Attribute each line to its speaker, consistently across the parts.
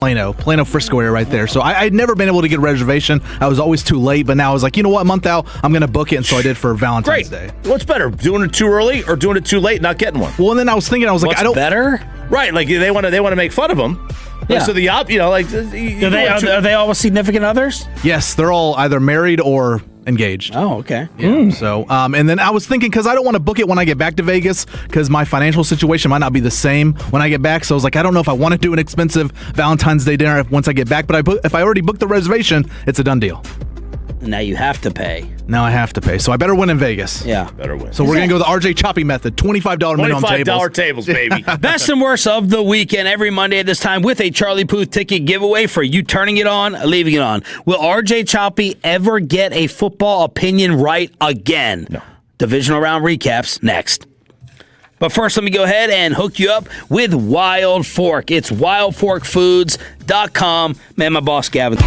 Speaker 1: Plano Frisco area right there. So I'd never been able to get a reservation. I was always too late, but now I was like, you know what, a month out, I'm going to book it, and so I did for Valentine's Day.
Speaker 2: What's better, doing it too early or doing it too late, not getting one?
Speaker 1: Well, and then I was thinking, I was like,
Speaker 3: What's better?
Speaker 2: Right, like they want to make fun of them.
Speaker 3: Yeah.
Speaker 2: So are
Speaker 3: they all significant others?
Speaker 1: Yes, they're all either married or engaged.
Speaker 3: Oh, okay.
Speaker 1: Yeah. So, and then I was thinking, because I don't want to book it when I get back to Vegas, because my financial situation might not be the same when I get back. So I was like, I don't know if I want to do an expensive Valentine's Day dinner once I get back. But if I already booked the reservation, it's a done deal.
Speaker 3: Now you have to pay.
Speaker 1: Now I have to pay. So I better win in Vegas.
Speaker 3: Yeah.
Speaker 2: Better win.
Speaker 1: So we're going to go the RJ Choppy method. $25 minimum tables.
Speaker 2: $25 tables, baby.
Speaker 3: Best and worst of the weekend every Monday at this time with a Charlie Puth ticket giveaway for you turning it on, leaving it on. Will RJ Choppy ever get a football opinion right again?
Speaker 2: No.
Speaker 3: Divisional round recaps next. But first, let me go ahead and hook you up with Wild Fork. It's wildforkfoods.com. Man, my boss, Gavin.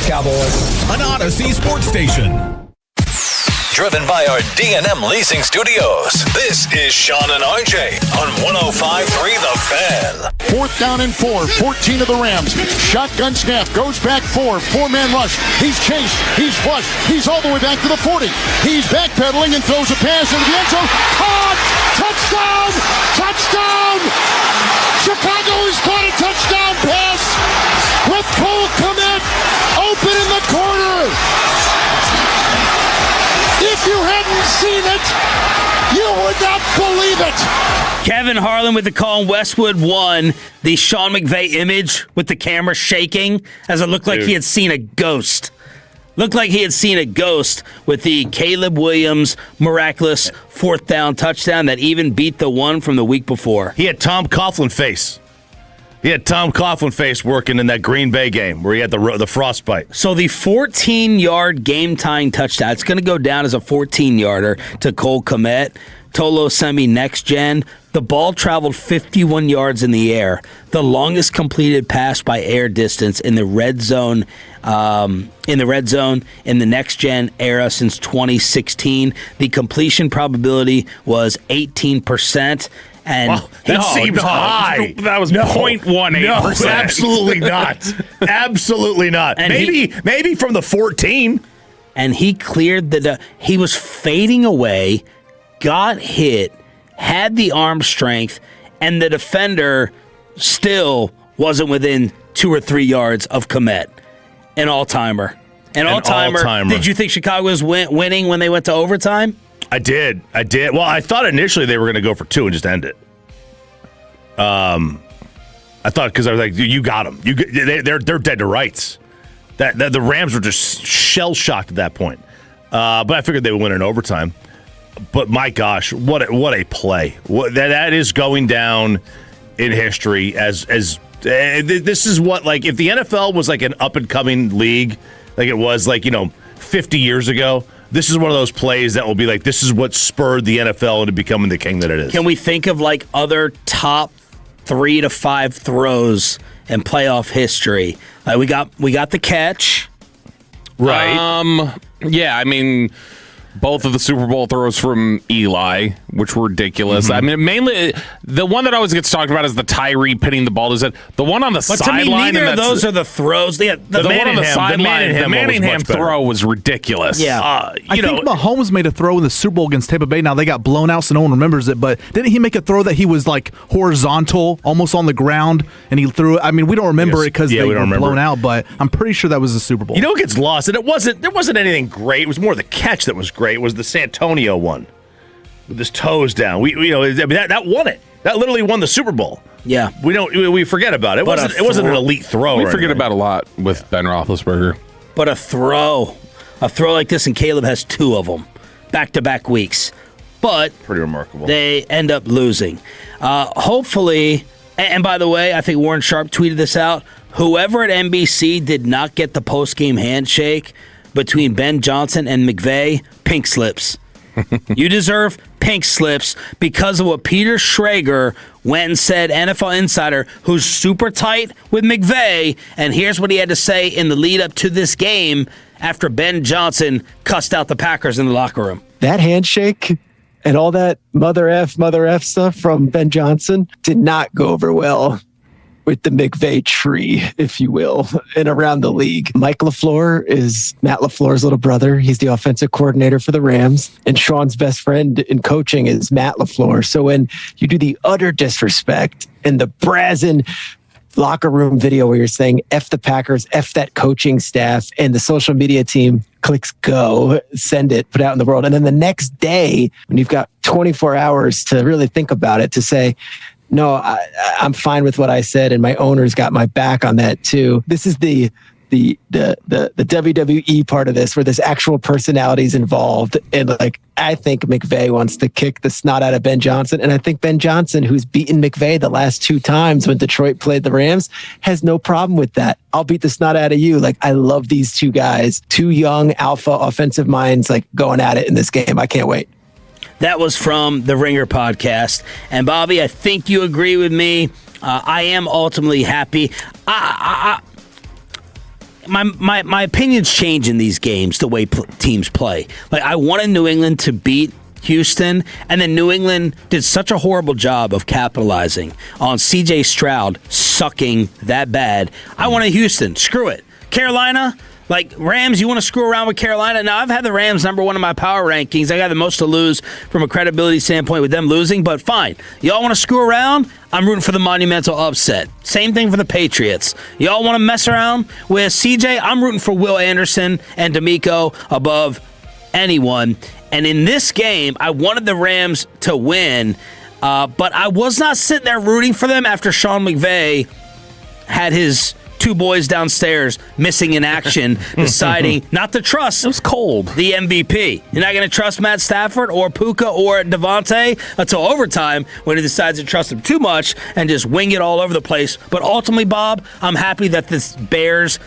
Speaker 4: Cowboys.
Speaker 5: An Odyssey sports station.
Speaker 6: Driven by our D&M Leasing Studios. This is Shan and RJ on 105.3 The Fan.
Speaker 7: 4th down and 4, 14 of the Rams. Shotgun snap, goes back 4-man rush. He's chased, he's flushed, he's all the way back to the 40. He's backpedaling and throws a pass into the end zone. Caught! Touchdown! Touchdown! Chicago has caught a touchdown pass with Cole Kmet open in the corner. If you hadn't seen it, you would not believe it.
Speaker 3: Kevin Harlan with the call in Westwood won the Sean McVay image with the camera shaking as it looked like he had seen a ghost. Looked like he had seen a ghost with the Caleb Williams miraculous 4th down touchdown that even beat the one from the week before.
Speaker 2: He had Tom Coughlin face. He had Tom Coughlin face working in that Green Bay game where he had the frostbite.
Speaker 3: So the 14-yard game-tying touchdown, it's going to go down as a 14-yarder to Cole Kmet. Tolo Semi next gen. The ball traveled 51 yards in the air, the longest completed pass by air distance in the red zone. In the next gen era since 2016, the completion probability was 18%. And
Speaker 2: that seemed high.
Speaker 8: That was 0.18%.
Speaker 2: No, absolutely not. Absolutely not.
Speaker 3: And
Speaker 2: maybe from the 14.
Speaker 3: And he cleared he was fading away, got hit, had the arm strength, and the defender still wasn't within 2 or 3 yards of Kmet. An all-timer. An all-timer. Did you think Chicago was winning when they went to overtime?
Speaker 2: I did. Well, I thought initially they were going to go for 2 and just end it. I thought because I was like, you got them. They're dead to rights. That the Rams were just shell shocked at that point. But I figured they would win in overtime. But my gosh, what a play! That is going down in history as this is what, like, if the NFL was like an up and coming league, like it was 50 years ago. This is one of those plays that will be like, this is what spurred the NFL into becoming the king that it is.
Speaker 3: Can we think of like other top 3 to 5 throws in playoff history? We got the catch,
Speaker 2: right?
Speaker 8: Yeah, I mean, both of the Super Bowl throws from Eli, which were ridiculous. I mean, mainly the one that always gets talked about is the Tyree pinning the ball to his head. The one on the sideline.
Speaker 3: To me, neither of those are the throws. The
Speaker 8: one on the sideline, the Manningham throw was ridiculous.
Speaker 3: Yeah,
Speaker 1: I think Mahomes made a throw in the Super Bowl against Tampa Bay. Now they got blown out, so no one remembers it. But didn't he make a throw that he was like horizontal, almost on the ground, and he threw it? I mean, we don't remember it because they were blown out, but I'm pretty sure that was the Super Bowl.
Speaker 2: You know what gets lost? And there wasn't anything great. It was more the catch that was great. It was the Santonio one with his toes down. That won it. That literally won the Super Bowl.
Speaker 3: Yeah,
Speaker 2: we forget about it. It wasn't an elite throw.
Speaker 8: We forget about a lot with Ben Roethlisberger.
Speaker 3: But a throw like this, and Caleb has 2 of them, back-to-back weeks. But
Speaker 2: pretty remarkable.
Speaker 3: They end up losing. Hopefully, and by the way, I think Warren Sharp tweeted this out. Whoever at NBC did not get the post-game handshake between Ben Johnson and McVay, pink slips. You deserve pink slips because of what Peter Schrager went and said, NFL insider, who's super tight with McVay, and here's what he had to say in the lead up to this game after Ben Johnson cussed out the Packers in the locker room.
Speaker 9: That handshake and all that mother F stuff from Ben Johnson did not go over well with the McVay tree, if you will, and around the league. Mike LaFleur is Matt LaFleur's little brother. He's the offensive coordinator for the Rams. And Sean's best friend in coaching is Matt LaFleur. So when you do the utter disrespect and the brazen locker room video where you're saying F the Packers, F that coaching staff, and the social media team clicks go, send it, put it out in the world. And then the next day, when you've got 24 hours to really think about it, to say, no, I'm fine with what I said, and my owner's got my back on that too. This is the WWE part of this, where there's actual personalities involved, and I think McVay wants to kick the snot out of Ben Johnson, and I think Ben Johnson, who's beaten McVay the last 2 times when Detroit played the Rams, has no problem with that. I'll beat the snot out of you. I love these 2 guys, 2 young alpha offensive minds, going at it in this game. I can't wait.
Speaker 3: That was from the Ringer podcast. And Bobby, I think you agree with me. I am ultimately happy. my opinions change in these games the way teams play. Like, I wanted New England to beat Houston, and then New England did such a horrible job of capitalizing on C.J. Stroud sucking that bad. I wanted Houston. Screw it. Carolina, like, Rams, you want to screw around with Carolina? Now, I've had the Rams number one in my power rankings. I got the most to lose from a credibility standpoint with them losing, but fine. Y'all want to screw around? I'm rooting for the monumental upset. Same thing for the Patriots. Y'all want to mess around with CJ? I'm rooting for Will Anderson and D'Amico above anyone. And in this game, I wanted the Rams to win, but I was not sitting there rooting for them after Sean McVay had his two boys downstairs missing in action, deciding not to trust
Speaker 8: It was cold.
Speaker 3: the MVP. You're not going to trust Matt Stafford or Puka or Devontae until overtime when he decides to trust them too much and just wing it all over the place. But ultimately, Bob, I'm happy that this Bears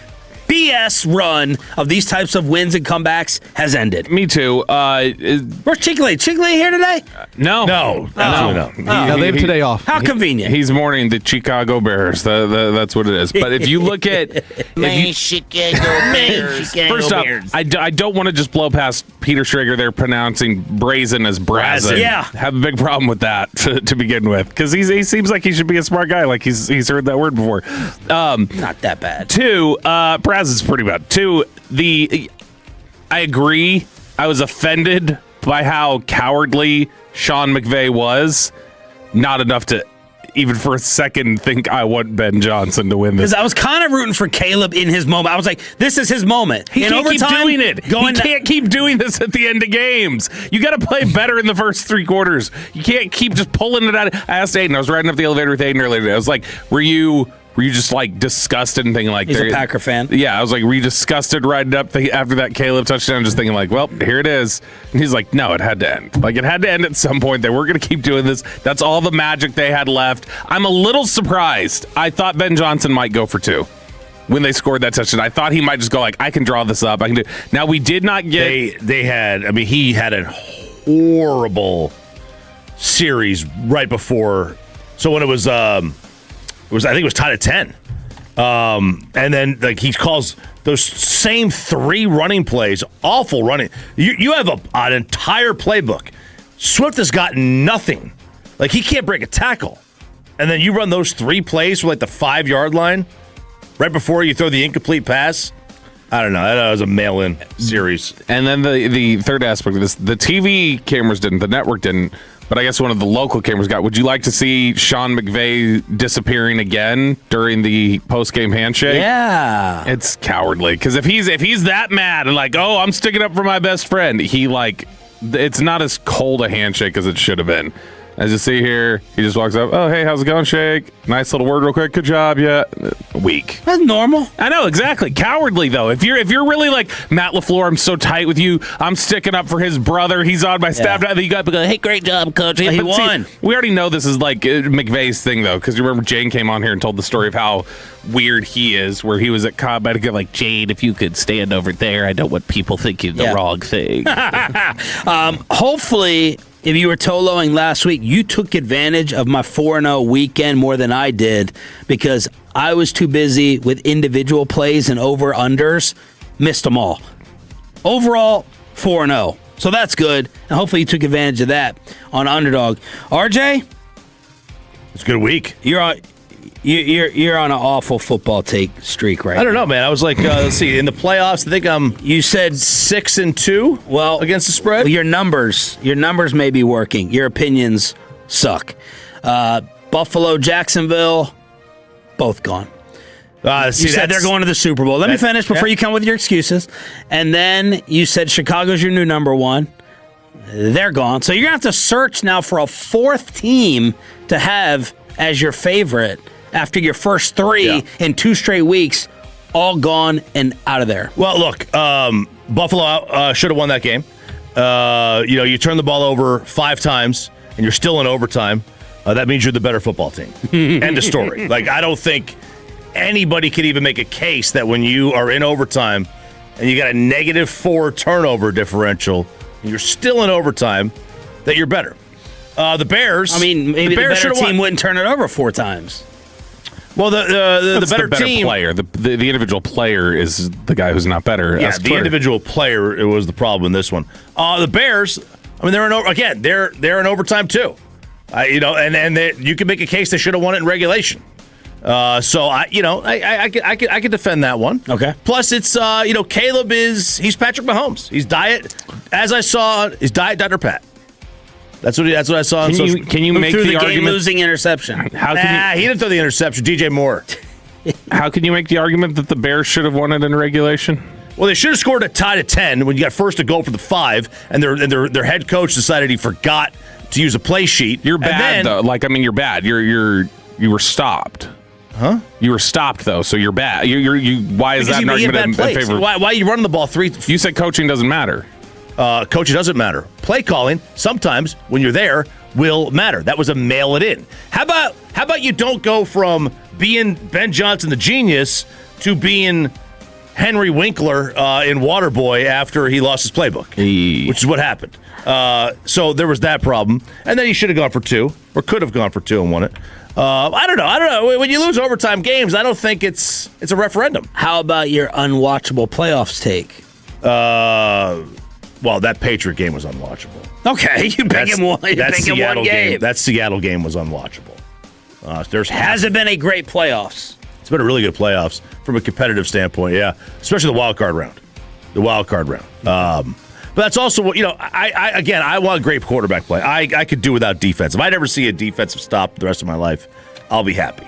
Speaker 3: BS run of these types of wins and comebacks has ended.
Speaker 8: Me too.
Speaker 3: Where's Chick-fil-A? Chick-fil-A here today?
Speaker 2: No, absolutely no.
Speaker 1: No, they have today off.
Speaker 3: How convenient.
Speaker 8: He's mourning the Chicago Bears. That's what it is. But if you look at...
Speaker 3: Chicago Bears.
Speaker 8: First up, I don't want to just blow past Peter Schrager there pronouncing brazen as brazen.
Speaker 3: Yeah.
Speaker 8: Have a big problem with that to begin with. Because he seems like he should be a smart guy. Like he's heard that word before.
Speaker 3: Not that bad.
Speaker 8: Two, brazen is pretty bad. Two, I agree. I was offended by how cowardly Sean McVay was. Not enough to even for a second think I want Ben Johnson to win this.
Speaker 3: Because I was kind of rooting for Caleb in his moment. I was like, this is his moment.
Speaker 8: He can't keep doing it. He can't keep doing this at the end of games. You got to play better in the first three quarters. You can't keep just pulling it out. I asked Aiden. I was riding up the elevator with Aiden earlier today. I was like, were you just like disgusted and thinking like
Speaker 3: he's a Packer fan?
Speaker 8: Yeah, I was like, were you disgusted riding up after that Caleb touchdown, just thinking like, well, here it is. And he's like, no, it had to end. Like, it had to end at some point. They were going to keep doing this. That's all the magic they had left. I'm a little surprised. I thought Ben Johnson might go for two when they scored that touchdown. I thought he might just go like, I can draw this up. I can do. Now we did not get.
Speaker 2: He had a horrible series right before. So when it was I think it was tied at 10. And then like he calls those same three running plays, awful running. You have an entire playbook. Swift has got nothing. Like, he can't break a tackle. And then you run those three plays for like the 5-yard line right before you throw the incomplete pass. I don't know. That was a mail-in series.
Speaker 8: And then the third aspect of this, the TV cameras didn't, the network didn't, but I guess one of the local cameras got. Would you like to see Sean McVay disappearing again during the post-game handshake?
Speaker 3: Yeah.
Speaker 8: It's cowardly. Because if he's that mad and like, oh, I'm sticking up for my best friend, it's not as cold a handshake as it should have been. As you see here, he just walks up. Oh, hey, how's it going, Shake? Nice little word real quick. Good job. Yeah. Weak.
Speaker 3: That's normal.
Speaker 8: I know, exactly. Cowardly, though. If you're really like, Matt LaFleur, I'm so tight with you. I'm sticking up for his brother. He's on my staff.
Speaker 3: Yeah.
Speaker 8: You got to go, hey, great job, coach.
Speaker 3: He won.
Speaker 8: We already know this is like McVay's thing, though, because you remember Jane came on here and told the story of how weird he is, where he was at combat and go like, Jade, if you could stand over there, I don't want people thinking the wrong thing.
Speaker 3: Hopefully, if you were Toloing last week, you took advantage of my 4-0 weekend more than I did because I was too busy with individual plays and over-unders. Missed them all. Overall, 4-0. So that's good. And hopefully you took advantage of that on Underdog. RJ?
Speaker 2: It's a good week.
Speaker 3: You're on an awful football take streak right now.
Speaker 2: I don't know, man. I was like, let's see, in the playoffs, I think you said 6-2 against the spread.
Speaker 3: Well, your numbers may be working. Your opinions suck. Buffalo, Jacksonville, both gone. You said they're going to the Super Bowl. Let me finish before you come with your excuses. And then you said Chicago's your new number one. They're gone. So you're going to have to search now for a fourth team to have as your favorite after your first three in 2 straight weeks, all gone and out of there.
Speaker 2: Well, look, Buffalo should have won that game. You turn the ball over 5 times, and you're still in overtime. That means you're the better football team. End of story. Like, I don't think anybody could even make a case that when you are in overtime and you got a -4 turnover differential, and you're still in overtime, that you're better. The Bears.
Speaker 3: I mean, maybe the better team wouldn't turn it over 4 times.
Speaker 2: Well, the better team
Speaker 8: player, the individual player is the guy who's not better.
Speaker 2: Yeah, the individual player it was the problem in this one. The Bears, I mean, they're in overtime too. And you can make a case they should have won it in regulation. So I could defend that one.
Speaker 3: Okay.
Speaker 2: Plus, it's Caleb he's Patrick Mahomes. He's diet Dr. Pat. That's what I saw.
Speaker 8: Can you make the argument
Speaker 3: game-losing interception?
Speaker 2: He didn't throw the interception. DJ Moore.
Speaker 8: How can you make the argument that the Bears should have won it in regulation?
Speaker 2: Well, they should have scored a tie to 10 when you got first to goal for the 5, and their head coach decided he forgot to use a play sheet.
Speaker 8: You're bad though. You're bad. You were stopped.
Speaker 2: Huh?
Speaker 8: You were stopped though, so you're bad. Why is that an argument in favor?
Speaker 2: Why are you running the ball 3?
Speaker 8: You said coaching doesn't matter.
Speaker 2: Coaching doesn't matter. Play calling sometimes when you're there will matter. That was a mail it in. How about you don't go from being Ben Johnson the genius to being Henry Winkler in Waterboy after he lost his playbook, which is what happened. So there was that problem, and then he should have gone for 2 or could have gone for 2 and won it. I don't know. When you lose overtime games, I don't think it's a referendum.
Speaker 3: How about your unwatchable playoffs take?
Speaker 2: Well, that Patriot game was unwatchable.
Speaker 3: Okay, you pick him one game.
Speaker 2: That Seattle game was unwatchable.
Speaker 3: Hasn't been a great playoffs.
Speaker 2: It's been a really good playoffs from a competitive standpoint, yeah. Especially the wild card round. But that's also what I want great quarterback play. I could do without defense. If I never see a defensive stop the rest of my life, I'll be happy.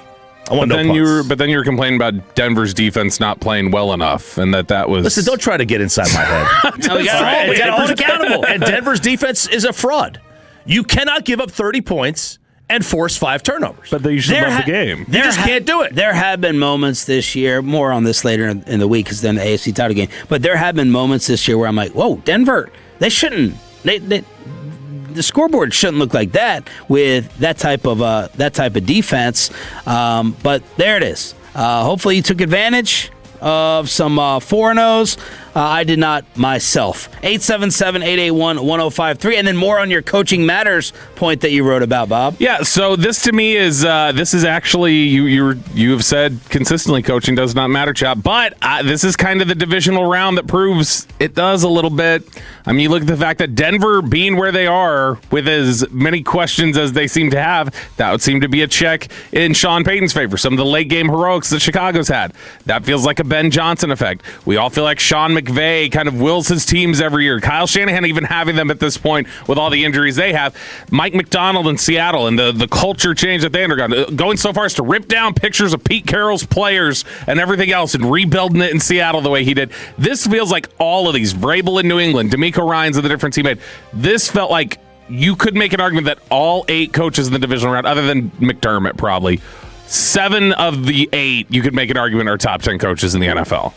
Speaker 2: But
Speaker 8: then you were complaining about Denver's defense not playing well enough, and that was.
Speaker 2: Listen, don't try to get inside my head.
Speaker 3: No, we got to hold accountable.
Speaker 2: And Denver's defense is a fraud. You cannot give up 30 points and force 5 turnovers.
Speaker 8: But you should love the game.
Speaker 2: You just can't do it.
Speaker 3: There have been moments this year, more on this later in the week because they're in the AFC title game, but there have been moments this year where I'm like, whoa, Denver, they shouldn't. The scoreboard shouldn't look like that with that type of defense. But there it is. Hopefully you took advantage of some 4-0s. I did not myself. 877-881-1053. And then more on your Coaching Matters point that you wrote about, Bob.
Speaker 8: Yeah, so this to me is actually, you have said consistently coaching does not matter, chap. But this is kind of the divisional round that proves it does a little bit. I mean, you look at the fact that Denver being where they are with as many questions as they seem to have, that would seem to be a check in Sean Payton's favor. Some of the late game heroics that Chicago's had. That feels like a Ben Johnson effect. We all feel like Sean McVay kind of wills his teams every year. Kyle Shanahan even having them at this point with all the injuries they have. Mike McDonald in Seattle and the culture change that they undergone. Going so far as to rip down pictures of Pete Carroll's players and everything else and rebuilding it in Seattle the way he did. This feels like all of these. Vrabel in New England, D'Amico Ryans and the difference he made. This felt like you could make an argument that all 8 coaches in the divisional round, other than McDermott probably, 7 of the 8 you could make an argument are top 10 coaches in the NFL.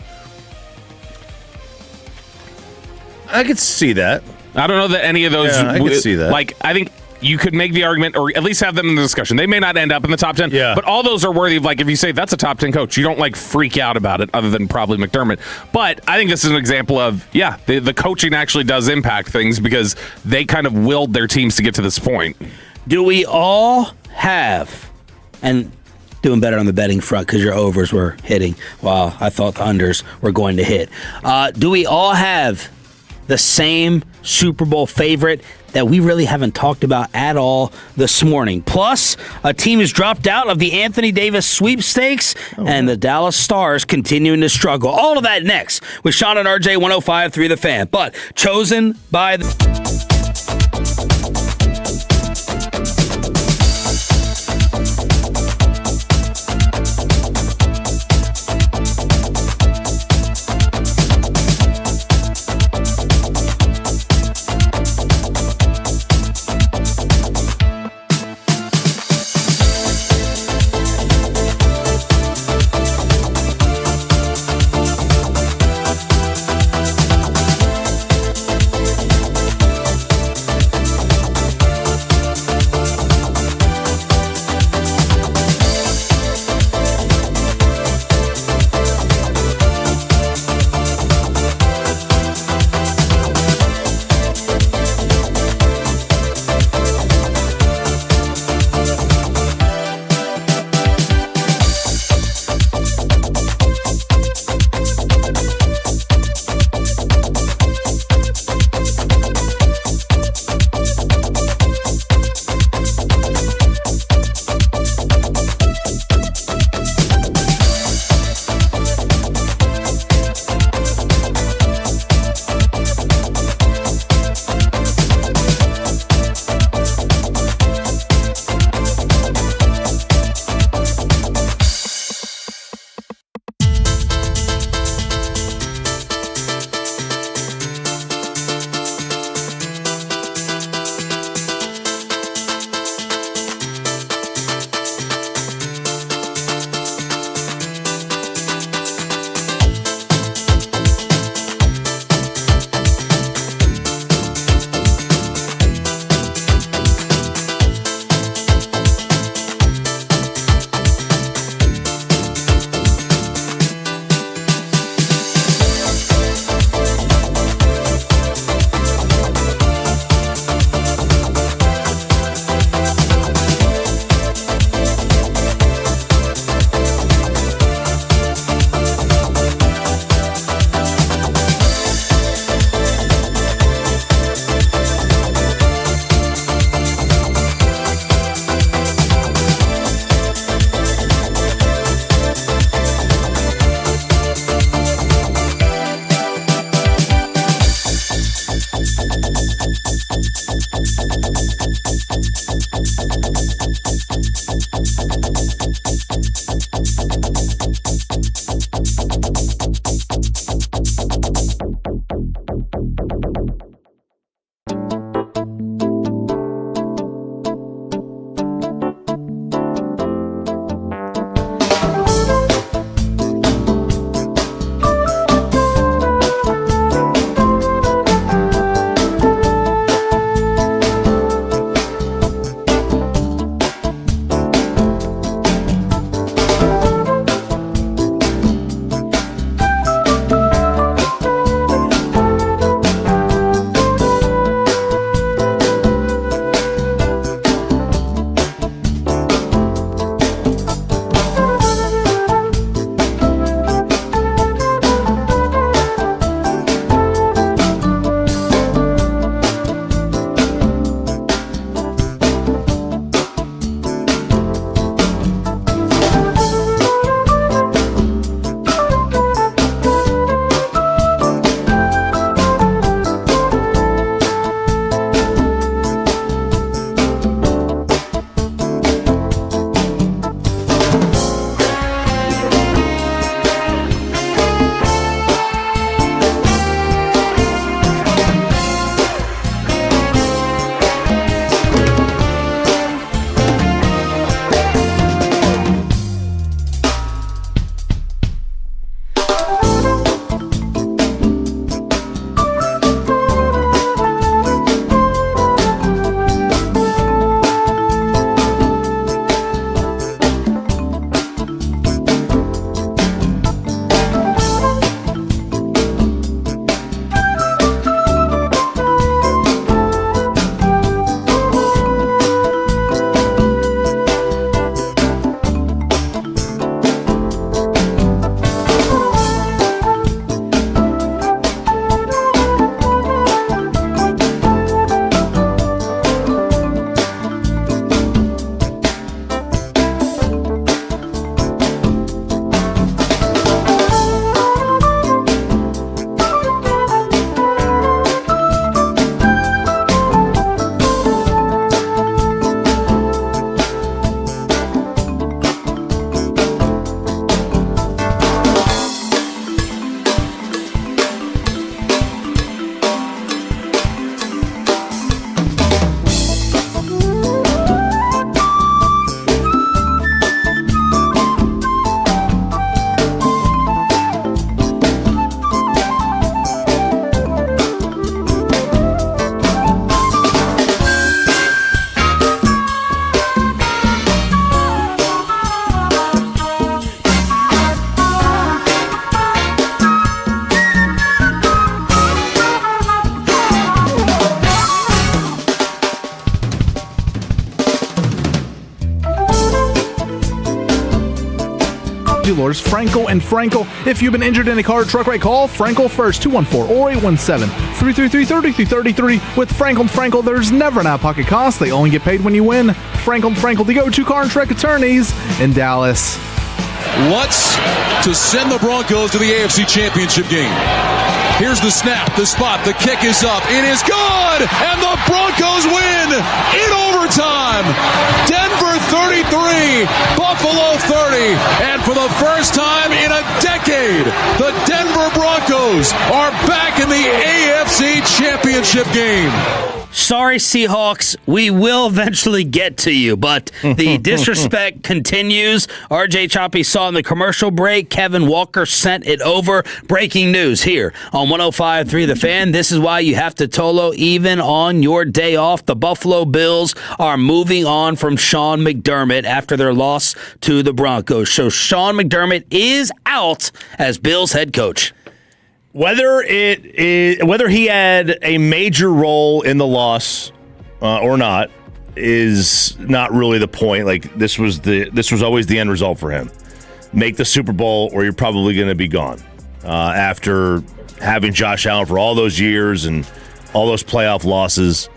Speaker 2: I could see that.
Speaker 8: I don't know that any of those.
Speaker 2: Yeah, I could see that.
Speaker 8: I think you could make the argument, or at least have them in the discussion. They may not end up in the top 10, but all those are worthy of, if you say that's a top 10 coach, you don't, freak out about it, other than probably McDermott. But I think this is an example of, the coaching actually does impact things because they kind of willed their teams to get to this point.
Speaker 3: Do we all have, and doing better on the betting front because your overs were hitting while I thought the unders were going to hit. Do we all have the same Super Bowl favorite that we really haven't talked about at all this morning? Plus, a team has dropped out of the Anthony Davis sweepstakes, and the Dallas Stars continuing to struggle. All of that next with Shan and RJ 105.3 The Fan, but chosen by the...
Speaker 1: dealers, Frankel and Frankel. If you've been injured in a car or truck wreck, call Frankel first, 214 or 817-333-3333. With Frankel and Frankel, there's never an out-of-pocket cost. They only get paid when you win. Frankel and Frankel, the go-to car and truck attorneys in Dallas.
Speaker 5: What's to send the Broncos to the AFC Championship game? Here's the snap, the spot, the kick is up, it is good, and the Broncos win in overtime. Denver 33, Buffalo 30, and for the first time in a decade, the Denver Broncos are back in the AFC Championship game.
Speaker 3: Sorry, Seahawks. We will eventually get to you, but the disrespect continues. RJ Choppy saw in the commercial break. Kevin Walker sent it over. Breaking news here on 105.3 The Fan. This is why you have to Tolo even on your day off. The Buffalo Bills are moving on from Shan McDermott after their loss to the Broncos. So Shan McDermott is out as Bills head coach.
Speaker 2: Whether he had a major role in the loss or not is not really the point. Like this was always the end result for him. Make the Super Bowl, or you're probably going to be gone. After having Josh Allen for all those years and all those playoff losses,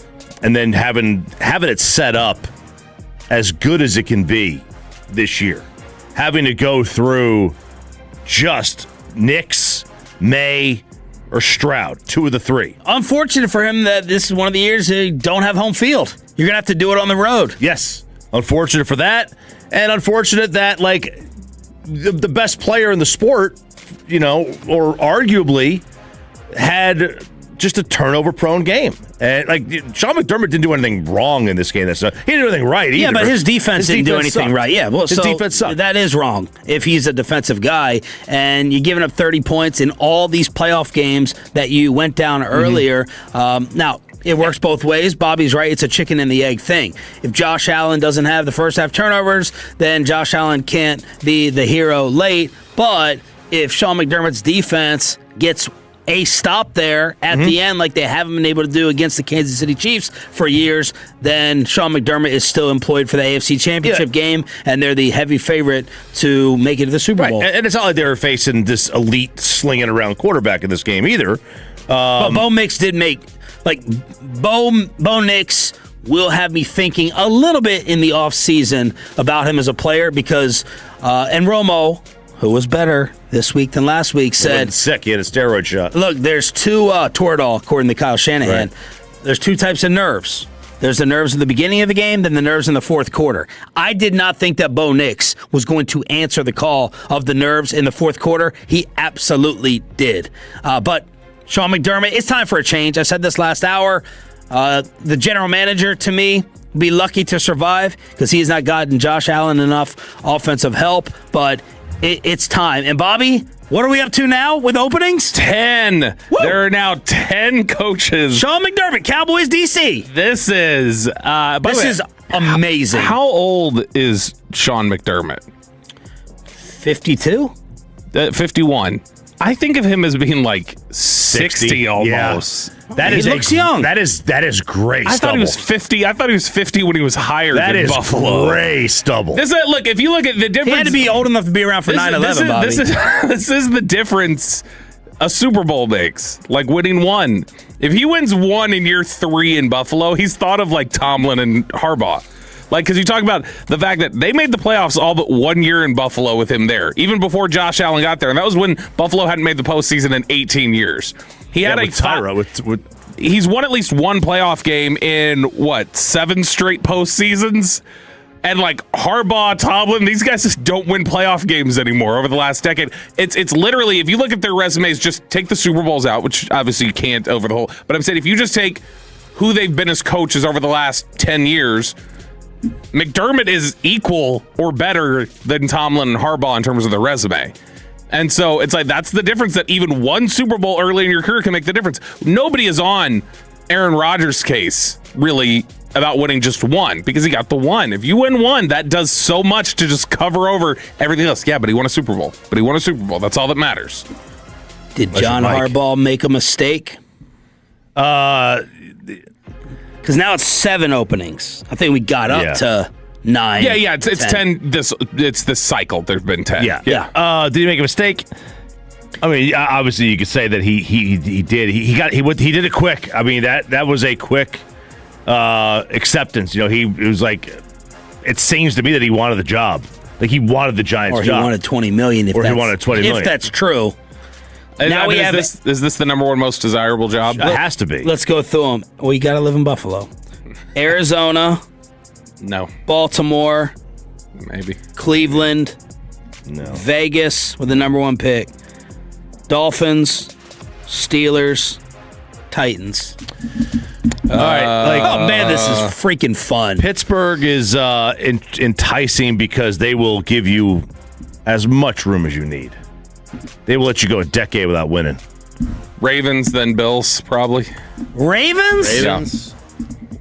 Speaker 2: and then having it set up as good as it can be this year, having to go through just Knicks, May, or Stroud, two of the three.
Speaker 3: Unfortunate for him that this is one of the years they don't have home field. You're going to have to do it on the road.
Speaker 2: Yes. Unfortunate for that, and unfortunate that, like, the best player in the sport, or arguably, had just a turnover-prone game. And, like, Sean McDermott didn't do anything wrong in this game. He didn't do anything right either.
Speaker 3: Yeah, but his defense didn't do anything
Speaker 2: sucked.
Speaker 3: right. Yeah, well,
Speaker 2: his defense sucked.
Speaker 3: That is wrong if he's a defensive guy. And you're giving up 30 points in all these playoff games that you went down earlier. Now, it works both ways. Bobby's right. It's a chicken and the egg thing. If Josh Allen doesn't have the first half turnovers, then Josh Allen can't be the hero late. But if Sean McDermott's defense gets a stop there at the end like they haven't been able to do against the Kansas City Chiefs for years, then Sean McDermott is still employed for the AFC Championship game, and they're the heavy favorite to make it to the Super Bowl.
Speaker 2: And it's not like they were facing this elite slinging around quarterback in this game either.
Speaker 3: But Bo Nix did make, like, Bo Nix will have me thinking a little bit in the offseason about him as a player because, and Romo, who was better this week than last week, said...
Speaker 2: sick. He had a steroid shot.
Speaker 3: Look, there's two, Toradol, according to Kyle Shanahan, there's two types of nerves. There's the nerves at the beginning of the game, then the nerves in the fourth quarter. I did not think that Bo Nix was going to answer the call of the nerves in the fourth quarter. He absolutely did. But Sean McDermott, it's time for a change. I said this last hour. The general manager, to me, be lucky to survive because he has not gotten Josh Allen enough offensive help, but... It's time. And Bobby, what are we up to now with openings?
Speaker 8: 10.
Speaker 3: Woo!
Speaker 8: There are now 10 coaches.
Speaker 3: Sean McDermott, Cowboys DC.
Speaker 8: This is
Speaker 3: amazing.
Speaker 8: How old is Sean McDermott?
Speaker 3: 52?
Speaker 8: 51. I think of him as being like 60 almost.
Speaker 2: Yeah.
Speaker 3: He looks young.
Speaker 2: That is gray stubble.
Speaker 8: I thought he was 50. I thought he was 50 when he was hired
Speaker 2: That
Speaker 8: in
Speaker 2: is
Speaker 8: Buffalo.
Speaker 2: Gray stubble.
Speaker 8: Look, if you look at the difference,
Speaker 3: He had to be old enough to be around for 9/11, Bobby.
Speaker 8: This is the difference a Super Bowl makes, like winning one. If he wins one in year 3 in Buffalo, he's thought of like Tomlin and Harbaugh. Like, because you talk about the fact that they made the playoffs all but 1 year in Buffalo with him there, even before Josh Allen got there. And that was when Buffalo hadn't made the postseason in 18 years. He had
Speaker 2: with Tyra.
Speaker 8: He's won at least one playoff game in, 7 straight postseasons? And, like, Harbaugh, Tomlin, these guys just don't win playoff games anymore over the last decade. It's literally, if you look at their resumes, just take the Super Bowls out, which obviously you can't over the whole. But I'm saying if you just take who they've been as coaches over the last 10 years, McDermott is equal or better than Tomlin and Harbaugh in terms of the resume. And so it's like that's the difference, that even one Super Bowl early in your career can make the difference. Nobody is on Aaron Rodgers' case, really, about winning just one, because he got the one. If you win one, that does so much to just cover over everything else. Yeah, but he won a Super Bowl. That's all that matters.
Speaker 3: Did John Harbaugh make a mistake? Because now it's 7 openings. I think we got up to 9.
Speaker 8: Yeah. It's 10. It's this cycle. There've been 10.
Speaker 2: Yeah. Did he make a mistake? I mean, obviously, you could say that he did. He did it quick. I mean, that was a quick acceptance. It was like, it seems to me that he wanted the job. Like, he wanted the Giants' job.
Speaker 3: Or he wanted $20 million. If that's true.
Speaker 8: Now is this the number one most desirable job?
Speaker 2: It has to be.
Speaker 3: Let's go through them. Well, you got to live in Buffalo. Arizona.
Speaker 8: No.
Speaker 3: Baltimore.
Speaker 8: Maybe.
Speaker 3: Cleveland.
Speaker 2: No.
Speaker 3: Vegas with the number one pick. Dolphins. Steelers. Titans.
Speaker 2: All right.
Speaker 3: Oh, man, this is freaking fun.
Speaker 2: Pittsburgh is enticing because they will give you as much room as you need. They will let you go a decade without winning.
Speaker 8: Ravens, then Bills, probably.
Speaker 3: Ravens?
Speaker 8: Yeah.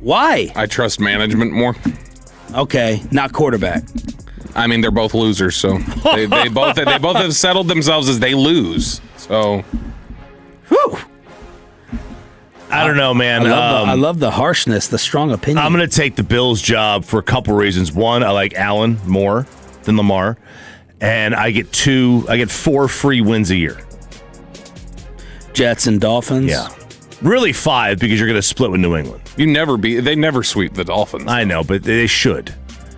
Speaker 3: Why?
Speaker 8: I trust management more.
Speaker 3: Okay, not quarterback.
Speaker 8: I mean, they're both losers, so they both have settled themselves as they lose. So,
Speaker 3: whew.
Speaker 2: I don't know, man.
Speaker 3: I love the harshness, the strong opinion.
Speaker 2: I'm going to take the Bills job for a couple reasons. One, I like Allen more than Lamar, and I get 4 free wins a year.
Speaker 3: Jets and Dolphins.
Speaker 2: Yeah, really 5 because you're going to split with New England.
Speaker 8: They never sweep the Dolphins.
Speaker 2: I know, but they should.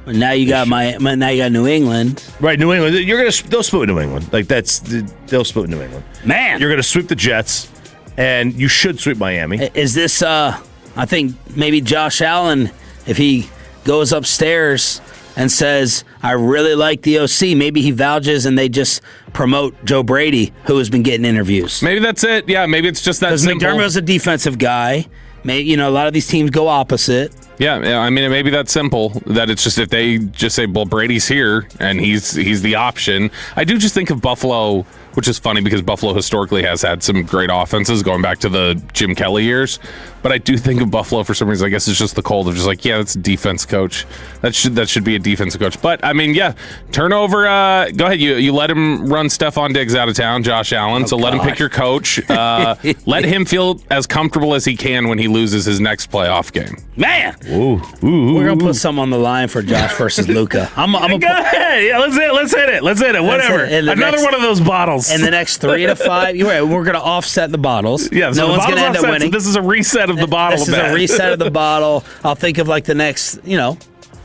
Speaker 3: Now you got now you got New England.
Speaker 2: Right, New England. They'll split with New England. They'll split with New England.
Speaker 3: Man,
Speaker 2: you're going to sweep the Jets. And you should sweep Miami.
Speaker 3: Is this, I think maybe Josh Allen, if he goes upstairs and says, I really like the OC, maybe he vouches and they just promote Joe Brady, who has been getting interviews.
Speaker 8: Maybe that's it. Yeah, maybe it's just that simple.
Speaker 3: Because McDermott's a defensive guy. Maybe, a lot of these teams go opposite.
Speaker 8: Yeah, I mean, it may be that simple, that it's just if they just say, well, Brady's here and he's the option. I do just think of Buffalo, which is funny because Buffalo historically has had some great offenses going back to the Jim Kelly years. But I do think of Buffalo for some reason. I guess it's just the cold of just like, yeah, that's a defense coach. That should be a defensive coach. But I mean, yeah, turnover. Go ahead. You let him run Stephon Diggs out of town, Josh Allen. Let him pick your coach. Let him feel as comfortable as he can when he loses his next playoff game.
Speaker 3: Man,
Speaker 2: we're
Speaker 3: gonna put some on the line for Josh versus Luka. I'm
Speaker 2: go ahead. Yeah, let's hit it. Whatever. Another one of those bottles.
Speaker 3: In the next 3 to 5, you're right. We're gonna offset the bottles.
Speaker 8: Yeah, so
Speaker 3: no one's gonna end up winning.
Speaker 8: So this is a reset of the bottle.
Speaker 3: This is a reset of the bottle. I'll think of like the next,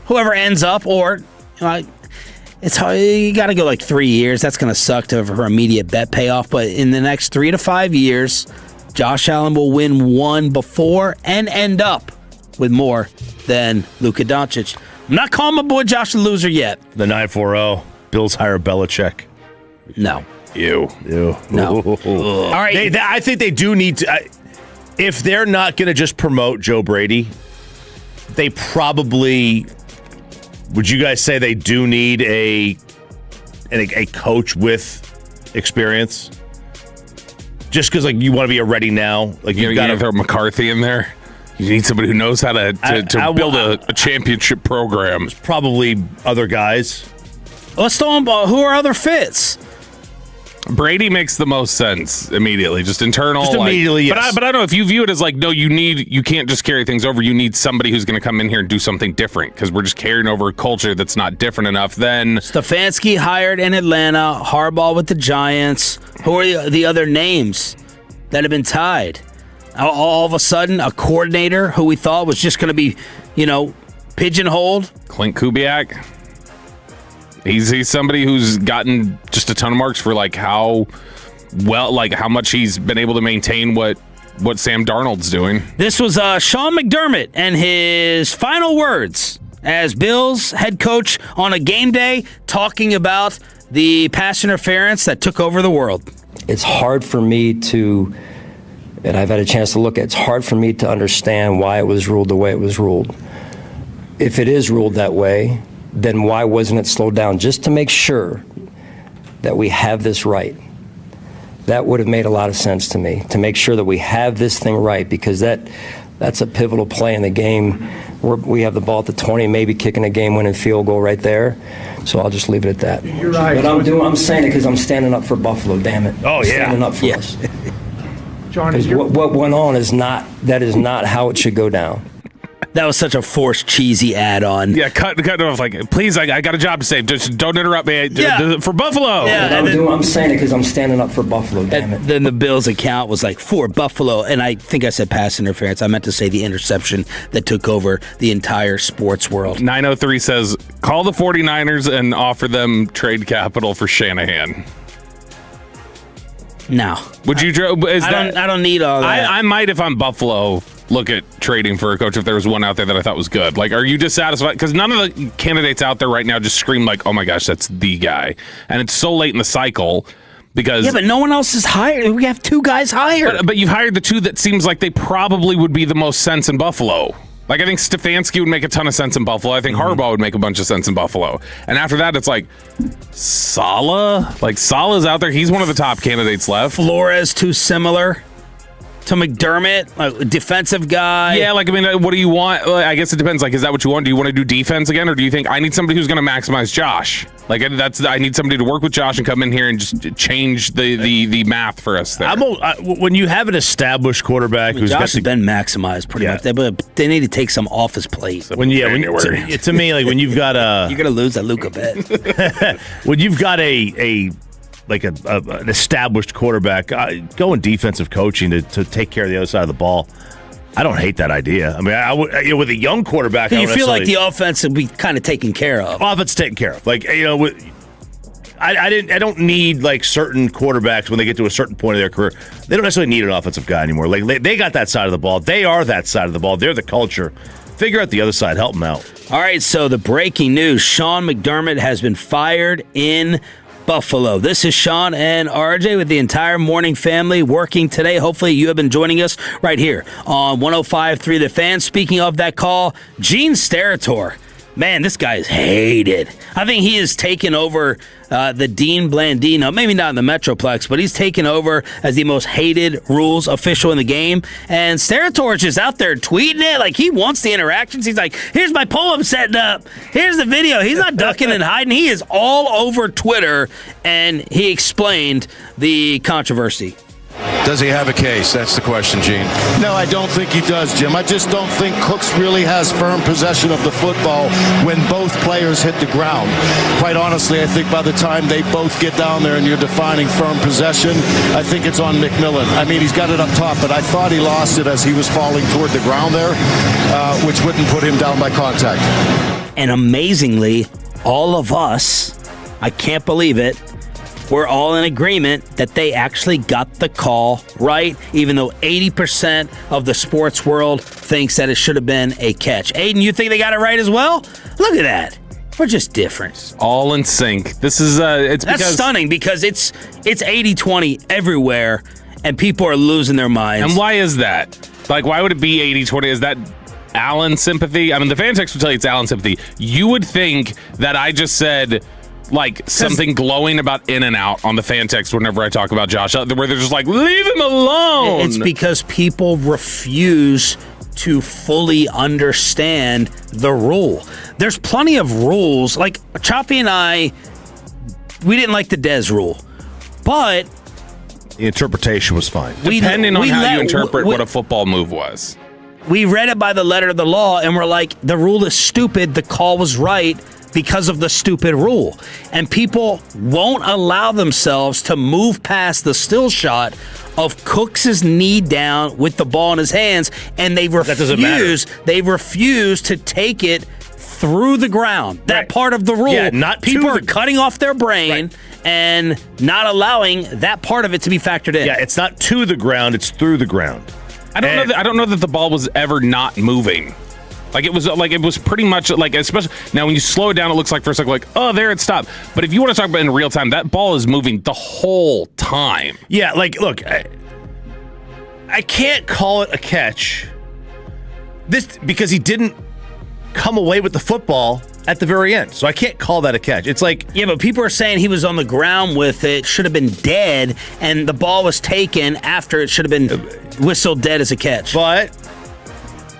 Speaker 3: whoever ends up, or it's hard. You got to go like 3 years. That's gonna suck to have her immediate bet payoff. But in the next 3 to 5 years, Josh Allen will win one before and end up with more than Luka Doncic. I'm not calling my boy Josh a loser yet.
Speaker 2: The 940 Bills hire Belichick.
Speaker 3: No.
Speaker 2: You.
Speaker 3: No.
Speaker 2: All right. I think they do need to. If they're not going to just promote Joe Brady, they probably. Would you guys say they do need a coach with experience? Just because you want to be ready now,
Speaker 8: you got to throw McCarthy in there. You need somebody who knows how to build a championship program.
Speaker 2: There's probably other guys.
Speaker 3: Let's throw them. Who are other fits?
Speaker 8: Brady makes the most sense immediately, just internal.
Speaker 2: Just immediately, yes.
Speaker 8: But I don't know if you view it as no, you can't just carry things over. You need somebody who's going to come in here and do something different because we're just carrying over a culture that's not different enough. Then
Speaker 3: Stefanski hired in Atlanta, Harbaugh with the Giants. Who are the other names that have been tied? All of a sudden, a coordinator who we thought was just going to be, pigeonholed.
Speaker 8: Clint Kubiak. He's somebody who's gotten just a ton of marks for how much he's been able to maintain what Sam Darnold's doing.
Speaker 3: This was Sean McDermott and his final words as Bills head coach on a game day talking about the pass interference that took over the world.
Speaker 4: It's hard for me to, and I've had a chance to look at, it's hard for me to understand why it was ruled the way it was ruled. If it is ruled that way, then why wasn't it slowed down just to make sure that we have this right? That would have made a lot of sense to me, to make sure that we have this thing right, because that's a pivotal play in the game. We have the ball at the 20, maybe kicking a game-winning field goal right there. So I'll just leave it at that.
Speaker 10: You're right.
Speaker 4: But I'm saying it because I'm standing up for Buffalo, damn it.
Speaker 2: Oh, yeah.
Speaker 4: Standing up for us.
Speaker 10: John,
Speaker 4: what went on is not how it should go down.
Speaker 3: That was such a forced, cheesy add-on.
Speaker 8: Yeah, cut it off. Like, please, I got a job to save. Just don't interrupt me. For Buffalo.
Speaker 3: Yeah,
Speaker 4: I'm saying it because I'm standing up for Buffalo, damn it.
Speaker 3: Then the Bills account was like, for Buffalo. And I think I said pass interference. I meant to say the interception that took over the entire sports world.
Speaker 8: 903 says, call the 49ers and offer them trade capital for Shanahan.
Speaker 3: No.
Speaker 8: Would you?
Speaker 3: I don't need all that.
Speaker 8: I might, if I'm Buffalo, look at trading for a coach if there was one out there that I thought was good. Like, are you dissatisfied? Because none of the candidates out there right now just scream like, oh my gosh, that's the guy. And it's so late in the cycle because...
Speaker 3: Yeah, but no one else is hired. We have 2 guys hired.
Speaker 8: But you've hired the 2 that seems like they probably would be the most sense in Buffalo. Like, I think Stefanski would make a ton of sense in Buffalo. I think Harbaugh would make a bunch of sense in Buffalo. And after that, it's like, Saleh? Like, Saleh's out there. He's one of the top candidates left.
Speaker 3: Flores, too similar to McDermott, a defensive guy.
Speaker 8: Yeah, like, I mean, what do you want? I guess it depends. Like, is that what you want? Do you want to do defense again? Or do you think, I need somebody who's going to maximize Josh? Like, I need somebody to work with Josh and come in here and just change the math for us there.
Speaker 2: When you have an established quarterback who's
Speaker 3: Josh has been maximized pretty much, but they need to take some off his plate.
Speaker 2: To me, like when you've got
Speaker 3: you're gonna lose that Luka bet.
Speaker 2: When you've got an established quarterback, go in defensive coaching to take care of the other side of the ball. I don't hate that idea. I mean, with a young quarterback,
Speaker 3: you feel like the offense will be kind of taken care of.
Speaker 2: Offense taken care of. Like, I don't need like certain quarterbacks when they get to a certain point of their career. They don't necessarily need an offensive guy anymore. Like they got that side of the ball. They are that side of the ball. They're the culture. Figure out the other side. Help them out.
Speaker 3: All right. So the breaking news: Shan McDermott has been fired in Buffalo. This is Shan and RJ with the entire morning family working today. Hopefully you have been joining us right here on 105.3 The Fan. Speaking of that call, Gene Steratore. Man, this guy is hated. I think he has taken over the Dean Blandino, maybe not in the Metroplex, but he's taken over as the most hated rules official in the game. And Steratore is just out there tweeting it like he wants the interactions. He's like, here's my poem setting up. Here's the video. He's not ducking and hiding. He is all over Twitter, and he explained the controversy.
Speaker 10: Does he have a case? That's the question, Gene.
Speaker 7: No, I don't think he does, Jim. I just don't think Cooks really has firm possession of the football when both players hit the ground. Quite honestly, I think by the time they both get down there and you're defining firm possession, I think it's on McMillan. I mean, he's got it up top, but I thought he lost it as he was falling toward the ground there, which wouldn't put him down by contact.
Speaker 3: And amazingly, all of us, I can't believe it, we're all in agreement that they actually got the call right, even though 80% of the sports world thinks that it should have been a catch. Aiden, you think they got it right as well? Look at that. We're just different.
Speaker 8: All in sync. This is
Speaker 3: That's stunning because it's 80-20 everywhere, and people are losing their minds.
Speaker 8: And why is that? Like, why would it be 80-20? Is that Allen sympathy? I mean, the fan text would tell you it's Allen sympathy. You would think that I just said like something glowing about In and Out on the fan text whenever I talk about Josh, where they're just like, leave him alone.
Speaker 3: It's because people refuse to fully understand the rule. There's plenty of rules. Like Choppy and I, we didn't like the Dez rule, but
Speaker 2: the interpretation was fine.
Speaker 8: Depending on how you interpret what a football move was.
Speaker 3: We read it by the letter of the law, and we're like, the rule is stupid. The call was right because of the stupid rule. And people won't allow themselves to move past the still shot of Cooks' knee down with the ball in his hands, and they refuse to take it through the ground. That part of the rule.
Speaker 2: Yeah,
Speaker 3: people are cutting off their brain and not allowing that part of it to be factored in.
Speaker 2: Yeah, it's not to the ground, it's through the ground.
Speaker 8: I don't know that the ball was ever not moving. Like it was pretty much like, especially now when you slow it down, it looks like for a second like, oh, there it stopped. But if you want to talk about in real time, that ball is moving the whole time.
Speaker 2: Yeah, like look, I can't call it a catch. This because he didn't come away with the football at the very end, so I can't call that a catch. It's like,
Speaker 3: yeah, but people are saying he was on the ground with it, should have been dead, and the ball was taken after it should have been whistled dead as a catch.
Speaker 2: But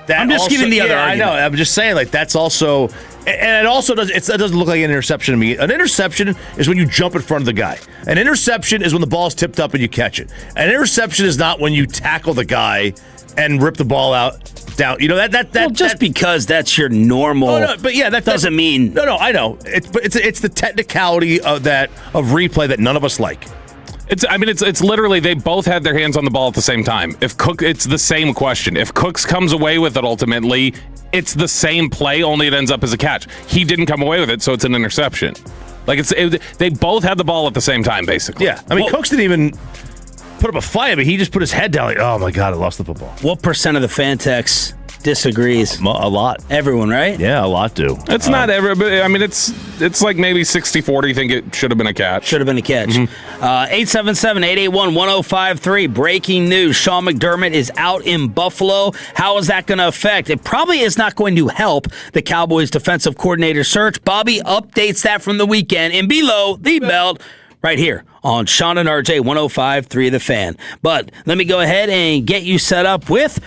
Speaker 2: I'm just giving the other argument. I know. I'm just saying, like, that's also, and it also doesn't look like an interception to me. An interception is when you jump in front of the guy. An interception is when the ball's tipped up and you catch it. An interception is not when you tackle the guy and rip the ball out down. You know that
Speaker 3: because that's your normal.
Speaker 2: Oh, no, but yeah, that
Speaker 3: doesn't mean.
Speaker 2: No, I know. It's the technicality of replay that none of us like.
Speaker 8: It's literally they both had their hands on the ball at the same time. It's the same question. If Cooks comes away with it ultimately, it's the same play, only it ends up as a catch. He didn't come away with it, so it's an interception. Like they both had the ball at the same time, basically.
Speaker 2: Yeah, Cooks didn't even put up a fight, but he just put his head down like, oh my God, I lost the football.
Speaker 3: What percent of the fan text disagrees?
Speaker 2: A lot.
Speaker 3: Everyone, right?
Speaker 2: Yeah, a lot do.
Speaker 8: It's not every, but it's like maybe 60-40 think it should have been a catch.
Speaker 3: Should have been a catch. 877-881-1053. Breaking news. Sean McDermott is out in Buffalo. How is that going to affect? It probably is not going to help the Cowboys defensive coordinator search. Bobby updates that from the weekend in Below the Belt right here on Shan and RJ 105.3 The Fan. But let me go ahead and get you set up with...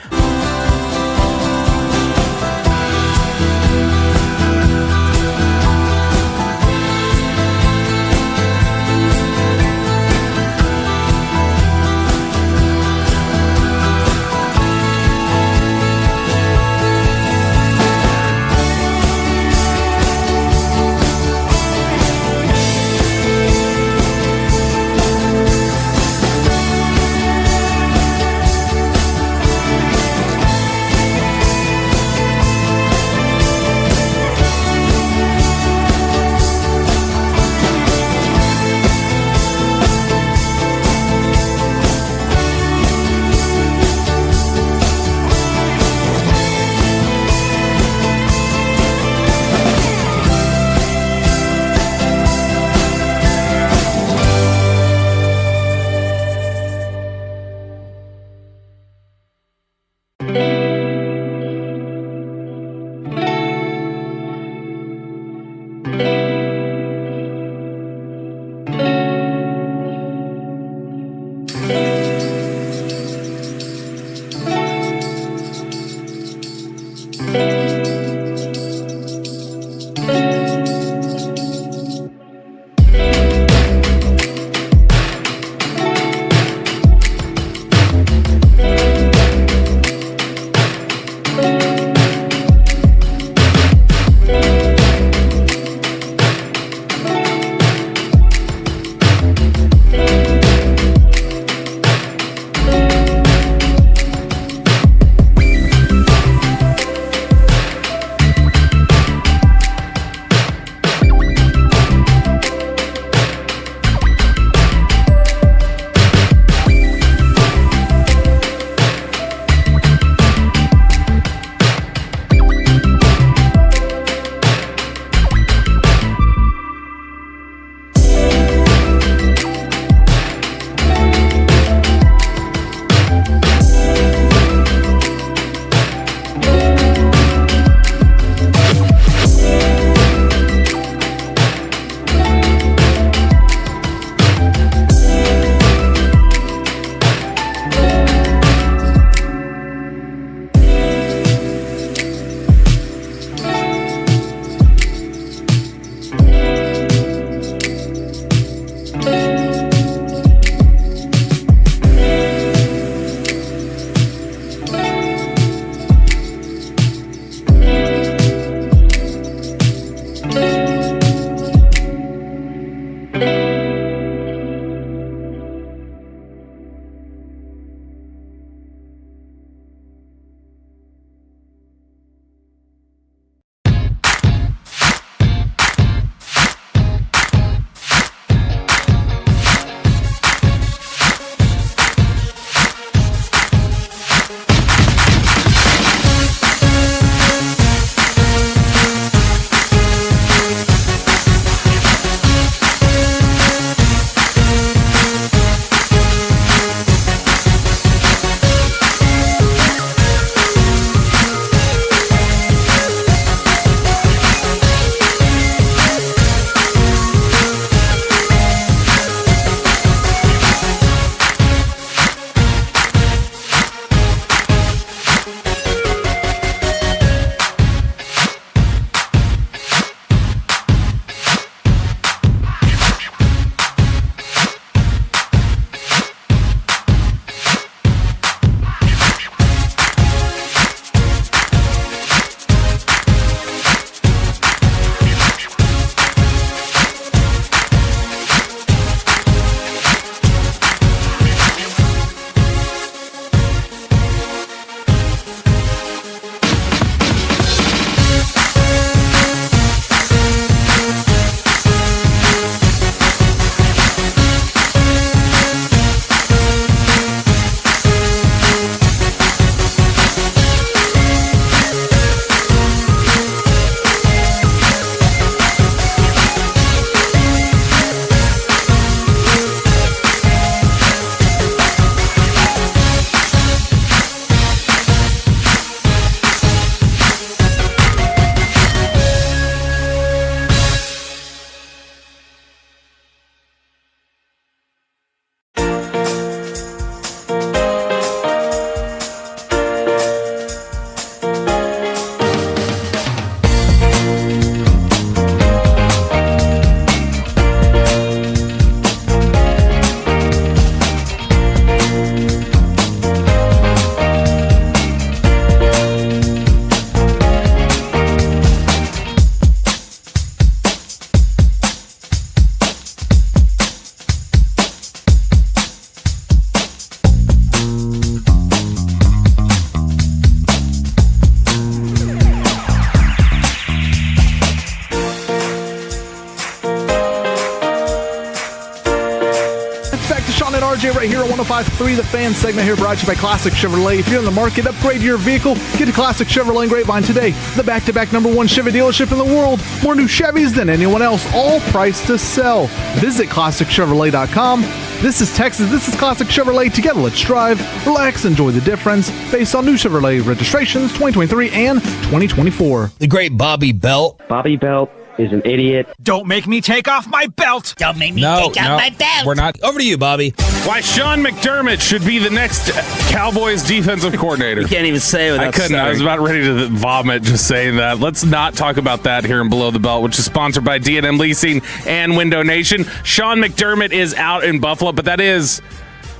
Speaker 1: RJ right here on 105.3 The Fan segment here brought to you by Classic Chevrolet. If you're in the market, upgrade your vehicle. Get to Classic Chevrolet in Grapevine today. The back-to-back #1 Chevy dealership in the world. More new Chevys than anyone else, all priced to sell. Visit ClassicChevrolet.com. This is Texas. This is Classic Chevrolet. Together, let's drive, relax, enjoy the difference. Based on new Chevrolet registrations 2023 and 2024.
Speaker 3: The great Bobby Belt.
Speaker 11: Bobby Belt is an idiot.
Speaker 12: Don't make me take off my belt.
Speaker 3: Don't make me take off my belt.
Speaker 8: We're not.
Speaker 3: Over to you, Bobby.
Speaker 8: Why Sean McDermott should be the next Cowboys defensive coordinator.
Speaker 3: You can't even say it without
Speaker 8: I couldn't.
Speaker 3: stuttering.
Speaker 8: I was about ready to vomit just saying that. Let's not talk about that here in Below the Belt, which is sponsored by D&M Leasing and Window Nation. Sean McDermott is out in Buffalo, but that is,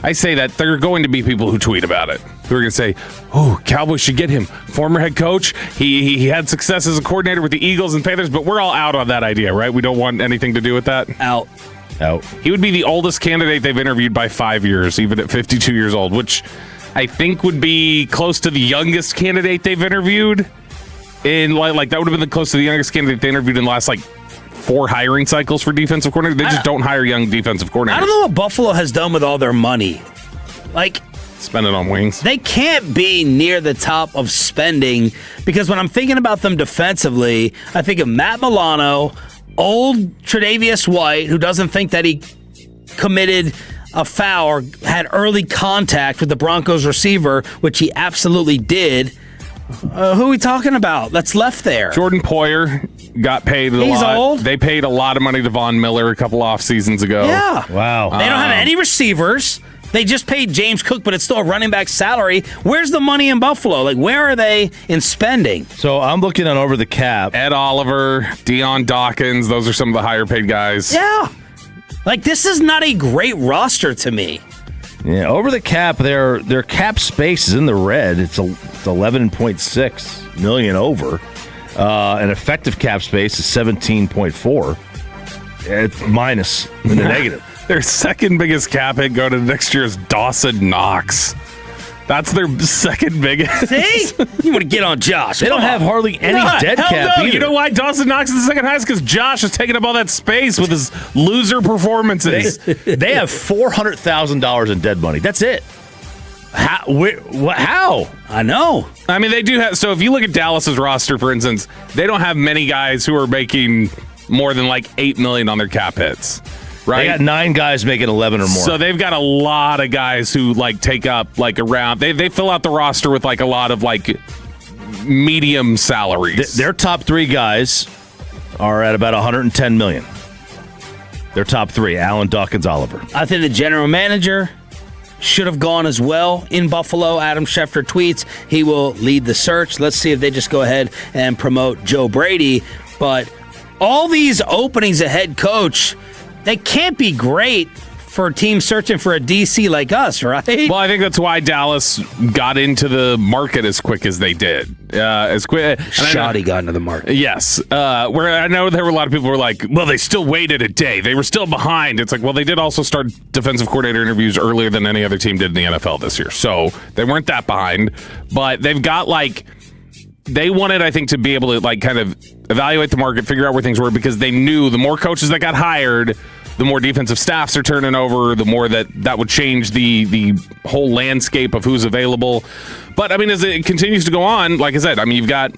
Speaker 8: I say that, there are going to be people who tweet about it, who are going to say, oh, Cowboys should get him. Former head coach. He had success as a coordinator with the Eagles and Panthers, but we're all out on that idea, right? We don't want anything to do with that.
Speaker 3: Out.
Speaker 8: He would be the oldest candidate they've interviewed by 5 years, even at 52 years old, which I think would be close to the youngest candidate they've interviewed. In like that would have been close to the youngest candidate they interviewed in the last 4 hiring cycles for defensive coordinator. They just don't hire young defensive coordinators.
Speaker 3: I don't know what Buffalo has done with all their money.
Speaker 8: Spend it on wings.
Speaker 3: They can't be near the top of spending because when I'm thinking about them defensively, I think of Matt Milano, old Tre'Davious White, who doesn't think that he committed a foul or had early contact with the Broncos receiver, which he absolutely did. Who are we talking about that's left there?
Speaker 8: Jordan Poyer got paid a lot.
Speaker 3: He's old.
Speaker 8: They paid a lot of money to Von Miller a couple off seasons ago.
Speaker 3: Yeah.
Speaker 2: Wow.
Speaker 3: They don't have any receivers. They just paid James Cook, but it's still a running back salary. Where's the money in Buffalo? Where are they in spending?
Speaker 2: So I'm looking on Over the Cap.
Speaker 8: Ed Oliver, Deion Dawkins, those are some of the higher paid guys.
Speaker 3: Yeah. This is not a great roster to me.
Speaker 2: Yeah, Over the Cap, their cap space is in the red. It's 11.6 million over. And effective cap space is 17.4. It's minus in the negative.
Speaker 8: Their second biggest cap hit going to next year is Dawson Knox. That's their second biggest.
Speaker 3: See? You want to get on Josh.
Speaker 2: They don't have hardly any dead cap either.
Speaker 8: You know why Dawson Knox is the second highest? Because Josh is taking up all that space with his loser performances.
Speaker 2: They have $400,000 in dead money. That's it. How?
Speaker 3: I know.
Speaker 8: I mean, they do have. So if you look at Dallas's roster, for instance, they don't have many guys who are making more than $8 million on their cap hits. Right?
Speaker 2: They got 9 guys making 11 or more.
Speaker 8: So they've got a lot of guys who take up around. They fill out the roster with a lot of medium salaries.
Speaker 2: Their top 3 guys are at about $110 million. Their top 3: Allen, Dawkins, Oliver.
Speaker 3: I think the general manager should have gone as well in Buffalo. Adam Schefter tweets he will lead the search. Let's see if they just go ahead and promote Joe Brady. But all these openings at head coach, they can't be great for teams searching for a DC like us, right?
Speaker 8: Well, I think that's why Dallas got into the market as quick as they did. As quick,
Speaker 3: Shoddy got into the market.
Speaker 8: Yes, where I know there were a lot of people who were like, "Well, they still waited a day. They were still behind." It's well, they did also start defensive coordinator interviews earlier than any other team did in the NFL this year, so they weren't that behind. But they've got they wanted, I think, to be able to kind of evaluate the market, figure out where things were, because they knew the more coaches that got hired, the more defensive staffs are turning over, the more that would change the whole landscape of who's available. But, I mean, as it continues to go on, like I said, I mean, you've got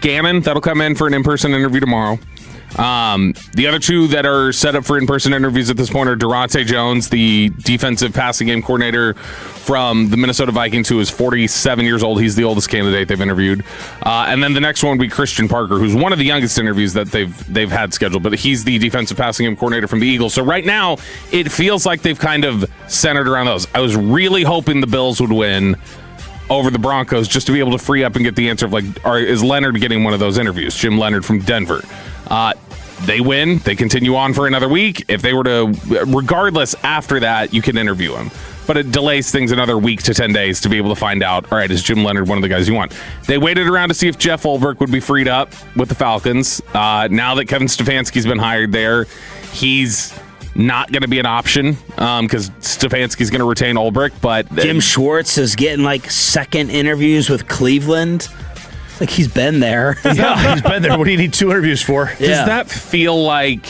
Speaker 8: Gannon, that'll come in for an in-person interview tomorrow. The other 2 that are set up for in-person interviews at this point are Durante Jones, the defensive passing game coordinator from the Minnesota Vikings, who is 47 years old. He's the oldest candidate they've interviewed. And then the next one will be Christian Parker, who's one of the youngest interviews that they've had scheduled, but he's the defensive passing game coordinator from the Eagles. So right now, it feels like they've kind of centered around those. I was really hoping the Bills would win over the Broncos just to be able to free up and get the answer of is Leonard getting one of those interviews? Jim Leonard from Denver. They win. They continue on for another week. If they were to, regardless, after that, you can interview him. But it delays things another week to 10 days to be able to find out, all right, is Jim Leonard one of the guys you want? They waited around to see if Jeff Ulbrich would be freed up with the Falcons. Now that Kevin Stefanski's been hired there, he's not going to be an option because Stefanski's going to retain Ulbrich. But
Speaker 3: Jim Schwartz is getting second interviews with Cleveland. He's been there.
Speaker 2: Yeah, he's been there. What do you need 2 interviews for?
Speaker 8: Does that feel like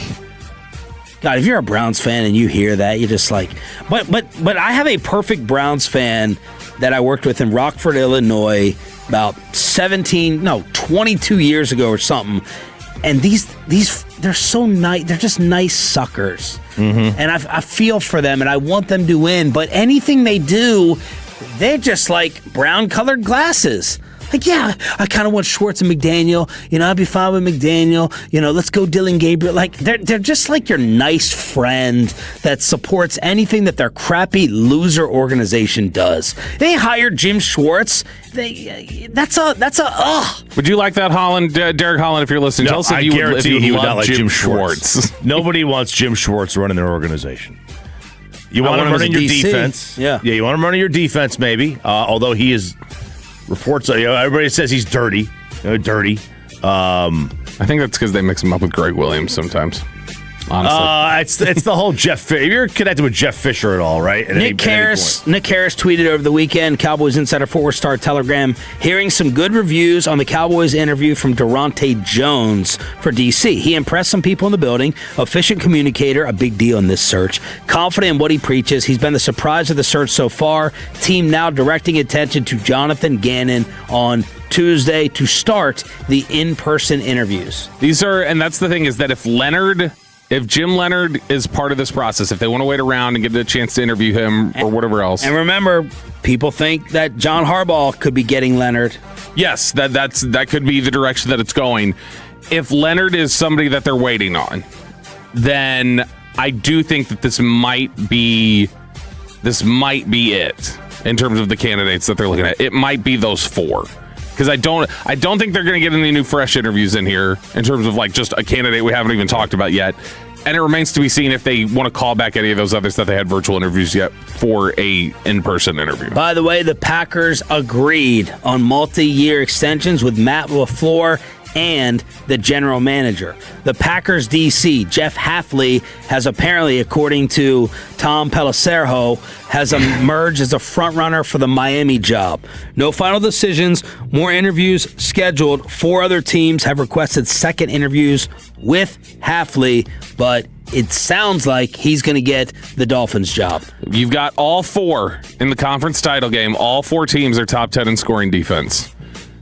Speaker 3: God, if you're a Browns fan and you hear that, you're just like, but I have a perfect Browns fan that I worked with in Rockford, Illinois about 22 years ago or something. And these they're so nice. They're just nice suckers. Mm-hmm. And I feel for them and I want them to win. But anything they do, they're just like brown-colored glasses. Like, yeah, I kind of want Schwartz and McDaniel. I'd be fine with McDaniel. Let's go Dylan Gabriel. Like, they're just like your nice friend that supports anything that their crappy loser organization does. They hired Jim Schwartz. That's a ugh.
Speaker 8: Would you like that, Holland? Derek Holland, if you're listening,
Speaker 2: no,
Speaker 8: tell us if
Speaker 2: I
Speaker 8: you
Speaker 2: guarantee
Speaker 8: would
Speaker 2: he would
Speaker 8: love
Speaker 2: not like Jim Schwartz. Nobody wants Jim Schwartz running their organization. You want him running your defense.
Speaker 3: Yeah,
Speaker 2: you want him running your defense, maybe. Although he is... Reports, everybody says he's dirty. Dirty.
Speaker 8: I think that's because they mix him up with Greg Williams sometimes. Honestly,
Speaker 2: it's the whole Jeff Fisher. You're connected with Jeff Fisher at all, right?
Speaker 3: Nick Harris tweeted over the weekend, Cowboys Insider Forward Star Telegram, hearing some good reviews on the Cowboys interview from Durante Jones for DC. He impressed some people in the building. Efficient communicator, a big deal in this search. Confident in what he preaches. He's been the surprise of the search so far. Team now directing attention to Jonathan Gannon on Tuesday to start the in-person interviews.
Speaker 8: And that's the thing, is that if Jim Leonard is part of this process, if they want to wait around and get a chance to interview him or whatever else.
Speaker 3: And remember, people think that John Harbaugh could be getting Leonard.
Speaker 8: Yes, that could be the direction that it's going. If Leonard is somebody that they're waiting on, then I do think that this might be it in terms of the candidates that they're looking at. It might be those four. Because I don't think they're going to get any new fresh interviews in here in terms of like just a candidate we haven't even talked about yet. And it remains to be seen if they want to call back any of those others that they had virtual interviews yet for a in-person interview.
Speaker 3: By the way, the Packers agreed on multi-year extensions with Matt LaFleur and the general manager. The Packers DC, Jeff Hafley, has apparently, according to Tom Pelissero, has emerged as a front-runner for the Miami job. No final decisions, more interviews scheduled. 4 other teams have requested second interviews with Hafley, but it sounds like he's going to get the Dolphins job.
Speaker 8: You've got all 4 in the conference title game. All 4 teams are top 10 in scoring defense.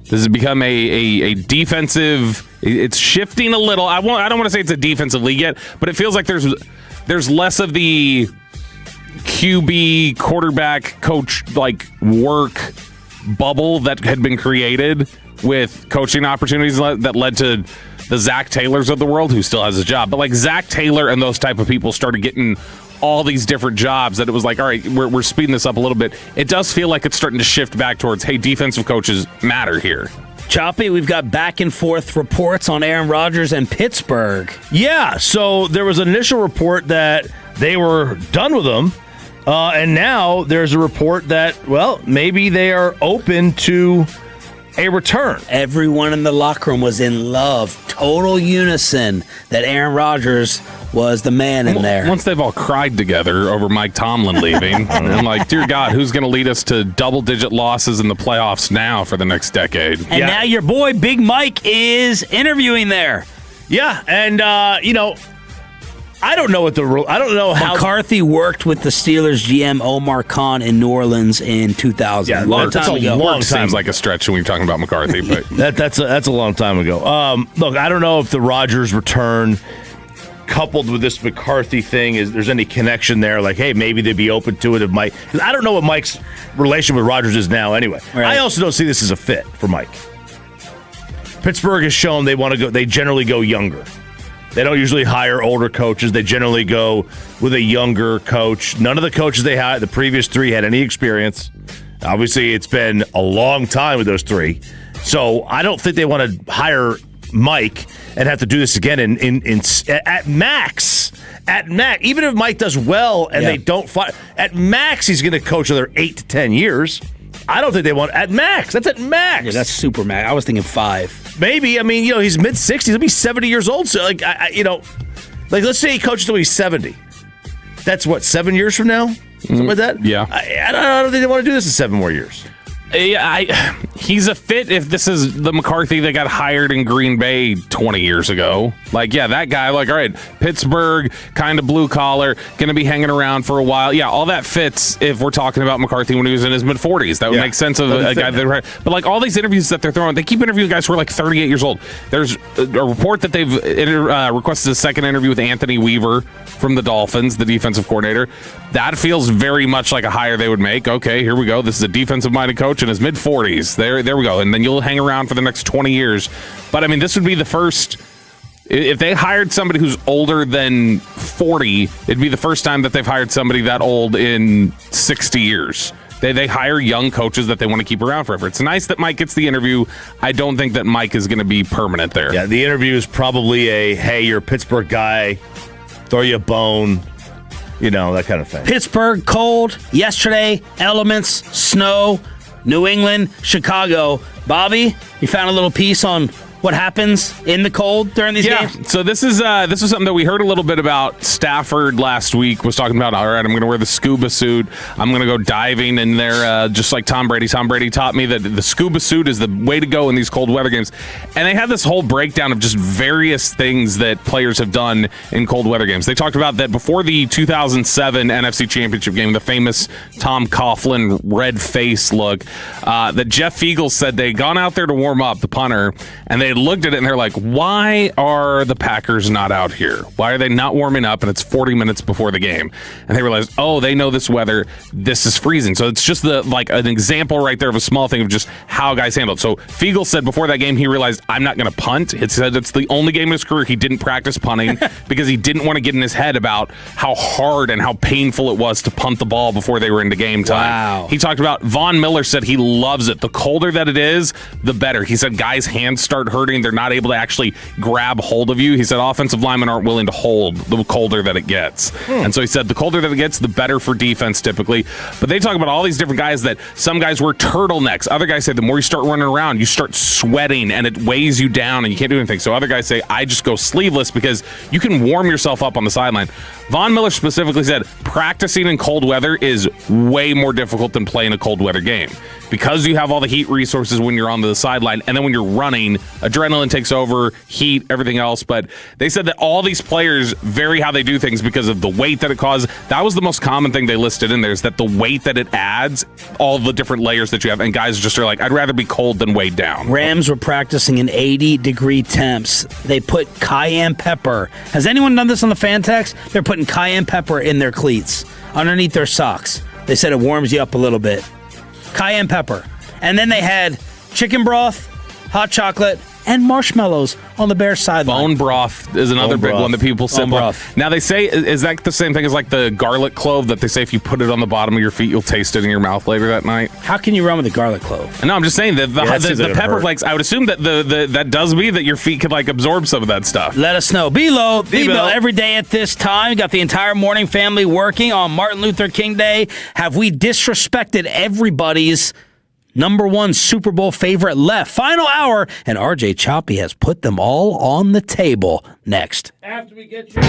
Speaker 8: This has become a defensive. It's shifting a little. I don't want to say it's a defensive league yet, but it feels like there's less of the QB quarterback coach like work bubble that had been created with coaching opportunities that led to the Zach Taylors of the world, who still has his job. But like Zach Taylor and those type of people started getting all these different jobs that it was like, all right, we're speeding this up a little bit. It does feel like it's starting to shift back towards, hey, defensive coaches matter here.
Speaker 3: Choppy, we've got back and forth reports on Aaron Rodgers and Pittsburgh.
Speaker 2: Yeah, so there was an initial report that they were done with him, and now there's a report that, well, maybe they are open to a return.
Speaker 3: Everyone in the locker room was in love, total unison, that Aaron Rodgers was the man in there.
Speaker 8: Once they've all cried together over Mike Tomlin leaving, and like, dear God, who's going to lead us to double-digit losses in the playoffs now for the next decade?
Speaker 3: And now your boy Big Mike is interviewing there.
Speaker 2: Yeah, and I don't know how
Speaker 3: McCarthy worked with the Steelers GM Omar Khan in New Orleans in 2000.
Speaker 2: Yeah,
Speaker 3: long time ago.
Speaker 2: Long time.
Speaker 8: Seems like a stretch when we're talking about McCarthy, but
Speaker 2: that's a long time ago. Look, I don't know if the Rodgers return coupled with this McCarthy thing there's any connection there. Like, hey, maybe they'd be open to it if Mike. Because I don't know what Mike's relation with Rodgers is now. Anyway, right. I also don't see this as a fit for Mike. Pittsburgh has shown they want to go. They generally go younger. They don't usually hire older coaches. They generally go with a younger coach. None of the coaches they had, the previous 3, had any experience. Obviously, it's been a long time with those 3. So I don't think they want to hire Mike and have to do this again at max. At max, even if Mike does well and they don't fire, at max he's going to coach another 8 to 10 years. I don't think they want at max. That's at max.
Speaker 3: Yeah, that's super max. I was thinking 5.
Speaker 2: Maybe. I mean, he's mid-60s. He'll be 70 years old. So, like, let's say he coaches till he's 70. That's what, 7 years from now? Something like that?
Speaker 8: Yeah.
Speaker 2: I don't think they want to do this in 7 more years.
Speaker 8: He's a fit if this is the McCarthy that got hired in Green Bay 20 years ago. Like, yeah, that guy, like, all right, Pittsburgh, kind of blue collar, going to be hanging around for a while. Yeah, all that fits if we're talking about McCarthy when he was in his mid-40s. That would make sense of a guy that. But, like, all these interviews that they're throwing, they keep interviewing guys who are, like, 38 years old. There's a report that they've requested a second interview with Anthony Weaver from the Dolphins, the defensive coordinator. That feels very much like a hire they would make. Okay, here we go. This is a defensive-minded coach in his mid-40s. There we go. And then you'll hang around for the next 20 years. But, I mean, this would be the first. If they hired somebody who's older than 40, it'd be the first time that they've hired somebody that old in 60 years. They hire young coaches that they want to keep around forever. It's nice that Mike gets the interview. I don't think that Mike is going to be permanent there.
Speaker 2: Yeah, the interview is probably hey, you're a Pittsburgh guy, throw you a bone, that kind of thing.
Speaker 3: Pittsburgh, cold, yesterday, elements, snow, New England, Chicago. Bobby, you found a little piece on what happens in the cold during these games?
Speaker 8: So this is something that we heard a little bit about. Stafford last week was talking about, all right, I'm going to wear the scuba suit. I'm going to go diving in there just like Tom Brady. Tom Brady taught me that the scuba suit is the way to go in these cold weather games. And they had this whole breakdown of just various things that players have done in cold weather games. They talked about that before the 2007 NFC Championship game, the famous Tom Coughlin red face look, that Jeff Fiegel said they'd gone out there to warm up, the punter, and they looked at it and they're like, why are the Packers not out here? Why are they not warming up? And it's 40 minutes before the game. And they realized, they know this weather. This is freezing. So it's just an example right there of a small thing of just how guys handle it. So Fiegel said before that game, he realized, I'm not going to punt. It said it's the only game in his career he didn't practice punting because he didn't want to get in his head about how hard and how painful it was to punt the ball before they were into game time.
Speaker 3: Wow.
Speaker 8: He talked about, Von Miller said he loves it. The colder that it is, the better. He said guys' hands start hurting. They're not able to actually grab hold of you. He said offensive linemen aren't willing to hold the colder that it gets. And so he said the colder that it gets, the better for defense typically. But they talk about all these different guys that some guys wear turtlenecks. Other guys say the more you start running around, you start sweating and it weighs you down and you can't do anything. So other guys say, I just go sleeveless because you can warm yourself up on the sideline. Von Miller specifically said practicing in cold weather is way more difficult than playing a cold weather game because you have all the heat resources when you're on the sideline, and then when you're running, adrenaline takes over, heat, everything else. But they said that all these players vary how they do things because of the weight that it causes. That was the most common thing they listed in there, is that the weight that it adds, all the different layers that you have, and guys just are like, I'd rather be cold than weighed down.
Speaker 3: Rams were practicing in 80-degree temps. They put cayenne pepper. Has anyone done this on the fan text? They're putting cayenne pepper in their cleats, underneath their socks. They said it warms you up a little bit. Cayenne pepper. And then they had chicken broth, hot chocolate, and marshmallows on the Bears sideline.
Speaker 8: Bone broth is another big one that people sip on. Now they say, is that the same thing as like the garlic clove that they say if you put it on the bottom of your feet, you'll taste it in your mouth later that night?
Speaker 3: How can you run with the garlic clove?
Speaker 8: No, I'm just saying that the pepper flakes, I would assume that that does mean that your feet could like absorb some of that stuff.
Speaker 3: Let us know. B-Lo every day at this time. Got the entire morning family working on Martin Luther King Day. Have we disrespected everybody's number one Super Bowl favorite left? Final hour, and RJ Choppy has put them all on the table. Next. After we get you.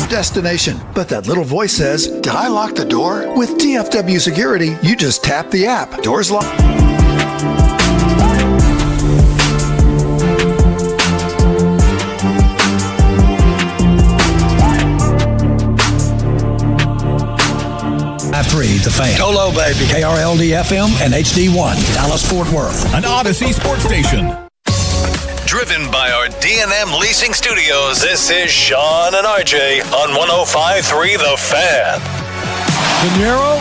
Speaker 13: Destination. But that little voice says, did I lock the door? With DFW Security, you just tap the app. Doors locked.
Speaker 14: The Fan.
Speaker 13: Go low, baby.
Speaker 14: KRLD-FM and HD1, Dallas-Fort Worth.
Speaker 6: An Odyssey sports station. Driven by our D&M Leasing Studios, this is Shan and RJ on 105.3 The Fan.
Speaker 15: Pinheiro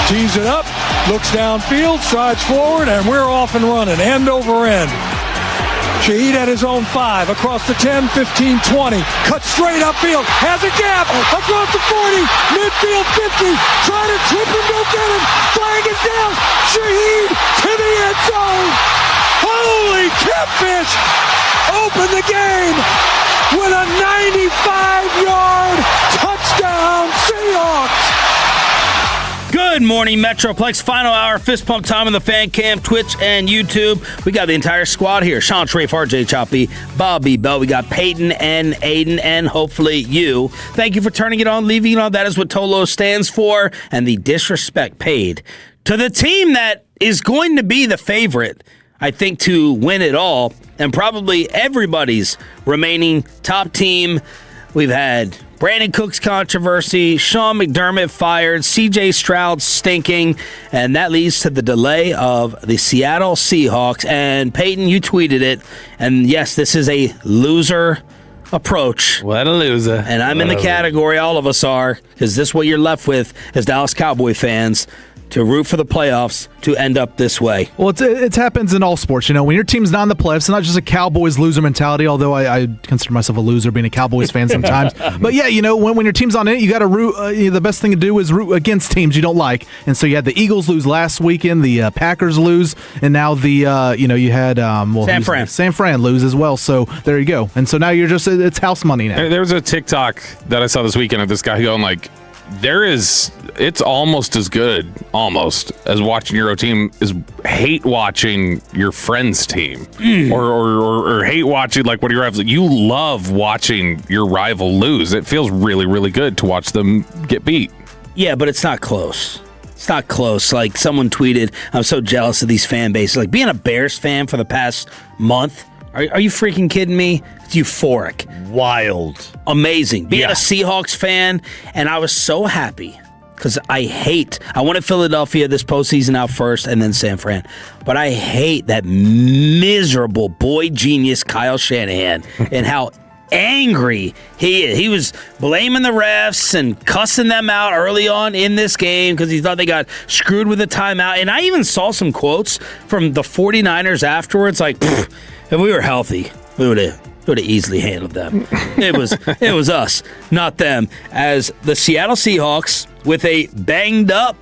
Speaker 15: tees it up, looks downfield, strides forward, and we're off and running, end over end. Shaheed at his own 5, across the 10, 15, 20, cuts straight upfield, has a gap, across the 40, midfield 50, trying to trip him, don't get him, flag is down, Shaheed to the end zone. Holy catfish! Open the game with a 95-yard touchdown, Seahawks!
Speaker 3: Good morning, Metroplex. Final hour, fist pump time on the Fan Cam, Twitch, and YouTube. We got the entire squad here. Sean, Trafe, RJ, Choppy, Bobby Bell. We got Peyton and Aiden, and hopefully you. Thank you for turning it on, leaving it on. That is what Tolo stands for, and the disrespect paid to the team that is going to be the favorite, I think, to win it all, and probably everybody's remaining top team. We've had Brandon Cook's controversy, Sean McDermott fired, CJ Stroud stinking, and that leads to the delay of the Seattle Seahawks. And Peyton, you tweeted it, and yes, this is a loser approach.
Speaker 8: What a loser.
Speaker 3: And I'm in the category, all of us are, because this is what you're left with as Dallas Cowboy fans, to root for the playoffs to end up this way.
Speaker 1: Well, it happens in all sports. You know, when your team's not in the playoffs, it's not just a Cowboys loser mentality, although I consider myself a loser being a Cowboys fan sometimes. But yeah, you know, when your team's on it, you got to root. The best thing to do is root against teams you don't like. And so you had the Eagles lose last weekend, the Packers lose, and now the, you had San Fran lose as well. So there you go. And so now you're just, it's house money now.
Speaker 8: There was a TikTok that I saw this weekend of this guy going like, it's almost as good, as watching your own team is hate watching your friend's team, or hate watching like one of your rivals. You love watching your rival lose. It feels really, really good to watch them get beat.
Speaker 3: Yeah, but it's not close. It's not close. Like someone tweeted, I'm so jealous of these fan bases. Like being a Bears fan for the past month. Are you freaking kidding me? It's euphoric.
Speaker 2: Wild.
Speaker 3: Amazing. Being a Seahawks fan, and I was so happy because I wanted Philadelphia this postseason out first and then San Fran. But I hate that miserable boy genius Kyle Shanahan and how angry he is. He was blaming the refs and cussing them out early on in this game because he thought they got screwed with a timeout. And I even saw some quotes from the 49ers afterwards, like, if we were healthy, we would have easily handled them. It was us, not them. As the Seattle Seahawks, with a banged up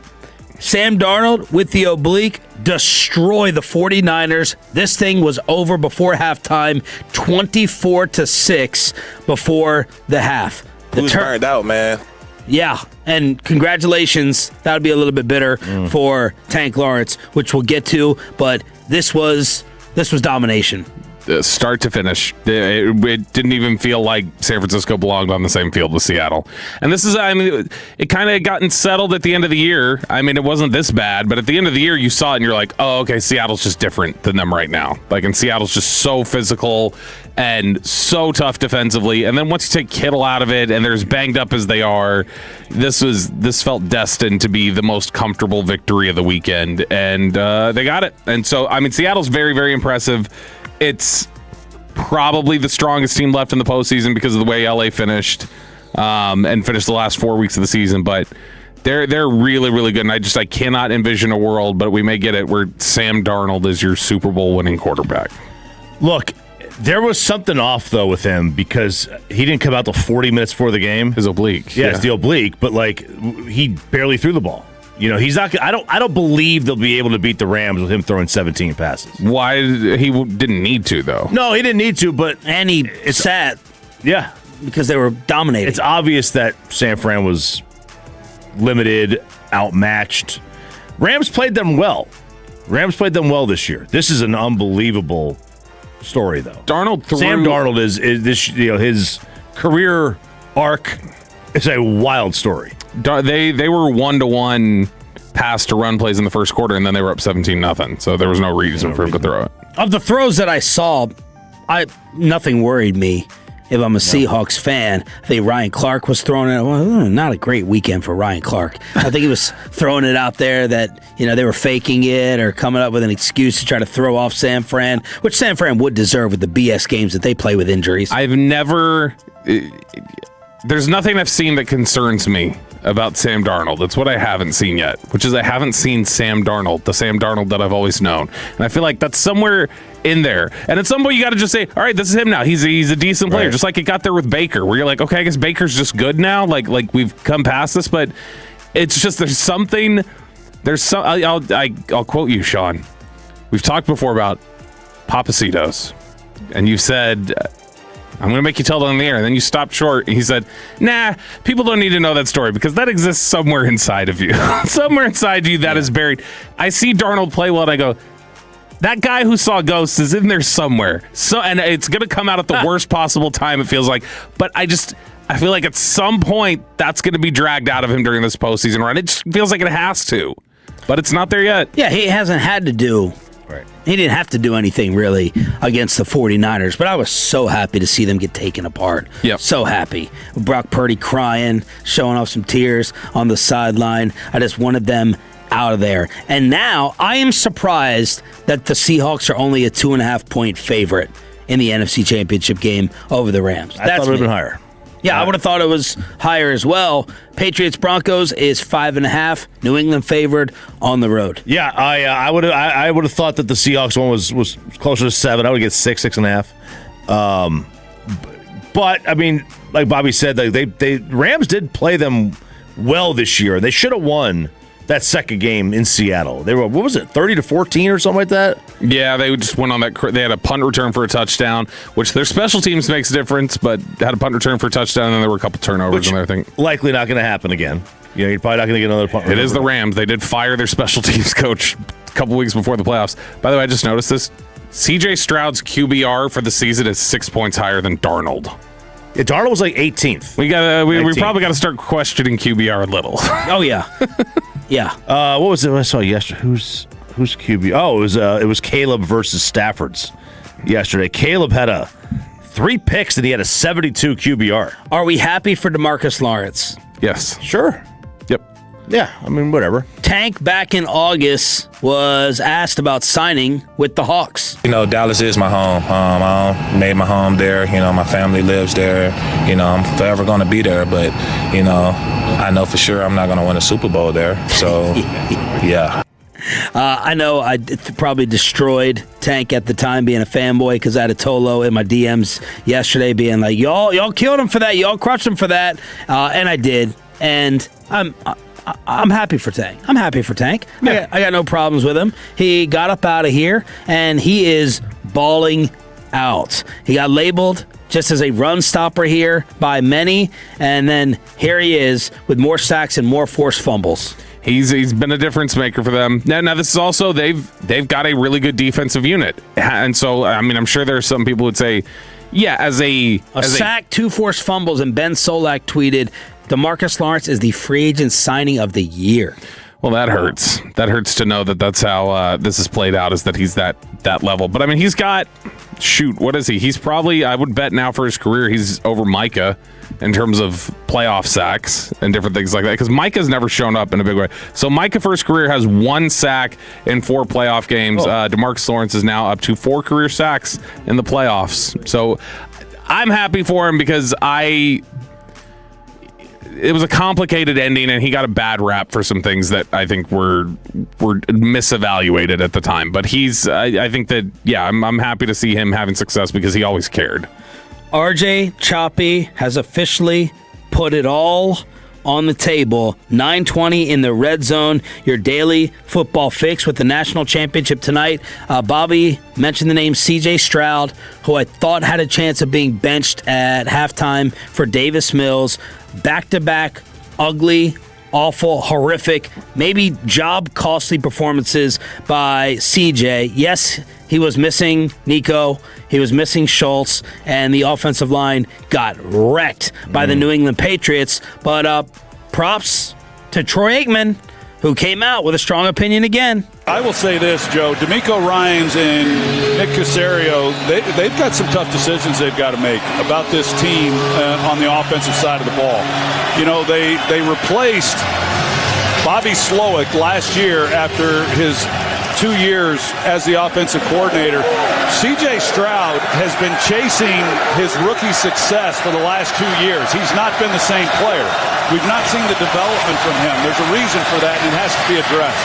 Speaker 3: Sam Darnold with the oblique, destroy the 49ers. This thing was over before halftime, 24-6 before the half.
Speaker 16: Who's burned out, man?
Speaker 3: Yeah, and congratulations. That would be a little bit bitter for Tank Lawrence, which we'll get to, but this was domination.
Speaker 8: Start to finish. It didn't even feel like San Francisco belonged on the same field with Seattle. And this is, it kind of gotten settled at the end of the year. I mean, it wasn't this bad, but at the end of the year, you saw it and you're like, oh, okay, Seattle's just different than them right now. And Seattle's just so physical and so tough defensively. And then once you take Kittle out of it and they're as banged up as they are, this felt destined to be the most comfortable victory of the weekend. And they got it. And so, Seattle's very, very impressive. It's probably the strongest team left in the postseason because of the way LA finished and finished the last 4 weeks of the season. But they're really, really good. And I cannot envision a world, but we may get it, where Sam Darnold is your Super Bowl winning quarterback.
Speaker 2: Look, there was something off, though, with him because he didn't come out till 40 minutes before the game.
Speaker 8: His oblique.
Speaker 2: Yeah, it's the oblique, but he barely threw the ball. He's not. I don't believe they'll be able to beat the Rams with him throwing 17 passes.
Speaker 8: Why? He didn't need to, though.
Speaker 2: No, he didn't need to, but
Speaker 3: he sat.
Speaker 2: Yeah,
Speaker 3: because they were dominating.
Speaker 2: It's obvious that San Fran was limited, outmatched. Rams played them well. This year. This is an unbelievable story, though. Sam Darnold is this. His career arc is a wild story.
Speaker 8: They were 1-to-1 pass to run plays in the first quarter, and then they were up 17-0. So there was no reason for him to throw it.
Speaker 3: Of the throws that I saw, nothing worried me. If I'm a Seahawks fan, I think Ryan Clark was throwing it. Well, not a great weekend for Ryan Clark. I think he was throwing it out there that they were faking it or coming up with an excuse to try to throw off San Fran, which San Fran would deserve with the BS games that they play with injuries.
Speaker 8: There's nothing I've seen that concerns me about Sam Darnold. It's what I haven't seen yet, which is I haven't seen Sam Darnold, the Sam Darnold that I've always known. And I feel like that's somewhere in there. And at some point, you got to just say, all right, this is him now. He's a decent player, just like it got there with Baker, where you're like, okay, I guess Baker's just good now. Like we've come past this, but it's just I'll quote you, Sean. We've talked before about Papacitos, and you said, I'm going to make you tell it on the air. And then you stopped short. And he said, nah, people don't need to know that story because that exists somewhere inside of you. Somewhere inside you that is buried. I see Darnold play well, and I go, that guy who saw ghosts is in there somewhere. And it's going to come out at the worst possible time, it feels like. But I feel like at some point, that's going to be dragged out of him during this postseason run. It just feels like it has to. But it's not there yet.
Speaker 3: Yeah, he hasn't had to do.
Speaker 2: Right.
Speaker 3: He didn't have to do anything really against the 49ers, but I was so happy to see them get taken apart.
Speaker 8: Yep.
Speaker 3: So happy. Brock Purdy crying, showing off some tears on the sideline. I just wanted them out of there. And now I am surprised that the Seahawks are only a 2.5-point favorite in the NFC Championship game over the Rams.
Speaker 2: I thought it would have been higher.
Speaker 3: Yeah, I would have thought it was higher as well. Patriots-Broncos is 5.5. New England favored on the road.
Speaker 2: Yeah, I would have thought that the Seahawks one was closer to 7. I would get 6.5. But I mean, like Bobby said, they Rams did play them well this year. They should have won that second game in Seattle. They were, what was it, 30-14 or something like that?
Speaker 8: Yeah, they just went on that. They had a punt return for a touchdown, which their special teams makes a difference, but had a punt return for a touchdown, and then there were a couple turnovers in there, I think.
Speaker 2: Likely not going to happen again. You're probably not going to get another punt return.
Speaker 8: It is the Rams. They did fire their special teams coach a couple weeks before the playoffs. By the way, I just noticed this. CJ Stroud's QBR for the season is 6 points higher than Darnold.
Speaker 2: Yeah, Darnold was like 18th.
Speaker 8: We probably got to start questioning QBR a little.
Speaker 3: Oh yeah, yeah.
Speaker 2: What was it I saw yesterday? Who's QB? Oh, it was Caleb versus Stafford's yesterday. Caleb had 3 picks and he had a 72 QBR.
Speaker 3: Are we happy for DeMarcus Lawrence?
Speaker 8: Yes.
Speaker 2: Sure.
Speaker 8: Yep.
Speaker 2: Yeah, I mean, whatever.
Speaker 3: Tank back in August was asked about signing with the Hawks.
Speaker 16: You know, Dallas is my home. I made my home there. You know, my family lives there. You know, I'm forever going to be there. But, you know, I know for sure I'm not going to win a Super Bowl there. So, yeah.
Speaker 3: I know I probably destroyed Tank at the time being a fanboy because I had a Tolo in my DMs yesterday being like, y'all killed him for that. Y'all crushed him for that. And I did. And I'm happy for Tank. I'm happy for Tank. Yeah. I got no problems with him. He got up out of here, and he is balling out. He got labeled just as a run stopper here by many, and then here he is with more sacks and more forced fumbles.
Speaker 8: He's been a difference maker for them. Now this is also they've got a really good defensive unit, and so I mean I'm sure there are some people who would say, yeah, as a
Speaker 3: sack, 2 forced fumbles, and Ben Solak tweeted, DeMarcus Lawrence is the free agent signing of the year.
Speaker 8: Well, that hurts. That hurts to know that that's how this is played out, is that he's that level. But I mean, he's got, what is he? He's probably, I would bet now for his career, he's over Micah in terms of playoff sacks and different things like that, because Micah's never shown up in a big way. So Micah for his career has 1 sack in 4 playoff games. DeMarcus Lawrence is now up to 4 career sacks in the playoffs. So I'm happy for him because it was a complicated ending, and he got a bad rap for some things that I think were misevaluated at the time. But I think that, yeah, I'm happy to see him having success because he always cared.
Speaker 3: RJ Choppy has officially put it all on the table. 9:20 in the red zone, your daily football fix with the national championship tonight. Bobby mentioned the name CJ Stroud, who I thought had a chance of being benched at halftime for Davis Mills. Back-to-back ugly, awful, horrific, maybe job-costly performances by CJ. Yes, he was missing Nico. He was missing Schultz, and the offensive line got wrecked by the New England Patriots. But props to Troy Aikman, who came out with a strong opinion again.
Speaker 17: I will say this, Joe. DeMeco Ryans and Nick Caserio, they've got some tough decisions they've got to make about this team on the offensive side of the ball. You know, they replaced Bobby Slowick last year after his 2 years as the offensive coordinator. CJ Stroud has been chasing his rookie success for the last 2 years. He's not been the same player. We've not seen the development from him. There's a reason for that, and it has to be addressed.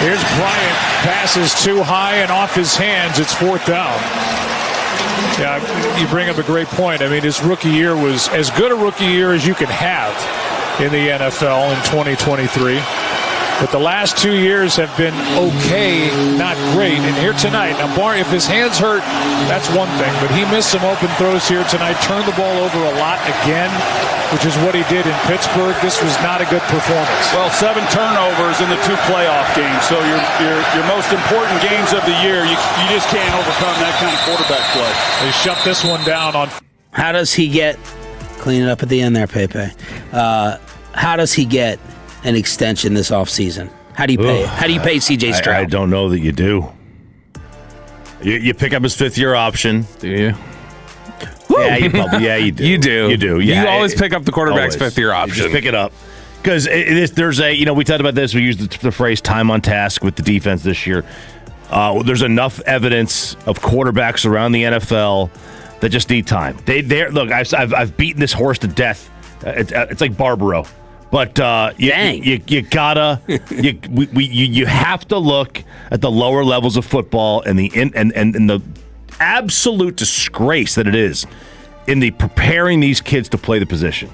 Speaker 18: Here's Bryant. Passes too high and off his hands. It's 4th down. Yeah, you bring up a great point. I mean, his rookie year was as good a rookie year as you can have in the NFL in 2023. But the last 2 years have been okay, not great. And here tonight, now if his hands hurt, that's one thing. But he missed some open throws here tonight, turned the ball over a lot again, which is what he did in Pittsburgh. This was not a good performance.
Speaker 17: Well, 7 turnovers in the 2 playoff games. So your most important games of the year, you just can't overcome that kind of quarterback play.
Speaker 18: They shut this one down on.
Speaker 3: How does he get, clean it up at the end there, Pepe. How does he get an extension this offseason? How do you pay? How do you pay CJ Stroud?
Speaker 2: I don't know that you do. You pick up his 5th-year option.
Speaker 8: Do you?
Speaker 2: Yeah, you do.
Speaker 8: You do.
Speaker 2: You do. Yeah,
Speaker 8: you always pick up the quarterback's
Speaker 2: always.
Speaker 8: 5th-year option.
Speaker 2: Just pick it up. Because there's we talked about this. We used the phrase time on task with the defense this year. There's enough evidence of quarterbacks around the NFL that just need time. Look, I've beaten this horse to death. It's like Barbaro. But you gotta you have to look at the lower levels of football and the absolute disgrace that it is in the preparing these kids to play the position.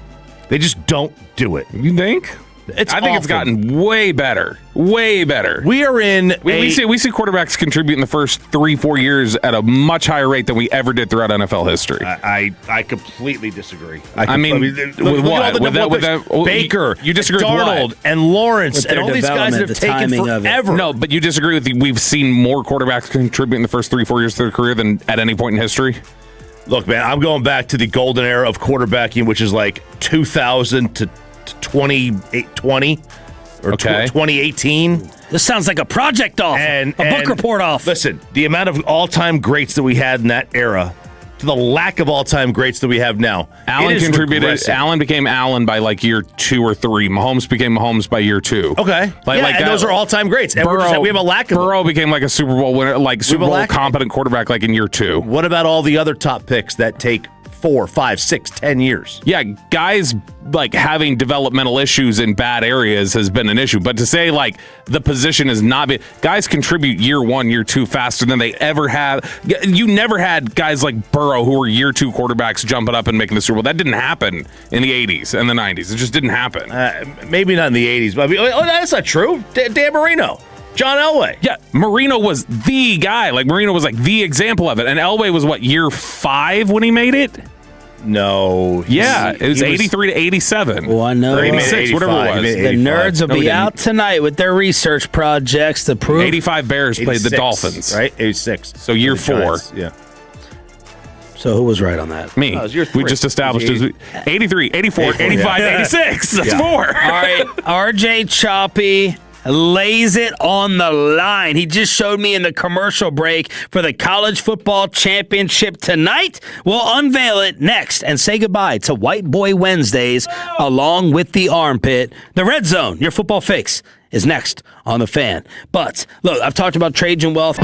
Speaker 2: They just don't do it.
Speaker 8: You think? I think it's gotten way better. Way better.
Speaker 2: We are in.
Speaker 8: We see quarterbacks contribute in the first 3-4 years at a much higher rate than we ever did throughout NFL history.
Speaker 2: I completely disagree.
Speaker 8: I mean, with what? With
Speaker 2: Baker,
Speaker 8: you disagree
Speaker 2: Darnold,
Speaker 8: with
Speaker 2: and Lawrence,
Speaker 3: with
Speaker 2: and all these guys that have taken forever.
Speaker 8: No, but you disagree with we've seen more quarterbacks contribute in the first 3-4 years of their career than at any point in history?
Speaker 2: Look, man, I'm going back to the golden era of quarterbacking, which is like 2000 to 2020 or 2018.
Speaker 3: This sounds like a project off, a book report off.
Speaker 2: Listen, the amount of all-time greats that we had in that era to the lack of all-time greats that we have now.
Speaker 8: Allen contributed.
Speaker 2: Regressive.
Speaker 8: Allen became Allen by like year 2 or 3. Mahomes became Mahomes by year 2.
Speaker 2: Okay. And those are all-time greats. And we have a lack of
Speaker 8: Burrow became like a Super Bowl winner, like Super Bowl competent quarterback like in year 2.
Speaker 2: What about all the other top picks that take 4, 5, 6, 10 years?
Speaker 8: Yeah, guys like having developmental issues in bad areas has been an issue. But to say like the position is not guys contribute year 1, year 2 faster than they ever have. You never had guys like Burrow who were year 2 quarterbacks jumping up and making the Super Bowl. That didn't happen in the 80s and the 90s. It just didn't happen.
Speaker 2: Maybe not in the 80s, but that's not true. Dan Marino. John Elway.
Speaker 8: Yeah, Marino was the guy. Like, Marino was like the example of it. And Elway was what, year 5 when he made it?
Speaker 2: No.
Speaker 8: Yeah, it was 83 to 87.
Speaker 3: Well, I know.
Speaker 8: 86, whatever it was.
Speaker 3: The nerds will be out tonight with their research projects to prove.
Speaker 8: 85 Bears played the Dolphins.
Speaker 2: Right? 86.
Speaker 8: So year 4.
Speaker 2: Giants, yeah.
Speaker 3: So who was right on that?
Speaker 8: Me. We just established it was 83, 84, 85, 86. That's 4.
Speaker 3: All right, RJ Choppy lays it on the line. He just showed me in the commercial break for the college football championship tonight. We'll unveil it next and say goodbye to White Boy Wednesdays along with the armpit. The Red Zone, your football fix, is next on The Fan. But look, I've talked about Trajan wealth.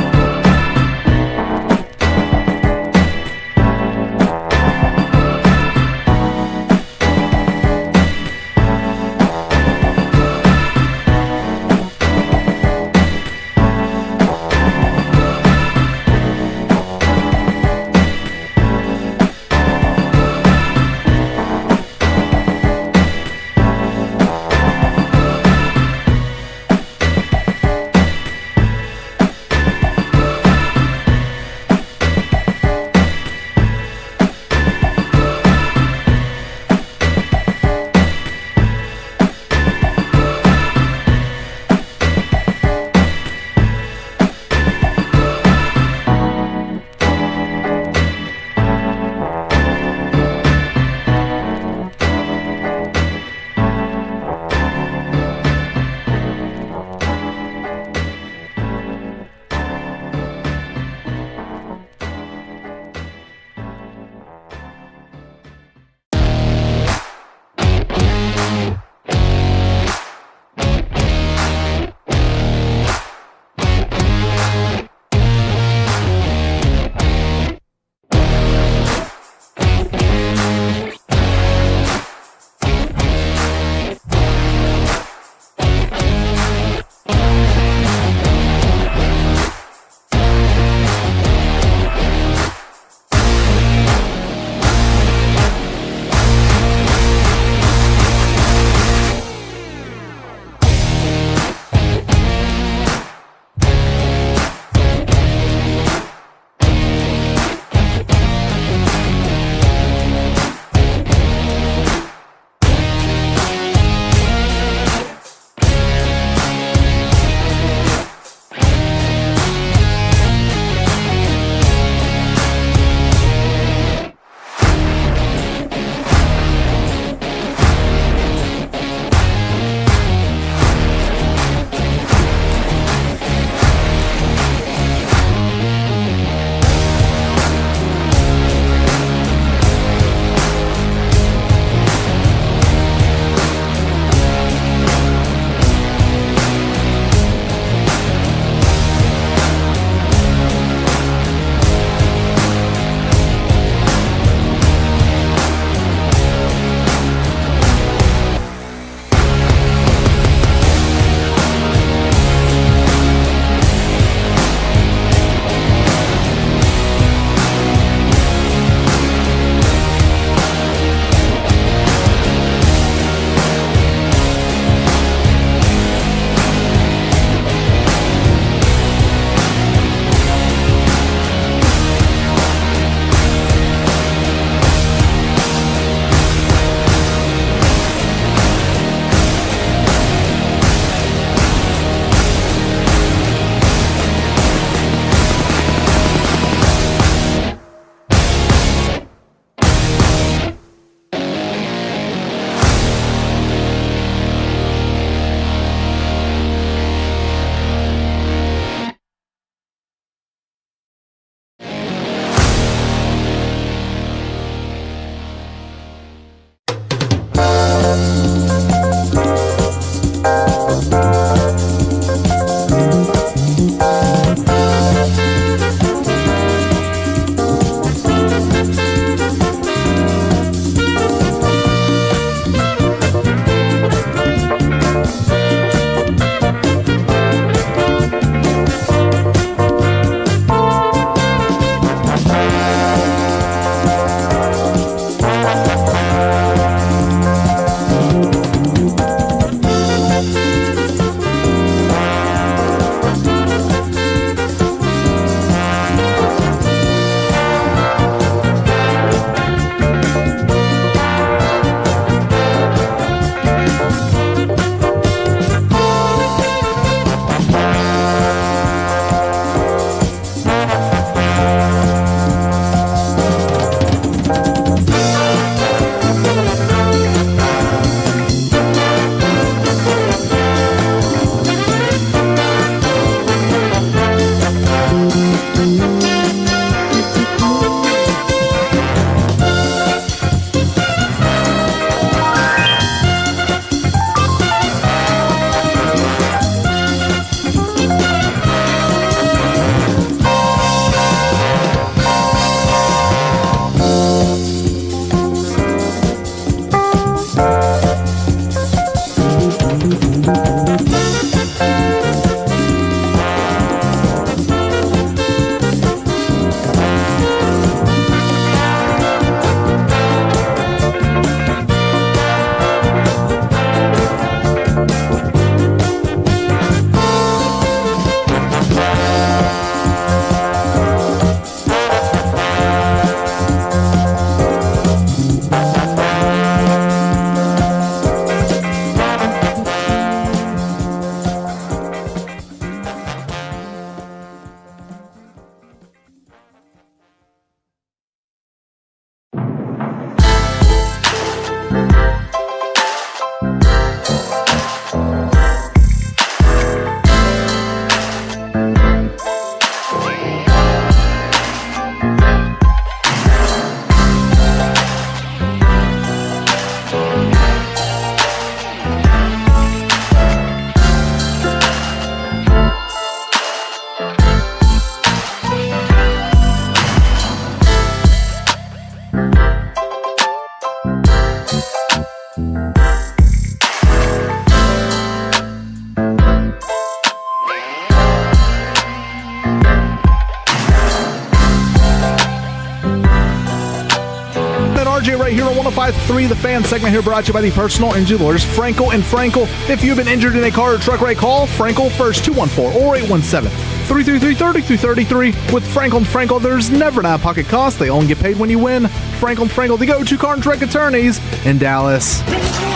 Speaker 1: 105.3 The Fan segment here brought to you by the personal injury lawyers Frankel and Frankel. If you've been injured in a car or truck wreck, call Frankel first, 214 or 817-333-3333. With Frankel and Frankel, there's never an out-of-pocket cost. They only get paid when you win. Frankel and Frankel, the go-to car and truck attorneys in Dallas.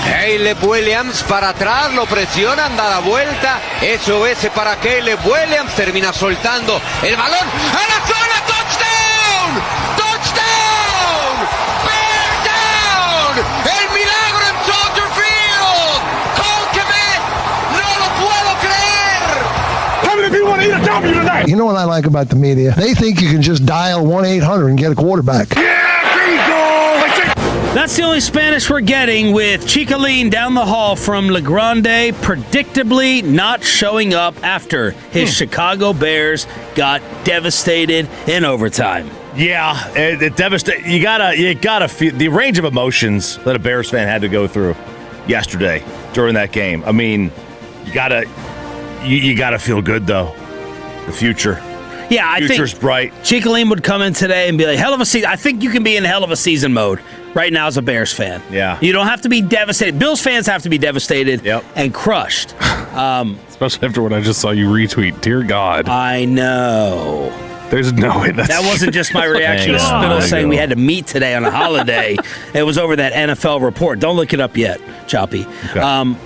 Speaker 19: Caleb Williams para atrás, lo presionan, da la vuelta. SOS para Caleb Williams, termina soltando el balón a la zona. ¡Touchdown! ¡Touchdown! ¡Bear down! ¡El milagro en Soldier Field! ¡Cole Kmet! ¡No lo puedo creer!
Speaker 7: How many people want to eat a W tonight? You know what I like about the media? They think you can just dial 1-800 and get a quarterback.
Speaker 3: That's the only Spanish we're getting, with Chicolin down the hall from Le Grande predictably not showing up after his Chicago Bears got devastated in overtime.
Speaker 2: Yeah, it devastated. You gotta feel the range of emotions that a Bears fan had to go through yesterday during that game. I mean, you gotta feel good though. The future.
Speaker 3: Yeah, I
Speaker 2: Future's
Speaker 3: think
Speaker 2: bright.
Speaker 3: Chicolin would come in today and be like, hell of a season. I think you can be in hell of a season mode right now as a Bears fan.
Speaker 2: Yeah.
Speaker 3: You don't have to be devastated. Bills fans have to be devastated and crushed.
Speaker 8: Especially after what I just saw you retweet. Dear God.
Speaker 3: I know.
Speaker 8: There's no way
Speaker 3: that wasn't just my reaction to Spittle saying we had to meet today on a holiday. It was over that NFL report. Don't look it up yet, Choppy.
Speaker 2: Okay.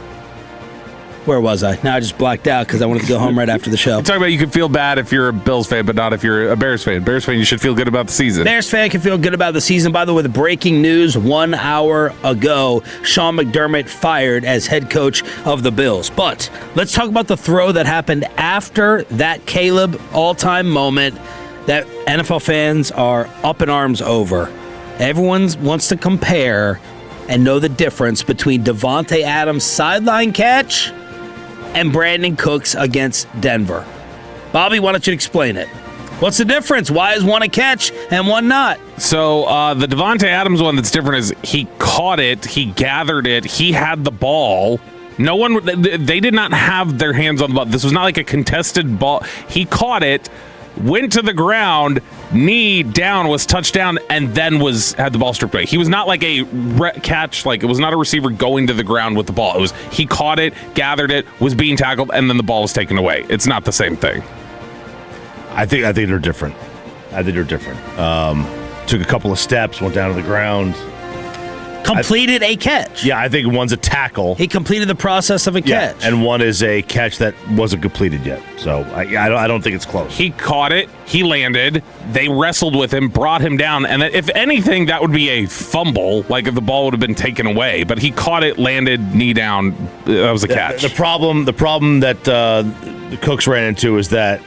Speaker 3: Where was I? Now I just blacked out because I wanted to go home right after the show.
Speaker 8: You're talking about you can feel bad if you're a Bills fan, but not if you're a Bears fan. Bears fan, you should feel good about the season.
Speaker 3: Bears fan can feel good about the season. By the way, the breaking news 1 hour ago, Sean McDermott fired as head coach of the Bills. But let's talk about the throw that happened after that Caleb all-time moment that NFL fans are up in arms over. Everyone wants to compare and know the difference between Devontae Adams' sideline catch and Brandon Cooks against Denver. Bobby, why don't you explain it? What's the difference? Why is one a catch and one not?
Speaker 8: So the Devontae Adams one that's different is he caught it, he gathered it, he had the ball. No one, they did not have their hands on the ball. This was not like a contested ball. He caught it, went to the ground, knee down, was touchdown, and then had the ball stripped away. He was not like a catch, like it was not a receiver going to the ground with the ball. It was he caught it, gathered it, was being tackled, and then the ball was taken away. It's not the same thing.
Speaker 2: I think they're different. Took a couple of steps, went down to the ground.
Speaker 3: Completed a catch.
Speaker 2: Yeah, I think one's a tackle.
Speaker 3: He completed the process of a catch.
Speaker 2: And one is a catch that wasn't completed yet. So I don't think it's close.
Speaker 8: He caught it. He landed. They wrestled with him, brought him down. And if anything, that would be a fumble, like if the ball would have been taken away. But he caught it, landed, knee down. That was a catch.
Speaker 2: The problem that the Cooks ran into is that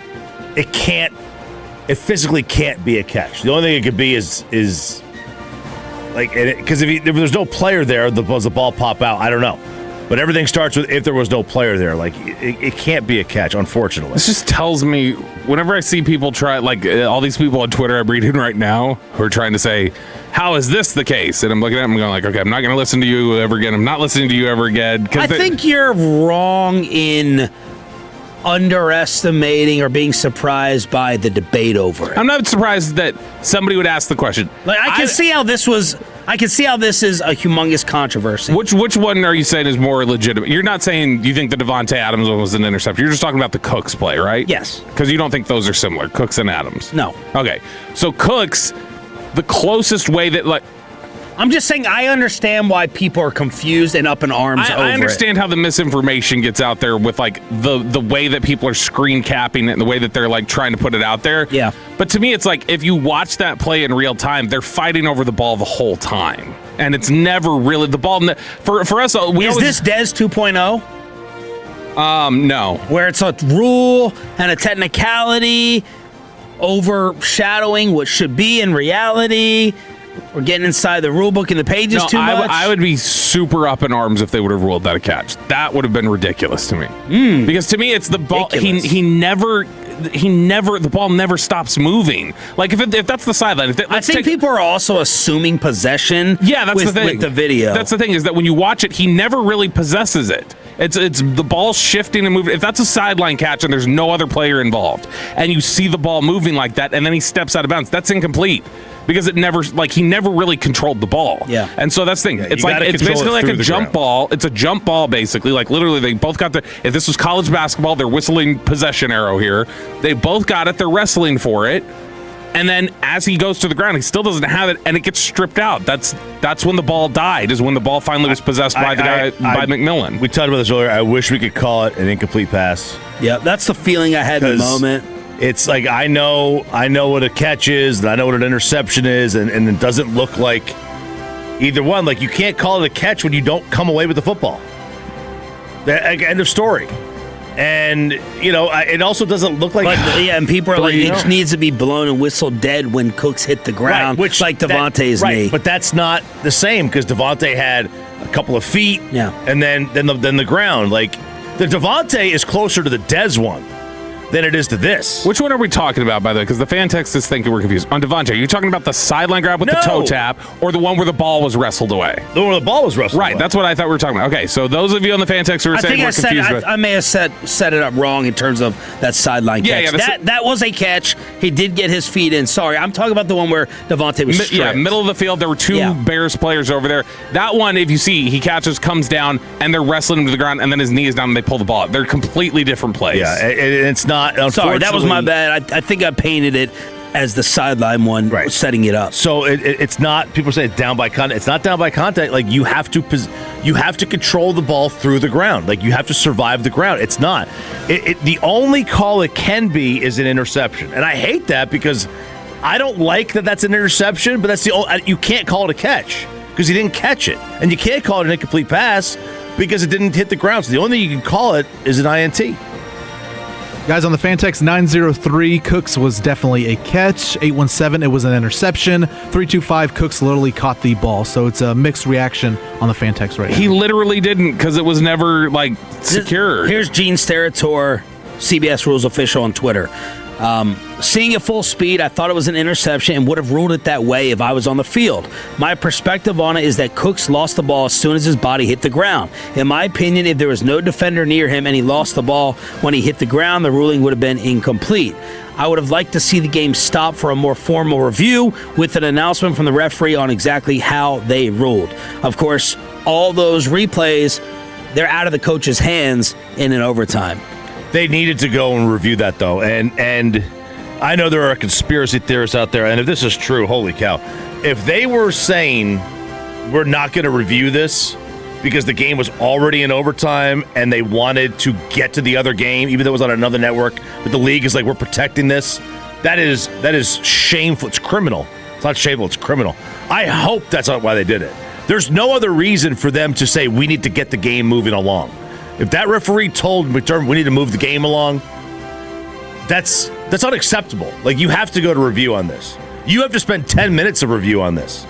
Speaker 2: it physically can't be a catch. The only thing it could be is like, because if there's no player there, does the ball pop out? I don't know. But everything starts with if there was no player there. Like, it can't be a catch, unfortunately.
Speaker 8: This just tells me, whenever I see people try, like all these people on Twitter I'm reading right now who are trying to say, how is this the case? And I'm looking at them and going like, okay, I'm not going to listen to you ever again. I'm not listening to you ever again.
Speaker 3: I think you're wrong in underestimating or being surprised by the debate over it.
Speaker 8: I'm not surprised that somebody would ask the question.
Speaker 3: Like, I can see how this is a humongous controversy.
Speaker 8: Which one are you saying is more legitimate? You're not saying you think the Devontae Adams one was an interception. You're just talking about the Cooks play, right?
Speaker 3: Yes.
Speaker 8: Because you don't think those are similar, Cooks and Adams.
Speaker 3: No.
Speaker 8: Okay. So Cooks, the closest way that, like,
Speaker 3: I'm just saying I understand why people are confused and up in arms over it.
Speaker 8: I understand how the misinformation gets out there with, like, the way that people are screen capping it and the way that they're, like, trying to put it out there.
Speaker 3: Yeah.
Speaker 8: But to me, it's like, if you watch that play in real time, they're fighting over the ball the whole time. And it's never really the ball. For us,
Speaker 3: Is this Dez 2.0?
Speaker 8: No.
Speaker 3: Where it's a rule and a technicality overshadowing what should be in reality. We're getting inside the rule book and the pages too much.
Speaker 8: I would be super up in arms if they would have ruled that a catch. That would have been ridiculous to me. Because to me, it's the ball. The ball never stops moving. Like if that's the sideline.
Speaker 3: I think people are also assuming possession.
Speaker 8: Yeah, that's the thing.
Speaker 3: With the video.
Speaker 8: That's the thing is that when you watch it, he never really possesses it. It's the ball shifting and moving. If that's a sideline catch and there's no other player involved, and you see the ball moving like that, and then he steps out of bounds, that's incomplete. Because he never really controlled the ball.
Speaker 3: Yeah.
Speaker 8: And so that's the thing. It's basically like a jump ball. It's a jump ball, basically. Like literally they both got if this was college basketball, they're whistling possession arrow here. They both got it, they're wrestling for it. And then as he goes to the ground, he still doesn't have it, and it gets stripped out. That's when the ball died, is when the ball finally was possessed by McMillan.
Speaker 2: We talked about this earlier. I wish we could call it an incomplete pass.
Speaker 3: Yeah, that's the feeling I had in the moment.
Speaker 2: It's like I know what a catch is, and I know what an interception is, and it doesn't look like either one. Like, you can't call it a catch when you don't come away with the football. End of story. And, it also doesn't look like...
Speaker 3: and people are like, it needs to be blown and whistled dead when Cooks hit the ground,
Speaker 2: which
Speaker 3: like Devontae's knee.
Speaker 2: Right, but that's not the same, because Devontae had a couple of feet, and then the ground. Like, the Devontae is closer to the Dez one than it is to this.
Speaker 8: Which one are we talking about, by the way? Because the fan text is thinking we're confused. On Devontae, are you talking about the sideline grab with the toe tap, or the one where the ball was wrestled away?
Speaker 2: The one where the ball was wrestled away.
Speaker 8: Right, that's what I thought we were talking about. Okay, so those of you on the fan text who are saying we're confused.
Speaker 3: I may have set it up wrong in terms of that sideline catch. That was a catch. He did get his feet in. Sorry, I'm talking about the one where Devontae was stripped.
Speaker 8: Yeah, middle of the field. There were two Bears players over there. That one, if you see, he catches, comes down, and they're wrestling him to the ground, and then his knee is down, and they pull the ball out. They're completely different plays.
Speaker 2: Yeah, it's not,
Speaker 3: sorry, that was my bad. I think I painted it as the sideline one, setting it up.
Speaker 2: So it's not. People say it's down by contact. It's not down by contact. Like, you have to control the ball through the ground. Like, you have to survive the ground. It's not. The only call it can be is an interception, and I hate that because I don't like that that's an interception. But that's the only, you can't call it a catch because he didn't catch it, and you can't call it an incomplete pass because it didn't hit the ground. So the only thing you can call it is an INT.
Speaker 1: Guys, on the fan text 903, Cooks was definitely a catch. 817, it was an interception. 325, Cooks literally caught the ball. So it's a mixed reaction on the fan text right now.
Speaker 8: He literally didn't, because it was never, secure.
Speaker 3: Here's Gene Steratore, CBS Rules official on Twitter. Seeing it full speed, I thought it was an interception and would have ruled it that way if I was on the field. My perspective on it is that Cooks lost the ball as soon as his body hit the ground. In my opinion, if there was no defender near him and he lost the ball when he hit the ground, the ruling would have been incomplete. I would have liked to see the game stop for a more formal review with an announcement from the referee on exactly how they ruled. Of course, all those replays, they're out of the coach's hands in an overtime.
Speaker 2: They needed to go and review that, though. And I know there are conspiracy theorists out there, and if this is true, holy cow. If they were saying we're not going to review this because the game was already in overtime and they wanted to get to the other game, even though it was on another network, but the league is like, we're protecting this, that is shameful. It's criminal. It's not shameful, it's criminal. I hope that's not why they did it. There's no other reason for them to say we need to get the game moving along. If that referee told McDermott we need to move the game along, that's unacceptable. Like, you have to go to review on this. You have to spend 10 minutes of review on this.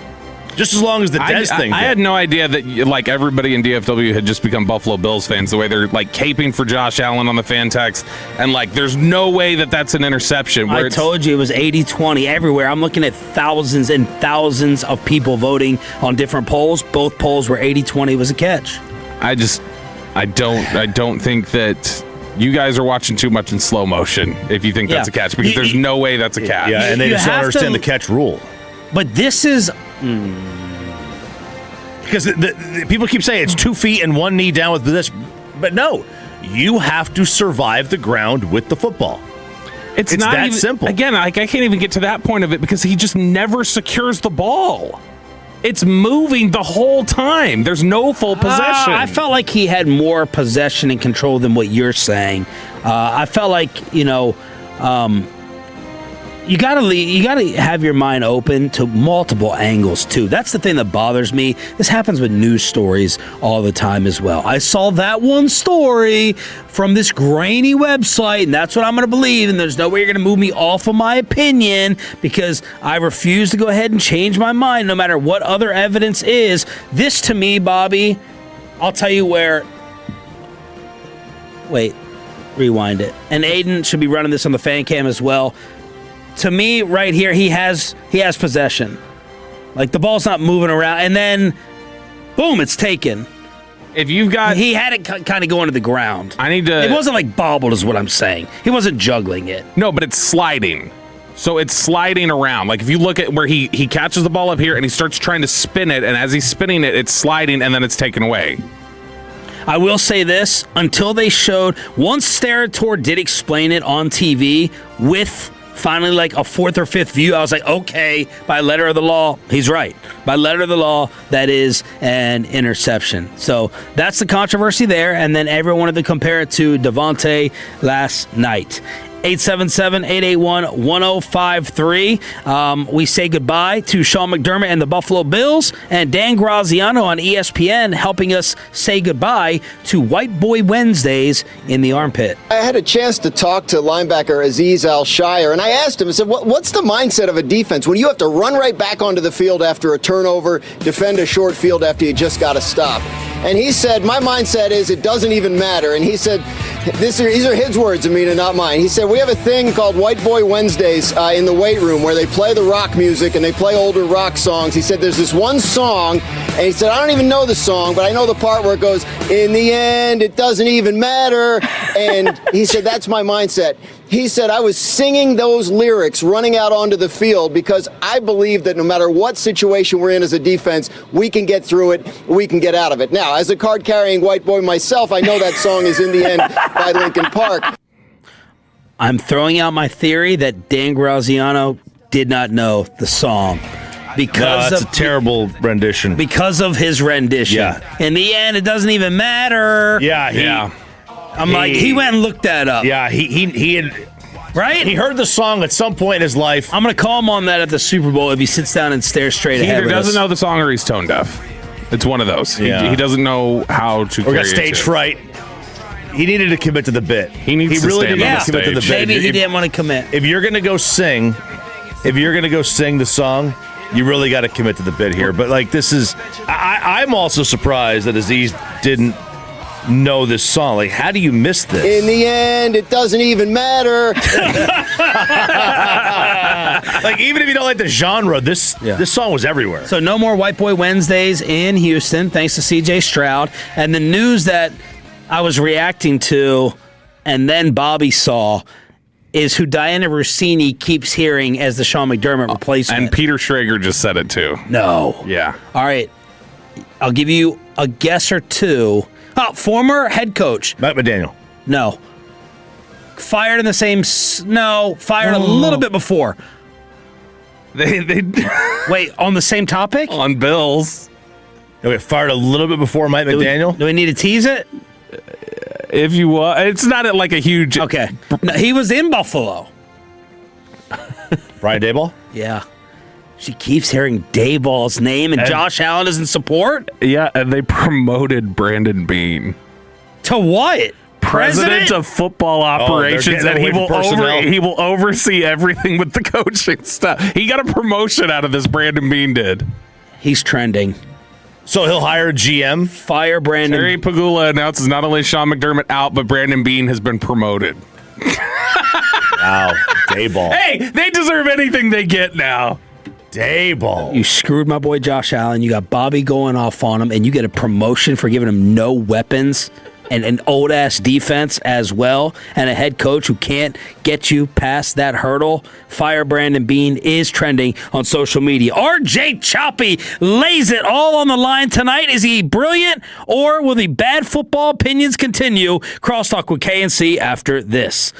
Speaker 2: Just as long as the Dez thing.
Speaker 8: I had no idea that everybody in DFW had just become Buffalo Bills fans, the way they're caping for Josh Allen on the fan text, and there's no way that that's an interception.
Speaker 3: I told you it was 80-20 everywhere. I'm looking at thousands and thousands of people voting on different polls. Both polls were 80-20 was a catch.
Speaker 8: I don't think that you guys are watching too much in slow motion if you think that's a catch, because there's no way that's a catch.
Speaker 2: Yeah, and they just don't understand the catch rule.
Speaker 3: But this is...
Speaker 2: Because the people keep saying it's 2 feet and one knee down with this, but no, you have to survive the ground with the football.
Speaker 8: It's not that simple. Again, I can't even get to that point of it because he just never secures the ball. It's moving the whole time. There's no full possession.
Speaker 3: I felt like he had more possession and control than what you're saying. I felt like, you gotta have your mind open to multiple angles too. That's the thing that bothers me. This happens with news stories all the time as well. I saw that one story from this grainy website, and that's what I'm gonna believe, and there's no way you're gonna move me off of my opinion because I refuse to go ahead and change my mind no matter what other evidence is. This to me, Bobby, I'll tell you where. Wait, rewind it. And Aiden should be running this on the fan cam as well. To me, right here, he has possession. Like, the ball's not moving around, and then, boom, it's taken.
Speaker 8: If you've got,
Speaker 3: he had it kind of going to the ground.
Speaker 8: I need to.
Speaker 3: It wasn't like bobbled, is what I'm saying. He wasn't juggling it.
Speaker 8: No, but it's sliding. So it's sliding around. Like if you look at where he catches the ball up here and he starts trying to spin it, and as he's spinning it, it's sliding and then it's taken away.
Speaker 3: I will say this, until they showed, once Steratore did explain it on TV with finally like a fourth or fifth view, I was like, okay, by letter of the law, he's right. By letter of the law, that is an interception. So that's the controversy there, and then everyone wanted to compare it to Devontae last night. 877-881-1053. We say goodbye to Sean McDermott and the Buffalo Bills, and Dan Graziano on ESPN helping us say goodbye to White Boy Wednesdays in the armpit.
Speaker 20: I had a chance to talk to linebacker Azeez Al-Shire, and I asked him, I said, what's the mindset of a defense when you have to run right back onto the field after a turnover, defend a short field after you just got to stop? And he said, my mindset is it doesn't even matter. And he said, these are his words, Amina, not mine. He said, we have a thing called White Boy Wednesdays in the weight room where they play the rock music and they play older rock songs. He said, there's this one song, and he said, I don't even know the song, but I know the part where it goes, in the end, it doesn't even matter. And he said, that's my mindset. He said, I was singing those lyrics running out onto the field because I believe that no matter what situation we're in as a defense, we can get through it, we can get out of it. Now, as a card-carrying white boy myself, I know that song is In the End by Linkin Park.
Speaker 3: I'm throwing out my theory that Dan Graziano did not know the song. Because
Speaker 2: that's a terrible rendition.
Speaker 3: Because of his rendition.
Speaker 2: Yeah.
Speaker 3: In the end, it doesn't even matter.
Speaker 2: Yeah.
Speaker 3: I'm like, he went and looked that up.
Speaker 2: Yeah, he had,
Speaker 3: right?
Speaker 2: He heard the song at some point in his life.
Speaker 3: I'm going to call him on that at the Super Bowl if he sits down and stares straight ahead.
Speaker 8: He either doesn't know the song or he's tone deaf. It's one of those. He doesn't know how to.
Speaker 2: Or got stage fright. He needed to commit to the bit.
Speaker 8: He needs to
Speaker 2: really
Speaker 8: stand
Speaker 2: didn't
Speaker 8: on the
Speaker 2: commit to the
Speaker 8: stage.
Speaker 2: bit.
Speaker 3: Maybe he didn't want to commit.
Speaker 2: If you're gonna go sing the song, you really got to commit to the bit here. But like this is, I'm also surprised that Azeez didn't know this song. Like, how do you miss this?
Speaker 20: In the end, it doesn't even matter.
Speaker 2: Like, even if you don't like the genre, this song was everywhere.
Speaker 3: So no more White Boy Wednesdays in Houston, thanks to CJ Stroud. And the news that I was reacting to and then Bobby saw is who Diana Rossini keeps hearing as the Sean McDermott replacement.
Speaker 8: And Peter Schrager just said it too.
Speaker 3: No.
Speaker 8: Yeah.
Speaker 3: All right. I'll give you a guess or two. Former head coach.
Speaker 2: Matt McDaniel.
Speaker 3: No. Fired in the same... No. Fired a little bit before.
Speaker 8: They
Speaker 3: Wait, on the same topic?
Speaker 8: On Bills.
Speaker 2: Okay, fired a little bit before Mike McDaniel?
Speaker 3: Do we need to tease it?
Speaker 8: If you want. It's not like a huge...
Speaker 3: Okay. No, he was in Buffalo.
Speaker 2: Brian Daboll?
Speaker 3: Yeah. She keeps hearing Dayball's name, and Josh Allen is in support?
Speaker 8: Yeah, and they promoted Brandon Bean.
Speaker 3: To what?
Speaker 8: President of football operations, and he will oversee everything with the coaching stuff. He got a promotion out of this, Brandon Bean did.
Speaker 3: He's trending.
Speaker 2: So he'll hire a GM?
Speaker 3: Fire Brandon.
Speaker 8: Terry Pagula announces not only Sean McDermott out, but Brandon Bean has been promoted.
Speaker 2: Wow, Dayball.
Speaker 8: Hey, they deserve anything they get now.
Speaker 2: Dayball.
Speaker 3: You screwed my boy Josh Allen. You got Bobby going off on him, and you get a promotion for giving him no weapons and an old-ass defense as well, and a head coach who can't get you past that hurdle. Fire Brandon Bean is trending on social media. RJ Choppy lays it all on the line tonight. Is he brilliant, or will the bad football opinions continue? Crosstalk with K&C after this.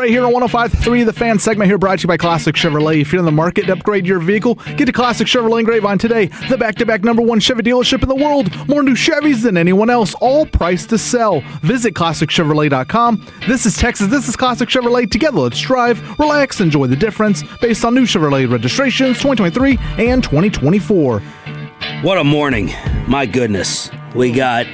Speaker 1: right here on 105.3, the Fan segment here brought to you by Classic Chevrolet. If you're in the market to upgrade your vehicle, get to Classic Chevrolet in Grapevine today. The back-to-back #1 Chevy dealership in the world. More new Chevys than anyone else, all priced to sell. Visit ClassicChevrolet.com. This is Texas. This is Classic Chevrolet. Together, let's drive, relax, enjoy the difference based on new Chevrolet registrations 2023 and 2024.
Speaker 3: What a morning. My goodness. We got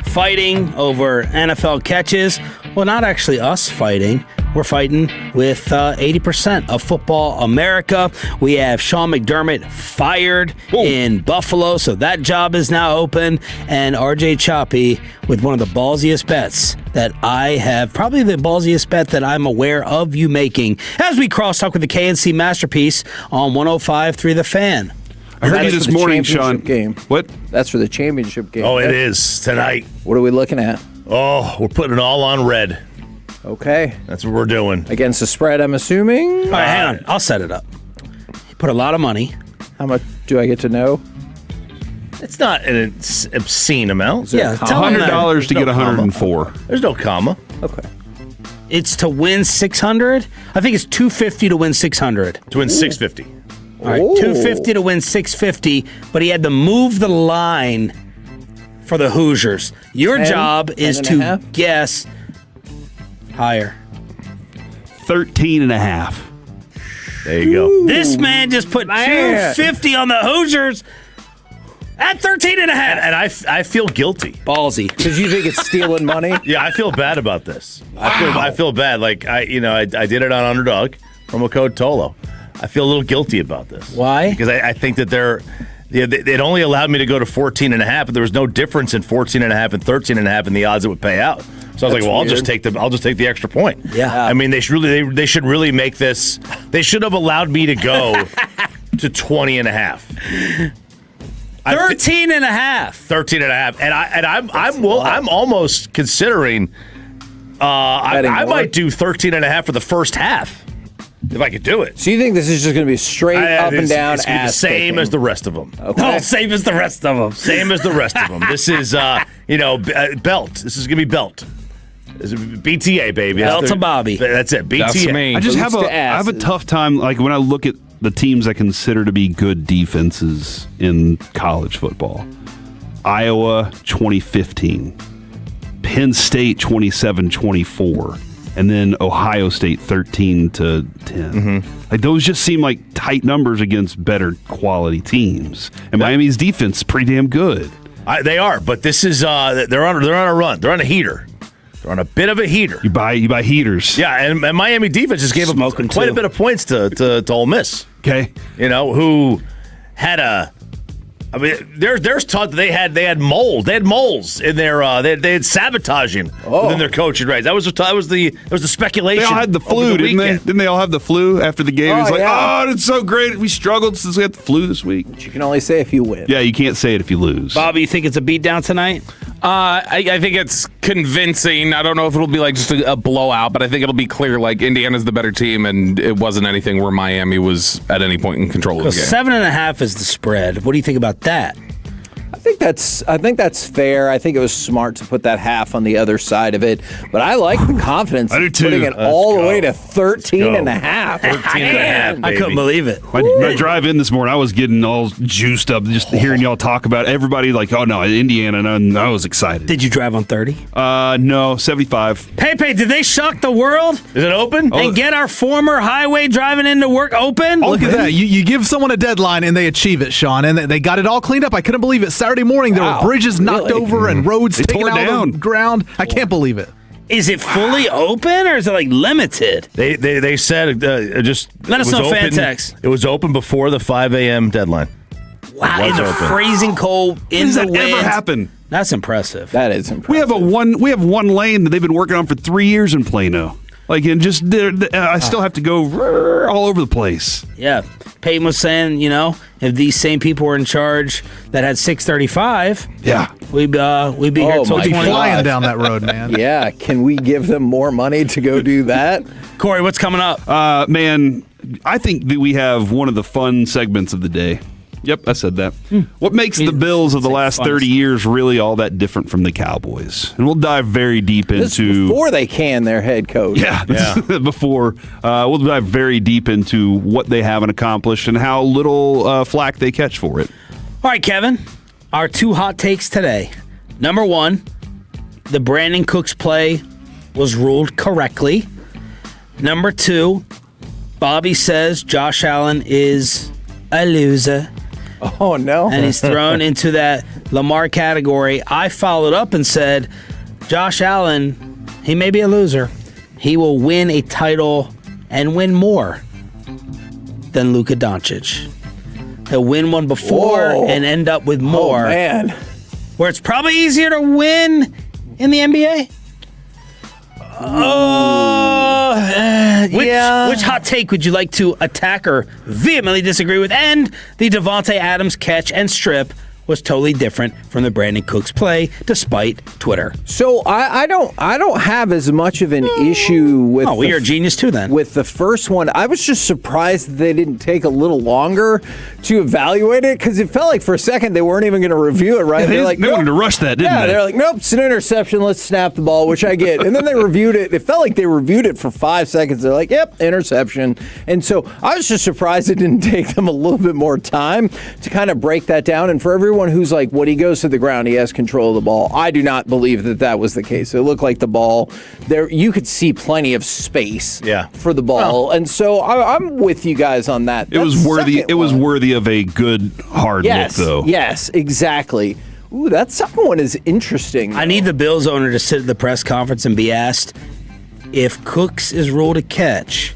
Speaker 3: fighting over NFL catches. Well, not actually us fighting. We're fighting with 80% of Football America. We have Sean McDermott fired in Buffalo, so that job is now open. And RJ Choppy with one of the ballsiest bets that I have, probably the ballsiest bet that I'm aware of you making, as we crosstalk with the K&C Masterpiece on 105.3 The Fan.
Speaker 21: I heard you this morning, Sean.
Speaker 22: Game.
Speaker 21: What?
Speaker 22: That's for the championship game.
Speaker 2: Oh, it is tonight.
Speaker 22: What are we looking at?
Speaker 2: Oh, we're putting it all on red.
Speaker 22: Okay.
Speaker 2: That's what we're doing.
Speaker 22: Against the spread, I'm assuming?
Speaker 3: All right, hang on. I'll set it up. You put a lot of money.
Speaker 22: How much do I get to know?
Speaker 2: It's not an obscene amount.
Speaker 3: Yeah,
Speaker 21: $100 to get 104.
Speaker 2: There's no comma.
Speaker 22: Okay.
Speaker 3: It's to win 600. I think it's $250 to win 600.
Speaker 2: To win 650.
Speaker 3: All right, $250 to win 650, but he had to move the line for the Hoosiers. Your
Speaker 22: 10,
Speaker 3: job is
Speaker 22: 10 and a
Speaker 3: to
Speaker 22: half?
Speaker 3: guess higher.
Speaker 21: 13.5.
Speaker 2: There you go.
Speaker 3: This man just put $250 on the Hoosiers at 13.5.
Speaker 2: And I feel guilty.
Speaker 3: Ballsy.
Speaker 22: Because you think it's stealing money?
Speaker 2: Yeah, I feel bad about this.
Speaker 3: Wow.
Speaker 2: I feel bad. Like I did it on Underdog, promo code Tolo. I feel a little guilty about this.
Speaker 3: Why?
Speaker 2: Because I think that it only allowed me to go to 14.5, but there was no difference in 14.5 and 13.5 in the odds it would pay out. So I was like, well, I'll just take the extra point.
Speaker 3: Yeah.
Speaker 2: I mean, they should really make this. They should have allowed me to go to 20.5.
Speaker 3: 13.5.
Speaker 2: 13.5, and I'm almost considering. I might do 13.5 for the first half. If I could do it.
Speaker 22: So you think this is just going to be straight up and down
Speaker 2: it's the same as the rest of them.
Speaker 22: Okay.
Speaker 3: No, same as the rest of them.
Speaker 2: Same as the rest of them. This is, belt. This is going to be belt. This is BTA, baby.
Speaker 3: Belt to Bobby.
Speaker 2: That's it. BTA.
Speaker 21: That's me. I just have a tough time, like when I look at the teams I consider to be good defenses in college football. Iowa, 2015. Penn State, 27-24. And then Ohio State 13-10.
Speaker 2: Mm-hmm.
Speaker 21: Like those just seem like tight numbers against better quality teams. And Miami's defense is pretty damn good.
Speaker 2: They are, but this is they're on a run. They're on a heater. They're on a bit of a heater.
Speaker 21: You buy heaters.
Speaker 2: Yeah, and Miami defense just gave up quite a bit of points to Ole Miss.
Speaker 21: Okay,
Speaker 2: who had a. I mean, there's talk that they had mold. They had moles in their. They had sabotaging within their coaching ranks. That was the speculation.
Speaker 21: They all had the flu, didn't they? Didn't they all have the flu after the game? It's like, it's so great. We struggled since we had the flu this week.
Speaker 22: But you can only say if you win.
Speaker 21: Yeah, you can't say it if you lose.
Speaker 3: Bobby, you think it's a beatdown tonight?
Speaker 8: I think it's convincing. I don't know if it'll be like just a blowout, but I think it'll be clear like Indiana's the better team, and it wasn't anything where Miami was at any point in control of the game.
Speaker 3: 7.5 is the spread. What do you think about that?
Speaker 22: I think that's fair. I think it was smart to put that half on the other side of it. But I like the confidence
Speaker 21: I do
Speaker 22: of
Speaker 21: too.
Speaker 22: putting it all the way to 13.5.
Speaker 2: 13.5.
Speaker 3: I couldn't believe it.
Speaker 21: My drive in this morning, I was getting all juiced up just hearing y'all talk about it. Everybody like, oh no, Indiana, and I was excited.
Speaker 3: Did you drive on 30?
Speaker 21: No, 75.
Speaker 3: Pepe, did they shock the world?
Speaker 2: Is it open?
Speaker 3: And get our former highway driving into work open?
Speaker 1: Look at that. You give someone a deadline and they achieve it, Sean. And they got it all cleaned up. I couldn't believe it. Saturday morning, there were bridges knocked over and roads taken out of the ground. I can't believe it.
Speaker 3: Is it fully open or is it like limited?
Speaker 2: They said just
Speaker 3: let us know, fan text.
Speaker 2: It was open before the 5 a.m. deadline.
Speaker 3: Wow, in the freezing cold, in the wind.
Speaker 21: Does that ever happen?
Speaker 3: That's impressive.
Speaker 22: That is impressive.
Speaker 21: We have one lane that they've been working on for 3 years in Plano. Like, and just I still have to go all over the place.
Speaker 3: Yeah, Peyton was saying, if these same people were in charge that had 635, we'd be here till 20.
Speaker 1: Flying down that road, man.
Speaker 22: Yeah, can we give them more money to go do that?
Speaker 3: Corey, what's coming up?
Speaker 21: Man, I think that we have one of the fun segments of the day. Yep, I said that. What makes the Bills of the last 30 years really all that different from the Cowboys? And we'll dive very deep into...
Speaker 22: before they can their head coach.
Speaker 21: Yeah. Before. We'll dive very deep into what they haven't accomplished and how little flack they catch for it.
Speaker 3: All right, Kevin. Our 2 hot takes today. Number 1, the Brandon Cooks play was ruled correctly. Number 2, Bobby says Josh Allen is a loser.
Speaker 22: Oh, no.
Speaker 3: And he's thrown into that Lamar category. I followed up and said, Josh Allen, he may be a loser. He will win a title and win more than Luka Doncic. He'll win one before and end up with more.
Speaker 22: Oh, man.
Speaker 3: Where it's probably easier to win in the NBA. Which hot take would you like to attack or vehemently disagree with? And the Devontae Adams catch and strip was totally different from the Brandon Cooks play, despite Twitter.
Speaker 22: So I don't have as much of an issue with.
Speaker 3: Oh, you're a genius too, then.
Speaker 22: With the first one, I was just surprised that they didn't take a little longer to evaluate it because it felt like for a second they weren't even going to review it. Right?
Speaker 21: Yeah,
Speaker 22: they're like,
Speaker 21: they wanted to rush that, didn't they?
Speaker 22: Yeah, they're like, nope, it's an interception. Let's snap the ball, which I get. And then they reviewed it. It felt like they reviewed it for 5 seconds. They're like, yep, interception. And so I was just surprised it didn't take them a little bit more time to kind of break that down. And for everyone who's like, when he goes to the ground, he has control of the ball. I do not believe that was the case. It looked like the ball there. You could see plenty of space for the ball, and so I'm with you guys on that.
Speaker 21: It was worthy. It was worthy of a good hard look, though.
Speaker 22: Yes, exactly. Ooh, that second one is interesting.
Speaker 3: I need the Bills owner to sit at the press conference and be asked if Cooks is ruled a catch.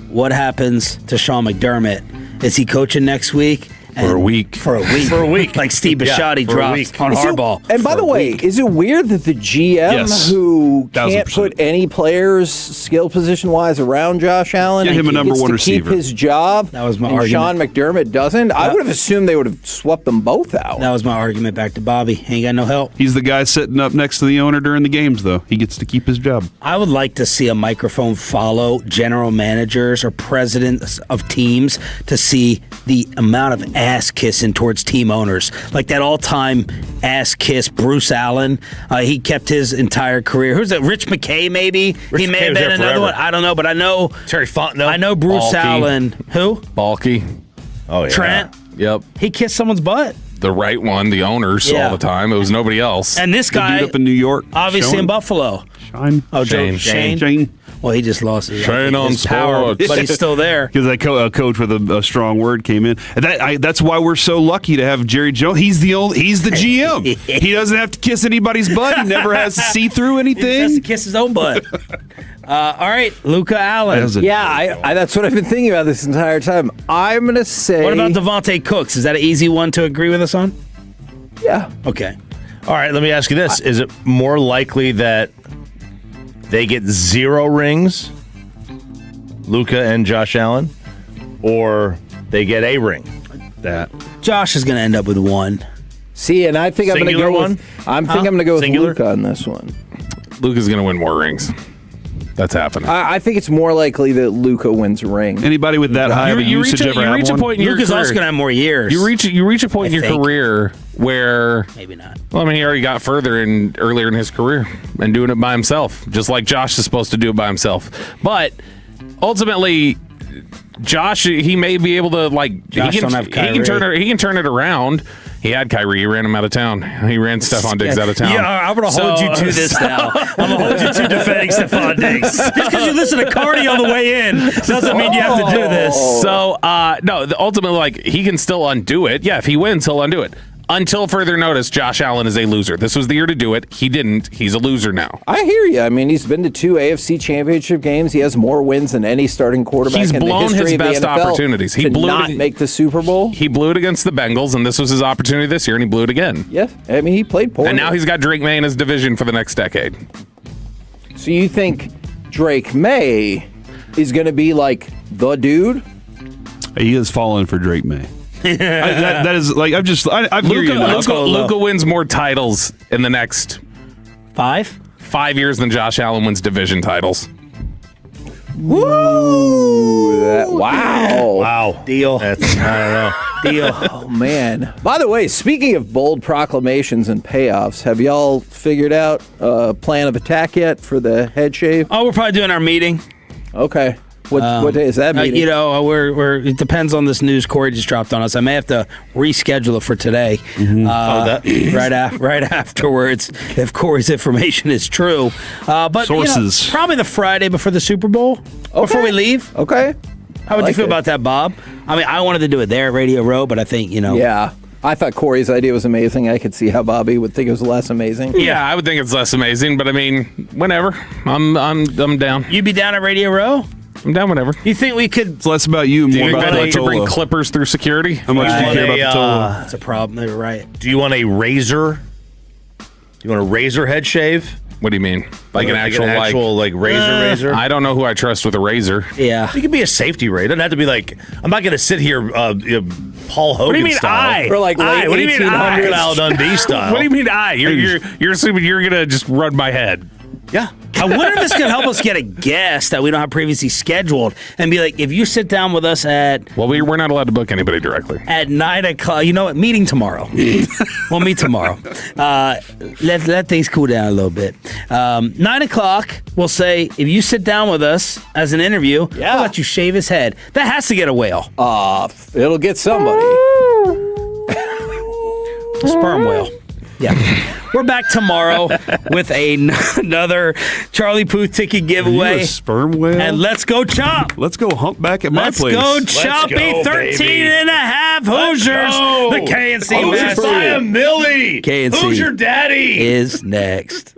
Speaker 3: What happens to Sean McDermott? Is he coaching next week?
Speaker 8: For a week.
Speaker 3: For a week. Like Steve Bisciotti dropped on Harbaugh.
Speaker 22: And by the way, is it weird that the GM who can't
Speaker 21: 1000%.
Speaker 22: put any players skill position-wise around Josh Allen
Speaker 21: Get him a number one receiver.
Speaker 22: keep his job,
Speaker 3: That was my
Speaker 22: and
Speaker 3: argument.
Speaker 22: Sean McDermott doesn't? I would have assumed they would have swept them both out.
Speaker 3: That was my argument back to Bobby. Ain't got no help.
Speaker 21: He's the guy sitting up next to the owner during the games, though. He gets to keep his job.
Speaker 3: I would like to see a microphone follow general managers or presidents of teams to see the amount of ass kissing towards team owners. Like that all-time ass kiss, Bruce Allen. He kept his entire career. Who's that? Rich McKay, maybe? He may have been another one. I don't know, but I know
Speaker 2: Terry Fontenot.
Speaker 3: I know Bruce
Speaker 8: Balky.
Speaker 3: Allen. Who?
Speaker 8: Balky.
Speaker 2: Oh, yeah.
Speaker 3: Trent.
Speaker 8: Yep.
Speaker 3: He kissed someone's butt.
Speaker 8: The right one, the owners all the time. It was nobody else.
Speaker 3: And this
Speaker 21: The
Speaker 3: guy,
Speaker 21: dude up in New York.
Speaker 3: obviously in Buffalo.
Speaker 21: Shane.
Speaker 3: Oh,
Speaker 8: Shane.
Speaker 3: Shane. Well, he just lost his,
Speaker 8: Shane on
Speaker 3: his power,
Speaker 8: sports.
Speaker 3: but he's still there.
Speaker 21: Because a coach with a strong word came in. And that's why we're so lucky to have Jerry Jones. He's the GM. He doesn't have to kiss anybody's butt. He never has to see through anything.
Speaker 3: He has to kiss his own butt. All right, Luka Allen.
Speaker 22: I that's what I've been thinking about this entire time. I'm going to say...
Speaker 3: What about Devontae Cooks? Is that an easy one to agree with us on?
Speaker 22: Yeah.
Speaker 3: Okay.
Speaker 2: All right, let me ask you this. Is it more likely that they get 0 rings, Luka and Josh Allen, or they get a ring?
Speaker 21: That
Speaker 3: Josh is going to end up with 1.
Speaker 22: See, and I think I'm going to go
Speaker 2: one?
Speaker 22: with... I'm going to go with Luka on this one.
Speaker 8: Luka's going to win more rings. That's happening.
Speaker 22: I think it's more likely that Luka wins a ring.
Speaker 21: Anybody with that high of a usage ever have
Speaker 8: reach a
Speaker 21: one?
Speaker 8: point in your
Speaker 3: Luka's
Speaker 8: career.
Speaker 3: also going to have more years.
Speaker 8: You reach a point in your career where
Speaker 3: maybe not.
Speaker 8: Well, I mean, he already got further earlier in his career and doing it by himself, just like Josh is supposed to do it by himself. But ultimately, Josh, he may be able to he can turn it around. He had Kyrie. He ran him out of town. He ran Stephon Diggs out of town.
Speaker 3: Yeah, I'm going to hold you to this now. I'm going to hold you to defending Stephon Diggs. Just because you listen to Cardi on the way in doesn't mean you have to do this.
Speaker 8: So, no, ultimately, he can still undo it. Yeah, if he wins, he'll undo it. Until further notice, Josh Allen is a loser. This was the year to do it. He didn't. He's a loser now.
Speaker 22: I hear you. I mean, he's been to 2 AFC championship games. He has more wins than any starting quarterback in the history of the NFL.
Speaker 8: He's blown his best opportunities. He blew
Speaker 22: not make the Super Bowl.
Speaker 8: He blew it against the Bengals, and this was his opportunity this year, and he blew it again.
Speaker 22: Yeah, I mean, he played poorly.
Speaker 8: And now he's got Drake May in his division for the next decade.
Speaker 22: So you think Drake May is going to be like the dude?
Speaker 21: He is falling for Drake May. That is like I've hear you.
Speaker 8: Luka wins more titles in the next
Speaker 3: 5
Speaker 8: years than Josh Allen wins division titles.
Speaker 22: Woo! Wow!
Speaker 2: Wow!
Speaker 3: Deal.
Speaker 2: I don't know.
Speaker 3: Deal.
Speaker 22: Oh, man. By the way, speaking of bold proclamations and payoffs, have y'all figured out a plan of attack yet for the head shave?
Speaker 3: Oh, we're probably doing our meeting.
Speaker 22: Okay. What day is that meeting?
Speaker 3: It depends on this news Corey just dropped on us. I may have to reschedule it for today. Right afterwards, if Corey's information is true. But
Speaker 21: sources.
Speaker 3: Probably the Friday before the Super Bowl, before we leave.
Speaker 22: Okay.
Speaker 3: How would you feel about that, Bob? I mean, I wanted to do it there at Radio Row, but I think,
Speaker 22: Yeah. I thought Corey's idea was amazing. I could see how Bobby would think it was less amazing.
Speaker 8: Yeah, I would think it's less amazing, but I mean, whenever. I'm down.
Speaker 3: You'd be down at Radio Row?
Speaker 8: I'm down whenever.
Speaker 3: You think we could...
Speaker 21: It's less about you, more about
Speaker 8: like to bring clippers through security?
Speaker 21: How much do you care about the Tola?
Speaker 3: That's a problem. They're right.
Speaker 2: Do you want a razor? Do you want a razor head shave?
Speaker 8: What do you mean? Like an actual
Speaker 2: razor?
Speaker 8: I don't know who I trust with a razor.
Speaker 3: Yeah.
Speaker 2: It could be a safety razor. It doesn't have to be like, I'm not going to sit here Paul Hogan
Speaker 3: What do you mean
Speaker 2: style.
Speaker 22: Or like late
Speaker 2: What do you mean
Speaker 22: 1800s?
Speaker 2: Al Dundee style.
Speaker 8: What do you mean You're assuming you're going to just run my head.
Speaker 2: Yeah.
Speaker 3: I wonder if this could help us get a guest that we don't have previously scheduled and be like, if you sit down with us at...
Speaker 8: Well, we're not allowed to book anybody directly.
Speaker 3: At 9 o'clock. You know what? Meeting tomorrow. We'll meet tomorrow. Let things cool down a little bit. 9 o'clock, we'll say, if you sit down with us as an interview, we'll let you shave his head. That has to get a whale.
Speaker 22: It'll get somebody.
Speaker 3: A sperm whale. Yeah. We're back tomorrow with another Charlie Puth ticket giveaway.
Speaker 21: Are you a sperm whale?
Speaker 3: And let's go chop.
Speaker 21: Let's go humpback at my place.
Speaker 3: Let's go choppy 13 and a half Hoosiers. The K&C
Speaker 2: Hoosiers by a millie.
Speaker 3: K&C
Speaker 2: Who's your daddy?
Speaker 3: Is next.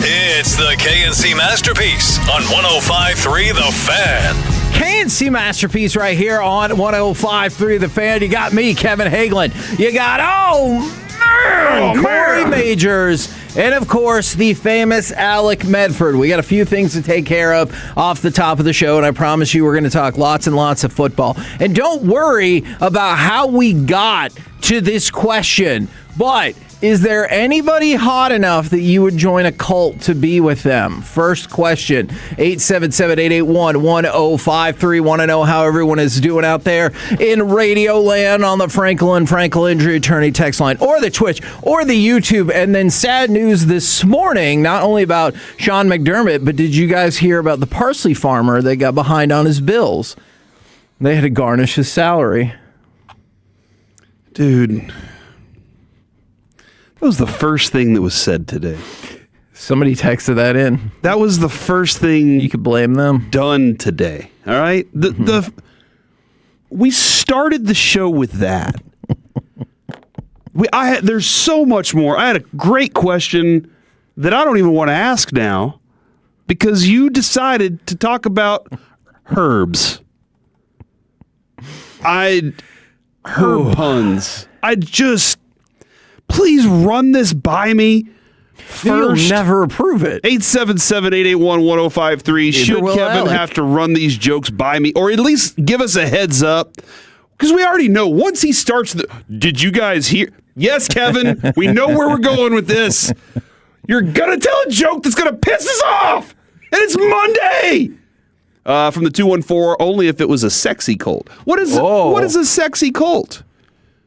Speaker 6: It's the K&C Masterpiece on 105.3 The Fan.
Speaker 22: K&C Masterpiece right here on 105.3 The Fan. You got me, Kevin Hagelin. You got, Corey Majors. And, of course, the famous Alec Medford. We got a few things to take care of off the top of the show, and I promise you we're going to talk lots and lots of football. And don't worry about how we got to this question, but is there anybody hot enough that you would join a cult to be with them? First question, 877-881-1053. Want to know how everyone is doing out there in Radio Land on the Frankel Injury Attorney text line, or the Twitch, or the YouTube. And then sad news this morning, not only about Shan McDermott, but did you guys hear about the parsley farmer that got behind on his bills? They had to garnish his salary.
Speaker 21: Dude, that was the first thing that was said today.
Speaker 22: Somebody texted that in.
Speaker 21: That was the first thing
Speaker 22: you could blame them
Speaker 21: done today. All right, we started the show with that. There's so much more. I had a great question that I don't even want to ask now because you decided to talk about herbs. Herb puns. Please run this by me first.
Speaker 22: You'll never approve it.
Speaker 21: 877-881-1053. Should Kevin have to run these jokes by me, or at least give us a heads up? Because we already know once he starts did you guys hear? Yes, Kevin, we know where we're going with this. You're going to tell a joke that's going to piss us off, and it's Monday. From the 214, only if it was a sexy cult. What is a sexy cult?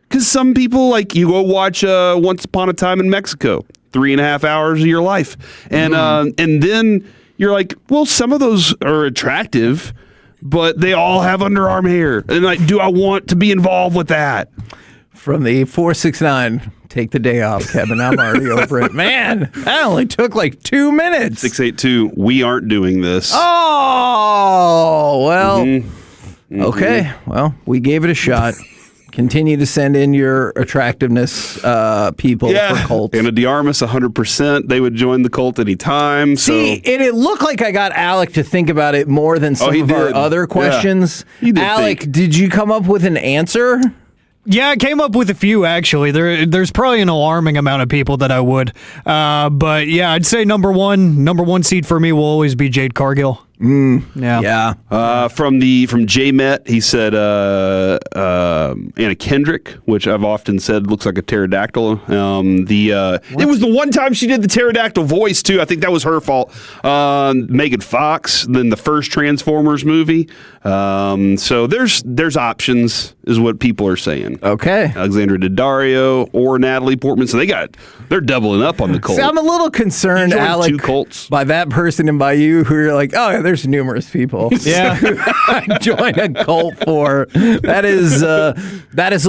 Speaker 21: Because some people, like, you go watch Once Upon a Time in Mexico, 3.5 hours of your life. And then you're like, well, some of those are attractive, but they all have underarm hair. And like, do I want to be involved with that?
Speaker 22: From the 469, take the day off, Kevin. I'm already over it. Man, that only took like 2 minutes.
Speaker 21: 682, we aren't doing this.
Speaker 22: Oh, well, okay. Well, we gave it a shot. Continue to send in your attractiveness people for cults.
Speaker 21: Anna DiArmas, 100%. They would join the cult anytime.
Speaker 22: See, and it looked like I got Alec to think about it more than some of our other questions.
Speaker 21: Yeah.
Speaker 22: Alec, did you come up with an answer?
Speaker 5: Yeah, I came up with a few, actually. There's probably an alarming amount of people that I would. But, yeah, I'd say number one seed for me will always be Jade Cargill.
Speaker 22: Yeah.
Speaker 21: From J Met, he said Anna Kendrick, which I've often said looks like a pterodactyl. It was the one time she did the pterodactyl voice too. I think that was her fault. Megan Fox, then the first Transformers movie. So there's options, is what people are saying.
Speaker 22: Okay,
Speaker 21: Alexandra Daddario or Natalie Portman. So they're doubling up on the cult.
Speaker 22: See, I'm a little concerned, Alec,
Speaker 21: two cults.
Speaker 22: by that person and by you, who are like, oh, there's numerous people.
Speaker 5: Yeah,
Speaker 22: join a cult for. That is a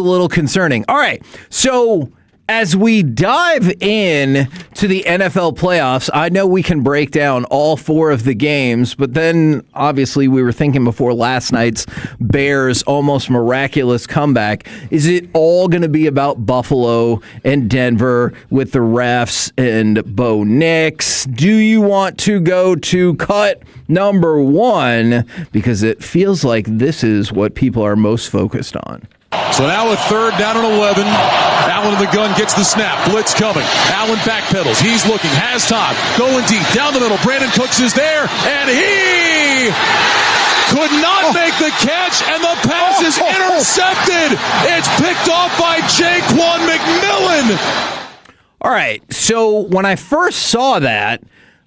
Speaker 22: little concerning. All right, so as we dive in to the NFL playoffs, I know we can break down all 4 of the games, but then obviously we were thinking before last night's Bears almost miraculous comeback. Is it all going to be about Buffalo and Denver with the refs and Bo Nix? Do you want to go to cut number 1? Because it feels like this is what people are most focused on.
Speaker 9: So now a third down and 11. Allen in the gun gets the snap. Blitz coming. Allen backpedals. He's looking. Has time. Going deep. Down the middle. Brandon Cooks is there. And he could not make the catch. And the pass is intercepted. It's picked off by Jaquan McMillan.
Speaker 22: All right. So when I first saw that,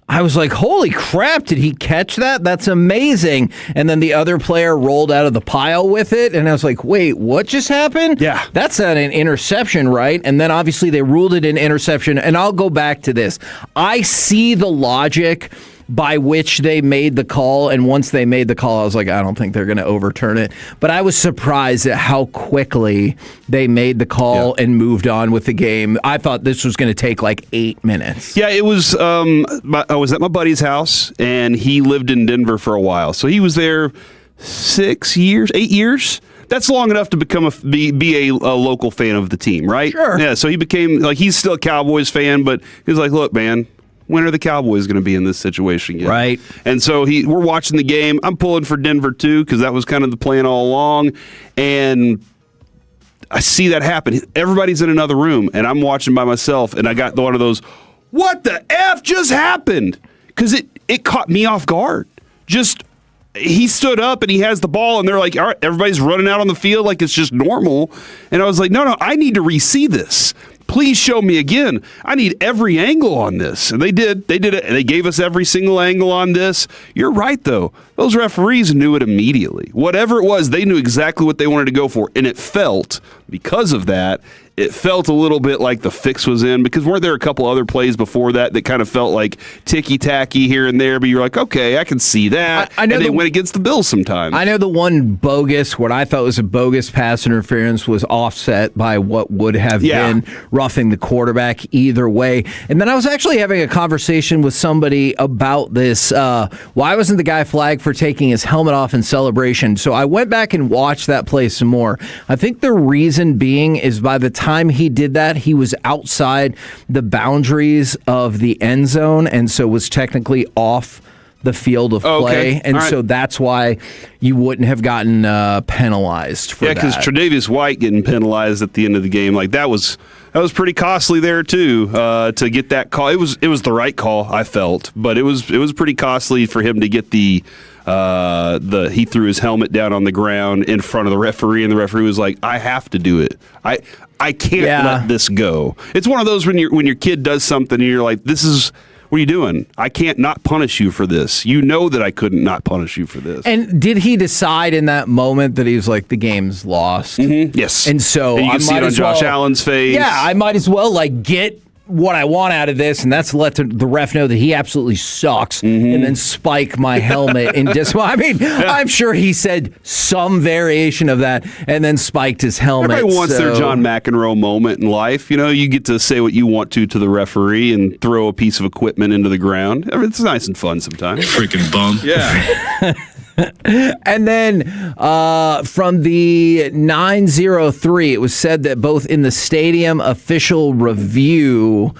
Speaker 22: I was like, holy crap, did he catch that? That's amazing. And then the other player rolled out of the pile with it. And I was like, wait, what just happened?
Speaker 21: Yeah.
Speaker 22: That's not an interception, right? And then obviously they ruled it an interception. And I'll go back to this. I see the logic by which they made the call. And once they made the call, I was like, I don't think they're going to overturn it. But I was surprised at how quickly they made the call and moved on with the game. I thought this was going to take like 8 minutes.
Speaker 21: Yeah, it was. I was at my buddy's house, and he lived in Denver for a while. So he was there 8 years. That's long enough to be a local fan of the team, right?
Speaker 22: Sure.
Speaker 21: Yeah, so he became, like, he's still a Cowboys fan, but he was like, look, man, when are the Cowboys going to be in this situation again?
Speaker 22: Right.
Speaker 21: And so we're watching the game. I'm pulling for Denver too because that was kind of the plan all along. And I see that happen. Everybody's in another room, and I'm watching by myself, and I got one of those, what the F just happened? Because it caught me off guard. Just, he stood up, and he has the ball, and they're like, all right, everybody's running out on the field like it's just normal. And I was like, no, I need to re-see this. Please show me again. I need every angle on this. And they did. They did it. They gave us every single angle on this. You're right, though. Those referees knew it immediately. Whatever it was, they knew exactly what they wanted to go for. And it felt, because of that, it felt a little bit like the fix was in, because weren't there a couple other plays before that kind of felt like ticky-tacky here and there, but you're like, okay, I can see that. I know and they went against the Bills sometimes.
Speaker 22: I know the one what I thought was a bogus pass interference was offset by what would have been roughing the quarterback either way. And then I was actually having a conversation with somebody about this. Why wasn't the guy flagged for taking his helmet off in celebration? So I went back and watched that play some more. I think the reason being is by the time he did that, he was outside the boundaries of the end zone and so was technically off the field of play. Okay. And so that's why you wouldn't have gotten penalized for that.
Speaker 21: Yeah, because Tre'Davious White getting penalized at the end of the game, like that was pretty costly there too, to get that call. It was the right call, I felt, but it was pretty costly for him to get he threw his helmet down on the ground in front of the referee, and the referee was like, I have to do it. I can't let this go. It's one of those when your kid does something and you're like, what are you doing? I can't not punish you for this. You know that I couldn't not punish you for this.
Speaker 22: And did he decide in that moment that he was like, the game's lost?
Speaker 21: Mm-hmm. Yes.
Speaker 22: And so
Speaker 21: you can see it on Josh Allen's face.
Speaker 22: Yeah, I might as well get what I want out of this, and that's to let the ref know that he absolutely sucks, and then spike my helmet and I'm sure he said some variation of that and then spiked his helmet.
Speaker 21: Everybody wants their John McEnroe moment in life. You know, you get to say what you want to the referee and throw a piece of equipment into the ground. It's nice and fun sometimes.
Speaker 4: Freaking bum.
Speaker 21: Yeah.
Speaker 22: And then from the 903, it was said that both in the stadium official review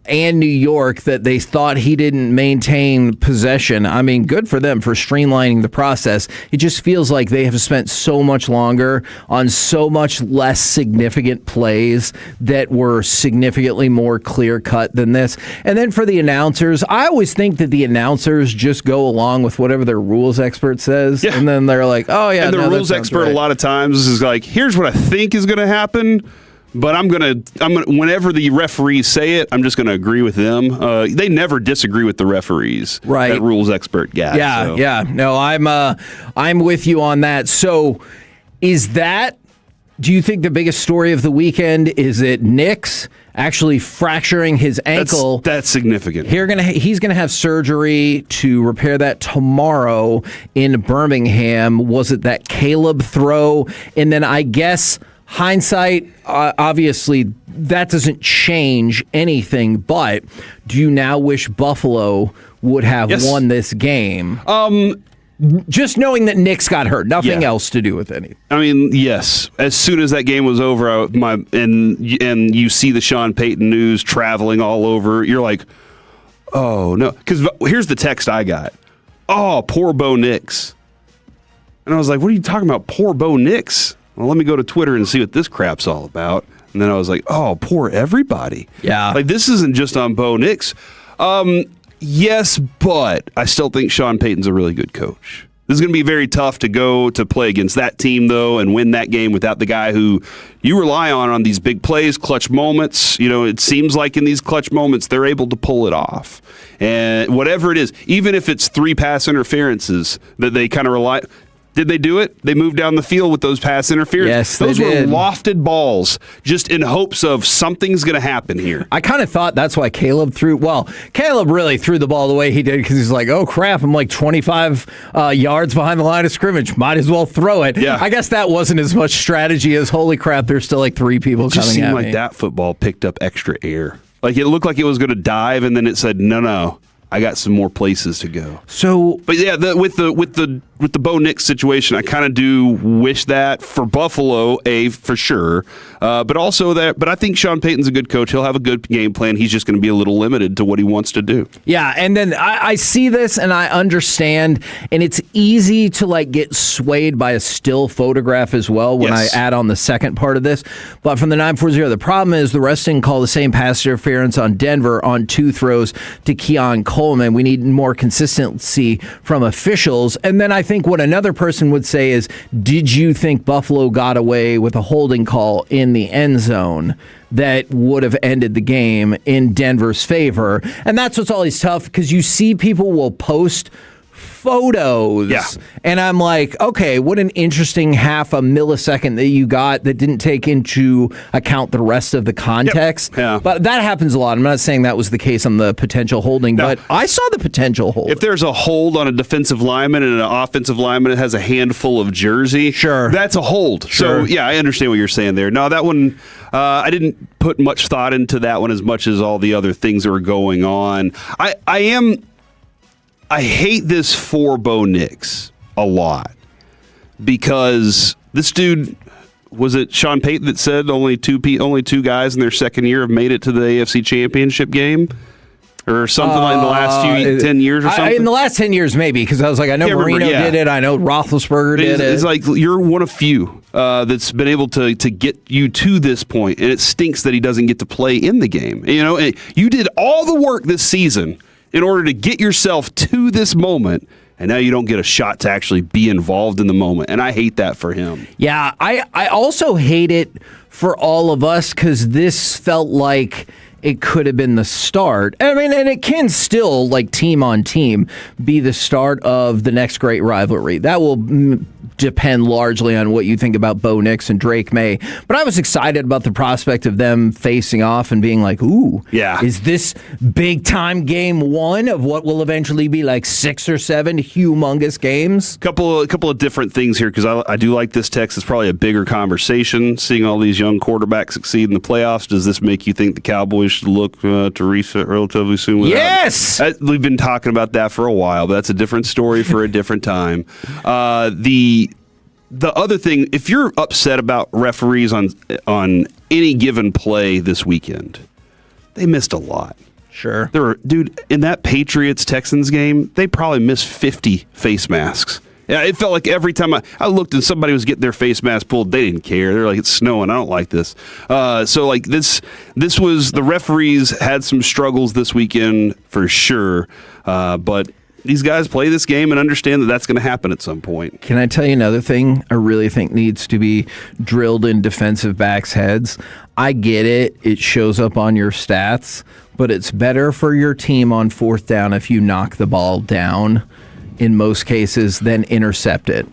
Speaker 22: and New York that they thought he didn't maintain possession. I mean, good for them for streamlining the process. It just feels like they have spent so much longer on so much less significant plays that were significantly more clear-cut than this. And then for the announcers, I always think that the announcers just go along with whatever their rules expert says, and then they're like, oh, yeah,
Speaker 21: and the rules expert a lot of times is like, here's what I think is going to happen. But I'm gonna. Whenever the referees say it, I'm just gonna agree with them. They never disagree with the referees.
Speaker 22: Right.
Speaker 21: That rules expert guy.
Speaker 22: Yeah,
Speaker 21: so.
Speaker 22: yeah. No, I'm with you on that. So, do you think the biggest story of the weekend is it Nick's actually fracturing his ankle?
Speaker 21: That's significant.
Speaker 22: He's gonna have surgery to repair that tomorrow in Birmingham. Was it that Caleb throw? And then I guess. Hindsight, obviously, that doesn't change anything, but do you now wish Buffalo would have won this game? Just knowing that Nick's got hurt, nothing else to do with anything.
Speaker 21: I mean, yes. As soon as that game was over, and you see the Sean Payton news traveling all over, you're like, oh, no. Because here's the text I got. Oh, poor Bo Nix. And I was like, what are you talking about, poor Bo Nix? Well, let me go to Twitter and see what this crap's all about. And then I was like, oh, poor everybody.
Speaker 22: Yeah.
Speaker 21: Like, this isn't just on Bo Nix. Yes, but I still think Sean Payton's a really good coach. This is going to be very tough to go to play against that team, though, and win that game without the guy who you rely on these big plays, clutch moments. You know, it seems like in these clutch moments, they're able to pull it off. And whatever it is, even if it's 3 pass interferences that they kind of rely. Did they do it? They moved down the field with those pass interference.
Speaker 22: Yes,
Speaker 21: those
Speaker 22: they
Speaker 21: were
Speaker 22: did.
Speaker 21: lofted balls, just in hopes of something's going to happen here.
Speaker 22: I kind of thought that's why Caleb really threw the ball the way he did because he's like, oh, crap, I'm like 25 yards behind the line of scrimmage. Might as well throw it.
Speaker 21: Yeah.
Speaker 22: I guess that wasn't as much strategy as, holy crap, there's still like 3 people
Speaker 21: It just
Speaker 22: coming
Speaker 21: seemed
Speaker 22: at
Speaker 21: like
Speaker 22: me.
Speaker 21: that football picked up extra air. Like it looked like it was going to dive, and then it said, no, I got some more places to go.
Speaker 22: So,
Speaker 21: but yeah, with the with the Bo Nix situation, I kind of do wish that for Buffalo, for sure. But I think Sean Payton's a good coach. He'll have a good game plan. He's just going to be a little limited to what he wants to do.
Speaker 22: Yeah, and then I see this and I understand, and it's easy to get swayed by a still photograph as well when I add on the second part of this. But from the 940, the problem is the refs didn't call the same pass interference on Denver on 2 throws to Keon Coleman. We need more consistency from officials. And then I think what another person would say is, did you think Buffalo got away with a holding call in the end zone that would have ended the game in Denver's favor? And that's what's always tough, because you see people will post photos.
Speaker 21: Yeah.
Speaker 22: And I'm like, okay, what an interesting half a millisecond that you got that didn't take into account the rest of the context.
Speaker 21: Yep. Yeah.
Speaker 22: But that happens a lot. I'm not saying that was the case on the potential holding, but I saw the potential hold.
Speaker 21: If there's a hold on a defensive lineman and an offensive lineman that has a handful of jersey,
Speaker 22: sure,
Speaker 21: that's a hold.
Speaker 22: Sure.
Speaker 21: So, yeah, I understand what you're saying there. No, that one, I didn't put much thought into that one as much as all the other things that were going on. I hate this for Bo Nix a lot, because this dude, was it Sean Payton that said only two guys in their second year have made it to the AFC Championship game? Or something like in the last 10 years or something?
Speaker 22: In the last 10 years, maybe, because I was like, I know Marino did it. I know Roethlisberger did it.
Speaker 21: It's like you're one of few that's been able to get you to this point, and it stinks that he doesn't get to play in the game. You did all the work this season in order to get yourself to this moment, and now you don't get a shot to actually be involved in the moment. And I hate that for him.
Speaker 22: Yeah, I also hate it for all of us, because this felt like it could have been the start. I mean, and it can still, team on team, be the start of the next great rivalry. That will depend largely on what you think about Bo Nix and Drake May. But I was excited about the prospect of them facing off and being like, ooh, is this big time game one of what will eventually be 6 or 7 humongous games?
Speaker 21: Couple of different things here, because I do like this text. It's probably a bigger conversation. Seeing all these young quarterbacks succeed in the playoffs, does this make you think the Cowboys should look to reset relatively soon?
Speaker 22: Yes!
Speaker 21: We've been talking about that for a while, but that's a different story for a different time. The other thing, if you're upset about referees on any given play this weekend, they missed a lot.
Speaker 22: Sure.
Speaker 21: Dude, in that Patriots-Texans game, they probably missed 50 face masks. Yeah, it felt like every time I looked and somebody was getting their face mask pulled, they didn't care. They're like, it's snowing. I don't like this. This was, the referees had some struggles this weekend for sure, but these guys play this game and understand that that's going to happen at some point.
Speaker 22: Can I tell you another thing I really think needs to be drilled in defensive backs' heads? I get it. It shows up on your stats, but it's better for your team on 4th down if you knock the ball down in most cases than intercept it.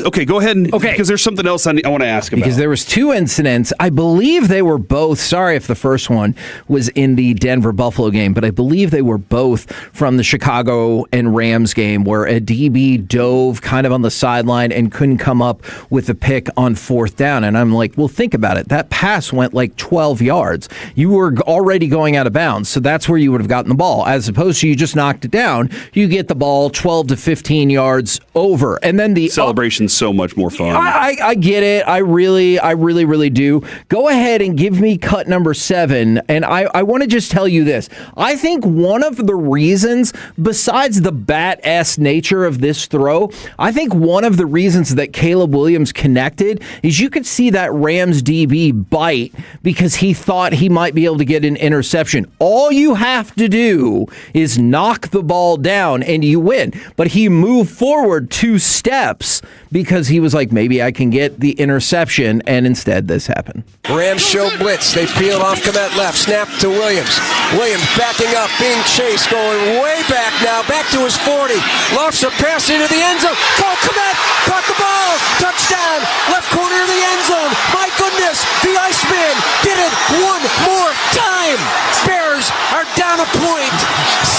Speaker 21: Okay, go ahead. Because there's something else I want to ask about.
Speaker 22: Because there was 2 incidents. I believe they were both, sorry if the first one was in the Denver-Buffalo game, but I believe they were both from the Chicago and Rams game, where a DB dove kind of on the sideline and couldn't come up with a pick on 4th down. And I'm like, well, think about it. That pass went 12 yards. You were already going out of bounds, so that's where you would have gotten the ball. As opposed to you just knocked it down, you get the ball 12 to 15 yards over. And then the
Speaker 21: celebration's so much more fun.
Speaker 22: I get it. I really do. Go ahead and give me cut number 7. And I want to just tell you this. I think one of the reasons, besides the bat-ass nature of this throw, I think one of the reasons that Caleb Williams connected is you could see that Rams DB bite because he thought he might be able to get an interception. All you have to do is knock the ball down and you win. But he moved forward 2 steps because he was like, maybe I can get the interception, and instead this happened.
Speaker 4: Rams show blitz. They peel off Komet left. Snap to Williams. Williams backing up, being chased, going way back now. Back to his 40. Lofts a pass into the end zone. Go, Komet! Caught the ball! Touchdown! Left corner of the end zone. My goodness! The Iceman did it one more time! Bears are down a point.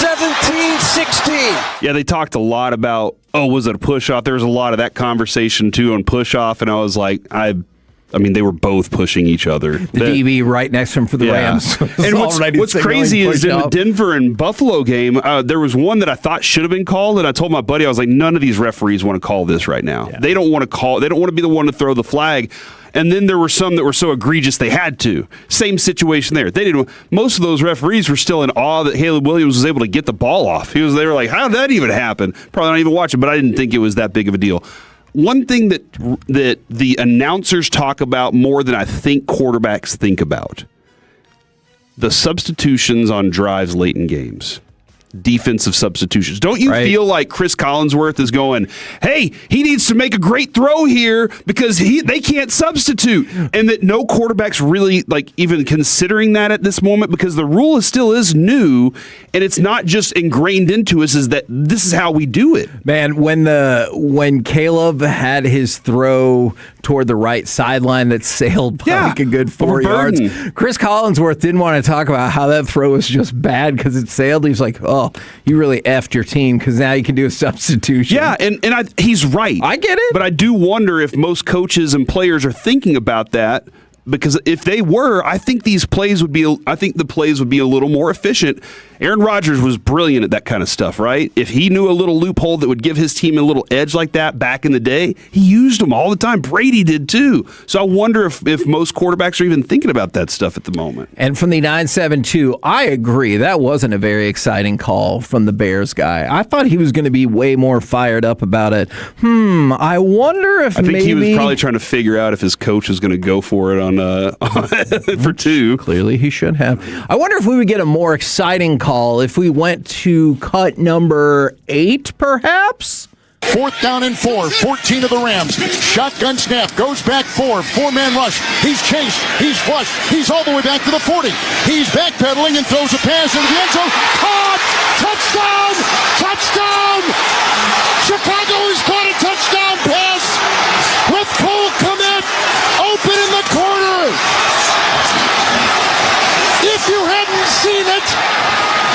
Speaker 4: 17-16.
Speaker 21: Yeah, they talked a lot about, was it a push-off? There was a lot of that conversation, too, on push-off, and I was like, I mean, they were both pushing each other.
Speaker 22: The DB right next to him for the Rams.
Speaker 21: And what's crazy is in the Denver and Buffalo game, there was one that I thought should have been called, and I told my buddy, I was like, none of these referees want to call this right now. Yeah. They don't want to call. They don't want to be the one to throw the flag. And then there were some that were so egregious they had to. Same situation there. They didn't. Most of those referees were still in awe that Caleb Williams was able to get the ball off. They were like, how did that even happen? Probably not even watch it, but I didn't think it was that big of a deal. One thing that the announcers talk about more than I think quarterbacks think about, the substitutions on drives late in games. Defensive substitutions. Don't you feel like Chris Collinsworth is going, hey, he needs to make a great throw here because they can't substitute, and that no quarterback's really like even considering that at this moment because the rule still is new and it's not just ingrained into us is that this is how we do it.
Speaker 22: Man, when Caleb had his throw toward the right sideline that sailed by like a good 4 yards, Chris Collinsworth didn't want to talk about how that throw was just bad because it sailed. He was like, oh, you really effed your team because now you can do a substitution.
Speaker 21: Yeah, and he's right.
Speaker 22: I get it.
Speaker 21: But I do wonder if most coaches and players are thinking about that because if they were, I think the plays would be a little more efficient. Aaron Rodgers was brilliant at that kind of stuff, right? If he knew a little loophole that would give his team a little edge like that back in the day, he used them all the time. Brady did too. So I wonder if most quarterbacks are even thinking about that stuff at the moment.
Speaker 22: And from the 972, I agree. That wasn't a very exciting call from the Bears guy. I thought he was going to be way more fired up about it. I wonder if maybe...
Speaker 21: I think he was probably trying to figure out if his coach was going to go for it on for 2.
Speaker 22: Clearly he should have. I wonder if we would get a more exciting call if we went to cut number 8, perhaps?
Speaker 7: 4th down and 4, 14 of the Rams. Shotgun snap, goes back 4-man rush. He's chased, he's flushed, he's all the way back to the 40. He's backpedaling and throws a pass into the end zone. Caught! Touchdown! Touchdown! Chicago has caught a touchdown pass with Cole Kmet open in the corner. If you hadn't seen it,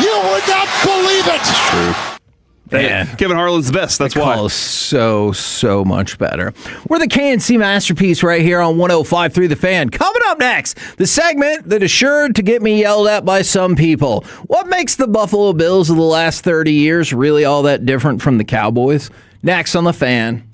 Speaker 7: you would not believe it.
Speaker 21: It's true. Yeah. Kevin Harlan's the best. That's why.
Speaker 22: Call is so much better. We're the K&C Masterpiece right here on 105.3 The Fan. Coming up next, the segment that is sure to get me yelled at by some people. What makes the Buffalo Bills of the last 30 years really all that different from the Cowboys? Next on The Fan.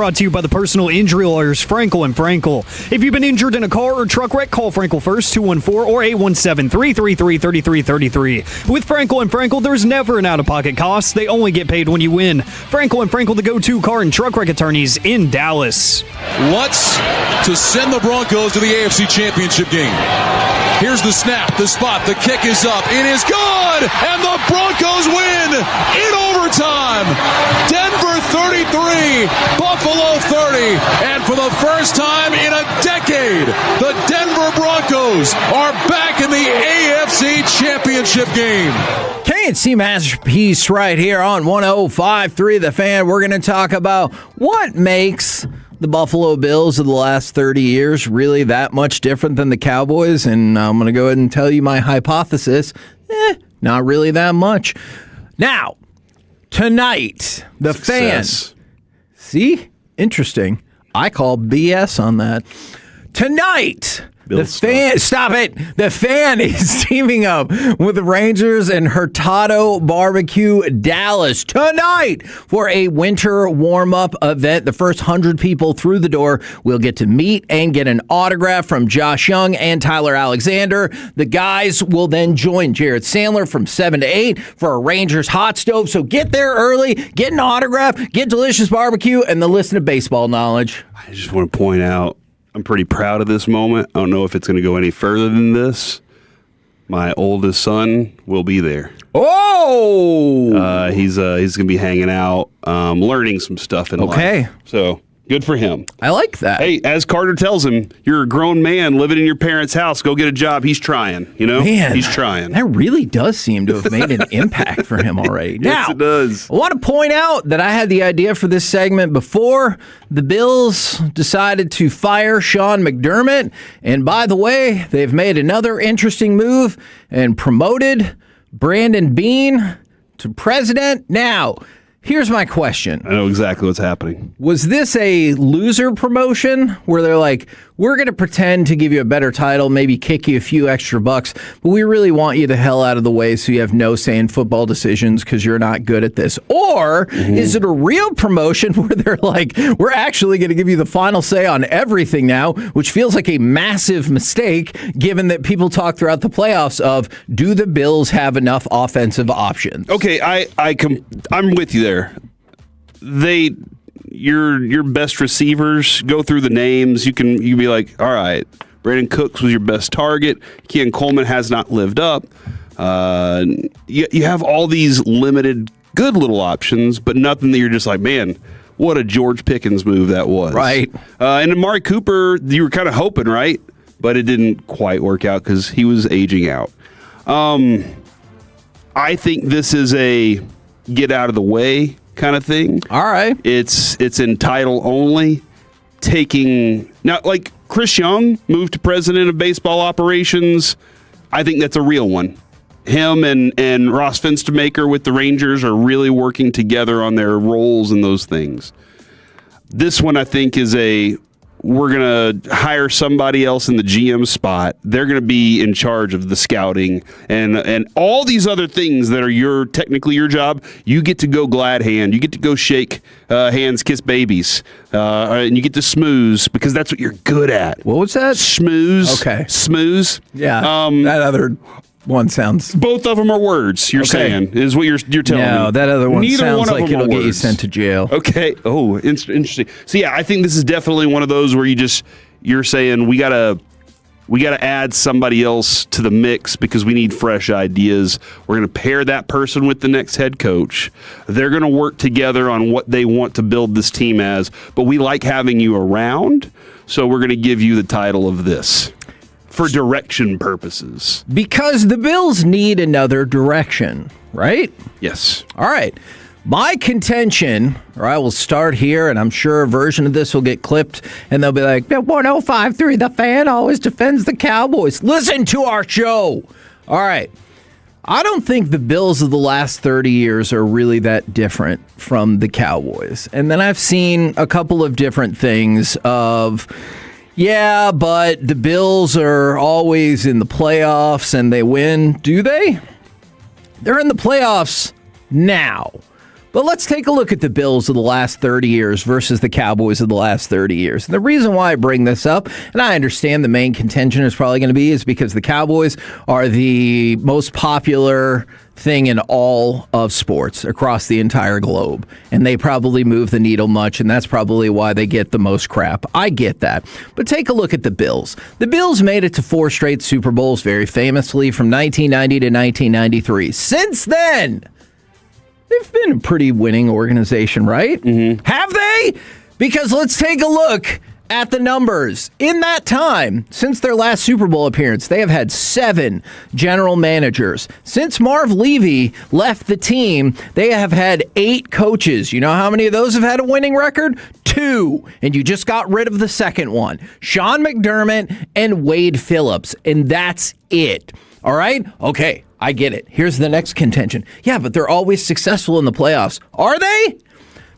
Speaker 5: brought to you by the personal injury lawyers Frankel and Frankel. If you've been injured in a car or truck wreck, call Frankel first, 214 or 817-333-3333. With Frankel and Frankel, there's never an out-of-pocket cost. They only get paid when you win. Frankel and Frankel, the go-to car and truck wreck attorneys in Dallas.
Speaker 9: What's to send the Broncos to the AFC Championship game? Here's the snap, the spot, the kick is up, it is good, and the Broncos win in overtime. Denver 33, Buffalo 30, and for the first time in a decade, the Denver Broncos are back in the AFC Championship game.
Speaker 22: K&C Masterpiece right here on 105.3 The Fan. We're going to talk about what makes the Buffalo Bills of the last 30 years really that much different than the Cowboys, and I'm going to go ahead and tell you my hypothesis. Not really that much. Now, tonight, the
Speaker 21: Success.
Speaker 22: Fan. See? Interesting. I call BS on that. Tonight, the Fan. Stop it. The Fan is teaming up with the Rangers and Hurtado Barbecue Dallas tonight for a winter warm-up event. The first 100 people through the door will get to meet and get an autograph from Josh Young and Tyler Alexander. The guys will then join Jared Sandler from 7 to 8 for a Rangers hot stove. So get there early, get an autograph, get delicious barbecue, and then listen to baseball knowledge.
Speaker 21: I just want to point out, I'm pretty proud of this moment. I don't know if it's going to go any further than this. My oldest son will be there.
Speaker 22: Oh!
Speaker 21: He's going to be hanging out, learning some stuff in life. So good for him.
Speaker 22: I like that.
Speaker 21: Hey, as Carter tells him, you're a grown man living in your parents' house. Go get a job. He's trying. You know,
Speaker 22: Man,
Speaker 21: he's trying.
Speaker 22: That really does seem to have made an impact for him already.
Speaker 21: Yes,
Speaker 22: Now,
Speaker 21: it does.
Speaker 22: I want to point out that I had the idea for this segment before the Bills decided to fire Shan McDermott. And by the way, they've made another interesting move and promoted Brandon Beane to president. Now, here's my question.
Speaker 21: I know exactly what's happening.
Speaker 22: Was this a loser promotion where they're like, we're going to pretend to give you a better title, maybe kick you a few extra bucks, but we really want you the hell out of the way so you have no say in football decisions because you're not good at this? Or is it a real promotion where they're like, we're actually going to give you the final say on everything now, which feels like a massive mistake given that people talk throughout the playoffs of, do the Bills have enough offensive options?
Speaker 21: Okay, I'm with you there. Your best receivers, go through the names. You be like, all right, Brandon Cooks was your best target. Keon Coleman has not lived up. You have all these limited good little options, but nothing that you're just like, man, what a George Pickens move that was.
Speaker 22: Right.
Speaker 21: And Amari Cooper, you were kind of hoping, right? But it didn't quite work out because he was aging out. I think this is a get out of the way kind of thing.
Speaker 22: All right.
Speaker 21: It's in title only. Now, like Chris Young moved to president of baseball operations. I think that's a real one. Him and Ross Finstermaker with the Rangers are really working together on their roles and those things. This one, I think, is we're going to hire somebody else in the GM spot. They're going to be in charge of the scouting and all these other things that are technically your job. You get to go glad hand. You get to go shake hands, kiss babies, and you get to smooze because that's what you're good at.
Speaker 22: What was that?
Speaker 21: Schmooze.
Speaker 22: Okay.
Speaker 21: Smooze.
Speaker 22: Yeah. That other one sounds...
Speaker 21: Both of them are words, you're saying, is what you're telling me.
Speaker 22: No, that other one
Speaker 21: Neither
Speaker 22: sounds
Speaker 21: one of
Speaker 22: like
Speaker 21: them
Speaker 22: it'll
Speaker 21: are
Speaker 22: get you
Speaker 21: words.
Speaker 22: sent to jail.
Speaker 21: Okay. Oh, interesting. So yeah, I think this is definitely one of those where you're saying we gotta add somebody else to the mix because we need fresh ideas. We're gonna pair that person with the next head coach. They're gonna work together on what they want to build this team as. But we like having you around, so we're gonna give you the title of this for direction purposes.
Speaker 22: Because the Bills need another direction, right?
Speaker 21: Yes.
Speaker 22: All right. My contention, or I will start here, and I'm sure a version of this will get clipped, and they'll be like, 105.3, The Fan always defends the Cowboys. Listen to our show. All right. I don't think the Bills of the last 30 years are really that different from the Cowboys. And then I've seen a couple of different things of... Yeah, but the Bills are always in the playoffs and they win. Do they? They're in the playoffs now. But let's take a look at the Bills of the last 30 years versus the Cowboys of the last 30 years. And the reason why I bring this up, and I understand the main contention is probably going to be, is because the Cowboys are the most popular thing in all of sports across the entire globe. And they probably move the needle much, and that's probably why they get the most crap. I get that. But take a look at the Bills. The Bills made it to 4 straight Super Bowls, very famously, from 1990 to 1993. Since then, they've been a pretty winning organization, right? Mm-hmm. Have they? Because let's take a look at the numbers. In that time, since their last Super Bowl appearance, they have had 7 general managers. Since Marv Levy left the team, they have had 8 coaches. You know how many of those have had a winning record? 2. And you just got rid of the second one. Sean McDermott and Wade Phillips. And that's it. All right? Okay, I get it. Here's the next contention. Yeah, but they're always successful in the playoffs. Are they?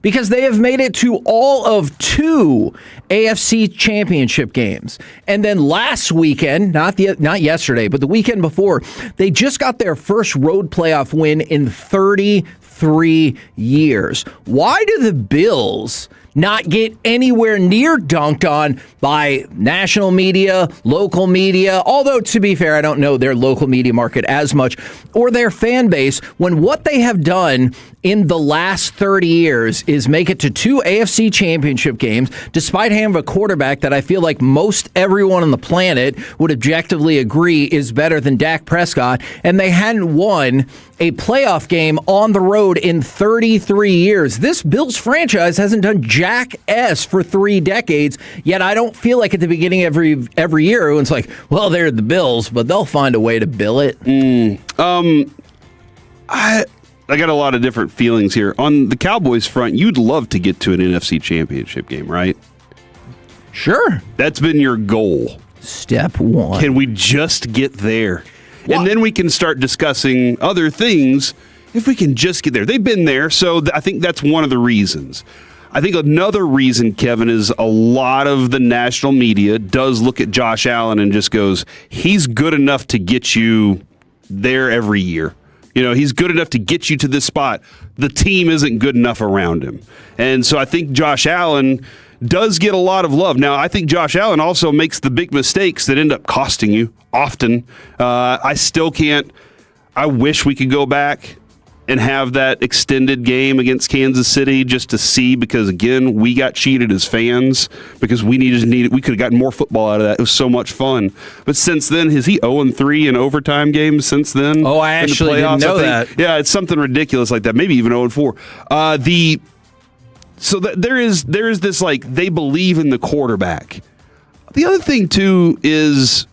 Speaker 22: Because they have made it to all of 2 AFC championship games. And then last weekend, not yesterday, but the weekend before, they just got their first road playoff win in 33 years. Why do the Bills not get anywhere near dunked on by national media, local media, although to be fair, I don't know their local media market as much, or their fan base, when what they have done in the last 30 years is make it to 2 AFC championship games, despite having a quarterback that I feel like most everyone on the planet would objectively agree is better than Dak Prescott, and they hadn't won a playoff game on the road in 33 years. This Bills franchise hasn't done jack S for 3 decades, yet I don't feel like at the beginning of every year everyone's like, well, they're the Bills, but they'll find a way to bill it.
Speaker 21: I got a lot of different feelings here. On the Cowboys front, you'd love to get to an NFC championship game, right?
Speaker 22: Sure.
Speaker 21: That's been your goal.
Speaker 22: Step 1.
Speaker 21: Can we just get there? What? And then we can start discussing other things if we can just get there. They've been there, so I think that's one of the reasons. I think another reason, Kevin, is a lot of the national media does look at Josh Allen and just goes, he's good enough to get you there every year. You know, he's good enough to get you to this spot. The team isn't good enough around him. And so I think Josh Allen does get a lot of love. Now, I think Josh Allen also makes the big mistakes that end up costing you often. I still can't. I wish we could go back and have that extended game against Kansas City just to see, because again, we got cheated as fans because we could have gotten more football out of that. It was so much fun. But since then, is he 0-3 in overtime games since then?
Speaker 22: Oh, I actually didn't know that.
Speaker 21: Yeah, it's something ridiculous like that. Maybe even 0-4. So there is this, like, they believe in the quarterback. The other thing too is,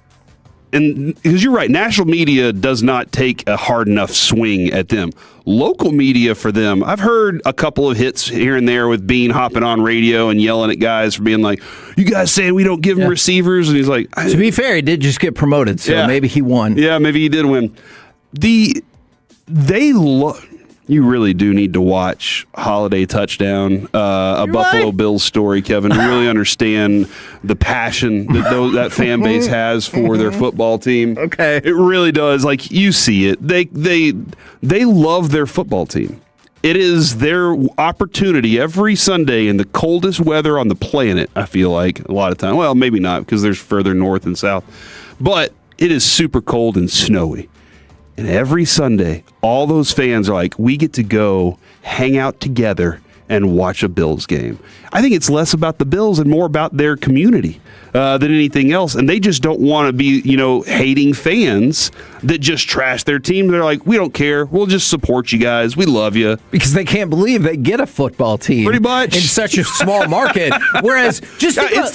Speaker 21: and because you're right, national media does not take a hard enough swing at them. Local media for them, I've heard a couple of hits here and there with Bean hopping on radio and yelling at guys for being like, you guys saying we don't give him receivers? And he's like,
Speaker 22: to be fair, he did just get promoted, so maybe he won.
Speaker 21: Yeah, maybe he did win. You really do need to watch Holiday Touchdown, Buffalo Bills story, Kevin, to really understand the passion that fan base has for their football team.
Speaker 22: Okay.
Speaker 21: It really does. Like, you see it. They love their football team. It is their opportunity every Sunday in the coldest weather on the planet, I feel like, a lot of time. Well, maybe not, because there's further north and south. But it is super cold and snowy. And every Sunday, all those fans are like, we get to go hang out together and watch a Bills game. I think it's less about the Bills and more about their community than anything else. And they just don't want to be, hating fans that just trash their team. They're like, we don't care. We'll just support you guys. We love you.
Speaker 22: Because they can't believe they get a football team.
Speaker 21: Pretty much.
Speaker 22: In such a small market. Whereas,
Speaker 21: it's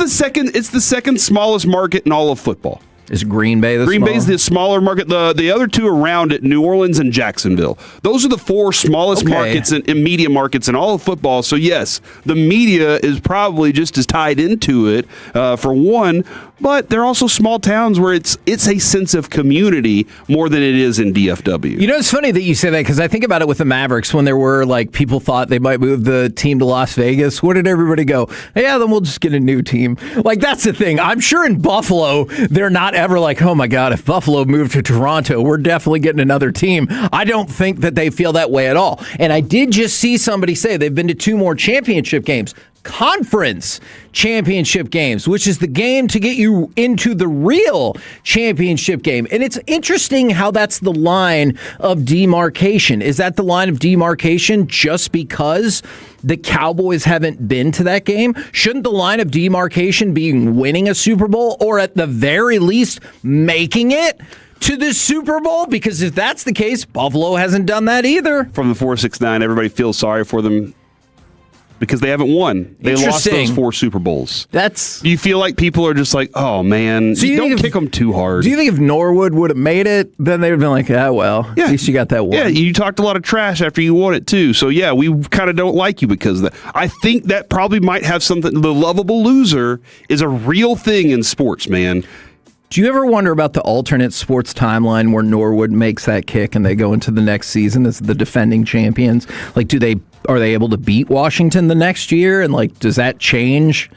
Speaker 21: the second smallest market in all of football.
Speaker 22: Is Green Bay the
Speaker 21: Green Bay's the smaller market. The other two around it, New Orleans and Jacksonville. Those are the 4 smallest markets and media markets in all of football. So, yes, the media is probably just as tied into it, for one, but they're also small towns where it's a sense of community more than it is in DFW.
Speaker 22: You know, it's funny that you say that, because I think about it with the Mavericks when there were, like, people thought they might move the team to Las Vegas. Where did everybody go? Yeah, then we'll just get a new team. Like, that's the thing. I'm sure in Buffalo they're not not ever like, oh my God, if Buffalo moved to Toronto, we're definitely getting another team. I don't think that they feel that way at all. And I did just see somebody say they've been to 2 more championship games. Conference championship games, which is the game to get you into the real championship game. And it's interesting how that's the line of demarcation. Is that the line of demarcation just because the Cowboys haven't been to that game? Shouldn't the line of demarcation be winning a Super Bowl, or at the very least making it to the Super Bowl? Because if that's the case, Buffalo hasn't done that either.
Speaker 21: From the 4-6-9, everybody feels sorry for them because they haven't won. They lost those 4 Super Bowls. You feel like people are just like, oh, man, so don't kick them too hard.
Speaker 22: Do you think if Norwood would have made it, then they would have been like, well, at least you got that one?
Speaker 21: Yeah, you talked a lot of trash after you won it, too. So, yeah, we kind of don't like you because of that. I think that probably might have something. The lovable loser is a real thing in sports, man.
Speaker 22: Do you ever wonder about the alternate sports timeline where Norwood makes that kick and they go into the next season as the defending champions? Like, are they able to beat Washington the next year? And like, does that change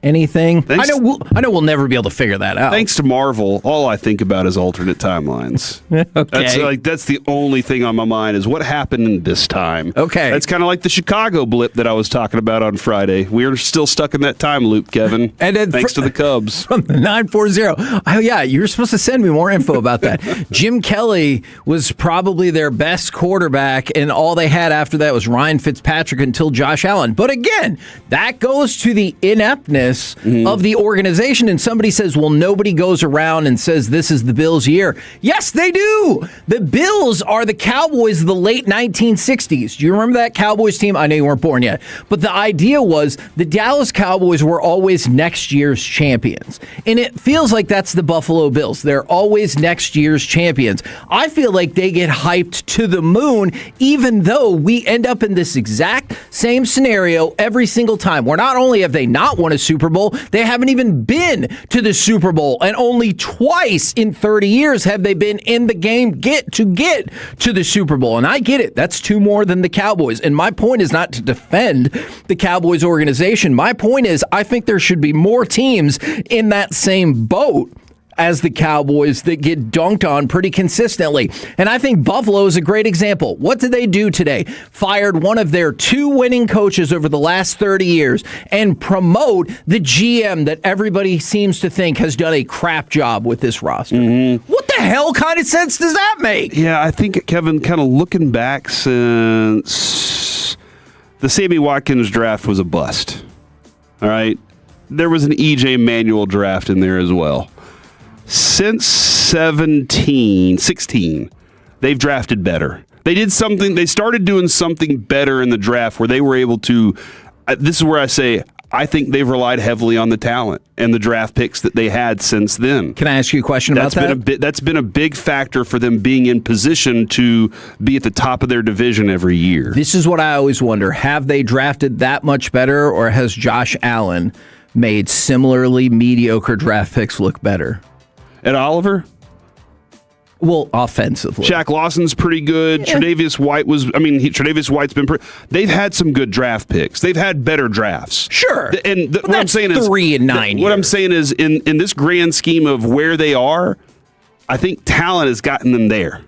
Speaker 22: anything? I know we'll never be able to figure that out.
Speaker 21: Thanks to Marvel, all I think about is alternate timelines.
Speaker 22: Okay.
Speaker 21: That's the only thing on my mind is what happened this time.
Speaker 22: Okay.
Speaker 21: That's kind of like the Chicago blip that I was talking about on Friday. We're still stuck in that time loop, Kevin.
Speaker 22: And then
Speaker 21: thanks to the Cubs.
Speaker 22: From the 940. Oh, yeah, you were supposed to send me more info about that. Jim Kelly was probably their best quarterback, and all they had after that was Ryan Fitzpatrick until Josh Allen. But again, that goes to the ineptness of the organization. And somebody says, well, nobody goes around and says this is the Bills' year. Yes, they do. The Bills are the Cowboys of the late 1960s. Do you remember that Cowboys team? I know you weren't born yet. But the idea was the Dallas Cowboys were always next year's champions. And it feels like that's the Buffalo Bills. They're always next year's champions. I feel like they get hyped to the moon, even though we end up in this exact same scenario every single time, where not only have they not won a Super Bowl, they haven't even been to the Super Bowl, and only twice in 30 years have they been in the game get to the Super Bowl. And I get it, that's 2 more than the Cowboys. And my point is not to defend the Cowboys organization. My point is I think there should be more teams in that same boat as the Cowboys that get dunked on pretty consistently. And I think Buffalo is a great example. What did they do today? Fired one of their 2 winning coaches over the last 30 years and promote the GM that everybody seems to think has done a crap job with this roster. What the hell kind of sense does that make?
Speaker 21: Yeah, I think, Kevin, kind of looking back since the Sammy Watkins draft was a bust. All right? There was an E.J. Manuel draft in there as well. Since 16, they've drafted better. They started doing something better in the draft where they were able to, this is where I say, I think they've relied heavily on the talent and the draft picks that they had since then.
Speaker 22: Can I ask you a question about that?
Speaker 21: That's been a big factor for them being in position to be at the top of their division every year.
Speaker 22: This is what I always wonder. Have they drafted that much better, or has Josh Allen made similarly mediocre draft picks look better?
Speaker 21: Ed Oliver?
Speaker 22: Well, offensively.
Speaker 21: Shaq Lawson's pretty good. Yeah. Tre'Davious White's been pretty. They've had some good draft picks. They've had better drafts.
Speaker 22: Sure.
Speaker 21: And what I'm saying is
Speaker 22: 3 and 9 years.
Speaker 21: What I'm saying is in this grand scheme of where they are, I think talent has gotten them there.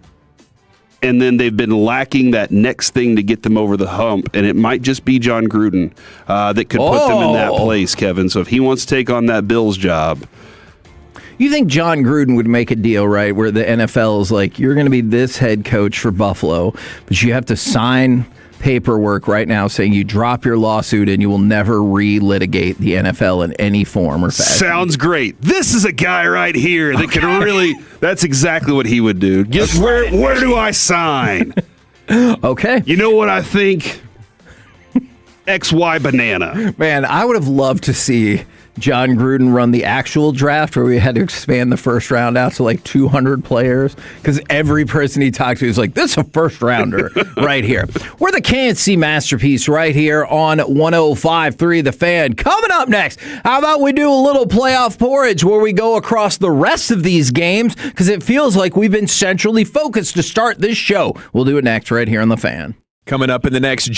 Speaker 21: And then they've been lacking that next thing to get them over the hump. And it might just be John Gruden that could put them in that place, Kevin. So if he wants to take on that Bills job.
Speaker 22: You think John Gruden would make a deal, right, where the NFL is like, you're going to be this head coach for Buffalo, but you have to sign paperwork right now saying you drop your lawsuit and you will never relitigate the NFL in any form or fashion.
Speaker 21: Sounds great. This is a guy right here that can really, that's exactly what he would do. Where do I sign?
Speaker 22: Okay.
Speaker 21: You know what I think? XY banana.
Speaker 22: Man, I would have loved to see John Gruden run the actual draft where we had to expand the first round out to like 200 players, because every person he talked to was like, this is a first rounder right here. We're the K&C Masterpiece right here on 105.3 The Fan. Coming up next, how about we do a little playoff porridge where we go across the rest of these games, because it feels like we've been centrally focused to start this show. We'll do it next right here on The Fan.
Speaker 10: Coming up in the next...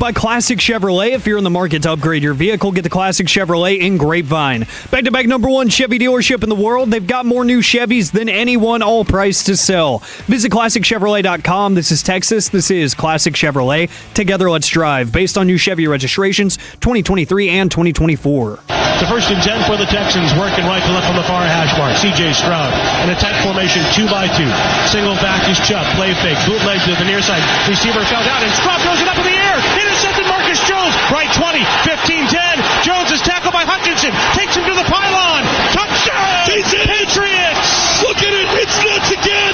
Speaker 5: by Classic Chevrolet. If you're in the market to upgrade your vehicle, get the Classic Chevrolet in Grapevine. Back-to-back #1 Chevy dealership in the world. They've got more new Chevys than anyone, all priced to sell. Visit ClassicChevrolet.com. This is Texas. This is Classic Chevrolet. Together, let's drive. Based on new Chevy registrations, 2023 and 2024.
Speaker 10: The 1st and 10 for the Texans, working right to left on the far hash mark. C.J. Stroud in a tight formation, 2x2. Single back is Chubb, play fake, bootleg to the near side. Receiver fell down, and Stroud throws it up in the air. Intercepted Marcus Jones, right 20, 15-10. Jones is tackled by Hutchinson, takes him to the pylon. Touchdown, Patriots!
Speaker 11: Look at it, it's nuts again.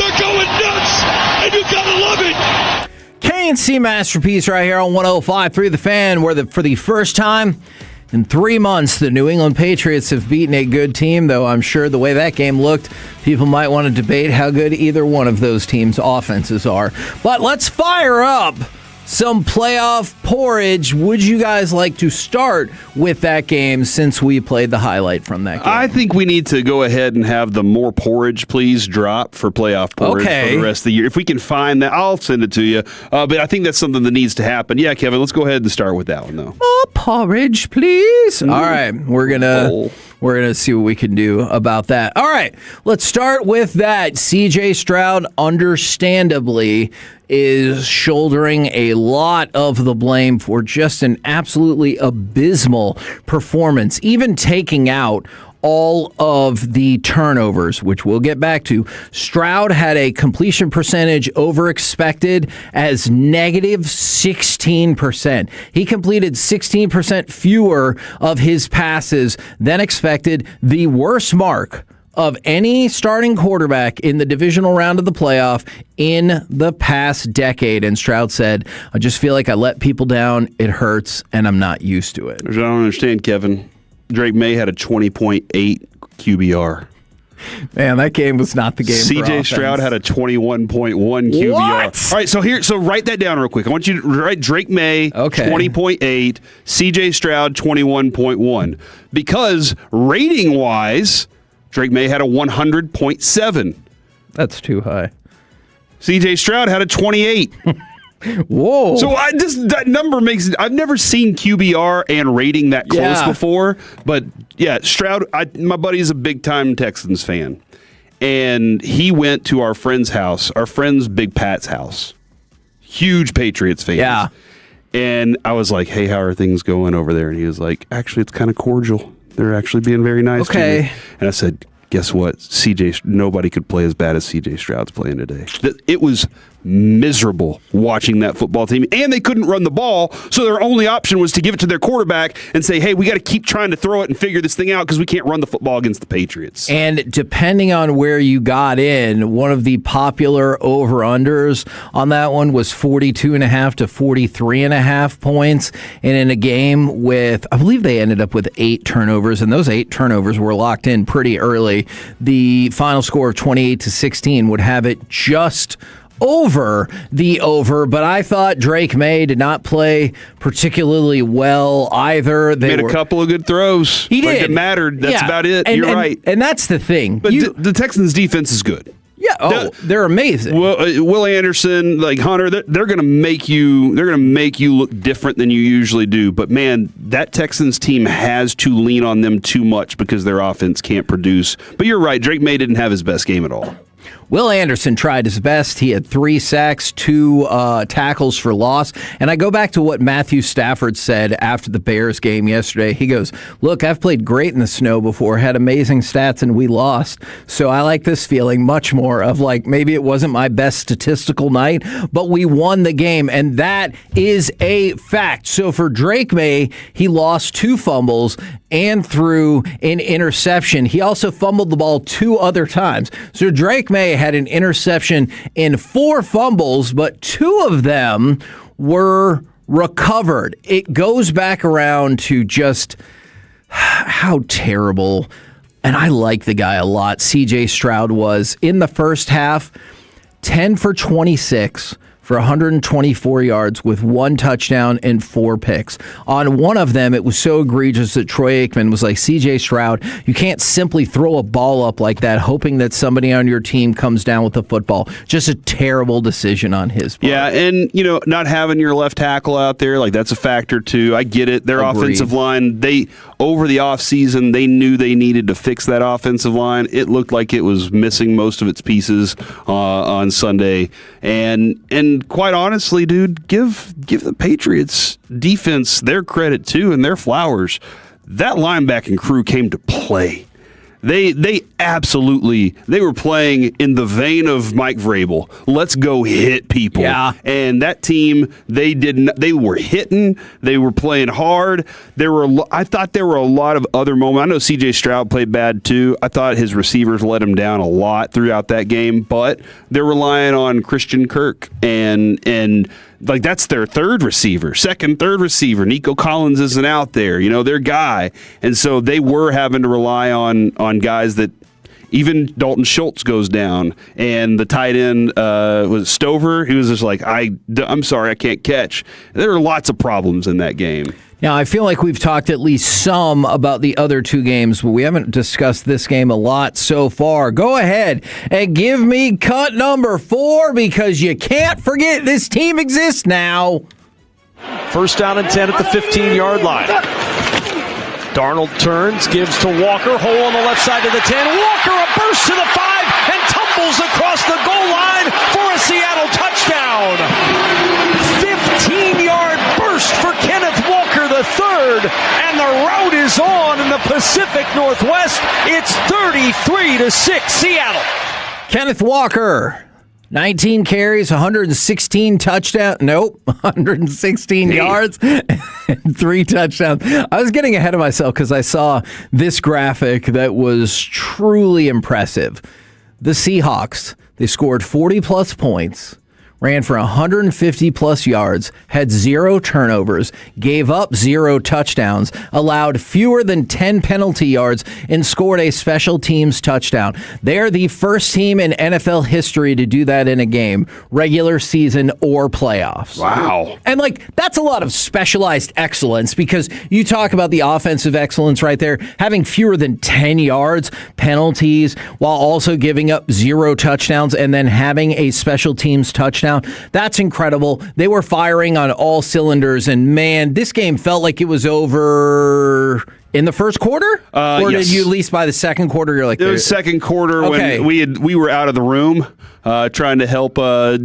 Speaker 11: They're going nuts, and you
Speaker 22: K&C Masterpiece right here on 105.3 The Fan, where for the first time in 3 months, the New England Patriots have beaten a good team, though I'm sure the way that game looked, people might want to debate how good either one of those teams' offenses are. But let's fire up some playoff porridge. Would you guys like to start with that game since we played the highlight from that game?
Speaker 21: I think we need to go ahead and have the more porridge, please, drop for playoff porridge for the rest of the year. If we can find that, I'll send it to you. But I think that's something that needs to happen. Yeah, Kevin, let's go ahead and start with that one, though.
Speaker 22: More porridge, please. All right, we're gonna see what we can do about that. All right, let's start with that. CJ Stroud, understandably, is shouldering a lot of the blame for just an absolutely abysmal performance, even taking out all of the turnovers, which we'll get back to. Stroud had a completion percentage over expected as negative 16%. He completed 16% fewer of his passes than expected, the worst mark of any starting quarterback in the divisional round of the playoff in the past decade. And Stroud said, I just feel like I let people down. It hurts, and I'm not used to it.
Speaker 21: I don't understand, Kevin. Drake May had a 20.8 QBR.
Speaker 22: Man, that game was not the game.
Speaker 21: CJ Stroud had a 21.1 QBR.
Speaker 22: What?
Speaker 21: All right, so write that down real quick. I want you to write Drake May 20.8, CJ Stroud 21.1. Because rating wise, Drake May had a 100.7.
Speaker 22: That's too high.
Speaker 21: CJ Stroud had a 28.
Speaker 22: Whoa.
Speaker 21: So that number makes... I've never seen QBR and rating that close before. But, yeah, Stroud... my buddy's a big-time Texans fan. And he went to our friend's house, our friend's Big Pat's house. Huge Patriots fan.
Speaker 22: Yeah.
Speaker 21: And I was like, hey, how are things going over there? And he was like, actually, it's kind of cordial. They're actually being very nice to me. And I said, guess what? Nobody could play as bad as CJ Stroud's playing today. It was miserable watching that football team, and they couldn't run the ball, so their only option was to give it to their quarterback and say, hey, we got to keep trying to throw it and figure this thing out because we can't run the football against the Patriots.
Speaker 22: And depending on where you got in, one of the popular over-unders on that one was 42.5 to 43.5 points, and in a game with, I believe they ended up with 8 turnovers, and those 8 turnovers were locked in pretty early. The final score of 28 to 16 would have it just over the over, but I thought Drake May did not play particularly well either. They
Speaker 21: made a couple of good throws.
Speaker 22: He did.
Speaker 21: It mattered. That's about it. You're right.
Speaker 22: And that's the thing.
Speaker 21: But the Texans' defense is good.
Speaker 22: Yeah, they're amazing.
Speaker 21: Will Anderson, like Hunter, they're going to make you. They're going to make you look different than you usually do. But man, that Texans team has to lean on them too much because their offense can't produce. But you're right. Drake May didn't have his best game at all.
Speaker 22: Will Anderson tried his best. He had 3 sacks, 2 tackles for loss. And I go back to what Matthew Stafford said after the Bears game yesterday. He goes, look, I've played great in the snow before, had amazing stats, and we lost. So I like this feeling much more of like maybe it wasn't my best statistical night, but we won the game. And that is a fact. So for Drake May, he lost 2 fumbles and threw an interception. He also fumbled the ball 2 other times. So Drake May had an interception in 4 fumbles, but 2 of them were recovered. It goes back around to just how terrible, and I like the guy a lot, CJ Stroud was. In the first half, 10 for 26 for 124 yards with 1 touchdown and 4 picks. On one of them, it was so egregious that Troy Aikman was like, CJ Stroud, you can't simply throw a ball up like that hoping that somebody on your team comes down with the football. Just a terrible decision on his part.
Speaker 21: Yeah, and, not having your left tackle out there, like, that's a factor, too. I get it. Their offensive line, over the offseason, they knew they needed to fix that offensive line. It looked like it was missing most of its pieces on Sunday. And quite honestly, dude, give the Patriots defense their credit too and their flowers. That linebacking crew came to play. They absolutely, they were playing in the vein of Mike Vrabel. Let's go hit people.
Speaker 22: Yeah.
Speaker 21: And that team, they were hitting, they were playing hard. I thought there were a lot of other moments. I know CJ Stroud played bad too. I thought his receivers let him down a lot throughout that game, but they're relying on Christian Kirk and like that's their third receiver, third receiver. Nico Collins isn't out there, their guy. And so they were having to rely on guys that even Dalton Schultz goes down, and the tight end was Stover. He was just like, I'm sorry, I can't catch. There are lots of problems in that game.
Speaker 22: Now, I feel like we've talked at least some about the other two games, but we haven't discussed this game a lot so far. Go ahead and give me cut number 4 because you can't forget this team exists now.
Speaker 11: First down and 10 at the 15-yard line. Darnold turns, gives to Walker, hole on the left side of the 10. Walker, a burst to the 5 and tumbles across the goal line for a Seattle touchdown. 15-yard burst for Kenneth Walker III, and the route is on in the Pacific Northwest. It's 33-6 Seattle.
Speaker 22: Kenneth Walker, 19 carries, 116 touchdowns. Nope, 116 yards and 3 touchdowns. I was getting ahead of myself because I saw this graphic that was truly impressive. The Seahawks, they scored 40-plus points, ran for 150-plus yards, had 0 turnovers, gave up 0 touchdowns, allowed fewer than 10 penalty yards, and scored a special teams touchdown. They're the first team in NFL history to do that in a game, regular season or playoffs.
Speaker 21: Wow.
Speaker 22: And, that's a lot of specialized excellence because you talk about the offensive excellence right there, having fewer than 10 yards, penalties, while also giving up 0 touchdowns and then having a special teams touchdown. That's incredible. They were firing on all cylinders, and man, this game felt like it was over in the first quarter? Or
Speaker 21: yes.
Speaker 22: did you at least by the second quarter you're like...
Speaker 21: It was second quarter when we were out of the room trying to help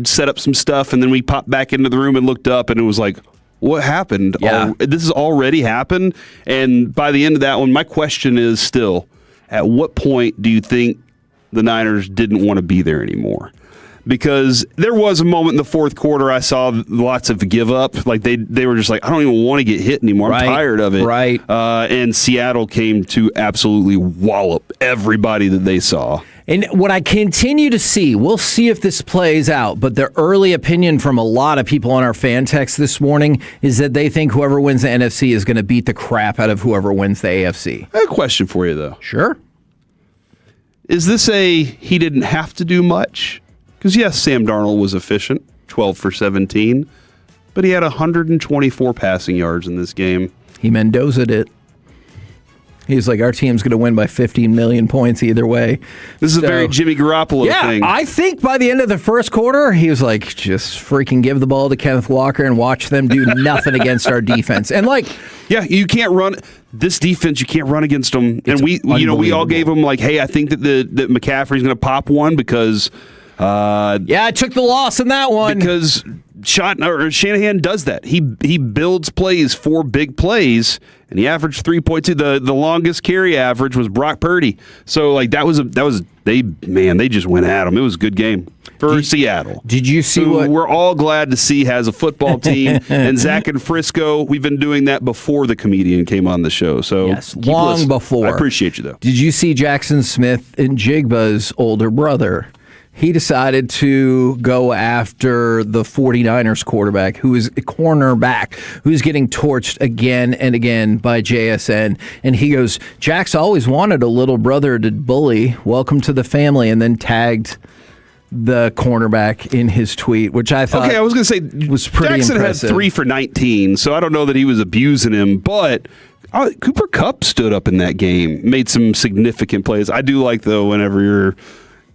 Speaker 21: set up some stuff, and then we popped back into the room and looked up, and it was like, what happened?
Speaker 22: Yeah.
Speaker 21: This has already happened? And by the end of that one, my question is still, at what point do you think the Niners didn't want to be there anymore? Because there was a moment in the fourth quarter I saw lots of give up. Like they were just like, I don't even want to get hit anymore. I'm tired of it.
Speaker 22: Right.
Speaker 21: And Seattle came to absolutely wallop everybody that they saw.
Speaker 22: And what I continue to see, we'll see if this plays out, but the early opinion from a lot of people on our fan text this morning is that they think whoever wins the NFC is going to beat the crap out of whoever wins the AFC.
Speaker 21: I have a question for you, though.
Speaker 22: Sure.
Speaker 21: Is this he didn't have to do much? Because, yes, Sam Darnold was efficient, 12 for 17, but he had 124 passing yards in this game.
Speaker 22: He Mendoza'd it. He's like, our team's going to win by 15 million points either way.
Speaker 21: This is a very Jimmy Garoppolo thing.
Speaker 22: Yeah, I think by the end of the first quarter, he was like, just freaking give the ball to Kenneth Walker and watch them do nothing against our defense. And
Speaker 21: yeah, you can't run this defense. You can't run against them. And we all gave them hey, I think that McCaffrey's going to pop one because.
Speaker 22: I took the loss in that one
Speaker 21: because Shanahan does that. He builds plays for big plays, and he averaged 3.2. The longest carry average was Brock Purdy. So they just went at him. It was a good game for Seattle.
Speaker 22: Did you see what
Speaker 21: we're all glad to see has a football team? And Zach and Frisco, we've been doing that before the comedian came on the show. So
Speaker 22: yes, long before.
Speaker 21: I appreciate you though.
Speaker 22: Did you see Jackson Smith and Jigba's older brother? He decided to go after the 49ers quarterback, who is a cornerback, who's getting torched again and again by JSN. And he goes, Jack's always wanted a little brother to bully. Welcome to the family. And then tagged the cornerback in his tweet, which I thought
Speaker 21: I was going to say
Speaker 22: was pretty
Speaker 21: Jackson
Speaker 22: impressive.
Speaker 21: Had 3 for 19, so I don't know that he was abusing him, but Cooper Kupp stood up in that game, made some significant plays. I do like, though, whenever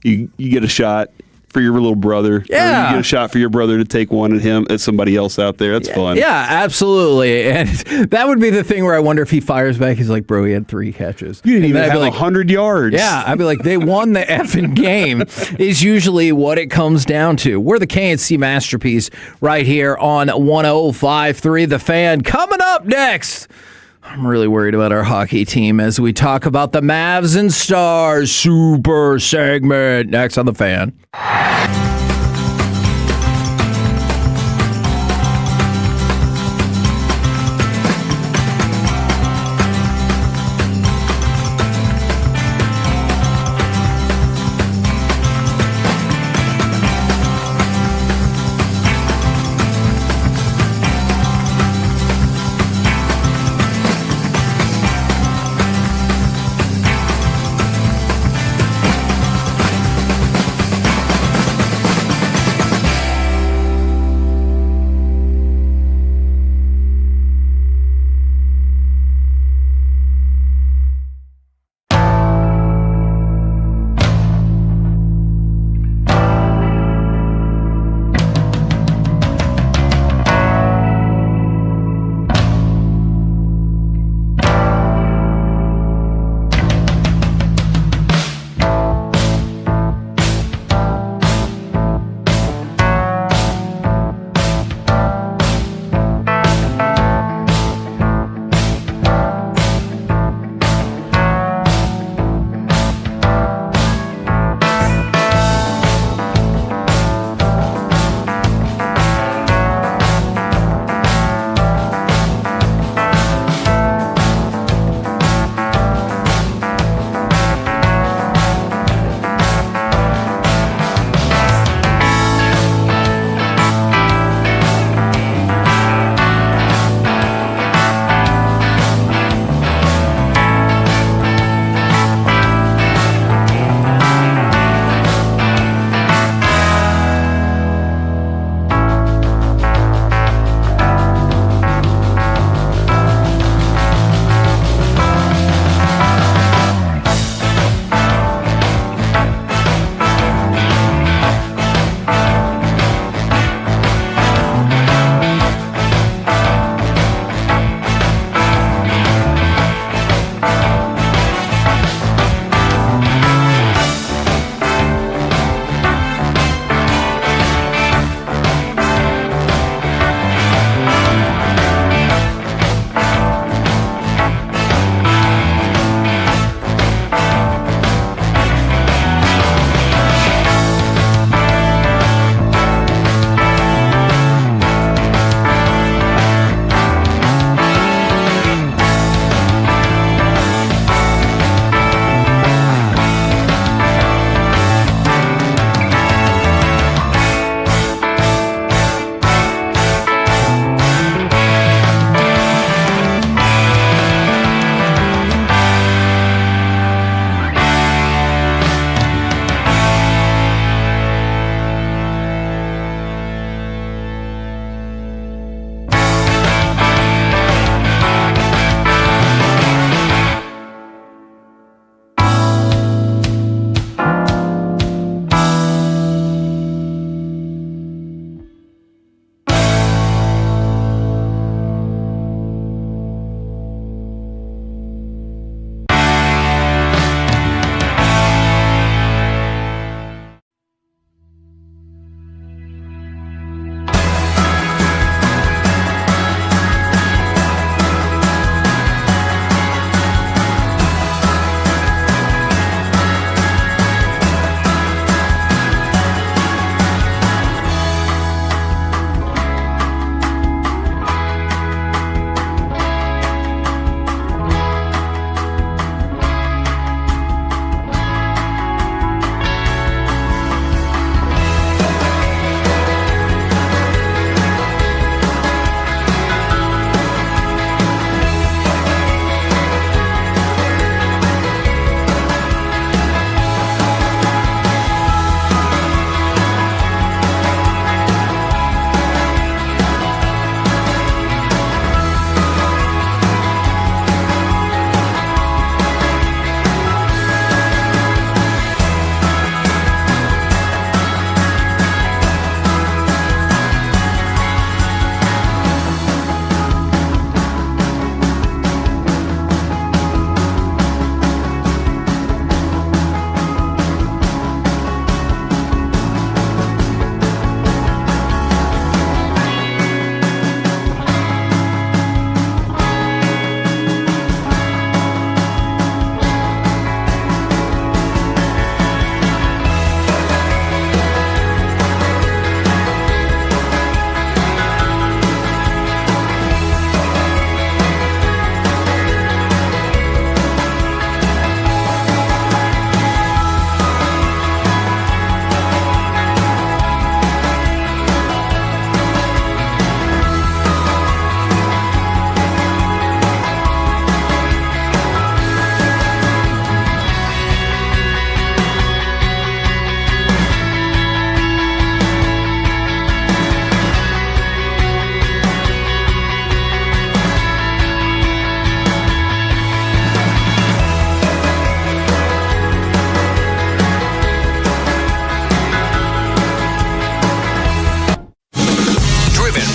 Speaker 21: you get a shot for your little brother.
Speaker 22: Yeah.
Speaker 21: Or you get a shot for your brother to take one at somebody else out there. That's fun.
Speaker 22: Yeah, absolutely. And that would be the thing where I wonder if he fires back. He's like, bro, he had 3 catches.
Speaker 21: You didn't even have
Speaker 22: like,
Speaker 21: 100 yards.
Speaker 22: Yeah, I'd be like, they won the effing game is usually what it comes down to. We're the K&C Masterpiece right here on 105.3 The Fan. Coming up next, I'm really worried about our hockey team as we talk about the Mavs and Stars super segment next on The Fan.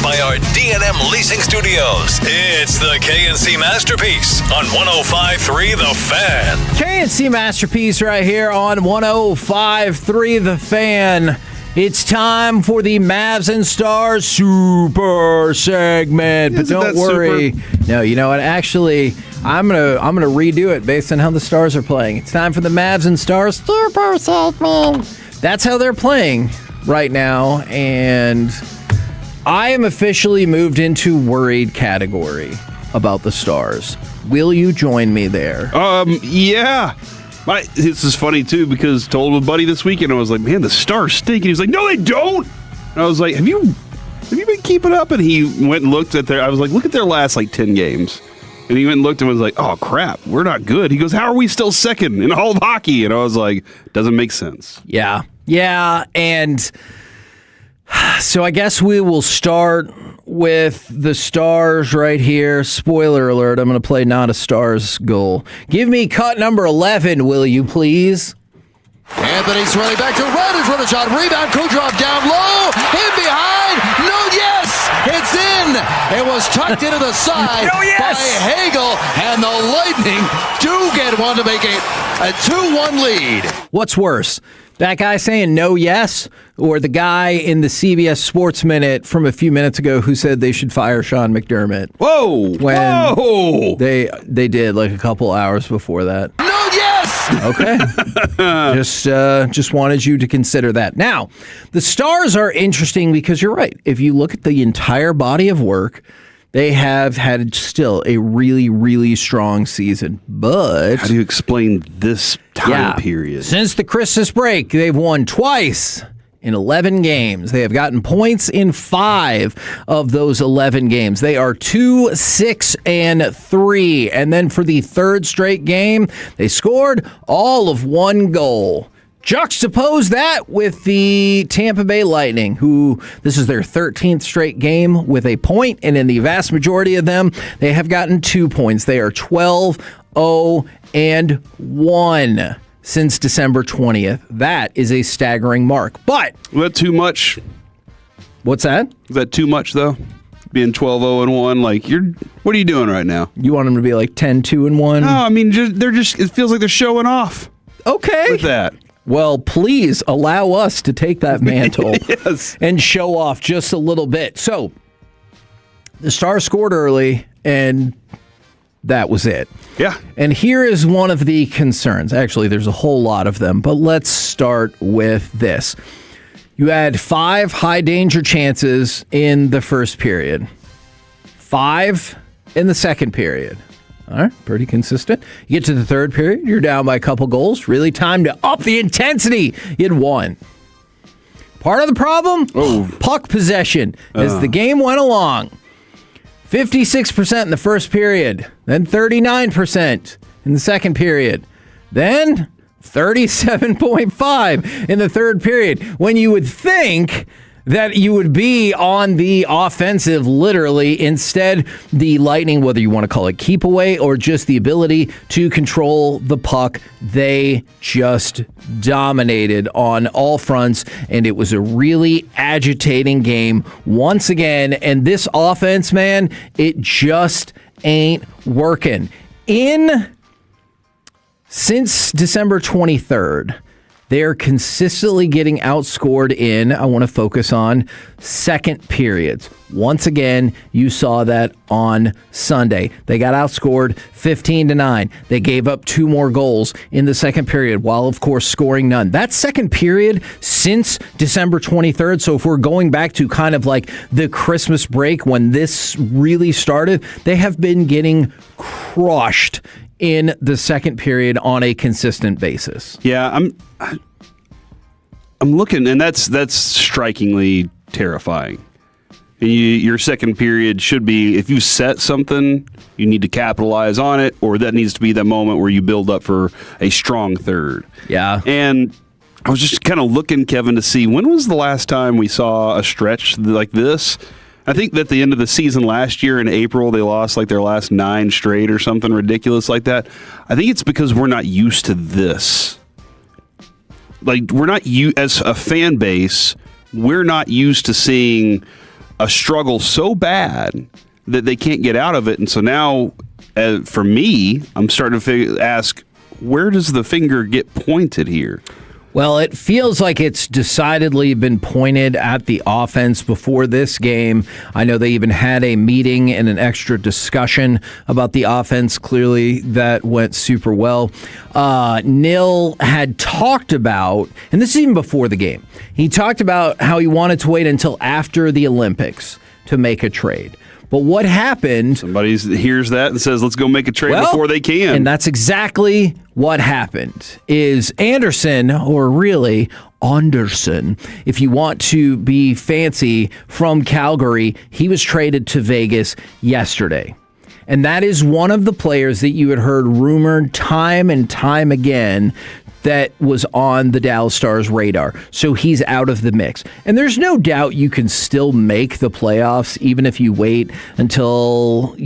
Speaker 6: by our D&M Leasing Studios. It's the K&C Masterpiece on 105.3 The Fan.
Speaker 22: K&C Masterpiece right here on 105.3 The Fan. It's time for the Mavs and Stars Super segment. But don't worry. No, you know what? Actually, I'm gonna redo it based on how the Stars are playing. It's time for the Mavs and Stars Super segment. That's how they're playing right now, and I am officially moved into worried category about the Stars. Will you join me there?
Speaker 21: Yeah. This is funny, too, because told a buddy this weekend, I was like, man, the Stars stink. And he was like, no, they don't. And I was like, have you been keeping up? And he went and looked at I was like, look at their last, 10 games. And he went and looked and was like, oh, crap, we're not good. He goes, how are we still second in all of hockey? And I was like, doesn't make sense.
Speaker 22: Yeah, and so I guess we will start with the Stars right here. Spoiler alert, I'm going to play not a Stars goal. Give me cut number 11, will you please?
Speaker 7: Anthony's running back to right in front of shot. Rebound, Kucherov down low. In behind. No, yes. It's in. It was tucked into the side by Hagel. And the Lightning do get one to make it a 2-1 lead.
Speaker 22: What's worse? That guy saying no, yes, or the guy in the CBS Sports Minute from a few minutes ago who said they should fire Shan McDermott?
Speaker 21: Whoa!
Speaker 22: When they did a couple hours before that.
Speaker 7: No, yes!
Speaker 22: Okay. Just wanted you to consider that. Now, the Stars are interesting because you're right. If you look at the entire body of work, they have had still a really, really strong season. But
Speaker 21: how do you explain this time period?
Speaker 22: Since the Christmas break, they've won twice in 11 games. They have gotten points in 5 of those 11 games. They are 2-6-3. And then for the third straight game, they scored all of 1 goal. Juxtapose that with the Tampa Bay Lightning, who this is their 13th straight game with a point, and in the vast majority of them, they have gotten 2 points. They are 12-0-1 since December 20th. That is a staggering mark. But
Speaker 21: is that too much?
Speaker 22: What's that?
Speaker 21: Is that too much, though? Being 12-0-1, what are you doing right now?
Speaker 22: You want them to be 10-2-1?
Speaker 21: No, I mean, it feels like they're showing off.
Speaker 22: Okay.
Speaker 21: With that.
Speaker 22: Well, please allow us to take that mantle
Speaker 21: yes.
Speaker 22: and show off just a little bit. So, the Stars scored early, and that was it.
Speaker 21: Yeah.
Speaker 22: And here is one of the concerns. Actually, there's a whole lot of them, but let's start with this. You had 5 high-danger chances in the first period, 5 in the second period. All right, pretty consistent. You get to the third period, you're down by a couple goals. Really time to up the intensity. You had 1. Part of the problem? Puck possession as the game went along. 56% in the first period, then 39% in the second period, then 37.5 in the third period. When you would think that you would be on the offensive, literally. Instead, the Lightning, whether you want to call it keep away or just the ability to control the puck, they just dominated on all fronts, and it was a really agitating game once again. And this offense, man, it just ain't working. Since December 23rd, they're consistently getting outscored in, I want to focus on, second periods. Once again, you saw that on Sunday. They got outscored 15-9. They gave up 2 more goals in the second period, while, of course, scoring none. That second period since December 23rd, so if we're going back to kind of the Christmas break when this really started, they have been getting crushed in the second period on a consistent basis.
Speaker 21: Yeah, I'm looking, and that's strikingly terrifying. And your second period should be, if you set something, you need to capitalize on it, or that needs to be that moment where you build up for a strong third.
Speaker 22: Yeah.
Speaker 21: And I was just kind of looking, Kevin, to see when was the last time we saw a stretch like this. I think that at the end of the season last year in April, they lost their last 9 straight or something ridiculous like that. I think it's because we're not used to this. We're not as a fan base, we're not used to seeing a struggle so bad that they can't get out of it. And so now, for me, I'm starting to ask, where does the finger get pointed here?
Speaker 22: Well, it feels like it's decidedly been pointed at the offense before this game. I know they even had a meeting and an extra discussion about the offense. Clearly, that went super well. Nil had talked about, and this is even before the game, he talked about how he wanted to wait until after the Olympics to make a trade. But what happened...
Speaker 21: Somebody hears that and says, let's go make a trade before they can.
Speaker 22: And that's exactly what happened, is Anderson, or really Anderson, if you want to be fancy, from Calgary, he was traded to Vegas yesterday. And that is one of the players that you had heard rumored time and time again that was on the Dallas Stars' radar. So he's out of the mix. And there's no doubt you can still make the playoffs even if you wait until,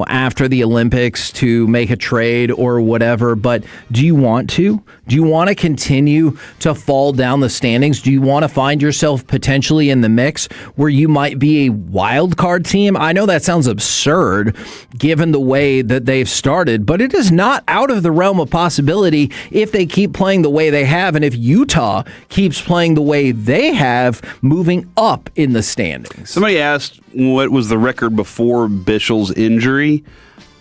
Speaker 22: after the Olympics to make a trade or whatever. But do you want to? Do you want to continue to fall down the standings? Do you want to find yourself potentially in the mix where you might be a wild card team? I know that sounds absurd given the way that they've started, but it is not out of the realm of possibility if they keep playing the way they have, and if Utah keeps playing the way they have, moving up in the standings.
Speaker 21: Somebody asked what was the record before Bischel's injury.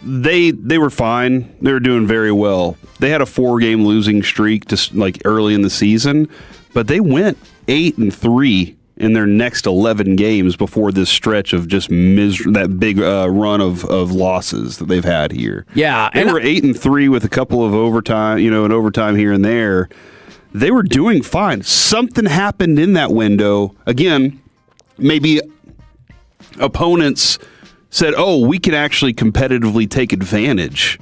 Speaker 21: They were fine. They were doing very well. They had a 4-game losing streak just like early in the season, but they went 8-3 in their next 11 games before this stretch of just that big run of losses that they've had here.
Speaker 22: Yeah,
Speaker 21: they were 8-3 with a couple of overtime, an overtime here and there. They were doing fine. Something happened in that window. Again, maybe opponents said, "Oh, we can actually competitively take advantage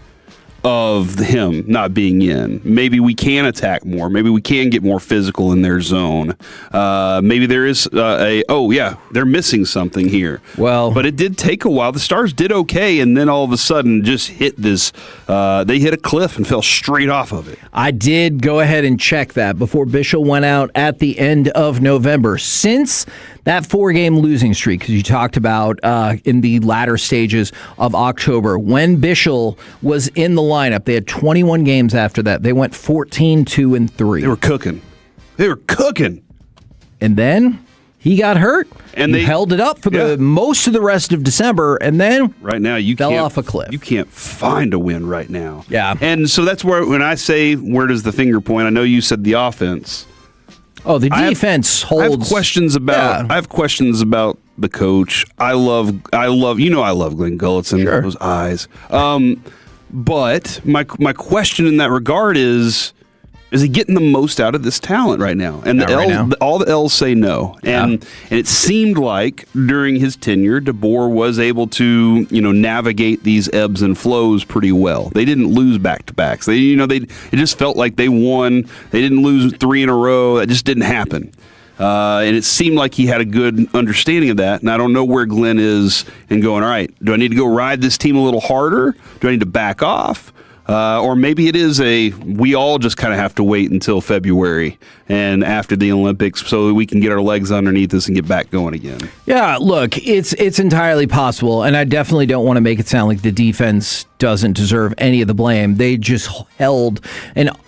Speaker 21: of him not being in. Maybe we can attack more. Maybe we can get more physical in their zone. Maybe there is they're missing something here."
Speaker 22: Well,
Speaker 21: but it did take a while. The Stars did okay, and then all of a sudden just hit this. They hit a cliff and fell straight off of it.
Speaker 22: I did go ahead and check that before Bischel went out at the end of November. Since that 4-game losing streak, because you talked about in the latter stages of October, when Bischel was in the lineup, they had 21 games after that. They went 14-2-3.
Speaker 21: They were cooking.
Speaker 22: And then he got hurt, and they held it up for the most of the rest of December, and then
Speaker 21: right now you
Speaker 22: fell off a cliff.
Speaker 21: You can't find a win right now.
Speaker 22: Yeah.
Speaker 21: And so that's where, when I say where does the finger point, I know you said the offense.
Speaker 22: Oh, the defense holds.
Speaker 21: I have questions about the coach. I love Glenn Gulletson.
Speaker 22: Sure.
Speaker 21: Those eyes. But my question in that regard is he getting the most out of this talent right now? And all the L's say no. And it seemed like during his tenure, DeBoer was able to navigate these ebbs and flows pretty well. They didn't lose back-to-backs. It just felt like they won. They didn't lose 3 in a row. That just didn't happen. And it seemed like he had a good understanding of that. And I don't know where Glenn is and going, all right, do I need to go ride this team a little harder? Do I need to back off? Or maybe it is we all just kind of have to wait until February and after the Olympics so that we can get our legs underneath us and get back going again.
Speaker 22: Yeah, look, it's entirely possible, and I definitely don't want to make it sound like the defense doesn't deserve any of the blame. They just held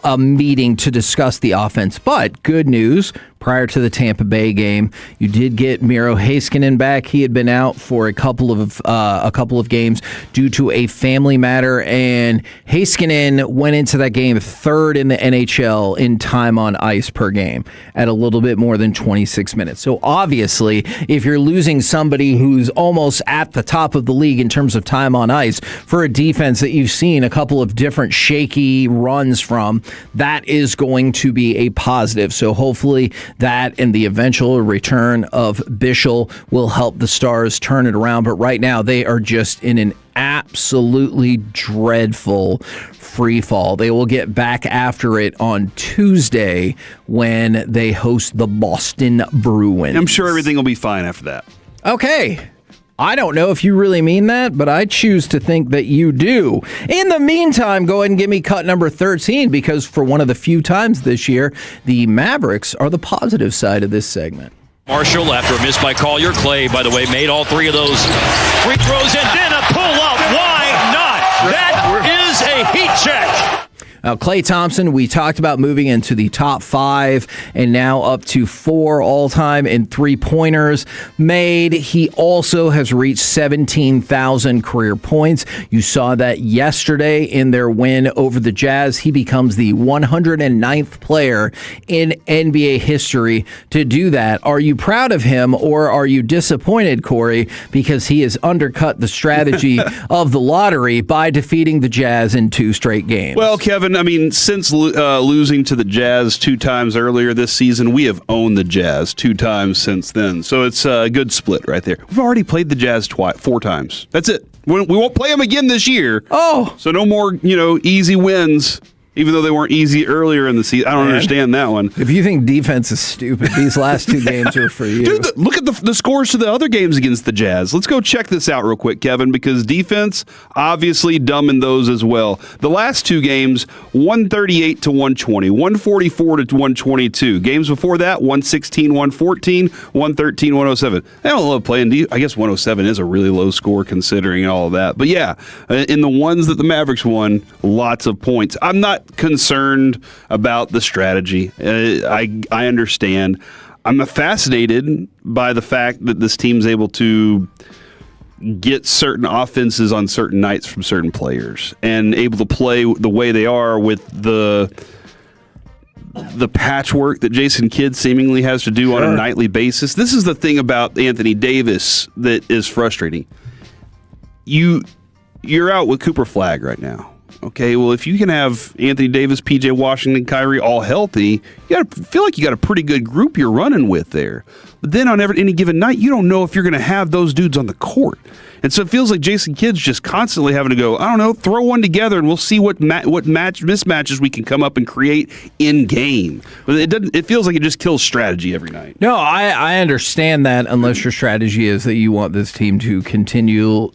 Speaker 22: a meeting to discuss the offense. But good news, prior to the Tampa Bay game, you did get Miro Heiskanen back. He had been out for a couple of games due to a family matter, and Heiskanen went into that game 3rd in the NHL in time on ice per game at a little bit more than 26 minutes. So obviously, if you're losing somebody who's almost at the top of the league in terms of time on ice for a defense that you've seen a couple of different shaky runs from, that is going to be a positive. So hopefully that and the eventual return of Bischel will help the Stars turn it around. But right now they are just in an absolutely dreadful free fall. They will get back after it on Tuesday when they host the Boston Bruins.
Speaker 21: I'm sure everything will be fine after that.
Speaker 22: Okay. I don't know if you really mean that, but I choose to think that you do. In the meantime, go ahead and give me cut number 13, because for one of the few times this year, the Mavericks are the positive side of this segment.
Speaker 11: Marshall after a miss by Collier. Clay, by the way, made all three of those free throws and then a pull-up. Why not? That is a heat check.
Speaker 22: Now, Klay Thompson, we talked about moving into the top 5 and now up to 4 all-time in three-pointers made. He also has reached 17,000 career points. You saw that yesterday in their win over the Jazz. He becomes the 109th player in NBA history to do that. Are you proud of him or are you disappointed, Corey, because he has undercut the strategy of the lottery by defeating the Jazz in 2 straight games?
Speaker 21: Well, Kevin, I mean, since losing to the Jazz 2 times earlier this season, we have owned the Jazz 2 times since then. So it's a good split right there. We've already played the Jazz 4 times. That's it. We won't play them again this year.
Speaker 22: Oh.
Speaker 21: So no more, easy wins. Even though they weren't easy earlier in the season. I don't understand that one.
Speaker 22: If you think defense is stupid, these last 2 games are for you.
Speaker 21: Dude, look at the scores to the other games against the Jazz. Let's go check this out real quick, Kevin, because defense, obviously dumb in those as well. The last 2 games, 138 to 120, 144 to 122. Games before that, 116, 114, 113, 107. They don't love playing I guess 107 is a really low score considering all of that. But yeah, in the ones that the Mavericks won, lots of points. I'm not concerned about the strategy. I understand. I'm fascinated by the fact that this team's able to get certain offenses on certain nights from certain players and able to play the way they are with the patchwork that Jason Kidd seemingly has to do on a nightly basis. This is the thing about Anthony Davis that is frustrating. You're out with Cooper Flagg right now. Okay, well, if you can have Anthony Davis, P.J. Washington, Kyrie all healthy, you got to feel like you got a pretty good group you're running with there. But then on any given night, you don't know if you're going to have those dudes on the court. And so it feels like Jason Kidd's just constantly having to go, I don't know, throw one together and we'll see what mismatches we can come up and create in game. But it feels like it just kills strategy every night.
Speaker 22: No, I understand that unless your strategy is that you want this team to continue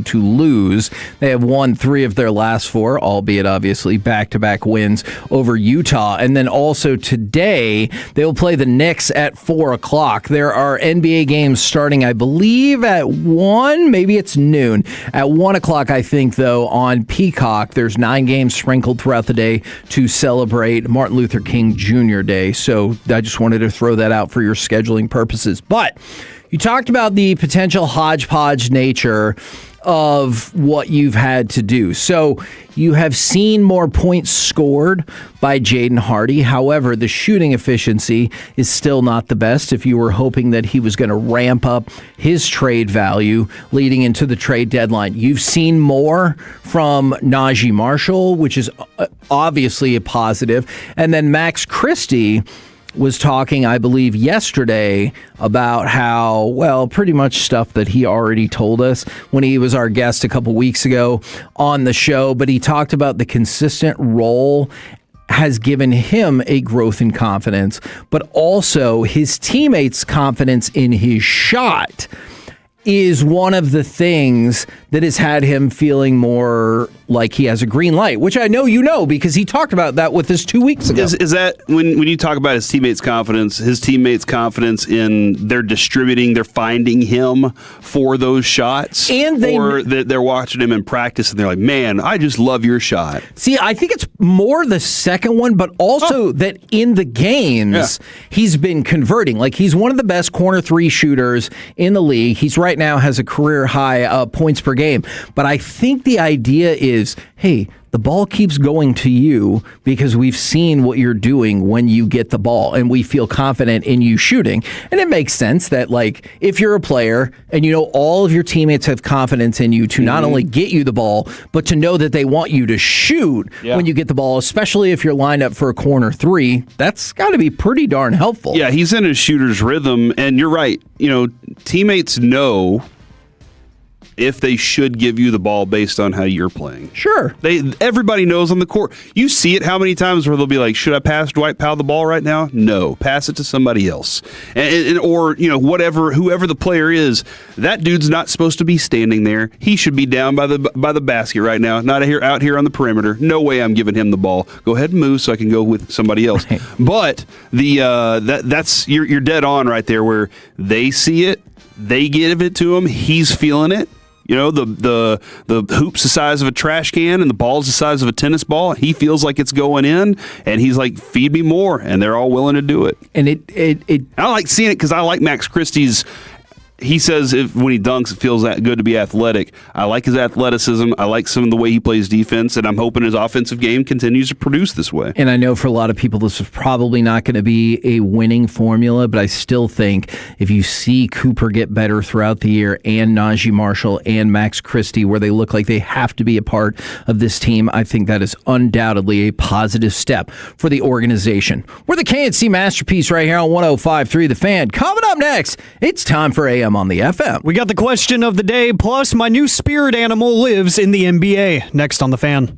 Speaker 22: to lose. They have won 3 of their last 4, albeit obviously back-to-back wins over Utah. And then also today, they'll play the Knicks at 4 o'clock. There are NBA games starting, I believe, at 1. Maybe it's noon. At 1 o'clock, I think, though, on Peacock, there's 9 games sprinkled throughout the day to celebrate Martin Luther King Jr. Day. So I just wanted to throw that out for your scheduling purposes. But you talked about the potential hodgepodge nature of what you've had to do. So you have seen more points scored by Jaden Hardy. However, the shooting efficiency is still not the best. If you were hoping that he was going to ramp up his trade value leading into the trade deadline, you've seen more from Najee Marshall, which is obviously a positive. And then Max Christie was talking, I believe, yesterday about how, well, pretty much stuff that he already told us when he was our guest a couple weeks ago on the show. But he talked about the consistent role has given him a growth in confidence, but also his teammates' confidence in his shot is one of the things that has had him feeling more like he has a green light, which I know you know because he talked about that with us 2 weeks ago.
Speaker 21: Is that when you talk about his teammates' confidence in they're distributing, they're finding him for those shots?
Speaker 22: And
Speaker 21: they're watching him in practice and they're like, man, I just love your shot.
Speaker 22: See, I think it's more the second one, but also that in the games, he's been converting. Like, he's one of the best corner 3 shooters in the league. He's right now has a career high points per game. But I think the idea is, hey, the ball keeps going to you because we've seen what you're doing when you get the ball and we feel confident in you shooting. And it makes sense that, like, if you're a player and you know all of your teammates have confidence in you to not only get you the ball, but to know that they want you to shoot when you get the ball, especially if you're lined up for a corner 3, that's got to be pretty darn helpful.
Speaker 21: Yeah, he's in his shooter's rhythm, and you're right. You know, teammates know if they should give you the ball based on how you're playing.
Speaker 22: Sure.
Speaker 21: Everybody knows on the court. You see it how many times where they'll be like, should I pass Dwight Powell the ball right now? No. Pass it to somebody else. Or, whoever the player is, that dude's not supposed to be standing there. He should be down by the basket right now, not out here on the perimeter. No way I'm giving him the ball. Go ahead and move so I can go with somebody else. Right. But that's you're dead on right there where they see it, they give it to him, he's feeling it. The hoop's the size of a trash can and the ball's the size of a tennis ball. He feels like it's going in, and he's like, feed me more, and they're all willing to do it.
Speaker 22: And
Speaker 21: I like seeing it because I like Max Christie's. He says when he dunks, it feels that good to be athletic. I like his athleticism. I like some of the way he plays defense, and I'm hoping his offensive game continues to produce this way.
Speaker 22: And I know for a lot of people, this is probably not going to be a winning formula, but I still think if you see Cooper get better throughout the year and Najee Marshall and Max Christie, where they look like they have to be a part of this team, I think that is undoubtedly a positive step for the organization. We're the K&C Masterpiece right here on 105.3 The Fan. Coming up next, it's time for AM on the FM.
Speaker 5: We got the question of the day, plus my new spirit animal lives in the NBA. Next on The Fan.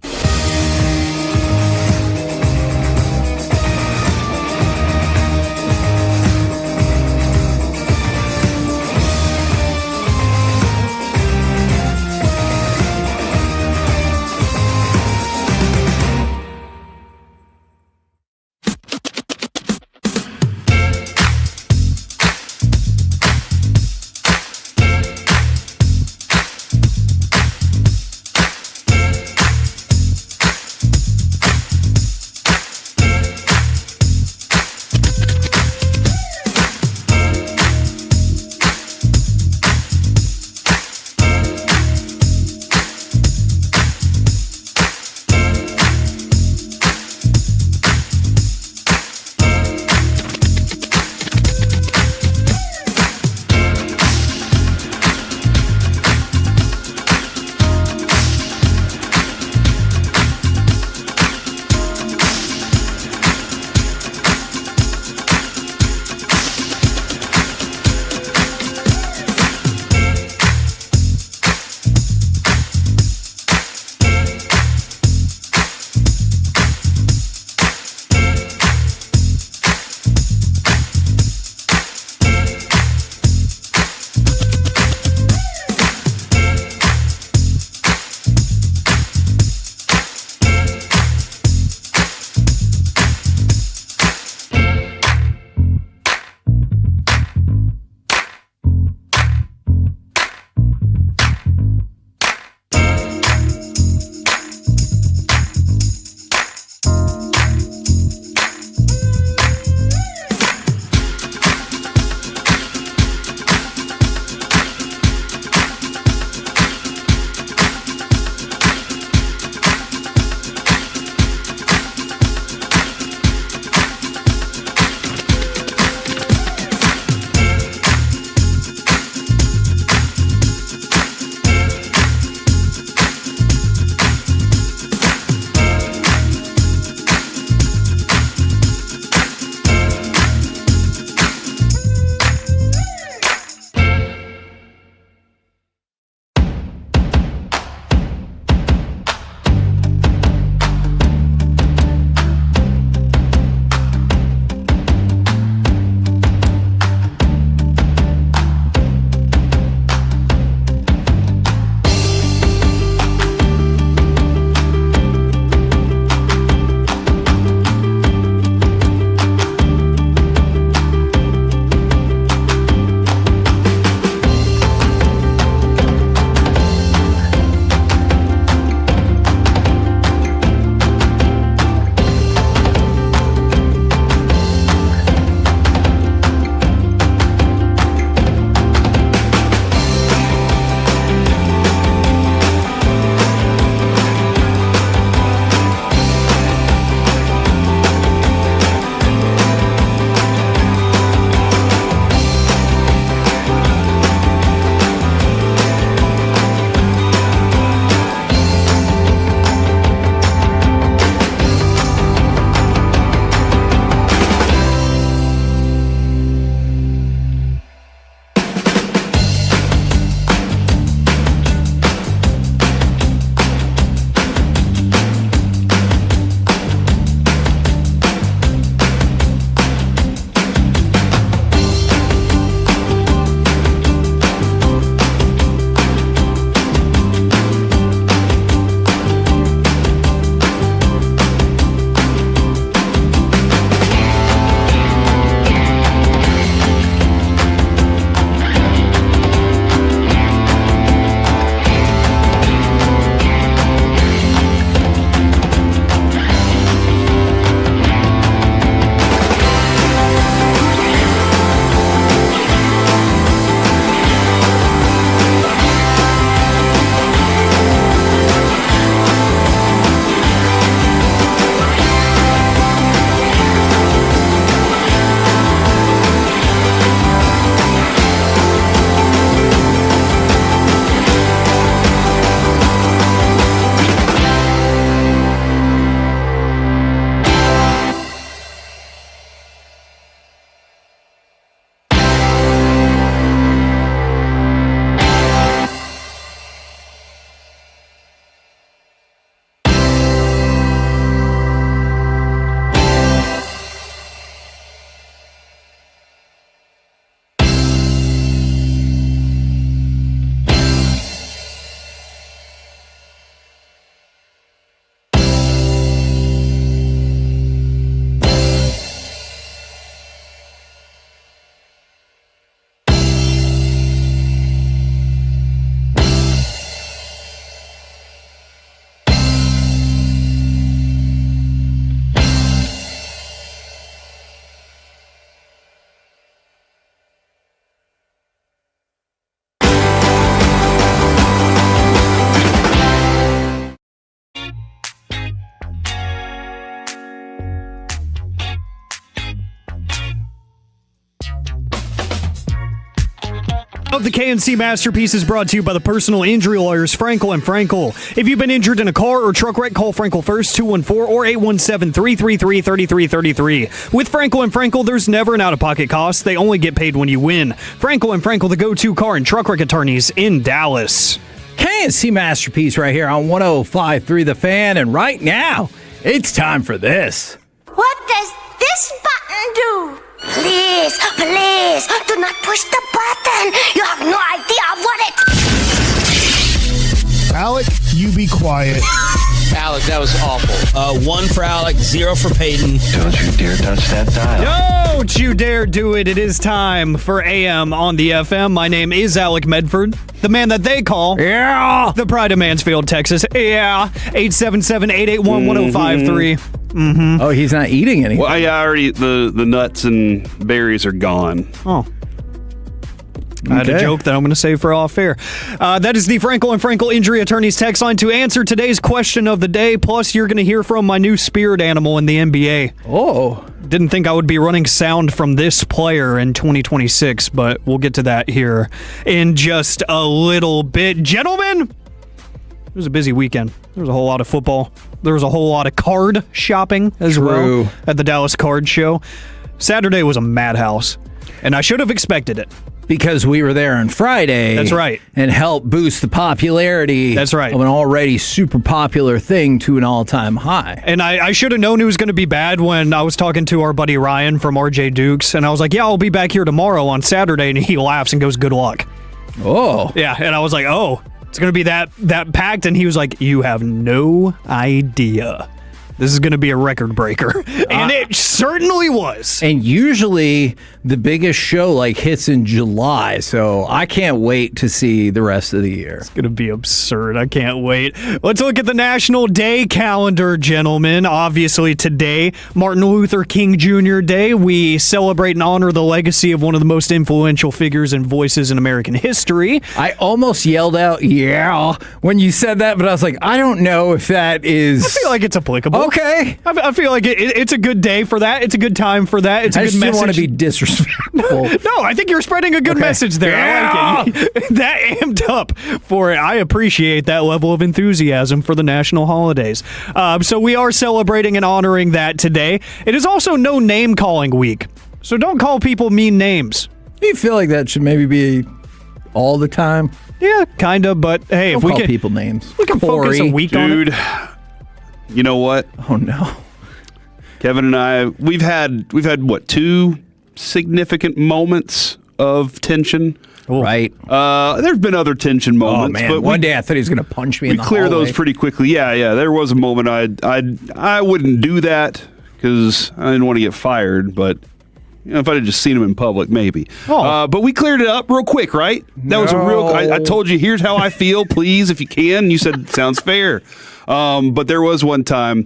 Speaker 5: the K&C Masterpiece is brought to you by the personal injury lawyers Frankel & Frankel. If you've been injured in a car or truck wreck, call Frankel first, 214 or 817-333-3333. With Frankel & Frankel, there's never an out-of-pocket cost. They only get paid when you win. Frankel & Frankel, the go-to car and truck wreck attorneys in Dallas.
Speaker 22: K&C Masterpiece right here on 105.3 The Fan, and right now, it's time for this.
Speaker 12: What does this button do? Please, please, do not push the button. You have no idea what it...
Speaker 13: Alec, you be quiet.
Speaker 3: Alec, that was awful. 1 for Alec, 0 for Peyton.
Speaker 23: Don't you dare touch that dial.
Speaker 5: Don't you dare do it. It is time for AM on the FM. My name is Alec Medford, the man that they call the Pride of Mansfield, Texas. 877-881-1053. Mm-hmm.
Speaker 22: Oh, he's not eating anything.
Speaker 21: Well, I already the nuts and berries are gone.
Speaker 5: Oh. I had a joke that I'm going to save for off air. That is the Frankel & Frankel Injury Attorneys text line to answer today's question of the day. Plus, you're going to hear from my new spirit animal in the NBA.
Speaker 22: Oh.
Speaker 5: Didn't think I would be running sound from this player in 2026, but we'll get to that here in just a little bit. Gentlemen, it was a busy weekend. There was a whole lot of football. There was a whole lot of card shopping as well at the Dallas Card Show. Saturday was a madhouse, and I should have expected it.
Speaker 22: Because we were there on Friday.
Speaker 5: That's right.
Speaker 22: And helped boost the popularity
Speaker 5: That's right.
Speaker 22: of an already super popular thing to an all-time high.
Speaker 5: And I should have known it was going to be bad when I was talking to our buddy Ryan from RJ Dukes, and I was like, yeah, I'll be back here tomorrow on Saturday, and he laughs and goes, good luck.
Speaker 22: Oh.
Speaker 5: Yeah, and I was like, oh, it's going to be that packed, and he was like, you have no idea. This is going to be a record breaker. And it certainly was.
Speaker 22: And usually the biggest show hits in July, so I can't wait to see the rest of the year.
Speaker 5: It's going to be absurd. I can't wait. Let's look at the National Day calendar, gentlemen. Obviously today, Martin Luther King Jr. Day. We celebrate and honor the legacy of one of the most influential figures and voices in American history.
Speaker 22: I almost yelled out, yeah, when you said that, but I was like, I don't know if that is...
Speaker 5: I feel like it's applicable.
Speaker 22: Okay.
Speaker 5: I feel like it's a good day for that. It's a good time for that. It's a good message. I
Speaker 22: just didn't want to be disrespectful.
Speaker 5: No, I think you're spreading a good message there.
Speaker 22: Yeah.
Speaker 5: I like it. That amped up for it. I appreciate that level of enthusiasm for the national holidays. So we are celebrating and honoring that today. It is also No Name Calling Week. So don't call people mean names.
Speaker 22: Do you feel like that should maybe be all the time?
Speaker 5: Yeah, kind of. But hey,
Speaker 22: don't
Speaker 5: if we
Speaker 22: call
Speaker 5: can
Speaker 22: people names.
Speaker 5: We can focus a week on it.
Speaker 21: Dude, you know what?
Speaker 22: Oh no.
Speaker 21: Kevin and I, we've had what, 2 significant moments of tension.
Speaker 22: Right.
Speaker 21: There's been other tension moments.
Speaker 22: Oh man,
Speaker 21: but
Speaker 22: one day I thought he was going to punch me in the
Speaker 21: We clear
Speaker 22: hallway.
Speaker 21: those pretty quickly. Yeah. There was a moment I wouldn't do that because I didn't want to get fired, but if I'd have just seen him in public, maybe. But we cleared it up real quick, right? That was a real... I told you, here's how I feel, please, if you can. You said, sounds fair. But there was one time,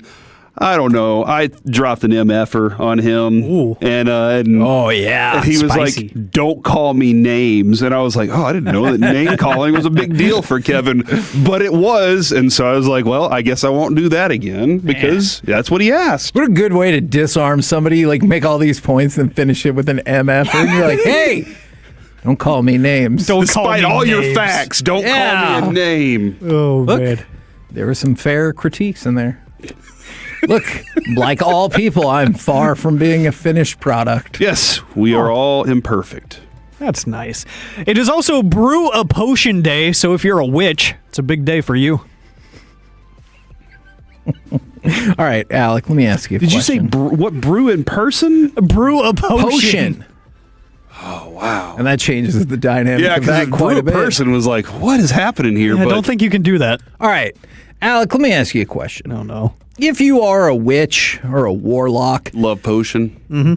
Speaker 21: I don't know, I dropped an MF-er on him.
Speaker 5: Ooh.
Speaker 21: And
Speaker 22: oh, yeah.
Speaker 21: And he was
Speaker 22: Spicy.
Speaker 21: like, don't call me names. And I was like, oh, I didn't know that name calling was a big deal for Kevin. But it was. And so I was like, well, I guess I won't do that again because that's what he asked.
Speaker 22: What a good way to disarm somebody, make all these points and finish it with an MF. And you're like, hey, don't call me names.
Speaker 21: Despite all your facts, don't call me a name.
Speaker 5: Oh, man.
Speaker 22: There were some fair critiques in there. Look, like all people, I'm far from being a finished product.
Speaker 21: Yes, we are all imperfect.
Speaker 5: That's nice. It is also Brew a Potion Day, so if you're a witch, it's a big day for you.
Speaker 22: All right, Alec, let me ask you a
Speaker 21: question.
Speaker 22: question.
Speaker 21: Did you say what, brew in person?
Speaker 5: Brew a potion.
Speaker 21: Oh, wow.
Speaker 22: And that changes the dynamic
Speaker 21: Yeah,
Speaker 22: of that
Speaker 21: because
Speaker 22: quite
Speaker 21: brew
Speaker 22: a bit.
Speaker 21: person was like, what is happening here?
Speaker 5: I don't think you can do that.
Speaker 22: All right, Alec, let me ask you a question.
Speaker 5: Oh, no.
Speaker 22: If you are a witch or a warlock...
Speaker 21: Love potion.
Speaker 5: Mm-hmm.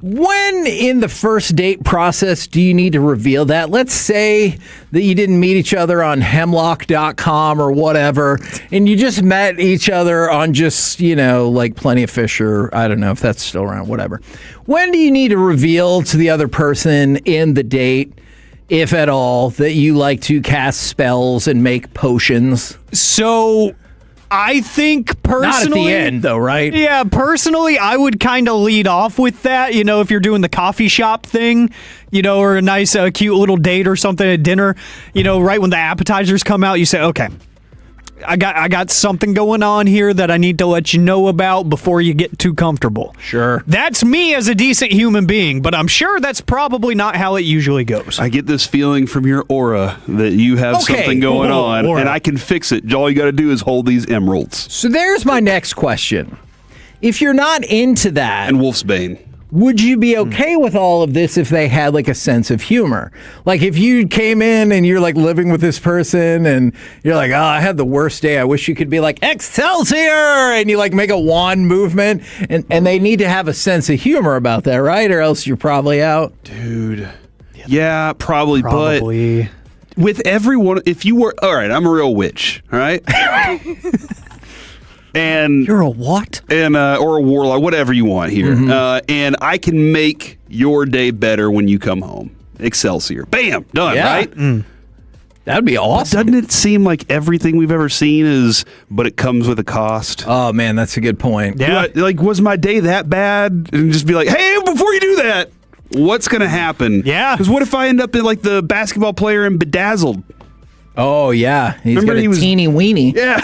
Speaker 22: When in the first date process do you need to reveal that? Let's say that you didn't meet each other on hemlock.com or whatever, and you just met each other on just, Plenty of Fish or I don't know if that's still around, whatever. When do you need to reveal to the other person in the date, if at all, that you like to cast spells and make potions?
Speaker 5: So... I think personally,
Speaker 22: Not at the end, though, right?
Speaker 5: Yeah, personally, I would kind of lead off with that. You know, if you're doing the coffee shop thing, you know, or a nice, cute little date or something at dinner, you know, right when the appetizers come out, you say, okay, I got something going on here that I need to let you know about before you get too comfortable.
Speaker 22: Sure.
Speaker 5: That's me as a decent human being, but I'm sure that's probably not how it usually goes.
Speaker 21: I get this feeling from your aura that you have something going on, and I can fix it. All you got to do is hold these emeralds.
Speaker 22: So there's my next question. If you're not into that...
Speaker 21: And Wolfsbane.
Speaker 22: Would you be okay with all of this if they had like a sense of humor? Like if you came in and you're like living with this person and you're like, oh, I had the worst day. I wish you could be like, Excelsior! And you like make a wand movement and they need to have a sense of humor about that, right? Or else you're probably out.
Speaker 21: Dude. Yeah, probably. But with everyone, if you were, all right, I'm a real witch, all right? And
Speaker 22: you're a what?
Speaker 21: And or a warlock, whatever you want here. And I can make your day better when you come home. Excelsior. Bam! Done, right?
Speaker 22: That'd be awesome.
Speaker 21: But doesn't it seem like everything we've ever seen is, but it comes with a cost?
Speaker 22: Oh, man, that's a good point.
Speaker 21: Yeah. Like, was my day that bad? And just be like, hey, before you do that, what's going to happen?
Speaker 5: Yeah.
Speaker 21: Because what if I end up in like the basketball player in Bedazzled?
Speaker 22: Oh, yeah. He's
Speaker 21: Remember
Speaker 22: got a
Speaker 21: he was
Speaker 22: teeny weenie.
Speaker 21: Yeah.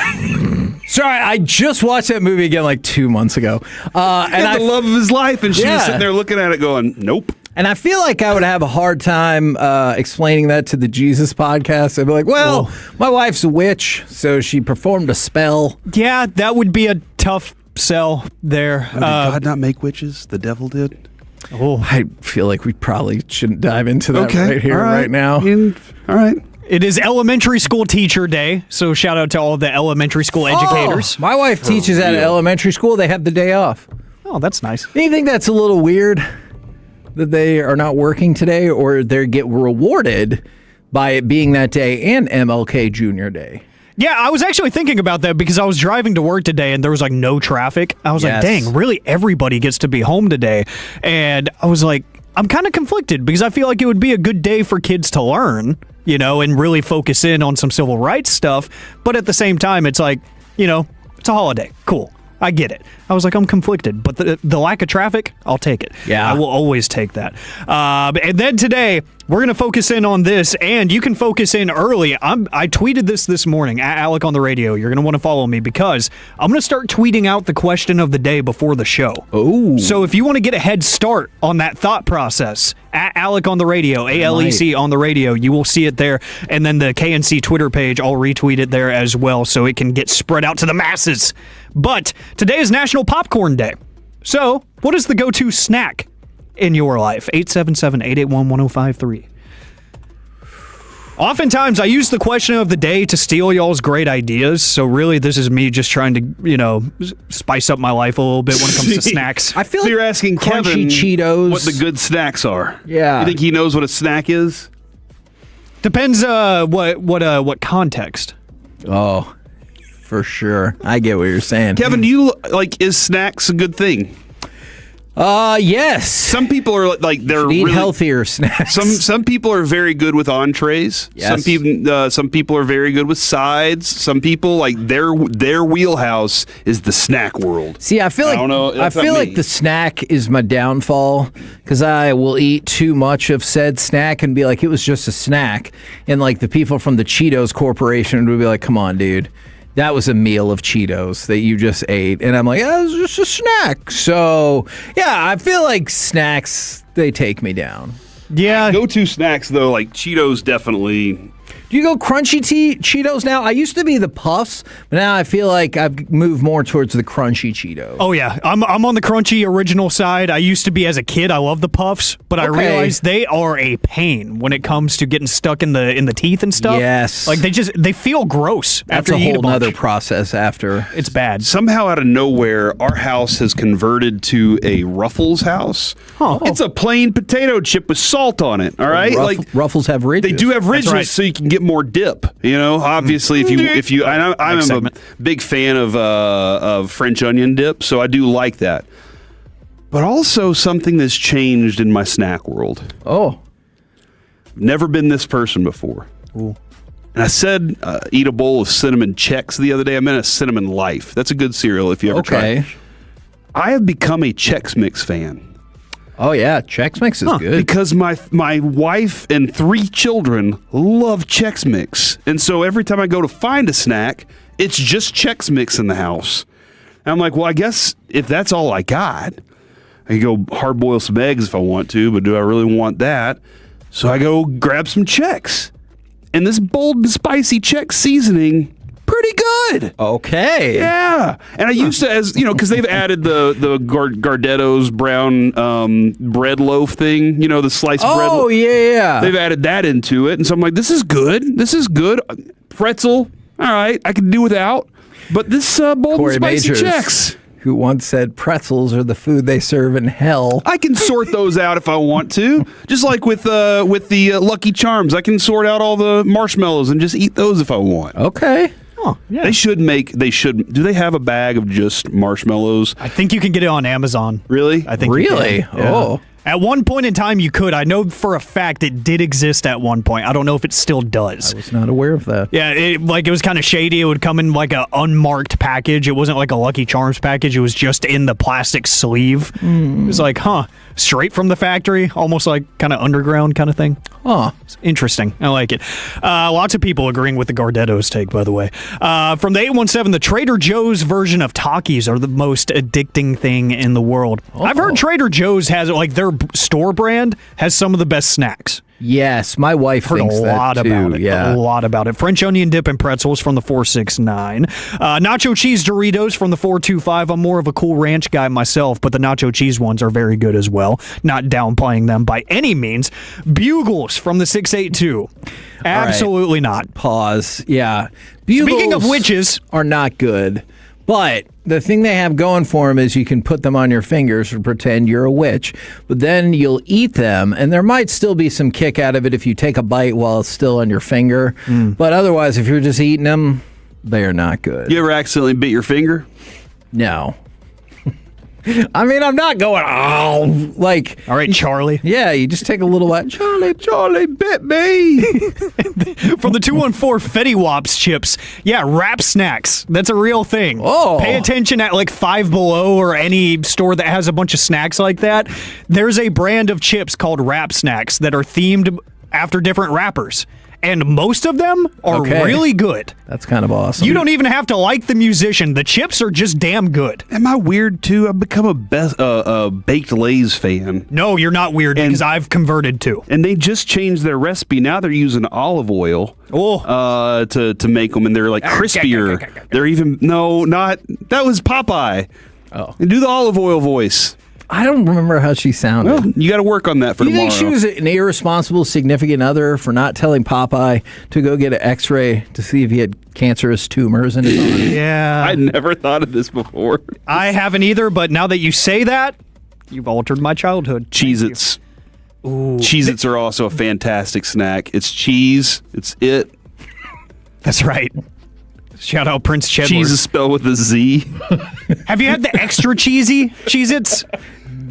Speaker 22: Sorry, I just watched that movie again like 2 months ago.
Speaker 21: And the love of his life, and she was sitting there looking at it going, nope.
Speaker 22: And I feel like I would have a hard time explaining that to the Jesus podcast. I'd be like, well, my wife's a witch, so she performed a spell.
Speaker 5: Yeah, that would be a tough sell there.
Speaker 21: Did God not make witches? The devil did?
Speaker 22: Oh, I feel like we probably shouldn't dive into that right here,
Speaker 21: all right.
Speaker 22: right now.
Speaker 21: All right.
Speaker 5: It is Elementary School Teacher Day, so shout out to all the elementary school educators.
Speaker 22: My wife teaches at an elementary school. They have the day off.
Speaker 5: Oh, that's nice.
Speaker 22: Do you think that's a little weird that they are not working today, or they get rewarded by it being that day and MLK Jr. Day?
Speaker 5: Yeah, I was actually thinking about that because I was driving to work today and there was like no traffic. I was like, dang, really everybody gets to be home today. And I was like, I'm kind of conflicted because I feel like it would be a good day for kids to learn, you know, and really focus in on some civil rights stuff. But at the same time, it's like, you know, it's a holiday. Cool. I get it. I was like, I'm conflicted, but the lack of traffic, I'll take it.
Speaker 22: Yeah.
Speaker 5: I will always take that. And then today, we're going to focus in on this, and you can focus in early. I tweeted this morning at Alec on the radio. You're going to want to follow me because I'm going to start tweeting out the question of the day before the show.
Speaker 22: Oh.
Speaker 5: So if you want to get a head start on that thought process, at Alec on the radio, ALEC on the radio, you will see it there. And then the K&C Twitter page, I'll retweet it there as well so it can get spread out to the masses. But today is National Popcorn Day. So what is the go-to snack in your life? 877-881-1053. Oftentimes, I use the question of the day to steal y'all's great ideas. So really, this is me just trying to, you know, spice up my life a little bit when it comes to snacks.
Speaker 22: I feel
Speaker 21: So
Speaker 22: like
Speaker 21: you're asking
Speaker 22: crunchy
Speaker 21: Kevin
Speaker 22: Cheetos.
Speaker 21: what the good snacks are.
Speaker 22: Yeah.
Speaker 21: You think he knows what a snack is?
Speaker 5: Depends what context.
Speaker 22: Oh, for sure. I get what you're saying.
Speaker 21: Kevin, do you like, is snacks a good thing?
Speaker 22: Yes.
Speaker 21: Some people are like they're
Speaker 22: Should eat
Speaker 21: really
Speaker 22: healthier snacks.
Speaker 21: Some people are very good with entrees.
Speaker 22: Yes.
Speaker 21: Some people are very good with sides. Some people like their wheelhouse is the snack world.
Speaker 22: See, I feel like the snack is my downfall because I will eat too much of said snack and be like, it was just a snack, and like the people from the Cheetos Corporation would be like, come on, dude. That was a meal of Cheetos that you just ate. And I'm like, it was just a snack. So, yeah, I feel like snacks, they take me down.
Speaker 5: Yeah.
Speaker 21: Go-to snacks, though, like Cheetos definitely.
Speaker 22: Do you go crunchy Cheetos now? I used to be the Puffs, but now I feel like I've moved more towards the crunchy Cheetos.
Speaker 5: Oh, yeah. I'm on the crunchy original side. I used to be as a kid. I love the Puffs, but I realized they are a pain when it comes to getting stuck in the teeth and stuff.
Speaker 22: Yes.
Speaker 5: Like they feel gross
Speaker 22: That's
Speaker 5: after you eat a
Speaker 22: whole
Speaker 5: bunch.
Speaker 22: nother process after.
Speaker 5: It's bad.
Speaker 21: Somehow out of nowhere, our house has converted to a Ruffles house.
Speaker 5: Oh.
Speaker 21: It's a plain potato chip with salt on it. All right,
Speaker 22: Ruffles have ridges.
Speaker 21: They do have ridges,
Speaker 5: right.
Speaker 21: so you can get more dip. You know, obviously, if you, I'm a big fan of French onion dip, so I do like that. But also something that's changed in my snack world.
Speaker 22: Oh,
Speaker 21: Never been this person before.
Speaker 5: Ooh.
Speaker 21: And I said eat a bowl of cinnamon Chex the other day. I meant a Cinnamon Life. That's a good cereal if you ever try it. I have become a Chex Mix fan.
Speaker 22: Oh, yeah. Chex Mix is good.
Speaker 21: Because my wife and 3 children love Chex Mix. And so every time I go to find a snack, it's just Chex Mix in the house. And I'm like, well, I guess if that's all I got, I can go hard boil some eggs if I want to, but do I really want that? So I go grab some Chex. And this bold and spicy Chex seasoning, pretty good.
Speaker 22: Okay.
Speaker 21: Yeah. And I used to, as you know, because they've added the Gardetto's brown bread loaf thing, the sliced bread.
Speaker 22: Oh, yeah.
Speaker 21: They've added that into it. And so I'm like, this is good. This is good. Pretzel, all right, I can do without. But this bold
Speaker 22: Corey
Speaker 21: and spicy
Speaker 22: Majors,
Speaker 21: Chex.
Speaker 22: who once said pretzels are the food they serve in hell.
Speaker 21: I can sort those out if I want to. Just like with the Lucky Charms, I can sort out all the marshmallows and just eat those if I want.
Speaker 22: Okay.
Speaker 5: Oh, yeah.
Speaker 21: They should. Do they have a bag of just marshmallows?
Speaker 5: I think you can get it on Amazon.
Speaker 21: Really?
Speaker 5: I think
Speaker 22: Really?
Speaker 5: You can. Yeah.
Speaker 22: Oh.
Speaker 5: At one point in time, you could. I know for a fact it did exist at one point. I don't know if it still does.
Speaker 22: I was not aware of that.
Speaker 5: Yeah, it was kind of shady. It would come in like an unmarked package. It wasn't like a Lucky Charms package. It was just in the plastic sleeve. It was like, straight from the factory, almost like kind of underground kind of thing. It's interesting. I like it. Lots of people agreeing with the Gardetto's take, by the way. From the 817, the Trader Joe's version of Takis are the most addicting thing in the world. I've heard Trader Joe's has their store brand has some of the best snacks.
Speaker 22: Yes, my wife thinks
Speaker 5: a lot
Speaker 22: that too.
Speaker 5: about it.
Speaker 22: Yeah.
Speaker 5: A lot about it. French onion dip and pretzels from the 469. Nacho cheese Doritos from the 425. I'm more of a Cool Ranch guy myself, but the nacho cheese ones are very good as well. Not downplaying them by any means. Bugles from the 682. Absolutely not.
Speaker 22: Pause. Yeah. Bugles
Speaker 5: Speaking of witches,
Speaker 22: are not good. But the thing they have going for them is you can put them on your fingers and pretend you're a witch. But then you'll eat them, and there might still be some kick out of it if you take a bite while it's still on your finger. But otherwise, if you're just eating them, they are not good.
Speaker 21: You ever accidentally bit your finger?
Speaker 22: No. I mean, I'm not going, all
Speaker 5: right, Charlie.
Speaker 22: Yeah, you just take a little bite.
Speaker 21: Charlie bit me.
Speaker 5: From the 214 Fetty Wops chips. Yeah, wrap snacks. That's a real thing.
Speaker 22: Oh.
Speaker 5: Pay attention at like Five Below or any store that has a bunch of snacks like that. There's a brand of chips called wrap snacks that are themed after different rappers. And most of them are really good.
Speaker 22: That's kind of awesome.
Speaker 5: You don't even have to like the musician. The chips are just damn good.
Speaker 21: Am I weird too? I've become a Baked Lay's fan.
Speaker 5: No, you're not weird because I've converted too.
Speaker 21: And they just changed their recipe. Now they're using olive oil to make them, and they're like crispier. They're even that was Popeye.
Speaker 22: Oh,
Speaker 21: and do the olive oil voice.
Speaker 22: I don't remember how she sounded.
Speaker 21: Well, you got to work on that for tomorrow.
Speaker 22: Do you think she was an irresponsible significant other for not telling Popeye to go get an X-ray to see if he had cancerous tumors in his body?
Speaker 5: Yeah.
Speaker 21: I never thought of this before.
Speaker 5: I haven't either, but now that you say that, you've altered my childhood.
Speaker 21: Cheez-Its. Cheez-Its are also a fantastic snack. It's cheese. It's it.
Speaker 5: That's right. Shout out Prince Chedward.
Speaker 21: Cheese is spelled with a Z.
Speaker 5: Have you had the extra cheesy Cheez-Its?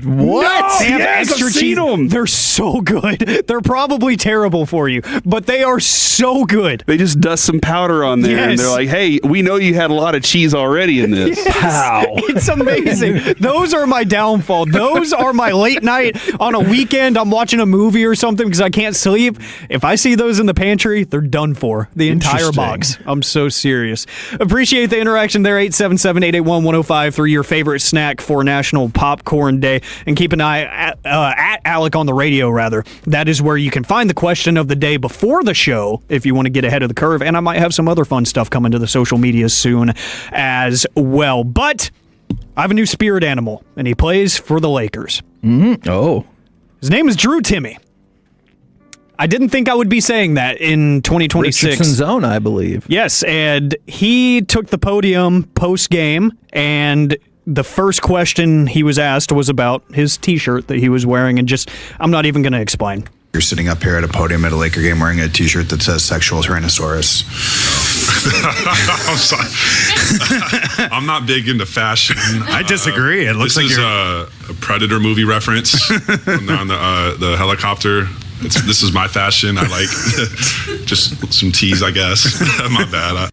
Speaker 22: What?
Speaker 5: No, they have
Speaker 21: yes,
Speaker 5: extra
Speaker 21: I've seen them.
Speaker 5: They're so good. They're probably terrible for you, but they are so good.
Speaker 21: They just dust some powder on there, and they're like, hey, we know you had a lot of cheese already in this.
Speaker 5: Yes.
Speaker 21: Pow.
Speaker 5: It's amazing. Those are my downfall. Those are my late night on a weekend. I'm watching a movie or something because I can't sleep. If I see those in the pantry, they're done for. The entire box. I'm so serious. Appreciate the interaction there. 877-881-1053, your favorite snack for National Popcorn Day. And keep an eye at Alec on the radio, rather. That is where you can find the question of the day before the show if you want to get ahead of the curve. And I might have some other fun stuff coming to the social media soon as well. But I have a new spirit animal, and he plays for the Lakers.
Speaker 22: Oh.
Speaker 5: His name is Drew Timmy. I didn't think I would be saying that in 2026.
Speaker 22: Richardson Zone, I believe.
Speaker 5: Yes, and he took the podium post-game, and the first question he was asked was about his T-shirt that he was wearing, and I'm not even going to explain.
Speaker 14: You're sitting up here at a podium at a Laker game wearing a T-shirt that says "Sexual Tyrannosaurus."
Speaker 15: I'm sorry. I'm not big into fashion.
Speaker 16: I disagree. It looks like
Speaker 15: a Predator movie reference on the helicopter This is my fashion. I like just some tees, I guess. My bad.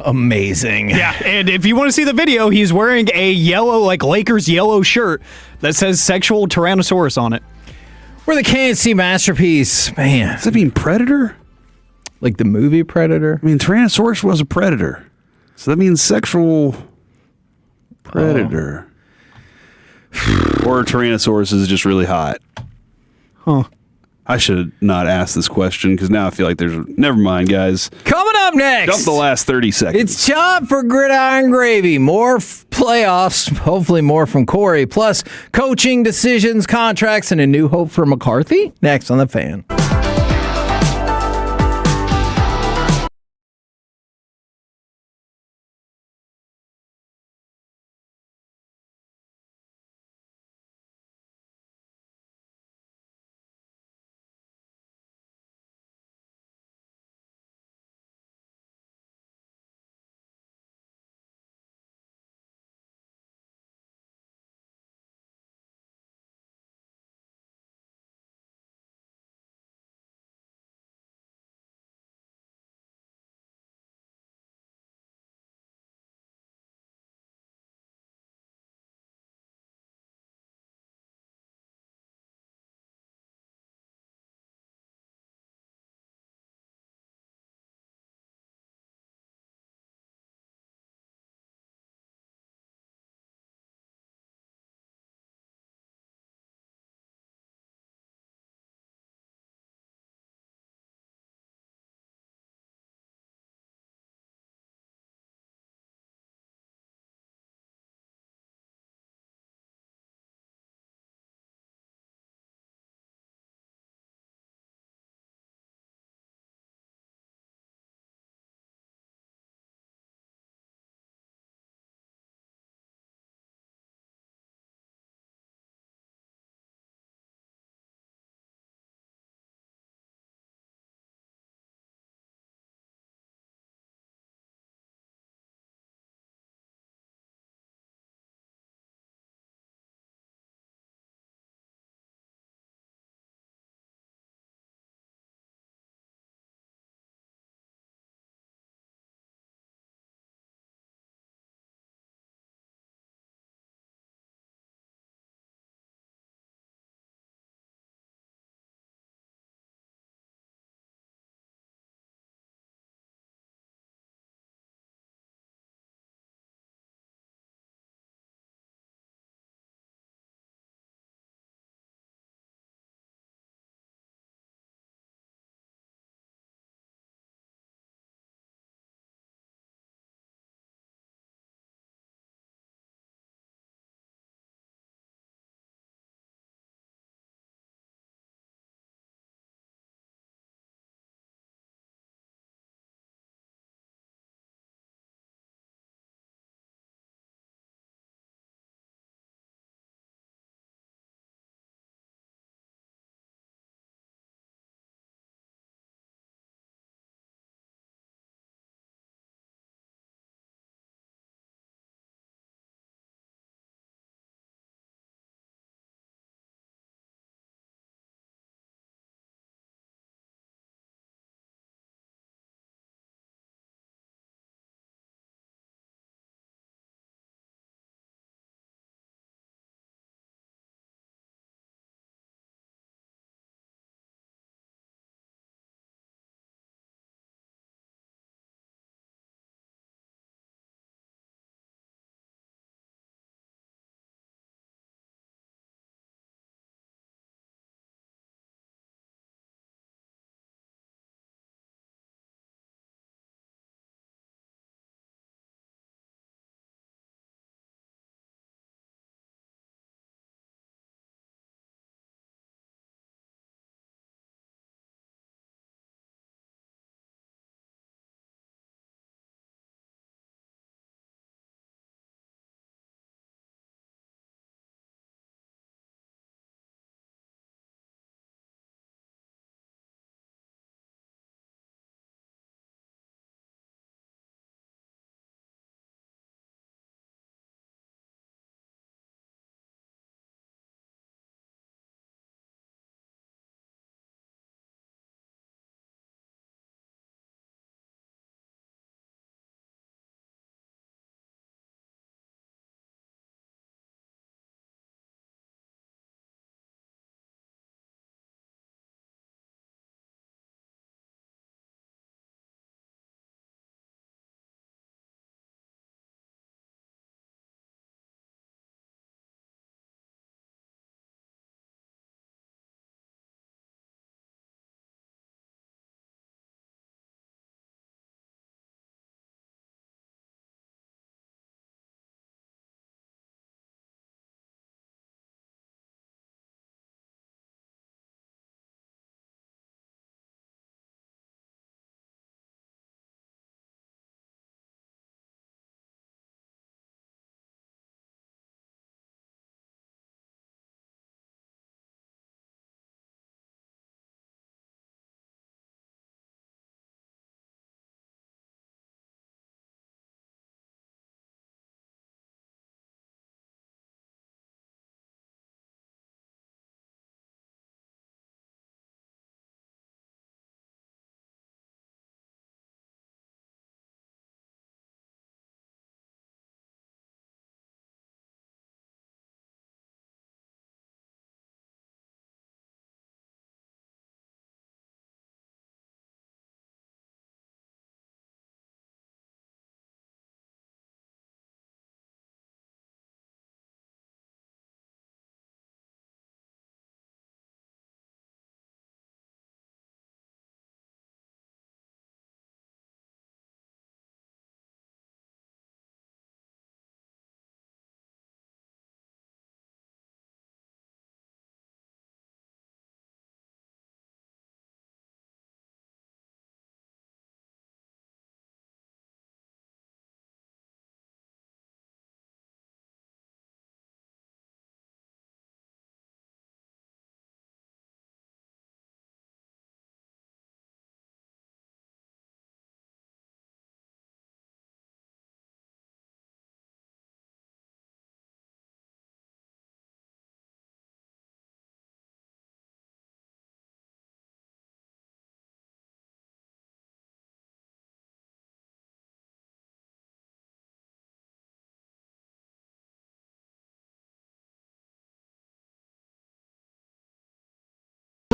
Speaker 22: Amazing.
Speaker 5: Yeah, and if you want to see the video, he's wearing a yellow, like Lakers yellow shirt that says sexual Tyrannosaurus on it.
Speaker 22: We're the K&C Masterpiece. Man.
Speaker 21: Does that mean predator?
Speaker 22: Like the movie Predator?
Speaker 21: I mean, Tyrannosaurus was a predator. So that means sexual predator. Or Tyrannosaurus is just really hot.
Speaker 5: Huh.
Speaker 21: I should not ask this question because now I feel like there's... Never mind, guys.
Speaker 22: Coming up next.
Speaker 21: Dump the last 30 seconds.
Speaker 22: It's time for Gridiron Gravy. More playoffs, hopefully more from Corey. Plus, coaching decisions, contracts, and a new hope for McCarthy. Next on The Fan.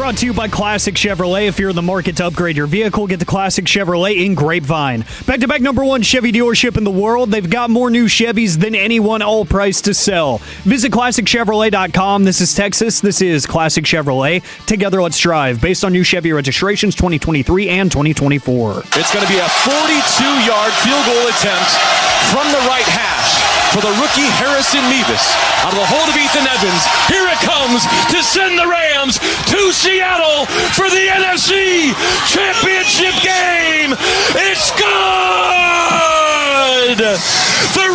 Speaker 5: brought to you by Classic Chevrolet. If you're in the market to upgrade your vehicle, get the Classic Chevrolet in Grapevine. Back-to-back #1 Chevy dealership in the world. They've got more new Chevys than anyone, all priced to sell. Visit ClassicChevrolet.com. This is Texas. This is Classic Chevrolet. Together, let's drive. Based on new Chevy registrations 2023 and 2024.
Speaker 11: It's going to be a 42-yard field goal attempt from the right hash for the rookie Harrison Mevis. Out of the hold of Ethan Evans. Here it comes to send the Rams to Seattle for the NFC Championship game. It's good! The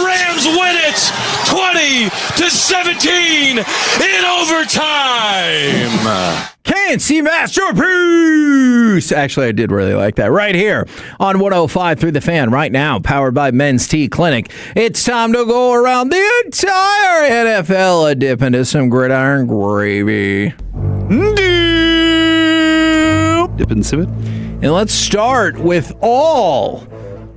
Speaker 11: Rams win it 20-17 in overtime.
Speaker 22: K&C Masterpiece. Actually, I did really like that. Right here on 105 through the Fan right now, powered by Men's Tea Clinic. It's time to go around the entire NFL a dip into some gridiron gravy.
Speaker 21: Dip into it.
Speaker 22: And let's start with all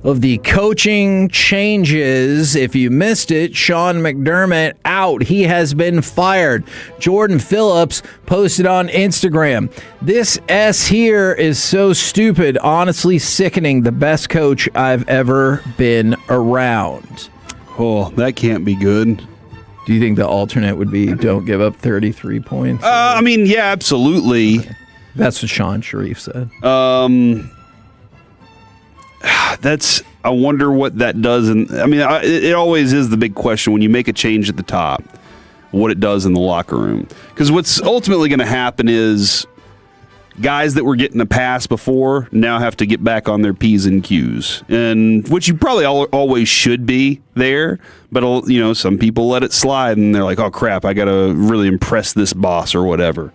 Speaker 22: of the coaching changes. If you missed it, Shan McDermott out. He has been fired. Jordan Phillips posted on Instagram, "This S here is so stupid, honestly sickening. The best coach I've ever been around."
Speaker 21: Oh, that can't be good.
Speaker 22: Do you think the alternate would be don't give up 33 points?
Speaker 21: I mean, yeah, absolutely.
Speaker 22: Okay. That's what Sean Sharif said.
Speaker 21: I wonder what that does. And I mean, it always is the big question when you make a change at the top, what it does in the locker room. Because what's ultimately going to happen is guys that were getting a pass before now have to get back on their P's and Q's, and which you probably always should be there. But some people let it slide, and they're like, "Oh crap, I got to really impress this boss or whatever."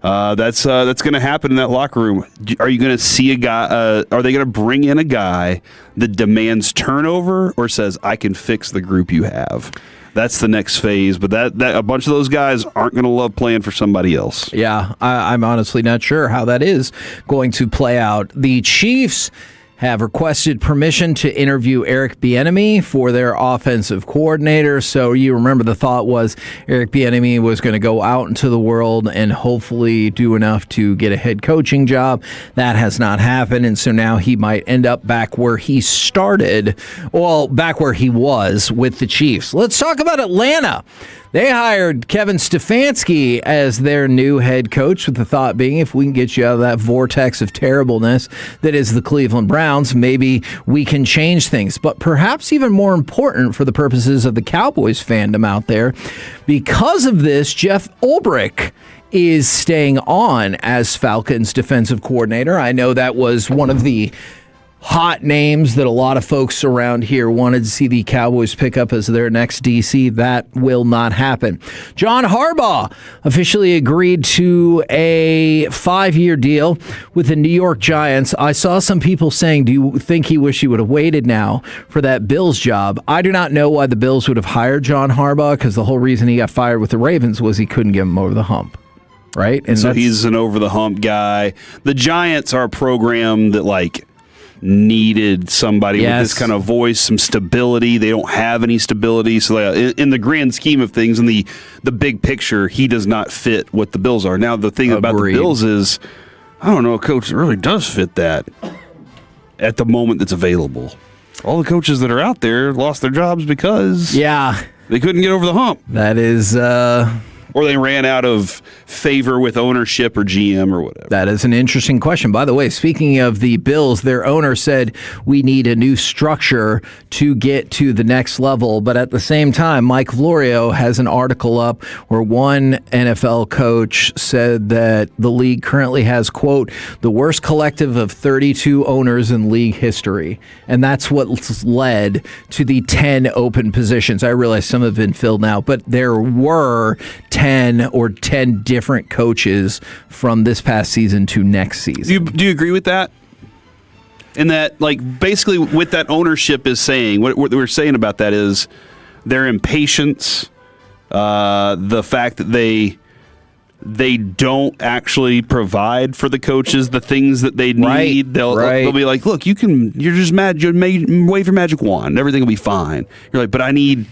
Speaker 21: That's going to happen in that locker room. Are you going to see a guy? Are they going to bring in a guy that demands turnover or says, "I can fix the group you have"? That's the next phase. But that a bunch of those guys aren't going to love playing for somebody else.
Speaker 22: Yeah, I'm honestly not sure how that is going to play out. The Chiefs have requested permission to interview Eric Bieniemy for their offensive coordinator. So you remember the thought was Eric Bieniemy was going to go out into the world and hopefully do enough to get a head coaching job. That has not happened, and so now he might end up back where he started, well, back where he was with the Chiefs. Let's talk about Atlanta. They hired Kevin Stefanski as their new head coach, with the thought being if we can get you out of that vortex of terribleness that is the Cleveland Browns, maybe we can change things. But perhaps even more important for the purposes of the Cowboys fandom out there, because of this, Jeff Ulbrich is staying on as Falcons defensive coordinator. I know that was one of the hot names that a lot of folks around here wanted to see the Cowboys pick up as their next DC. That will not happen. John Harbaugh officially agreed to a 5-year deal with the New York Giants. I saw some people saying, do you think he wish he would have waited now for that Bills job? I do not know why the Bills would have hired John Harbaugh, because the whole reason he got fired with the Ravens was he couldn't get him over the hump. Right? And
Speaker 21: so he's an over-the-hump guy. The Giants are a program that, needed somebody with this kind of voice, some stability. They don't have any stability. So in the grand scheme of things, in the big picture, he does not fit what the Bills are. Now, the thing about the Bills is, I don't know a coach that really does fit that at the moment that's available. All the coaches that are out there lost their jobs because they couldn't get over the hump.
Speaker 22: That is...
Speaker 21: or they ran out of favor with ownership or GM or whatever.
Speaker 22: That is an interesting question. By the way, speaking of the Bills, their owner said we need a new structure to get to the next level. But at the same time, Mike Florio has an article up where one NFL coach said that the league currently has, quote, the worst collective of 32 owners in league history. And that's what's led to the 10 open positions. I realize some have been filled now, but there were 10 different coaches from this past season to next season.
Speaker 21: Do you agree with that? And that, basically what that ownership is saying, what we're saying about that is their impatience, the fact that they don't actually provide for the coaches the things that they need. They'll be like, look, you're just mad. Wave your magic wand. Everything will be fine. You're like, but I need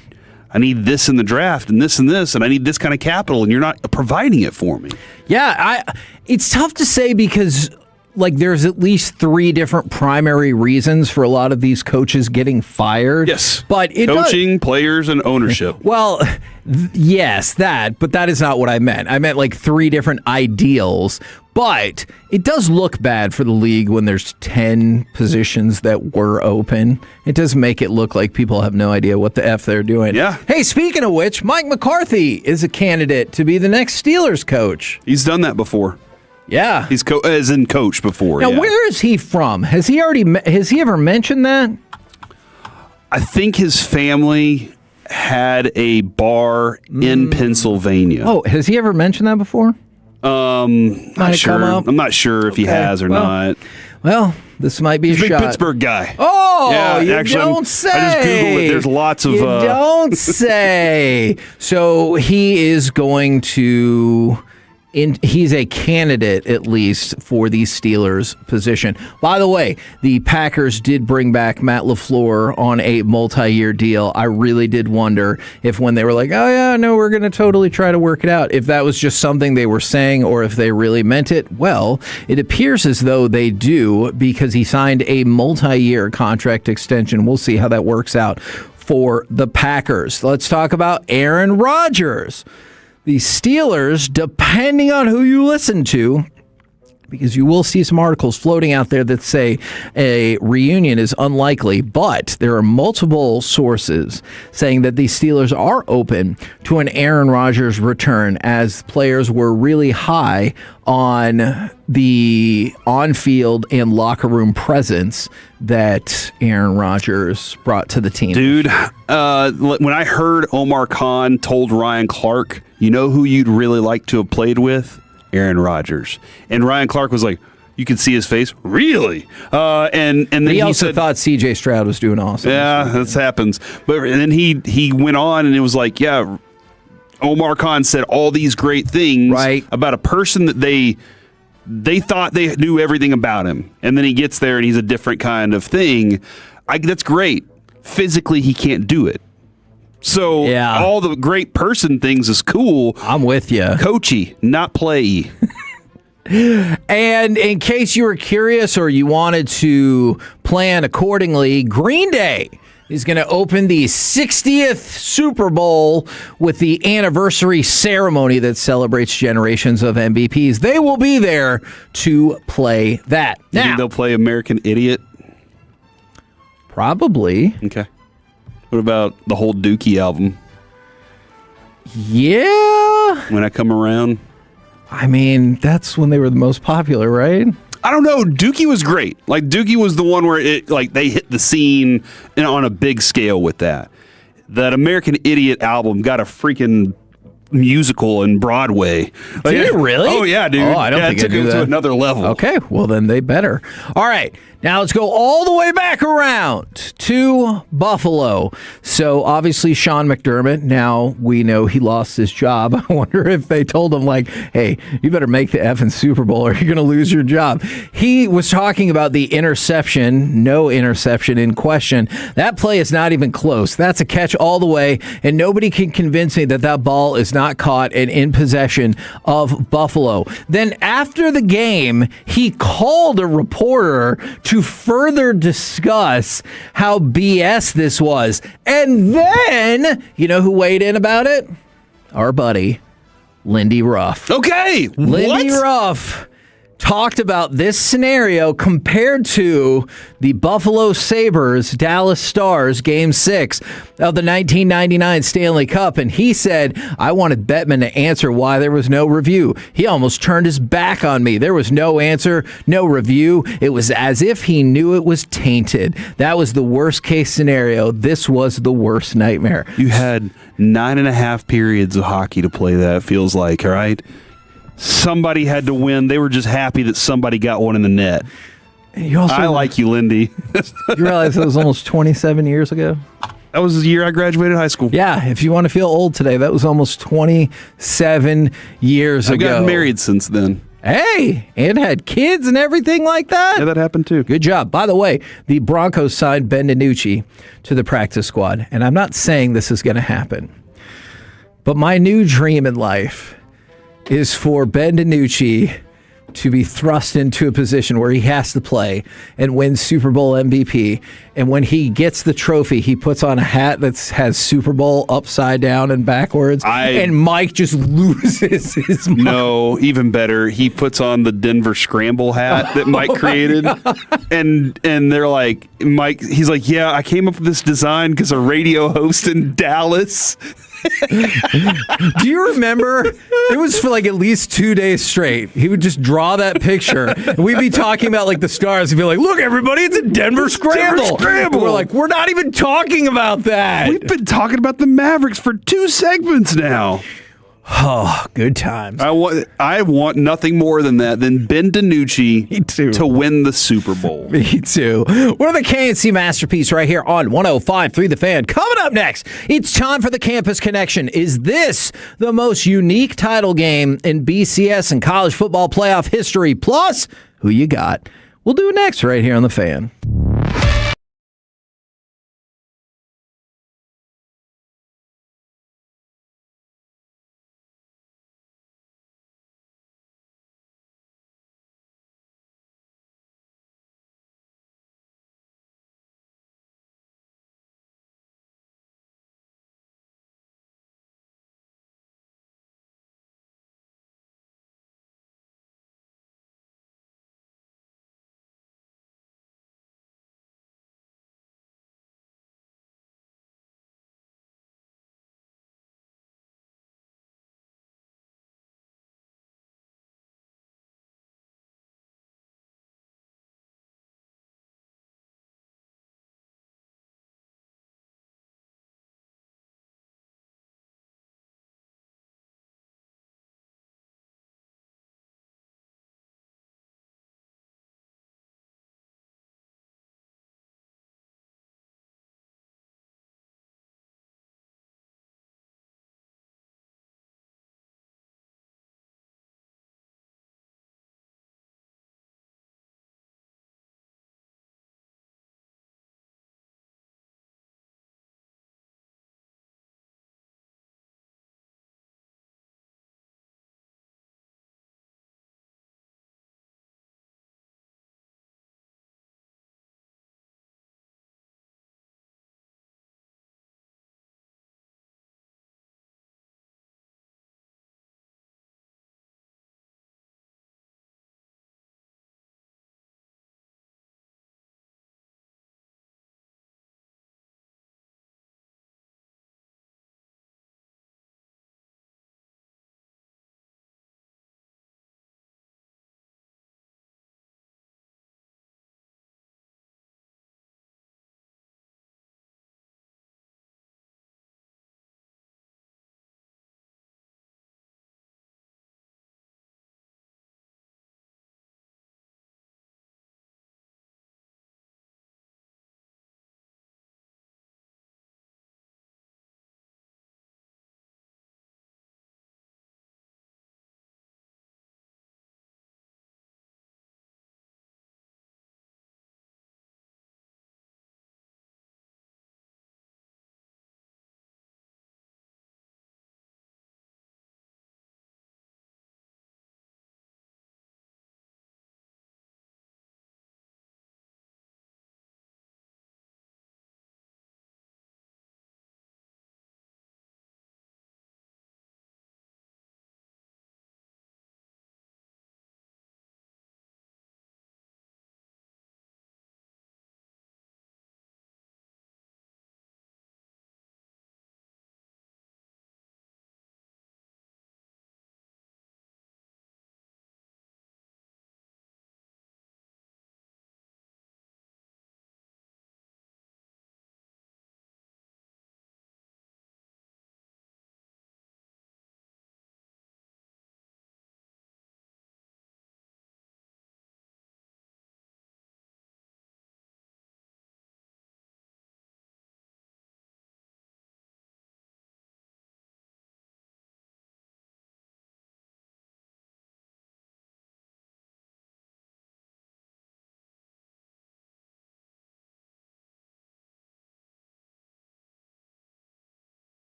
Speaker 21: this in the draft and this, and I need this kind of capital, and you're not providing it for me.
Speaker 22: Yeah, It's tough to say because there's at least 3 different primary reasons for a lot of these coaches getting fired.
Speaker 21: Yes.
Speaker 22: But
Speaker 21: coaching, players, and ownership.
Speaker 22: Well, yes, but that is not what I meant. I meant 3 different ideals. But it does look bad for the league when there's 10 positions that were open. It does make it look like people have no idea what the F they're doing.
Speaker 21: Yeah.
Speaker 22: Hey, speaking of which, Mike McCarthy is a candidate to be the next Steelers coach.
Speaker 21: He's done that before.
Speaker 22: Yeah.
Speaker 21: He's as in coach before.
Speaker 22: Now,
Speaker 21: yeah.
Speaker 22: where is he from? Has he ever mentioned that?
Speaker 21: I think his family had a bar in Pennsylvania.
Speaker 22: Oh, has he ever mentioned that before?
Speaker 21: Not sure. I'm not sure if he has or not.
Speaker 22: Well, this might be
Speaker 21: He's
Speaker 22: a shot.
Speaker 21: big Pittsburgh guy.
Speaker 22: Oh,
Speaker 21: yeah,
Speaker 22: you
Speaker 21: actually,
Speaker 22: don't say.
Speaker 21: I just Googled it. There's lots of.
Speaker 22: You don't say. So he is going to. He's a candidate, at least, for the Steelers position. By the way, the Packers did bring back Matt LaFleur on a multi-year deal. I really did wonder if when they were like, oh, yeah, no, we're going to totally try to work it out, if that was just something they were saying or if they really meant it. Well, it appears as though they do because he signed a multi-year contract extension. We'll see how that works out for the Packers. Let's talk about Aaron Rodgers. The Steelers, depending on who you listen to, because you will see some articles floating out there that say a reunion is unlikely, but there are multiple sources saying that the Steelers are open to an Aaron Rodgers return, as players were really high on the on-field and locker room presence that Aaron Rodgers brought to the team.
Speaker 21: Dude, when I heard Omar Khan told Ryan Clark, you know who you'd really like to have played with? Aaron Rodgers. And Ryan Clark was like, you could see his face, really? And then
Speaker 22: he also said, thought C.J. Stroud was doing awesome.
Speaker 21: Yeah, that happens. But and then he went on and it was like, yeah, Omar Khan said all these great things about a person that they thought they knew everything about him. And then he gets there and he's a different kind of thing. That's great. Physically, he can't do it. So all the great person things is cool.
Speaker 22: I'm with you.
Speaker 21: Coachy, not play-y.
Speaker 22: And in case you were curious or you wanted to plan accordingly, Green Day is going to open the 60th Super Bowl with the anniversary ceremony that celebrates generations of MVPs. They will be there to play that.
Speaker 21: You think they'll play American Idiot?
Speaker 22: Probably.
Speaker 21: Okay. What about the whole Dookie album?
Speaker 22: Yeah.
Speaker 21: When I Come Around?
Speaker 22: I mean, that's when they were the most popular, right?
Speaker 21: I don't know. Dookie was great. Dookie was the one where they hit the scene on a big scale with that. That American Idiot album got a freaking musical in Broadway.
Speaker 22: Did it really?
Speaker 21: Oh, yeah, dude.
Speaker 22: Oh, I don't think
Speaker 21: it took it to another level.
Speaker 22: Okay, well, then they better. All right. Now let's go all the way back around to Buffalo. So obviously Sean McDermott, now we know he lost his job. I wonder if they told him hey, you better make the effing Super Bowl or you're going to lose your job. He was talking about the interception, no interception in question. That play is not even close. That's a catch all the way, and nobody can convince me that ball is not caught and in possession of Buffalo. Then after the game, he called a reporter to further discuss how BS this was. And then, you know who weighed in about it? Our buddy, Lindy Ruff.
Speaker 21: Okay,
Speaker 22: Lindy Ruff talked about this scenario compared to the Buffalo Sabres Dallas Stars Game 6 of the 1999 Stanley Cup, and he said, I wanted Bettman to answer why there was no review. He almost turned his back on me. There was no answer, no review. It was as if he knew it was tainted. That was the worst case scenario. This was the worst nightmare.
Speaker 21: You had 9.5 periods of hockey to play that, it feels like, all right? Somebody had to win. They were just happy that somebody got one in the net. I like you, Lindy.
Speaker 22: You realize that was almost 27 years ago?
Speaker 21: That was the year I graduated high school.
Speaker 22: Yeah, if you want to feel old today, that was almost 27 years ago.
Speaker 21: I've gotten married since then.
Speaker 22: Hey, and had kids and everything like that?
Speaker 21: Yeah, that happened too.
Speaker 22: Good job. By the way, the Broncos signed Ben DiNucci to the practice squad, and I'm not saying this is going to happen, but my new dream in life is for Ben DiNucci to be thrust into a position where he has to play and win Super Bowl MVP. And when he gets the trophy, he puts on a hat that has Super Bowl upside down and backwards. And Mike just loses his mind.
Speaker 21: No, even better. He puts on the Denver Scramble hat that Mike created. And they're like, Mike, he's like, yeah, I came up with this design because a radio host in Dallas.
Speaker 22: Do you remember? It was for like at least 2 days straight. He would just draw that picture. And we'd be talking about like the stars. He'd be like, look, everybody, it's a Denver Scramble. And we're like, we're not even talking about that.
Speaker 21: We've been talking about the Mavericks for 2 segments now.
Speaker 22: Oh, good times.
Speaker 21: I want nothing more than that, than Ben DiNucci to win the Super Bowl.
Speaker 22: Me too. We're the K&C Masterpiece right here on 105.3 The Fan. Coming up next, it's time for the Campus Connection. Is this the most unique title game in BCS and college football playoff history? Plus, who you got? We'll do it next right here on The Fan.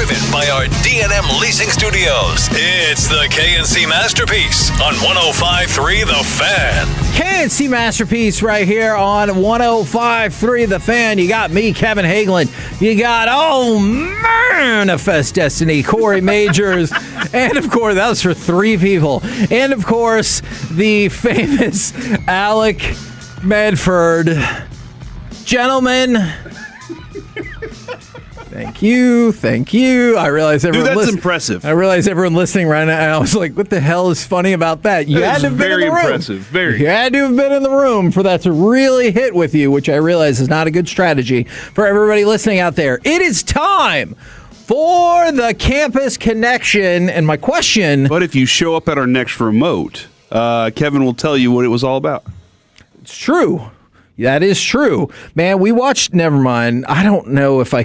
Speaker 6: Driven by our D&M Leasing Studios. It's the K&C Masterpiece on 105.3 The Fan.
Speaker 22: K&C Masterpiece right here on 105.3 The Fan. You got me, Kevin Hagelin. You got, Manifest Destiny, Corey Majors. And, of course, that was for 3 people. And, of course, the famous Alec Medford. Gentlemen, thank you. I realize everyone.
Speaker 21: Dude, that's impressive.
Speaker 22: I realize everyone listening right now. And I was like, "What the hell is funny about that?" You had to have been in the room.
Speaker 21: Impressive. Very.
Speaker 22: You had to have been in the room for that to really hit with you, which I realize is not a good strategy for everybody listening out there. It is time for the campus connection, and my question.
Speaker 21: But if you show up at our next remote, Kevin will tell you what it was all about.
Speaker 22: It's true. That is true. Man, we watched, never mind. I don't know if I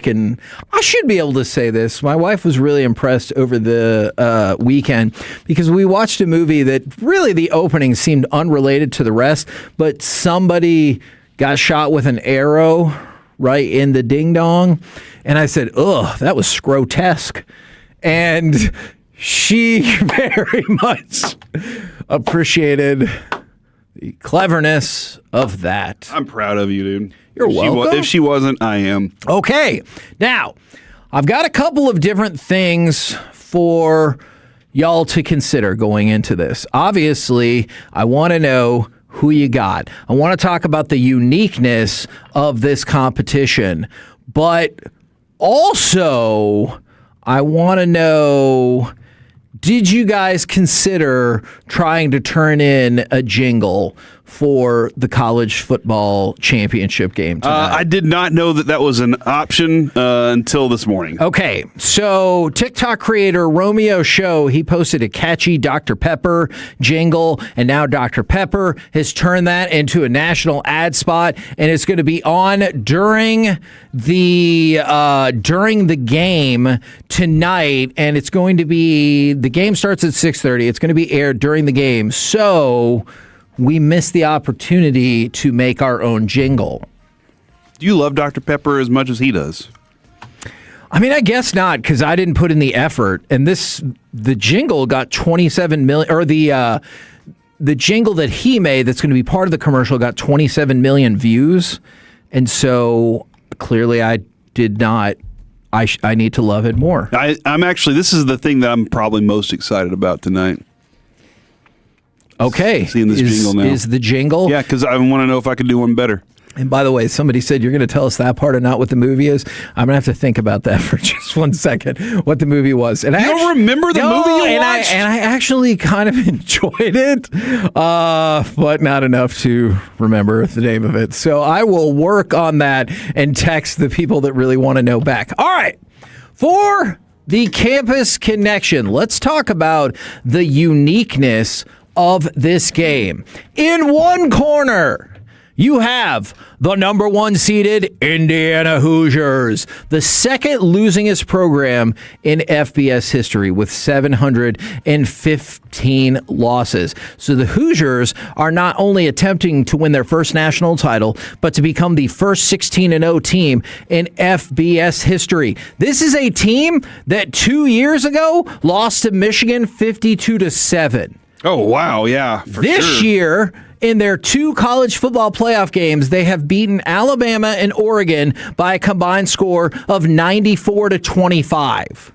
Speaker 22: should be able to say this. My wife was really impressed over the weekend because we watched a movie that really the opening seemed unrelated to the rest, but somebody got shot with an arrow right in the ding-dong. And I said, ugh, that was grotesque. And she very much appreciated the cleverness of that.
Speaker 21: I'm proud of you, dude.
Speaker 22: You're welcome.
Speaker 21: If she wasn't, I am.
Speaker 22: Okay. Now, I've got a couple of different things for y'all to consider going into this. Obviously, I want to know who you got. I want to talk about the uniqueness of this competition. But also, I want to know, did you guys consider trying to turn in a jingle for the college football championship game tonight?
Speaker 21: I did not know that was an option until this morning.
Speaker 22: Okay, so TikTok creator Romeo Show, he posted a catchy Dr. Pepper jingle, and now Dr. Pepper has turned that into a national ad spot, and it's going to be on during the game tonight, and it's going to be, the game starts at 6:30. It's going to be aired during the game, so we missed the opportunity to make our own jingle.
Speaker 21: Do you love Dr. Pepper as much as he does?
Speaker 22: I mean, I guess not, because I didn't put in the effort. And the jingle got 27 million, or the jingle that he made that's going to be part of the commercial got 27 million views. And so clearly I did not. I need to love it more.
Speaker 21: I'm actually, this is the thing that I'm probably most excited about tonight.
Speaker 22: Okay.
Speaker 21: Seeing this jingle now.
Speaker 22: Is the jingle?
Speaker 21: Yeah, because I want to know if I could do one better.
Speaker 22: And by the way, somebody said you're going to tell us that part and not what the movie is. I'm going to have to think about that for just 1 second, what the movie was. And
Speaker 21: you don't remember the movie you watched?
Speaker 22: And I actually kind of enjoyed it, but not enough to remember the name of it. So I will work on that and text the people that really want to know back. All right. For the campus connection, let's talk about the uniqueness of this game. In one corner, you have the number 1 seeded Indiana Hoosiers, the second losingest program in FBS history with 715 losses. So the Hoosiers are not only attempting to win their first national title, but to become the first 16-0 team in FBS history. This is a team that 2 years ago lost to Michigan 52-7.
Speaker 21: Oh, wow, yeah, for
Speaker 22: this
Speaker 21: sure.
Speaker 22: year, in their 2 college football playoff games, they have beaten Alabama and Oregon by a combined score of 94-25.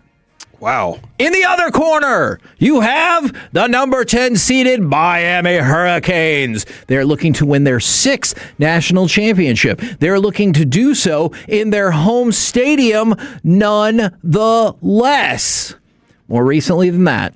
Speaker 21: Wow.
Speaker 22: In the other corner, you have the number 10 seeded Miami Hurricanes. They're looking to win their 6th national championship. They're looking to do so in their home stadium nonetheless. More recently than that,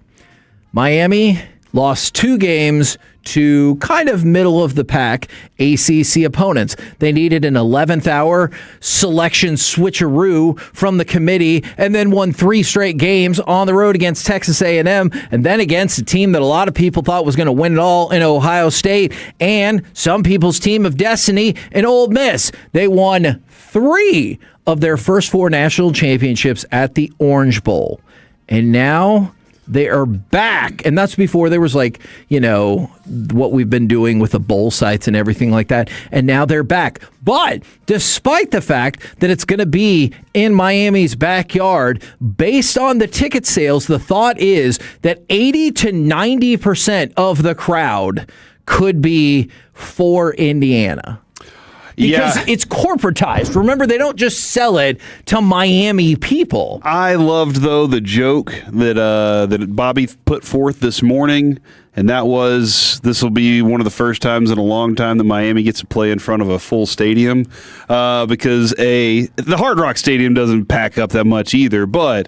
Speaker 22: Miami lost 2 games to kind of middle of the pack ACC opponents. They needed an 11th hour selection switcheroo from the committee and then won 3 straight games on the road against Texas A&M and then against a team that a lot of people thought was going to win it all in Ohio State and some people's team of destiny in Ole Miss. They won 3 of their first 4 national championships at the Orange Bowl. And now They are back. And that's before there was what we've been doing with the bowl sites and everything like that. And now they're back. But despite the fact that it's going to be in Miami's backyard, based on the ticket sales, the thought is that 80 to 90% of the crowd could be for Indiana. Because it's corporatized. Remember, they don't just sell it to Miami people.
Speaker 21: I loved, though, the joke that Bobby put forth this morning, and that was this will be one of the first times in a long time that Miami gets to play in front of a full stadium because the Hard Rock Stadium doesn't pack up that much either, but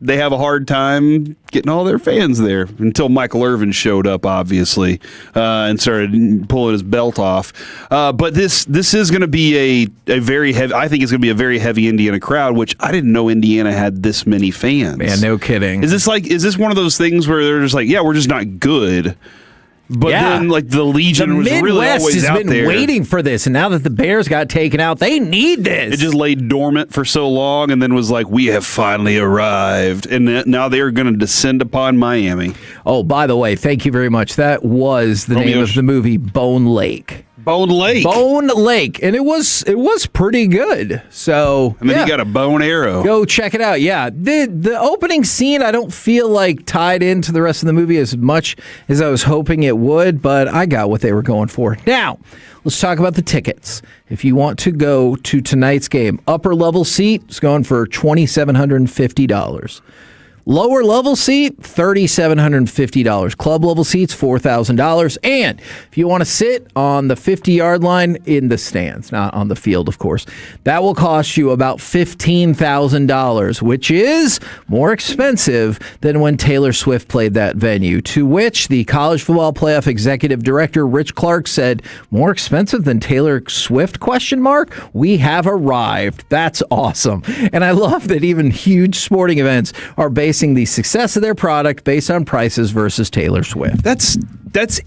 Speaker 21: they have a hard time getting all their fans there until Michael Irvin showed up, obviously, and started pulling his belt off. But this is going to be a very heavy. I think it's going to be a very heavy Indiana crowd, which I didn't know Indiana had this many fans.
Speaker 22: Man, no kidding.
Speaker 21: Is this one of those things where they're just like, yeah, we're just not good? But then, the Legion was really always out there.
Speaker 22: The Midwest has been waiting for this, and now that the Bears got taken out, they need this.
Speaker 21: It just laid dormant for so long, and then was like, we have finally arrived. And now they're going to descend upon Miami.
Speaker 22: Oh, by the way, thank you very much. That was the name of the movie, Bone Lake.
Speaker 21: Bone Lake.
Speaker 22: Bone Lake. And it was pretty good. So,
Speaker 21: and then he got a bone arrow.
Speaker 22: Go check it out. Yeah. The opening scene, I don't feel like tied into the rest of the movie as much as I was hoping it would, but I got what they were going for. Now, let's talk about the tickets. If you want to go to tonight's game, upper level seat is going for $2,750. Lower level seat, $3,750. Club level seats, $4,000. And if you want to sit on the 50-yard line in the stands, not on the field, of course, that will cost you about $15,000, which is more expensive than when Taylor Swift played that venue. To which the College Football Playoff Executive Director Rich Clark said, "More expensive than Taylor Swift? ? We have arrived." That's awesome. And I love that even huge sporting events are basing the success of their product based on prices versus Taylor Swift.
Speaker 21: That's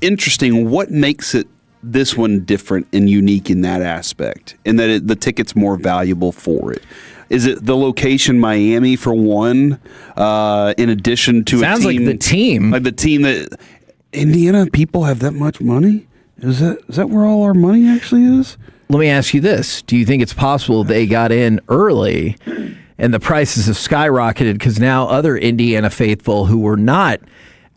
Speaker 21: interesting. What makes it this one different and unique in that aspect, and that the ticket's more valuable for it? Is it the location, Miami, for one, in addition to
Speaker 22: Sounds
Speaker 21: a team?
Speaker 22: like the team.
Speaker 21: Like the team that Indiana people have that much money? Is that where all our money actually is?
Speaker 22: Let me ask you this. Do you think it's possible they got in early and the prices have skyrocketed because now other Indiana faithful who were not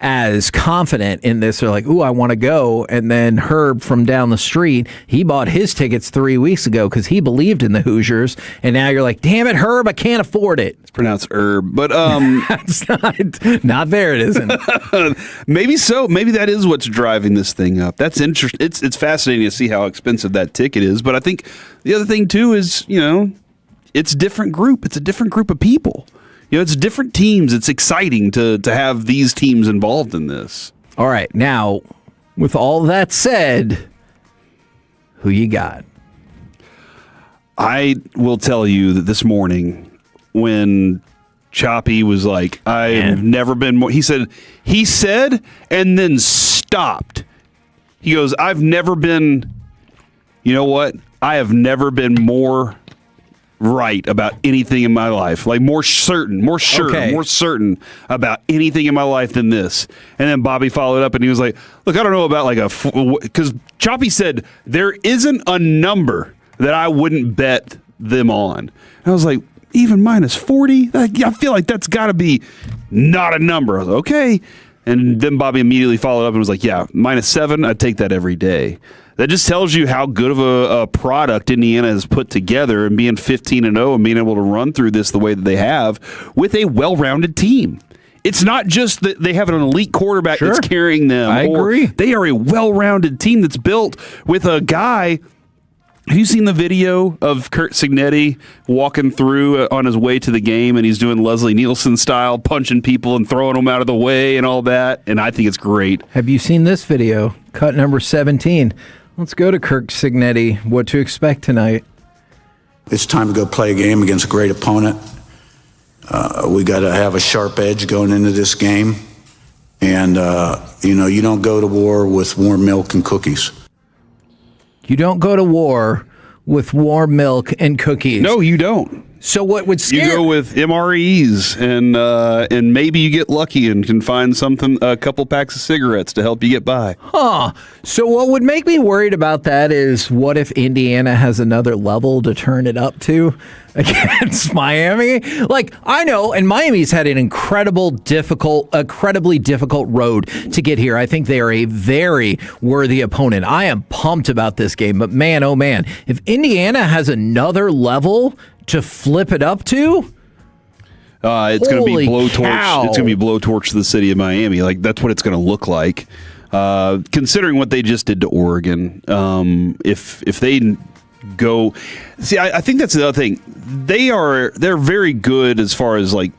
Speaker 22: as confident in this are like, ooh, I want to go. And then Herb from down the street, he bought his tickets 3 weeks ago because he believed in the Hoosiers. And now you're like, damn it, Herb, I can't afford it.
Speaker 21: It's pronounced Herb, but
Speaker 22: it's not there. It isn't.
Speaker 21: Maybe so. Maybe that is what's driving this thing up. That's interesting. It's fascinating to see how expensive that ticket is. But I think the other thing too is, it's a different group. It's a different group of people. It's different teams. It's exciting to have these teams involved in this.
Speaker 22: All right. Now, with all that said, who you got?
Speaker 21: I will tell you that this morning when Choppy was like, I've never been more. He said, and then stopped. He goes, I've never been, you know what? I have never been more right about anything in my life, like more certain about anything in my life than this. And then Bobby followed up and he was like, look, I don't know about because Choppy said there isn't a number that I wouldn't bet them on. And I was like, even minus 40? I feel like that's got to be not a number. I was like, okay. And then Bobby immediately followed up and was like, yeah, minus 7, I'd take that every day. That just tells you how good of a product Indiana has put together, and being 15-0 and being able to run through this the way that they have with a well-rounded team. It's not just that they have an elite quarterback that's carrying them.
Speaker 22: I agree.
Speaker 21: They are a well-rounded team that's built with a guy. Have you seen the video of Kurt Signetti walking through on his way to the game, and he's doing Leslie Nielsen style, punching people and throwing them out of the way and all that? And I think it's great.
Speaker 22: Have you seen this video? Cut number 17. Let's go to Kirk Signetti. What to expect tonight?
Speaker 16: It's time to go play a game against a great opponent. We got to have a sharp edge going into this game. And, you don't go to war with warm milk and cookies.
Speaker 22: You don't go to war with warm milk and cookies.
Speaker 21: No, you don't.
Speaker 22: So what would scare
Speaker 21: you go with MREs, and maybe you get lucky and can find a couple packs of cigarettes to help you get by.
Speaker 22: Huh. So what would make me worried about that is what if Indiana has another level to turn it up to against Miami? Like, I know, and Miami's had an incredibly difficult road to get here. I think they are a very worthy opponent. I am pumped about this game, but man, oh man, if Indiana has another level to flip it up to,
Speaker 21: it's going to be blowtorch.
Speaker 22: Cow.
Speaker 21: It's going to be blowtorch to the city of Miami. Like, that's what it's going to look like. Considering what they just did to Oregon, if they go, see, I think that's the other thing. They're very good as far as like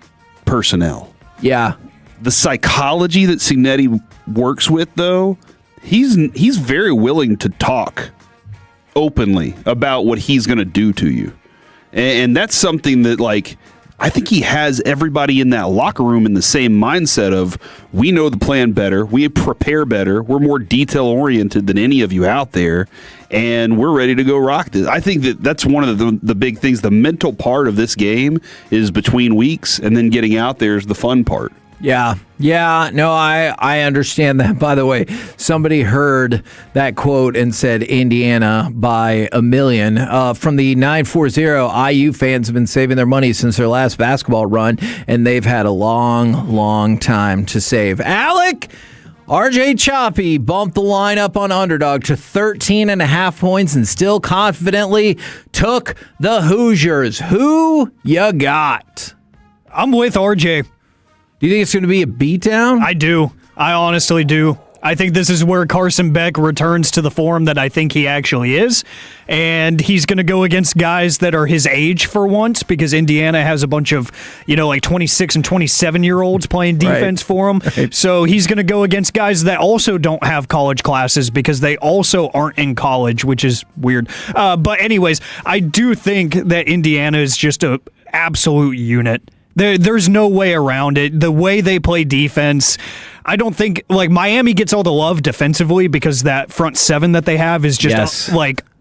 Speaker 21: personnel.
Speaker 22: Yeah,
Speaker 21: the psychology that Signetti works with, though, he's very willing to talk openly about what he's going to do to you. And that's something that, like, I think he has everybody in that locker room in the same mindset of, we know the plan better, we prepare better, we're more detail-oriented than any of you out there, and we're ready to go rock this. I think that's one of the big things. The mental part of this game is between weeks, and then getting out there is the fun part.
Speaker 22: Yeah. No, I understand that. By the way, somebody heard that quote and said Indiana by a million. From the 940, IU fans have been saving their money since their last basketball run, and they've had a long, long time to save. Alec, RJ Choppy bumped the line up on Underdog to 13.5 points and still confidently took the Hoosiers. Who you got?
Speaker 5: I'm with RJ.
Speaker 22: Do you think it's going to be a beatdown?
Speaker 5: I do. I honestly do. I think this is where Carson Beck returns to the form that I think he actually is. And he's going to go against guys that are his age for once, because Indiana has a bunch of, like 26 and 27-year-olds playing defense for him. Right. So he's going to go against guys that also don't have college classes because they also aren't in college, which is weird. But anyways, I do think that Indiana is just an absolute unit. There's no way around it. The way they play defense, I don't think, like, Miami gets all the love defensively because that front seven that they have is just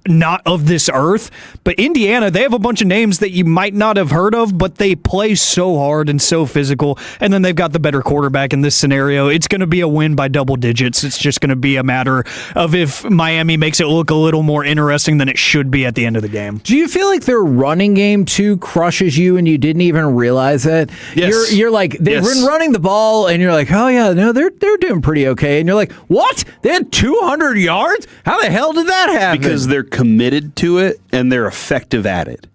Speaker 5: not of this earth. But Indiana, they have a bunch of names that you might not have heard of, but they play so hard and so physical. And then they've got the better quarterback in this scenario. It's going to be a win by double digits. It's just going to be a matter of if Miami makes it look a little more interesting than it should be at the end of the game.
Speaker 22: Do you feel like their running game too crushes you and you didn't even realize it?
Speaker 21: Yes.
Speaker 22: You're like, they've been running the ball and you're like, oh yeah, no, they're doing pretty okay. And you're like, what? They had 200 yards? How the hell did that happen?
Speaker 21: Because they're committed to it and they're effective at it.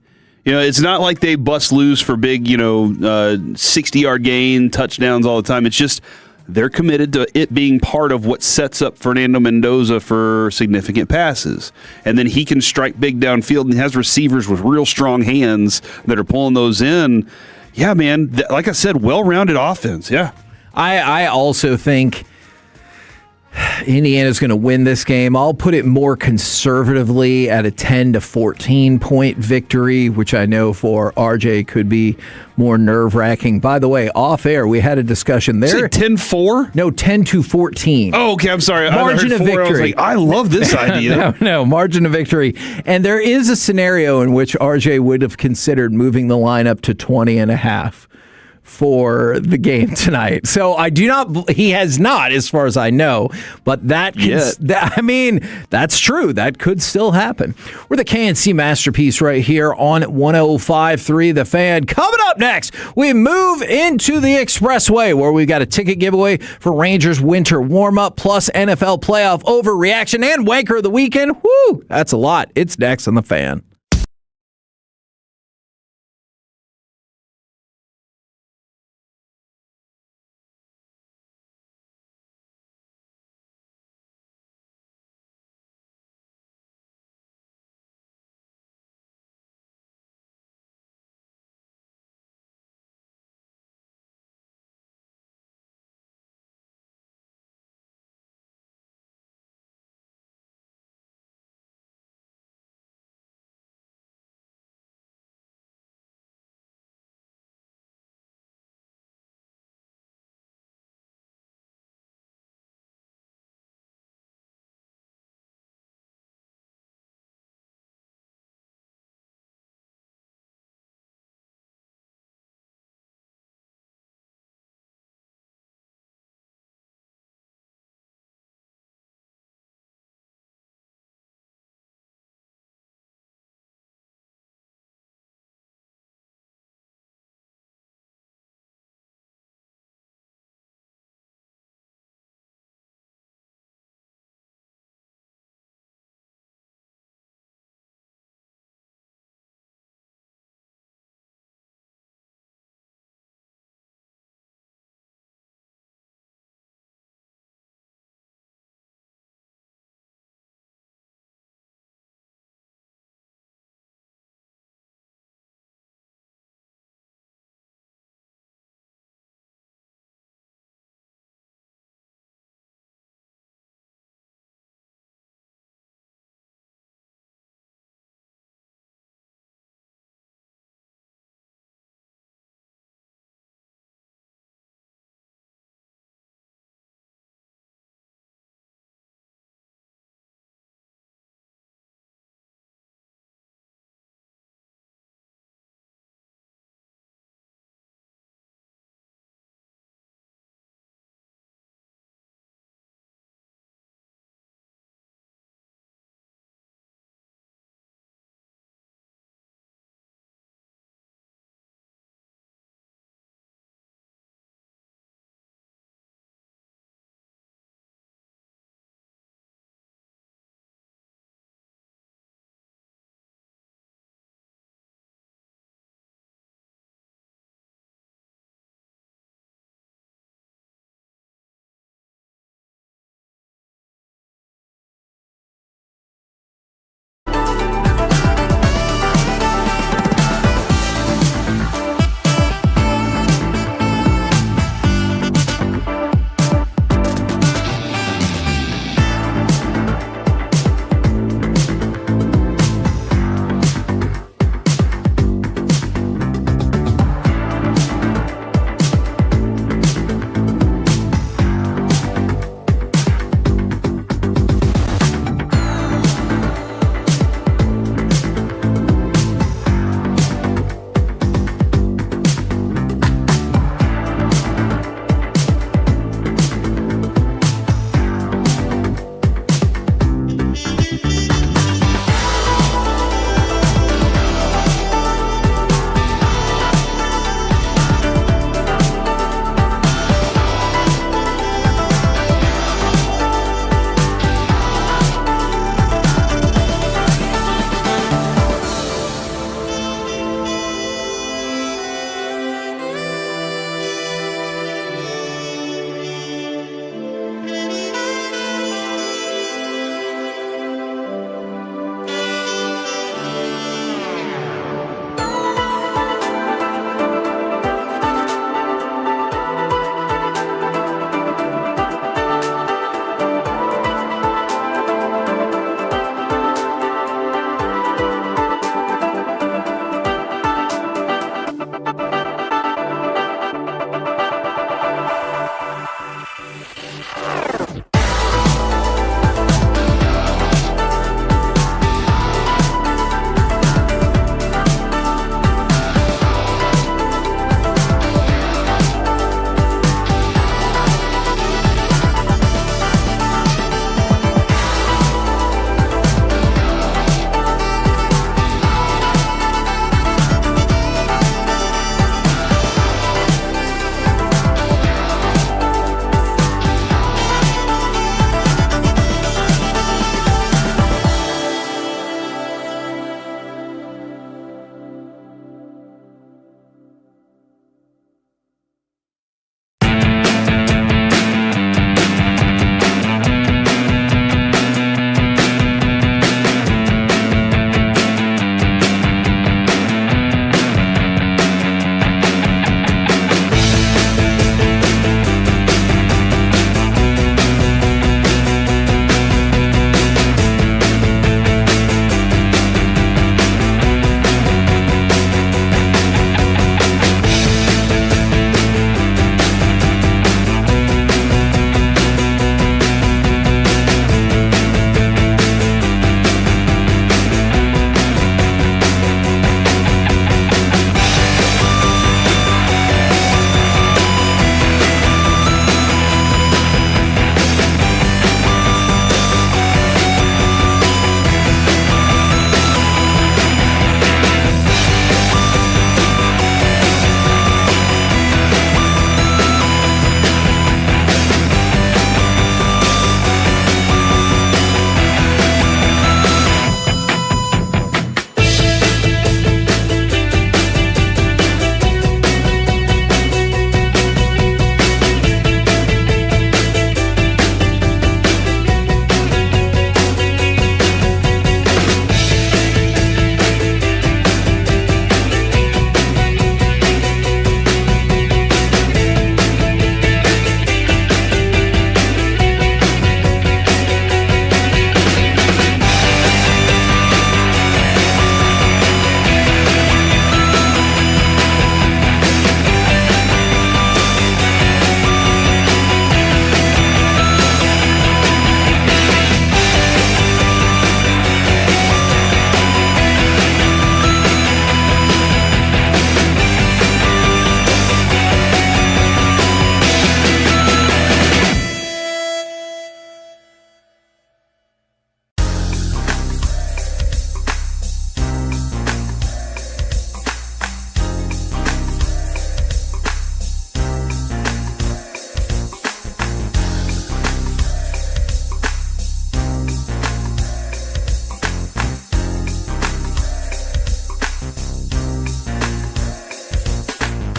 Speaker 21: It's not like they bust loose for big, 60-yard gain touchdowns all the time. It's just they're committed to it being part of what sets up Fernando Mendoza for significant passes. And then he can strike big downfield and has receivers with real strong hands that are pulling those in. Yeah, man, like I said, well-rounded offense, yeah.
Speaker 22: I also think Indiana's going to win this game. I'll put it more conservatively at a 10 to 14 point victory, which I know for RJ could be more nerve-wracking. By the way, off air, we had a discussion there.
Speaker 21: 10-4?
Speaker 22: No, 10 to 14.
Speaker 21: Oh, okay, I'm sorry.
Speaker 22: Margin of victory.
Speaker 21: I love this idea.
Speaker 22: No, margin of victory. And there is a scenario in which RJ would have considered moving the line up to 20.5. for the game tonight. So I do not, he has not, as far as I know, but that's true. That could still happen. We're the K&C Masterpiece right here on 105.3 The Fan. Coming up next, we move into the Expressway where we've got a ticket giveaway for Rangers winter warm-up plus NFL playoff overreaction and Wanker of the Weekend. Woo, that's a lot. It's next on The Fan.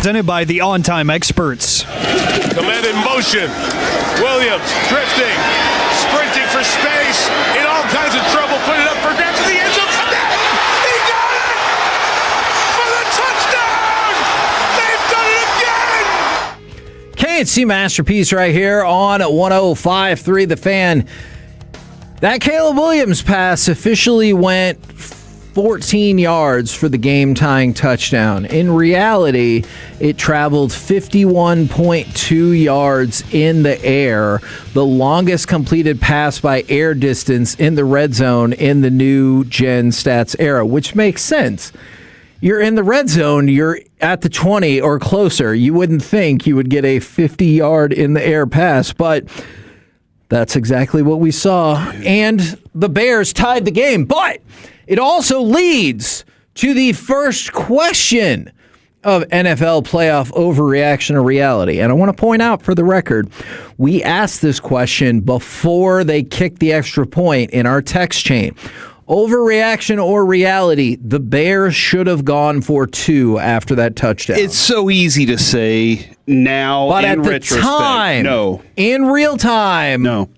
Speaker 5: presented by the On-Time Experts.
Speaker 17: Command in motion. Williams drifting, sprinting for space, in all kinds of trouble, put it up for grabs in the end zone. Connect! He got it! For the touchdown! They've done it again!
Speaker 22: K&C Masterpiece right here on 105.3 The Fan. That Caleb Williams pass officially went 14 yards for the game-tying touchdown. In reality, it traveled 51.2 yards in the air, the longest completed pass by air distance in the red zone in the new Gen Stats era, which makes sense. You're in the red zone, you're at the 20 or closer. You wouldn't think you would get a 50-yard in-the-air pass, but that's exactly what we saw. And the Bears tied the game, but it also leads to the first question of NFL playoff overreaction or reality. And I want to point out for the record, we asked this question before they kicked the extra point in our text chain. Overreaction or reality, the Bears should have gone for 2 after that touchdown.
Speaker 21: It's so easy to say now,
Speaker 22: but
Speaker 21: in
Speaker 22: at the
Speaker 21: retrospect.
Speaker 22: time,
Speaker 21: No.
Speaker 22: in real time,
Speaker 21: no.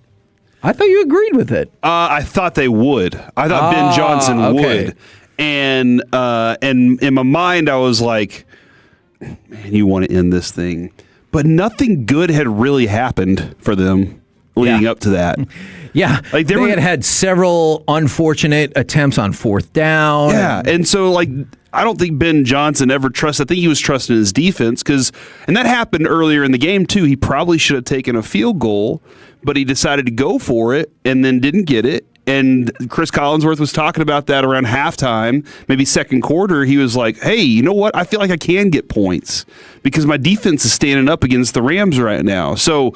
Speaker 22: I thought you agreed with it.
Speaker 21: I thought they would. I thought Ben Johnson would. And in my mind, I was like, man, you want to end this thing. But nothing good had really happened for them leading up to that.
Speaker 22: Yeah, like they had several unfortunate attempts on fourth down.
Speaker 21: Yeah, and so I don't think Ben Johnson ever trusted. I think he was trusting his defense and that happened earlier in the game too. He probably should have taken a field goal, but he decided to go for it and then didn't get it. And Chris Collinsworth was talking about that around halftime, maybe second quarter. He was like, hey, you know what? I feel like I can get points because my defense is standing up against the Rams right now. So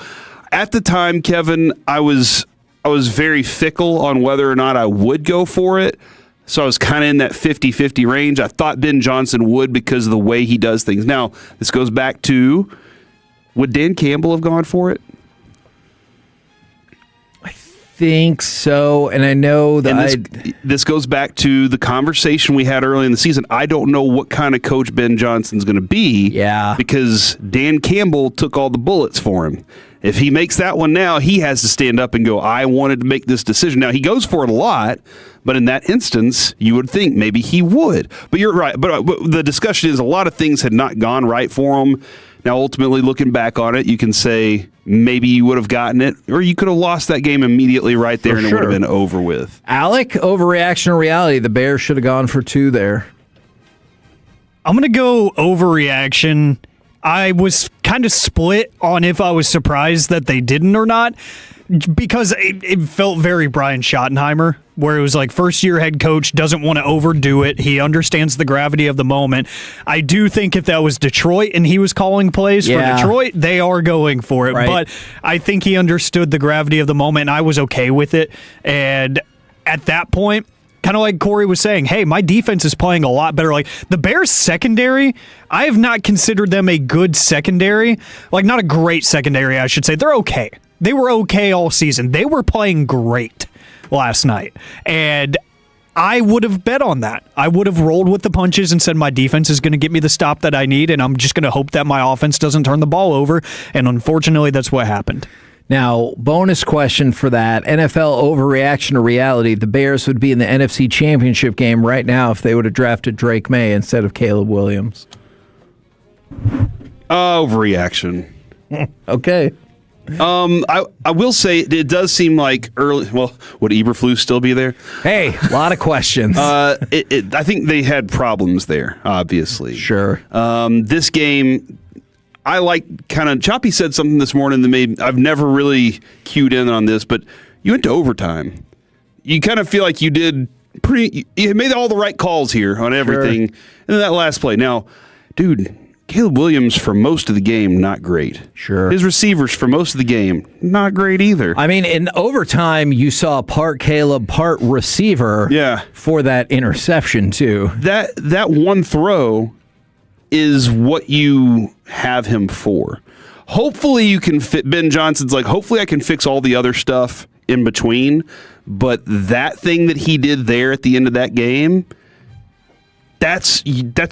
Speaker 21: at the time, Kevin, I was very fickle on whether or not I would go for it. So I was kind of in that 50-50 range. I thought Ben Johnson would because of the way he does things. Now, this goes back to, would Dan Campbell have gone for it?
Speaker 22: I think so, and I know that
Speaker 21: this goes back to the conversation we had early in the season. I don't know what kind of coach Ben Johnson's going to be.
Speaker 22: Yeah.
Speaker 21: Because Dan Campbell took all the bullets for him. If he makes that one now, he has to stand up and go, I wanted to make this decision. Now, he goes for it a lot, but in that instance, you would think maybe he would. But you're right. But the discussion is a lot of things had not gone right for him. Now, ultimately, looking back on it, you can say maybe you would have gotten it, or you could have lost that game immediately right there, and it would have been over with.
Speaker 22: Alec, overreaction or reality? The Bears should have gone for 2 there.
Speaker 5: I'm going to go overreaction. I was kind of split on if I was surprised that they didn't or not, because it felt very Brian Schottenheimer, where it was like first-year head coach, doesn't want to overdo it. He understands the gravity of the moment. I do think if that was Detroit and he was calling plays for Detroit, they are going for it. Right. But I think he understood the gravity of the moment, and I was okay with it. And at that point, kind of like Corey was saying, hey, my defense is playing a lot better. Like the Bears secondary, I have not considered them a good secondary. Like not a great secondary, I should say. They're okay. They were okay all season. They were playing great last night. And I would have bet on that. I would have rolled with the punches and said my defense is going to get me the stop that I need, and I'm just going to hope that my offense doesn't turn the ball over. And unfortunately, that's what happened.
Speaker 22: Now, bonus question for that. NFL overreaction or reality, the Bears would be in the NFC Championship game right now if they would have drafted Drake May instead of Caleb Williams.
Speaker 21: Overreaction.
Speaker 22: Okay.
Speaker 21: I will say it does seem like early. Well, would Eberflus still be there?
Speaker 22: Hey, a lot of questions.
Speaker 21: I think they had problems there, obviously.
Speaker 22: Sure.
Speaker 21: This game, I like kind of. Choppy said something this morning that made. I've never really cued in on this, but you went to overtime. You kind of feel like you did you made all the right calls here on everything. Sure. And then that last play. Now, dude, Caleb Williams for most of the game, not great.
Speaker 22: Sure.
Speaker 21: His receivers for most of the game, not great either.
Speaker 22: I mean, in overtime, you saw part Caleb, part receiver for that interception, too.
Speaker 21: That one throw is what you have him for. Hopefully you can fit. Ben Johnson's like, hopefully I can fix all the other stuff in between. But that thing that he did there at the end of that game, that's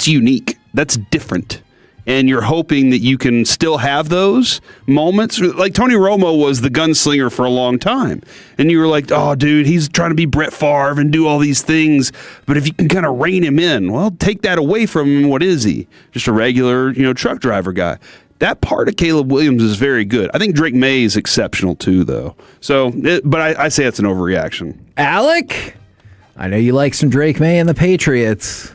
Speaker 21: unique. That's different. and you're hoping that you can still have those moments. Like Tony Romo was the gunslinger for a long time, and you were like, oh, dude, he's trying to be Brett Favre and do all these things, but if you can kind of rein him in, well, take that away from him. What is he? Just a regular, truck driver guy. That part of Caleb Williams is very good. I think Drake May is exceptional too, though. But I say it's an overreaction.
Speaker 22: Alec, I know you like some Drake May and the Patriots.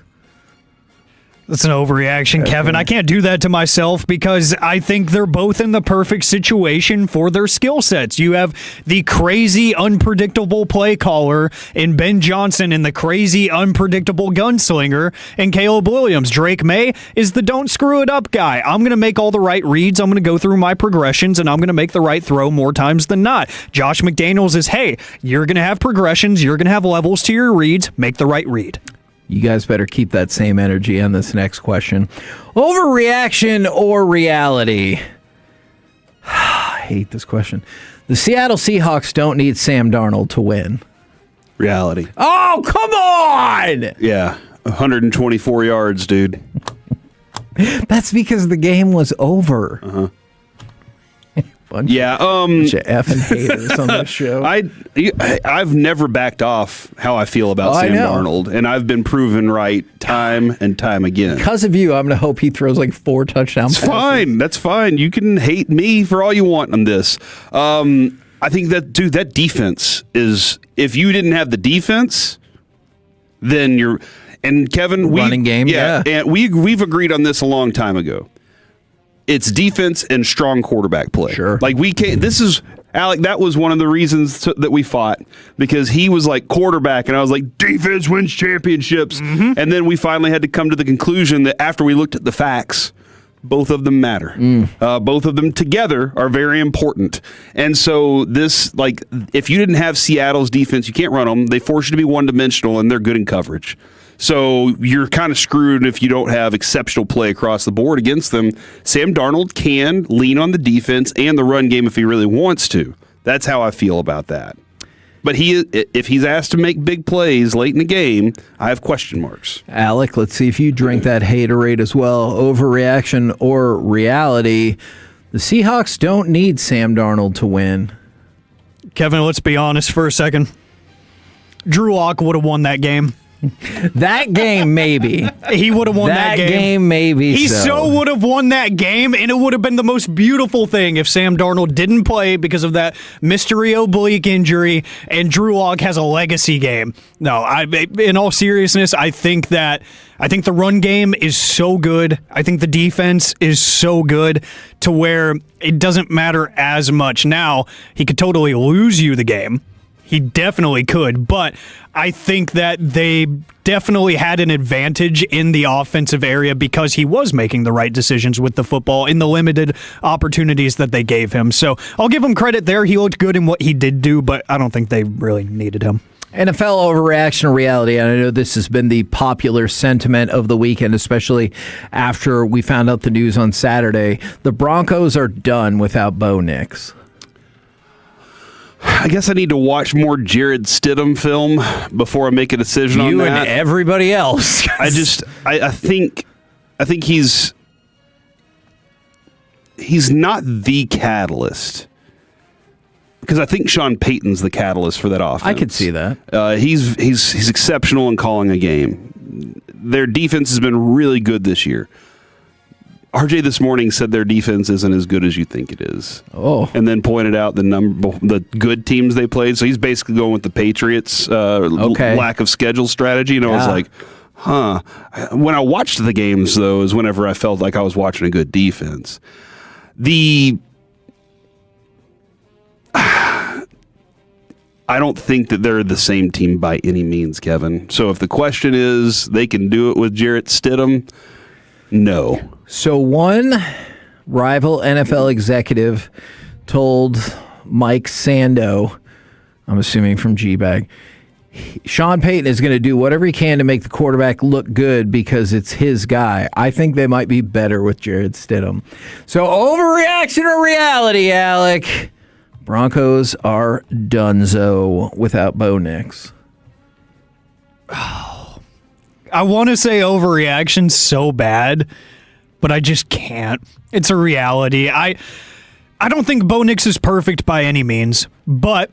Speaker 5: That's an overreaction, Kevin. I can't do that to myself because I think they're both in the perfect situation for their skill sets. You have the crazy, unpredictable play caller in Ben Johnson and the crazy, unpredictable gunslinger in Caleb Williams. Drake May is the don't screw it up guy. I'm going to make all the right reads. I'm going to go through my progressions, and I'm going to make the right throw more times than not. Josh McDaniels is, hey, you're going to have progressions. You're going to have levels to your reads. Make the right read.
Speaker 22: You guys better keep that same energy on this next question. Overreaction or reality? I hate this question. The Seattle Seahawks don't need Sam Darnold to win.
Speaker 21: Reality.
Speaker 22: Oh, come on!
Speaker 21: Yeah, 124 yards, dude.
Speaker 22: That's because the game was over.
Speaker 21: Uh-huh.
Speaker 22: Bunch
Speaker 21: of
Speaker 22: effing haters on this show.
Speaker 21: I've never backed off how I feel about Sam Darnold, and I've been proven right time and time again.
Speaker 22: Because of you, I'm going to hope he throws like 4 touchdown passes.
Speaker 21: Fine. That's fine. You can hate me for all you want on this. I think that defense is, if you didn't have the defense, then you're, and Kevin,
Speaker 22: running game, yeah.
Speaker 21: And we've agreed on this a long time ago. It's defense and strong quarterback play.
Speaker 22: Sure.
Speaker 21: Like we can't. This is Alec. That was one of the reasons that we fought, because he was like quarterback, and I was like, defense wins championships. Mm-hmm. And then we finally had to come to the conclusion that after we looked at the facts, both of them matter. Both of them together are very important. And so this, like, if you didn't have Seattle's defense, you can't run them. They force you to be one-dimensional, and they're good in coverage. So you're kind of screwed if you don't have exceptional play across the board against them. Sam Darnold can lean on the defense and the run game if he really wants to. That's how I feel about that. But if he's asked to make big plays late in the game, I have question marks.
Speaker 22: Alec, let's see if you drink that haterade as well. Overreaction or reality? The Seahawks don't need Sam Darnold to win.
Speaker 5: Kevin, let's be honest for a second. Drew Lock would have won that game.
Speaker 22: That game, maybe.
Speaker 5: He would have won that game.
Speaker 22: That game, maybe.
Speaker 5: He so would have won that game, and it would have been the most beautiful thing if Sam Darnold didn't play because of that mystery oblique injury, and Drew Lock has a legacy game. No, in all seriousness, I think the run game is so good. I think the defense is so good to where it doesn't matter as much. Now, he could totally lose you the game. He definitely could, but I think that they definitely had an advantage in the offensive area because he was making the right decisions with the football in the limited opportunities that they gave him. So I'll give him credit there. He looked good in what he did do, but I don't think they really needed him.
Speaker 22: NFL overreaction or reality, and I know this has been the popular sentiment of the weekend, especially after we found out the news on Saturday. The Broncos are done without Bo Nix.
Speaker 21: I guess I need to watch more Jared Stidham film before I make a decision on that.
Speaker 22: You and everybody else.
Speaker 21: I think he's not the catalyst, because I think Sean Payton's the catalyst for that offense.
Speaker 22: I could see that.
Speaker 21: He's exceptional in calling a game. Their defense has been really good this year. RJ this morning said their defense isn't as good as you think it is.
Speaker 22: Oh.
Speaker 21: And then pointed out the good teams they played. So he's basically going with the Patriots' lack of schedule strategy. And I was like, huh. When I watched the games, though, is whenever I felt like I was watching a good defense. I don't think that they're the same team by any means, Kevin. So if the question is they can do it with Jarrett Stidham, no.
Speaker 22: So one rival NFL executive told Mike Sando, I'm assuming from GBAG, Sean Payton is going to do whatever he can to make the quarterback look good because it's his guy. I think they might be better with Jared Stidham. So overreaction or reality, Alec? Broncos are donezo without Bo Nix.
Speaker 5: I want to say overreaction so bad, but I just can't. It's a reality. I don't think Bo Nix is perfect by any means, but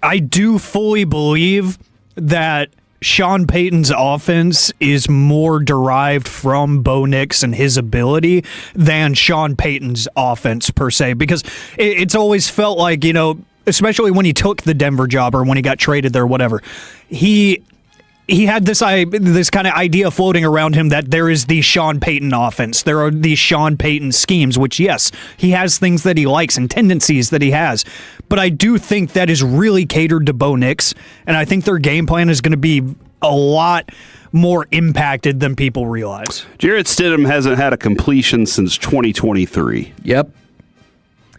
Speaker 5: I do fully believe that Sean Payton's offense is more derived from Bo Nix and his ability than Sean Payton's offense per se, because it's always felt like, especially when he took the Denver job or when he got traded there, whatever, he had this kind of idea floating around him that there is the Sean Payton offense. There are these Sean Payton schemes, which, yes, he has things that he likes and tendencies that he has. But I do think that is really catered to Bo Nix, and I think their game plan is going to be a lot more impacted than people realize.
Speaker 21: Jarrett Stidham hasn't had a completion since 2023.
Speaker 22: Yep.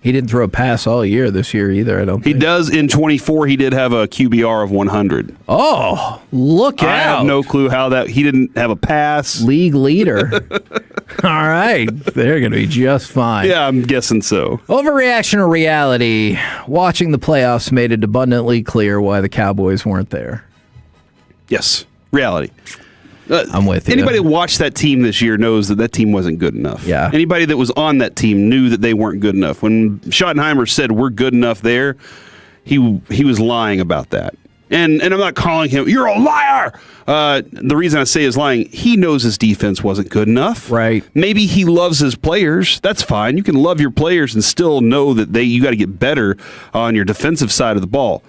Speaker 22: He didn't throw a pass all year this year either, I don't think.
Speaker 21: He does in 24. He did have a QBR of 100.
Speaker 22: Oh, look out.
Speaker 21: I have no clue how that. He didn't have a pass.
Speaker 22: League leader. All right. They're going to be just fine.
Speaker 21: Yeah, I'm guessing so.
Speaker 22: Overreaction or reality? Watching the playoffs made it abundantly clear why the Cowboys weren't there.
Speaker 21: Yes, reality.
Speaker 22: I'm with you.
Speaker 21: Anybody that watched that team this year knows that team wasn't good enough.
Speaker 22: Yeah.
Speaker 21: Anybody that was on that team knew that they weren't good enough. When Schottenheimer said we're good enough there, he was lying about that. And I'm not calling him, you're a liar! The reason I say he's lying, he knows his defense wasn't good enough.
Speaker 22: Right.
Speaker 21: Maybe he loves his players. That's fine. You can love your players and still know that you got to get better on your defensive side of the ball.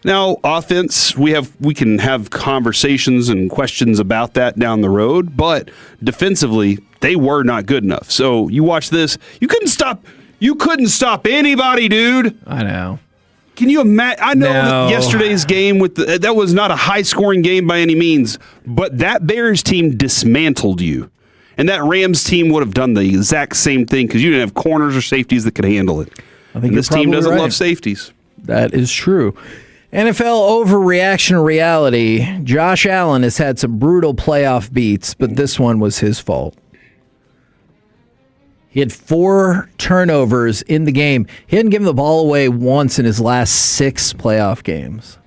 Speaker 21: Now, offense, we can have conversations and questions about that down the road, but defensively, they were not good enough. So you watch this, you couldn't stop anybody, dude.
Speaker 22: I know.
Speaker 21: Can you imagine? I know that yesterday's game that was not a high-scoring game by any means, but that Bears team dismantled you. And that Rams team would have done the exact same thing because you didn't have corners or safeties that could handle it.
Speaker 22: I think
Speaker 21: this team doesn't love safeties.
Speaker 22: That is true. NFL overreaction or reality. Josh Allen has had some brutal playoff beats, but this one was his fault. He had 4 turnovers in the game. He hadn't given the ball away once in his last 6 playoff games.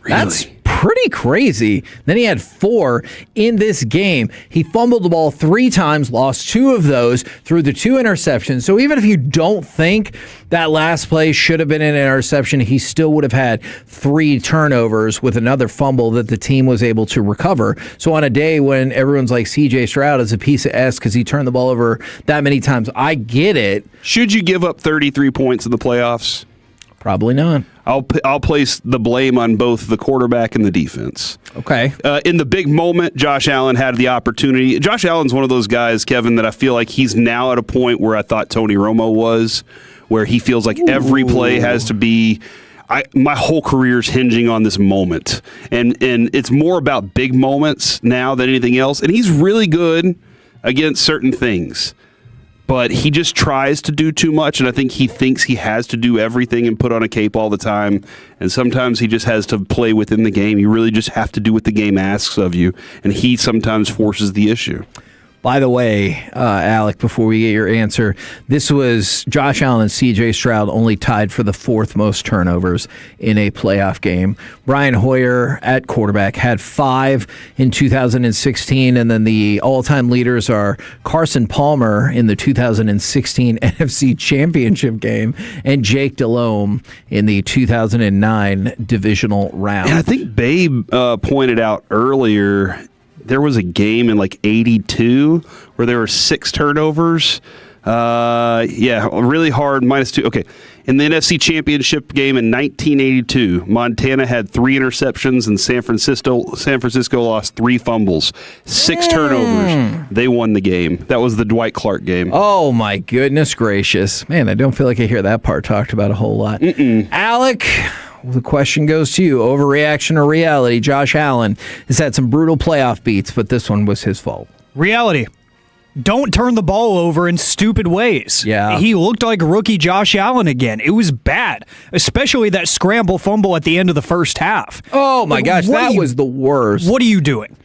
Speaker 21: Really?
Speaker 22: That's pretty crazy. Then he had 4 in this game. He fumbled the ball 3 times, lost 2 of those through the 2 interceptions. So even if you don't think that last play should have been an interception, he still would have had 3 turnovers with another fumble that the team was able to recover. So on a day when everyone's like CJ Stroud is a piece of S because he turned the ball over that many times, I get it.
Speaker 21: Should you give up 33 points in the playoffs?
Speaker 22: Probably not.
Speaker 21: I'll place the blame on both the quarterback and the defense.
Speaker 22: Okay.
Speaker 21: In the big moment, Josh Allen had the opportunity. Josh Allen's one of those guys, Kevin, that I feel like he's now at a point where I thought Tony Romo was, where he feels like every play has to be. My whole career's hinging on this moment, and it's more about big moments now than anything else. And he's really good against certain things. But he just tries to do too much, and I think he thinks he has to do everything and put on a cape all the time. And sometimes he just has to play within the game. You really just have to do what the game asks of you, and he sometimes forces the issue.
Speaker 22: By the way, Alec, before we get your answer, this was Josh Allen and C.J. Stroud only tied for the 4th most turnovers in a playoff game. Brian Hoyer at quarterback had 5 in 2016, and then the all-time leaders are Carson Palmer in the 2016 NFC Championship game and Jake Delhomme in the 2009 Divisional round.
Speaker 21: And I think Babe pointed out earlier, there was a game in like 82 where there were 6 turnovers. Really hard, -2. Okay. In the NFC Championship game in 1982, Montana had 3 interceptions and San Francisco lost 3 fumbles, 6 turnovers. They won the game. That was the Dwight Clark game.
Speaker 22: Oh, my goodness gracious. Man, I don't feel like I hear that part talked about a whole lot. Alec, the question goes to you. Overreaction or reality? Josh Allen has had some brutal playoff beats, but this one was his fault.
Speaker 5: Reality. Don't turn the ball over in stupid ways.
Speaker 22: Yeah.
Speaker 5: He looked like rookie Josh Allen again. It was bad, especially that scramble fumble at the end of the first half.
Speaker 22: Oh, my gosh, that was the worst.
Speaker 5: What are you doing?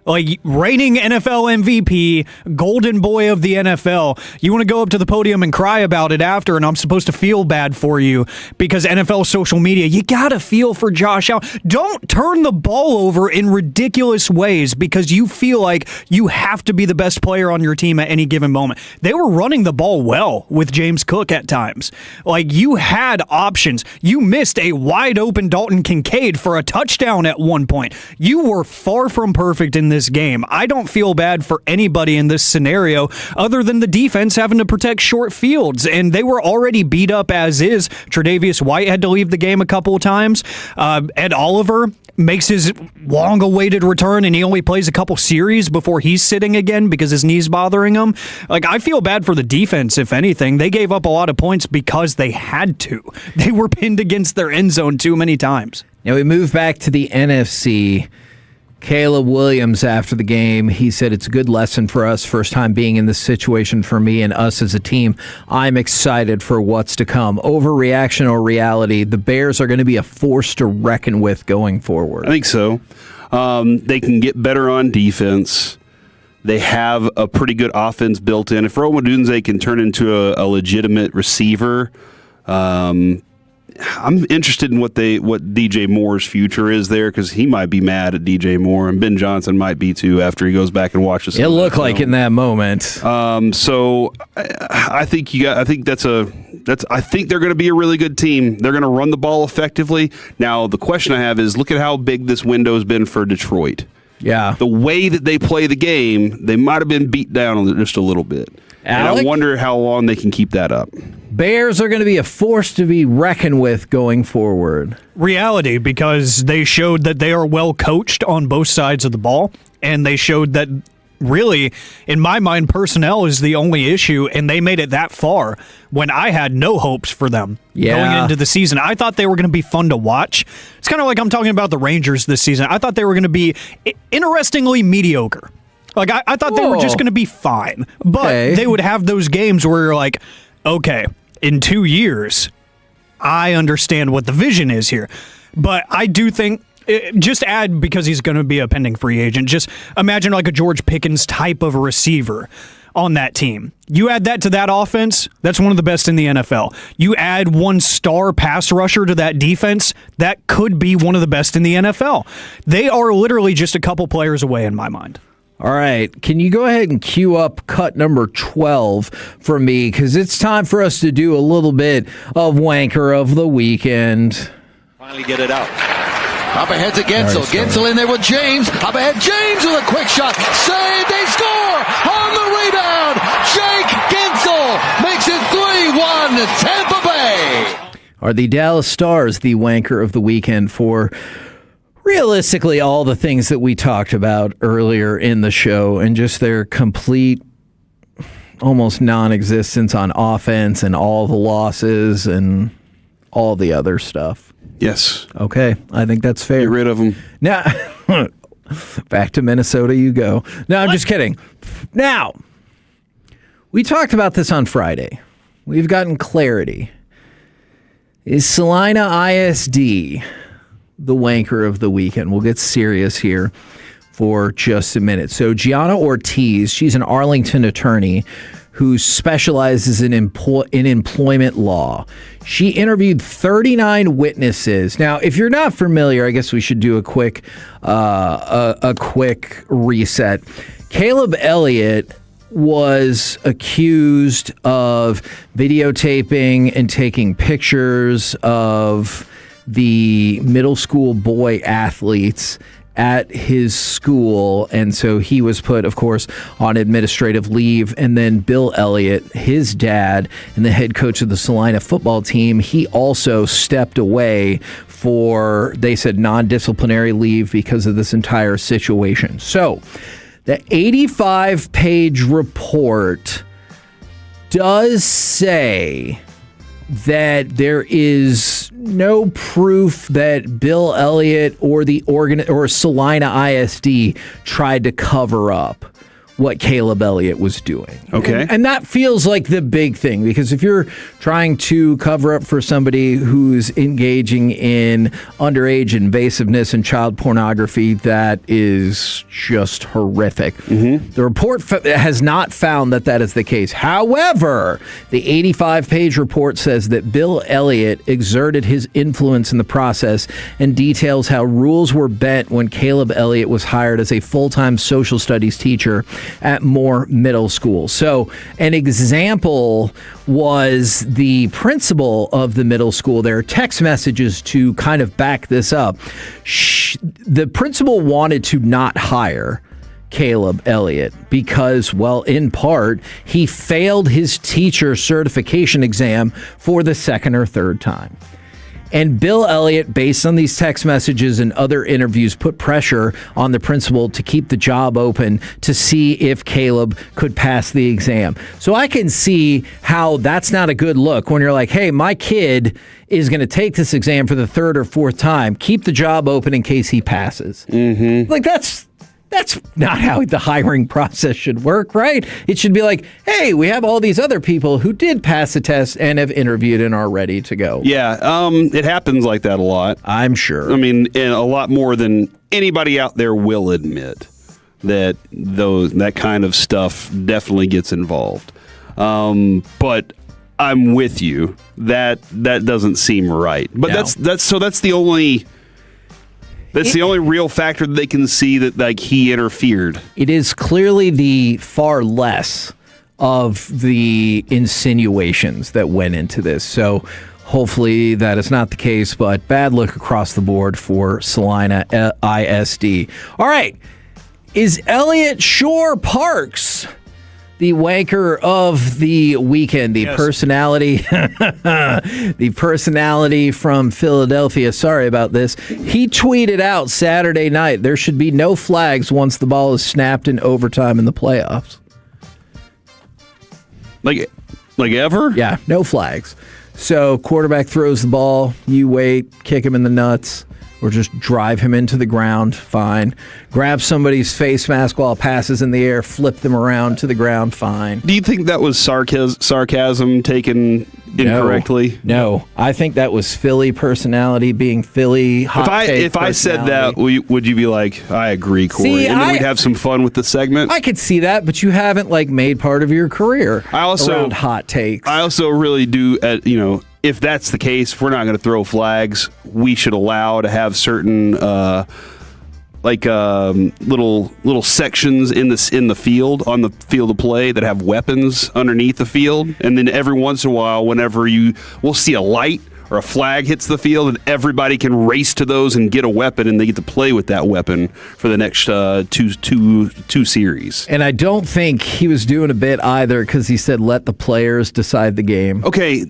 Speaker 5: Like, reigning NFL MVP, golden boy of the NFL. You want to go up to the podium and cry about it after, and I'm supposed to feel bad for you because NFL social media, you got to feel for Josh Allen. Don't turn the ball over in ridiculous ways because you feel like you have to be the best player on your team at any given moment. They were running the ball well with James Cook at times. Like, you had options. You missed a wide open Dalton Kincaid for a touchdown at one point. You were far from perfect in this game. I don't feel bad for anybody in this scenario other than the defense having to protect short fields, and they were already beat up as is. Tre'Davious White had to leave the game a couple of times. Ed Oliver makes his long-awaited return, and he only plays a couple series before he's sitting again because his knee's bothering him. Like, I feel bad for the defense, if anything. They gave up a lot of points because they had to. They were pinned against their end zone too many times.
Speaker 22: Now we move back to the NFC. Caleb Williams, after the game, he said, it's a good lesson for us. First time being in this situation for me and us as a team. I'm excited for what's to come. Overreaction or reality, the Bears are going to be a force to reckon with going forward.
Speaker 21: I think so. They can get better on defense. They have a pretty good offense built in. If Rome Odunze can turn into a legitimate receiver, I'm interested in what DJ Moore's future is there, because he might be mad at DJ Moore, and Ben Johnson might be too after he goes back and watches.
Speaker 22: It looked like in that moment.
Speaker 21: So I think I think they're going to be a really good team. They're going to run the ball effectively. Now the question I have is, look at how big this window has been for Detroit.
Speaker 22: Yeah,
Speaker 21: the way that they play the game, they might have been beat down just a little bit. And I wonder how long they can keep that up.
Speaker 22: Bears are going to be a force to be reckoned with going forward.
Speaker 5: Reality, because they showed that they are well coached on both sides of the ball, and they showed that really, in my mind, personnel is the only issue, and they made it that far when I had no hopes for them going into the season. I thought they were going to be fun to watch. It's kind of like I'm talking about the Rangers this season. I thought they were going to be interestingly mediocre. Like, I thought they were just going to be fine. But they would have those games where you're like, okay, in 2 years, I understand what the vision is here. But I do think, just add, because he's going to be a pending free agent, just imagine like a George Pickens type of a receiver on that team. You add that to that offense, that's one of the best in the NFL. You add one star pass rusher to that defense, that could be one of the best in the NFL. They are literally just a couple players away in my mind.
Speaker 22: All right, can you go ahead and cue up cut number 12 for me? Because it's time for us to do a little bit of Wanker of the Weekend.
Speaker 11: Finally get it out.
Speaker 7: Up ahead to Gensel. Gensel in there with James. Up ahead, James with a quick shot. Save, they score on the rebound. Jake Gensel makes it 3-1 Tampa Bay.
Speaker 22: Are the Dallas Stars the Wanker of the Weekend for realistically all the things that we talked about earlier in the show and just their complete almost non-existence on offense and all the losses and all the other stuff?
Speaker 21: Yes.
Speaker 22: Okay, I think that's fair.
Speaker 21: Get rid of them.
Speaker 22: Now, back to Minnesota you go. No, I'm just kidding. Now, we talked about this on Friday. We've gotten clarity. Is Salina ISD the Wanker of the Weekend? We'll get serious here for just a minute. So Gianna Ortiz, she's an Arlington attorney who specializes in employment law. She interviewed 39 witnesses. Now, if you're not familiar, I guess we should do a quick reset. Caleb Elliott was accused of videotaping and taking pictures of the middle school boy athletes at his school, and so he was put, of course, on administrative leave. And then Bill Elliott, his dad and the head coach of the Salina football team, he also stepped away for, they said, non-disciplinary leave because of this entire situation. So the 85-page report does say that there is no proof that Bill Elliott or the or Salina ISD tried to cover up what Caleb Elliott was doing.
Speaker 21: Okay.
Speaker 22: And that feels like the big thing, because if you're trying to cover up for somebody who's engaging in underage invasiveness and child pornography, that is just horrific. The report has not found that is the case. However, the 85-page report says that Bill Elliott exerted his influence in the process and details how rules were bent when Caleb Elliott was hired as a full-time social studies teacher at Moore Middle School. So an example was the principal of the middle school. There are text messages to kind of back this up. The principal wanted to not hire Caleb Elliott because, well, in part, he failed his teacher certification exam for the second or third time. And Bill Elliott, based on these text messages and other interviews, put pressure on the principal to keep the job open to see if Caleb could pass the exam. So I can see how that's not a good look when you're like, hey, my kid is going to take this exam for the third or fourth time. Keep the job open in case he passes. Like, that's not how the hiring process should work, right? It should be like, hey, we have all these other people who did pass the test and have interviewed and are ready to go.
Speaker 21: Yeah, it happens like that a lot.
Speaker 22: I'm sure.
Speaker 21: I mean, and a lot more than anybody out there will admit that that kind of stuff definitely gets involved. But I'm with you. That doesn't seem right. But
Speaker 22: No.
Speaker 21: that's the only. That's the only real factor that they can see that, like, he interfered.
Speaker 22: It is clearly the far less of the insinuations that went into this. So hopefully that is not the case, but bad look across the board for Salina ISD. All right. Is Elliott Shore Parks the wanker of the weekend, the personality, the personality from Philadelphia? Sorry about this. He tweeted out Saturday night, there should be no flags once the ball is snapped in overtime in the playoffs.
Speaker 21: Like ever?
Speaker 22: Yeah, no flags. So quarterback throws the ball, you wait, kick him in the nuts, or just drive him into the ground, fine. Grab somebody's face mask while it passes in the air, flip them around to the ground, fine.
Speaker 21: Do you think that was sarcasm taken incorrectly?
Speaker 22: No. I think that was Philly personality being Philly hot take
Speaker 21: If I said that, would you be like, I agree, Corey?
Speaker 22: See,
Speaker 21: and then we'd have some fun with the segment?
Speaker 22: I could see that, but you haven't made part of your career around hot takes.
Speaker 21: I also really do, if that's the case, if we're not going to throw flags, we should allow to have certain little sections in the field, on the field of play, that have weapons underneath the field. And then every once in a while, whenever we'll see a light or a flag hits the field, and everybody can race to those and get a weapon, and they get to play with that weapon for the next two series.
Speaker 22: And I don't think he was doing a bit either, because he said let the players decide the game.
Speaker 21: Okay.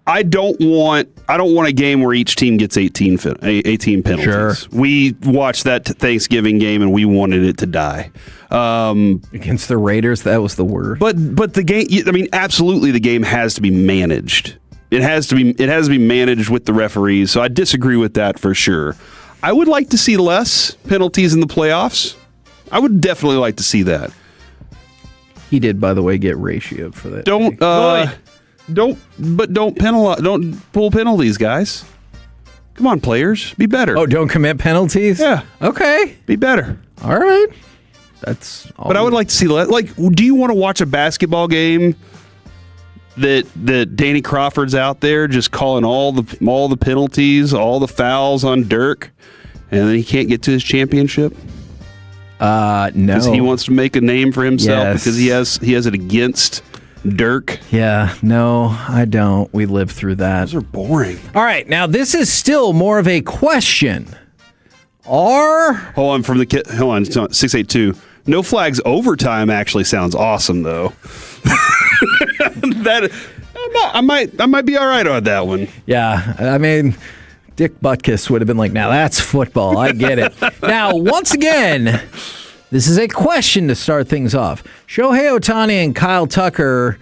Speaker 21: I don't want a game where each team gets 18 penalties.
Speaker 22: Sure.
Speaker 21: We watched that Thanksgiving game and we wanted it to die.
Speaker 22: Against the Raiders, that was the worst.
Speaker 21: But the game, I mean, absolutely, the game has to be managed. It has to be managed with the referees. So I disagree with that for sure. I would like to see less penalties in the playoffs. I would definitely like to see that.
Speaker 22: He did, by the way, get ratioed for that.
Speaker 21: Don't pull penalties, guys. Come on, players, be better.
Speaker 22: Oh, don't commit penalties?
Speaker 21: Yeah.
Speaker 22: Okay.
Speaker 21: Be better.
Speaker 22: All right. That's all.
Speaker 21: But I would like to see do you want to watch a basketball game that Danny Crawford's out there just calling all the penalties, all the fouls on Dirk, and then he can't get to his championship?
Speaker 22: No.
Speaker 21: Because he wants to make a name for himself,
Speaker 22: Yes.
Speaker 21: because he has it against Dirk.
Speaker 22: Yeah, no, I don't. We lived through that.
Speaker 21: Those are boring.
Speaker 22: All right, now this is still more of a question. Hold
Speaker 21: on, 682. No flags overtime actually sounds awesome, though. I might be all right on that one.
Speaker 22: Yeah, I mean, Dick Butkus would have been like, now that's football. I get it. Now, once again, this is a question to start things off. Shohei Ohtani and Kyle Tucker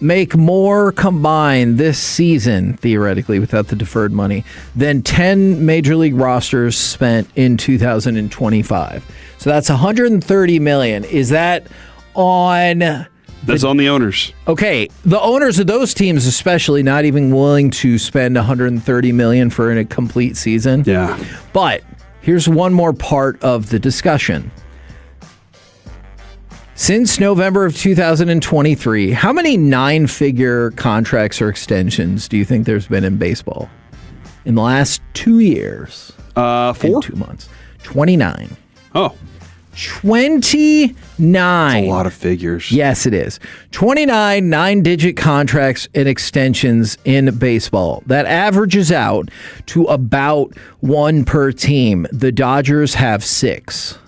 Speaker 22: make more combined this season, theoretically, without the deferred money, than 10 Major League rosters spent in 2025. So So that's $130 million. Is that on...
Speaker 21: That's on the owners.
Speaker 22: Okay, the owners of those teams especially not even willing to spend $130 million for a complete season.
Speaker 21: Yeah.
Speaker 22: But here's one more part of the discussion. Since November of 2023, how many 9-figure contracts or extensions do you think there's been in baseball? In the last 2 years?
Speaker 21: 4?
Speaker 22: In 2 months. 29.
Speaker 21: Oh.
Speaker 22: 29.
Speaker 21: That's a lot of figures.
Speaker 22: Yes, it is. 29 9-digit contracts and extensions in baseball. That averages out to about 1 per team. The Dodgers have 6.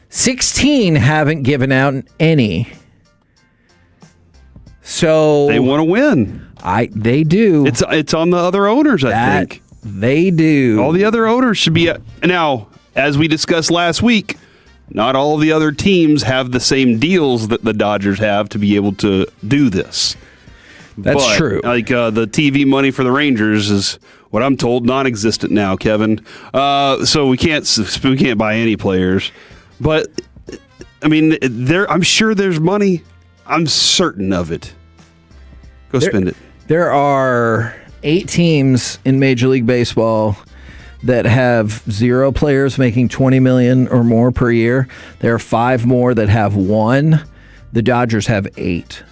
Speaker 22: 16 haven't given out any. So
Speaker 21: they want to win.
Speaker 22: They do.
Speaker 21: It's on the other owners, I think.
Speaker 22: They do.
Speaker 21: All the other owners should be now, as we discussed last week, not all the other teams have the same deals that the Dodgers have to be able to do this.
Speaker 22: That's true.
Speaker 21: Like the TV money for the Rangers is what I'm told non-existent now, Kevin. So we can't buy any players. But I mean, I'm sure there's money. I'm certain of it. Go spend it.
Speaker 22: There are 8 teams in Major League Baseball that have 0 players making $20 million or more per year. There are 5 more that have 1. The Dodgers have 8.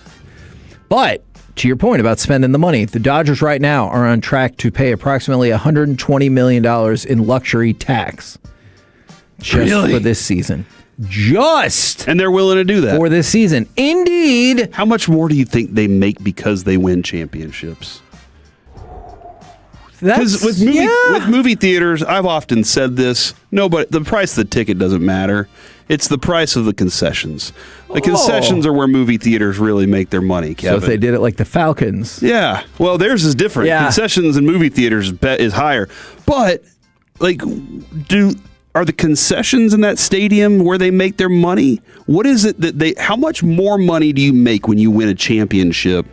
Speaker 22: But to your point about spending the money, the Dodgers right now are on track to pay approximately $120 million in luxury tax just for this season.
Speaker 21: And they're willing to do that
Speaker 22: for this season. Indeed.
Speaker 21: How much more do you think they make because they win championships? Because with movie theaters, I've often said this. But the price of the ticket doesn't matter. It's the price of the concessions. The concessions are where movie theaters really make their money, Kevin.
Speaker 22: So if they did it like the Falcons.
Speaker 21: Yeah. Well, theirs is different.
Speaker 22: Yeah.
Speaker 21: Concessions and movie theaters is higher. But like, are the concessions in that stadium where they make their money? What is it that how much more money do you make when you win a championship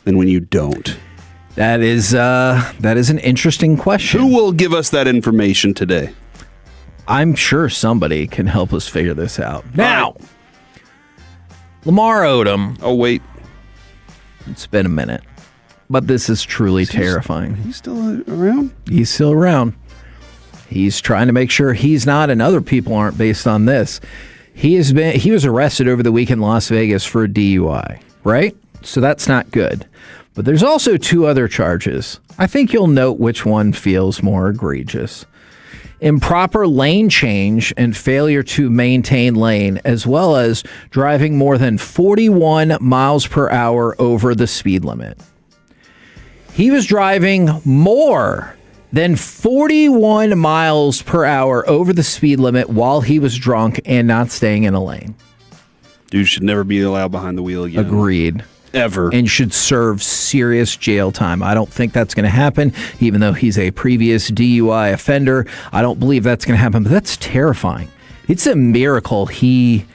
Speaker 21: than when you don't?
Speaker 22: That is an interesting question.
Speaker 21: Who will give us that information today?
Speaker 22: I'm sure somebody can help us figure this out. Now, Lamar Odom.
Speaker 21: Oh, wait.
Speaker 22: It's been a minute. But this is truly terrifying.
Speaker 21: He's still around?
Speaker 22: He's still around. He's trying to make sure he's not and other people aren't based on this. He was arrested over the week in Las Vegas for a DUI, right? So that's not good. But there's also 2 other charges. I think you'll note which one feels more egregious. Improper lane change and failure to maintain lane, as well as driving more than 41 miles per hour over the speed limit. He was driving more than 41 miles per hour over the speed limit while he was drunk and not staying in a lane.
Speaker 21: Dude should never be allowed behind the wheel again.
Speaker 22: Agreed.
Speaker 21: Ever.
Speaker 22: And should serve serious jail time. I don't think that's going to happen, even though he's a previous DUI offender. I don't believe that's going to happen, but that's terrifying. It's a miracle he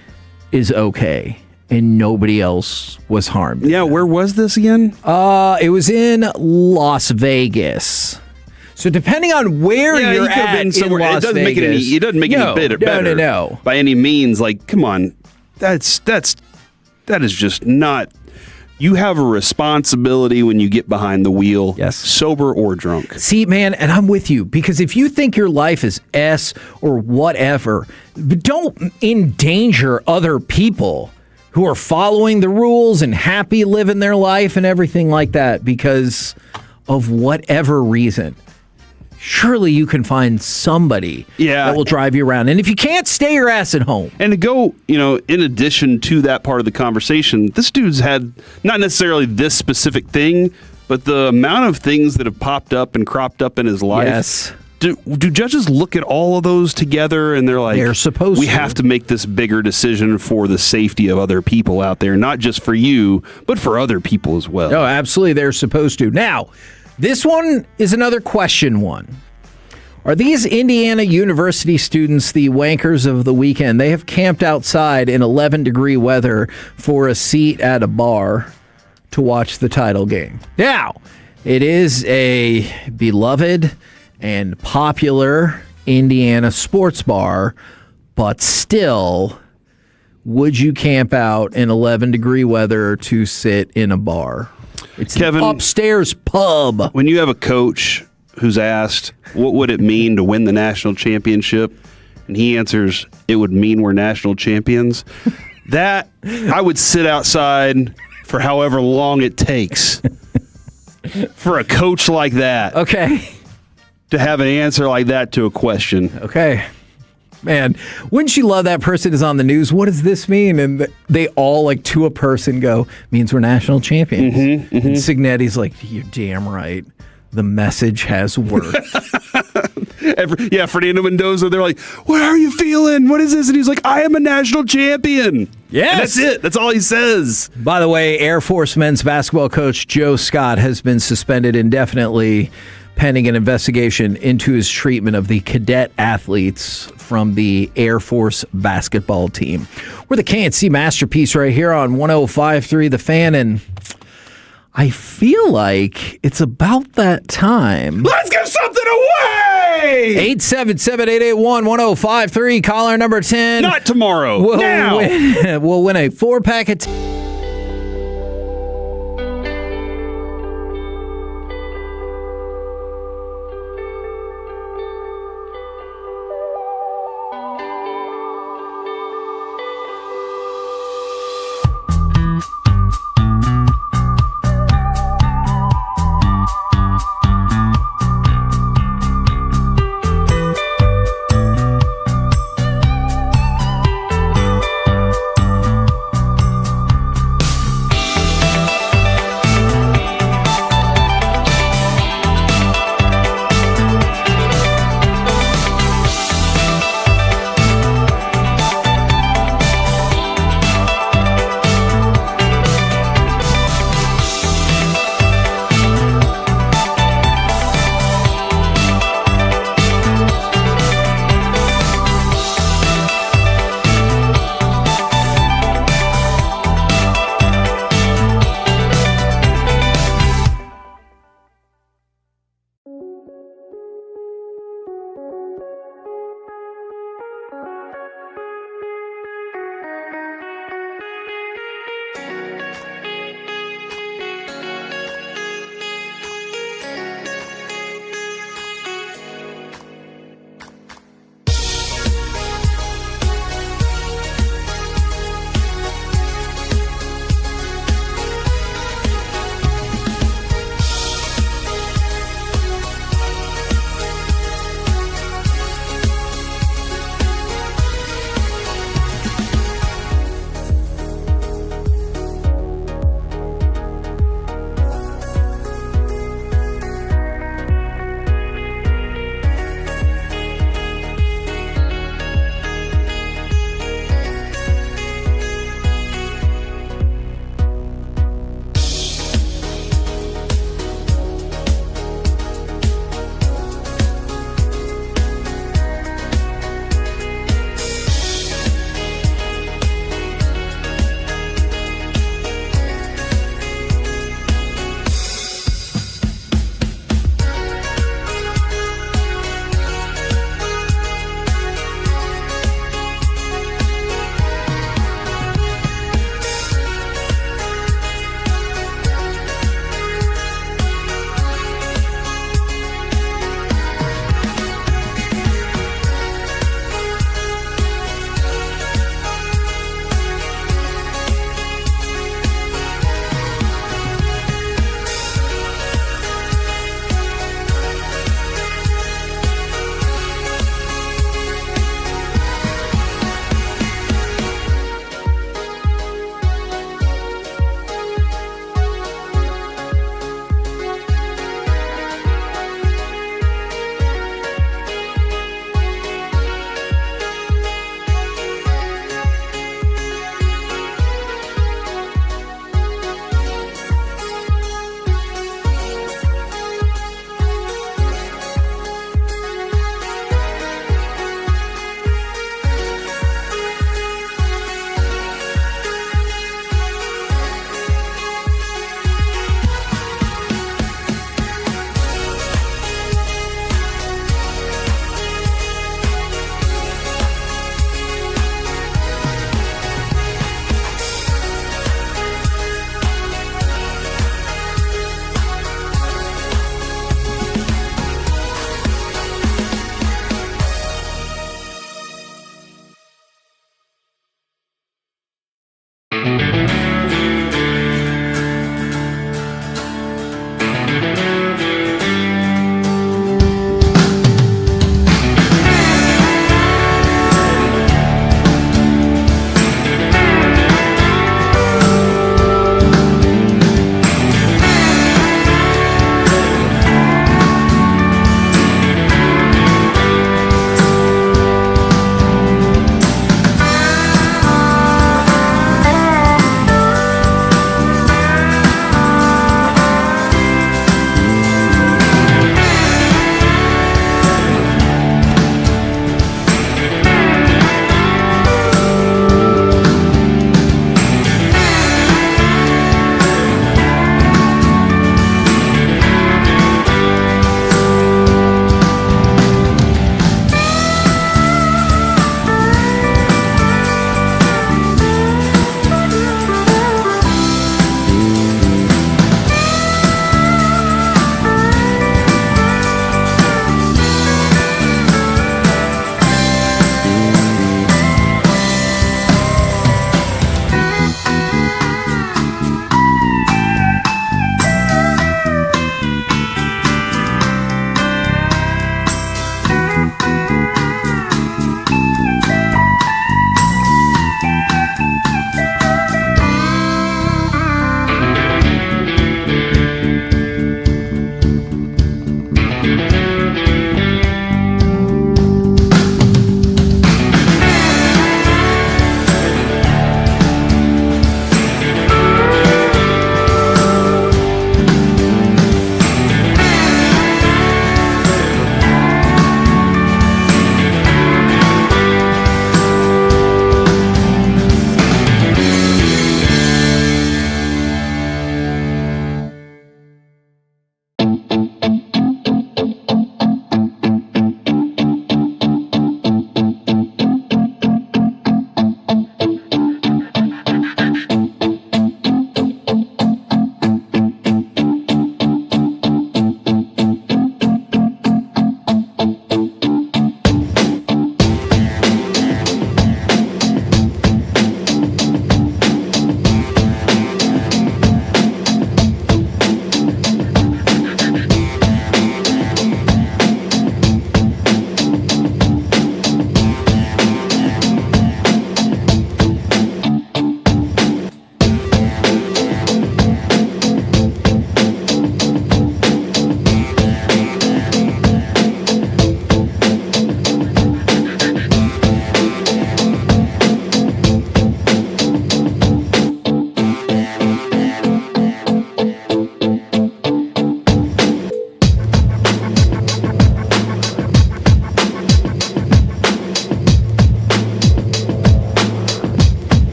Speaker 22: is okay and nobody else was harmed.
Speaker 21: Yeah, where was this again?
Speaker 22: It was in Las Vegas. So depending on where you're at in Las
Speaker 21: it doesn't
Speaker 22: Vegas,
Speaker 21: it doesn't make it any better.
Speaker 22: No.
Speaker 21: By any means. Like, come on. That is just not. You have a responsibility when you get behind the wheel, sober or drunk.
Speaker 22: See, man, and I'm with you, because if you think your life is S or whatever, don't endanger other people who are following the rules and happy living their life and everything like that because of whatever reason. Surely you can find somebody that will drive you around. And if you can't, stay your ass at home.
Speaker 21: And to go, in addition to that part of the conversation, this dude's had not necessarily this specific thing, but the amount of things that have popped up and cropped up in his life.
Speaker 22: Yes.
Speaker 21: Do judges look at all of those together and they're like,
Speaker 22: they're supposed
Speaker 21: we have to make this bigger decision for the safety of other people out there, not just for you, but for other people as well.
Speaker 22: No, absolutely. They're supposed to. Now, this one is another question one. Are these Indiana University students the wankers of the weekend? They have camped outside in 11-degree weather for a seat at a bar to watch the title game. Now, it is a beloved and popular Indiana sports bar, but still, would you camp out in 11-degree weather to sit in a bar? It's
Speaker 21: Kevin,
Speaker 22: an upstairs pub.
Speaker 21: When you have a coach who's asked, what would it mean to win the national championship? And he answers, it would mean we're national champions. That, I would sit outside for however long it takes for a coach like that.
Speaker 22: Okay.
Speaker 21: To have an answer like that to a question.
Speaker 22: Okay. Man, wouldn't you love that person is on the news? What does this mean? And they all, like, to a person go, means we're national champions.
Speaker 21: Mm-hmm, mm-hmm.
Speaker 22: And Signetti's like, you're damn right. The message has worked.
Speaker 21: Fernando Mendoza, they're like, what are you feeling? What is this? And he's like, I am a national champion.
Speaker 22: Yes.
Speaker 21: And that's it. That's all he says.
Speaker 22: By the way, Air Force men's basketball coach Joe Scott has been suspended indefinitely pending an investigation into his treatment of the cadet athletes from the Air Force basketball team. We're the K&C Masterpiece right here on 105.3 The Fan, and I feel like it's about that time.
Speaker 21: Let's give something away!
Speaker 22: 877-881-1053, caller number 10.
Speaker 21: Not tomorrow. Now.
Speaker 22: We'll win a 4-pack of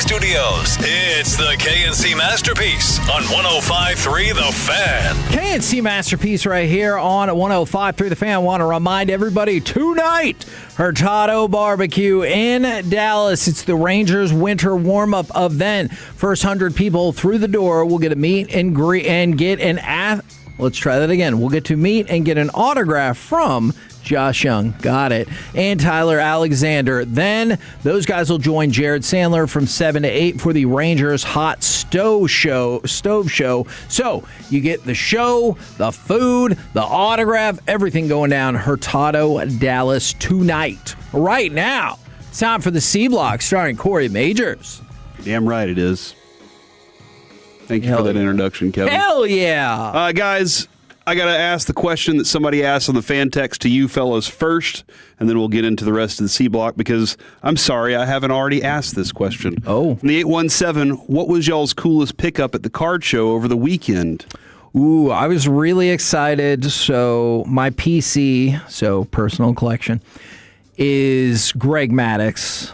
Speaker 6: Studios. It's the K&C Masterpiece on 105.3 The Fan.
Speaker 22: K&C Masterpiece right here on 105.3 The Fan. I want to remind everybody tonight, Hurtado Barbecue in Dallas. It's the Rangers winter warm-up event. First 100 people through the door will get to meet and greet and get an Let's try that again. We'll get to meet and get an autograph from Josh Young, got it, and Tyler Alexander. Then those guys will join Jared Sandler from 7 to 8 for the Rangers Hot Stove Show. So you get the show, the food, the autograph, everything going down Hurtado, Dallas tonight. Right now, it's time for the C Block starring Corey Majors.
Speaker 21: Damn right it is. Thank you for that introduction, Kevin.
Speaker 22: Hell yeah.
Speaker 21: Guys, I got to ask the question that somebody asked on the fan text to you fellows first, and then we'll get into the rest of the C Block because I'm sorry I haven't already asked this question.
Speaker 22: Oh.
Speaker 21: From the 817, what was y'all's coolest pickup at the card show over the weekend?
Speaker 22: Ooh, I was really excited. So my PC, so personal collection, is Greg Maddux.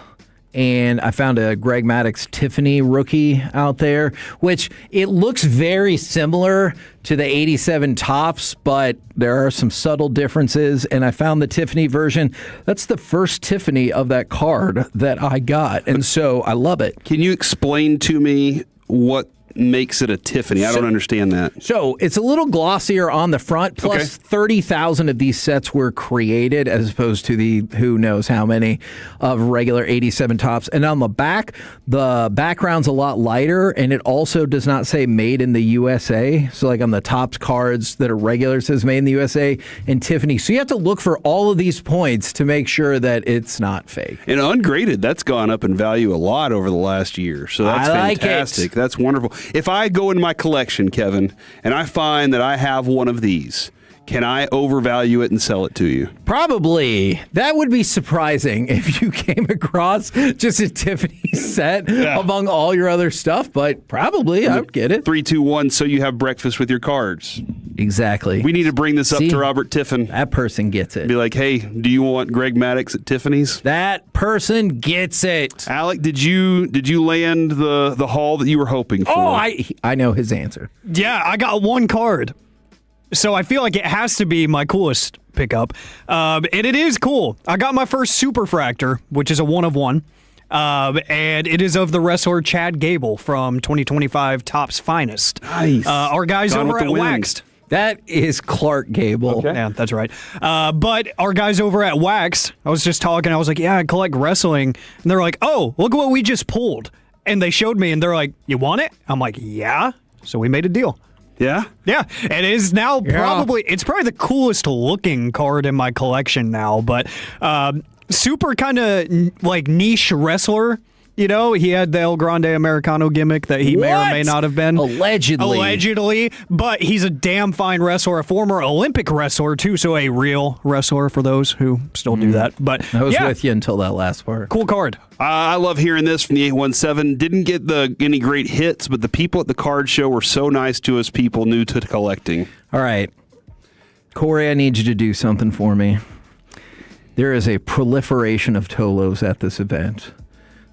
Speaker 22: And I found a Greg Maddux Tiffany rookie out there, which it looks very similar to the 87 Topps, but there are some subtle differences. And I found the Tiffany version. That's the first Tiffany of that card that I got. And so I love it.
Speaker 21: Can you explain to me what makes it a Tiffany? I don't understand that.
Speaker 22: So it's a little glossier on the front, plus 30,000 of these sets were created as opposed to the who knows how many of regular 87 Topps. And on the back, the background's a lot lighter, and it also does not say made in the USA. So like on the Topps cards that are regular, it says made in the USA and Tiffany. So you have to look for all of these points to make sure that it's not fake.
Speaker 21: And ungraded, that's gone up in value a lot over the last year. So that's fantastic. That's wonderful. If I go into my collection, Kevin, and I find that I have one of these, can I overvalue it and sell it to you?
Speaker 22: Probably. That would be surprising if you came across just a Tiffany set among all your other stuff, but probably I would get it.
Speaker 21: 321, so you have breakfast with your cards.
Speaker 22: Exactly.
Speaker 21: We need to bring this up to Robert Tiffin.
Speaker 22: That person gets it.
Speaker 21: Be like, hey, do you want Greg Maddux at Tiffany's?
Speaker 22: That person gets it.
Speaker 21: Alec, did you land the haul that you were hoping for?
Speaker 22: Oh, I know his answer.
Speaker 5: Yeah, I got one card. So I feel like it has to be my coolest pickup. And it is cool. I got my first Superfractor, which is a 1-of-1. And it is of the wrestler Chad Gable from 2025 Topps Finest.
Speaker 21: Nice.
Speaker 5: Our guys over at Waxed.
Speaker 22: That is Clark Gable.
Speaker 5: Okay. Yeah, that's right. But our guys over at Waxed, I was just talking. I was like, yeah, I collect wrestling. And they're like, oh, look what we just pulled. And they showed me, and they're like, you want it? I'm like, yeah. So we made a deal.
Speaker 21: Yeah?
Speaker 5: Yeah. It is now it's probably the coolest looking card in my collection now, but super kind of like niche wrestler. You know, he had the El Grande Americano gimmick that he may or may not have been. Allegedly. But he's a damn fine wrestler, a former Olympic wrestler, too, so a real wrestler for those who still do that. But
Speaker 22: I was with you until that last part.
Speaker 5: Cool card.
Speaker 21: I love hearing this from the 817. Didn't get any great hits, but the people at the card show were so nice to us people new to collecting.
Speaker 22: All right. Corey, I need you to do something for me. There is a proliferation of Tolos at this event.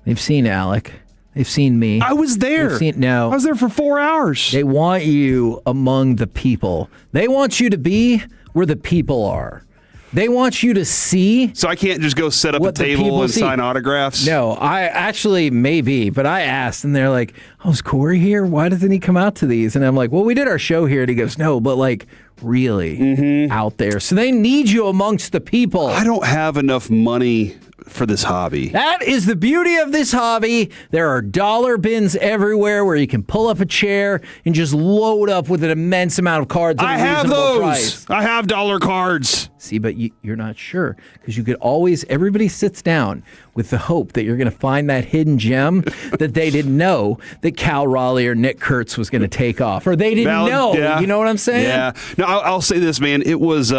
Speaker 22: They've seen Alec. They've seen me.
Speaker 21: I was there.
Speaker 22: I
Speaker 21: was there for 4 hours.
Speaker 22: They want you among the people. They want you to be where the people are. They want you to see.
Speaker 21: So I can't just go set up a table and sign autographs?
Speaker 22: No, I actually maybe, but I asked, and they're like, oh, is Corey here? Why doesn't he come out to these? And I'm like, well, we did our show here. And he goes, no, but like really out there. So they need you amongst the people.
Speaker 21: I don't have enough money for this hobby.
Speaker 22: That is the beauty of this hobby. There are dollar bins everywhere where you can pull up a chair and just load up with an immense amount of cards at a reasonable price.
Speaker 21: I have dollar cards.
Speaker 22: See, but you're not sure because you could always, everybody sits down with the hope that you're going to find that hidden gem that they didn't know that Cal Raleigh or Nick Kurtz was going to take off, or they didn't know.
Speaker 21: Yeah.
Speaker 22: You know what I'm saying?
Speaker 21: Yeah. No, I'll say this, man. It was,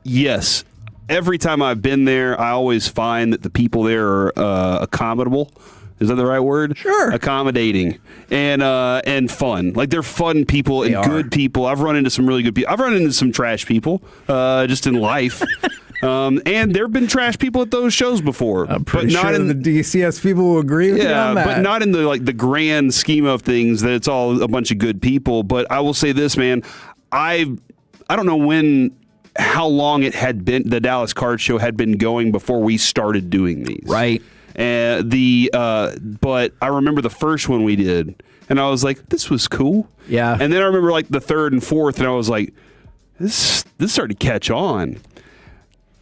Speaker 21: yes. Every time I've been there, I always find that the people there are accommodable. Is that the right word?
Speaker 22: Sure.
Speaker 21: Accommodating and fun. Like they're fun people and good people. I've run into some really good people. I've run into some trash people just in life. And there have been trash people at those shows before.
Speaker 22: I'm pretty sure the DCS people will agree with you on that.
Speaker 21: But not in the grand scheme of things that it's all a bunch of good people. But I will say this, man. I don't know how long it had been, the Dallas Card Show had been going before we started doing these.
Speaker 22: Right.
Speaker 21: But I remember the first one we did, and I was like, this was cool.
Speaker 22: Yeah.
Speaker 21: And then I remember the third and fourth, and I was like, this started to catch on.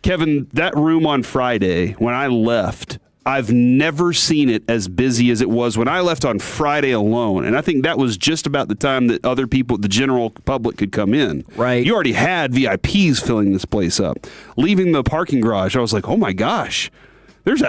Speaker 21: Kevin, that room on Friday, when I left, I've never seen it as busy as it was when I left on Friday alone. And I think that was just about the time that other people, the general public, could come in.
Speaker 22: Right.
Speaker 21: You already had VIPs filling this place up. Leaving the parking garage, I was like, oh my gosh, there's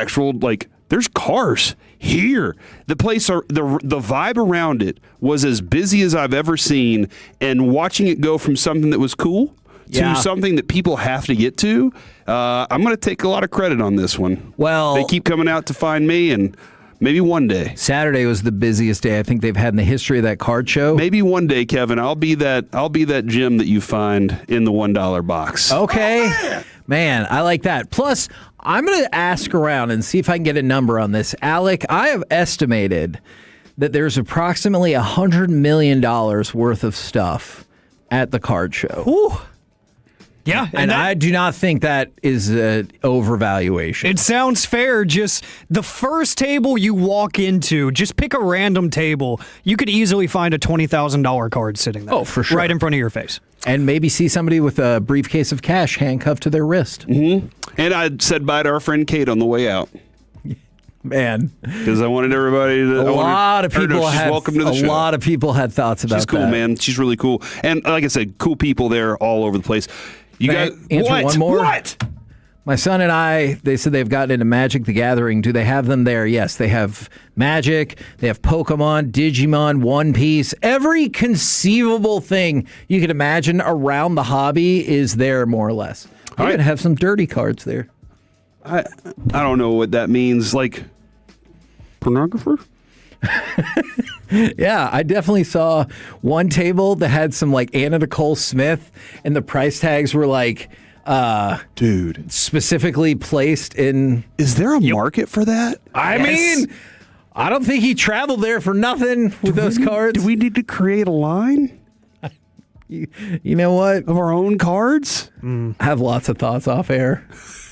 Speaker 21: there's cars here. The place, the vibe around it was as busy as I've ever seen. And watching it go from something that was cool to something that people have to get to, I'm going to take a lot of credit on this one.
Speaker 22: Well,
Speaker 21: they keep coming out to find me, and maybe one day.
Speaker 22: Saturday was the busiest day I think they've had in the history of that card show.
Speaker 21: Maybe one day, Kevin, I'll be that gem that you find in the $1 box.
Speaker 22: Okay. Man, I like that. Plus, I'm going to ask around and see if I can get a number on this. Alec, I have estimated that there's approximately $100 million worth of stuff at the card show.
Speaker 5: Ooh. Yeah,
Speaker 22: and I do not think that is an overvaluation.
Speaker 5: It sounds fair. Just the first table you walk into, just pick a random table. You could easily find a $20,000 card sitting there.
Speaker 22: Oh, for sure.
Speaker 5: Right in front of your face.
Speaker 22: And maybe see somebody with a briefcase of cash handcuffed to their wrist.
Speaker 21: Mm-hmm. And I said bye to our friend Kate on the way out.
Speaker 22: Man,
Speaker 21: because I wanted everybody to.
Speaker 22: A lot of people had thoughts about that.
Speaker 21: She's cool, man. She's really cool, and like I said, cool people there all over the place. You guys
Speaker 22: answer one more.
Speaker 21: What?
Speaker 22: My son and I, they said they've gotten into Magic the Gathering. Do they have them there? Yes, they have Magic, they have Pokemon, Digimon, One Piece. Every conceivable thing you can imagine around the hobby is there, more or less. They even have some dirty cards there.
Speaker 21: I don't know what that means. Like pornographer?
Speaker 22: Yeah, I definitely saw one table that had some Anna Nicole Smith, and the price tags were
Speaker 21: dude,
Speaker 22: specifically placed in.
Speaker 21: Is there a market for that?
Speaker 22: I mean, I don't think he traveled there for nothing with those cards.
Speaker 21: Do we need to create a line?
Speaker 22: You know what?
Speaker 21: Of our own cards?
Speaker 22: I have lots of thoughts off air.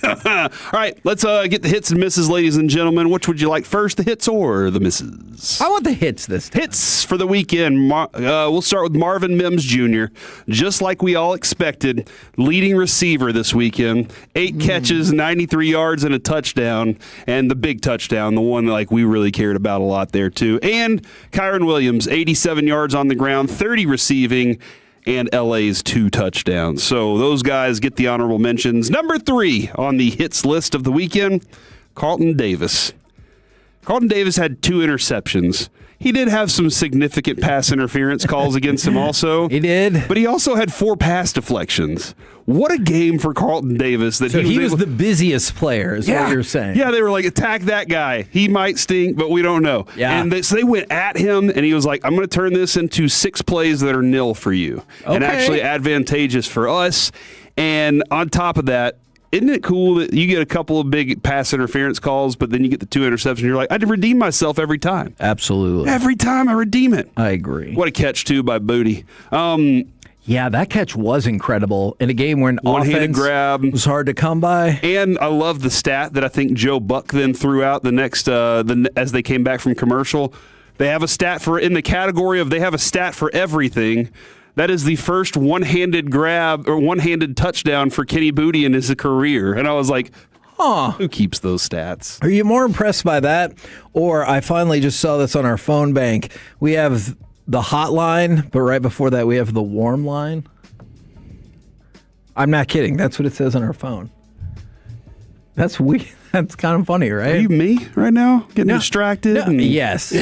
Speaker 21: All right, let's get the hits and misses, ladies and gentlemen. Which would you like first, the hits or the misses?
Speaker 22: I want the hits this time.
Speaker 21: Hits for the weekend. We'll start with Marvin Mims Jr., just like we all expected, leading receiver this weekend. 8 catches, 93 yards, and a touchdown, and the big touchdown, the one that we really cared about a lot there too. And Kyron Williams, 87 yards on the ground, 30 receiving, and LA's 2 touchdowns. So those guys get the honorable mentions. Number 3 on the hits list of the weekend, Carlton Davis. Carlton Davis had 2 interceptions. He did have some significant pass interference calls against him also.
Speaker 22: He did.
Speaker 21: But he also had 4 pass deflections. What a game for Carlton Davis.
Speaker 22: So he was the busiest player, is what you're saying.
Speaker 21: Yeah, they were like, attack that guy. He might stink, but we don't know.
Speaker 22: Yeah.
Speaker 21: And so they went at him, and he was like, I'm going to turn this into 6 plays that are nil for you.
Speaker 22: Okay.
Speaker 21: And actually advantageous for us. And on top of that, isn't it cool that you get a couple of big pass interference calls, but then you get the 2 interceptions, and you're like, I redeem myself every time.
Speaker 22: Absolutely.
Speaker 21: Every time I redeem it.
Speaker 22: I agree.
Speaker 21: What a catch, too, by Booty.
Speaker 22: Yeah, that catch was incredible in a game where an
Speaker 21: one-handed
Speaker 22: offense
Speaker 21: grab
Speaker 22: was hard to come by.
Speaker 21: And I love the stat that I think Joe Buck then threw out as they came back from commercial. They have a stat in the category of they have a stat for everything. That is the first one-handed grab or one-handed touchdown for Kenny Booty in his career. And I was like, who keeps those stats?
Speaker 22: Are you more impressed by that? Or I finally just saw this on our phone bank. We have the hotline, but right before that we have the warm line. I'm not kidding. That's what it says on our phone. That's weird. That's kind of funny, right?
Speaker 21: Are you me right now? Getting distracted?
Speaker 22: Yes.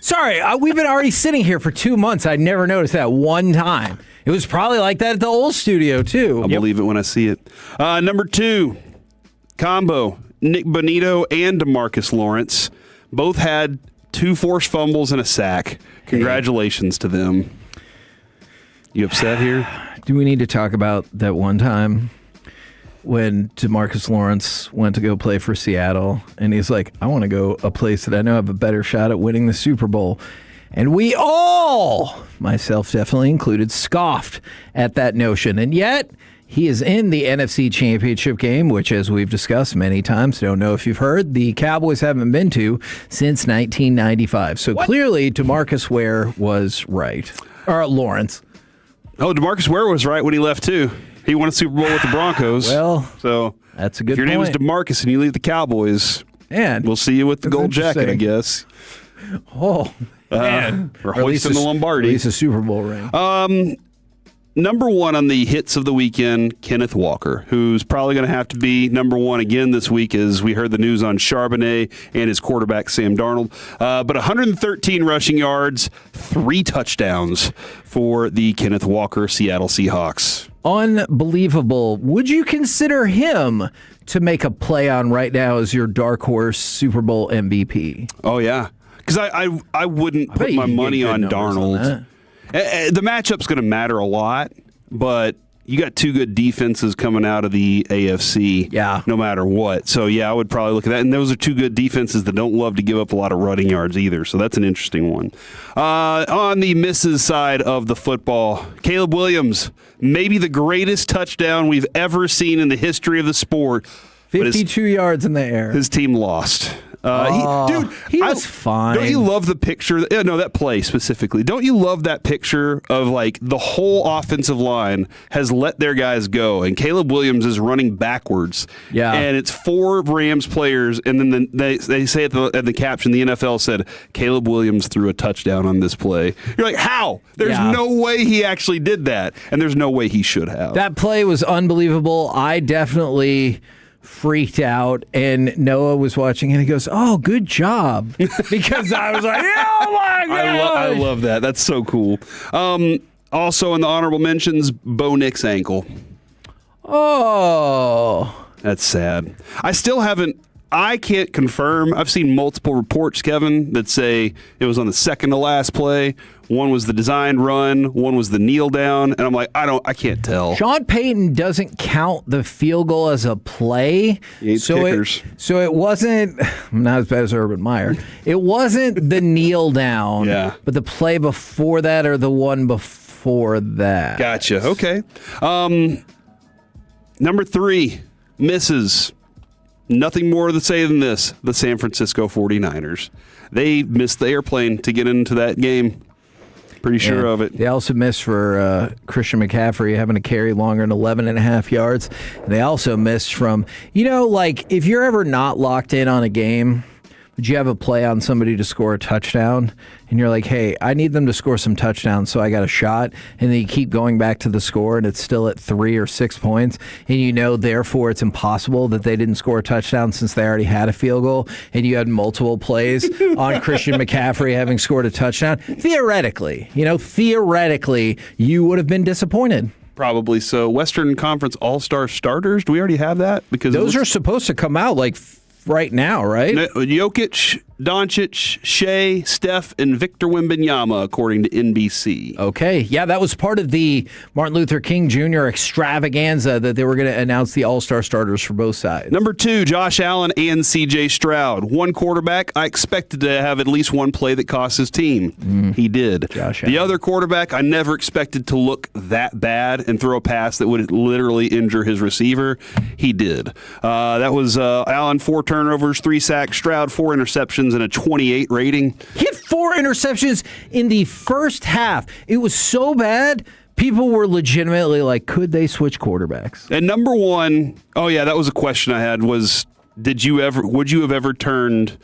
Speaker 22: Sorry, we've been already sitting here for 2 months. I never noticed that one time. It was probably like that at the old studio, too.
Speaker 21: I'll believe it when I see it. Number 2, combo. Nick Bonito and DeMarcus Lawrence both had 2 forced fumbles and a sack. Congratulations to them. You upset here?
Speaker 22: Do we need to talk about that one time when DeMarcus Lawrence went to go play for Seattle, and he's like, I want to go a place that I know have a better shot at winning the Super Bowl. And we all, myself definitely included, scoffed at that notion. And yet, he is in the NFC Championship game, which, as we've discussed many times, don't know if you've heard, the Cowboys haven't been to since 1995. So clearly, DeMarcus Ware was right. Or Lawrence.
Speaker 21: Oh, DeMarcus Ware was right when he left, too. He won a Super Bowl with the Broncos.
Speaker 22: Well,
Speaker 21: so
Speaker 22: that's a good
Speaker 21: point. If your name is DeMarcus and you leave the Cowboys,
Speaker 22: and
Speaker 21: we'll see you with the gold jacket, I guess.
Speaker 22: Oh, man.
Speaker 21: Or hoisting the Lombardi.
Speaker 22: At least a Super Bowl ring.
Speaker 21: Number one on the hits of the weekend, Kenneth Walker, who's probably going to have to be number one again this week as we heard the news on Charbonnet and his quarterback, Sam Darnold. But 113 rushing yards, 3 touchdowns for the Kenneth Walker Seattle Seahawks.
Speaker 22: Unbelievable. Would you consider him to make a play on right now as your dark horse Super Bowl MVP?
Speaker 21: Oh, yeah. Because I wouldn't put my money on Darnold. The matchup's going to matter a lot, but you got 2 good defenses coming out of the AFC, no matter what. So, yeah, I would probably look at that. And those are 2 good defenses that don't love to give up a lot of running yards either. So that's an interesting one. On the misses side of the football, Caleb Williams, maybe the greatest touchdown we've ever seen in the history of the sport.
Speaker 22: 52 yards in the air.
Speaker 21: His team lost.
Speaker 22: He was fine.
Speaker 21: Don't you love the picture? No, that play specifically. Don't you love that picture of like the whole offensive line has let their guys go, and Caleb Williams is running backwards.
Speaker 22: Yeah,
Speaker 21: and it's 4 Rams players, and then they say at the caption, the NFL said Caleb Williams threw a touchdown on this play. You're like, how? There's no way he actually did that, and there's no way he should have.
Speaker 22: That play was unbelievable. I definitely freaked out, and Noah was watching and he goes, oh, good job, because I was like, oh my god,
Speaker 21: I love that. That's so cool. Also in the honorable mentions, Bo Nick's ankle.
Speaker 22: Oh,
Speaker 21: that's sad. I can't confirm. I've seen multiple reports, Kevin, that say it was on the second to last play. One was the designed run, one was the kneel down, and I'm like, I can't tell.
Speaker 22: Sean Payton doesn't count the field goal as a play.
Speaker 21: Kickers.
Speaker 22: So it wasn't, not as bad as Urban Meyer. It wasn't the kneel down, but the play before that or the one before that.
Speaker 21: Gotcha. Okay. Number 3, misses. Nothing more to say than this. The San Francisco 49ers. They missed the airplane to get into that game. Pretty sure of it.
Speaker 22: They also missed for Christian McCaffrey having to carry longer than 11.5 yards. And they also missed from, if you're ever not locked in on a game, but you have a play on somebody to score a touchdown, and you're like, hey, I need them to score some touchdowns, so I got a shot, and then you keep going back to the score, and it's still at 3 or 6 points, and therefore, it's impossible that they didn't score a touchdown since they already had a field goal, and you had multiple plays on Christian McCaffrey having scored a touchdown. Theoretically, you would have been disappointed.
Speaker 21: Probably so. Western Conference All-Star starters, do we already have that? Because
Speaker 22: those are supposed to come out right now, right?
Speaker 21: Jokic, Doncic, Shea, Steph, and Victor Wembanyama, according to NBC.
Speaker 22: Okay. Yeah, that was part of the Martin Luther King Jr. extravaganza that they were going to announce the All-Star starters for both sides.
Speaker 21: Number 2, Josh Allen and C.J. Stroud. One quarterback, I expected to have at least one play that cost his team. He did. The other quarterback, I never expected to look that bad and throw a pass that would literally injure his receiver. He did. That was Allen, 4 turnovers, 3 sacks, Stroud, 4 interceptions, and a 28 rating.
Speaker 22: He had 4 interceptions in the first half. It was so bad, people were legitimately like, could they switch quarterbacks?
Speaker 21: And number 1, that was a question I had, was would you have ever turned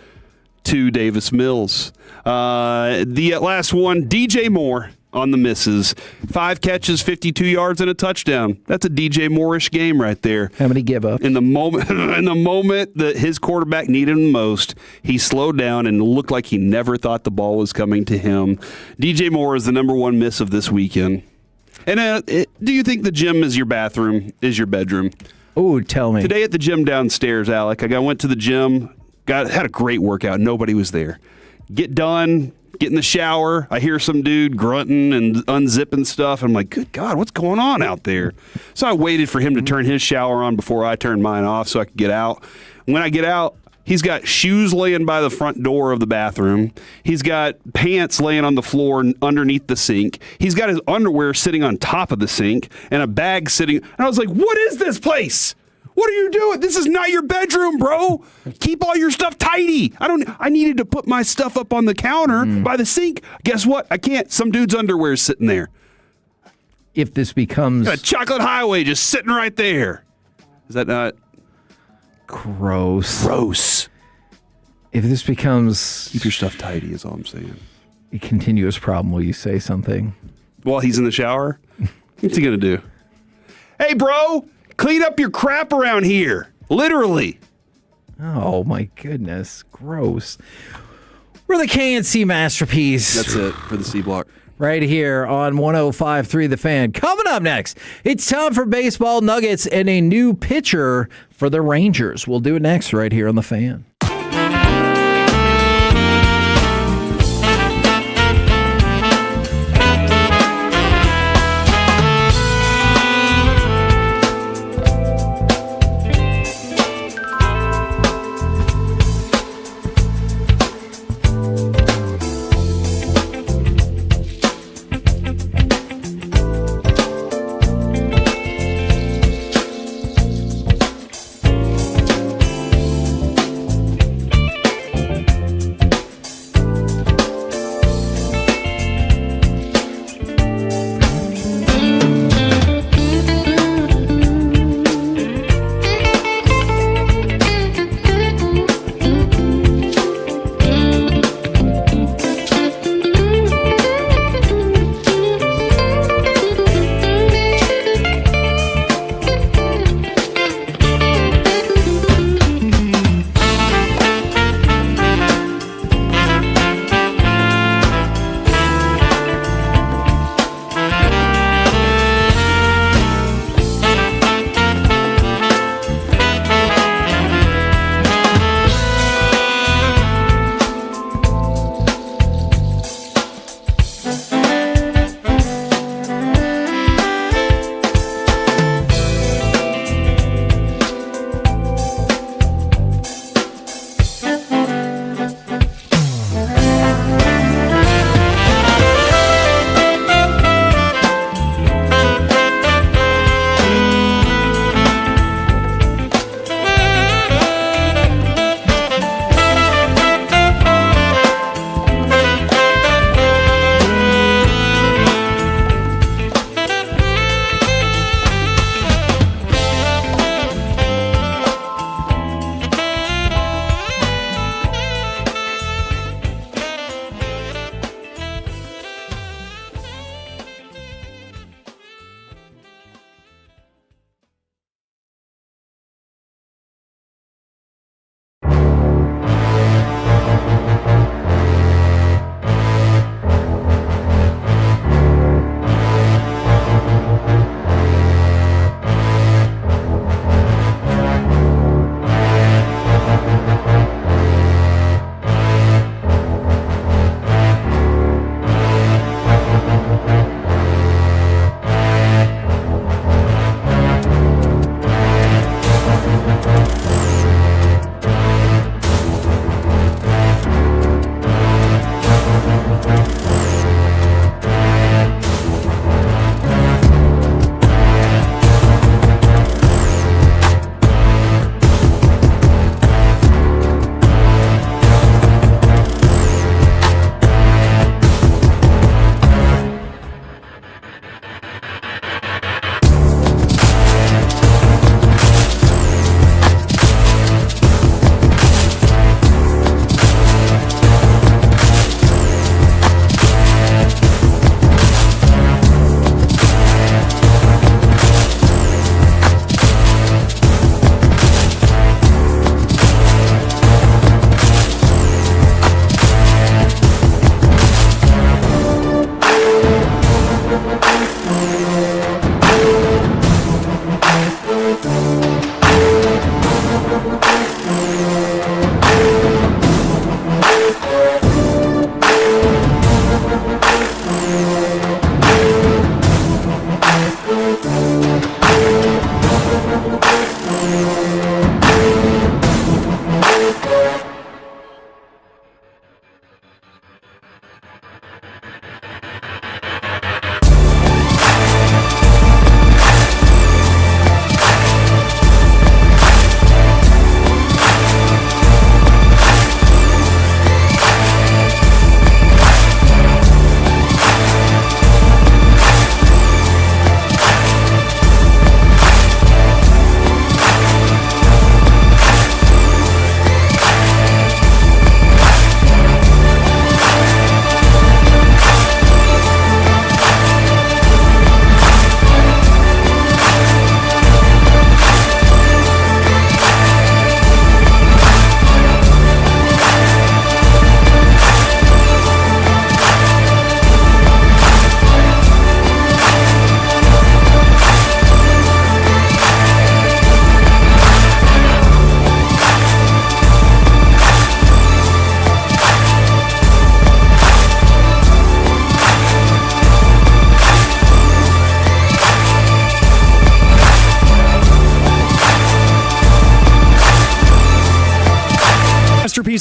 Speaker 21: to Davis Mills? The last one, DJ Moore on the misses. 5 catches, 52 yards, and a touchdown. That's a DJ Moore-ish game right there.
Speaker 22: How many give up?
Speaker 21: In the moment that his quarterback needed him most, he slowed down and looked like he never thought the ball was coming to him. DJ Moore is the number 1 miss of this weekend. And do you think the gym is your bathroom, is your bedroom?
Speaker 22: Oh, tell me.
Speaker 21: Today at the gym downstairs, Alec, I went to the gym, had a great workout. Nobody was there. Get done. get in the shower. I hear some dude grunting and unzipping stuff. I'm like, good God, what's going on out there? So I waited for him to turn his shower on before I turned mine off so I could get out. When I get out, he's got shoes laying by the front door of the bathroom. He's got pants laying on the floor underneath the sink. He's got his underwear sitting on top of the sink and a bag sitting. And I was like, what is this place? What are you doing? This is not your bedroom, bro. Keep all your stuff tidy. I needed to put my stuff up on the counter by the sink. Guess what? I can't. Some dude's underwear is sitting there.
Speaker 22: If this becomes
Speaker 21: a chocolate highway just sitting right there. Is that not
Speaker 22: gross?
Speaker 21: Gross.
Speaker 22: If this becomes
Speaker 21: keep your stuff tidy is all I'm saying.
Speaker 22: A continuous problem, will you say something?
Speaker 21: While he's in the shower? What's he gonna do? Hey, bro, clean up your crap around here. Literally.
Speaker 22: Oh my goodness, gross. We're the K&C Masterpiece.
Speaker 21: That's it for the C Block.
Speaker 22: Right here on 105.3 The Fan. Coming up next, it's time for baseball nuggets and a new pitcher for the Rangers. We'll do it next right here on The Fan.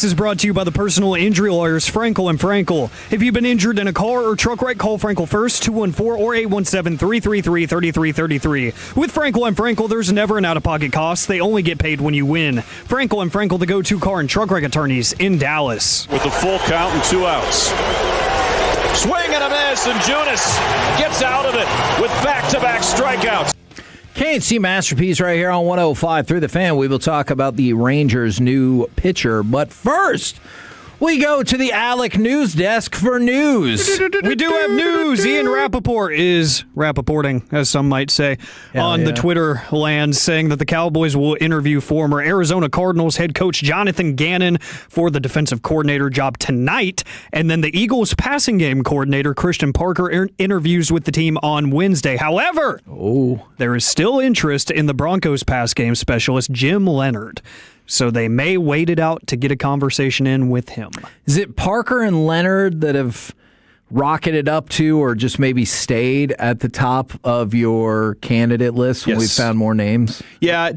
Speaker 5: This is brought to you by the personal injury lawyers Frankel and Frankel. If you've been injured in a car or truck wreck, call Frankel first, 214 or 817-333-3333. With Frankel and Frankel, there's never an out-of-pocket cost. They only get paid when you win. Frankel and Frankel, the go-to car and truck wreck attorneys in Dallas.
Speaker 9: With a full count and 2 outs. Swing and a miss, and Junis gets out of it with back-to-back strikeouts.
Speaker 22: K&C Masterpiece right here on 105 through the fan. We will talk about the Rangers' new pitcher. But first, we go to the Alec News Desk for news.
Speaker 5: We do have news. Ian Rappaport is Rappaporting, as some might say, on the Twitter land, saying that the Cowboys will interview former Arizona Cardinals head coach Jonathan Gannon for the defensive coordinator job tonight. And then the Eagles passing game coordinator Christian Parker interviews with the team on Wednesday. However, there is still interest in the Broncos pass game specialist Jim Leonard. So they may wait it out to get a conversation in with him.
Speaker 22: Is it Parker and Leonard that have rocketed up to or just maybe stayed at the top of your candidate list when we found more names?
Speaker 21: Yeah,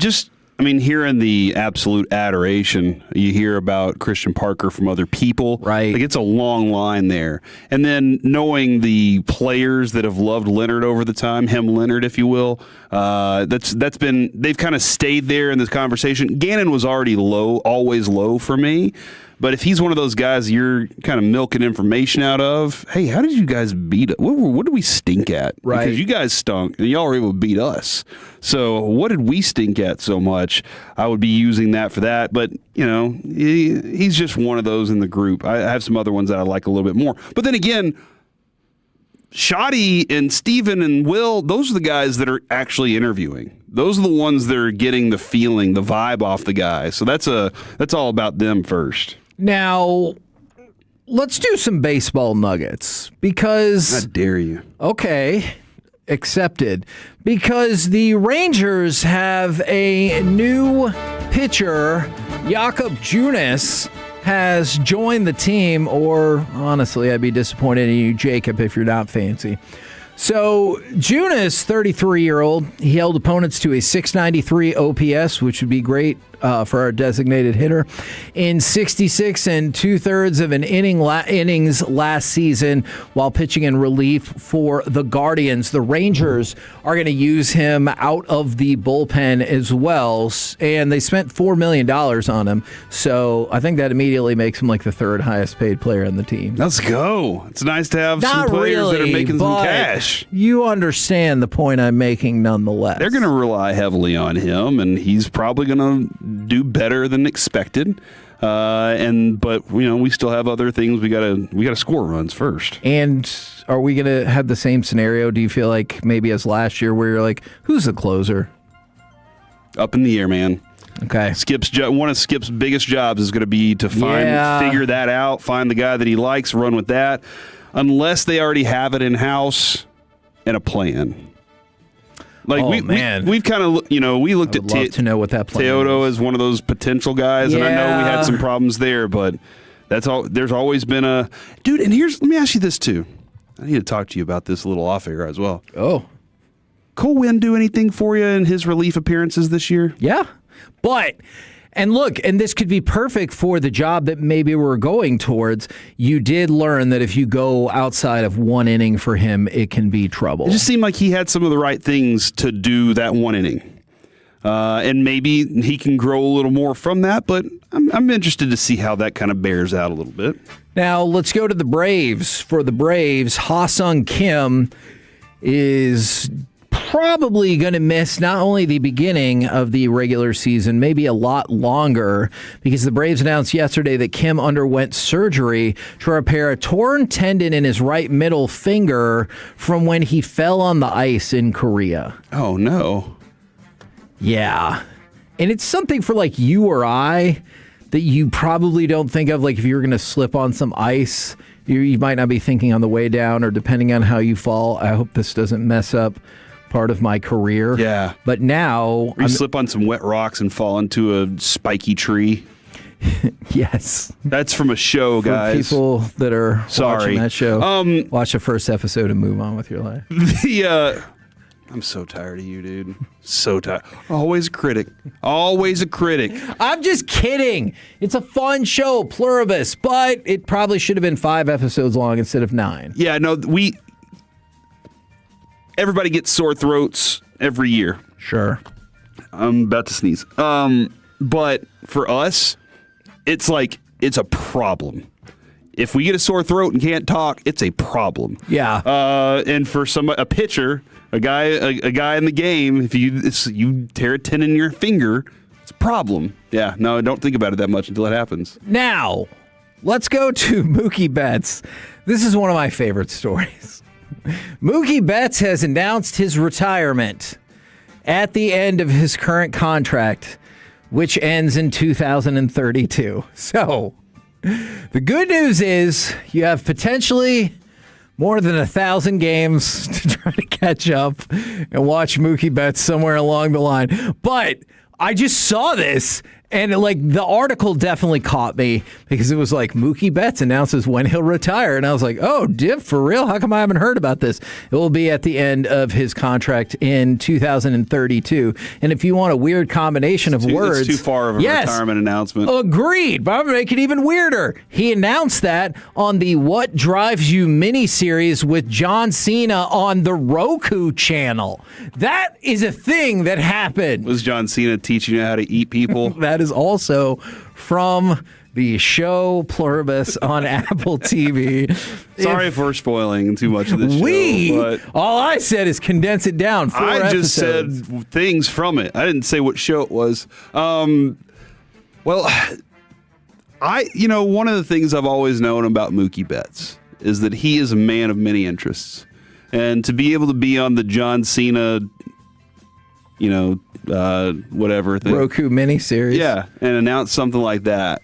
Speaker 21: hearing the absolute adoration, you hear about Christian Parker from other people.
Speaker 22: Right.
Speaker 21: Like, it's a long line there. And then knowing the players that have loved Leonard over the time, him Leonard, if you will, they've kind of stayed there in this conversation. Gannon was already always low for me. But if he's one of those guys you're kind of milking information out of, hey, how did you guys beat us? What did we stink at?
Speaker 22: Right.
Speaker 21: Because you guys stunk, and y'all were able to beat us. So what did we stink at so much? I would be using that for that. But, he's just one of those in the group. I have some other ones that I like a little bit more. But then again, Shoddy and Steven and Will, those are the guys that are actually interviewing. Those are the ones that are getting the feeling, the vibe off the guy. So that's all about them first.
Speaker 22: Now, let's do some baseball nuggets because...
Speaker 21: How dare you?
Speaker 22: Okay, accepted. Because the Rangers have a new pitcher, Jakob Junis, has joined the team, or honestly, I'd be disappointed in you, Jacob, if you're not fancy. So, Junis, 33-year-old, he held opponents to a .693 OPS, which would be great for our designated hitter, in 66 2/3 of an innings last season while pitching in relief for the Guardians. The Rangers are going to use him out of the bullpen as well, and they spent $4 million on him. So I think that immediately makes him like the third highest paid player on the team.
Speaker 21: Let's go. It's nice to have some players that are making some cash.
Speaker 22: You understand the point I'm making nonetheless.
Speaker 21: They're going to rely heavily on him, and he's probably going to do better than expected. But we still have other things. We gotta score runs first.
Speaker 22: And are we gonna have the same scenario? Do you feel like maybe as last year, where you're like, who's the closer?
Speaker 21: Up in the air, man.
Speaker 22: Okay.
Speaker 21: One of Skip's biggest jobs is going to be to figure that out, find the guy that he likes, run with that, unless they already have it in house and a plan. Like we've kind of we looked at
Speaker 22: to know what that plan
Speaker 21: Teodo as one of those potential guys, and I know we had some problems there, but that's all. There's always been a dude. And let me ask you this too. I need to talk to you about this a little off air as well.
Speaker 22: Oh,
Speaker 21: Cole Winn do anything for you in his relief appearances this year?
Speaker 22: Yeah, but. And look, and this could be perfect for the job that maybe we're going towards. You did learn that if you go outside of one inning for him, it can be trouble.
Speaker 21: It just seemed like he had some of the right things to do that one inning. And maybe he can grow a little more from that, but I'm interested to see how that kind of bears out a little bit.
Speaker 22: Now, let's go to the Braves. For the Braves, Ha-Sung Kim is probably going to miss not only the beginning of the regular season, maybe a lot longer, because the Braves announced yesterday that Kim underwent surgery to repair a torn tendon in his right middle finger from when he fell on the ice in Korea.
Speaker 21: Oh, no.
Speaker 22: Yeah. And it's something for like you or I that you probably don't think of, like if you're going to slip on some ice, you might not be thinking on the way down, or depending on how you fall. I hope this doesn't mess up part of my career.
Speaker 21: Yeah.
Speaker 22: But now...
Speaker 21: You slip on some wet rocks and fall into a spiky tree.
Speaker 22: Yes.
Speaker 21: That's from a show, guys.
Speaker 22: For people that are watching that show, watch the first episode and move on with your life.
Speaker 21: I'm so tired of you, dude. So tired. Always a critic. Always a critic.
Speaker 22: I'm just kidding. It's a fun show, Pluribus, but it probably should have been 5 episodes long instead of 9.
Speaker 21: Yeah, no, everybody gets sore throats every year.
Speaker 22: Sure.
Speaker 21: I'm about to sneeze. But for us, it's a problem. If we get a sore throat and can't talk, it's a problem.
Speaker 22: Yeah.
Speaker 21: And for a pitcher, a guy in the game, if you tear a tendon in your finger, it's a problem. Yeah. No, don't think about it that much until it happens.
Speaker 22: Now, let's go to Mookie Betts. This is one of my favorite stories. Mookie Betts has announced his retirement at the end of his current contract, which ends in 2032. So, the good news is you have potentially more than 1,000 games to try to catch up and watch Mookie Betts somewhere along the line. But I just saw this, and the article definitely caught me because it was like Mookie Betts announces when he'll retire, and I was like, "Oh, Div, for real? How come I haven't heard about this?" It will be at the end of his contract in 2032. And if you want a weird combination of words,
Speaker 21: it's too far of a retirement announcement.
Speaker 22: Agreed, but I'm gonna make it even weirder. He announced that on the "What Drives You" miniseries with John Cena on the Roku channel. That is a thing that happened.
Speaker 21: Was John Cena teaching you how to eat people?
Speaker 22: That is also from the show Pluribus on Apple TV.
Speaker 21: Sorry if we're spoiling too much of this show. But
Speaker 22: all I said is condense it down. 4
Speaker 21: I
Speaker 22: episodes.
Speaker 21: just said things from it. I didn't say what show it was. One of the things I've always known about Mookie Betts is that he is a man of many interests. And to be able to be on the John Cena, whatever thing.
Speaker 22: Roku miniseries.
Speaker 21: Yeah, and announce something like that.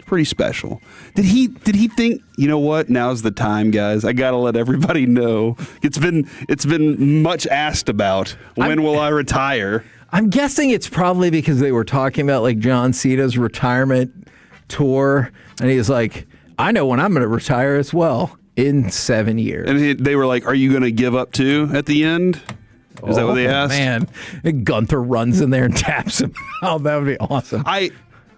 Speaker 21: Pretty special. Did he think, you know what, now's the time, guys? I gotta let everybody know. It's been much asked about. When will I retire?
Speaker 22: I'm guessing it's probably because they were talking about John Cena's retirement tour, and he was like, I know when I'm gonna retire as well in 7 years.
Speaker 21: And they were like, are you gonna give up too at the end? Is that what they asked?
Speaker 22: Man, Gunther runs in there and taps him. Oh, that would be awesome.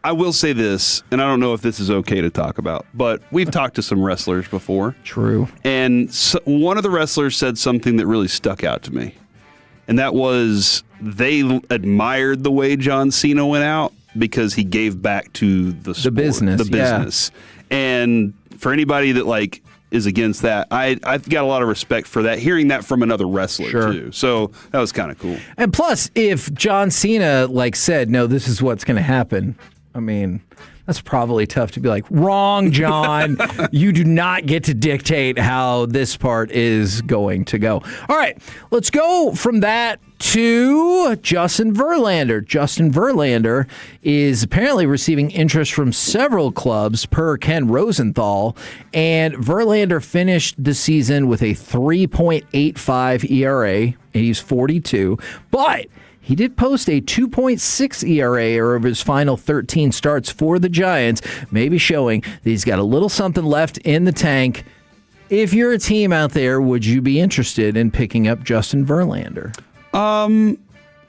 Speaker 21: I will say this, and I don't know if this is okay to talk about, but we've talked to some wrestlers before.
Speaker 22: True.
Speaker 21: And one of the wrestlers said something that really stuck out to me, and that was they admired the way John Cena went out because he gave back to the sport,
Speaker 22: business.
Speaker 21: The business. Yeah. And for anybody that is against that, I've got a lot of respect for that, hearing that from another wrestler too. So that was kind of cool.
Speaker 22: And plus, if John Cena said, no, this is what's going to happen, I mean, that's probably tough to be like, wrong, John. You do not get to dictate how this part is going to go. All right, let's go from that to Justin Verlander. Justin Verlander is apparently receiving interest from several clubs per Ken Rosenthal, and Verlander finished the season with a 3.85 ERA, and he's 42, but he did post a 2.6 ERA over his final 13 starts for the Giants, maybe showing that he's got a little something left in the tank. If you're a team out there, would you be interested in picking up Justin Verlander?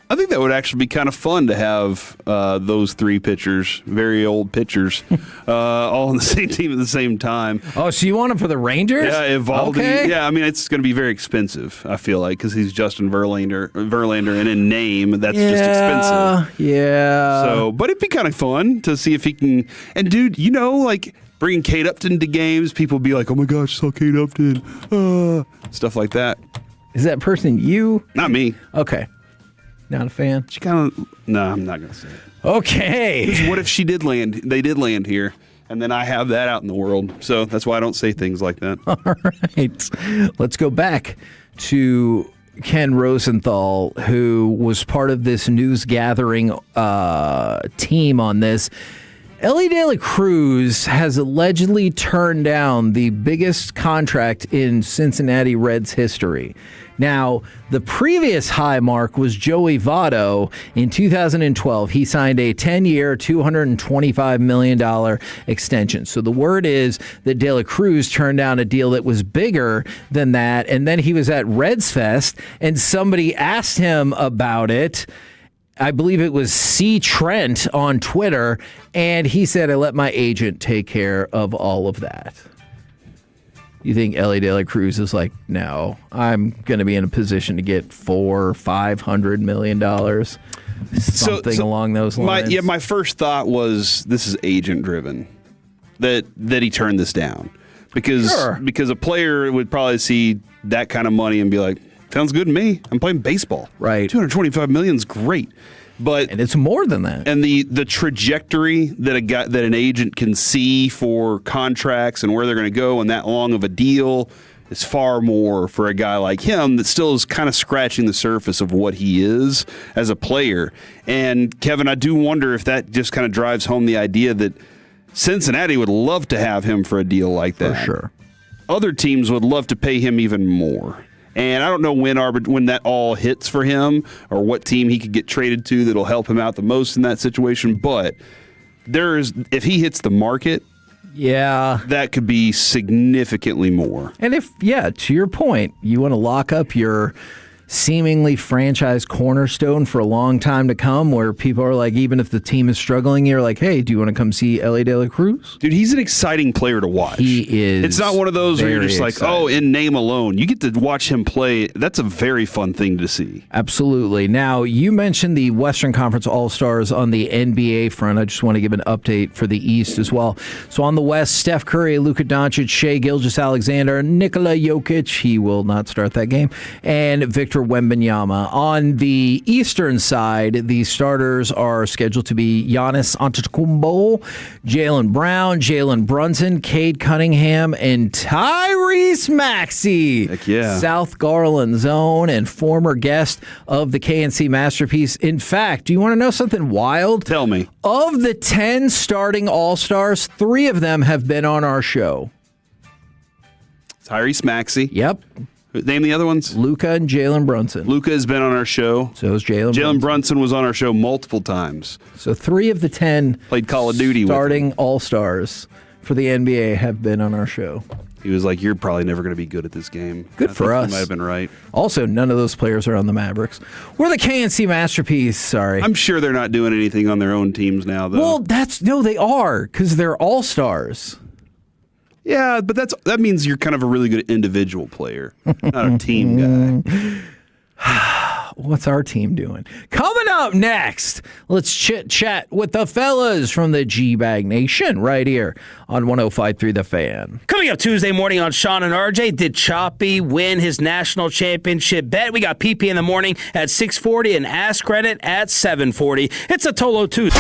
Speaker 21: I think that would actually be kind of fun to have those 3 pitchers, very old pitchers, all on the same team at the same time.
Speaker 22: Oh, so you want him for the Rangers?
Speaker 21: Yeah, Evaldi.
Speaker 22: Okay.
Speaker 21: Yeah, I mean, it's going to be very expensive, I feel like, because he's Justin Verlander, and in name, that's just expensive.
Speaker 22: Yeah.
Speaker 21: So, but it'd be kind of fun to see if he can. And, dude, bringing Kate Upton to games, people be like, oh my gosh, I saw Kate Upton. Stuff like that.
Speaker 22: Is that person you?
Speaker 21: Not me.
Speaker 22: Okay. Not a fan?
Speaker 21: She kind of... No, I'm not going to say it.
Speaker 22: Okay.
Speaker 21: What if they did land here, and then I have that out in the world? So that's why I don't say things like that.
Speaker 22: All right. Let's go back to Ken Rosenthal, who was part of this news gathering team on this. Ellie De La Cruz has allegedly turned down the biggest contract in Cincinnati Reds history. Now, the previous high mark was Joey Votto in 2012. He signed a 10-year, $225 million extension. So the word is that De La Cruz turned down a deal that was bigger than that. And then he was at Reds Fest, and somebody asked him about it. I believe it was C. Trent on Twitter, and he said, I let my agent take care of all of that. You think Ellie De La Cruz is like, no, I'm going to be in a position to get $400 or $500 million, something along those lines?
Speaker 21: My first thought was this is agent driven, that he turned this down because a player would probably see that kind of money and be like, sounds good to me. I'm playing baseball.
Speaker 22: Right.
Speaker 21: $225 million is great.
Speaker 22: And it's more than that.
Speaker 21: And the trajectory that an agent can see for contracts and where they're going to go and that long of a deal is far more for a guy like him that still is kind of scratching the surface of what he is as a player. And Kevin, I do wonder if that just kind of drives home the idea that Cincinnati would love to have him for a deal like that.
Speaker 22: For sure.
Speaker 21: Other teams would love to pay him even more. And I don't know when that all hits for him or what team he could get traded to that'll help him out the most in that situation. But if he hits the market, that could be significantly more.
Speaker 22: And to your point, you want to lock up your seemingly franchise cornerstone for a long time to come, where people are like, even if the team is struggling, you're like, hey, do you want to come see Ellie De La Cruz?
Speaker 21: Dude, he's an exciting player to watch.
Speaker 22: He is.
Speaker 21: It's not one of those where you're just like, in name alone. You get to watch him play. That's a very fun thing to see.
Speaker 22: Absolutely. Now, you mentioned the Western Conference All-Stars on the NBA front. I just want to give an update for the East as well. So on the West, Steph Curry, Luka Doncic, Shai Gilgeous-Alexander, Nikola Jokic, he will not start that game, and Victor Wembanyama. On the Eastern side, the starters are scheduled to be Giannis Antetokounmpo, Jaylen Brown, Jalen Brunson, Cade Cunningham, and Tyrese Maxey.
Speaker 21: Heck yeah.
Speaker 22: South Garland zone and former guest of the K&C Masterpiece. In fact, do you want to know something wild?
Speaker 21: Tell me.
Speaker 22: Of the 10 starting All-Stars, 3 of them have been on our show.
Speaker 21: Tyrese Maxey.
Speaker 22: Yep.
Speaker 21: Name the other ones.
Speaker 22: Luka and Jalen Brunson.
Speaker 21: Luka has been on our show.
Speaker 22: So is Jalen Brunson.
Speaker 21: Jalen Brunson was on our show multiple times.
Speaker 22: So 3 of the 10
Speaker 21: played Call of Duty
Speaker 22: starting All-Stars for the NBA have been on our show.
Speaker 21: He was like, you're probably never going to be good at this game.
Speaker 22: Good for us.
Speaker 21: He might have been right.
Speaker 22: Also, none of those players are on the Mavericks. We're the K&C Masterpiece, sorry.
Speaker 21: I'm sure they're not doing anything on their own teams now, though.
Speaker 22: Well, they are, because they're All-Stars.
Speaker 21: Yeah, but that means you're kind of a really good individual player, not a team guy.
Speaker 22: What's our team doing? Coming up next, let's chit-chat with the fellas from the GBAG Nation right here on 105.3 The Fan.
Speaker 3: Coming up Tuesday morning on Shan and RJ, did Choppy win his national championship bet? We got PP in the morning at 6:40 and Ask Credit at 7:40. It's a Tolo Tuesday.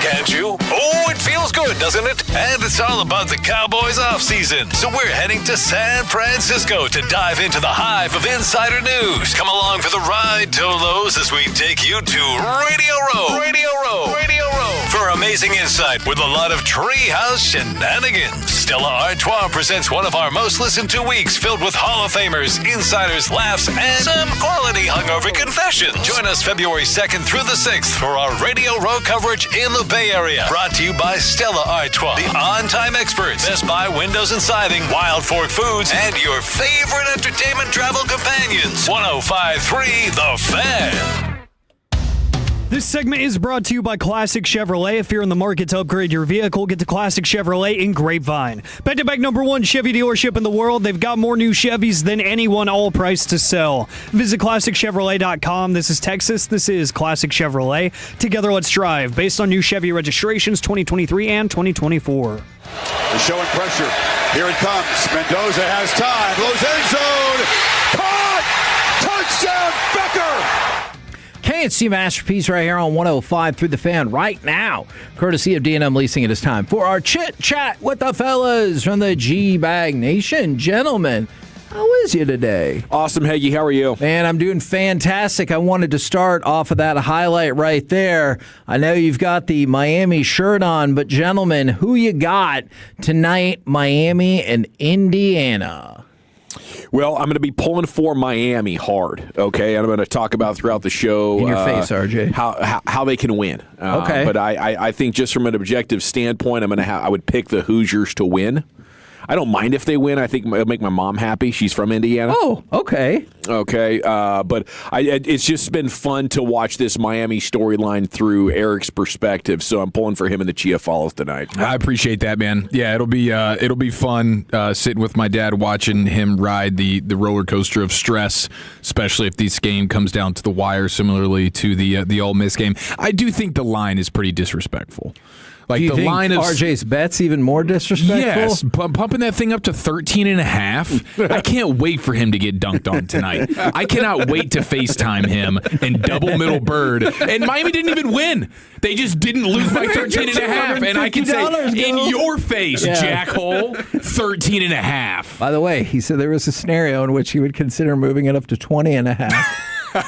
Speaker 6: Can't you? Oh, it feels good, doesn't it? And it's all about the Cowboys offseason. So we're heading to San Francisco to dive into the hive of insider news. Come along for the ride, Tolos, as we take you to Radio Row. Radio Row. Radio Row. For amazing insight with a lot of treehouse shenanigans. Stella Artois presents one of our most listened to weeks filled with Hall of Famers, insiders, laughs, and some quality hungover confessions. Join us February 2nd through the 6th for our Radio Row coverage in the Bay Area. Brought to you by Stella Artois, the on-time experts, Best Buy Windows and Siding, Wild Fork Foods, and your favorite entertainment travel companions. 105.3 The Fan.
Speaker 5: This segment is brought to you by Classic Chevrolet. If you're in the market to upgrade your vehicle, get to Classic Chevrolet in Grapevine. Back-to-back #1 Chevy dealership in the world. They've got more new Chevys than anyone, all priced to sell. Visit ClassicChevrolet.com. This is Texas. This is Classic Chevrolet. Together, let's drive. Based on new Chevy registrations 2023 and 2024.
Speaker 18: They're showing pressure. Here it comes. Mendoza has time. Blows end zone. Caught! Touchdown, Becker!
Speaker 22: K&C Masterpiece right here on 105 through the Fan right now. Courtesy of D&M Leasing, it is time for our chit chat with the fellas from the GBAG Nation. Gentlemen, how is you today?
Speaker 19: Awesome, Heggie. How are you?
Speaker 22: Man, I'm doing fantastic. I wanted to start off of that highlight right there. I know you've got the Miami shirt on, but gentlemen, who you got tonight, Miami and Indiana?
Speaker 19: Well, I'm going to be pulling for Miami hard, okay? I'm going to talk about throughout the show.
Speaker 22: In your face, RJ.
Speaker 19: How they can win.
Speaker 22: Okay.
Speaker 19: But I think just from an objective standpoint, I would pick the Hoosiers to win. I don't mind if they win. I think it'll make my mom happy. She's from Indiana.
Speaker 22: Oh, okay.
Speaker 19: Okay, but it's just been fun to watch this Miami storyline through Eric's perspective. So I'm pulling for him in the Chia Follows tonight.
Speaker 20: I appreciate that, man. Yeah, it'll be fun sitting with my dad watching him ride the roller coaster of stress, especially if this game comes down to the wire, similarly to the Ole Miss game. I do think the line is pretty disrespectful. Like,
Speaker 22: do you
Speaker 20: the
Speaker 22: think
Speaker 20: line of
Speaker 22: RJ's bet's even more disrespectful?
Speaker 20: Yes, pumping that thing up to 13.5. I can't wait for him to get dunked on tonight. I cannot wait to FaceTime him and double middle bird. And Miami didn't even win. They just didn't lose by 13.5. And I can say, in your face, jackhole, 13.5.
Speaker 22: By the way, he said there was a scenario in which he would consider moving it up to 20.5.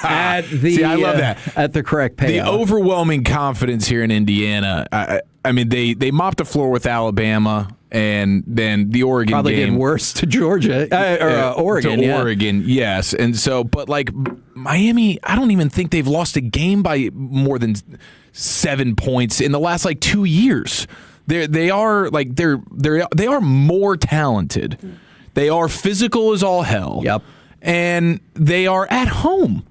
Speaker 22: At the,
Speaker 20: See, I love that.
Speaker 22: At the correct payout.
Speaker 20: The overwhelming confidence here in Indiana. I mean, they mopped the floor with Alabama, and then the Oregon
Speaker 22: probably
Speaker 20: game
Speaker 22: did worse to Georgia Oregon.
Speaker 20: To Oregon, yes. And so, but like Miami, I don't even think they've lost a game by more than 7 points in the last 2 years. They are more talented. They are physical as all hell.
Speaker 22: Yep.
Speaker 20: and they are at home.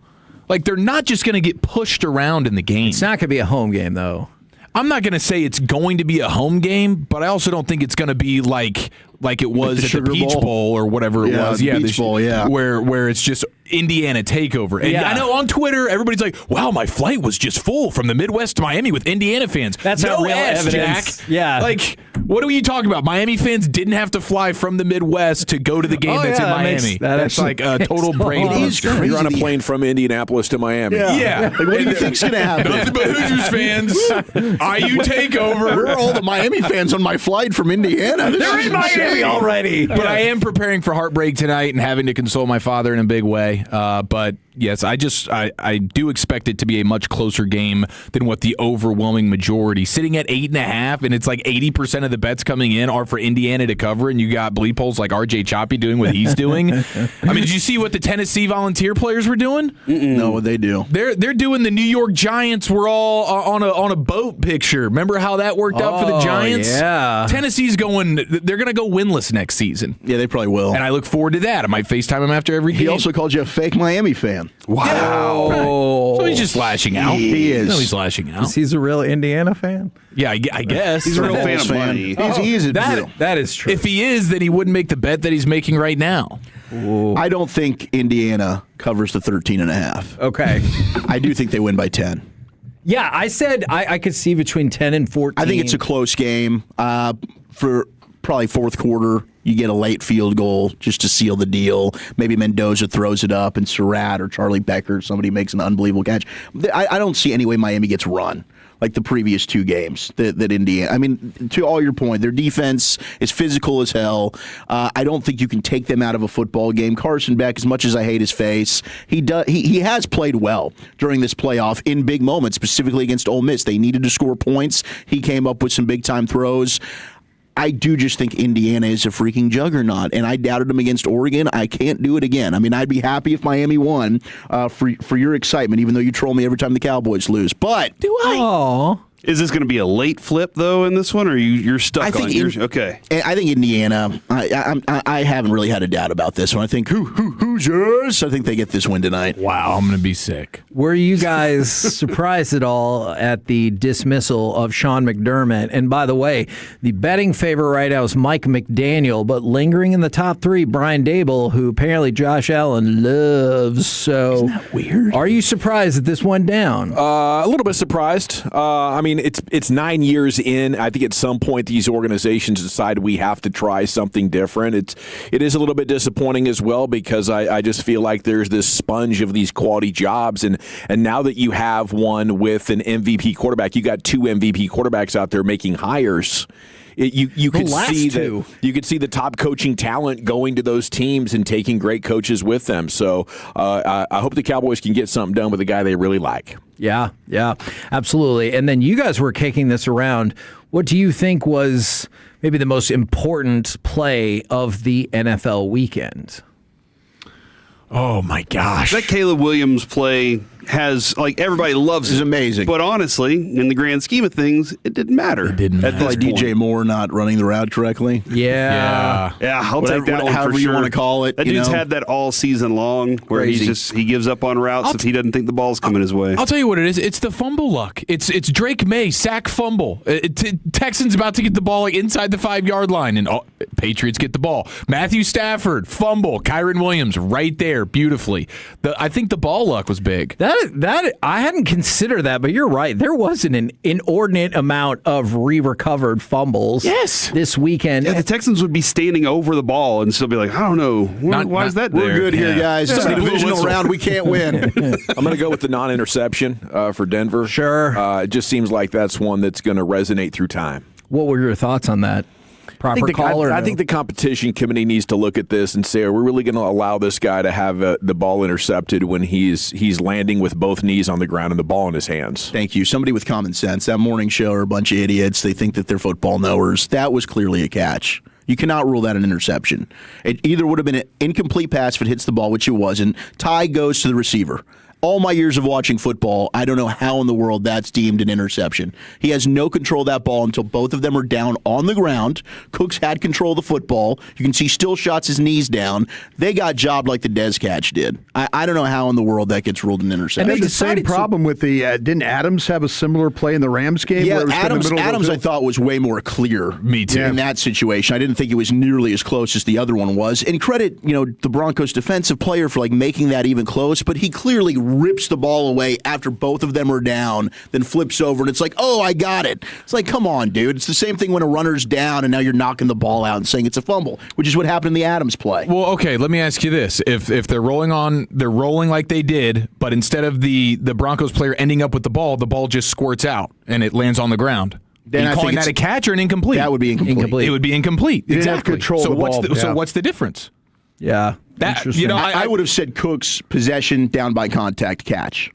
Speaker 20: Like, they're not just going to get pushed around in the game.
Speaker 22: It's not going to be a home game, though.
Speaker 20: I'm not going to say it's going to be a home game, but I also don't think it's going to be like it was at the Peach Bowl or whatever it was.
Speaker 1: The Peach Bowl,
Speaker 20: where it's just Indiana takeover. And I know on Twitter, everybody's like, wow, my flight was just full from the Midwest to Miami with Indiana fans.
Speaker 22: That's
Speaker 20: no
Speaker 22: not real
Speaker 20: Jack.
Speaker 22: evidence. Yeah.
Speaker 20: Like, what are you talking about? Miami fans didn't have to fly from the Midwest to go to the game that's in Miami. That's like a total brain buster.
Speaker 19: You're on a plane from Indianapolis to Miami.
Speaker 20: Yeah.
Speaker 1: Like, what do you think's going to happen?
Speaker 20: Nothing but Hoosiers fans. IU takeover.
Speaker 1: Where are all the Miami fans on my flight from Indiana?
Speaker 22: They're in Miami already.
Speaker 20: But I am preparing for heartbreak tonight and having to console my father in a big way. But yes, I do expect it to be a much closer game than what the overwhelming majority, sitting at 8.5, and it's like 80% of the bets coming in are for Indiana to cover, and you got bleep holes like RJ Choppy doing what he's doing. I mean, did you see what the Tennessee Volunteer players were doing?
Speaker 1: No, what they do?
Speaker 20: They're doing the New York Giants were all on a boat picture. Remember how that worked out for the Giants?
Speaker 22: Yeah.
Speaker 20: Tennessee's they're going to go winless next season.
Speaker 1: Yeah, they probably will.
Speaker 20: And I look forward to that. I might FaceTime him after every game.
Speaker 1: He also called you a fake Miami fan.
Speaker 20: Wow. So he's just lashing out.
Speaker 1: He is.
Speaker 20: No, he's lashing out.
Speaker 22: He's a real Indiana fan?
Speaker 20: Yeah, I guess.
Speaker 21: He's a real fan of money.
Speaker 1: He is
Speaker 22: that is true.
Speaker 20: If he is, then he wouldn't make the bet that he's making right now.
Speaker 22: Ooh.
Speaker 1: I don't think Indiana covers the 13.5.
Speaker 22: Okay.
Speaker 1: I do think they win by 10.
Speaker 22: Yeah, I said I could see between 10 and 14.
Speaker 1: I think it's a close game. For probably fourth quarter, you get a late field goal just to seal the deal. Maybe Mendoza throws it up, and Surratt or Charlie Becker, somebody makes an unbelievable catch. I don't see any way Miami gets run like the previous two games that Indiana. I mean, to all your point, their defense is physical as hell. I don't think you can take them out of a football game. Carson Beck, as much as I hate his face, he has played well during this playoff in big moments, specifically against Ole Miss. They needed to score points. He came up with some big-time throws. I do just think Indiana is a freaking juggernaut, and I doubted them against Oregon. I can't do it again. I mean, I'd be happy if Miami won for your excitement, even though you troll me every time the Cowboys lose. But
Speaker 22: do I? Aww.
Speaker 21: Is this going to be a late flip though in this one, or you're stuck on it? Okay.
Speaker 1: I think Indiana. I haven't really had a doubt about this one. I think Hoosiers. I think they get this win tonight.
Speaker 20: Wow, I'm going to be sick.
Speaker 22: Were you guys surprised at all at the dismissal of Sean McDermott? And by the way, the betting favorite right now is Mike McDaniel, but lingering in the top three, Brian Dable, who apparently Josh Allen loves. So,
Speaker 1: isn't that weird?
Speaker 22: Are you surprised that this went down?
Speaker 19: A little bit surprised. I mean, it's 9 years in. I think at some point these organizations decide we have to try something different. It is a little bit disappointing as well because I just feel like there's this sponge of these quality jobs, and now that you have one with an MVP quarterback, you got two MVP quarterbacks out there making hires. You could see the top coaching talent going to those teams and taking great coaches with them. So I hope the Cowboys can get something done with a guy they really like.
Speaker 22: Yeah, absolutely. And then you guys were kicking this around. What do you think was maybe the most important play of the NFL weekend?
Speaker 20: Oh, my gosh.
Speaker 21: That Caleb Williams play has, like, everybody loves it.
Speaker 1: It's amazing.
Speaker 21: But honestly, in the grand scheme of things, it didn't matter.
Speaker 20: It didn't matter.
Speaker 1: Like DJ Moore not running the route correctly.
Speaker 22: Yeah,
Speaker 21: I'll take that one
Speaker 1: however
Speaker 21: for
Speaker 1: you
Speaker 21: sure.
Speaker 1: want to call it.
Speaker 21: That dude's had that all season long, where he gives up on routes if he doesn't think the ball's coming his way.
Speaker 20: I'll tell you what it is. It's the fumble luck. It's Drake May sack fumble. Texans about to get the ball like inside the 5-yard line, and Patriots get the ball. Matthew Stafford fumble. Kyron Williams right there beautifully. I think the ball luck was big.
Speaker 22: That I hadn't considered that, but you're right. There wasn't an inordinate amount of recovered fumbles.
Speaker 20: Yes,
Speaker 22: this weekend.
Speaker 21: Yeah, the Texans would be standing over the ball and still be like, I don't know, why is that there?
Speaker 1: We're good here, guys. It's a divisional round. We can't win.
Speaker 19: I'm going to go with the non-interception for Denver.
Speaker 22: Sure.
Speaker 19: It just seems like that's one that's going to resonate through time.
Speaker 22: What were your thoughts on that? Proper call or no?
Speaker 19: I think the competition committee needs to look at this and say, are we really going to allow this guy to have the ball intercepted when he's landing with both knees on the ground and the ball in his hands?
Speaker 1: Thank you. Somebody with common sense. That morning show are a bunch of idiots. They think that they're football knowers. That was clearly a catch. You cannot rule that an interception. It either would have been an incomplete pass if it hits the ball, which it wasn't. Tie goes to the receiver. all my years of watching football, I don't know how in the world that's deemed an interception. He has no control of that ball until both of them are down on the ground. Cooks had control of the football. You can see still shots his knees down. They got jobbed like the Dez catch did. I don't know how in the world that gets ruled an interception.
Speaker 2: And they had the same problem with the didn't Adams have a similar play in the Rams game?
Speaker 1: Yeah,
Speaker 2: where it was
Speaker 1: Adams
Speaker 2: in the middle of the
Speaker 1: I thought was way more clear.
Speaker 20: Me too.
Speaker 1: In that situation, I didn't think it was nearly as close as the other one was. And credit, the Broncos defensive player for making that even close, but he clearly rips the ball away after both of them are down, then flips over, and it's like, oh, I got it. It's like, come on, dude. It's the same thing when a runner's down and now you're knocking the ball out and saying it's a fumble, which is what happened in the Adams play.
Speaker 20: Well, okay, let me ask you this. If they're rolling like they did, but instead of the Broncos player ending up with the ball just squirts out and it lands on the ground.
Speaker 1: Then
Speaker 20: Are you calling that a catch or an incomplete?
Speaker 1: That would be incomplete.
Speaker 20: It would be incomplete.
Speaker 2: You didn't have
Speaker 20: Exactly.
Speaker 2: control
Speaker 20: So
Speaker 2: of the
Speaker 20: what's
Speaker 2: ball.
Speaker 20: so what's the difference?
Speaker 22: Yeah.
Speaker 20: That
Speaker 1: I would have said Cook's possession down by contact catch.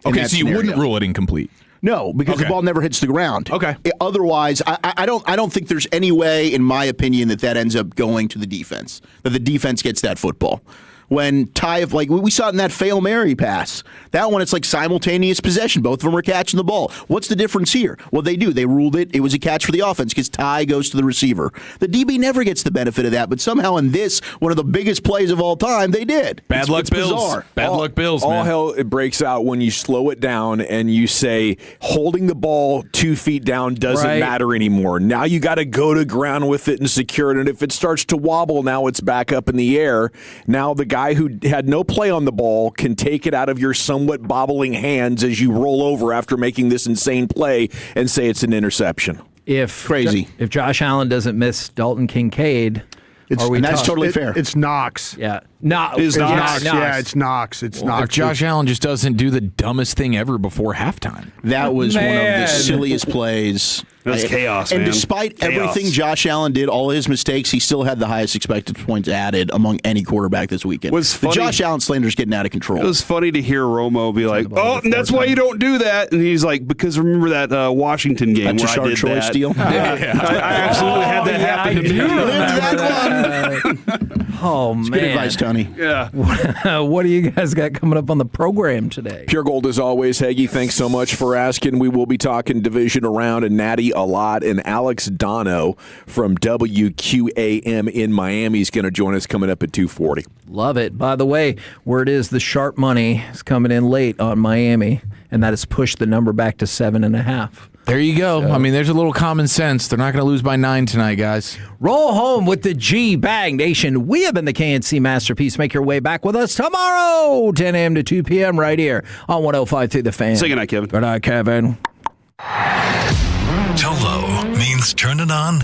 Speaker 20: Okay, so you wouldn't rule it incomplete.
Speaker 1: No, because the ball never hits the ground.
Speaker 20: Okay.
Speaker 1: Otherwise, I don't think there's any way, in my opinion, that ends up going to the defense. That the defense gets that football. When we saw it in that Fail Mary pass. That one, it's like simultaneous possession. Both of them are catching the ball. What's the difference here? Well, they do. They ruled it. It was a catch for the offense because Ty goes to the receiver. The DB never gets the benefit of that, but somehow in this, one of the biggest plays of all time, they did.
Speaker 20: Bad luck, Bills.
Speaker 1: Bizarre.
Speaker 20: Bad luck, Bills, man.
Speaker 19: All hell it breaks out when you slow it down and you say holding the ball 2 feet down doesn't matter anymore. Now you got to go to ground with it and secure it. And if it starts to wobble, now it's back up in the air. Now the guy who had no play on the ball can take it out of your somewhat bobbling hands as you roll over after making this insane play and say it's an interception.
Speaker 1: Crazy.
Speaker 22: If Josh Allen doesn't miss Dalton Kincaid,
Speaker 1: that's totally fair.
Speaker 2: It's Knox.
Speaker 22: Yeah.
Speaker 2: It's Knox. Yeah, it's Knox. It's Knox.
Speaker 20: If Josh Allen just doesn't do the dumbest thing ever before halftime.
Speaker 1: That was one of the silliest plays.
Speaker 21: That's chaos,
Speaker 1: and
Speaker 21: man.
Speaker 1: despite everything Josh Allen did, all his mistakes, he still had the highest expected points added among any quarterback this weekend. The Josh Allen slander's getting out of control.
Speaker 21: It was funny to hear Romo be like, "Oh, and that's why you don't do that." And he's like, "Because remember that Washington game where I did
Speaker 1: choice
Speaker 21: that?"
Speaker 1: deal?
Speaker 21: I absolutely had that happen to me.
Speaker 22: Oh, man.
Speaker 1: Good advice, Tony.
Speaker 21: Yeah.
Speaker 22: What do you guys got coming up on the program today?
Speaker 19: Pure Gold as always, Heggie. Thanks so much for asking. We will be talking Divisional round and Natty a lot. And Alex Dono from WQAM in Miami is going to join us coming up at 2:40.
Speaker 22: Love it. By the way, word is the sharp money is coming in late on Miami, and that has pushed the number back to 7.5.
Speaker 20: There you go.
Speaker 22: So,
Speaker 20: I mean, there's a little common sense. They're not going to lose by 9 tonight, guys.
Speaker 22: Roll home with the GBAG Nation. We have been the K&C Masterpiece. Make your way back with us tomorrow, 10 a.m. to 2 p.m. right here on 105.3 The Fan.
Speaker 21: Say goodnight, Kevin.
Speaker 22: Good night, Kevin.
Speaker 6: Tolo means turn it on.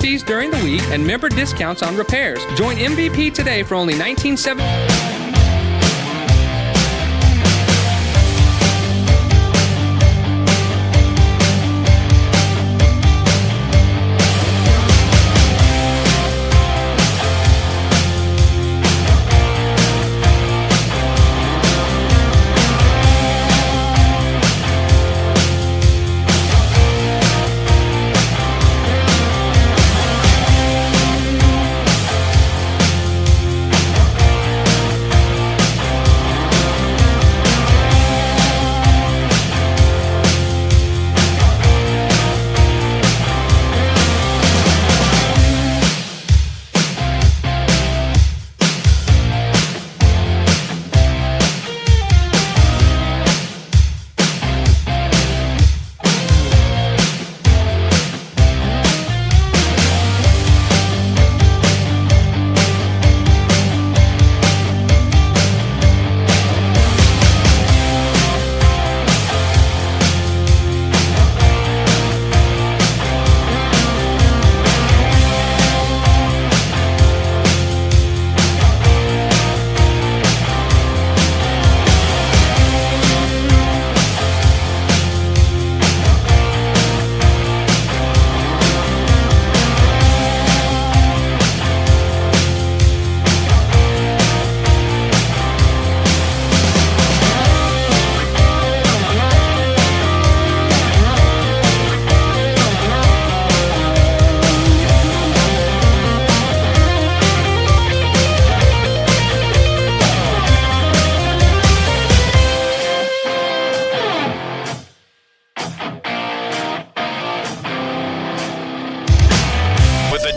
Speaker 4: fees during the week and member discounts on repairs. Join MVP today for only $19.70.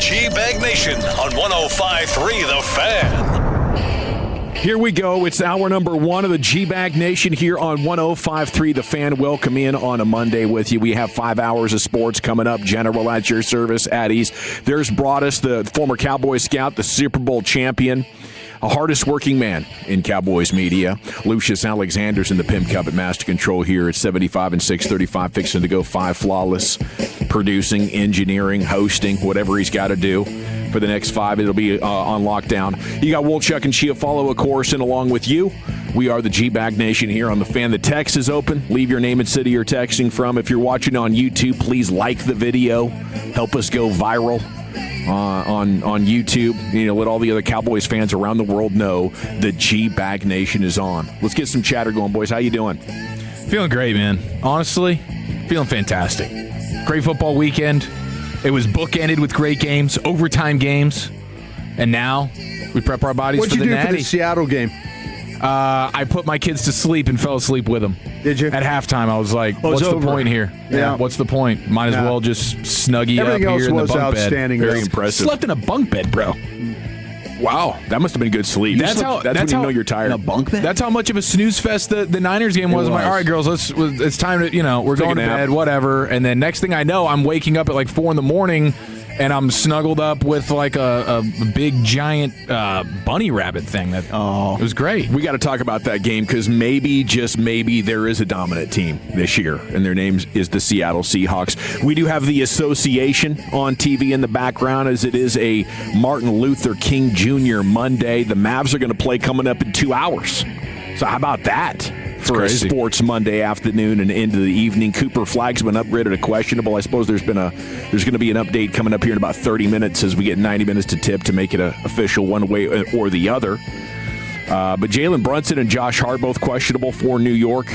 Speaker 6: GBAG Nation on 105.3 The Fan.
Speaker 19: Here we go. It's hour number one of the GBAG Nation here on 105.3 The Fan. Welcome in on a Monday with you. We have 5 hours of sports coming up. General at your service at ease. There's Broadus, the former Cowboy scout, the Super Bowl champion, a hardest working man in Cowboys media. Lucius Alexander's in the Pimp Cup at Master Control here at 75 and 635, fixing to go 5 flawless, producing, engineering, hosting, whatever he's got to do. For the next 5, it'll be on lockdown. You got Wolchuk and Chiafalo, of course, and along with you, we are the GBAG Nation here on The Fan. The text is open. Leave your name and city you're texting from. If you're watching on YouTube, please like the video. Help us go viral on YouTube. You know, let all the other Cowboys fans around the world know the GBAG Nation is on. Let's get some chatter going, boys. How you doing?
Speaker 20: Feeling great, man. Honestly, feeling fantastic. Great football weekend. It was bookended with great games, overtime games, and now we prep our bodies for the Natty.
Speaker 2: What'd you do for the Seattle game?
Speaker 20: I put my kids to sleep and fell asleep with them.
Speaker 2: Did you?
Speaker 20: At halftime, I was like, what's the point here?
Speaker 2: Yeah.
Speaker 20: What's the point? Might as well just snuggie up
Speaker 2: Everything
Speaker 20: here in the
Speaker 2: else
Speaker 20: bunk
Speaker 2: was
Speaker 20: bed.
Speaker 2: outstanding.
Speaker 19: Very impressive.
Speaker 20: Slept in a bunk bed, bro.
Speaker 19: Wow, that must have been good sleep. That's when you know you're tired.
Speaker 1: In a bunk bed?
Speaker 20: That's how much of a snooze fest the Niners game was. I'm like, all right, girls, it's time to, we're
Speaker 19: Take
Speaker 20: going
Speaker 19: a
Speaker 20: to
Speaker 19: nap.
Speaker 20: bed, whatever. And then next thing I know, I'm waking up at like 4 a.m. and I'm snuggled up with like a big giant bunny rabbit thing. It was great.
Speaker 19: We got to talk about that game because maybe, just maybe, there is a dominant team this year, and their name is the Seattle Seahawks. We do have the association on TV in the background as it is a Martin Luther King Jr. Monday. The Mavs are going to play coming up in 2 hours. So how about that? For a sports Monday afternoon and into the evening. Cooper Flagg's been upgraded to questionable. I suppose there's going to be an update coming up here in about 30 minutes as we get 90 minutes to tip to make it official one way or the other. But Jalen Brunson and Josh Hart both questionable for New York.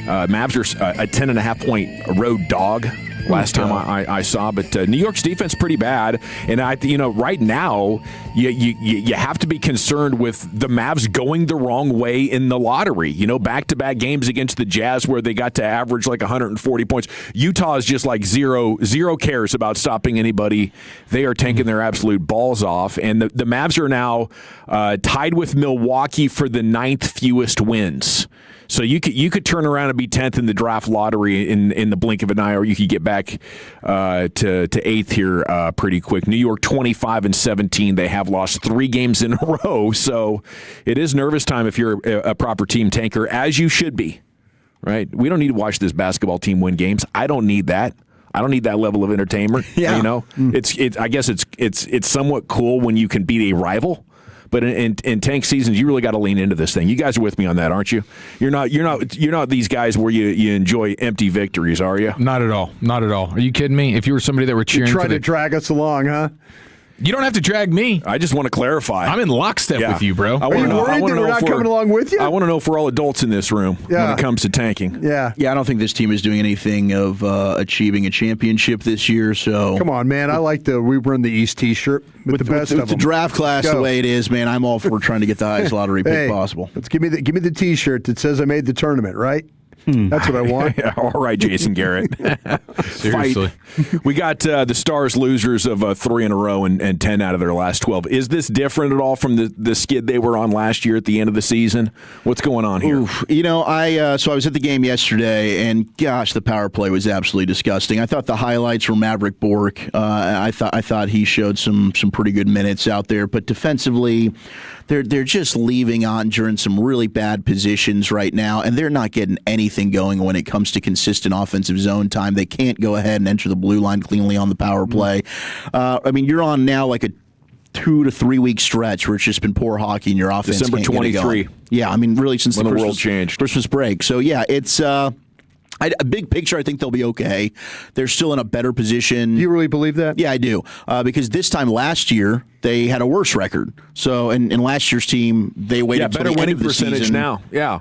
Speaker 19: Mavs are a 10.5-point road dog. Last time I saw, but New York's defense pretty bad, and right now you have to be concerned with the Mavs going the wrong way in the lottery. Back-to-back games against the Jazz where they got to average like 140 points. Utah is just like zero cares about stopping anybody. They are tanking their absolute balls off, and the Mavs are now tied with Milwaukee for the 9th fewest wins. So you could turn around and be 10th in the draft lottery in the blink of an eye, or you could get back to 8th here pretty quick. New York 25-17. They have lost 3 games in a row, so it is nervous time if you're a proper team tanker, as you should be. Right? We don't need to watch this basketball team win games. I don't need that. I don't need that level of entertainment.
Speaker 1: Yeah.
Speaker 19: You know, I guess it's somewhat cool when you can beat a rival. But in tank seasons, you really got to lean into this thing. You guys are with me on that, aren't you? You're not these guys where you enjoy empty victories, are you?
Speaker 20: Not at all. Not at all. Are you kidding me? If you were somebody that were cheering,
Speaker 2: You're trying to drag us along, huh?
Speaker 20: You don't have to drag me.
Speaker 19: I just want to clarify.
Speaker 20: I'm in lockstep with you, bro.
Speaker 2: Are you worried that we're not coming along with you?
Speaker 19: I want to know if we're all adults in this room when it comes to tanking.
Speaker 2: Yeah.
Speaker 1: Yeah, I don't think this team is doing anything of achieving a championship this year. So
Speaker 2: come on, man. I like we run the East T-shirt with the best of them.
Speaker 1: The draft class the way it is, man. I'm all for trying to get the highest lottery pick possible.
Speaker 2: Let's give me the T-shirt that says I made the tournament, right? That's what I want.
Speaker 19: All right, Jason Garrett.
Speaker 20: Seriously.
Speaker 19: We got the Stars losers of 3 in a row and 10 out of their last 12. Is this different at all from the skid they were on last year at the end of the season? What's going on here?
Speaker 1: Oof. You know, I was at the game yesterday, and gosh, the power play was absolutely disgusting. I thought the highlights were Maverick Bork. I thought he showed some pretty good minutes out there, but defensively, they're just leaving Ottinger in some really bad positions right now, and they're not getting anything going when it comes to consistent offensive zone time. They can't go ahead and enter the blue line cleanly on the power play. I mean, you're on now like a 2 to 3 week stretch where it's just been poor hockey and your offense
Speaker 19: December
Speaker 1: can't get it
Speaker 19: 23.
Speaker 1: going. Yeah, I mean, really since
Speaker 19: when
Speaker 1: the
Speaker 19: world changed.
Speaker 1: Christmas break. So yeah, it's a big picture. I think they'll be okay. They're still in a better position.
Speaker 2: Do you really believe that?
Speaker 1: Yeah, I do. Because this time last year they had a worse record. So in last year's team, they waited
Speaker 19: better
Speaker 1: till the
Speaker 19: winning
Speaker 1: end of the
Speaker 19: percentage
Speaker 1: season.
Speaker 19: now. Yeah.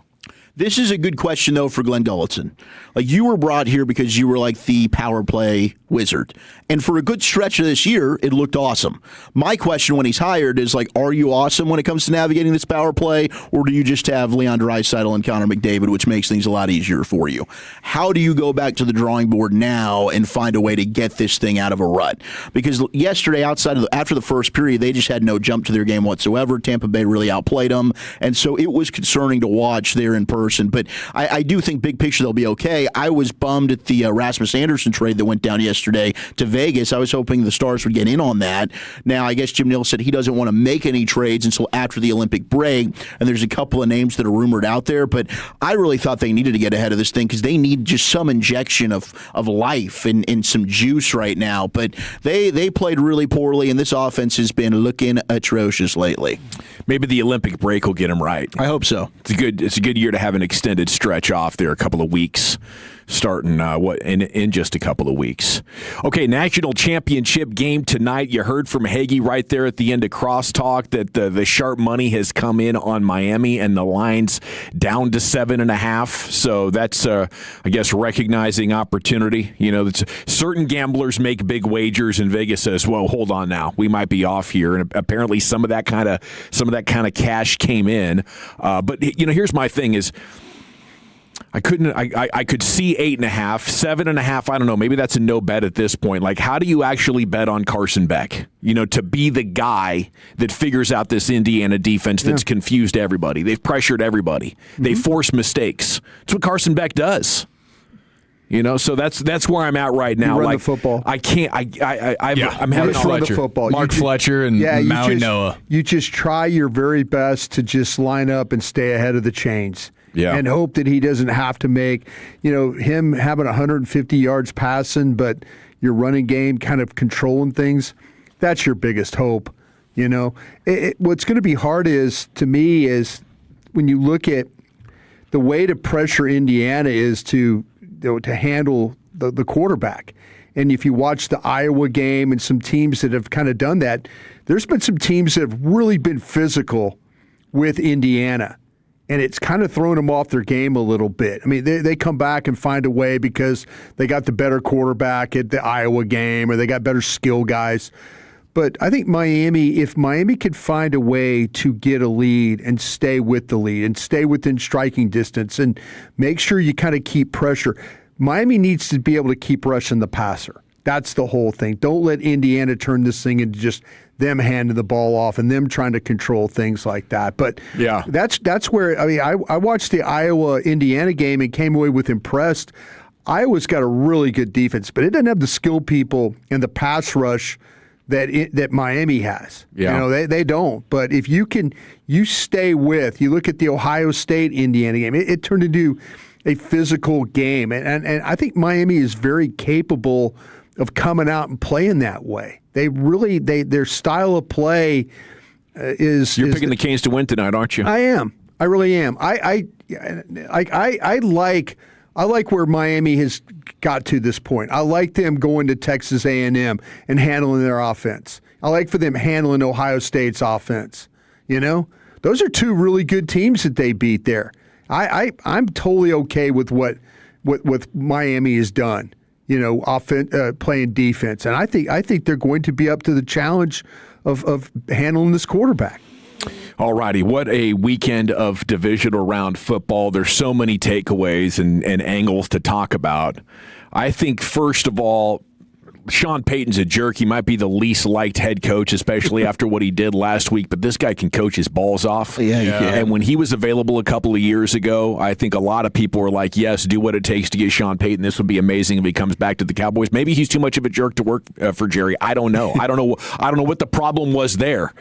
Speaker 1: This is a good question, though, for Glenn Gulletson. Like, you were brought here because you were like the power play wizard. And for a good stretch of this year, it looked awesome. My question when he's hired is, like, are you awesome when it comes to navigating this power play, or do you just have Leon Draisaitl and Connor McDavid, which makes things a lot easier for you? How do you go back to the drawing board now and find a way to get this thing out of a rut? Because yesterday, after the first period, they just had no jump to their game whatsoever. Tampa Bay really outplayed them, and so it was concerning to watch there in person. But I do think big picture they'll be okay. I was bummed at the Rasmus Anderson trade that went down yesterday to Vegas. I was hoping the Stars would get in on that. Now, I guess Jim Nill said he doesn't want to make any trades until after the Olympic break, and there's a couple of names that are rumored out there, but I really thought they needed to get ahead of this thing because they need just some injection of life and some juice right now. But they played really poorly, and this offense has been looking atrocious lately.
Speaker 19: Maybe the Olympic break will get them right.
Speaker 1: I hope so.
Speaker 19: It's a good year to have an extended stretch off there, a couple of weeks, starting in just a couple of weeks. Okay, national championship game tonight. You heard from Hagee right there at the end of Crosstalk that the sharp money has come in on Miami and the line's down to 7.5. So that's I guess recognizing opportunity. You know, certain gamblers make big wagers, and Vegas says, "Well, hold on now, we might be off here." And apparently, some of that kind of cash came in. But you know, here's my thing: is I could see 8.5, 7.5. I don't know. Maybe that's a no bet at this point. Like, how do you actually bet on Carson Beck? You know, to be the guy that figures out this Indiana defense that's confused everybody. They've pressured everybody. They force mistakes. That's what Carson Beck does. You know, so that's where I'm at right now.
Speaker 2: You run
Speaker 19: like
Speaker 2: the football.
Speaker 19: I can't. I'm having
Speaker 2: run the football.
Speaker 20: Mark Fletcher and Maui Noah.
Speaker 2: You just try your very best to just line up and stay ahead of the chains.
Speaker 19: Yeah.
Speaker 2: And hope that he doesn't have to make, you know, him having 150 yards passing, but your running game kind of controlling things. That's your biggest hope. You know, what's going to be hard to me is when you look at the way to pressure Indiana is to handle the quarterback. And if you watch the Iowa game and some teams that have kind of done that, there's been some teams that have really been physical with Indiana. And it's kind of thrown them off their game a little bit. I mean, they come back and find a way because they got the better quarterback at the Iowa game or they got better skill guys. But I think if Miami could find a way to get a lead and stay with the lead and stay within striking distance and make sure you kind of keep pressure, Miami needs to be able to keep rushing the passer. That's the whole thing. Don't let Indiana turn this thing into just them handing the ball off and them trying to control things like that. But
Speaker 19: yeah,
Speaker 2: that's where, I mean, I watched the Iowa-Indiana game and came away with impressed. Iowa's got a really good defense, but it doesn't have the skill people and the pass rush that Miami has.
Speaker 19: Yeah.
Speaker 2: You know, they don't. But if you stay with, you look at the Ohio State-Indiana game, it turned into a physical game. And I think Miami is very capable of coming out and playing that way. They really, their style of play is.
Speaker 19: You're picking the Canes to win tonight, aren't you?
Speaker 2: I am. I really am. I like where Miami has got to this point. I like them going to Texas A&M and handling their offense. I like for them handling Ohio State's offense. You know, those are two really good teams that they beat there. I'm totally okay with what Miami has done. You know, playing defense, and I think they're going to be up to the challenge of handling this quarterback.
Speaker 19: All righty, what a weekend of divisional round football. There's so many takeaways and angles to talk about. I think, first of all, Sean Payton's a jerk. He might be the least liked head coach, especially after what he did last week, but this guy can coach his balls off.
Speaker 1: Yeah, he can.
Speaker 19: And when he was available a couple of years ago, I think a lot of people were like, yes, do what it takes to get Sean Payton. This would be amazing if he comes back to the Cowboys. Maybe he's too much of a jerk to work for Jerry. I don't know. I don't know what the problem was there.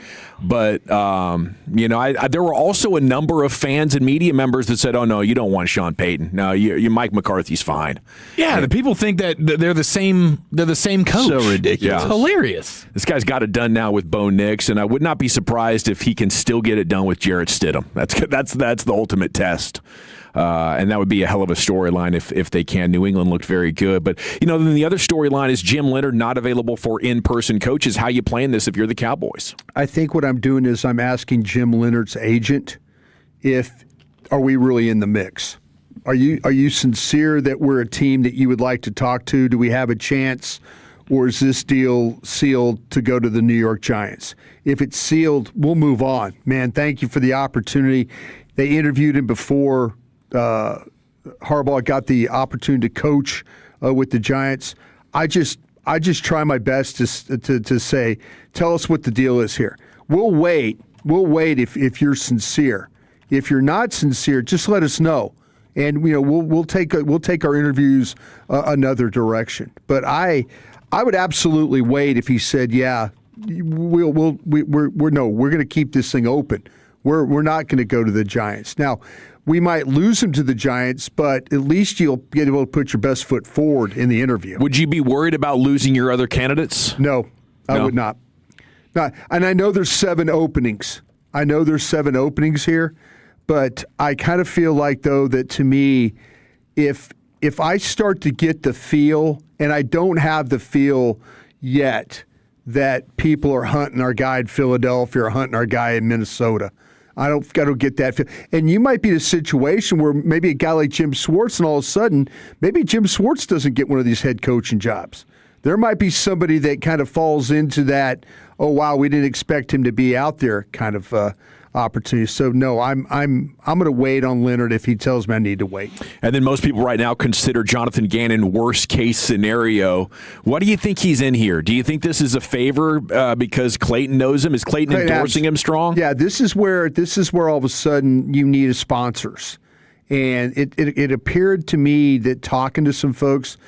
Speaker 19: But, you know, there were also a number of fans and media members that said, oh, no, you don't want Sean Payton. No, you Mike McCarthy's fine.
Speaker 20: Yeah, the people think that they're the same coach.
Speaker 1: So ridiculous.
Speaker 20: It's hilarious.
Speaker 19: This guy's got it done now with Bo Nix, and I would not be surprised if he can still get it done with Jarrett Stidham. That's the ultimate test. And that would be a hell of a storyline if they can. New England looked very good. But, you know, then the other storyline is Jim Leonhard not available for in-person coaches. How you playing this if you're the Cowboys?
Speaker 2: I think what I'm doing is I'm asking Jim Leonhard's agent are we really in the mix? Are you sincere that we're a team that you would like to talk to? Do we have a chance? Or is this deal sealed to go to the New York Giants? If it's sealed, we'll move on. Man, thank you for the opportunity. They interviewed him before Harbaugh got the opportunity to coach with the Giants. I just try my best to say, tell us what the deal is here. We'll wait. We'll wait if you're sincere. If you're not sincere, just let us know. And you know we'll take our interviews another direction. But I would absolutely wait if he said, yeah, we're going to keep this thing open. We're not going to go to the Giants. Now, we might lose him to the Giants, but at least you'll be able to put your best foot forward in the interview.
Speaker 19: Would you be worried about losing your other candidates?
Speaker 2: No, I would not. And I know there's 7 openings. Here, but I kind of feel like, though, that to me, if I start to get the feel, and I don't have the feel yet that people are hunting our guy in Philadelphia or hunting our guy in Minnesota. I don't get that feel. And you might be in a situation where maybe a guy like Jim Schwartz, and all of a sudden, maybe Jim Schwartz doesn't get one of these head coaching jobs. There might be somebody that kind of falls into that, oh, wow, we didn't expect him to be out there kind of opportunity. So no, I'm going to wait on Leonhard if he tells me I need to wait.
Speaker 19: And then most people right now consider Jonathan Gannon worst case scenario. What do you think he's in here? Do you think this is a favor because Clayton knows him? Is Clayton endorsing him strong?
Speaker 2: Yeah, this is where all of a sudden you need sponsors, and it appeared to me that talking to some folks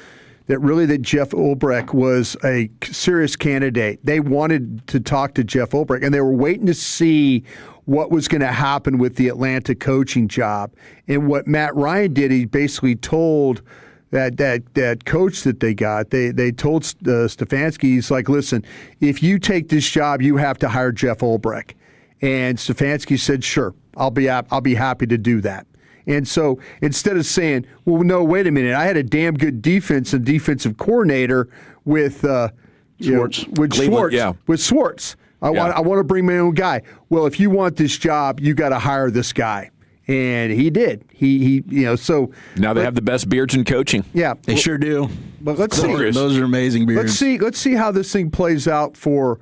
Speaker 2: that Jeff Ulbrich was a serious candidate. They wanted to talk to Jeff Ulbrich, and they were waiting to see what was going to happen with the Atlanta coaching job. And what Matt Ryan did, he basically told that coach that they got, they told Stefanski, he's like, listen, if you take this job, you have to hire Jeff Ulbrich. And Stefanski said, sure, I'll be happy to do that. And so instead of saying, well, no, wait a minute, I had a damn good defense and defensive coordinator with
Speaker 1: Schwartz.
Speaker 2: With Schwartz. I want to bring my own guy. Well, if you want this job, you got to hire this guy. And he did. He so
Speaker 19: now they have the best beards in coaching.
Speaker 2: Yeah,
Speaker 1: they sure do.
Speaker 2: But let's see.
Speaker 1: Those are amazing beards.
Speaker 2: Let's see how this thing plays out for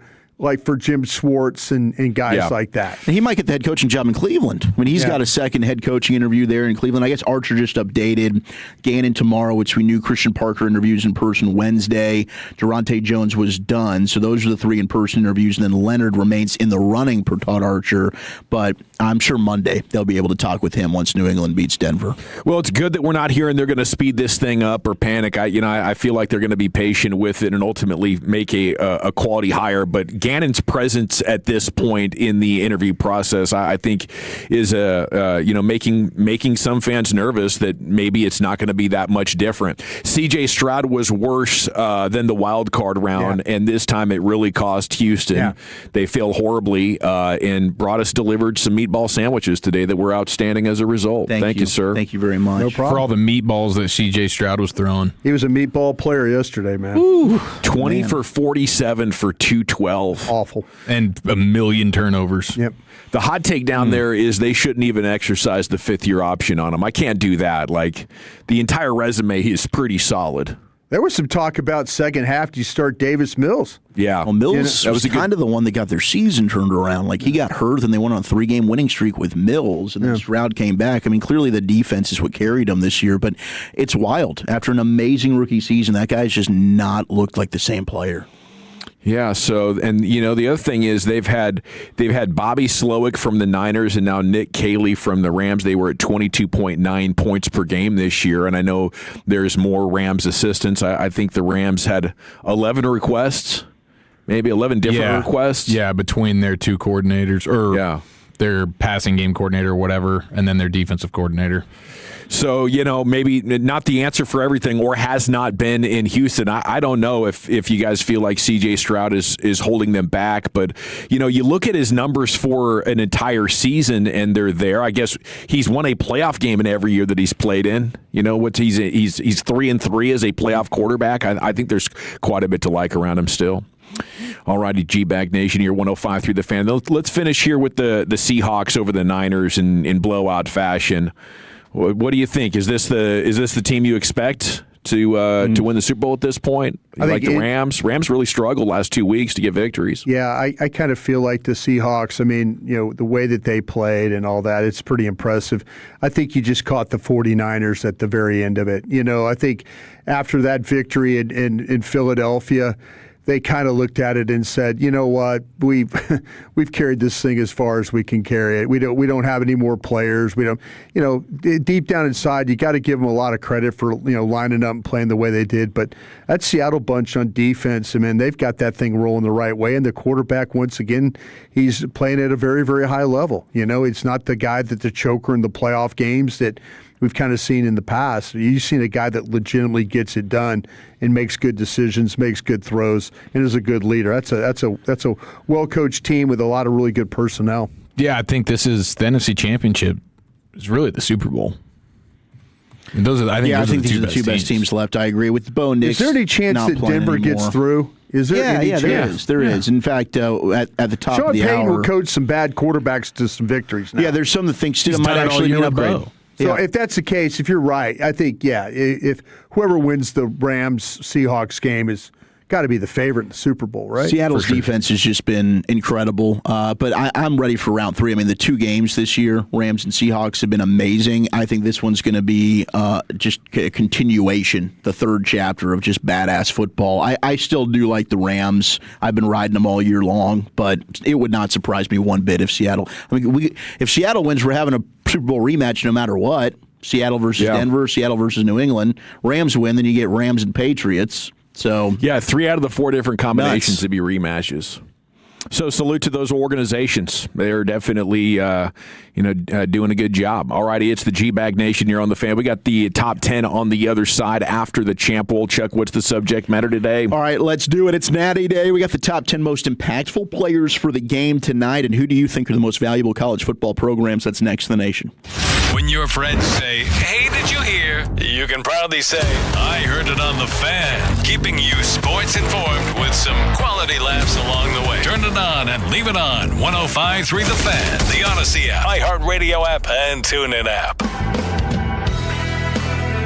Speaker 2: Jim Schwartz and guys like that.
Speaker 1: And he might get the head coaching job in Cleveland. I mean, he's got a second head coaching interview there in Cleveland. I guess Archer just updated. Gannon tomorrow, which we knew Christian Parker interviews in person Wednesday. Durante Jones was done. So those are the 3 in-person interviews. And then Leonhard remains in the running per Todd Archer. But I'm sure Monday they'll be able to talk with him once New England beats Denver.
Speaker 19: Well, it's good that we're not hearing they're going to speed this thing up or panic. I feel like they're going to be patient with it and ultimately make a quality hire. But Gannon's presence at this point in the interview process, I think, is making some fans nervous that maybe it's not going to be that much different. C.J. Stroud was worse than the wild card round, and this time it really cost Houston. Yeah. They failed horribly and brought us delivered some meatball sandwiches today that were outstanding as a result. Thank you, sir.
Speaker 1: Thank you very much.
Speaker 2: No problem.
Speaker 20: For all the meatballs that C.J. Stroud was throwing.
Speaker 2: He was a meatball player yesterday, man.
Speaker 19: Ooh, 20 for 47 for 212.
Speaker 2: Awful.
Speaker 20: And a million turnovers.
Speaker 2: Yep.
Speaker 19: The hot take down there is they shouldn't even exercise the fifth-year option on him. I can't do that. Like, the entire resume is pretty solid.
Speaker 2: There was some talk about second half. Do you start Davis Mills?
Speaker 19: Yeah.
Speaker 1: Well, Mills was kind of the one that got their season turned around. Like, he got hurt, and they went on a 3-game winning streak with Mills, and then Stroud came back. I mean, clearly the defense is what carried them this year, but it's wild. After an amazing rookie season, that guy's just not looked like the same player.
Speaker 19: Yeah, so, and the other thing is they've had Bobby Slowick from the Niners and now Nick Caley from the Rams. They were at 22.9 points per game this year, and I know there's more Rams assistants. I think the Rams had 11 requests, maybe 11 different requests.
Speaker 20: Yeah, between their two coordinators, or their passing game coordinator or whatever, and then their defensive coordinator.
Speaker 19: So, maybe not the answer for everything, or has not been in Houston. I don't know if you guys feel like C.J. Stroud is holding them back. But, you look at his numbers for an entire season, and they're there. I guess he's won a playoff game in every year that he's played in. He's 3-3 as a playoff quarterback. I think there's quite a bit to like around him still. All righty, GBAG Nation here, 105 through the fan. Let's finish here with the Seahawks over the Niners in blowout fashion. What do you think? Is this the team you expect to win the Super Bowl at this point? You like the Rams? Rams really struggled last 2 weeks to get victories.
Speaker 2: Yeah, I kind of feel like the Seahawks. I mean, the way that they played and all that, it's pretty impressive. I think you just caught the 49ers at the very end of it. I think after that victory in Philadelphia, they kind of looked at it and said, you know what, we've carried this thing as far as we can carry it. We don't have any more players. We don't, deep down inside, you got to give them a lot of credit for lining up and playing the way they did. But that Seattle bunch on defense, I mean, they've got that thing rolling the right way. And the quarterback, once again, he's playing at a very, very high level. It's not the guy that's the choker in the playoff games that we've kind of seen in the past. You've seen a guy that legitimately gets it done and makes good decisions, makes good throws, and is a good leader. That's a well-coached team with a lot of really good personnel.
Speaker 20: Yeah, I think this is the NFC Championship is really the Super Bowl. And I think
Speaker 1: these are the two best teams left. I agree with the Bo Nix.
Speaker 2: Is there any chance that Denver gets through? Is there any chance?
Speaker 1: There is. In fact, at the top
Speaker 2: Sean
Speaker 1: of the
Speaker 2: Payton
Speaker 1: hour,
Speaker 2: will coach some bad quarterbacks to some victories now.
Speaker 1: Yeah, there's some that think still might actually be an upgrade.
Speaker 2: So if that's the case, if you're right, I think, if whoever wins the Rams-Seahawks game has got to be the favorite in the Super Bowl, right?
Speaker 1: Seattle's defense has just been incredible, but I'm ready for round 3. I mean, the 2 games this year, Rams and Seahawks, have been amazing. I think this one's going to be just a continuation, the third chapter of just badass football. I still do like the Rams. I've been riding them all year long, but it would not surprise me one bit if Seattle. I mean, if Seattle wins, we're having a Super Bowl rematch no matter what. Seattle versus Denver, Seattle versus New England. Rams win, then you get Rams and Patriots. So 3 out of the 4 different combinations to be rematches. So salute to those organizations. They're definitely doing a good job. All righty, it's the GBAG Nation here on the fan. We got the top 10 on the other side after the Champ Bowl. Chuck, what's the subject matter today? All right, let's do it. It's Natty Day. We got the top 10 most impactful players for the game tonight. And who do you think are the most valuable college football programs? That's next in the nation.
Speaker 6: When your friends say, "Hey, did you hear?" you can proudly say, "I heard it on the fan." Keeping you sports informed with some quality laughs along the way. Turn it on and leave it on. 105.3 The Fan, the Odyssey app, iHeartRadio app, and TuneIn app.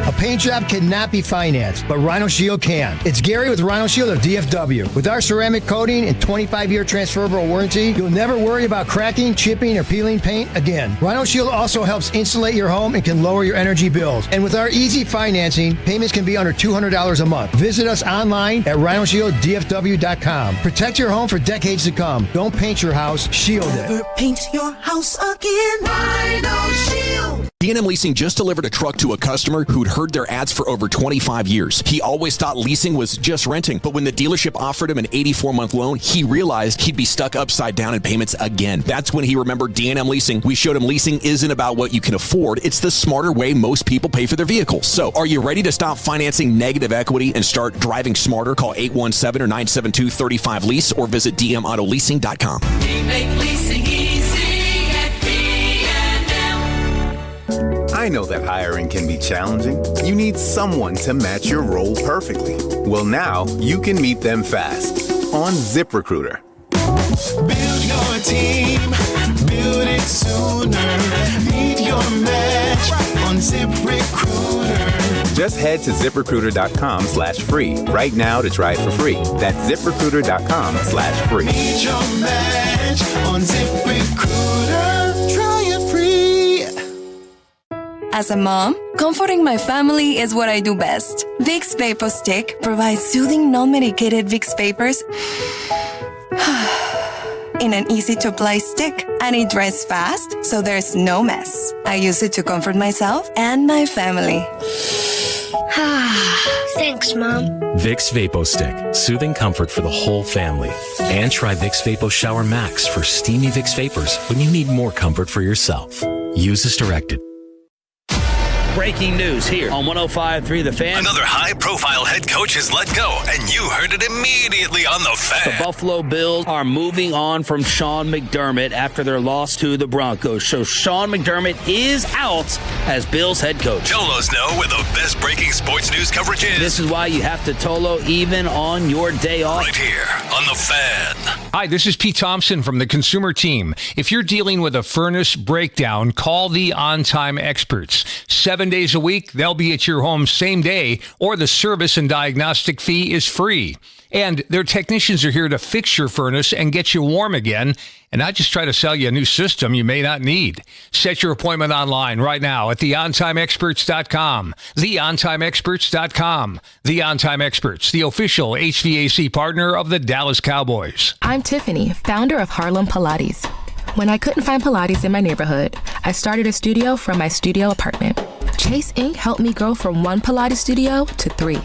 Speaker 8: A paint job cannot be financed, but Rhino Shield can. It's Gary with Rhino Shield of DFW. With our ceramic coating and 25-year transferable warranty, you'll never worry about cracking, chipping, or peeling paint again. Rhino Shield also helps insulate your home and can lower your energy bills. And with our easy financing, payments can be under $200 a month. Visit us online at rhinoshielddfw.com. Protect your home for decades to come. Don't paint your house, shield it.
Speaker 10: Never paint your house again. Rhino Shield. D&M Leasing just delivered a truck to a customer who'd heard their ads for over 25 years. He always thought leasing was just renting, but when the dealership offered him an 84-month loan, he realized he'd be stuck upside down in payments again. That's when he remembered D&M Leasing. We showed him leasing isn't about what you can afford. It's the smarter way most people pay for their vehicles. So, are you ready to stop financing negative equity and start driving smarter? Call 817 or 972-35 lease or visit dmautoleasing.com.
Speaker 12: We make leasing easy at B&M.
Speaker 13: I know that hiring can be challenging. You need someone to match your role perfectly. Well, now you can meet them fast on ZipRecruiter.
Speaker 12: Build your team, build it sooner. Meet your match on ZipRecruiter.
Speaker 13: Just head to ZipRecruiter.com/free right now to try it for free. That's ZipRecruiter.com/free.
Speaker 12: Meet your match on ZipRecruiter. Try it free.
Speaker 24: As a mom, comforting my family is what I do best. Vicks Vapor Stick provides soothing, non-medicated Vicks Vapors in an easy-to-apply stick, and it dries fast, so there's no mess. I use it to comfort myself and my family.
Speaker 25: Thanks, Mom.
Speaker 26: Vicks Vapo Stick, soothing comfort for the whole family. And try Vicks Vapo Shower Max for steamy Vicks Vapors when you need more comfort for yourself. Use as directed.
Speaker 3: Breaking news here on 105.3 The Fan.
Speaker 6: Another high-profile head coach is let go, and you heard it immediately on The Fan.
Speaker 3: The Buffalo Bills are moving on from Shan McDermott after their loss to the Broncos. So Shan McDermott is out as Bills head coach.
Speaker 6: Tolos know where the best breaking sports news coverage is.
Speaker 3: This is why you have to Tolo even on your day off.
Speaker 6: Right here on The Fan.
Speaker 27: Hi, this is Pete Thompson from the Consumer Team. If you're dealing with a furnace breakdown, call the On-Time Experts. 7 days a week, they'll be at your home same day, or the service and diagnostic fee is free. And their technicians are here to fix your furnace and get you warm again, and not just try to sell you a new system you may not need. Set your appointment online right now at theontimeexperts.com. Theontimeexperts.com. The On Time Experts, the official HVAC partner of the Dallas Cowboys.
Speaker 28: I'm Tiffany, founder of Harlem Pilates. When I couldn't find Pilates in my neighborhood, I started a studio from my studio apartment. Chase Inc. helped me grow from one Pilates studio to 3.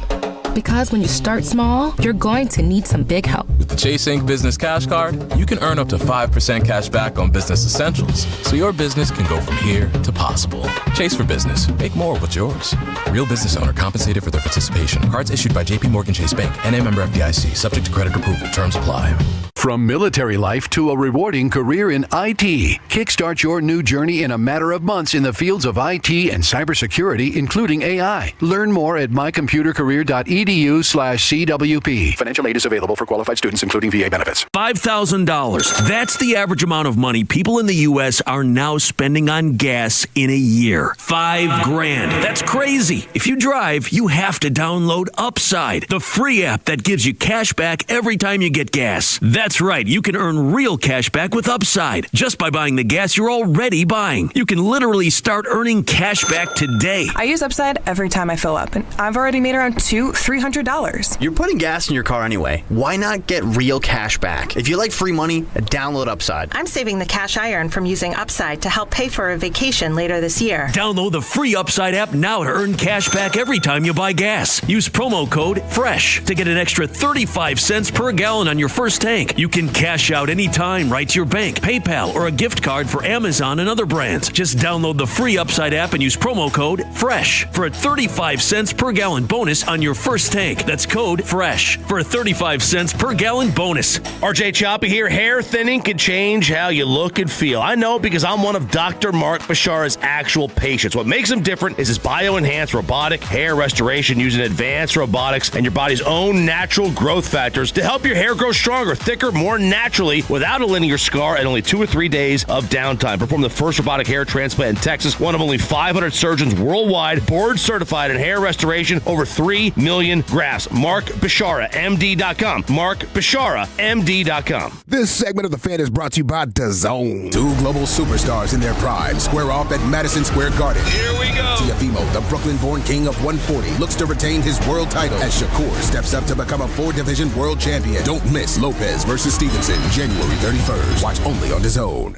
Speaker 28: Because when you start small, you're going to need some big help.
Speaker 29: With the Chase Inc. Business Cash Card, you can earn up to 5% cash back on business essentials, so your business can go from here to possible. Chase for business. Make more of what's yours. Real business owner compensated for their participation. Cards issued by J.P. Morgan Chase Bank. N.A. member FDIC. Subject to credit approval. Terms apply.
Speaker 30: From military life to a rewarding career in IT, kickstart your new journey in a matter of months in the fields of IT and cybersecurity, including AI. Learn more at mycomputercareer.edu/CWP. Financial aid is available for qualified students, including VA benefits.
Speaker 31: $5,000. That's the average amount of money people in the U.S. are now spending on gas in a year. $5,000. That's crazy. If you drive, you have to download Upside, the free app that gives you cash back every time you get gas. That's right. You can earn real cash back with Upside just by buying the gas you're already buying. You can literally start earning cash back today.
Speaker 32: I use Upside every time I fill up, and I've already made around $300.
Speaker 33: You're putting gas in your car anyway. Why not get real cash back? If you like free money, download Upside.
Speaker 34: I'm saving the cash I earn from using Upside to help pay for a vacation later this year.
Speaker 31: Download the free Upside app now to earn cash back every time you buy gas. Use promo code FRESH to get an extra 35 cents per gallon on your first tank. You can cash out anytime right to your bank, PayPal, or a gift card for Amazon and other brands. Just download the free Upside app and use promo code FRESH for a 35 cents per gallon bonus on your first tank. That's code FRESH for a 35 cents per gallon bonus.
Speaker 35: RJ Choppy here. Hair thinning can change how you look and feel. I know because I'm one of Dr. Mark Bashara's actual patients. What makes him different is his bio-enhanced robotic hair restoration using advanced robotics and your body's own natural growth factors to help your hair grow stronger, thicker, more naturally without a linear scar and only 2 or 3 days of downtime. Perform the first robotic hair transplant in Texas, one of only 500 surgeons worldwide, board certified in hair restoration, over 3 million grafts. MarkBasharaMD.com. MarkBasharaMD.com.
Speaker 36: This segment of The Fan is brought to you by DAZN. 2 global superstars in their prime square off at Madison Square Garden.
Speaker 6: Here we go.
Speaker 36: Teofimo, the Brooklyn-born king of 140, looks to retain his world title as Shakur steps up to become a 4-division world champion. Don't miss Lopez versus Stevenson, January 31st. Watch only on DAZN.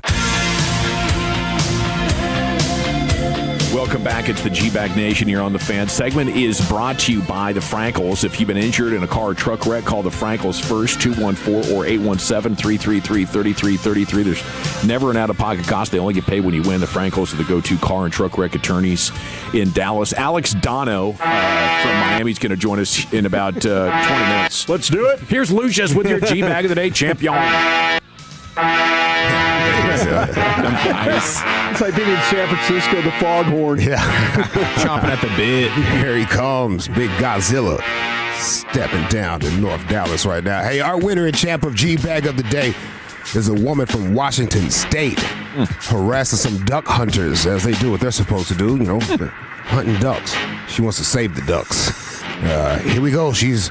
Speaker 4: Welcome back. It's the GBAG Nation here on the Fan. Segment is brought to you by the Frankels. If you've been injured in a car or truck wreck, call the Frankels first, 214 or 817-333-3333. There's never an out-of-pocket cost. They only get paid when you win. The Frankels are the go-to car and truck wreck attorneys in Dallas. Alex Dono from Miami is going to join us in about 20 minutes.
Speaker 1: Let's do it.
Speaker 4: Here's Lucius with your GBAG of the Day champion.
Speaker 2: Nice. It's like being in San Francisco, the foghorn.
Speaker 5: Yeah.
Speaker 4: Chomping at the bit.
Speaker 5: Here he comes, Big Godzilla, stepping down to North Dallas right now. Hey, our winner and champ of G-Bag of the Day is a woman from Washington State harassing some duck hunters as they do what they're supposed to do, hunting ducks. She wants to save the ducks. Here we go. She's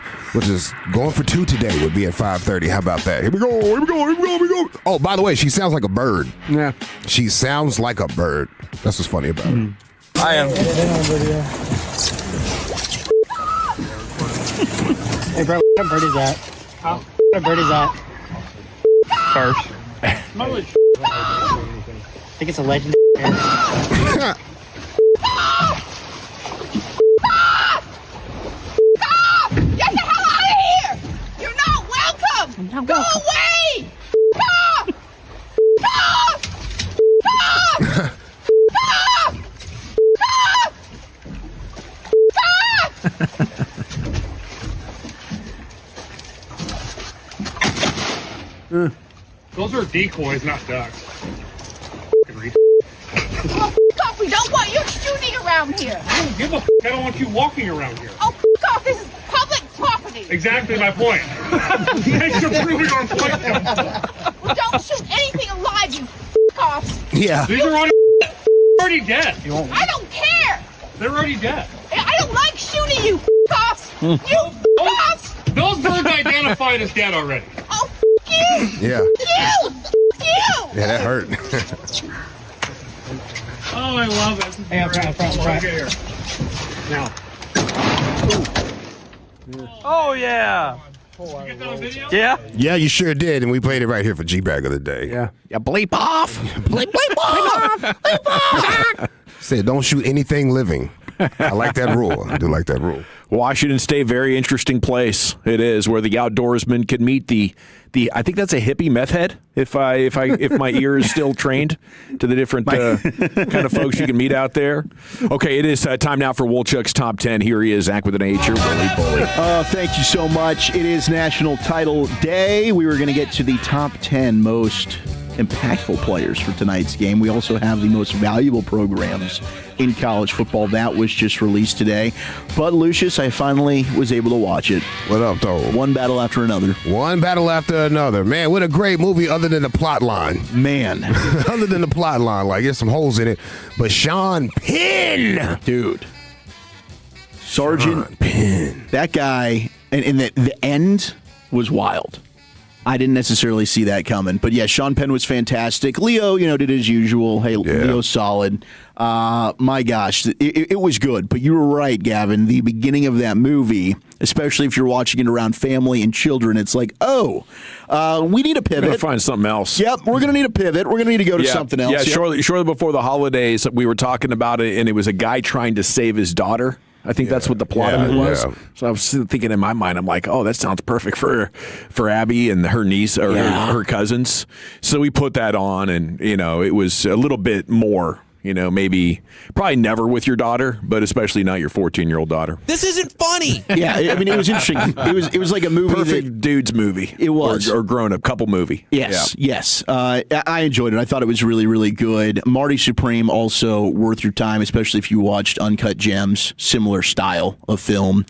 Speaker 5: going for 2 today. Would be at 5:30. How about that? Here we go. Oh, by the way, she sounds like a bird.
Speaker 2: Yeah.
Speaker 5: She sounds like a bird. That's what's funny about her.
Speaker 7: I am.
Speaker 9: Hey, bro, what bird is that? What bird is that?
Speaker 7: First.
Speaker 9: I think it's a legend.
Speaker 11: Get the hell out of here! You're not welcome! Go away!
Speaker 9: Those are decoys, not ducks.
Speaker 11: Oh, off! We don't want you shooting around here!
Speaker 9: I don't give a I don't want you walking around here.
Speaker 11: Oh, off! This is public property!
Speaker 9: Exactly my point. Thanks for proving our point.
Speaker 11: Well, don't shoot anything alive, you off!
Speaker 5: Yeah.
Speaker 9: These are already dead.
Speaker 11: I don't care!
Speaker 9: They're already dead.
Speaker 11: I don't like shooting you, offs! You offs!
Speaker 9: Those birds identified as dead already.
Speaker 11: Oh, you!
Speaker 5: Yeah.
Speaker 11: You!
Speaker 5: Yeah, that hurt.
Speaker 9: Oh, I love it. Hey, I'm trying. Here. Now.
Speaker 7: Oh, yeah.
Speaker 9: You get that on video?
Speaker 7: Yeah.
Speaker 5: Yeah, you sure did, and we played it right here for G-Bag of the Day.
Speaker 2: Yeah.
Speaker 1: Bleep off. Bleep off. Bleep off.
Speaker 5: Said, don't shoot anything living. I like that rule. I do like that rule.
Speaker 4: Washington State, very interesting place. It is where the outdoorsman can meet the I think that's a hippie meth head. If my ear is still trained to the different kind of folks you can meet out there. Okay, it is time now for Wolchuk's Top 10. Here he is, Zach with an H. Your bully.
Speaker 1: Thank you so much. It is National Title Day. We were going to get to the top 10 most impactful players for tonight's game. We also have the most valuable programs in college football. That was just released today. But, Lucius, I finally was able to watch it.
Speaker 5: What up, though?
Speaker 1: One battle after another.
Speaker 5: One battle after another. Man, what a great movie other than the plot line.
Speaker 1: Man.
Speaker 5: Other than the plot line. Like, there's some holes in it. But Sean Penn.
Speaker 1: Dude. Sergeant
Speaker 5: Sean Penn.
Speaker 1: That guy, and the end was wild. I didn't necessarily see that coming. But, yeah, Sean Penn was fantastic. Leo, did his usual. Hey, yeah. Leo's solid. My gosh, it was good. But you were right, Gavin. The beginning of that movie, especially if you're watching it around family and children, it's like, we need a pivot.
Speaker 4: We're going to find something else.
Speaker 1: Yep, we're going to need a pivot. We're going to need to go to something else.
Speaker 4: Yeah, shortly before the holidays, we were talking about it, and it was a guy trying to save his daughter. I think that's what the plot of it was. Yeah. So I was thinking in my mind, I'm like, that sounds perfect for Abby and her niece or her cousins. So we put that on, and it was a little bit more. Maybe probably never with your daughter, but especially not your 14-year-old daughter.
Speaker 10: This isn't funny.
Speaker 1: Yeah, I mean, it was interesting. It was like a movie.
Speaker 4: Perfect dude's movie.
Speaker 1: It was.
Speaker 4: Or grown-up couple movie.
Speaker 1: Yes, yes. I enjoyed it. I thought it was really, really good. Marty Supreme, also worth your time, especially if you watched Uncut Gems, similar style of film.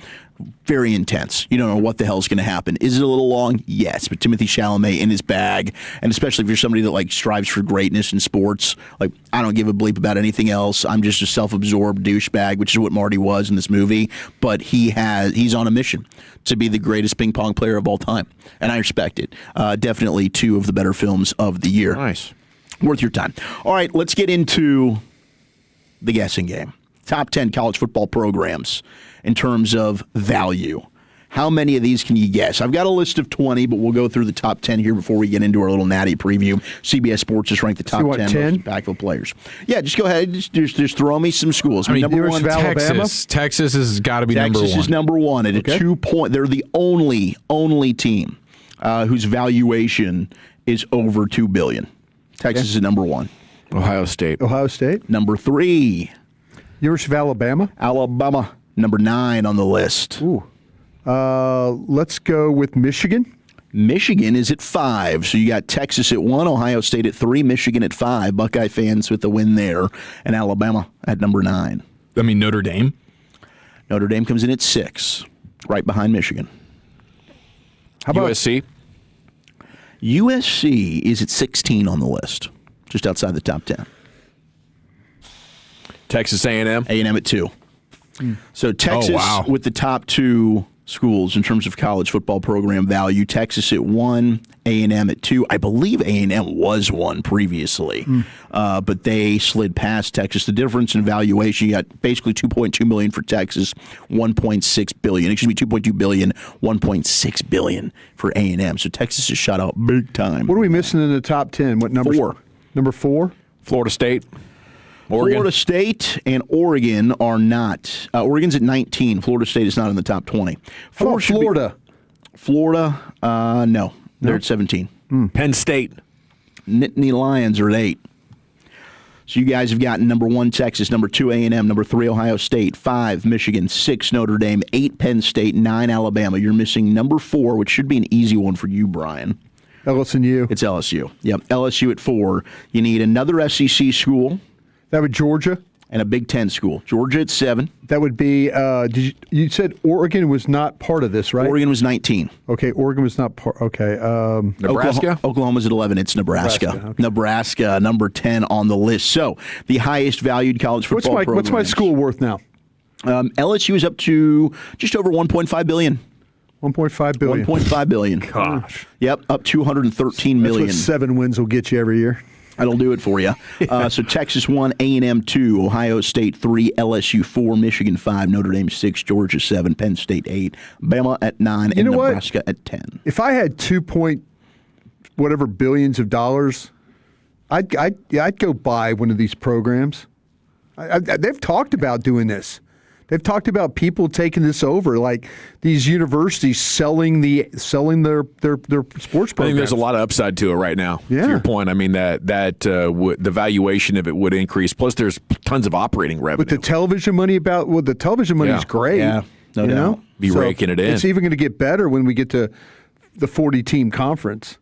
Speaker 1: Very intense. You don't know what the hell's going to happen. Is it a little long? Yes, but Timothée Chalamet in his bag, and especially if you're somebody that strives for greatness in sports, I don't give a bleep about anything else. I'm just a self-absorbed douchebag, which is what Marty was in this movie. But he's on a mission to be the greatest ping pong player of all time, and I respect it. Definitely 2 of the better films of the year.
Speaker 4: Nice,
Speaker 1: worth your time. All right, let's get into the guessing game. Top 10 college football programs in terms of value. How many of these can you guess? I've got a list of 20, but we'll go through the top 10 here before we get into our little Natty preview. CBS Sports just ranked the top 10 most impactful players. Yeah, just go ahead. Just throw me some schools.
Speaker 4: I mean,
Speaker 1: number one,
Speaker 4: Texas. Texas has got to be number one.
Speaker 1: Texas is number one at a 2 point. They're the only team whose valuation is over $2 billion. Texas is number one.
Speaker 4: Ohio State.
Speaker 1: Number 3.
Speaker 2: University of Alabama.
Speaker 1: Alabama, number 9 on the list.
Speaker 2: Ooh. Let's go with Michigan.
Speaker 1: Michigan is at 5. So you got Texas at 1, Ohio State at 3, Michigan at 5. Buckeye fans with the win there. And Alabama at number 9.
Speaker 4: I mean, Notre Dame?
Speaker 1: Notre Dame comes in at 6, right behind Michigan.
Speaker 4: How about USC?
Speaker 1: USC is at 16 on the list, just outside the top 10.
Speaker 4: Texas A&M?
Speaker 1: A&M at 2. So Texas with the top 2 schools in terms of college football program value. Texas at 1, A&M at 2. I believe A&M was 1 previously, but they slid past Texas. The difference in valuation, you got basically $2.2 million for Texas, $1.6 billion. Excuse me, $2.2 billion, $1.6 billion for A&M. So Texas is shot out big time.
Speaker 2: What are we missing in the top 10? What number?
Speaker 1: 4.
Speaker 2: Number 4?
Speaker 4: Florida State. Oregon.
Speaker 1: Florida State and Oregon are not. Oregon's at 19. Florida State is not in the top 20.
Speaker 2: How about Florida?
Speaker 1: Florida, no. They're at 17.
Speaker 4: Penn State.
Speaker 1: Nittany Lions are at 8. So you guys have gotten number 1 Texas, number 2 A&M, number 3 Ohio State, 5 Michigan, 6 Notre Dame, 8 Penn State, 9 Alabama. You're missing number 4, which should be an easy one for you, Brian.
Speaker 2: LSU.
Speaker 1: It's LSU. Yep, LSU at 4. You need another SEC school.
Speaker 2: That would Georgia?
Speaker 1: And a Big Ten school. Georgia at 7.
Speaker 2: That would be, you said Oregon was not part of this, right?
Speaker 1: Oregon was 19.
Speaker 2: Okay, Oregon was not part. Okay.
Speaker 4: Nebraska?
Speaker 1: Oklahoma's at 11. It's Nebraska. Nebraska, number 10 on the list. So the highest valued college football program.
Speaker 2: What's my school worth now?
Speaker 1: LSU is up to just over $1.5 billion.
Speaker 2: $1.5 billion.
Speaker 1: $1.5 billion.
Speaker 2: Gosh.
Speaker 1: Yep, up $213 million.
Speaker 2: That's what 7 wins will get you every year.
Speaker 1: That'll do it for you. So Texas 1, A&M 2, Ohio State 3, LSU 4, Michigan 5, Notre Dame 6, Georgia 7, Penn State 8, Bama at 9, and Nebraska at 10.
Speaker 2: If I had whatever billions of dollars, I'd go buy one of these programs. They've talked about doing this. They've talked about people taking this over, like these universities selling their sports programs.
Speaker 4: I think there's a lot of upside to it right now.
Speaker 2: Yeah.
Speaker 4: To your point, I mean that the valuation of it would increase. Plus, there's tons of operating revenue.
Speaker 2: With the television money the television money is great.
Speaker 1: Yeah, no doubt.
Speaker 4: Be raking it in.
Speaker 2: It's even going to get better when we get to the 40-team conference.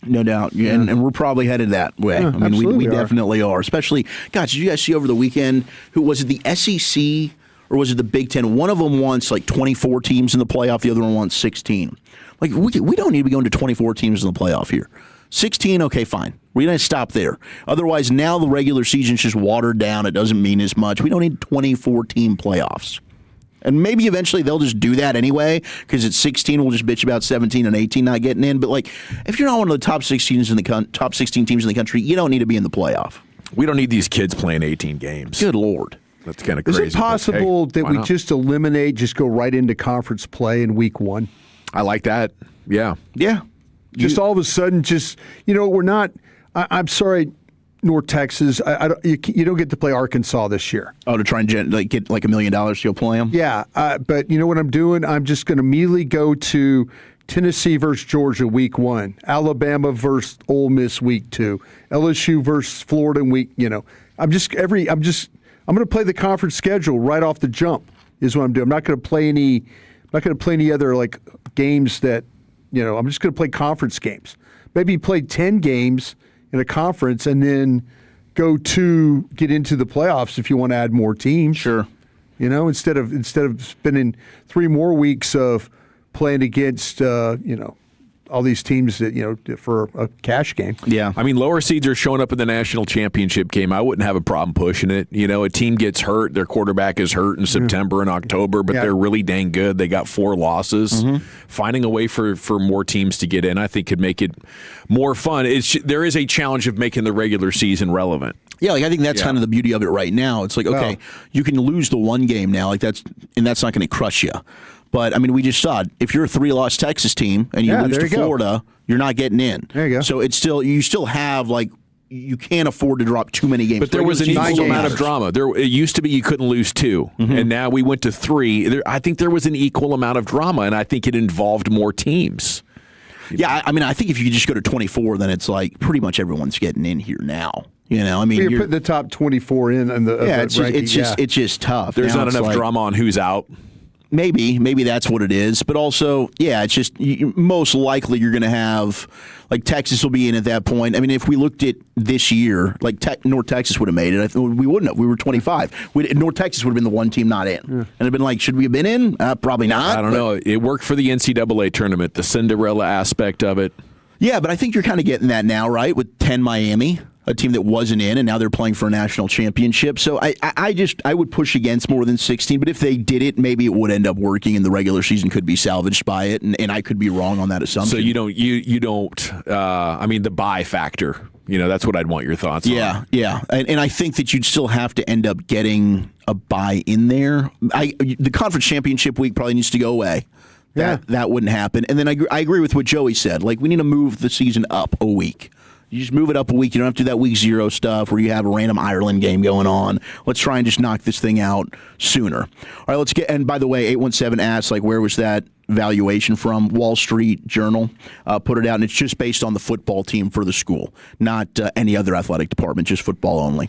Speaker 1: No doubt. Yeah. And we're probably headed that way.
Speaker 2: Yeah,
Speaker 1: I mean, we definitely are. Especially, God, did you guys see over the weekend, who was it, the SEC or was it the Big Ten? One of them wants like 24 teams in the playoff. The other one wants 16. Like, we don't need to be going to 24 teams in the playoff here. 16, okay, fine. We're going to stop there. Otherwise, now the regular season's just watered down. It doesn't mean as much. We don't need 24-team playoffs. And maybe eventually they'll just do that anyway, because at 16 we'll just bitch about 17 and 18 not getting in. But like, if you're not one of the top 16 teams in the country, you don't need to be in the playoff.
Speaker 4: We don't need these kids playing 18 games.
Speaker 1: Good Lord.
Speaker 4: That's kind of crazy.
Speaker 2: Is it possible that we just go right into conference play in week 1?
Speaker 4: I like that. Yeah.
Speaker 1: Yeah.
Speaker 2: Just all of a sudden, we're not. I'm sorry, North Texas. You don't get to play Arkansas this year.
Speaker 1: Oh, to try and get like $1 million to go play them?
Speaker 2: Yeah, but you know what I'm doing? I'm just going to immediately go to Tennessee versus Georgia week 1, Alabama versus Ole Miss week 2, LSU versus Florida week. I'm going to play the conference schedule right off the jump. Is what I'm doing. I'm not going to play any other like games that I'm just going to play conference games. Maybe play 10 games in a conference and then get into the playoffs if you want to add more teams.
Speaker 1: Sure.
Speaker 2: Instead of spending 3 more weeks of playing against all these teams that for a cash game.
Speaker 1: Yeah.
Speaker 4: I mean, lower seeds are showing up in the national championship game. I wouldn't have a problem pushing it. A team gets hurt, their quarterback is hurt in September and October, but they're really dang good. They got 4 losses. Mm-hmm. Finding a way for more teams to get in, I think, could make it more fun. There is a challenge of making the regular season relevant.
Speaker 1: Yeah, I think that's kind of the beauty of it right now. It's like, okay, you can lose the one game now, that's not going to crush you. But, I mean, we just saw it. If you're a 3-loss Texas team and you lose to Florida, you're not getting in.
Speaker 2: There you go.
Speaker 1: So it's still, you still have, like, you can't afford to drop too many games.
Speaker 4: But there was an equal amount of drama. It used to be you couldn't lose 2, and now we went to 3. I think there was an equal amount of drama, and I think it involved more teams.
Speaker 1: Yeah, I mean, I think if you just go to 24, then it's like pretty much everyone's getting in here now. You know, I mean,
Speaker 2: you're putting the top 24 in, and
Speaker 1: it's just tough.
Speaker 4: There's
Speaker 1: now
Speaker 4: not enough drama on who's out.
Speaker 1: Maybe that's what it is. But also, yeah, it's just most likely you're going to have, like, Texas will be in at that point. I mean, if we looked at this year, like North Texas would have made it. We wouldn't have. We were 25. North Texas would have been the one team not in. Yeah. And it'd been like, should we have been in? Probably not.
Speaker 4: I don't know. It worked for the NCAA tournament, the Cinderella aspect of it.
Speaker 1: Yeah, but I think you're kind of getting that now, right, with 10 Miami, a team that wasn't in, and now they're playing for a national championship. So I would push against more than 16, but if they did it, maybe it would end up working, and the regular season could be salvaged by it, and I could be wrong on that assumption.
Speaker 4: So you don't. I mean, the bye factor. You know, that's what I'd want your thoughts on.
Speaker 1: Yeah, and I think that you'd still have to end up getting a bye in there. The conference championship week probably needs to go away. That wouldn't happen. And then I agree with what Joey said. Like, we need to move the season up a week. You just move it up a week. You don't have to do that week 0 stuff where you have a random Ireland game going on. Let's try and just knock this thing out sooner. All right, let's get. And by the way, 817 asks, like, where was that valuation from? Wall Street Journal put it out, and it's just based on the football team for the school, not any other athletic department, just football only.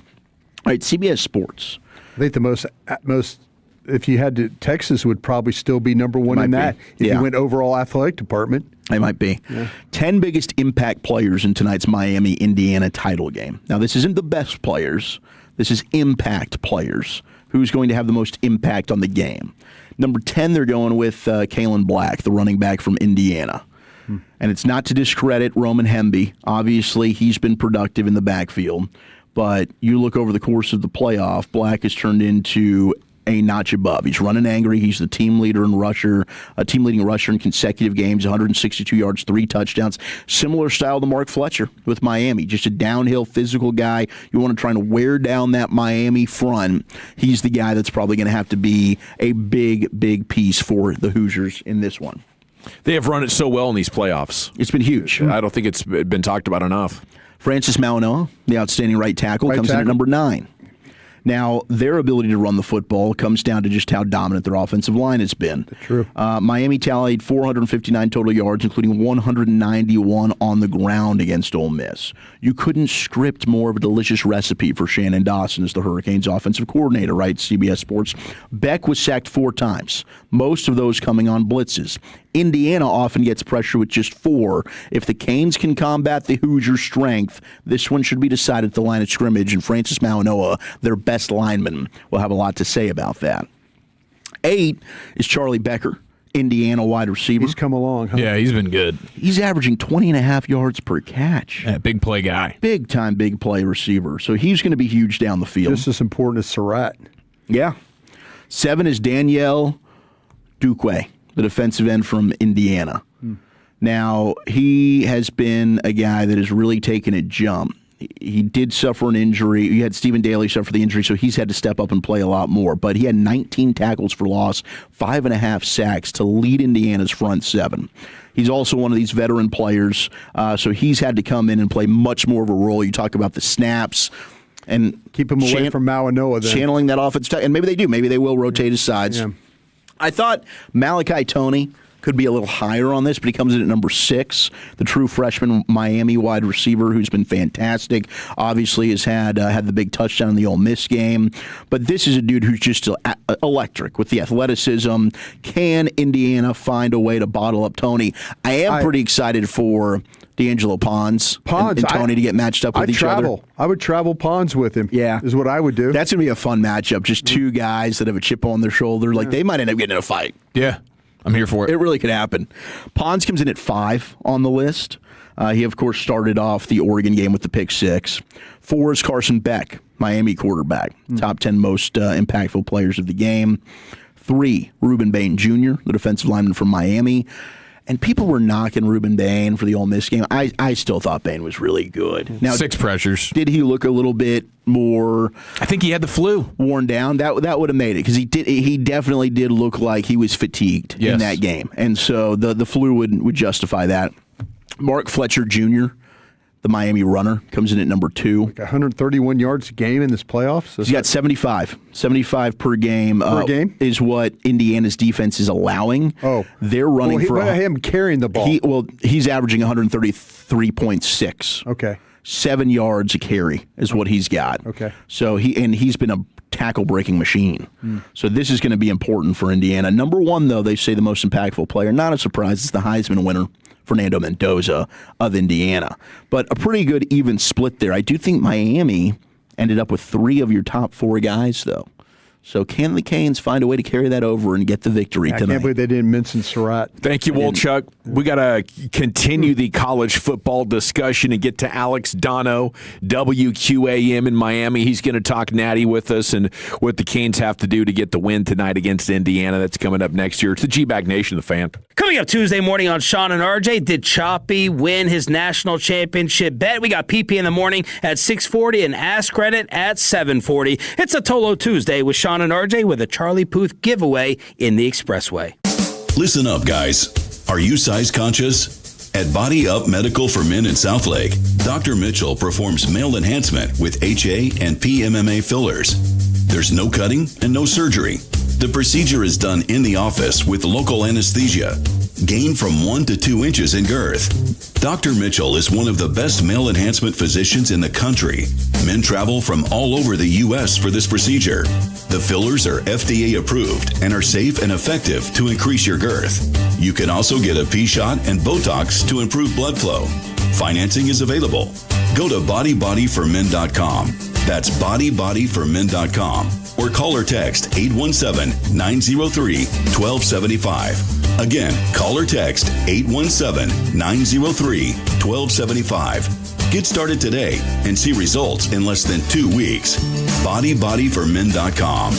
Speaker 1: All right, CBS Sports.
Speaker 2: I think the most. If you had to, Texas would probably still be number one in that. If you went overall athletic department.
Speaker 1: It might be. Yeah. 10 biggest impact players in tonight's Miami-Indiana title game. Now, this isn't the best players. This is impact players. Who's going to have the most impact on the game? Number 10, they're going with Kalen Black, the running back from Indiana. And it's not to discredit Roman Hemby. Obviously, he's been productive in the backfield. But you look over the course of the playoff, Black has turned into a notch above. He's running angry. He's the team leader and team leading rusher in consecutive games, 162 yards, 3 touchdowns. Similar style to Mark Fletcher with Miami, just a downhill physical guy. You want to try to wear down that Miami front. He's the guy that's probably going to have to be a big piece for the Hoosiers in this one.
Speaker 4: They have run it so well in these playoffs.
Speaker 1: It's been huge.
Speaker 4: I don't think it's been talked about enough.
Speaker 1: Francis Mauigoa, the outstanding right tackle, comes in at number 9. Now, their ability to run the football comes down to just how dominant their offensive line has been.
Speaker 2: True.
Speaker 1: Miami tallied 459 total yards, including 191 on the ground against Ole Miss. You couldn't script more of a delicious recipe for Shannon Dawson as the Hurricanes' offensive coordinator, right? CBS Sports. Beck was sacked 4 times, most of those coming on blitzes. Indiana often gets pressure with just 4. If the Canes can combat the Hoosiers' strength, this one should be decided at the line of scrimmage, and Francis Mauigoa, their best lineman, will have a lot to say about that. 8 is Charlie Becker, Indiana wide receiver.
Speaker 2: He's come along, huh?
Speaker 4: Yeah, he's been good.
Speaker 1: He's averaging 20.5 yards per catch.
Speaker 4: Yeah, big play guy.
Speaker 1: Big time, big play receiver. So he's going to be huge down the field.
Speaker 2: Just as important as Surratt.
Speaker 1: Yeah. 7 is Danielle Duque, the defensive end from Indiana. Now, he has been a guy that has really taken a jump. He did suffer an injury. He had Stephen Daly suffer the injury, so he's had to step up and play a lot more. But he had 19 tackles for loss, 5.5 sacks to lead Indiana's front 7. He's also one of these veteran players, so he's had to come in and play much more of a role. You talk about the snaps. And
Speaker 2: keep him away from Mauigoa then.
Speaker 1: Channeling that offense. And maybe they do. Maybe they will rotate his sides. Yeah. I thought Malachi Toney could be a little higher on this, but he comes in at number 6, the true freshman Miami wide receiver who's been fantastic. Obviously has had the big touchdown in the Ole Miss game. But this is a dude who's just electric with the athleticism. Can Indiana find a way to bottle up Toney? I am pretty excited for D'Angelo Pons and Toney to get matched up with each other.
Speaker 2: I would travel Pons with him.
Speaker 1: Yeah.
Speaker 2: Is what I would do.
Speaker 1: That's going to be a fun matchup. Just 2 guys that have a chip on their shoulder. Like, they might end up getting in a fight.
Speaker 4: Yeah. I'm here for it.
Speaker 1: It really could happen. Pons comes in at 5 on the list. He, of course, started off the Oregon game with the pick 6. 4 is Carson Beck, Miami quarterback. Top 10 most impactful players of the game. 3, Reuben Bain Jr., the defensive lineman from Miami. And people were knocking Ruben Bain for the Ole Miss game. I still thought Bain was really good. Now,
Speaker 4: 6 pressures.
Speaker 1: Did he look a little bit more?
Speaker 4: I think he had the flu.
Speaker 1: Worn down. That would have made it because he definitely did look like he was fatigued in that game, and so the flu would justify that. Mark Fletcher Jr., the Miami runner, comes in at number 2.
Speaker 2: Like 131 yards a game in this playoffs?
Speaker 1: He's got 75 per game.
Speaker 2: Per game?
Speaker 1: Is what Indiana's defense is allowing.
Speaker 2: Oh.
Speaker 1: They're running for
Speaker 2: him carrying the ball.
Speaker 1: He's averaging 133.6.
Speaker 2: Okay.
Speaker 1: 7 yards a carry is what he's got.
Speaker 2: Okay.
Speaker 1: So he's been a tackle-breaking machine. So this is going to be important for Indiana. Number 1, though, they say the most impactful player. Not a surprise. It's the Heisman winner, Fernando Mendoza of Indiana. But a pretty good even split there. I do think Miami ended up with 3 of your top 4 guys, though. So can the Canes find a way to carry that over and get the victory tonight?
Speaker 2: I can't believe they didn't mention Surratt.
Speaker 4: Thank you, Wolchuk. We got to continue the college football discussion and get to Alex Dono, WQAM in Miami. He's going to talk Natty with us and what the Canes have to do to get the win tonight against Indiana. That's coming up next year. It's the GBAG Nation, the fan.
Speaker 3: Coming up Tuesday morning on Shan and RJ, did Choppy win his national championship bet? We got PP in the morning at 6:40 and Ask Credit at 7:40. It's a Tolo Tuesday with Shan and RJ with a Charlie Puth giveaway in the Expressway.
Speaker 8: Listen up, guys. Are you size conscious? At Body Up Medical for Men in Southlake, Dr. Mitchell performs male enhancement with HA and PMMA fillers. There's no cutting and no surgery. The procedure is done in the office with local anesthesia. Gain from 1 to 2 inches in girth. Dr. Mitchell is one of the best male enhancement physicians in the country. Men travel from all over the U.S. for this procedure. The fillers are FDA approved and are safe and effective to increase your girth. You can also get a P-shot and Botox to improve blood flow. Financing is available. Go to bodybodyformen.com. That's bodybodyformen.com. Or call or text 817-903-1275. Again, call or text 817-903-1275. Get started today and see results in less than 2 weeks. Bodybodyformen.com.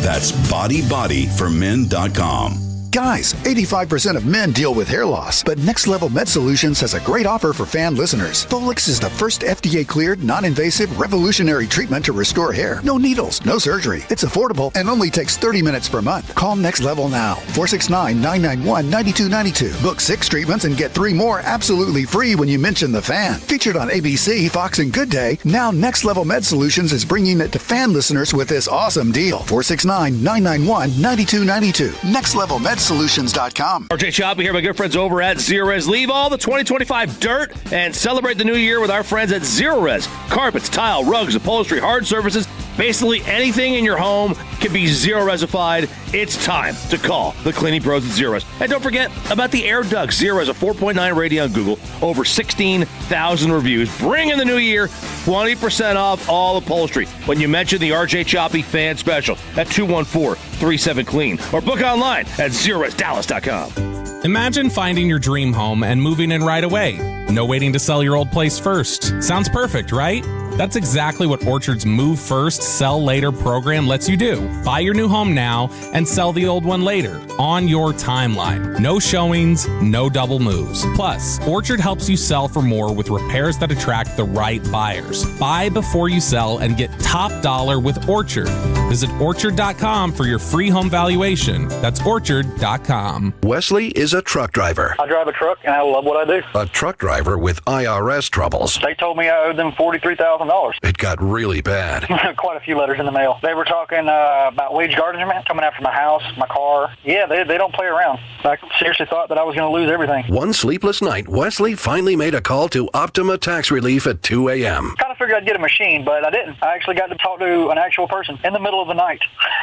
Speaker 8: That's bodybodyformen.com.
Speaker 12: Guys, 85% of men deal with hair loss, but Next Level Med Solutions has a great offer for fan listeners. Folix is the first FDA-cleared, non-invasive, revolutionary treatment to restore hair. No needles, no surgery. It's affordable and only takes 30 minutes per month. Call Next Level now, 469-991-9292. Book 6 treatments and get 3 more absolutely free when you mention the fan. Featured on ABC, Fox, and Good Day, now Next Level Med Solutions is bringing it to fan listeners with this awesome deal. 469-991-9292. Next Level Med Solutions.com.
Speaker 35: RJ Choppy here, my good friends over at Zero Res. Leave all the 2025 dirt and celebrate the new year with our friends at Zero Res. Carpets, tile, rugs, upholstery, hard surfaces, basically anything in your home can be Zero Resified. It's time to call the cleaning pros at Zero Res. And don't forget about the air ducts. Zero Res, a 4.9 rating on Google, over 16,000 reviews. Bring in the new year, 20% off all upholstery when you mention the RJ Choppy fan special at 214-37-CLEAN or book online at ZeroResDallas.com.
Speaker 13: Imagine finding your dream home and moving in right away. No waiting to sell your old place first. Sounds perfect, right? That's exactly what Orchard's Move First, Sell Later program lets you do. Buy your new home now and sell the old one later on your timeline. No showings, no double moves. Plus, Orchard helps you sell for more with repairs that attract the right buyers. Buy before you sell and get top dollar with Orchard. Visit Orchard.com for your free home valuation. That's Orchard.com.
Speaker 30: Wesley is a truck driver.
Speaker 14: I drive a truck and I love what I do.
Speaker 30: A truck driver with IRS troubles.
Speaker 14: They told me I owed them $43,000.
Speaker 30: It got really bad.
Speaker 14: Quite a few letters in the mail. They were talking about wage garnishment coming after my house, my car. Yeah, they don't play around. I seriously thought that I was going to lose everything.
Speaker 30: One sleepless night, Wesley finally made a call to Optima Tax Relief at 2 a.m.
Speaker 14: Kind of figured I'd get a machine, but I didn't. I actually got to talk to an actual person in the middle of the night.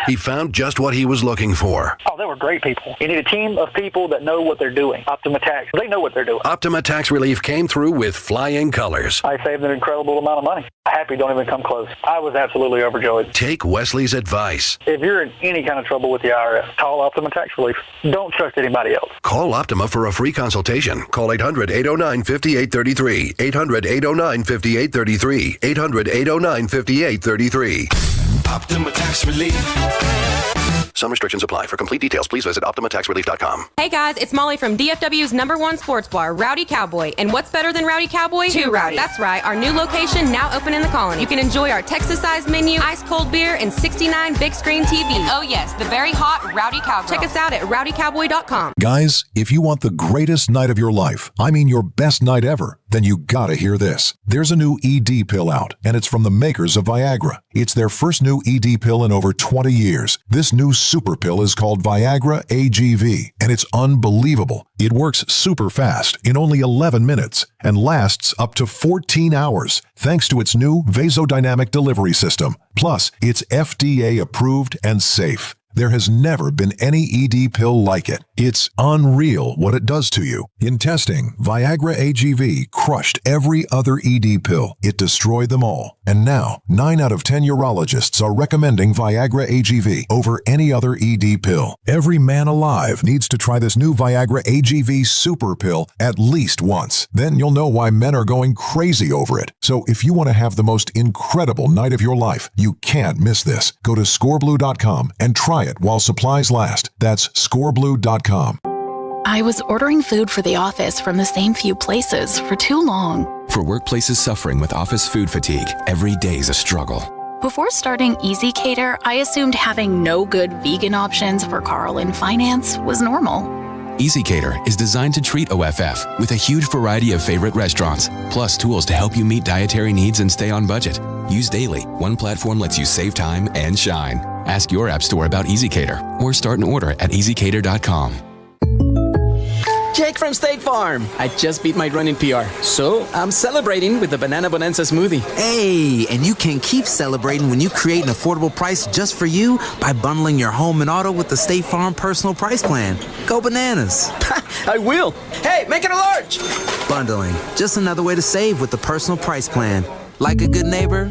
Speaker 30: He found just what he was looking for.
Speaker 14: Oh, they were great people. You need a team of people that know what they're doing. Optima Tax, they know what they're doing.
Speaker 30: Optima Tax Relief came through with flying colors.
Speaker 14: I saved an incredible amount of money. Happy don't even come close. I was absolutely overjoyed.
Speaker 30: Take Wesley's advice.
Speaker 14: If you're in any kind of trouble with the IRS, call Optima Tax Relief. Don't trust anybody else.
Speaker 30: Call Optima for a free consultation. Call 800-809-5833. 800-809-5833. 800-809-5833.
Speaker 36: Optima Tax Relief.
Speaker 6: Some restrictions apply. For complete details, please visit OptimaTaxRelief.com.
Speaker 15: Hey guys, it's Molly from DFW's #1 sports bar, Rowdy Cowboy. And what's better than Rowdy Cowboy? Two Rowdy. That's right, our new location now open in the Colony. You can enjoy our Texas-sized menu, ice-cold beer, and 69 big-screen TVs. Oh yes, the very hot Rowdy Cowboy. Check us out at rowdycowboy.com.
Speaker 16: Guys, if you want the greatest night of your life, I mean your best night ever, then you gotta hear this. There's a new ED pill out, and it's from the makers of Viagra. It's their first new ED pill in over 20 years. This new super pill is called Viagra AGV, and it's unbelievable. It works super fast in only 11 minutes and lasts up to 14 hours thanks to its new vasodynamic delivery system. Plus, it's FDA approved and safe. There has never been any ED pill like it. It's unreal what it does to you. In testing, Viagra AGV crushed every other ED pill. It destroyed them all. And now, 9 out of 10 urologists are recommending Viagra AGV over any other ED pill. Every man alive needs to try this new Viagra AGV super pill at least once. Then you'll know why men are going crazy over it. So if you want to have the most incredible night of your life, you can't miss this. Go to scoreblue.com and try it while supplies last. That's scoreblue.com.
Speaker 17: I was ordering food for the office from the same few places for too long.
Speaker 10: For workplaces suffering with office food fatigue, every day's a struggle.
Speaker 17: Before starting Easy Cater, I assumed having no good vegan options for Carl in finance was normal.
Speaker 10: Easy Cater is designed to treat OFF with a huge variety of favorite restaurants, plus tools to help you meet dietary needs and stay on budget. Used daily, one platform lets you save time and shine. Ask your app store about Easy Cater or start an order at easycater.com.
Speaker 18: Jake from State Farm. I just beat my running PR, so I'm celebrating with the Banana Bonanza smoothie.
Speaker 19: Hey, and you can keep celebrating when you create an affordable price just for you by bundling your home and auto with the State Farm Personal Price Plan. Go bananas.
Speaker 18: I will. Hey, make it a large.
Speaker 19: Bundling, just another way to save with the Personal Price Plan. Like a good neighbor,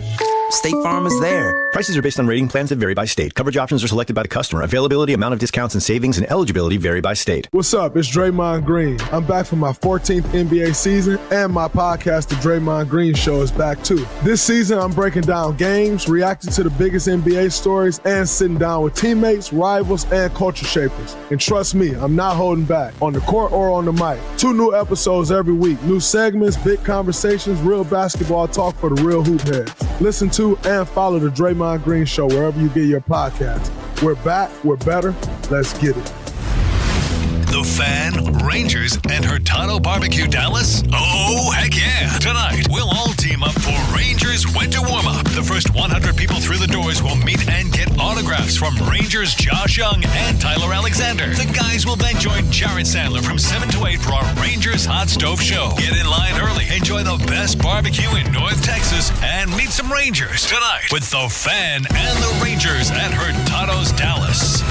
Speaker 19: State Farm is there.
Speaker 20: Prices are based on rating plans that vary by state. Coverage options are selected by the customer. Availability, amount of discounts and savings, and eligibility vary by state.
Speaker 21: What's up? It's Draymond Green. I'm back for my 14th NBA season, and my podcast, The Draymond Green Show, is back too. This season, I'm breaking down games, reacting to the biggest NBA stories, and sitting down with teammates, rivals, and culture shapers. And trust me, I'm not holding back, on the court or on the mic. 2 new episodes every week. New segments, big conversations, real basketball talk for the real hoop heads. Listen to and follow The Draymond Green Show wherever you get your podcasts. We're back, we're better, let's get it.
Speaker 6: The Fan, Rangers, and Hurtado Barbecue Dallas? Oh, heck yeah. Tonight, we'll all team up for Rangers Winter Warm-Up. The first 100 people through the doors will meet and get autographs from Rangers Josh Young and Tyler Alexander. The guys will then join Jared Sandler from 7 to 8 for our Rangers Hot Stove Show. Get in line early, enjoy the best barbecue in North Texas, and meet some Rangers tonight with The Fan and the Rangers at Hurtado's Dallas.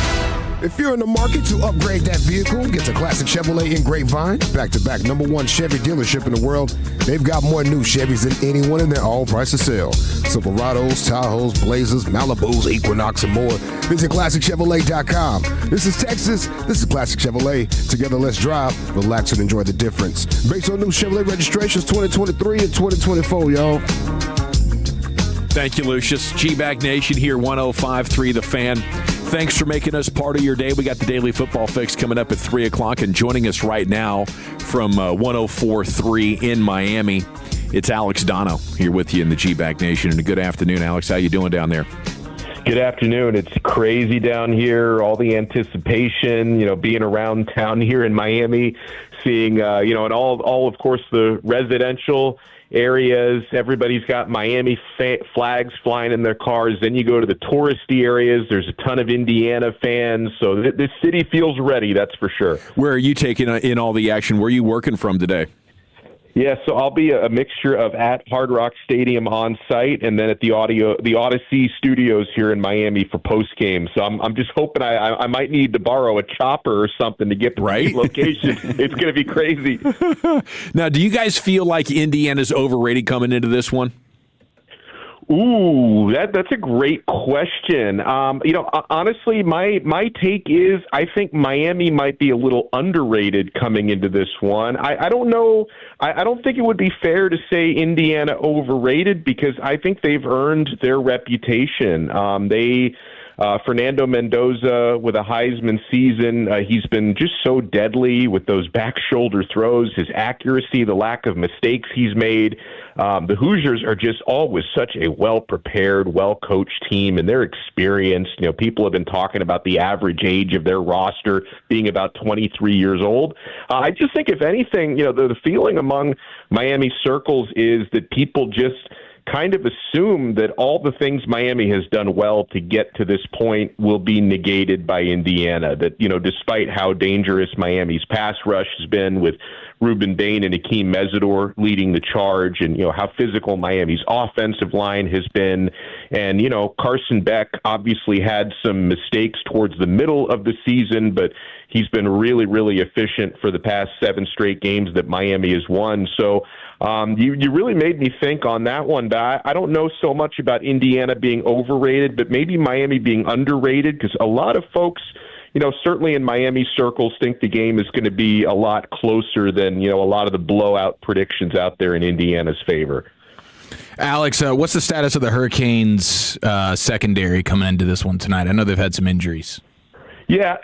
Speaker 5: If you're in the market to upgrade that vehicle, get the classic Chevrolet in Grapevine, back-to-back #1 Chevy dealership in the world. They've got more new Chevys than anyone, and they're all priced to sell. Silverados, Tahoes, Blazers, Malibus, Equinox, and more. Visit ClassicChevrolet.com. This is Texas. This is Classic Chevrolet. Together, let's drive, relax, and enjoy the difference. Based on new Chevrolet registrations 2023 and 2024, y'all.
Speaker 4: Thank you, Lucius. GBAG Nation here, 105.3 The Fan. Thanks for making us part of your day. We got the Daily Football Fix coming up at 3 o'clock, and joining us right now from 104.3 in Miami, it's Alex Dono here with you in the GBAG Nation. And a good afternoon, Alex. How you doing down there?
Speaker 22: Good afternoon. It's crazy down here. All the anticipation, being around town here in Miami, seeing, and all of course, the residential areas. Everybody's got Miami flags flying in their cars. Then you go to the touristy areas. There's a ton of Indiana fans. So this city feels ready, that's for sure.
Speaker 4: Where are you taking in all the action? Where are you working from today?
Speaker 22: Yeah, so I'll be a mixture of at Hard Rock Stadium on site and then at the Odyssey Studios here in Miami for post game. So I'm just hoping I might need to borrow a chopper or something to get to the location. It's going to be crazy.
Speaker 4: Now, do you guys feel like Indiana's overrated coming into this one?
Speaker 22: Ooh, that's a great question. Honestly, my take is I think Miami might be a little underrated coming into this one. I don't know. I don't think it would be fair to say Indiana overrated because I think they've earned their reputation. They Fernando Mendoza with a Heisman season. He's been just so deadly with those back shoulder throws, his accuracy, the lack of mistakes he's made. The Hoosiers are just always such a well-prepared, well-coached team, and they're experienced. People have been talking about the average age of their roster being about 23 years old. I just think, if anything, the feeling among Miami circles is that people just kind of assume that all the things Miami has done well to get to this point will be negated by Indiana. That, despite how dangerous Miami's pass rush has been with Ruben Bain and Akeem Mesidor leading the charge, and, how physical Miami's offensive line has been. And, Carson Beck obviously had some mistakes towards the middle of the season, but he's been really, really efficient for the past 7 straight games that Miami has won. So you really made me think on that one. But I don't know so much about Indiana being overrated, but maybe Miami being underrated, because a lot of folks, certainly in Miami circles, think the game is going to be a lot closer than, a lot of the blowout predictions out there in Indiana's favor.
Speaker 1: Alex, what's the status of the Hurricanes secondary coming into this one tonight? I know they've had some injuries.
Speaker 22: Yeah,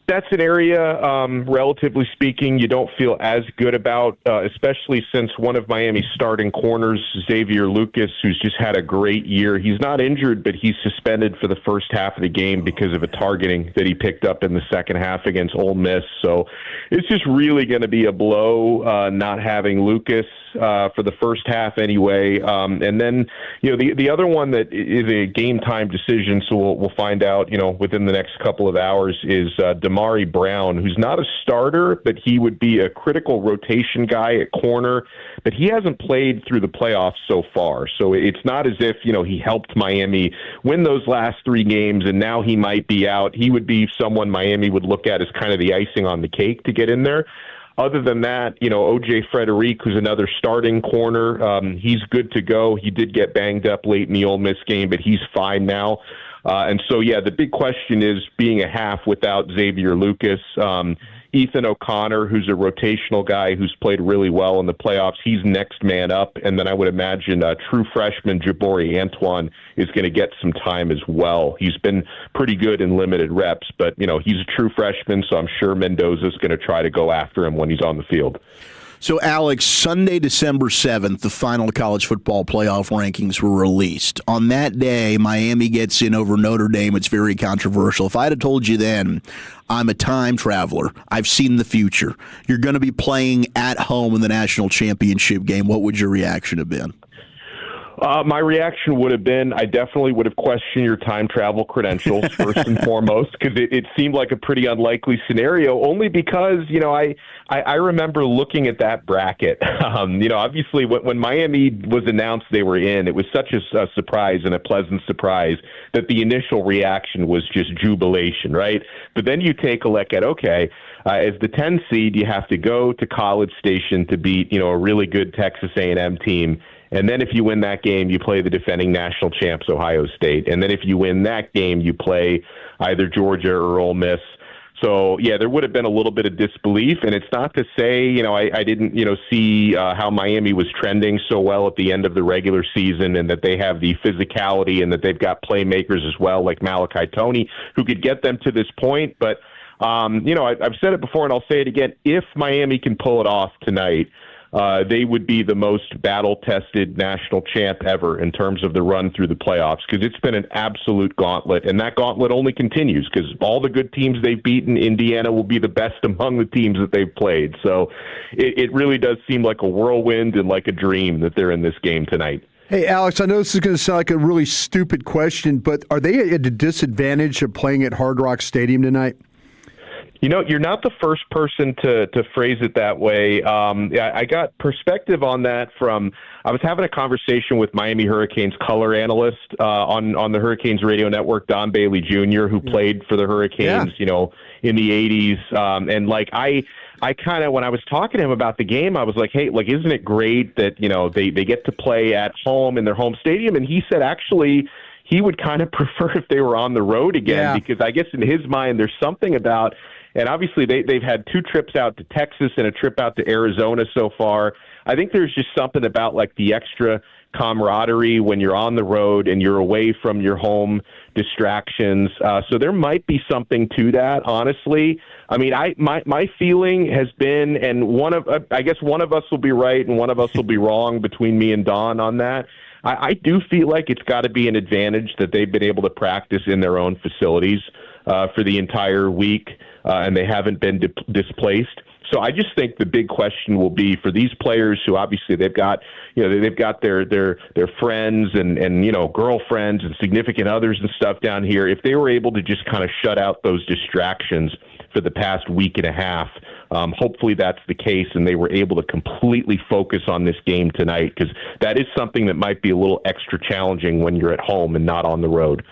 Speaker 22: that's an area, relatively speaking, you don't feel as good about, especially since one of Miami's starting corners, Xavier Lucas, who's just had a great year. He's not injured, but he's suspended for the first half of the game because of a targeting that he picked up in the second half against Ole Miss. So it's just really going to be a blow not having Lucas for the first half anyway. And then, the other one that is a game-time decision, so we'll find out, within the next couple of hours, is Damari Brown, who's not a starter, but he would be a critical rotation guy at corner, but he hasn't played through the playoffs so far. So it's not as if, he helped Miami win those last 3 games and now he might be out. He would be someone Miami would look at as kind of the icing on the cake to get in there. Other than that, O.J. Frederic, who's another starting corner, he's good to go. He did get banged up late in the Ole Miss game, but he's fine now. And so, the big question is being a half without Xavier Lucas. Ethan O'Connor, who's a rotational guy who's played really well in the playoffs, he's next man up. And then I would imagine true freshman Jabari Antoine is going to get some time as well. He's been pretty good in limited reps, but, he's a true freshman, so I'm sure Mendoza's going to try to go after him when he's on the field.
Speaker 2: So, Alex, Sunday, December 7th, the final college football playoff rankings were released. On that day, Miami gets in over Notre Dame. It's very controversial. If I had told you then, I'm a time traveler, I've seen the future, you're going to be playing at home in the national championship game, what would your reaction have been?
Speaker 22: My reaction would have been, I definitely would have questioned your time travel credentials first and foremost, because it seemed like a pretty unlikely scenario, only because, I remember looking at that bracket. Obviously when Miami was announced they were in, it was such a surprise and a pleasant surprise that the initial reaction was just jubilation, right? But then you take a look at, okay, as the 10 seed, you have to go to College Station to beat, a really good Texas A&M team. And then if you win that game, you play the defending national champs, Ohio State. And then if you win that game, you play either Georgia or Ole Miss. So, there would have been a little bit of disbelief. And it's not to say, I didn't, see how Miami was trending so well at the end of the regular season, and that they have the physicality and that they've got playmakers as well, like Malachi Toney, who could get them to this point. But, I've said it before and I'll say it again. If Miami can pull it off tonight, they would be the most battle-tested national champ ever in terms of the run through the playoffs, because it's been an absolute gauntlet, and that gauntlet only continues because all the good teams they've beaten, Indiana will be the best among the teams that they've played. So it really does seem like a whirlwind and like a dream that they're in this game tonight.
Speaker 7: Hey, Alex, I know this is going to sound like a really stupid question, but are they at a disadvantage of playing at Hard Rock Stadium tonight?
Speaker 22: You're not the first person to phrase it that way. I got perspective on that from, I was having a conversation with Miami Hurricanes color analyst on the Hurricanes radio network, Don Bailey Jr., who played for the Hurricanes, in the 80s. And I kind of, when I was talking to him about the game, I was like, hey, isn't it great that, they get to play at home in their home stadium? And he said, actually, he would kind of prefer if they were on the road again, because I guess in his mind, there's something about, and obviously they've had 2 trips out to Texas and a trip out to Arizona so far. I think there's just something about like the extra camaraderie when you're on the road and you're away from your home distractions. So there might be something to that, honestly. I mean, my feeling has been, and I guess one of us will be right and one of us will be wrong between me and Don on that. I do feel like it's got to be an advantage that they've been able to practice in their own facilities for the entire week, and they haven't been displaced. So I just think the big question will be for these players who obviously they've got their friends and girlfriends and significant others and stuff down here. If they were able to just kind of shut out those distractions for the past week and a half, hopefully that's the case, and they were able to completely focus on this game tonight, because that is something that might be a little extra challenging when you're at home and not on the road.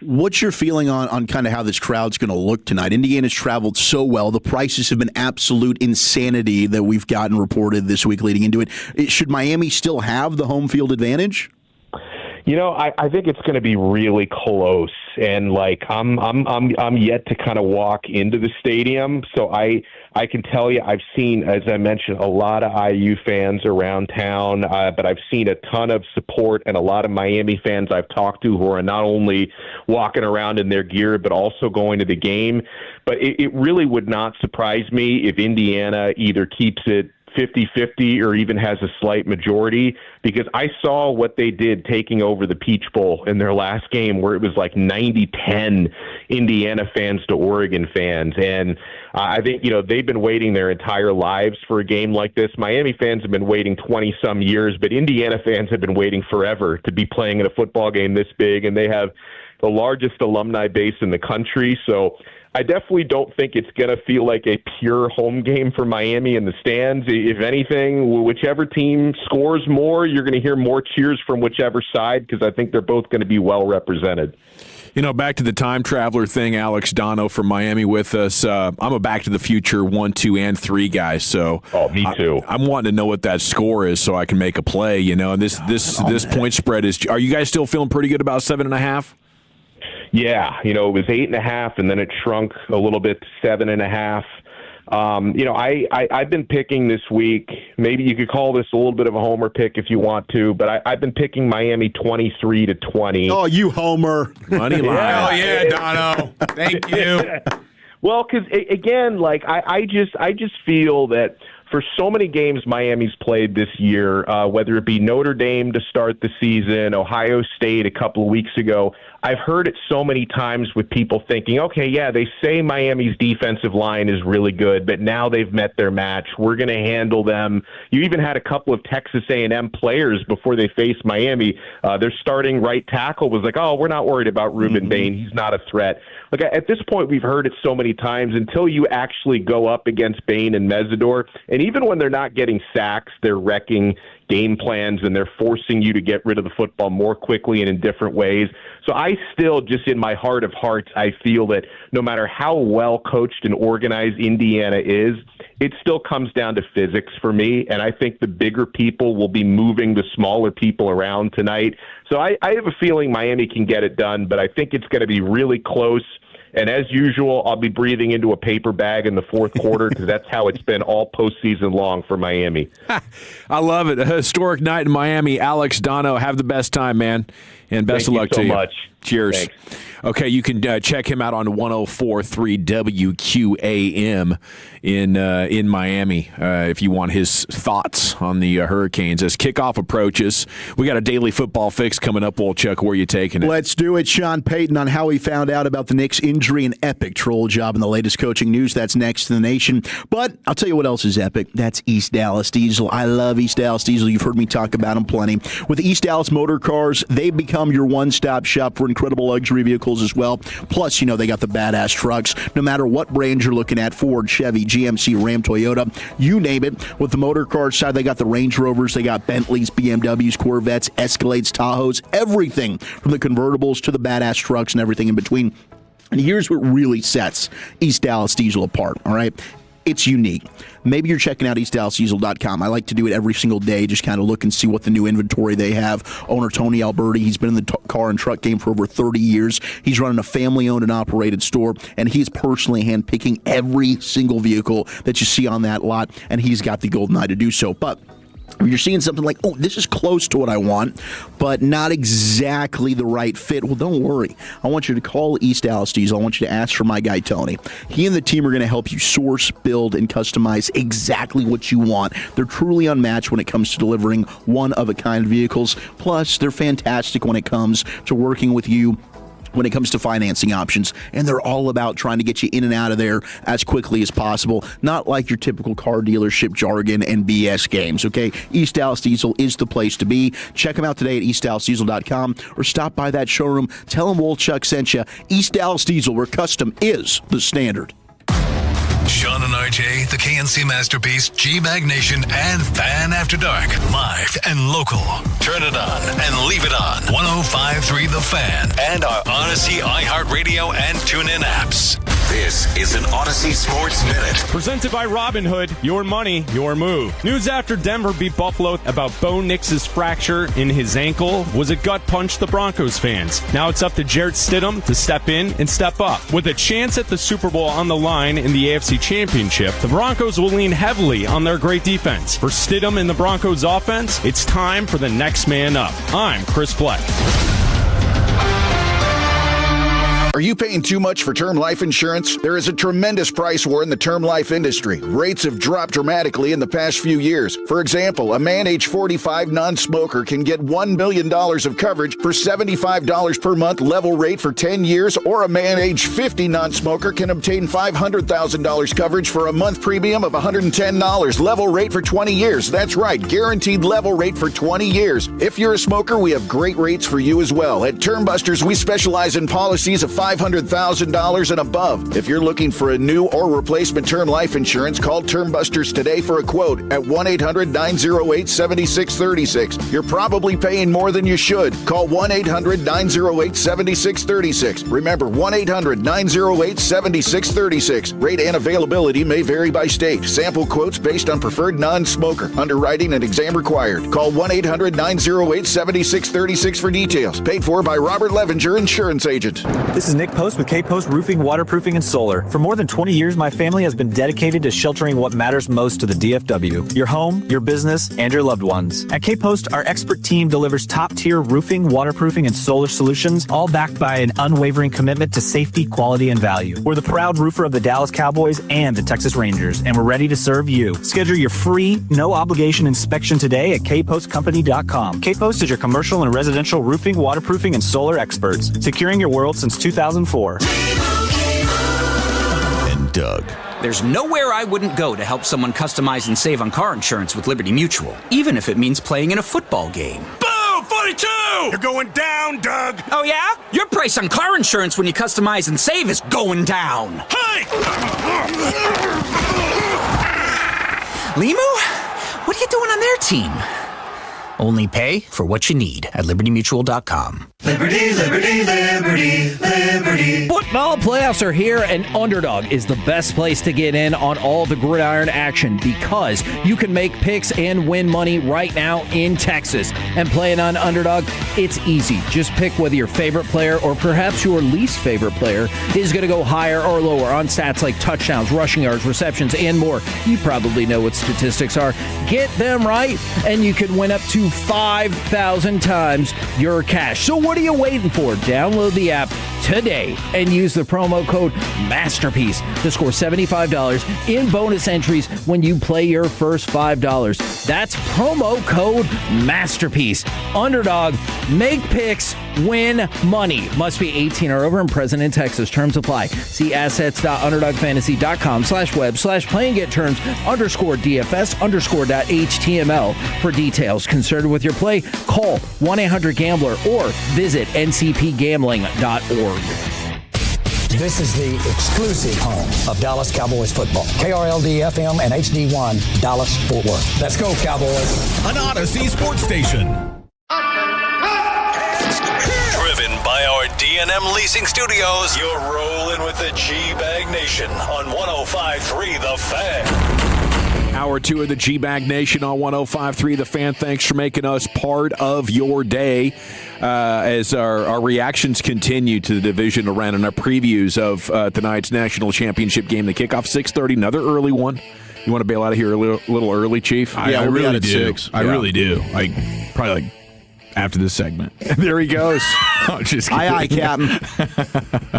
Speaker 2: What's your feeling on kind of how this crowd's going to look tonight? Indiana's traveled so well. The prices have been absolute insanity that we've gotten reported this week leading into it. Should Miami still have the home field advantage?
Speaker 22: I think it's going to be really close, and like I'm yet to kind of walk into the stadium, so I can tell you I've seen, as I mentioned, a lot of IU fans around town, but I've seen a ton of support and a lot of Miami fans I've talked to who are not only walking around in their gear but also going to the game. But it really would not surprise me if Indiana either keeps it 50-50 or even has a slight majority, because I saw what they did taking over the Peach Bowl in their last game, where it was like 90-10 Indiana fans to Oregon fans. And I think, they've been waiting their entire lives for a game like this. Miami fans have been waiting 20-some years, but Indiana fans have been waiting forever to be playing in a football game this big, and they have the largest alumni base in the country. So I definitely don't think it's going to feel like a pure home game for Miami in the stands. If anything, whichever team scores more, you're going to hear more cheers from whichever side, because I think they're both going to be well represented.
Speaker 4: Back to the time traveler thing, Alex Dono from Miami with us. I'm a Back to the Future 1, 2, and 3 guy, so
Speaker 22: me too.
Speaker 4: I'm wanting to know what that score is so I can make a play. And this point spread is. Are you guys still feeling pretty good about 7.5?
Speaker 22: Yeah, it was 8.5, and then it shrunk a little bit to 7.5. I've been picking this week. Maybe you could call this a little bit of a homer pick if you want to, but I've been picking Miami 23-20.
Speaker 2: Oh, you homer!
Speaker 4: Money line.
Speaker 1: Oh yeah, Dono. Thank you.
Speaker 22: Well, because again, like I just feel that for so many games Miami's played this year, whether it be Notre Dame to start the season, Ohio State a couple of weeks ago, I've heard it so many times with people thinking, okay, yeah, they say Miami's defensive line is really good, but now they've met their match. We're going to handle them. You even had a couple of Texas A&M players before they faced Miami. Their starting right tackle was like, oh, we're not worried about Ruben Bain. He's not a threat. Like, at this point, we've heard it so many times until you actually go up against Bain and Mesidor. And even when they're not getting sacks, they're wrecking game plans and they're forcing you to get rid of the football more quickly and in different ways. So I still, just in my heart of hearts, I feel that no matter how well coached and organized Indiana is, it still comes down to physics for me. And I think the bigger people will be moving the smaller people around tonight. So I have a feeling Miami can get it done, but I think it's going to be really close. And as usual, I'll be breathing into a paper bag in the fourth quarter, because that's how it's been all postseason long for Miami.
Speaker 4: I love it. A historic night in Miami. Alex Dono, have the best time, man. And best of luck to you.
Speaker 22: Thank you so much.
Speaker 4: Cheers.
Speaker 22: Thanks.
Speaker 4: Okay, you can check him out on 104.3 WQAM in Miami if you want his thoughts on the Hurricanes. As kickoff approaches, we got a daily football fix coming up. Well, Chuck, where are you taking it?
Speaker 2: Let's do it. Sean Payton on how he found out about the Knicks' injury and epic troll job in the latest coaching news. That's next to the nation. But I'll tell you what else is epic. That's East Dallas Diesel. I love East Dallas Diesel. You've heard me talk about them plenty. With East Dallas Motor Cars, they become your one-stop shop for incredible luxury vehicles as well. Plus, they got the badass trucks. No matter what brand you're looking at, Ford, Chevy, GMC, Ram, Toyota, you name it. With the motor car side, they got the Range Rovers, they got Bentleys, BMWs, Corvettes, Escalades, Tahoes, everything from the convertibles to the badass trucks and everything in between. And here's what really sets East Dallas Diesel apart, all right? It's unique. Maybe you're checking out EastDallasDiesel.com. I like to do it every single day, just kind of look and see what the new inventory they have. Owner Tony Alberti, he's been in the car and truck game for over 30 years. He's running a family-owned and operated store, and he's personally handpicking every single vehicle that you see on that lot, and he's got the golden eye to do so. But If you're seeing something like, oh, this is close to what I want, but not exactly the right fit, well, don't worry. I want you to call East Dallas Diesel. I want you to ask for my guy, Tony. He and the team are going to help you source, build, and customize exactly what you want. They're truly unmatched when it comes to delivering one-of-a-kind vehicles. Plus, they're fantastic when it comes to working with you when it comes to financing options, and they're all about trying to get you in and out of there as quickly as possible, not like your typical car dealership jargon and BS games, okay? East Dallas Diesel is the place to be. Check them out today at eastdallasdiesel.com or stop by that showroom. Tell them Wolchuk sent you. East Dallas Diesel, where custom is the standard.
Speaker 6: Shan and RJ, the K&C Masterpiece, GBAG Nation, and Fan After Dark. Live and local. Turn it on and leave it on. 105.3 The Fan and our Odyssey, iHeartRadio, and TuneIn apps. This is an Odyssey Sports Minute.
Speaker 3: Presented by Robinhood, your money, your move. News after Denver beat Buffalo about Bo Nix's fracture in his ankle was a gut punch to the Broncos fans. Now it's up to Jarrett Stidham to step in and step up. With a chance at the Super Bowl on the line in the AFC Championship, the Broncos will lean heavily on their great defense. For Stidham and the Broncos offense, it's time for the next man up. I'm Chris Black.
Speaker 8: Are you paying too much for term life insurance? There is a tremendous price war in the term life industry. Rates have dropped dramatically in the past few years. For example, a man age 45 non-smoker can get $1 million of coverage for $75 per month level rate for 10 years, or a man age 50 non-smoker can obtain $500,000 coverage for a month premium of $110 level rate for 20 years. That's right, guaranteed level rate for 20 years. If you're a smoker, we have great rates for you as well. At Term Busters, we specialize in policies of $500,000 and above. If you're looking for a new or replacement term life insurance, call Term Busters today for a quote at 1-800-908-7636. You're probably paying more than you should. Call 1-800-908-7636. Remember, 1-800-908-7636. Rate and availability may vary by state. Sample quotes based on preferred non-smoker. Underwriting and exam required. Call 1-800-908-7636 for details. Paid for by Robert Levenger, insurance agent.
Speaker 9: This is Nick Post with K-Post Roofing, Waterproofing, and Solar. For more than 20 years, my family has been dedicated to sheltering what matters most to the DFW. Your home, your business, and your loved ones. At K-Post, our expert team delivers top-tier roofing, waterproofing, and solar solutions, all backed by an unwavering commitment to safety, quality, and value. We're the proud roofer of the Dallas Cowboys and the Texas Rangers, and we're ready to serve you. Schedule your free, no-obligation inspection today at kpostcompany.com. K-Post is your commercial and residential roofing, waterproofing, and solar experts, securing your world since 2004.
Speaker 10: And Doug.
Speaker 11: There's nowhere I wouldn't go to help someone customize and save on car insurance with Liberty Mutual, even if it means playing in a football game.
Speaker 12: Boom! 42! You're going down, Doug!
Speaker 11: Oh, yeah? Your price on car insurance when you customize and save is going down.
Speaker 12: Hey!
Speaker 11: Limu? What are you doing on their team? Only pay for what you need at libertymutual.com.
Speaker 23: Liberty, liberty, liberty, liberty.
Speaker 24: Football playoffs are here, and Underdog is the best place to get in on all the gridiron action because you can make picks and win money right now in Texas. And playing on Underdog, it's easy. Just pick whether your favorite player or perhaps your least favorite player is going to go higher or lower on stats like touchdowns, rushing yards, receptions, and more. You probably know what statistics are. Get them right, and you can win up to 5,000 times your cash. So what are you waiting for? Download the app today and use the promo code MASTERPIECE to score $75 in bonus entries when you play your first $5. That's promo code MASTERPIECE. Underdog, make picks, win money. Must be 18 or over and present in Texas. Terms apply. See assets.underdogfantasy.com/web/play and get terms _DFS_.html for details. Concerned with your play? Call 1-800-GAMBLER or visit ncpgambling.org.
Speaker 25: This is the exclusive home of Dallas Cowboys football. KRLD-FM and HD1, Dallas, Fort Worth. Let's go, Cowboys.
Speaker 6: An Odyssey sports station. Driven by our D&M Leasing Studios, you're rolling with the GBAG Nation on 105.3 The Fan.
Speaker 4: Hour 2 of the GBAG Nation on 105.3 The Fan. Thanks for making us part of your day as our reactions continue to the divisional round and our previews of tonight's national championship game. The kickoff 6:30, another early one. You want to bail out of here a little early, Chief?
Speaker 1: I really do. I really do. Probably after this segment.
Speaker 4: There he goes.
Speaker 1: Oh, just kidding.
Speaker 2: Aye, Captain.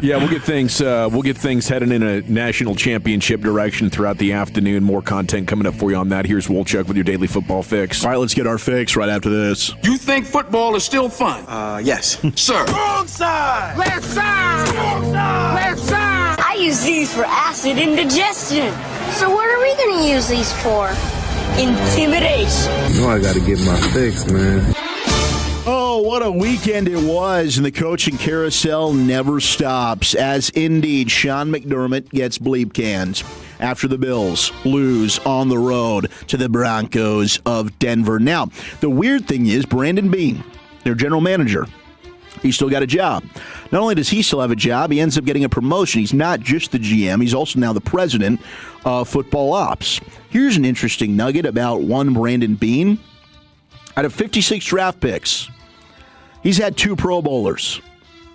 Speaker 4: Yeah, we'll get things heading in a national championship direction throughout the afternoon. More content coming up for you on that. Here's Wolchuk with your daily football fix.
Speaker 2: All right, let's get our fix right after this.
Speaker 12: You think football is still fun?
Speaker 18: Yes.
Speaker 12: Sir.
Speaker 23: Wrong side! Left side! Wrong side! Left side!
Speaker 13: I use these for acid indigestion. So what are we going to use these for? Intimidation.
Speaker 14: You know I got to get my fix, man.
Speaker 2: Oh, what a weekend it was, and the coaching carousel never stops, as indeed Sean McDermott gets bleep cans after the Bills lose on the road to the Broncos of Denver. Now, the weird thing is Brandon Beane, their general manager, he's still got a job. Not only does he still have a job, he ends up getting a promotion. He's not just the GM, he's also now the president of football ops. Here's an interesting nugget about one Brandon Beane. Out of 56 draft picks, he's had 2 Pro Bowlers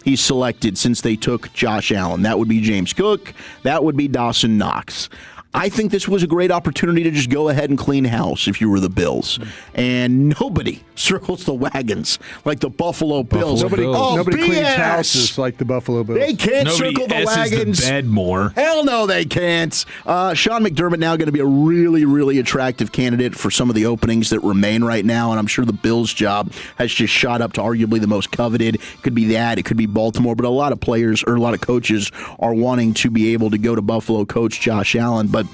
Speaker 2: he's selected since they took Josh Allen. That would be James Cook. That would be Dawson Knox. I think this was a great opportunity to just go ahead and clean house if you were the Bills. And nobody circles the wagons like the Buffalo Bills.
Speaker 7: Nobody
Speaker 2: BS.
Speaker 7: cleans houses like the Buffalo Bills.
Speaker 2: They can't
Speaker 1: Nobody
Speaker 2: circle the
Speaker 1: S's
Speaker 2: wagons.
Speaker 1: the bed more.
Speaker 2: Hell no, they can't. Sean McDermott now going to be a really, really attractive candidate for some of the openings that remain right now, and I'm sure the Bills' job has just shot up to arguably the most coveted. It could be that. It could be Baltimore, but a lot of players or a lot of coaches are wanting to be able to go to Buffalo, coach Josh Allen, but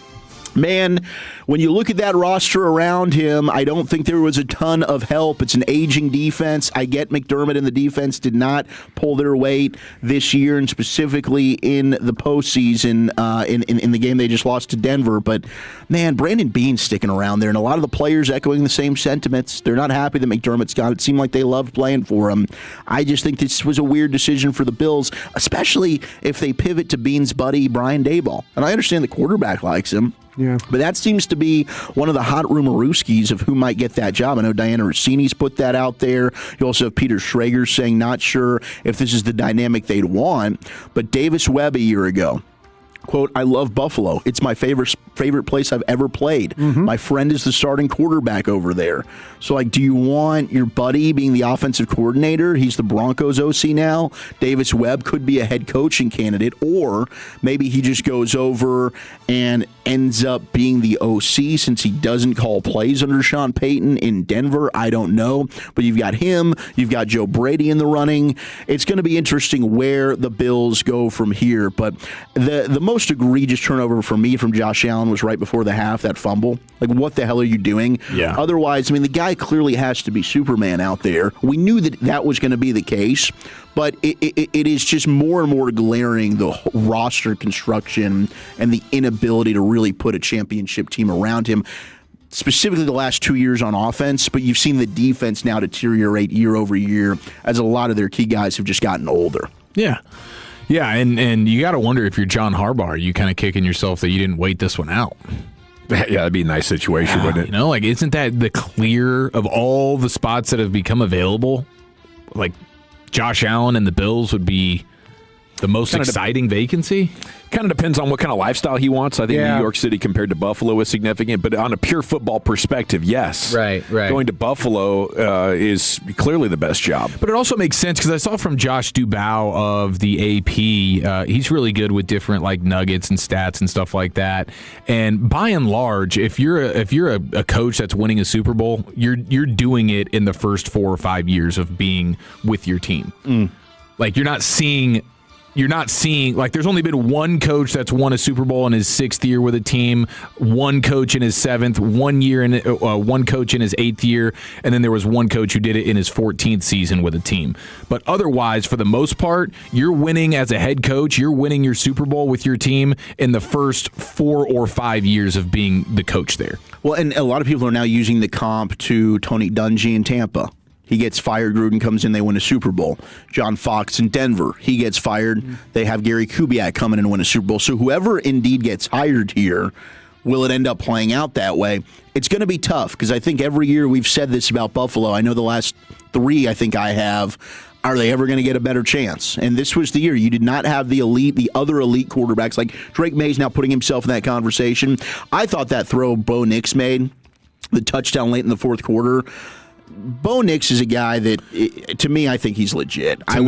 Speaker 2: man, when you look at that roster around him, I don't think there was a ton of help. It's an aging defense. I get McDermott and the defense did not pull their weight this year, and specifically in the postseason in the game they just lost to Denver. But, man, Brandon Beane's sticking around there, and a lot of the players echoing the same sentiments. They're not happy that McDermott's gone. It seemed like they loved playing for him. I just think this was a weird decision for the Bills, especially if they pivot to Beane's buddy, Brian Daboll. And I understand the quarterback likes him.
Speaker 7: Yeah.
Speaker 2: But that seems to be one of the hot rumorooskies of who might get that job. I know Diana Rossini's put that out there. You also have Peter Schrager saying not sure if this is the dynamic they'd want. But Davis Webb a year ago, quote, I love Buffalo. It's my favorite place I've ever played. Mm-hmm. My friend is the starting quarterback over there. So, like, do you want your buddy being the offensive coordinator? He's the Broncos OC now. Davis Webb could be a head coaching candidate, or maybe he just goes over and ends up being the OC since he doesn't call plays under Sean Payton in Denver. I don't know. But you've got him. You've got Joe Brady in the running. It's going to be interesting where the Bills go from here. But the most egregious turnover for me from Josh Allen was right before the half, that fumble. Like, what the hell are you doing?
Speaker 1: Yeah.
Speaker 2: Otherwise, I mean, the guy clearly has to be Superman out there. We knew that was going to be the case, but it is just more and more glaring, the roster construction and the inability to really put a championship team around him, specifically the last 2 years on offense, but you've seen the defense now deteriorate year over year as a lot of their key guys have just gotten older.
Speaker 1: Yeah. Yeah, and you got to wonder if you're John Harbaugh, are you kind of kicking yourself that you didn't wait this one out?
Speaker 4: Yeah, that'd be a nice situation, wouldn't it?
Speaker 1: You know, like, isn't that the clear of all the spots that have become available? Like, Josh Allen and the Bills would be the most exciting vacancy?
Speaker 4: Kind of depends on what kind of lifestyle he wants. I think New York City compared to Buffalo is significant, but on a pure football perspective, yes.
Speaker 24: Right.
Speaker 4: Going to Buffalo is clearly the best job.
Speaker 1: But it also makes sense because I saw from Josh Dubow of the AP, he's really good with different like nuggets and stats and stuff like that. And by and large, if you're a coach that's winning a Super Bowl, you're doing it in the first 4 or 5 years of being with your team. Like, you're not seeing, like, there's only been one coach that's won a Super Bowl in his 6th year with a team, one coach in his 7th, 1 year in one coach in his 8th year, and then there was one coach who did it in his 14th season with a team. But otherwise, for the most part, you're winning as a head coach, you're winning your Super Bowl with your team in the first 4 or 5 years of being the coach there.
Speaker 2: Well, and a lot of people are now using the comp to Tony Dungy in Tampa. He gets fired, Gruden comes in, they win a Super Bowl. John Fox in Denver, he gets fired, they have Gary Kubiak come in and win a Super Bowl. So whoever indeed gets hired here Will it end up playing out that way? It's going to be tough because I think every year we've said this about Buffalo. I know the last 3 I think I have. Are they ever going to get a better chance? And this was the year. You did not have the other elite quarterbacks. Like Drake May's now putting himself in that conversation. I thought that throw Bo Nix made, the touchdown late in the fourth quarter, Bo Nix is a guy that, to me, I think he's legit. I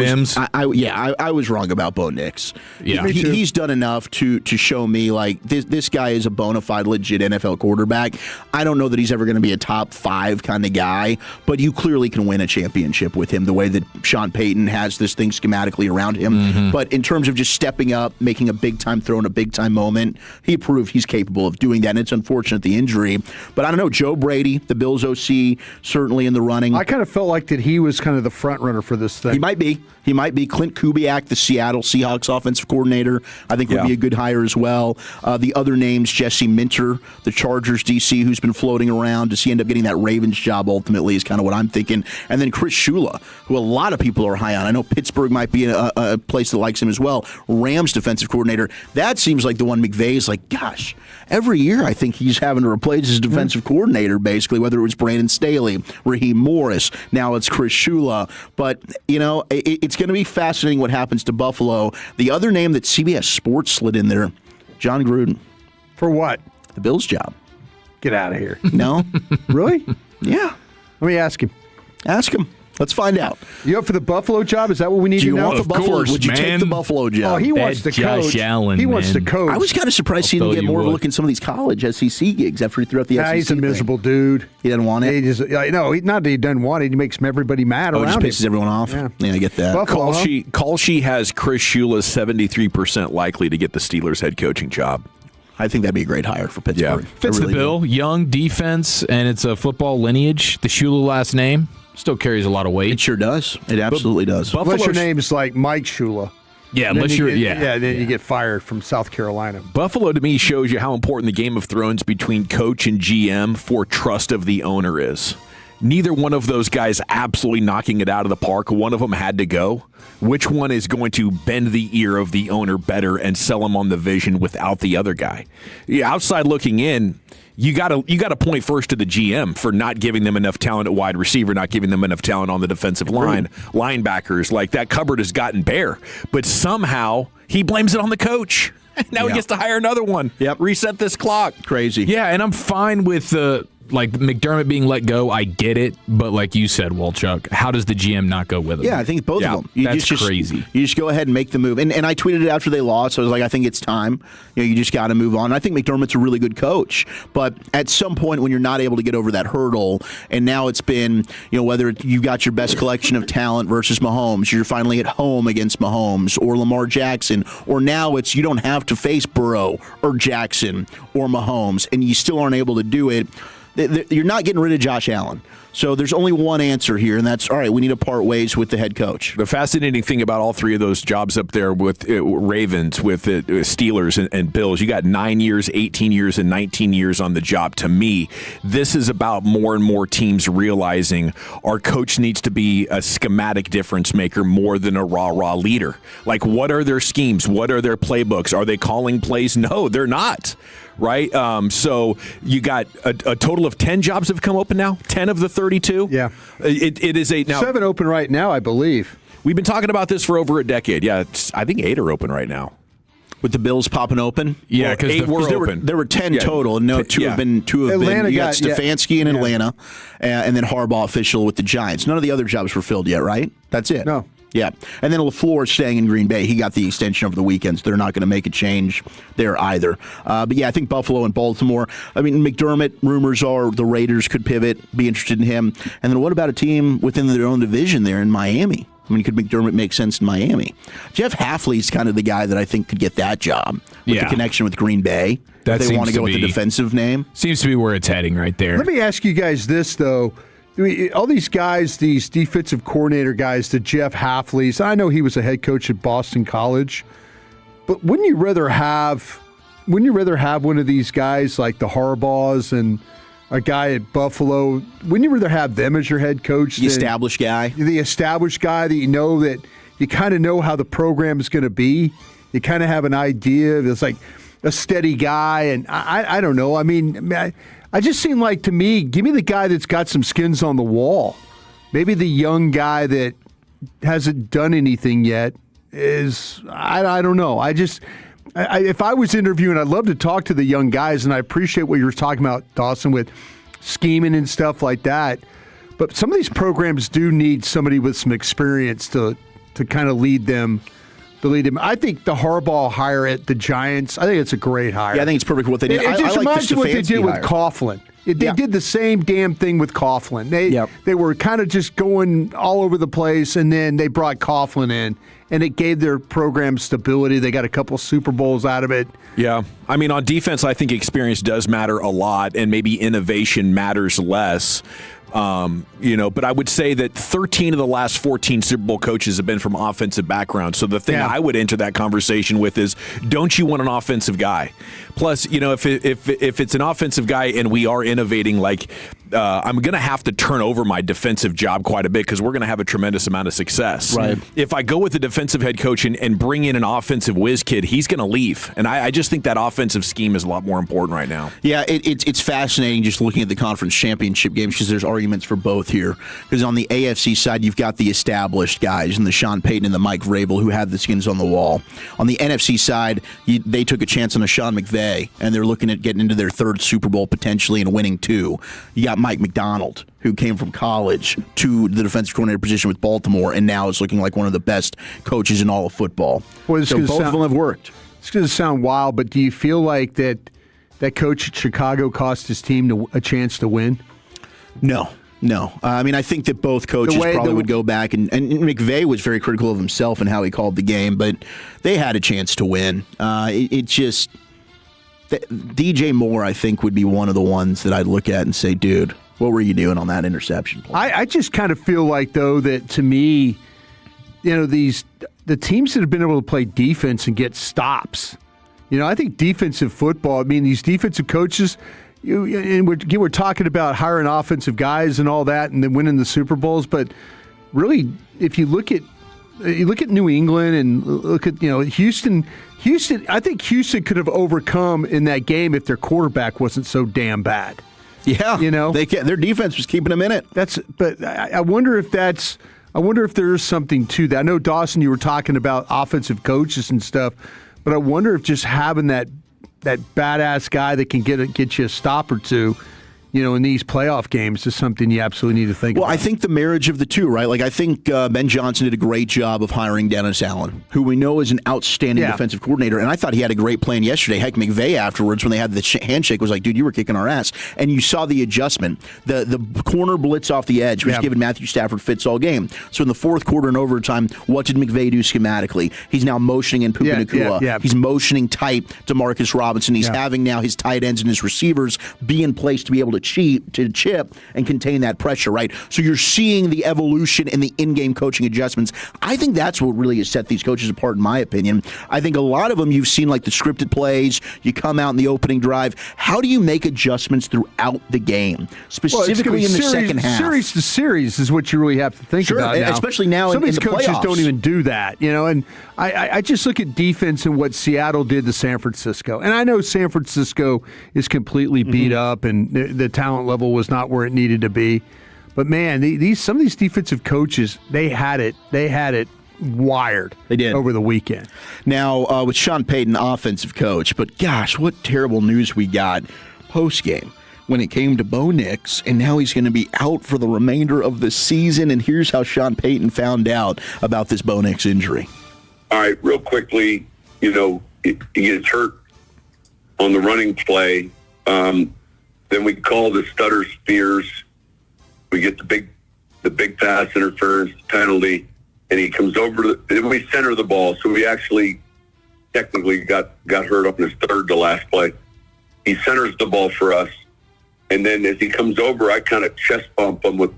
Speaker 2: was wrong about Bo Nix.
Speaker 1: Yeah.
Speaker 2: He's done enough to show me like this guy is a bona fide, legit NFL quarterback. I don't know that he's ever going to be a top 5 kind of guy, but you clearly can win a championship with him the way that Sean Payton has this thing schematically around him.
Speaker 1: Mm-hmm.
Speaker 2: But in terms of just stepping up, making a big-time throw in a big-time moment, he proved he's capable of doing that, and it's unfortunate the injury. But I don't know, Joe Brady, the Bills OC, certainly in the running.
Speaker 7: I kind of felt like that he was kind of the front runner for this thing.
Speaker 2: He might be. Clint Kubiak, the Seattle Seahawks offensive coordinator, I think would be a good hire as well. The other names, Jesse Minter, the Chargers DC, who's been floating around. Does he end up getting that Ravens job ultimately is kind of what I'm thinking. And then Chris Shula, who a lot of people are high on. I know Pittsburgh might be a place that likes him as well. Rams defensive coordinator. That seems like the one McVay's like, gosh, every year I think he's having to replace his defensive coordinator, basically, whether it was Brandon Staley, Raheem Morris, now it's Chris Shula. But, it's going to be fascinating what happens to Buffalo. The other name that CBS Sports slid in there, John Gruden.
Speaker 7: For what?
Speaker 2: The Bills job.
Speaker 7: Get out of here.
Speaker 2: No?
Speaker 7: Really?
Speaker 2: Yeah.
Speaker 7: Let me ask him.
Speaker 2: Ask him. Let's find out.
Speaker 7: You up for the Buffalo job? Is that what we need
Speaker 2: Do you
Speaker 7: to know?
Speaker 2: want the Buffalo? Would you take the Buffalo job?
Speaker 7: Oh, he wants to coach. He wants to coach.
Speaker 2: I was kind of surprised he didn't get more of a look in some of these college SEC gigs after he threw out the SEC.
Speaker 7: He's a miserable dude.
Speaker 2: He doesn't want it?
Speaker 7: Not that he doesn't want it. He makes everybody mad around him.
Speaker 2: He just pisses everyone off? Yeah, I get that.
Speaker 7: Buffalo,
Speaker 4: Kalshi has Chris Shula 73% likely to get the Steelers head coaching job.
Speaker 2: I think that'd be a great hire for Pittsburgh.
Speaker 4: Yeah.
Speaker 1: Fits the bill. Young defense, and it's a football lineage. The Shula last name still carries a lot of weight.
Speaker 2: It sure does. It absolutely does.
Speaker 7: Unless your name's like Mike Shula.
Speaker 1: Yeah, unless you're
Speaker 7: then you get fired from South Carolina.
Speaker 4: Buffalo, to me, shows you how important the Game of Thrones between coach and GM for trust of the owner is. Neither one of those guys absolutely knocking it out of the park. One of them had to go. Which one is going to bend the ear of the owner better and sell him on the vision without the other guy? Outside looking in, you got to point first to the GM for not giving them enough talent at wide receiver, not giving them enough talent on the defensive line, linebackers. Like that cupboard has gotten bare, but somehow he blames it on the coach. Now he gets to hire another one.
Speaker 2: Yep.
Speaker 4: Reset this clock.
Speaker 2: Crazy.
Speaker 1: Yeah, and I'm fine with McDermott being let go. I get it, but like you said, Walchuk, how does the GM not go with him?
Speaker 2: Yeah, I think both of them.
Speaker 1: That's crazy.
Speaker 2: You just go ahead and make the move. And I tweeted it after they lost. I was like, I think it's time. You just got to move on. I think McDermott's a really good coach, but at some point when you're not able to get over that hurdle, and now it's been, whether you got your best collection of talent versus Mahomes, you're finally at home against Mahomes or Lamar Jackson, or now it's you don't have to face Burrow or Jackson or Mahomes, and you still aren't able to do it. You're not getting rid of Josh Allen. So there's only one answer here, and that's, all right, we need to part ways with the head coach.
Speaker 4: The fascinating thing about all three of those jobs up there with Ravens, with Steelers and Bills, you got 9 years, 18 years, and 19 years on the job. To me, this is about more and more teams realizing our coach needs to be a schematic difference maker more than a rah-rah leader. Like, what are their schemes? What are their playbooks? Are they calling plays? No, they're not. Right? So you got a total of 10 jobs have come open now? 10 of the 32?
Speaker 7: Yeah.
Speaker 4: It is now
Speaker 7: 7 open right now, I believe.
Speaker 4: We've been talking about this for over a decade. Yeah, I think 8 are open right now.
Speaker 2: With the Bills popping open?
Speaker 4: Yeah, because 8 were open.
Speaker 2: There were 10 total, and two have been.
Speaker 7: Atlanta
Speaker 2: you got Stefanski in Atlanta, and then Harbaugh official with the Giants. None of the other jobs were filled yet, right? That's it.
Speaker 7: No.
Speaker 2: Yeah, and then LaFleur staying in Green Bay. He got the extension over the weekend, so they're not going to make a change there either. But yeah, I think Buffalo and Baltimore. I mean, McDermott, rumors are the Raiders could pivot, be interested in him. And then what about a team within their own division there in Miami? I mean, could McDermott make sense in Miami? Jeff Hafley's kind of the guy that I think could get that job with the connection with Green Bay.
Speaker 1: That
Speaker 2: if they want to go with the defensive name.
Speaker 1: Seems to be where it's heading right there.
Speaker 7: Let me ask you guys this, though. All these guys, these defensive coordinator guys, the Jeff Hafleys, I know he was a head coach at Boston College, but wouldn't you rather have one of these guys like the Harbaughs and a guy at Buffalo? Wouldn't you rather have them as your head coach?
Speaker 2: The established guy.
Speaker 7: The established guy that that you kind of know how the program is going to be. You kind of have an idea. It's like, a steady guy, and I don't know. I mean, I just seem like, to me, give me the guy that's got some skins on the wall. Maybe the young guy that hasn't done anything yet is, I don't know. If I was interviewing, I'd love to talk to the young guys, and I appreciate what you were talking about, Dawson, with scheming and stuff like that. But some of these programs do need somebody with some experience to kind of lead them. I think the Harbaugh hire at the Giants, I think it's a great hire.
Speaker 2: Yeah, I think it's perfect what they did.
Speaker 7: It just reminds me what they did with
Speaker 2: hire.
Speaker 7: Coughlin. They did the same damn thing with Coughlin. They were kind of just going all over the place, and then they brought Coughlin in, and it gave their program stability. They got a couple Super Bowls out of it.
Speaker 4: Yeah. I mean, on defense, I think experience does matter a lot, and maybe innovation matters less. But I would say that 13 of the last 14 Super Bowl coaches have been from offensive backgrounds. So the thing I would enter that conversation with is, don't you want an offensive guy? Plus, if it's an offensive guy and we are innovating, I'm going to have to turn over my defensive job quite a bit because we're going to have a tremendous amount of success.
Speaker 2: Right.
Speaker 4: If I go with the defensive head coach and bring in an offensive whiz kid, he's going to leave. And I just think that offensive scheme is a lot more important right now.
Speaker 2: Yeah, it's fascinating just looking at the conference championship games because there's arguments for both here. Because on the AFC side, you've got the established guys and the Sean Payton and the Mike Vrabel who have the skins on the wall. On the NFC side, they took a chance on a Sean McVay, and they're looking at getting into their third Super Bowl potentially and winning 2. You got Mike McDonald, who came from college to the defensive coordinator position with Baltimore, and now is looking like one of the best coaches in all of football. So both of them have worked.
Speaker 7: It's going to sound wild, but do you feel like that coach at Chicago cost his team a chance to win?
Speaker 2: No. I mean, I think that both coaches probably would go back, and McVay was very critical of himself and how he called the game, but they had a chance to win. DJ Moore, I think, would be one of the ones that I'd look at and say, dude, what were you doing on that interception play?
Speaker 7: I just kind of feel like, though, that to me, the teams that have been able to play defense and get stops, I think defensive football, these defensive coaches, and we're talking about hiring offensive guys and all that and then winning the Super Bowls, but really, if you look at New England and look at Houston, I think Houston could have overcome in that game if their quarterback wasn't so damn bad.
Speaker 2: Yeah, their defense was keeping them in it.
Speaker 7: But I wonder if there is something to that. I know, Dawson, you were talking about offensive coaches and stuff, but I wonder if just having that badass guy that can get you a stop or two, in these playoff games is something you absolutely need to think about.
Speaker 2: Well, I think the marriage of the two, right? I think Ben Johnson did a great job of hiring Dennis Allen, who we know is an outstanding defensive coordinator, and I thought he had a great plan yesterday. Heck, McVay afterwards, when they had the handshake, was like, dude, you were kicking our ass. And you saw the adjustment. The corner blitz off the edge was giving Matthew Stafford fits all game. So in the fourth quarter and overtime, what did McVay do schematically? He's now motioning in Puka Nacua. He's motioning tight to Marcus Robinson. He's having now his tight ends and his receivers be in place to be able to chip and contain that pressure, right? So you're seeing the evolution in the in-game coaching adjustments. I think that's what really has set these coaches apart, in my opinion. I think a lot of them you've seen, like the scripted plays, you come out in the opening drive. How do you make adjustments throughout the game, specifically in the second half?
Speaker 7: Series to series is what you really have to think about now.
Speaker 2: Especially now
Speaker 7: Some
Speaker 2: in
Speaker 7: of
Speaker 2: the
Speaker 7: these coaches
Speaker 2: playoffs.
Speaker 7: don't even do that, and I just look at defense and what Seattle did to San Francisco. And I know San Francisco is completely beat up and the talent level was not where it needed to be. But man, some of these defensive coaches, they had it wired.
Speaker 2: They did
Speaker 7: over the weekend.
Speaker 2: Now with Sean Payton, offensive coach, but gosh, what terrible news we got post game when it came to Bo Nix, and now he's going to be out for the remainder of the season. And here's how Sean Payton found out about this Bo Nix injury.
Speaker 15: All right, real quickly, he gets hurt on the running play. Then we call the stutter Spears. We get the big pass interference penalty, and he comes over. Then we center the ball, so we actually technically got hurt up in his third to last play. He centers the ball for us, and then as he comes over, I kind of chest bump him with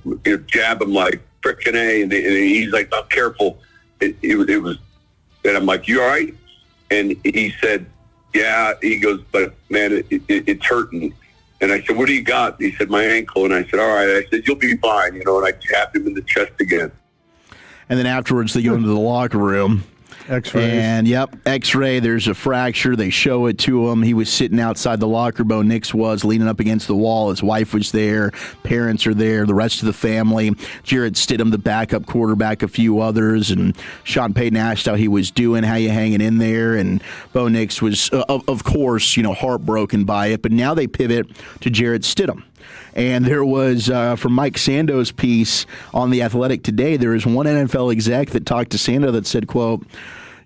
Speaker 15: jab him like frickin' A, and he's like, "Oh, careful." It was, and I'm like, "You all right?" And he said, "Yeah." He goes, "But man, it's hurting." And I said, "What do you got?" He said, "My ankle." And I said, "All right." I said, "You'll be fine," and I jabbed him in the chest again.
Speaker 2: And then afterwards, they go into the locker room,
Speaker 7: X-rays.
Speaker 2: And, X-ray, there's a fracture. They show it to him. He was sitting outside the locker, Bo Nix was, leaning up against the wall. His wife was there. Parents are there. The rest of the family. Jarrett Stidham, the backup quarterback, a few others. And Sean Payton asked how he was doing, how you hanging in there. And Bo Nix was, of course, heartbroken by it. But now they pivot to Jarrett Stidham. And there was, from Mike Sando's piece on The Athletic today, there is one NFL exec that talked to Sando that said, quote,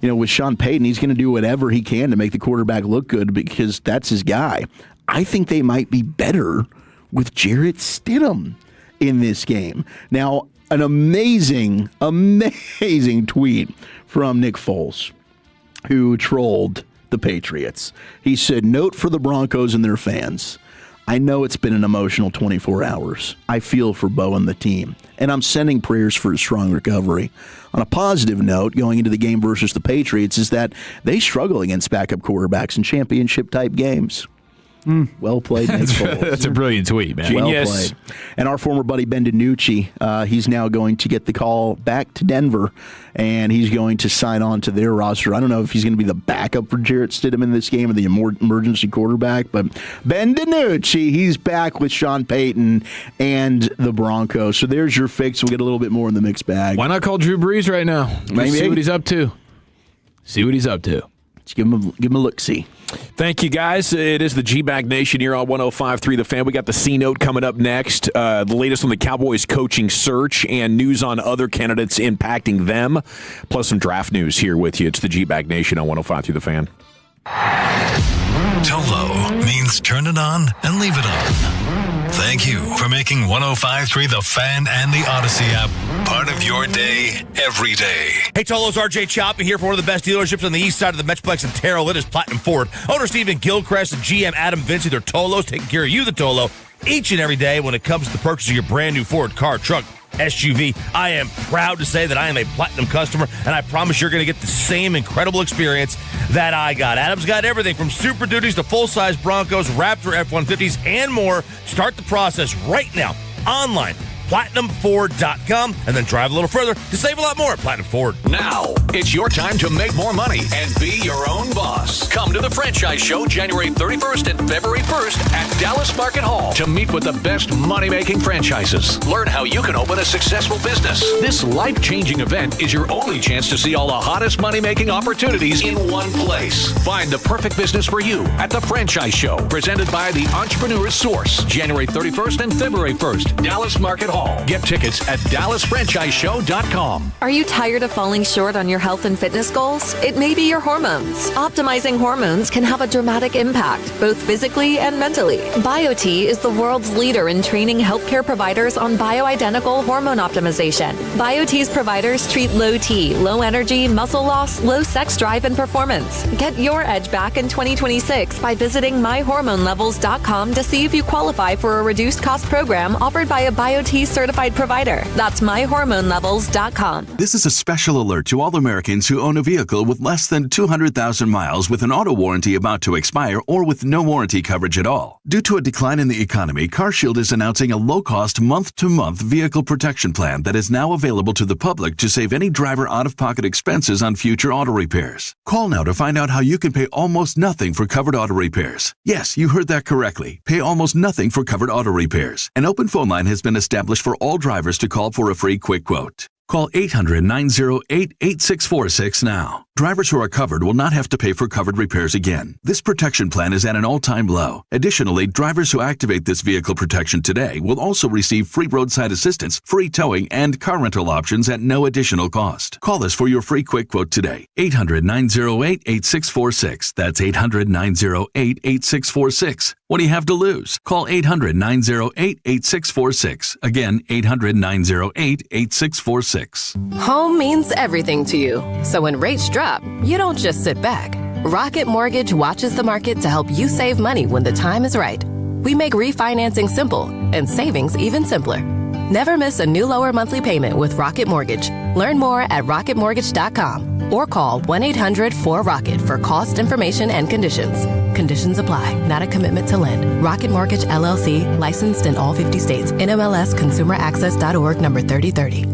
Speaker 2: with Sean Payton, he's going to do whatever he can to make the quarterback look good because that's his guy. I think they might be better with Jarrett Stidham in this game. Now, an amazing tweet from Nick Foles, who trolled the Patriots. He said, note for the Broncos and their fans. I know it's been an emotional 24 hours. I feel for Bo and the team, and I'm sending prayers for a strong recovery. On a positive note, going into the game versus the Patriots is that they struggle against backup quarterbacks in championship-type games. Well played, Nick Foles.
Speaker 1: That's a brilliant tweet, man.
Speaker 2: Well played. And our former buddy Ben DiNucci, he's now going to get the call back to Denver, and he's going to sign on to their roster. I don't know if he's going to be the backup for Jarrett Stidham in this game or the emergency quarterback, but Ben DiNucci, he's back with Sean Payton and the Broncos. So there's your fix. We'll get a little bit more in the mixed bag.
Speaker 1: Why not call Drew Brees right now?
Speaker 2: Maybe.
Speaker 1: See what he's up to.
Speaker 2: Let's give him a look-see.
Speaker 4: Thank you, guys. It is the GBAG Nation here on 105.3 The Fan. We got the C-Note coming up next, the latest on the Cowboys coaching search and news on other candidates impacting them, plus some draft news here with you. It's the GBAG Nation on 105.3 The Fan.
Speaker 6: Tolo means turn it on and leave it on. Thank you for making 105.3 The Fan and the Odyssey app part of your day every day.
Speaker 16: Hey, Tolo's RJ Choppy here for one of the best dealerships on the east side of the Metroplex in Terrell. It is Platinum Ford. Owner Stephen Gilchrist and GM Adam Vinci, they're Tolos, taking care of you, the Tolo, each and every day when it comes to the purchase of your brand new Ford car, truck, SUV. I am proud to say that I am a Platinum customer, and I promise you're going to get the same incredible experience that I got. Adam's got everything from Super Duties to full-size Broncos, Raptor F-150s, and more. Start the process right now online. PlatinumFord.com, and then drive a little further to save a lot more at Platinum Ford.
Speaker 6: Now, it's your time to make more money and be your own boss. Come to the Franchise Show January 31st and February 1st at Dallas Market Hall to meet with the best money-making franchises. Learn how you can open a successful business. This life-changing event is your only chance to see all the hottest money-making opportunities in one place. Find the perfect business for you at the Franchise Show, presented by the Entrepreneur's Source, January 31st and February 1st, Dallas Market Hall. Get tickets at DallasFranchiseShow.com.
Speaker 17: Are you tired of falling short on your health and fitness goals? It may be your hormones. Optimizing hormones can have a dramatic impact, both physically and mentally. BioT is the world's leader in training healthcare providers on bioidentical hormone optimization. BioT's providers treat low T, low energy, muscle loss, low sex drive, and performance. Get your edge back in 2026 by visiting myhormonelevels.com to see if you qualify for a reduced cost program offered by a BioT certified provider. That's myhormonelevels.com.
Speaker 19: This is a special alert to all Americans who own a vehicle with less than 200,000 miles with an auto warranty about to expire or with no warranty coverage at all. Due to a decline in the economy, CarShield is announcing a low-cost month-to-month vehicle protection plan that is now available to the public to save any driver out-of-pocket expenses on future auto repairs. Call now to find out how you can pay almost nothing for covered auto repairs. Yes, you heard that correctly. Pay almost nothing for covered auto repairs. An open phone line has been established for all drivers to call for a free quick quote. Call 800-908-8646 now. Drivers who are covered will not have to pay for covered repairs again. This protection plan is at an all-time low. Additionally, drivers who activate this vehicle protection today will also receive free roadside assistance, free towing, and car rental options at no additional cost. Call us for your free quick quote today. 800-908-8646. That's 800-908-8646. What do you have to lose? Call 800-908-8646. Again, 800-908-8646.
Speaker 20: Home means everything to you. So when rates drop, you don't just sit back. Rocket Mortgage watches the market to help you save money when the time is right. We make refinancing simple and savings even simpler. Never miss a new lower monthly payment with Rocket Mortgage. Learn more at rocketmortgage.com or call 1-800-4ROCKET for cost information and conditions. Conditions apply. Not a commitment to lend. Rocket Mortgage, LLC, licensed in all 50 states. NMLS ConsumerAccess.org number 3030.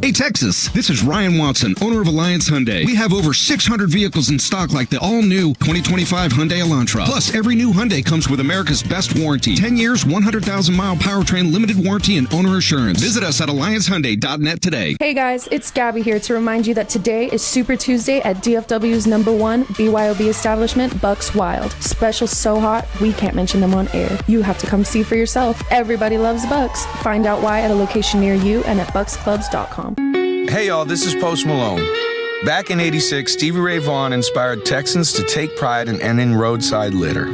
Speaker 3: Hey Texas, this is Ryan Watson, owner of Alliance Hyundai. We have over 600 vehicles in stock like the all-new 2025 Hyundai Elantra. Plus, every new Hyundai comes with America's best warranty. 10 years, 100,000-mile powertrain, limited warranty, and owner assurance. Visit us at alliancehyundai.net today.
Speaker 5: Hey guys, it's Gabby here to remind you that today is Super Tuesday at DFW's #1 BYOB establishment, Bucks Wild. Special so hot, we can't mention them on air. You have to come see for yourself. Everybody loves Bucks. Find out why at a location near you and at bucksclubs.com.
Speaker 8: Hey y'all, this is Post Malone. Back in '86, Stevie Ray Vaughan inspired Texans to take pride in ending roadside litter.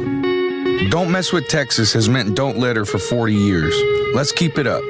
Speaker 8: Don't Mess with Texas has meant don't litter for 40 years. Let's keep it up.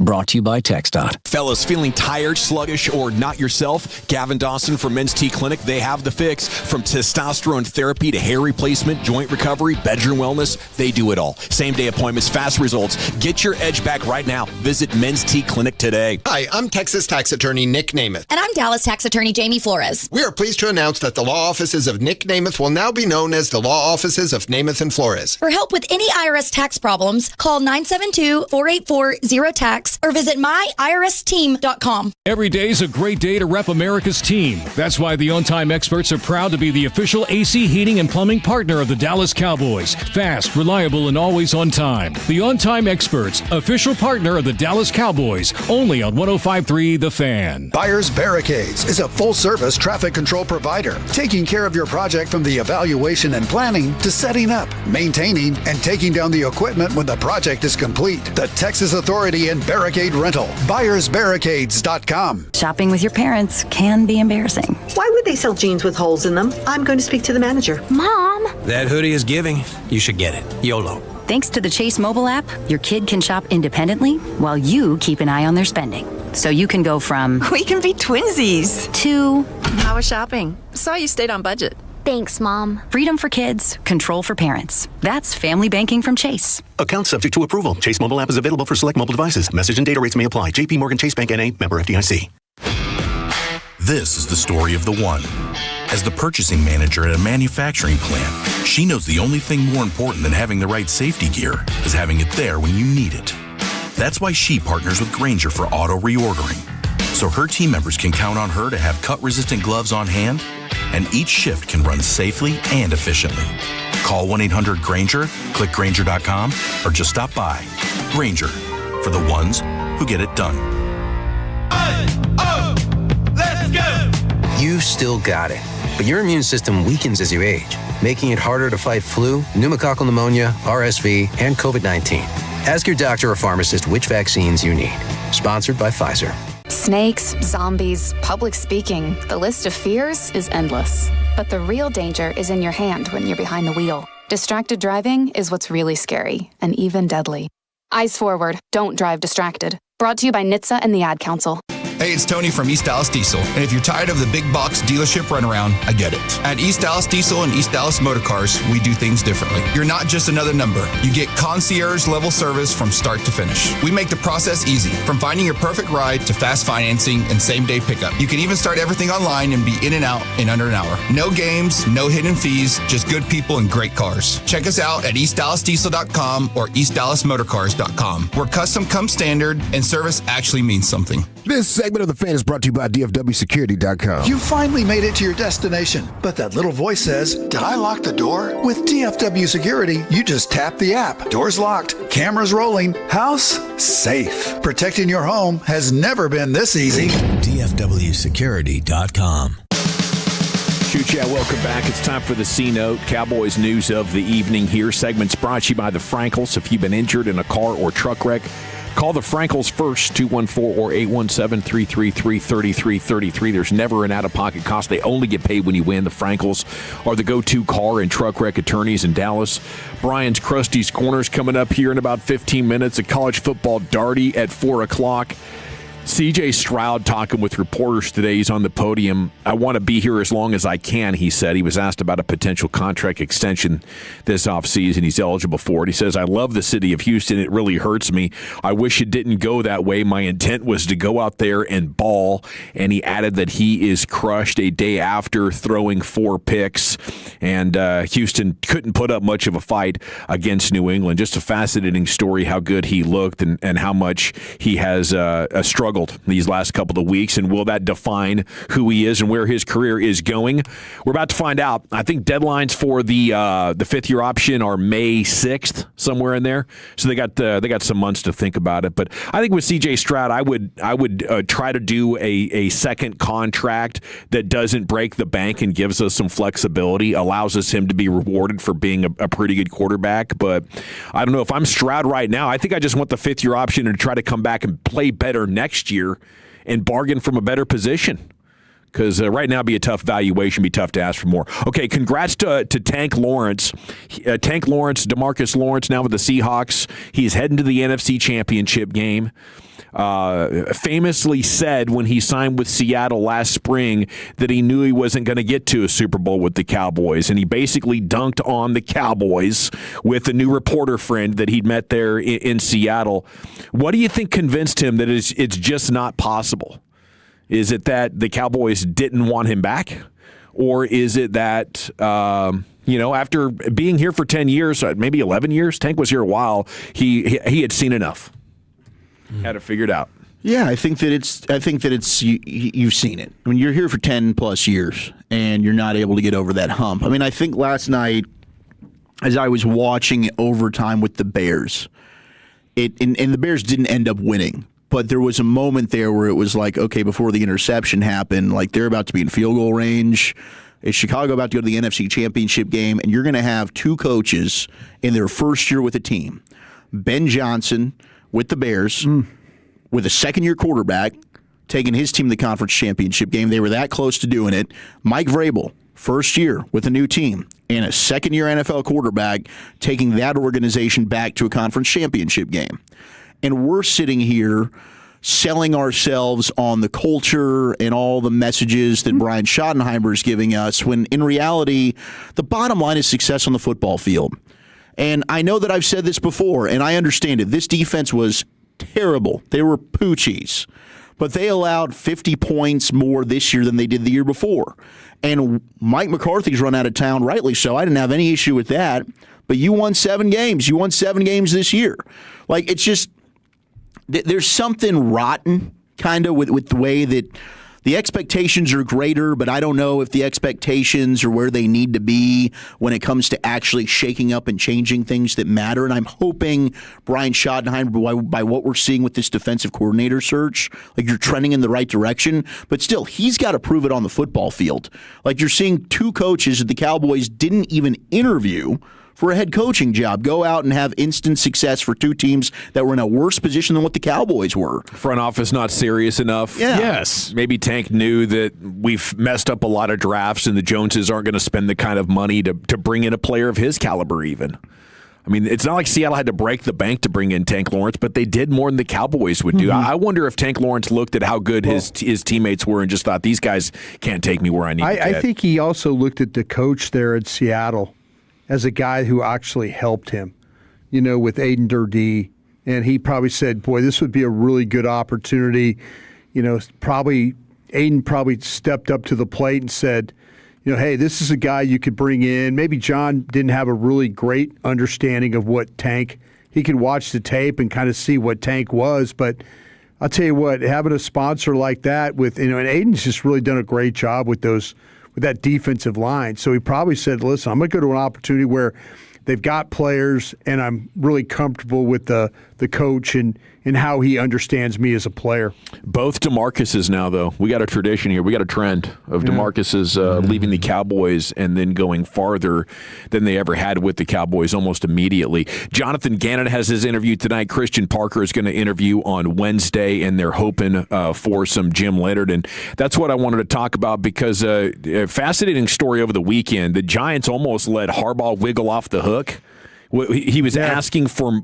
Speaker 10: Brought to you by TxDOT. Fellas, feeling tired, sluggish, or not yourself? Gavin Dawson from Men's T Clinic, they have the fix. From testosterone therapy to hair replacement, joint recovery, bedroom wellness, they do it all. Same-day appointments, fast results. Get your edge back right now. Visit Men's T Clinic today.
Speaker 21: Hi, I'm Texas tax attorney Nick Namath.
Speaker 22: And I'm Dallas tax attorney Jamie Flores.
Speaker 21: We are pleased to announce that the law offices of Nick Namath will now be known as the law offices of Namath and Flores.
Speaker 22: For help with any IRS tax problems, call 972-484-0TAX or visit myiRSteam.com.
Speaker 26: Every day is a great day to rep America's team. That's why the On Time Experts are proud to be the official AC heating and plumbing partner of the Dallas Cowboys. Fast, reliable, and always on time. The On Time Experts, official partner of the Dallas Cowboys, only on 105.3 The Fan.
Speaker 27: Buyers Barricades is a full-service traffic control provider, taking care of your project from the evaluation and planning to setting up, maintaining, and taking down the equipment when the project is complete. The Texas Authority in Barricade Rental. BuyersBarricades.com.
Speaker 28: Shopping with your parents can be embarrassing.
Speaker 29: Why would they sell jeans with holes in them? I'm going to speak to the manager.
Speaker 28: Mom!
Speaker 30: That hoodie is giving. You should get it. YOLO.
Speaker 28: Thanks to the Chase mobile app, your kid can shop independently while you keep an eye on their spending. So you can go from
Speaker 29: We can be twinsies
Speaker 28: to
Speaker 29: How was shopping? Saw you stayed on budget.
Speaker 28: Thanks, Mom. Freedom for kids, control for parents. That's family banking from Chase.
Speaker 31: Account subject to approval. Chase mobile app is available for select mobile devices. Message and data rates may apply. JP Morgan Chase Bank N.A. member FDIC.
Speaker 32: This is the story of the one. As the purchasing manager at a manufacturing plant, she knows the only thing more important than having the right safety gear is having it there when you need it. That's why she partners with Grainger for auto reordering, so her team members can count on her to have cut-resistant gloves on hand, and each shift can run safely and efficiently. Call 1-800-GRAINGER, click Grainger.com, or just stop by. Grainger, for the ones who get it done.
Speaker 33: Let's go! You've still got it, but your immune system weakens as you age, making it harder to fight flu, pneumococcal pneumonia, RSV, and COVID-19. Ask your doctor or pharmacist which vaccines you need. Sponsored by Pfizer.
Speaker 34: Snakes, zombies, public speaking. The list of fears is endless. But the real danger is in your hand when you're behind the wheel. Distracted driving is what's really scary and even deadly. Eyes forward, don't drive distracted. Brought to you by NHTSA and the Ad Council.
Speaker 35: Hey, it's Tony from East Dallas Diesel. And if you're tired of the big box dealership runaround, I get it. At East Dallas Diesel and East Dallas Motor Cars, we do things differently. You're not just another number. You get concierge level service from start to finish. We make the process easy, from finding your perfect ride to fast financing and same-day pickup. You can even start everything online and be in and out in under an hour. No games, no hidden fees, just good people and great cars. Check us out at eastdallasdiesel.com or eastdallasmotorcars.com, where custom comes standard and service actually means something.
Speaker 36: This segment of The Fan is brought to you by DFWsecurity.com.
Speaker 27: You finally made it to your destination, but that little voice says, did I lock the door? With DFW Security, you just tap the app. Doors locked, cameras rolling, house safe. Protecting your home has never been this easy.
Speaker 33: DFWsecurity.com.
Speaker 4: Chat, welcome back. It's time for the C-Note, Cowboys news of the evening here. Segment's brought to you by the Frankels. If you've been injured in a car or truck wreck, call the Frankels first, 214 or 817-333-3333. There's never an out-of-pocket cost. They only get paid when you win. The Frankels are the go-to car and truck wreck attorneys in Dallas. Brian's Krusty's Corners coming up here in about 15 minutes. A college football darty at 4 o'clock. C.J. Stroud talking with reporters today. He's on the podium. I want to be here as long as I can, he said. He was asked about a potential contract extension this offseason. He's eligible for it. He says, I love the city of Houston. It really hurts me. I wish it didn't go that way. My intent was to go out there and ball. And he added that he is crushed a day after throwing 4 picks. And Houston couldn't put up much of a fight against New England. Just a fascinating story how good he looked and how much he has struggled struggled these last couple of weeks, and will that define who he is and where his career is going? We're about to find out. I think deadlines for the fifth-year option are May 6th, somewhere in there. So they got some months to think about it. But I think with C.J. Stroud, I would try to do a second contract that doesn't break the bank and gives us some flexibility, allows us him to be rewarded for being a pretty good quarterback. But I don't know, if I'm Stroud right now, I think I just want the fifth-year option and try to come back and play better next year and bargain from a better position. Because right now, be a tough valuation, be tough to ask for more. Okay, congrats to Tank Lawrence. DeMarcus Lawrence, now with the Seahawks. He's heading to the NFC Championship game. Famously said when he signed with Seattle last spring that he knew he wasn't going to get to a Super Bowl with the Cowboys. And he basically dunked on the Cowboys with a new reporter friend that he'd met there in Seattle. What do you think convinced him that it's just not possible? Is it that the Cowboys didn't want him back? Or is it that, after being here for 10 years, maybe 11 years, Tank was here a while, he had seen enough, had it figured out?
Speaker 1: Yeah, I think that it's you've seen it. I mean, you're here for 10 plus years, and you're not able to get over that hump. I mean, I think last night, as I was watching overtime with the Bears, and the Bears didn't end up winning. But there was a moment there where it was like, okay, before the interception happened, like they're about to be in field goal range. Is Chicago about to go to the NFC Championship game? And you're going to have two coaches in their first year with a team. Ben Johnson with the Bears, with a second-year quarterback, taking his team to the conference championship game. They were that close to doing it. Mike Vrabel, first year with a new team, and a second-year NFL quarterback, taking that organization back to a conference championship game. And we're sitting here selling ourselves on the culture and all the messages that Brian Schottenheimer is giving us, when in reality, the bottom line is success on the football field. And I know that I've said this before, and I understand it. This defense was terrible. They were poochies. But they allowed 50 points more this year than they did the year before. And Mike McCarthy's run out of town, rightly so. I didn't have any issue with that. But you won 7 games. You won 7 games this year. Like, it's just... There's something rotten, kind of, with the way that the expectations are greater, but I don't know if the expectations are where they need to be when it comes to actually shaking up and changing things that matter. And I'm hoping Brian Schottenheimer, by what we're seeing with this defensive coordinator search, like, you're trending in the right direction. But still, he's got to prove it on the football field. Like, you're seeing 2 coaches that the Cowboys didn't even interview for a head coaching job go out and have instant success for 2 teams that were in a worse position than what the Cowboys were.
Speaker 4: Front office not serious enough.
Speaker 1: Yeah.
Speaker 4: Yes. Maybe Tank knew that we've messed up a lot of drafts and the Joneses aren't going to spend the kind of money to bring in a player of his caliber even. I mean, it's not like Seattle had to break the bank to bring in Tank Lawrence, but they did more than the Cowboys would do. Mm-hmm. I wonder if Tank Lawrence looked at how good his teammates were and just thought, these guys can't take me where I need to get.
Speaker 2: I think he also looked at the coach there at Seattle as a guy who actually helped him, with Aiden Durdee. And he probably said, boy, this would be a really good opportunity. Aiden probably stepped up to the plate and said, hey, this is a guy you could bring in. Maybe John didn't have a really great understanding of what Tank. He could watch the tape and kind of see what Tank was. But I'll tell you what, having a sponsor like that and Aiden's just really done a great job with that defensive line. So he probably said, listen, I'm going to go to an opportunity where they've got players and I'm really comfortable with the coach and how he understands me as a player.
Speaker 4: Both DeMarcuses now, though. We got a tradition here. We got a trend of DeMarcuses leaving the Cowboys and then going farther than they ever had with the Cowboys almost immediately. Jonathan Gannon has his interview tonight. Christian Parker is going to interview on Wednesday, and they're hoping for some Jim Leonard. And that's what I wanted to talk about because a fascinating story over the weekend. The Giants almost let Harbaugh wiggle off the hook. He was asking for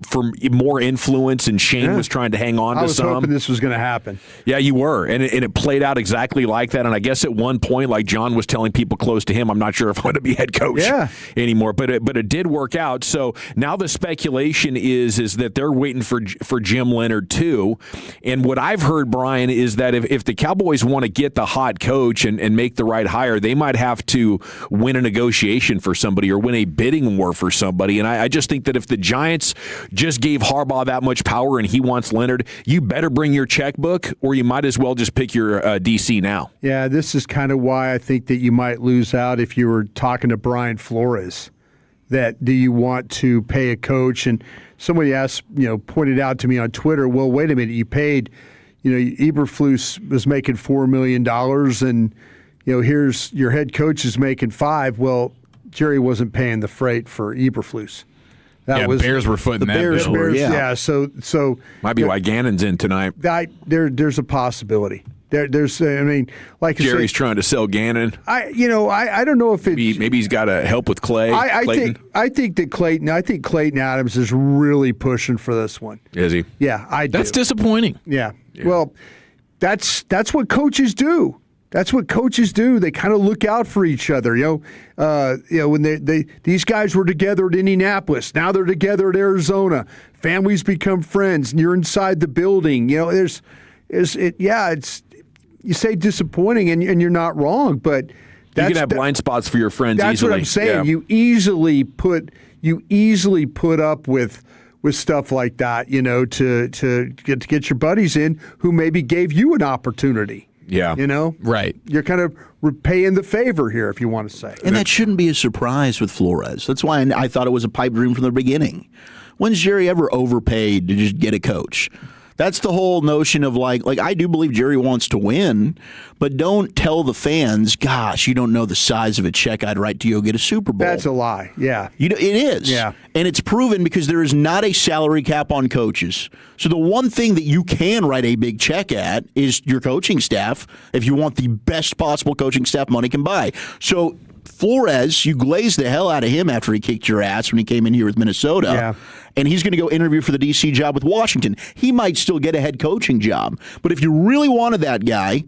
Speaker 4: more influence, and Shane was trying to hang on to some.
Speaker 2: I was hoping this was going to happen.
Speaker 4: Yeah, you were, and it played out exactly like that. And I guess at one point, like John was telling people close to him, I'm not sure if I'm going to be head coach anymore. But it did work out. So now the speculation is that they're waiting for Jim Leonard too. And what I've heard, Brian, is that if the Cowboys want to get the hot coach and make the right hire, they might have to win a negotiation for somebody or win a bidding war for somebody. And I just think that if the Giants just gave Harbaugh that much power and he wants Leonard, you better bring your checkbook, or you might as well just pick your DC now.
Speaker 2: Yeah, this is kind of why I think that you might lose out if you were talking to Brian Flores. That do you want to pay a coach? And somebody asked, pointed out to me on Twitter, well, wait a minute, you paid, Eberflus was making $4 million and, here's your head coach is making $5 million. Well, Jerry wasn't paying the freight for Eberflus.
Speaker 6: Bears were footing
Speaker 2: the
Speaker 6: that
Speaker 2: Bears,
Speaker 6: bill.
Speaker 2: yeah. So
Speaker 4: might be why Gannon's in tonight.
Speaker 2: There's a possibility. There's like
Speaker 4: Jerry's trying to sell Gannon.
Speaker 2: I don't know if
Speaker 4: maybe he's got to help with Clay.
Speaker 2: I think Clayton Adams is really pushing for this one.
Speaker 4: Is he?
Speaker 2: Yeah, I do.
Speaker 6: That's disappointing.
Speaker 2: Yeah. Well, that's what coaches do. That's what coaches do. They kind of look out for each other. When these guys were together at Indianapolis, now they're together at Arizona. Families become friends, and you're inside the building. You say disappointing, and you're not wrong, but
Speaker 4: you can have blind spots for your friends.
Speaker 2: That's
Speaker 4: easily.
Speaker 2: What I'm saying.
Speaker 4: Yeah.
Speaker 2: You easily put up with stuff like that, to get your buddies in who maybe gave you an opportunity.
Speaker 4: Yeah.
Speaker 6: Right.
Speaker 2: You're kind of repaying the favor here, if you want to say.
Speaker 1: And that shouldn't be a surprise with Flores. That's why I thought it was a pipe dream from the beginning. When's Jerry ever overpaid to just get a coach? That's the whole notion of like I do believe Jerry wants to win, but don't tell the fans, gosh, you don't know the size of a check I'd write to go get a Super Bowl.
Speaker 2: That's a lie. Yeah.
Speaker 1: It is.
Speaker 2: Yeah.
Speaker 1: And it's proven because there is not a salary cap on coaches. So the one thing that you can write a big check at is your coaching staff if you want the best possible coaching staff money can buy. So Flores, you glazed the hell out of him after he kicked your ass when he came in here with Minnesota.
Speaker 2: Yeah.
Speaker 1: And he's going to go interview for the DC job with Washington. He might still get a head coaching job. But if you really wanted that guy,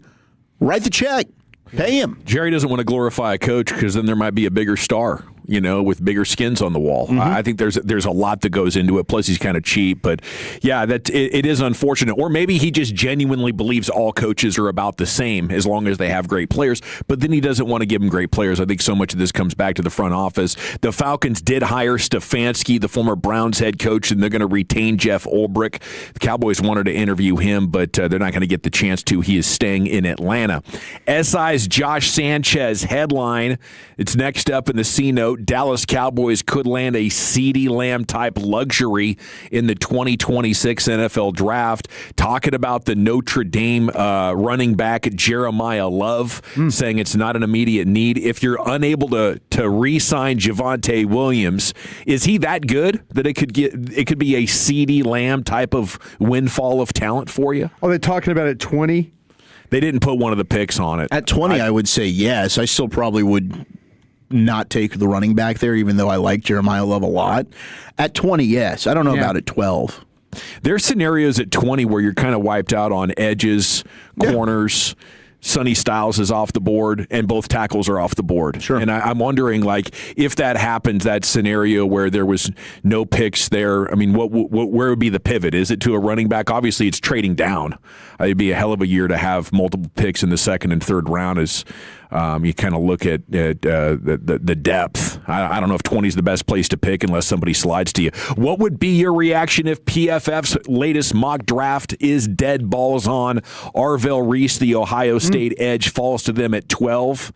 Speaker 1: write the check. Pay him.
Speaker 4: Jerry doesn't want to glorify a coach because then there might be a bigger star, with bigger skins on the wall.
Speaker 2: Mm-hmm.
Speaker 4: I think there's a lot that goes into it. Plus, he's kind of cheap. But yeah, it is unfortunate. Or maybe he just genuinely believes all coaches are about the same as long as they have great players. But then he doesn't want to give them great players. I think so much of this comes back to the front office. The Falcons did hire Stefanski, the former Browns head coach, and they're going to retain Jeff Ulbrich. The Cowboys wanted to interview him, but they're not going to get the chance to. He is staying in Atlanta. SI's Josh Sanchez headline. It's next up in the C note. Dallas Cowboys could land a CeeDee Lamb type luxury in the 2026 NFL draft. Talking about the Notre Dame running back Jeremiah Love, saying it's not an immediate need. If you're unable to re-sign Javonte Williams, is he that good that it could be a CeeDee Lamb type of windfall of talent for you?
Speaker 2: Are they talking about at 20?
Speaker 4: They didn't put one of the picks on it.
Speaker 1: At 20, I would say yes. I still probably would not take the running back there, even though I like Jeremiah Love a lot. At 20, yes. I don't know about at 12.
Speaker 4: There's scenarios at 20 where you're kind of wiped out on edges, corners. Sonny Styles is off the board, and both tackles are off the board.
Speaker 1: Sure.
Speaker 4: And I'm wondering, if that happens, that scenario where there was no picks there, I mean, where would be the pivot? Is it to a running back? Obviously, it's trading down. It'd be a hell of a year to have multiple picks in the second and third round as you kind of look at the depth. I don't know if 20 is the best place to pick unless somebody slides to you. What would be your reaction if PFF's latest mock draft is dead balls on? Arvell Reese, the Ohio State edge, falls to them at 12.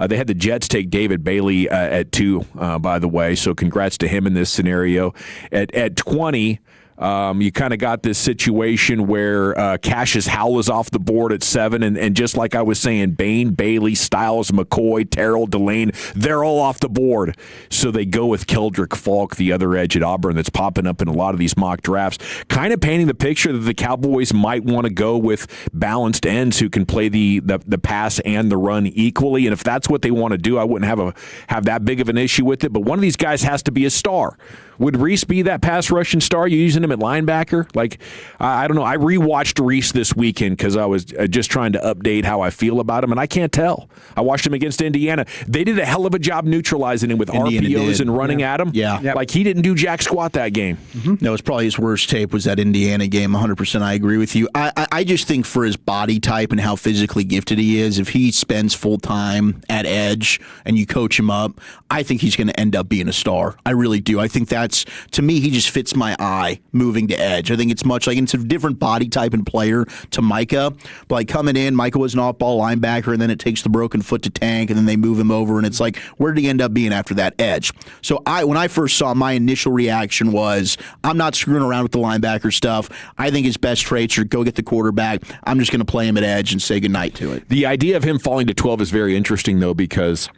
Speaker 4: They had the Jets take David Bailey at 2, by the way, so congrats to him in this scenario. At 20, you kind of got this situation where Cassius Howell is off the board at 7, and just like I was saying, Bain, Bailey, Styles, McCoy, Terrell, Delane, they're all off the board. So they go with Keldrick Falk, the other edge at Auburn that's popping up in a lot of these mock drafts, kind of painting the picture that the Cowboys might want to go with balanced ends who can play the pass and the run equally. And if that's what they want to do, I wouldn't have that big of an issue with it. But one of these guys has to be a star. Would Reese be that pass rushing star? You using him at linebacker? Like, I don't know. I rewatched Reese this weekend because I was just trying to update how I feel about him, and I can't tell. I watched him against Indiana. They did a hell of a job neutralizing him with RPOs and running at him.
Speaker 1: Yeah. Yep.
Speaker 4: Like, he didn't do jack squat that game.
Speaker 1: No, it's probably his worst tape was that Indiana game. 100% I agree with you. I just think for his body type and how physically gifted he is, if he spends full time at edge and you coach him up, I think he's going to end up being a star. I really do. I think that's, to me, he just fits my eye moving to edge. I think it's much like, it's a different body type and player to Micah. But like coming in, Micah was an off-ball linebacker, and then it takes the broken foot to Tank, and then they move him over, and it's like, where did he end up being after that edge? So when I first saw him, my initial reaction was, I'm not screwing around with the linebacker stuff. I think his best traits are go get the quarterback. I'm just going to play him at edge and say goodnight to it.
Speaker 4: The idea of him falling to 12 is very interesting, though, because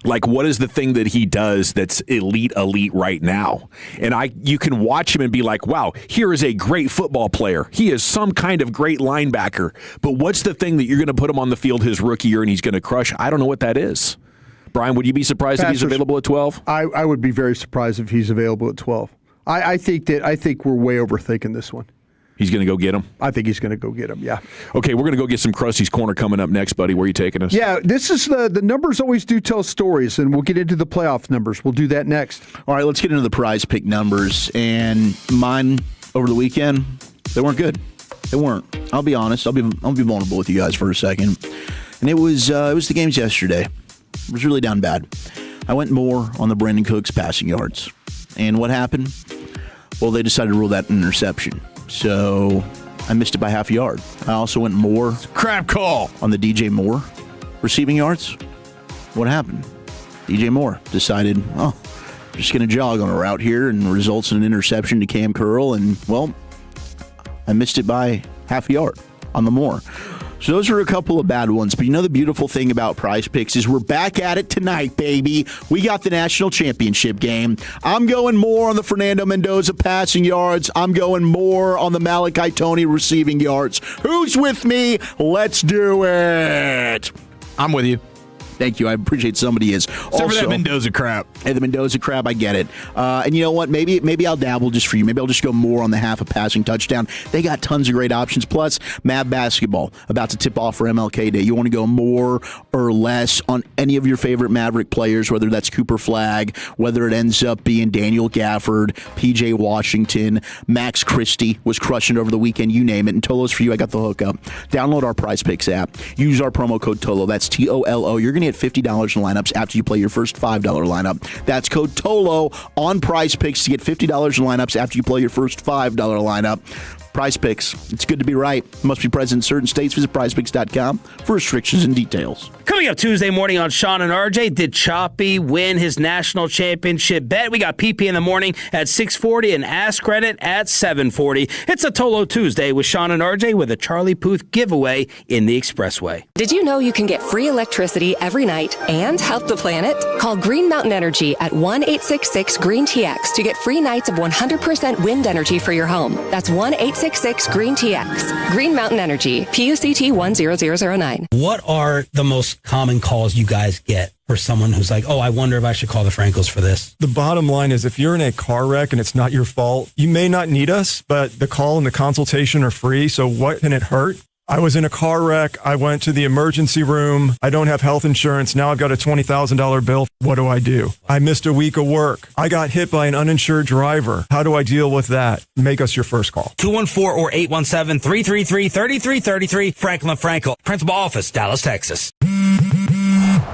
Speaker 4: like, what is the thing that he does that's elite right now? And you can watch him and be like, wow, here is a great football player. He is some kind of great linebacker. But what's the thing that you're going to put him on the field his rookie year and he's going to crush? I don't know what that is. Brian, would you be surprised if he's available at 12?
Speaker 2: I would be very surprised if he's available at 12. I think we're way overthinking this one.
Speaker 4: He's going to go get him?
Speaker 2: I think he's going to go get him, yeah.
Speaker 4: Okay, we're going to go get some Krusty's Corner coming up next, buddy. Where are you taking us?
Speaker 2: Yeah, this is the numbers always do tell stories, and we'll get into the playoff numbers. We'll do that next.
Speaker 1: All right, let's get into the prize pick numbers. And mine over the weekend, they weren't good. They weren't. I'll be honest. I'll be vulnerable with you guys for a second. And it was the games yesterday. It was really down bad. I went more on the Brandon Cooks passing yards. And what happened? Well, they decided to rule that an interception. So I missed it by half a yard. I also went more.
Speaker 6: Crap call.
Speaker 1: On the DJ Moore receiving yards. What happened? DJ Moore decided, just going to jog on a route here, and results in an interception to Cam Curl. And, well, I missed it by half a yard on the Moore. So those are a couple of bad ones. But you know the beautiful thing about Prize Picks is we're back at it tonight, baby. We got the national championship game. I'm going more on the Fernando Mendoza passing yards. I'm going more on the Malachi Toney receiving yards. Who's with me? Let's do it.
Speaker 6: I'm with you.
Speaker 1: Thank you. I appreciate somebody is.
Speaker 6: Except for that Mendoza crap.
Speaker 1: Hey, the Mendoza crap, I get it. And you know what? Maybe I'll dabble just for you. Maybe I'll just go more on the half a passing touchdown. They got tons of great options. Plus, Mav Basketball about to tip off for MLK Day. You want to go more or less on any of your favorite Maverick players, whether that's Cooper Flagg, whether it ends up being Daniel Gafford, PJ Washington, Max Christie was crushing over the weekend, you name it. And Tolo's for you. I got the hookup. Download our Prize Picks app. Use our promo code TOLO. That's TOLO. You're going to get $50 in lineups after you play your first $5 lineup. That's code TOLO on Prize Picks to get $50 in lineups after you play your first $5 lineup. Prize Picks. It's good to be right. Must be present in certain states. Visit prizepicks.com for restrictions and details.
Speaker 3: Coming up Tuesday morning on Shan and RJ, did Choppy win his national championship bet? We got PP in the morning at 6:40 and Ask Credit at 7:40. It's a Tolo Tuesday with Shan and RJ with a Charlie Puth giveaway in the Expressway.
Speaker 7: Did you know you can get free electricity every night and help the planet? Call Green Mountain Energy at 1-866-GREEN-TX to get free nights of 100% wind energy for your home. That's 1-866-GREEN-TX. Green Mountain Energy, PUCT 10009.
Speaker 9: What are the most common calls you guys get for someone who's like, I wonder if I should call the Francos for this?
Speaker 11: The bottom line is if you're in a car wreck and it's not your fault, you may not need us, but the call and the consultation are free. So what can it hurt? I was in a car wreck. I went to the emergency room. I don't have health insurance. Now I've got a $20,000 bill. What do I do? I missed a week of work. I got hit by an uninsured driver. How do I deal with that? Make us your first call.
Speaker 9: 214 or 817-333-3333. Franklin Franco, Principal Office, Dallas, Texas.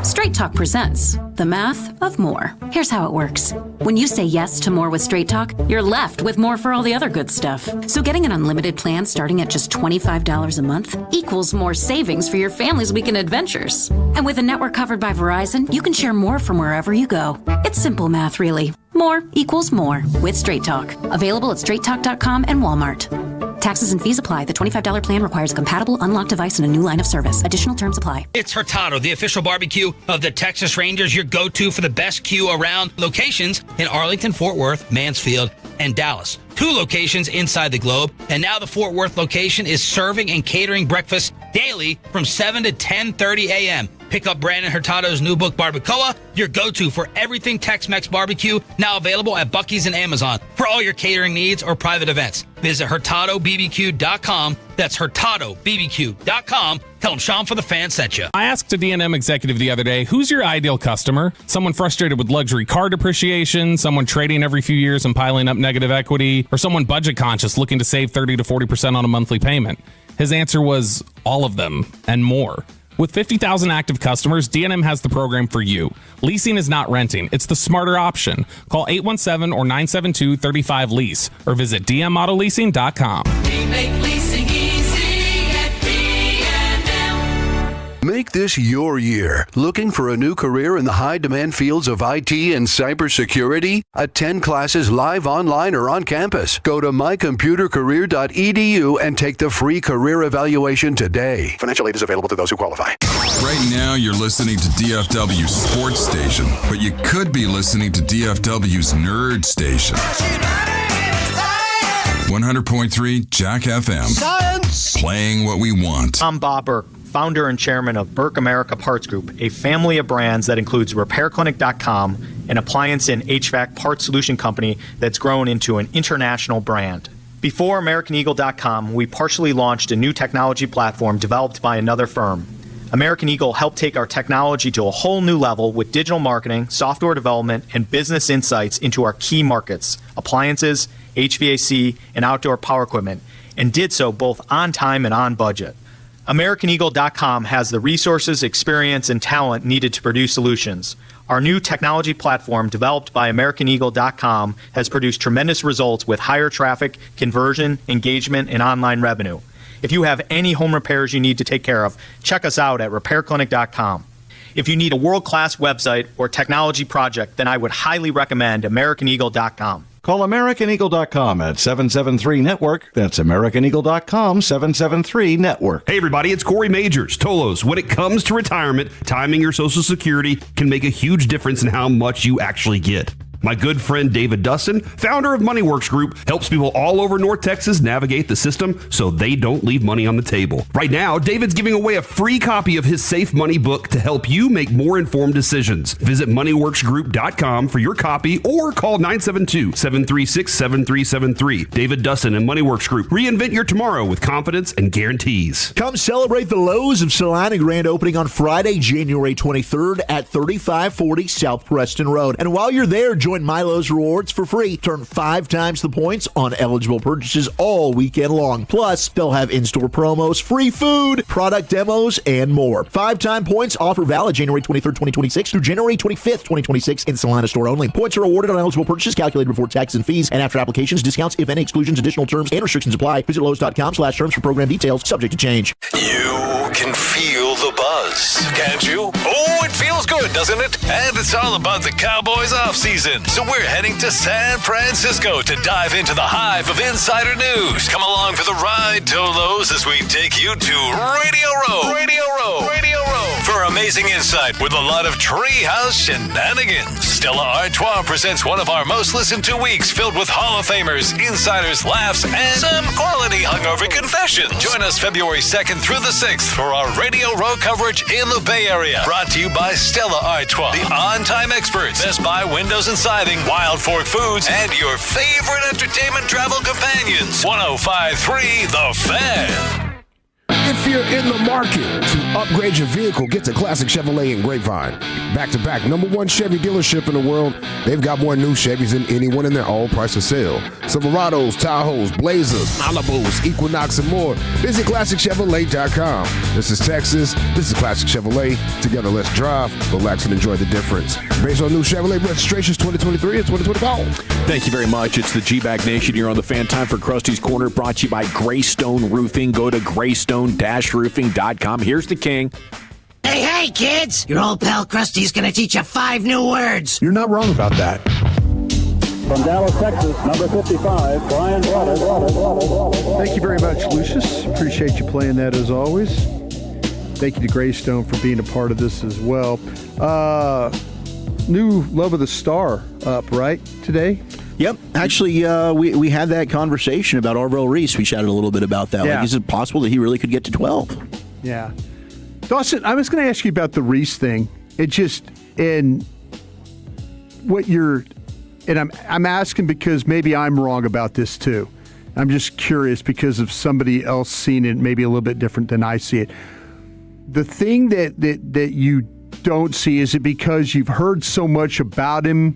Speaker 12: Straight Talk presents the math of more. Here's how it works. When you say yes to more with Straight Talk, you're left with more for all the other good stuff. So getting an unlimited plan starting at just $25 a month equals more savings for your family's weekend adventures. And with a network covered by Verizon, you can share more from wherever you go. It's simple math, really. More equals more with Straight Talk. Available at straighttalk.com and Walmart. Taxes and fees apply. The $25 plan requires a compatible unlocked device and a new line of service. Additional terms apply.
Speaker 9: It's Hurtado, the official barbecue of the Texas Rangers, your go-to for the best Q around. Locations in Arlington, Fort Worth, Mansfield, and Dallas.
Speaker 5: 2 locations inside the globe, and now the Fort Worth location is serving and catering breakfast daily from 7 to 10:30 a.m. Pick up Brandon Hurtado's new book, Barbacoa, your go-to for everything Tex-Mex barbecue, now available at Buc-ee's and Amazon for all your catering needs or private events. Visit HurtadoBBQ.com. That's HurtadoBBQ.com. Tell them Sean for the Fan sent you.
Speaker 8: I asked a D&M executive the other day, who's your ideal customer? Someone frustrated with luxury car depreciation, someone trading every few years and piling up negative equity, or someone budget conscious looking to save 30 to 40% on a monthly payment? His answer was all of them and more. With 50,000 active customers, D&M has the program for you. Leasing is not renting. It's the smarter option. Call 817 or 972-35-LEASE or visit dmautoleasing.com.
Speaker 10: We make leasing easy at D&M.
Speaker 13: Make this your year. Looking for a new career in the high-demand fields of IT and cybersecurity? Attend classes live, online, or on campus. Go to mycomputercareer.edu and take the free career evaluation today. Financial aid is available to those who qualify.
Speaker 14: Right now, you're listening to DFW Sports Station, but you could be listening to DFW's Nerd Station. 100.3 Jack FM.
Speaker 15: Science!
Speaker 14: Playing what we want.
Speaker 15: I'm Bob Burke, founder and chairman of Burke America Parts Group, a family of brands that includes RepairClinic.com, an appliance and HVAC parts solution company that's grown into an international brand. Before AmericanEagle.com, we partially launched a new technology platform developed by another firm. American Eagle helped take our technology to a whole new level with digital marketing, software development, and business insights into our key markets, appliances, HVAC, and outdoor power equipment, and did so both on time and on budget. AmericanEagle.com has the resources, experience, and talent needed to produce solutions. Our new technology platform, developed by AmericanEagle.com, has produced tremendous results with higher traffic, conversion, engagement, and online revenue. If you have any home repairs you need to take care of, check us out at RepairClinic.com. If you need a world-class website or technology project, then I would highly recommend AmericanEagle.com.
Speaker 16: Call AmericanEagle.com at 773-NETWORK. That's AmericanEagle.com, 773-NETWORK.
Speaker 17: Hey, everybody, it's Corey Majors, Tolos. When it comes to retirement, timing your Social Security can make a huge difference in how much you actually get. My good friend David Dustin, founder of MoneyWorks Group, helps people all over North Texas navigate the system so they don't leave money on the table. Right now, David's giving away a free copy of his Safe Money book to help you make more informed decisions. Visit MoneyWorksGroup.com for your copy or call 972-736-7373. David Dustin and MoneyWorks Group. Reinvent your tomorrow with confidence and guarantees.
Speaker 18: Come celebrate the Lowe's of Salina grand opening on Friday, January 23rd at 3540 South Preston Road. And while you're there, join Milo's Rewards for free. Turn 5 times the points on eligible purchases all weekend long. Plus, they'll have in-store promos, free food, product demos, and more. 5-time points offer valid January 23rd, 2026 through January 25th, 2026 in Salina store only. Points are awarded on eligible purchases calculated before taxes and fees and after applications. Discounts, if any, exclusions, additional terms, and restrictions apply. Visit Lowe's.com/terms for program details. Subject to change.
Speaker 19: You can feel the buzz, can't you? Oh, it feels good, doesn't it? And it's all about the Cowboys offseason. So we're heading to San Francisco to dive into the hive of insider news. Come along for the ride, Tolos, as we take you to Radio Row. Radio Row. Radio Row. For amazing insight with a lot of treehouse shenanigans. Stella Artois presents one of our most listened to weeks filled with Hall of Famers, insiders, laughs, and some quality hungover confessions. Join us February 2nd through the 6th for our Radio Row coverage in the Bay Area. Brought to you by Stella Artois, the on-time experts, Best Buy Windows and Siding, Wild Fork Foods, and your favorite entertainment travel companions. 105.3 The Fan.
Speaker 36: If you're in the market to upgrade your vehicle, get to Classic Chevrolet in Grapevine. Back-to-back #1 Chevy dealership in the world. They've got more new Chevys than anyone in their all-price of sale. Silverados, Tahoes, Blazers, Malibus, Equinox, and more. Visit ClassicChevrolet.com. This is Texas. This is Classic Chevrolet. Together, let's drive, relax, and enjoy the difference. Based on new Chevrolet registrations 2023 and 2024.
Speaker 4: Thank you very much. It's the GBAG Nation here on the Fan. Time for Krusty's Corner, brought to you by Greystone Roofing. Go to greystone-roofing.com. Here's the king.
Speaker 20: Hey, kids! Your old pal Krusty's gonna teach you 5 new words.
Speaker 2: You're not wrong about that.
Speaker 21: From Dallas, Texas, number 55, Brian Waters.
Speaker 2: Thank you very much, Lucius. Appreciate you playing that as always. Thank you to Greystone for being a part of this as well. New Love of the Star up, right, today?
Speaker 1: Yep. Actually, we had that conversation about Arvell Reese. We chatted a little bit about that.
Speaker 2: Yeah.
Speaker 1: Like, is it possible that he really could get to 12?
Speaker 2: Yeah. Dawson, I was going to ask you about the Reese thing. It just, and what you're, and I'm asking because maybe I'm wrong about this too. I'm just curious because of somebody else seeing it maybe a little bit different than I see it. The thing that you don't see, is it because you've heard so much about him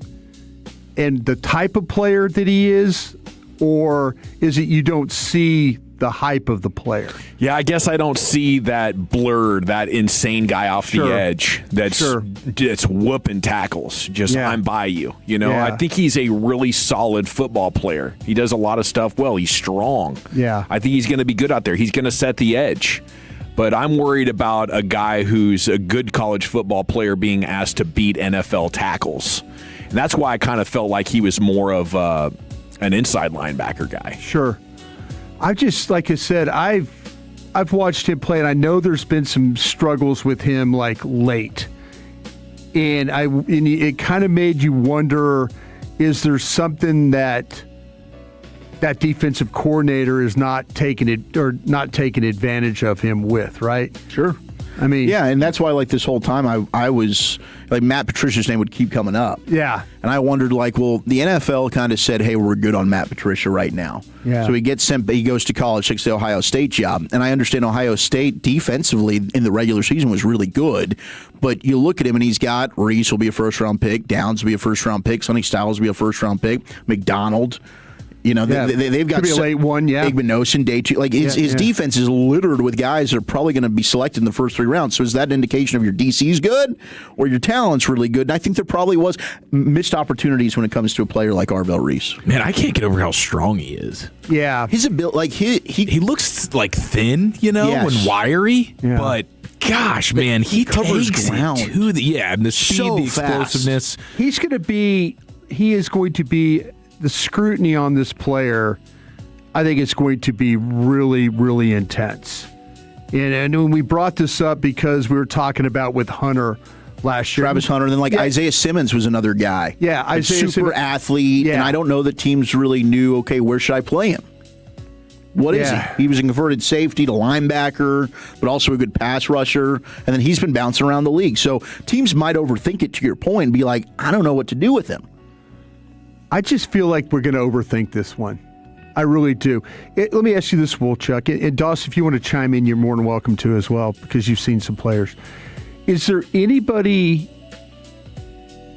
Speaker 2: and the type of player that he is, or is it you don't see the hype of the player?
Speaker 4: Yeah, I guess I don't see that blurred, that insane guy off the edge that's whooping tackles. Just, I'm by you. You know, I think he's a really solid football player. He does a lot of stuff well. He's strong.
Speaker 2: Yeah.
Speaker 4: I think he's going to be good out there. He's going to set the edge. But I'm worried about a guy who's a good college football player being asked to beat NFL tackles. And that's why I kind of felt like he was more of an inside linebacker guy.
Speaker 2: Sure. I just, like I said, I've watched him play, and I know there's been some struggles with him, like, late. And it kind of made you wonder, is there something that defensive coordinator is not taking advantage of him with, right?
Speaker 1: Sure.
Speaker 2: I mean,
Speaker 1: yeah, and that's why, like, this whole time I was like, Matt Patricia's name would keep coming up.
Speaker 2: Yeah.
Speaker 1: And I wondered, like, well, the NFL kind of said, hey, we're good on Matt Patricia right now.
Speaker 2: Yeah.
Speaker 1: So he gets sent, he goes to college, takes the Ohio State job. And I understand Ohio State defensively in the regular season was really good. But you look at him and he's got Reese will be a first-round pick, Downs will be a first-round pick, Sonny Styles will be a first-round pick, McDonald. You know, they've got
Speaker 2: could be a late one,
Speaker 1: Igbenogson, day two. Like, his defense is littered with guys that are probably going to be selected in the first 3 rounds. So is that an indication of your DC's good or your talent's really good? And I think there probably was missed opportunities when it comes to a player like Arvell Reese.
Speaker 4: Man, I can't get over how strong he is.
Speaker 2: Yeah.
Speaker 1: His ability, like, he
Speaker 4: looks like thin, you know, and wiry, but gosh, man, he
Speaker 1: covers
Speaker 4: takes
Speaker 1: ground.
Speaker 4: it to the and the speed,
Speaker 1: So
Speaker 4: the explosiveness.
Speaker 2: He is going to be the scrutiny on this player. I think it's going to be really, really intense. And when we brought this up because we were talking about with Hunter last year.
Speaker 1: Travis Hunter, and then Isaiah Simmons was another guy.
Speaker 2: Yeah, Isaiah
Speaker 1: super athlete, and I don't know that teams really knew, okay, where should I play him? What is he? He was a converted safety to linebacker, but also a good pass rusher, and then he's been bouncing around the league. So teams might overthink it, to your point, and be like, I don't know what to do with him.
Speaker 2: I just feel like we're going to overthink this one. I really do. Let me ask you this, Wolchuk. And Doss, if you want to chime in, you're more than welcome to as well, because you've seen some players. Is there anybody...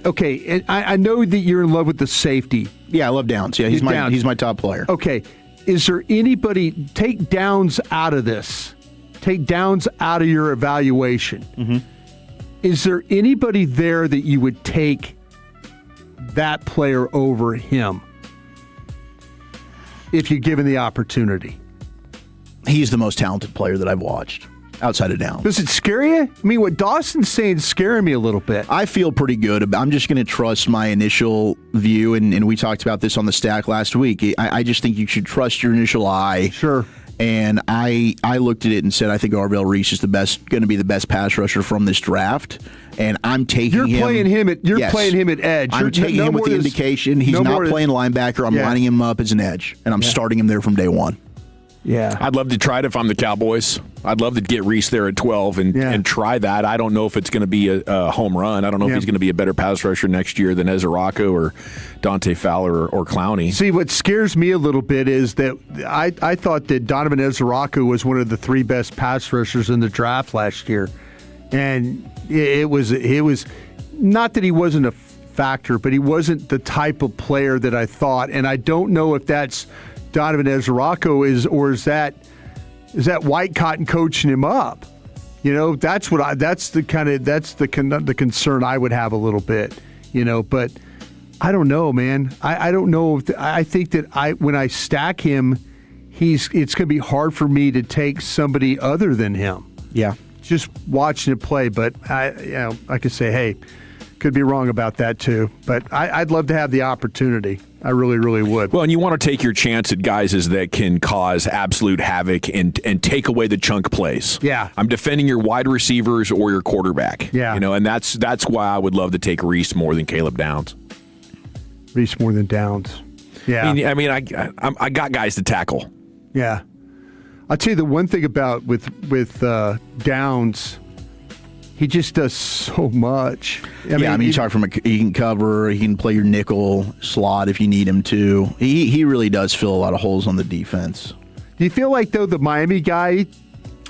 Speaker 2: Okay, and I know that you're in love with the safety.
Speaker 1: Yeah, I love Downs. Yeah, he's my top player.
Speaker 2: Okay. Is there anybody... Take Downs out of this. Take Downs out of your evaluation.
Speaker 1: Mm-hmm.
Speaker 2: Is there anybody there that you would take that player over him if you're given the opportunity?
Speaker 1: He's the most talented player that I've watched outside of Downs.
Speaker 2: Does it scare you? I mean, what Dawson's saying is scaring me a little bit.
Speaker 1: I feel pretty good. I'm just going to trust my initial view, and we talked about this on the stack last week. I just think you should trust your initial eye.
Speaker 2: Sure.
Speaker 1: And I looked at it and said, I think Arvell Reese is going to be the best pass rusher from this draft. And I'm taking him.
Speaker 2: Playing him at edge.
Speaker 1: I'm taking him with the indication he's not playing linebacker. I'm lining him up as an edge, and I'm starting him there from day one.
Speaker 2: Yeah.
Speaker 4: I'd love to try it if I'm the Cowboys. I'd love to get Reese there at 12 and try that. I don't know if it's going to be a home run. I don't know if he's going to be a better pass rusher next year than Ezra Rocco or Dante Fowler or Clowney.
Speaker 2: See, what scares me a little bit is that I thought that Donovan Ezra Rocco was one of the 3 best pass rushers in the draft last year. And it was not that he wasn't a factor, but he wasn't the type of player that I thought. And I don't know if that's Donovan Ezra Rocco is that White Cotton coaching him up. You know, that's the concern I would have a little bit. You know, but I don't know, man. I don't know if I think that when I stack him, it's going to be hard for me to take somebody other than him.
Speaker 1: Yeah.
Speaker 2: Just watching it play, but I could say, hey, could be wrong about that too. But I'd love to have the opportunity. I really, really would.
Speaker 4: Well, and you want to take your chance at guys that can cause absolute havoc and take away the chunk plays.
Speaker 2: Yeah.
Speaker 4: I'm defending your wide receivers or your quarterback.
Speaker 2: Yeah.
Speaker 4: You know, and that's why I would love to take Reese more than Caleb Downs.
Speaker 2: Reese more than Downs. Yeah.
Speaker 4: I got guys to tackle.
Speaker 2: Yeah. I'll tell you the one thing about with Downs, he just does so much.
Speaker 1: You talk he can cover, he can play your nickel slot if you need him to. He really does fill a lot of holes on the defense.
Speaker 2: Do you feel like, though, the Miami guy...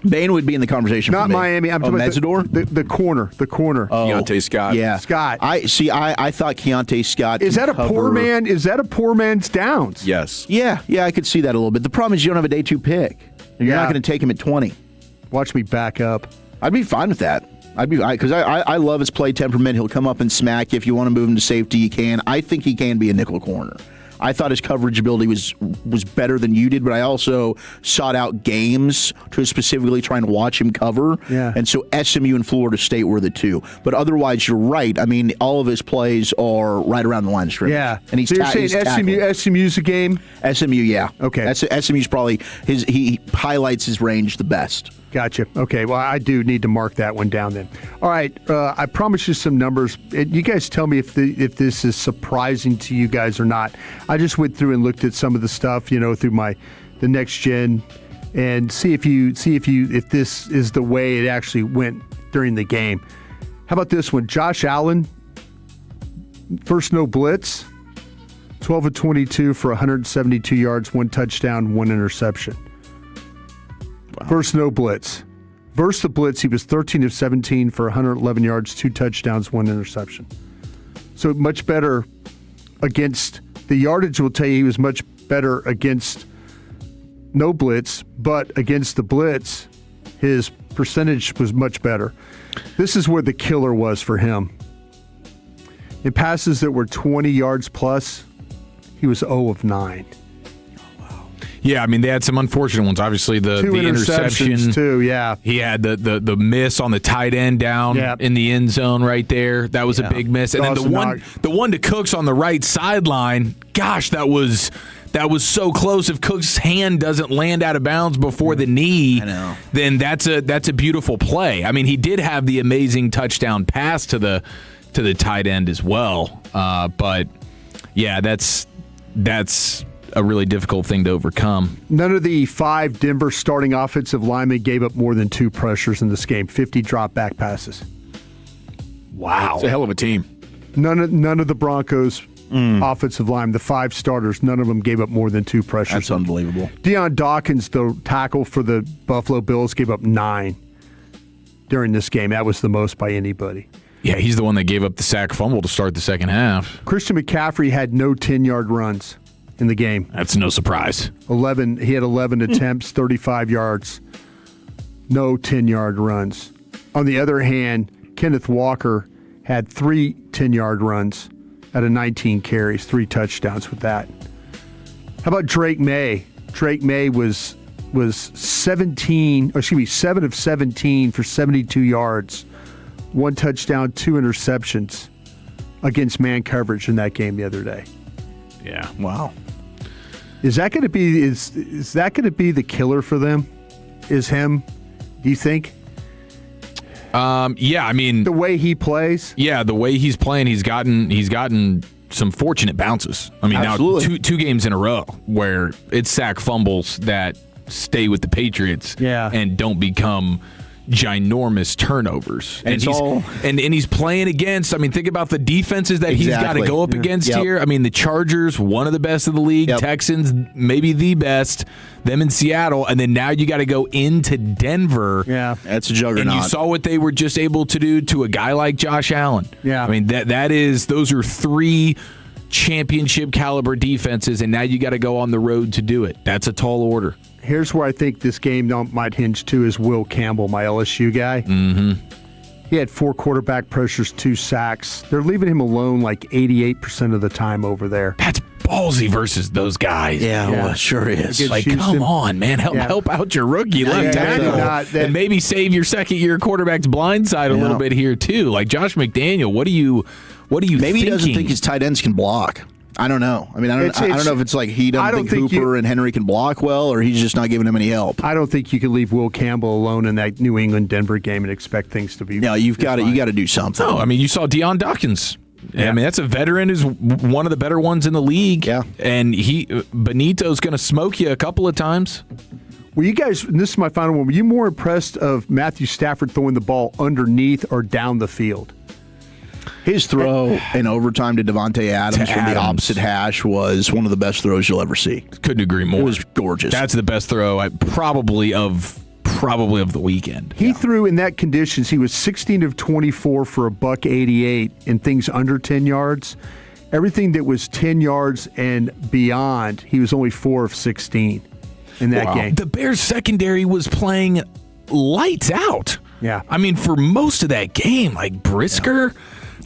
Speaker 1: Bain would be in the conversation for
Speaker 2: Not
Speaker 1: me.
Speaker 2: Miami. I'm talking
Speaker 1: Mesidor?
Speaker 2: about the corner. The corner.
Speaker 4: Keontae Scott.
Speaker 1: Yeah.
Speaker 2: Scott.
Speaker 1: I thought Keontae Scott
Speaker 2: Is
Speaker 1: can
Speaker 2: that a
Speaker 1: cover.
Speaker 2: poor man? Is that a poor man's Downs?
Speaker 4: Yes.
Speaker 1: Yeah, I could see that a little bit. The problem is you don't have a day 2 pick. You're not going to take him at 20.
Speaker 2: Watch me back up.
Speaker 1: I'd be fine with that. Because I love his play temperament. He'll come up and smack you. If you want to move him to safety, you can. I think he can be a nickel corner. I thought his coverage ability was better than you did, but I also sought out games to specifically try and watch him cover.
Speaker 2: Yeah.
Speaker 1: And so SMU and Florida State were the two. But otherwise, you're right. I mean, all of his plays are right around the line of scrimmage.
Speaker 2: Yeah.
Speaker 1: And he's
Speaker 2: so you're saying SMU's a game?
Speaker 1: SMU, yeah.
Speaker 2: Okay.
Speaker 1: SMU's probably he highlights his range the best.
Speaker 2: Gotcha. Okay. Well, I do need to mark that one down then. All right. I promised you some numbers. You guys tell me if this is surprising to you guys or not. I just went through and looked at some of the stuff, through the next gen, and see if this is the way it actually went during the game. How about this one? Josh Allen, first no blitz, 12 of 22 for 172 yards, 1 touchdown, 1 interception. Versus no blitz. Versus the blitz, he was 13 of 17 for 111 yards, 2 touchdowns, 1 interception. So much better against the yardage. Will tell you he was much better against no blitz, but against the blitz, his percentage was much better. This is where the killer was for him. In passes that were 20 yards plus, he was 0 of 9.
Speaker 4: Yeah, I mean, they had some unfortunate ones. Obviously, the interception
Speaker 2: too. Yeah,
Speaker 4: he had the miss on the tight end down in the end zone right there. That was a big miss. And then the one to Cooks on the right sideline. Gosh, that was so close. If Cook's hand doesn't land out of bounds before the knee, then that's a beautiful play. I mean, he did have the amazing touchdown pass to the tight end as well. But yeah, that's a really difficult thing to overcome.
Speaker 2: None of the 5 Denver starting offensive linemen gave up more than 2 pressures in this game. 50 drop back passes.
Speaker 4: Wow, it's a hell of a team.
Speaker 2: None of the Broncos offensive line, the 5 starters, none of them gave up more than 2 pressures.
Speaker 1: That's unbelievable.
Speaker 2: Deion Dawkins, the tackle for the Buffalo Bills, gave up 9 during this game. That was the most by anybody.
Speaker 4: Yeah, he's the one that gave up the sack fumble to start the second half.
Speaker 2: Christian McCaffrey had no 10-yard runs in the game.
Speaker 4: That's no surprise.
Speaker 2: He had 11 attempts, 35 yards, no 10-yard runs. On the other hand, Kenneth Walker had 3 10-yard runs out of 19 carries, 3 touchdowns with that. How about Drake May? Drake May was 7 of 17 for 72 yards, 1 touchdown, 2 interceptions against man coverage in that game the other day.
Speaker 4: Yeah.
Speaker 1: Wow.
Speaker 2: Is that going to be is that going to be the killer for them? Is him? Do you think?
Speaker 4: Yeah, I mean
Speaker 2: the way he plays.
Speaker 4: Yeah, the way he's playing, he's gotten some fortunate bounces. I mean,
Speaker 1: Absolutely.
Speaker 4: now two games in a row where it's sack fumbles that stay with the Patriots and don't become ginormous turnovers. And he's playing against, I mean, think about the defenses that he's got to go up against here. I mean, the Chargers, one of the best in the league, Texans, maybe the best, them in Seattle, and then now you got to go into Denver.
Speaker 2: Yeah.
Speaker 1: That's a juggernaut.
Speaker 4: And you saw what they were just able to do to a guy like Josh Allen.
Speaker 2: Yeah.
Speaker 4: I mean, those are 3 championship caliber defenses, and now you got to go on the road to do it. That's a tall order.
Speaker 2: Here's where I think this game might hinge to is Will Campbell, my LSU guy. Mm-hmm. He had 4 quarterback pressures, 2 sacks. They're leaving him alone like 88% of the time over there.
Speaker 4: That's ballsy versus those guys.
Speaker 1: Yeah, well, it sure is.
Speaker 4: Like, come on, man. Help out your rookie left tackle. And maybe save your second-year quarterback's blind side a little bit here, too. Like, Josh McDaniel, what do you
Speaker 1: Maybe
Speaker 4: thinking?
Speaker 1: he doesn't think his tight ends can block. I don't know. I mean, I don't know if it's like he doesn't think Hooper and Henry can block well, or he's just not giving him any help.
Speaker 2: I don't think you can leave Will Campbell alone in that New England-Denver game and expect things to be.
Speaker 1: No, you got to do something.
Speaker 4: No, I mean, you saw Deion Dawkins Yeah. I mean, that's a veteran who's one of the better ones in the league.
Speaker 1: Yeah.
Speaker 4: And Benito's going to smoke you a couple of times.
Speaker 2: Were you guys, and this is my final one, were you more impressed of Matthew Stafford throwing the ball underneath or down the field?
Speaker 1: His throw in overtime to Devontae Adams from the opposite hash was one of the best throws you'll ever see.
Speaker 4: Couldn't agree more.
Speaker 1: It was gorgeous.
Speaker 4: That's the best throw probably of the weekend.
Speaker 2: He threw in that conditions. He was 16 of 24 for $188 in things under 10 yards. Everything that was 10 yards and beyond, he was only 4 of 16 in that game.
Speaker 4: The Bears secondary was playing lights out.
Speaker 2: Yeah.
Speaker 4: I mean, for most of that game, like Brisker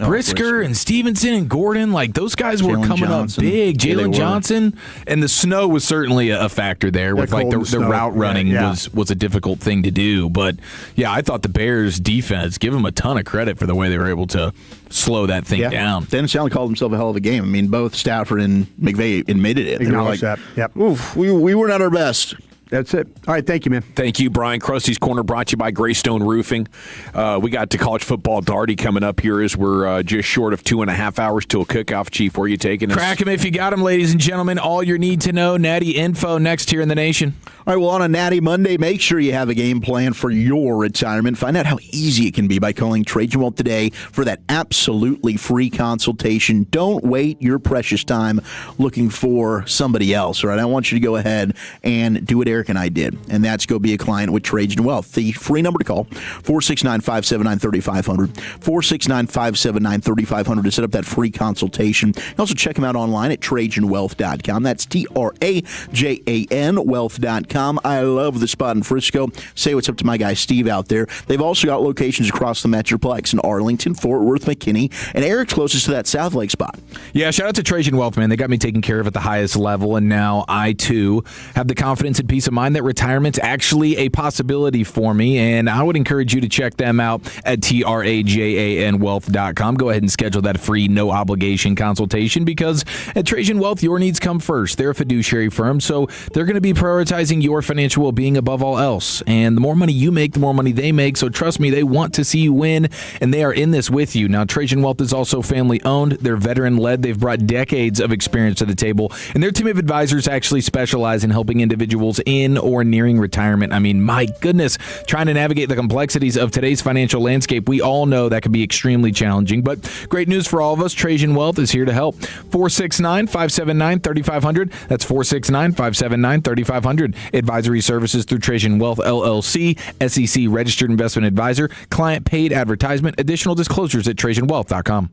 Speaker 4: and Stevenson and Gordon, like those guys were coming up big. Jalen Johnson, and the snow was certainly a factor there with like the route running was a difficult thing to do. But yeah, I thought the Bears defense, give them a ton of credit for the way they were able to slow that thing down.
Speaker 1: Dennis Allen called himself a hell of a game. I mean, both Stafford and McVay admitted it.
Speaker 2: Acknowledged that. Yep.
Speaker 1: Oof, we were not our best.
Speaker 2: That's it. All right, thank you, man.
Speaker 4: Thank you, Brian. Krusty's Corner brought to you by Greystone Roofing. We got to college football Darty coming up here as we're just short of 2.5 hours till kickoff. Chief, where are you taking us?
Speaker 1: Crack 'em if you got 'em, ladies and gentlemen. All you need to know. Natty info next here in the nation. All right, well, on a Natty Monday, make sure you have a game plan for your retirement. Find out how easy it can be by calling Trajan Wealth today for that absolutely free consultation. Don't wait your precious time looking for somebody else, all right? I want you to go ahead and do what Eric and I did, and that's go be a client with Trajan Wealth. The free number to call, 469-579-3500, 469-579-3500 to set up that free consultation. You also check them out online at TrajanWealth.com. That's TRAJAN Wealth.com. I love the spot in Frisco. Say what's up to my guy Steve out there. They've also got locations across the Metroplex in Arlington, Fort Worth, McKinney, and Eric's closest to that South Lake spot.
Speaker 4: Yeah, shout out to Trajan Wealth, man. They got me taken care of at the highest level, and now I, too, have the confidence and peace of mind that retirement's actually a possibility for me, and I would encourage you to check them out at TRAJANwealth.com. Go ahead and schedule that free, no-obligation consultation because at Trajan Wealth, your needs come first. They're a fiduciary firm, so they're going to be prioritizing your financial well-being above all else. And the more money you make, the more money they make. So trust me, they want to see you win, and they are in this with you. Now, Trajan Wealth is also family-owned. They're veteran-led. They've brought decades of experience to the table, and their team of advisors actually specialize in helping individuals in or nearing retirement. I mean, my goodness, trying to navigate the complexities of today's financial landscape, we all know that can be extremely challenging. But great news for all of us, Trajan Wealth is here to help. 469-579-3500. That's 469-579-3500. Advisory services through Trajan Wealth, LLC, SEC registered investment advisor, client paid advertisement. Additional disclosures at TrajanWealth.com.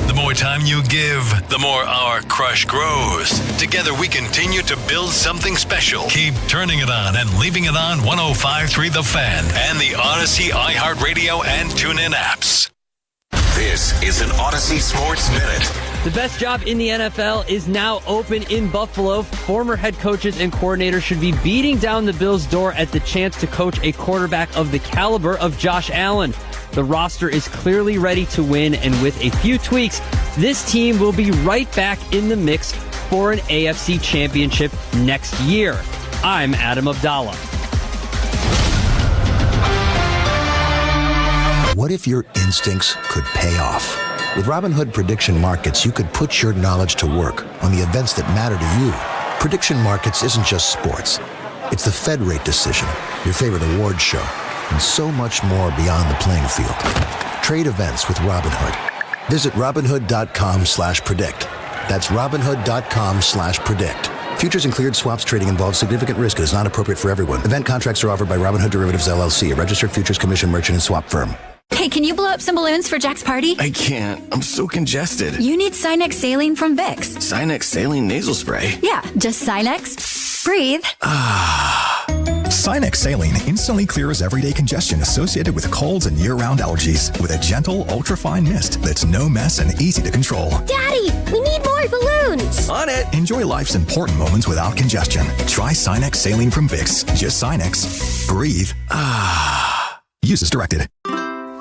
Speaker 19: The more time you give, the more our crush grows. Together we continue to build something special. Keep turning it on and leaving it on 105.3 The Fan and the Odyssey, iHeartRadio, and TuneIn apps.
Speaker 3: This is an Odyssey Sports Minute.
Speaker 6: The best job in the NFL is now open in Buffalo. Former head coaches and coordinators should be beating down the Bills' door at the chance to coach a quarterback of the caliber of Josh Allen. The roster is clearly ready to win, and with a few tweaks, this team will be right back in the mix for an AFC championship next year. I'm Adam Abdallah.
Speaker 22: What if your instincts could pay off? With Robinhood Prediction Markets, you could put your knowledge to work on the events that matter to you. Prediction Markets isn't just sports. It's the Fed rate decision, your favorite award show, and so much more beyond the playing field. Trade events with Robinhood. Visit Robinhood.com/predict. That's Robinhood.com/predict. Futures and cleared swaps trading involves significant risk and is not appropriate for everyone. Event contracts are offered by Robinhood Derivatives LLC, a registered futures commission merchant and swap firm.
Speaker 23: Hey, can you blow up some balloons for Jack's party?
Speaker 24: I can't. I'm so congested.
Speaker 23: You need Sinex Saline from Vicks.
Speaker 24: Sinex Saline Nasal Spray?
Speaker 23: Yeah, just Sinex. Breathe.
Speaker 25: Sinex Saline instantly clears everyday congestion associated with colds and year-round allergies with a gentle, ultra-fine mist that's no mess and easy to control.
Speaker 23: Daddy, we need more balloons.
Speaker 24: On it.
Speaker 25: Enjoy life's important moments without congestion. Try Sinex Saline from Vicks. Just Sinex. Breathe. Use as directed.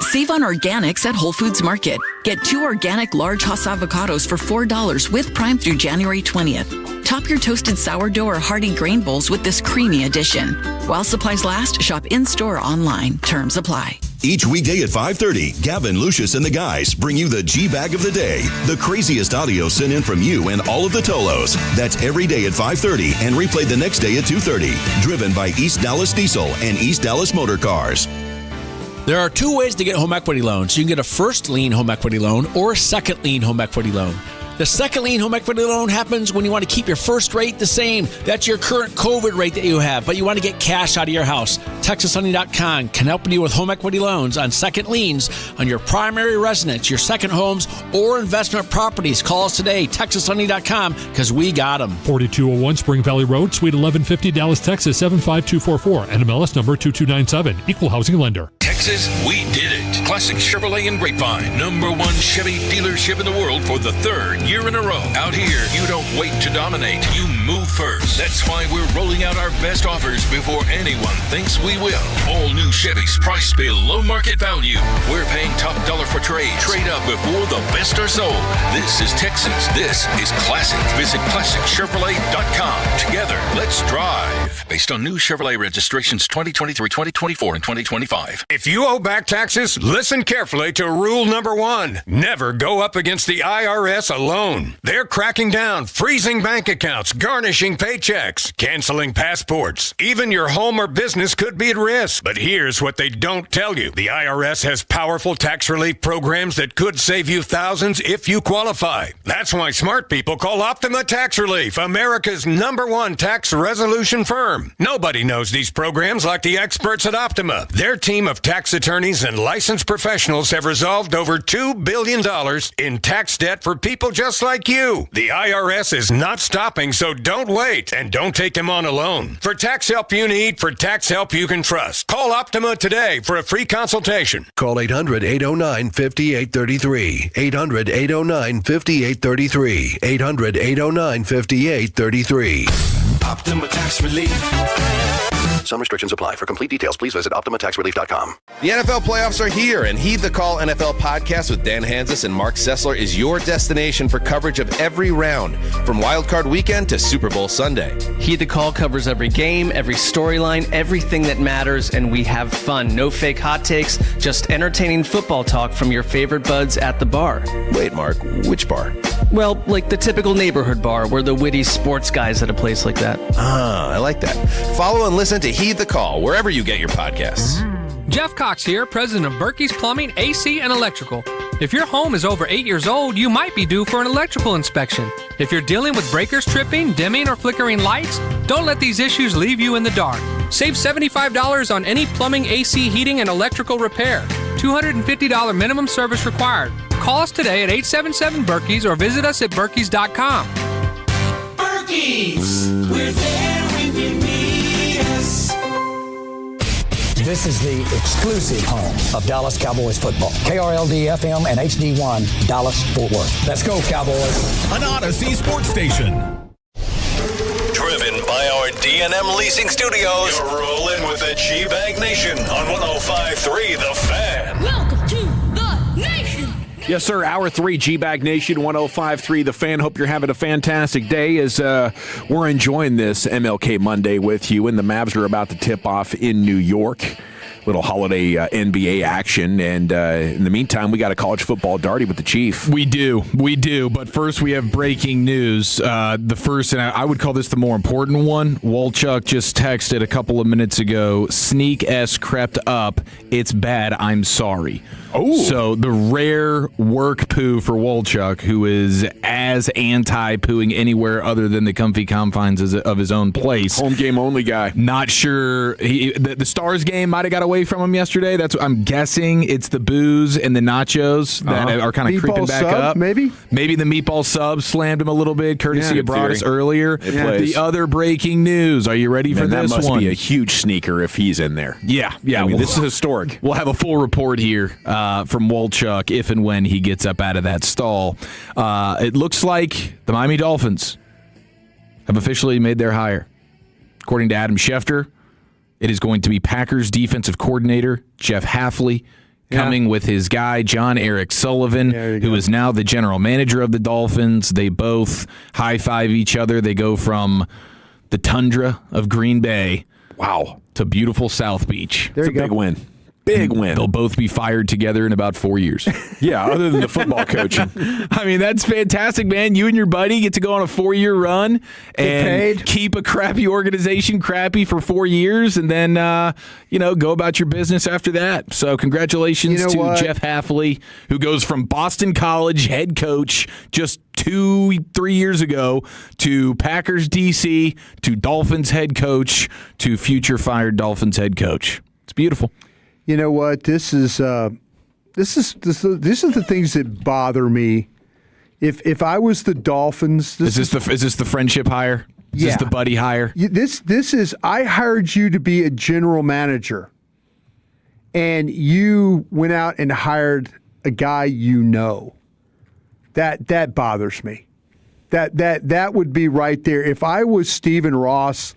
Speaker 26: Save on organics at Whole Foods Market. Get 2 organic large Hass avocados for $4 with Prime through January 20th. Top your toasted sourdough or hearty grain bowls with this creamy addition. While supplies last, shop in-store or online. Terms apply.
Speaker 5: Each weekday at 5:30, Gavin, Lucius, and the guys bring you the G-Bag of the Day. The craziest audio sent in from you and all of the Tolos. That's every day at 5:30 and replayed the next day at 2:30. Driven by East Dallas Diesel and East Dallas Motor Cars.
Speaker 7: There are two ways to get home equity loans. You can get a first lien home equity loan or a second lien home equity loan. The second lien home equity loan happens when you want to keep your first rate the same. That's your current COVID rate that you have, but you want to get cash out of your house. TexasHoney.com can help you with home equity loans on second liens on your primary residence, your second homes, or investment properties. Call us today, TexasHoney.com, because we got them.
Speaker 8: 4201 Spring Valley Road, Suite 1150, Dallas, Texas, 75244. NMLS number 2297. Equal housing lender.
Speaker 3: Texas, we did it. Classic Chevrolet and Grapevine. #1 Chevy dealership in the world for the third year in a row. Out here, you don't wait to dominate. You move first. That's why we're rolling out our best offers before anyone thinks we will. All new Chevys priced below market value. We're paying top dollar for trades. Trade up before the best are sold. This is Texas. This is classic. Visit ClassicChevrolet.com. Together, let's drive. Based on new Chevrolet registrations 2023, 2024, and 2025.
Speaker 9: If you owe back taxes, listen carefully to rule number 1. Never go up against the IRS alone. They're cracking down, freezing bank accounts, garnishing paychecks, canceling passports. Even your home or business could be at risk. But here's what they don't tell you. The IRS has powerful tax relief programs that could save you thousands if you qualify. That's why smart people call Optima Tax Relief, America's #1 tax resolution firm. Nobody knows these programs like the experts at Optima. Their team of tax attorneys and licensed professionals have resolved over $2 billion in tax debt for people just like you. The IRS is not stopping, so don't wait and don't take them on alone. For tax help you need, for tax help you can trust, call Optima today for a free consultation.
Speaker 13: Call 800-809-5833. 800-809-5833. 800-809-5833.
Speaker 24: Optima Tax Relief.
Speaker 13: Some restrictions apply. For complete details, please visit OptimaTaxRelief.com.
Speaker 10: The NFL playoffs are here, and Heed the Call NFL podcast with Dan Hansis and Mark Sessler is your destination for coverage of every round, from Wild Card Weekend to Super Bowl Sunday.
Speaker 11: Heed the Call covers every game, every storyline, everything that matters, and we have fun. No fake hot takes, just entertaining football talk from your favorite buds at the bar.
Speaker 10: Wait, Mark, which bar?
Speaker 11: Well, like the typical neighborhood bar. We're the witty sports guys at a place like that.
Speaker 10: Ah, I like that. Follow and listen to Heed the Call wherever you get your podcasts.
Speaker 12: Jeff Cox here, president of Berkey's Plumbing, AC, and Electrical. If your home is over 8 years old, you might be due for an electrical inspection. If you're dealing with breakers tripping, dimming, or flickering lights, don't let these issues leave you in the dark. Save $75 on any plumbing, AC, heating, and electrical repair. $250 minimum service required. Call us today at 877-BERKEYS or visit us at Berkeys.com.
Speaker 27: Berkey's, we're there when you need us.
Speaker 28: This is the exclusive home of Dallas Cowboys football. KRLD-FM and HD1, Dallas-Fort Worth. Let's go, Cowboys.
Speaker 3: An Odyssey sports station. Driven by our D&M Leasing Studios. You're rolling with the GBAG Nation on 105.3 The Fan.
Speaker 27: Welcome to the Nation.
Speaker 4: Yes, sir. Hour 3, GBAG Nation, 105.3 The Fan. Hope you're having a fantastic day as we're enjoying this MLK Monday with you. And the Mavs are about to tip off in New York. Little holiday NBA action. And in the meantime, we got a college football darty with the Chief.
Speaker 36: We do. But first, we have breaking news. The first, and I would call this the more important one. Wolchuk just texted a couple of minutes ago, Sneak S crept up. It's bad. I'm sorry.
Speaker 4: Oh.
Speaker 36: So the rare work poo for Wolchuk, who is as anti-pooing anywhere other than the comfy confines of his own place.
Speaker 4: Home game only guy.
Speaker 36: Not sure. The Stars game might have got away from him yesterday. That's what I'm guessing. It's the booze and the nachos that are kind of creeping back up.
Speaker 2: Maybe
Speaker 36: the meatball sub slammed him a little bit, courtesy of Broadus earlier.
Speaker 4: The
Speaker 36: other breaking news. Are you ready for this
Speaker 4: one? That must
Speaker 36: one?
Speaker 4: be a huge sneaker if he's in there.
Speaker 36: Yeah.
Speaker 4: I mean, this is historic.
Speaker 36: We'll have a full report here from Wolchuk if and when he gets up out of that stall. It looks like the Miami Dolphins have officially made their hire. According to Adam Schefter, it is going to be Packers defensive coordinator Jeff Hafley coming with his guy, John Eric Sullivan, who is now the general manager of the Dolphins. They both high-five each other. They go from the tundra of Green Bay to beautiful South Beach.
Speaker 2: There
Speaker 4: it's a big win. Big win.
Speaker 1: They'll both be fired together in about 4 years.
Speaker 4: Yeah, other than the football coaching. I mean, that's fantastic, man. You and your buddy get to go on a 4-year run and keep a crappy organization crappy for 4 years and then, go about your business after that. So congratulations to Jeff Hafley, who goes from Boston College head coach just 2-3 years ago to Packers DC to Dolphins head coach to future fired Dolphins head coach. It's beautiful.
Speaker 2: You know what? This is the things that bother me. If I was the Dolphins,
Speaker 4: is this the friendship hire? Is this the buddy hire?
Speaker 2: This is I hired you to be a general manager, and you went out and hired a guy you know. That bothers me. That would be right there. If I was Stephen Ross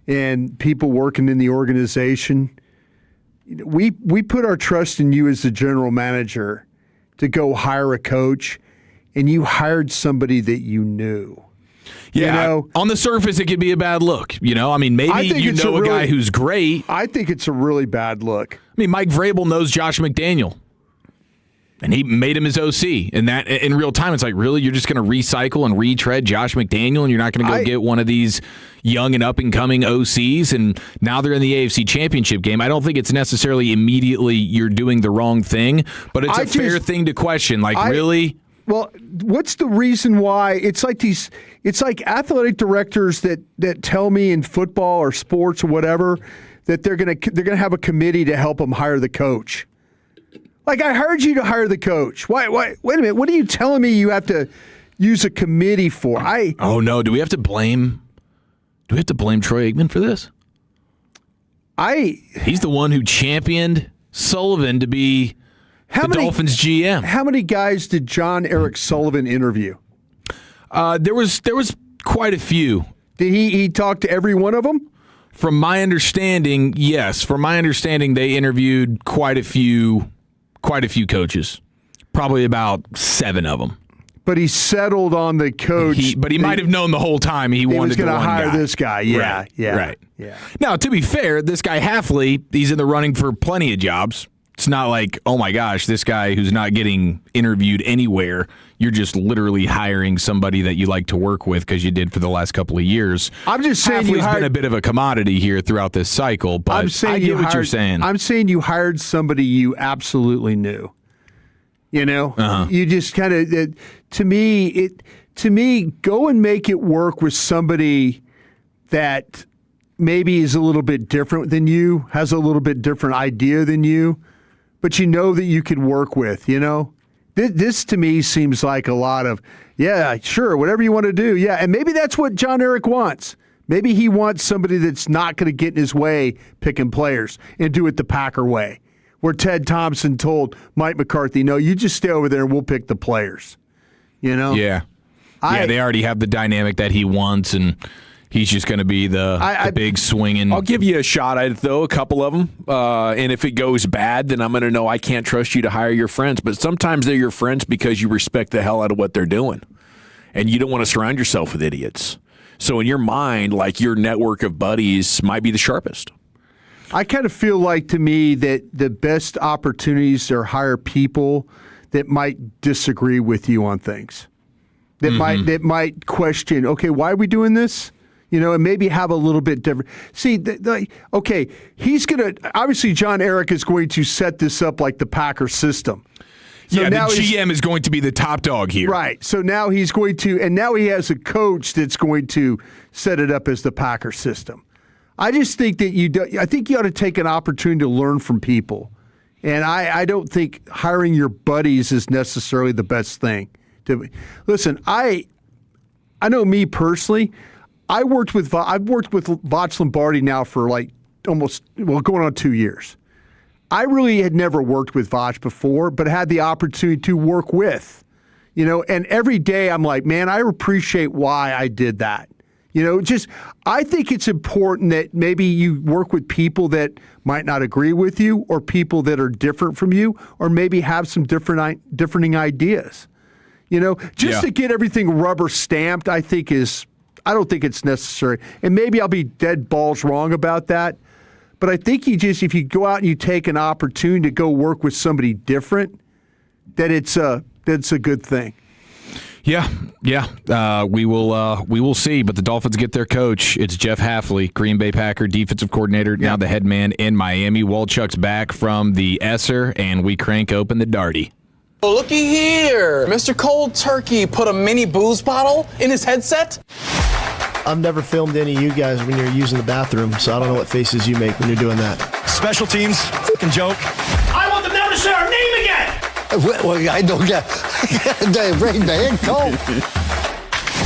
Speaker 2: and people working in the organization. We put our trust in you as the general manager to go hire a coach, and you hired somebody that you knew.
Speaker 4: Yeah, on the surface, it could be a bad look. I mean, maybe you know a guy who's great.
Speaker 2: I think it's a really bad look.
Speaker 4: I mean, Mike Vrabel knows Josh McDaniel, and he made him his OC. And that in real time, it's like, really? You're just going to recycle and retread Josh McDaniel, and you're not going to go get one of these young and up-and-coming OCs, and now they're in the AFC Championship game. I don't think it's necessarily immediately you're doing the wrong thing, but it's a fair thing to question. Really?
Speaker 2: Well, what's the reason why? It's like athletic directors that tell me in football or sports or whatever that they're gonna have a committee to help them hire the coach. Like, I hired you to hire the coach. Why? Wait a minute. What are you telling me you have to use a committee for?
Speaker 4: Oh no. Do we have to blame Troy Aikman for this? He's the one who championed Sullivan to be Dolphins GM.
Speaker 2: How many guys did John Eric Sullivan interview?
Speaker 4: There was quite a few.
Speaker 2: Did he talk to every one of them?
Speaker 4: From my understanding, yes. From my understanding, they interviewed quite a few coaches. Probably about 7 of them.
Speaker 2: But he settled on the coach.
Speaker 4: But he might have known the whole time he wanted
Speaker 2: to hire this guy. Yeah,
Speaker 4: right. Now, to be fair, this guy Hafley, he's in the running for plenty of jobs. It's not like, oh my gosh, this guy who's not getting interviewed anywhere, you're just literally hiring somebody that you like to work with because you did for the last couple of years.
Speaker 2: I'm just saying
Speaker 4: Hafley's been a bit of a commodity here throughout this cycle, but I get what you're saying.
Speaker 2: I'm saying you hired somebody you absolutely knew. You just kind of to me, go and make it work with somebody that maybe is a little bit different than you, has a little bit different idea than you, but you know that you could work with. This to me seems like a lot of, yeah, sure, whatever you want to do, yeah, and maybe that's what John Eric wants. Maybe he wants somebody that's not going to get in his way picking players and do it the Packer way. Where Ted Thompson told Mike McCarthy, no, you just stay over there and we'll pick the players.
Speaker 4: Yeah. They already have the dynamic that he wants, and he's just going to be the big swinging. I'll give you a shot at it, though, a couple of them. And if it goes bad, then I'm going to know I can't trust you to hire your friends. But sometimes they're your friends because you respect the hell out of what they're doing. And you don't want to surround yourself with idiots. So in your mind, your network of buddies might be the sharpest.
Speaker 2: I kind of feel like, to me, that the best opportunities are hire people that might disagree with you on things, that might question, okay, why are we doing this? And maybe have a little bit different. See, okay, he's going to, obviously John Eric is going to set this up like the Packer system.
Speaker 4: So the GM is going to be the top dog here.
Speaker 2: Right. So now he's going to, and now he has a coach that's going to set it up as the Packer system. I just think that I think you ought to take an opportunity to learn from people. And I don't think hiring your buddies is necessarily the best thing. Listen, I know me personally, I've worked with Voch Lombardi now for going on 2 years. I really had never worked with Voch before, but had the opportunity to work with, and every day I'm like, man, I appreciate why I did that. I think it's important that maybe you work with people that might not agree with you, or people that are different from you, or maybe have some differing ideas. To get everything rubber stamped, I don't think it's necessary. And maybe I'll be dead balls wrong about that. But I think if you go out and you take an opportunity to go work with somebody different, that's a good thing.
Speaker 1: Yeah. We will see. But the Dolphins get their coach. It's Jeff Hafley, Green Bay Packer defensive coordinator, now the head man in Miami. Walchuk's back from the Esser, and we crank open the Darty.
Speaker 6: Oh, looky here. Mr. Cold Turkey put a mini booze bottle in his headset?
Speaker 14: I've never filmed any of you guys when you're using the bathroom, so I don't know what faces you make when you're doing that.
Speaker 15: Special teams, fucking joke.
Speaker 6: I want them never to say our name again!
Speaker 14: Well, I don't get. Bring the head cold.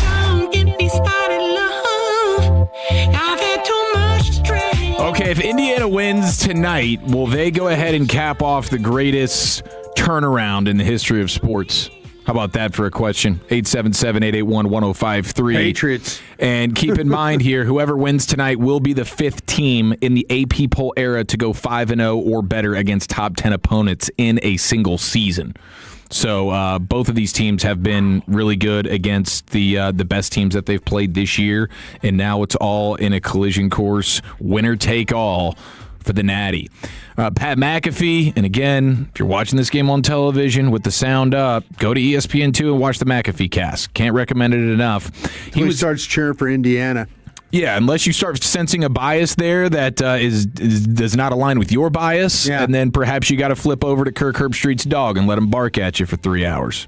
Speaker 27: Don't get me started, love. I've had too much stress.
Speaker 1: Okay, if Indiana wins tonight, will they go ahead and cap off the greatest turnaround in the history of sports? How about that for a question? 877-881-1053.
Speaker 2: Patriots.
Speaker 1: And keep in mind here, whoever wins tonight will be the 5th team in the AP poll era to go 5-0 or better against top 10 opponents in a single season. So both of these teams have been really good against the best teams that they've played this year, and now it's all in a collision course, winner take all for the Natty. Pat McAfee, and again, if you're watching this game on television with the sound up, go to ESPN2 and watch the McAfee cast. Can't recommend it enough.
Speaker 2: He starts cheering for Indiana.
Speaker 1: Yeah, unless you start sensing a bias there that does not align with your bias, and then perhaps you got to flip over to Kirk Herbstreit's dog and let him bark at you for 3 hours.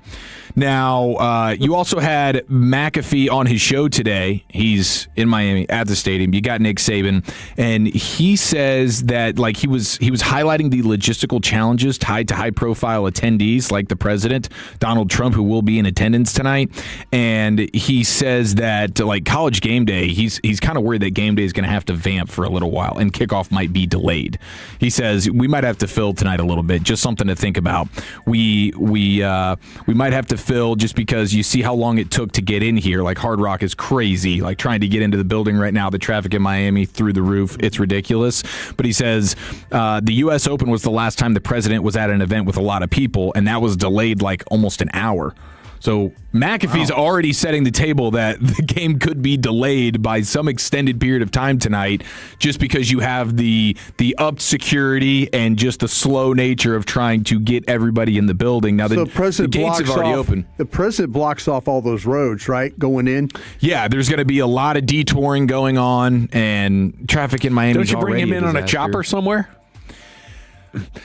Speaker 1: Now, you also had McAfee on his show today. He's in Miami at the stadium. You got Nick Saban, and he says that he was highlighting the logistical challenges tied to high-profile attendees like the president, Donald Trump, who will be in attendance tonight. And he says that College game day, he's kind of worried that game day is going to have to vamp for a little while, and kickoff might be delayed. He says we might have to fill tonight a little bit. Just something to think about. We might have to fill just because you see how long it took to get in here. Hard Rock is crazy. Trying to get into the building right now, the traffic in Miami through the roof, it's ridiculous. But he says the U.S. Open was the last time the president was at an event with a lot of people, and that was delayed almost an hour. So McAfee's already setting the table that the game could be delayed by some extended period of time tonight just because you have the upped security and just the slow nature of trying to get everybody in the building. Now, the gates have already opened.
Speaker 2: The president blocks off all those roads, right, going in?
Speaker 1: Yeah, there's going to be a lot of detouring going on, and traffic in Miami.
Speaker 4: Don't you bring him in on a chopper somewhere?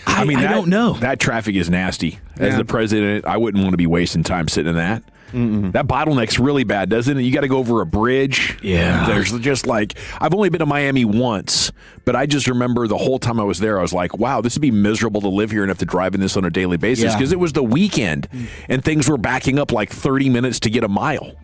Speaker 4: I don't know. That traffic is nasty. As the president, I wouldn't want to be wasting time sitting in that. Mm-mm. That bottleneck's really bad, doesn't it? You got to go over a bridge.
Speaker 1: Yeah.
Speaker 4: There's just I've only been to Miami once, but I just remember the whole time I was there, I was like, wow, this would be miserable to live here and have to drive in this on a daily basis because it was the weekend and things were backing up 30 minutes to get a mile.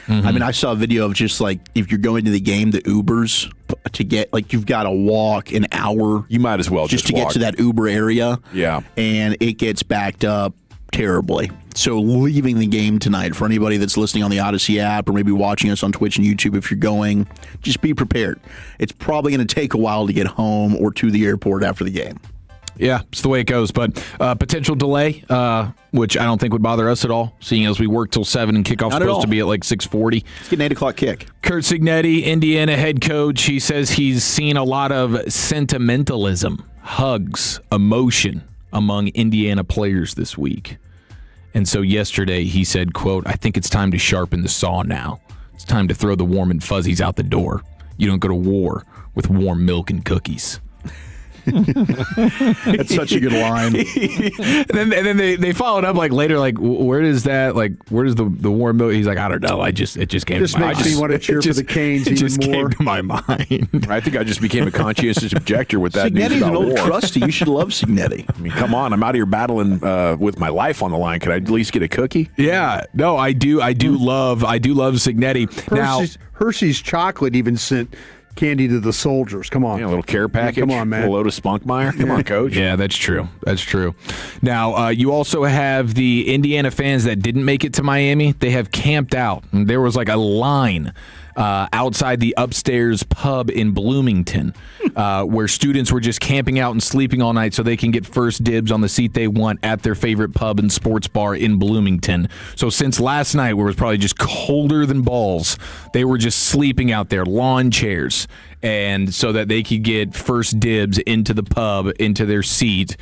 Speaker 16: Mm-hmm. I saw a video of just if you're going to the game, the Ubers to get you've got to walk an hour.
Speaker 4: You might as well just
Speaker 16: to get to that Uber area.
Speaker 4: Yeah,
Speaker 16: and it gets backed up terribly. So leaving the game tonight, for anybody that's listening on the Odyssey app or maybe watching us on Twitch and YouTube, if you're going, just be prepared. It's probably going to take a while to get home or to the airport after the game.
Speaker 1: Yeah, it's the way it goes. But potential delay, which I don't think would bother us at all, seeing as we work till 7 and kickoff's supposed to be at 6:40.
Speaker 16: Let's get an 8 o'clock kick.
Speaker 1: Curt Cignetti, Indiana head coach, he says he's seen a lot of sentimentalism, hugs, emotion among Indiana players this week. And so yesterday he said, quote, "I think it's time to sharpen the saw now. It's time to throw the warm and fuzzies out the door. You don't go to war with warm milk and cookies."
Speaker 16: That's such a good line.
Speaker 1: and then they followed up later, where does that where does the warm milk? He's like, I don't know. It just came to my mind.
Speaker 2: Makes me want to cheer for the Canes even more.
Speaker 1: Came to my mind.
Speaker 4: I think I just became a conscientious objector with that news
Speaker 16: Cignetti's
Speaker 4: about
Speaker 16: an old
Speaker 4: war.
Speaker 16: trusty. You should love Cignetti.
Speaker 4: Come on, I'm out here battling with my life on the line. Could I at least get a cookie?
Speaker 1: Yeah, no, I do love Cignetti.
Speaker 2: Hershey's chocolate even sent candy to the soldiers. Come on.
Speaker 4: Yeah, a little care package.
Speaker 2: Come on, man.
Speaker 4: A load of Spunkmeyer. Come on, coach.
Speaker 1: Yeah, that's true. That's true. Now, you also have the Indiana fans that didn't make it to Miami. They have camped out. There was a line outside the upstairs pub in Bloomington, where students were just camping out and sleeping all night so they can get first dibs on the seat they want at their favorite pub and sports bar in Bloomington. So since last night, where it was probably just colder than balls, they were just sleeping out there, lawn chairs, and so that they could get first dibs into the pub, into their seat.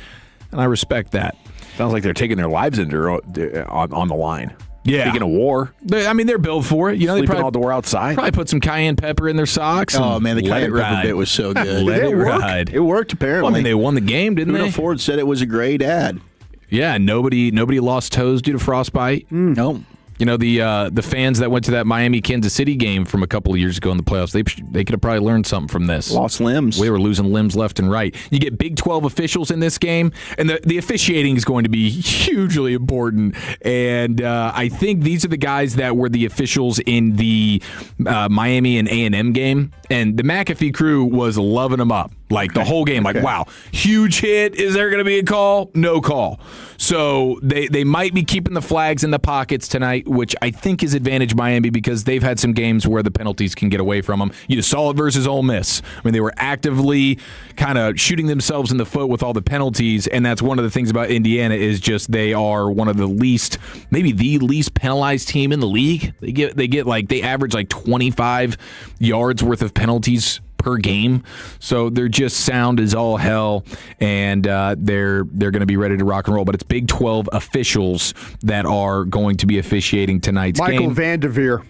Speaker 1: And I respect that.
Speaker 4: Sounds like they're taking their lives on the line.
Speaker 1: Yeah.
Speaker 4: Speaking of war.
Speaker 1: They're built for it. You know, they
Speaker 4: Sleeping
Speaker 1: probably
Speaker 4: outdoor outside.
Speaker 1: Probably put some cayenne pepper in their socks.
Speaker 16: Oh, man, the cayenne pepper
Speaker 1: ride.
Speaker 16: bit was so good.
Speaker 1: Let it ride.
Speaker 16: It worked, apparently.
Speaker 1: Well, I mean, they won the game, didn't they?
Speaker 16: Ford said it was a great ad.
Speaker 1: Yeah, nobody lost toes due to frostbite.
Speaker 16: No.
Speaker 1: You know, the fans that went to that Miami-Kansas City game from a couple of years ago in the playoffs, they could have probably learned something from this.
Speaker 16: Lost limbs.
Speaker 1: We were losing limbs left and right. You get Big 12 officials in this game, and the officiating is going to be hugely important. And I think these are the guys that were the officials in the Miami and A&M game. And the McAfee crew was loving them up. Like the whole game, wow, huge hit. Is there going to be a call? No call. So they might be keeping the flags in the pockets tonight, which I think is advantage Miami because they've had some games where the penalties can get away from them. You saw it versus Ole Miss. I mean, they were actively kind of shooting themselves in the foot with all the penalties, and that's one of the things about Indiana is just they are one of the least, maybe the least penalized team in the league. They average like 25 yards worth of penalties per game, so they're just sound as all hell, and they're going to be ready to rock and roll. But it's Big 12 officials that are going to be officiating tonight's
Speaker 2: Michael
Speaker 1: game.
Speaker 2: Vanderveer.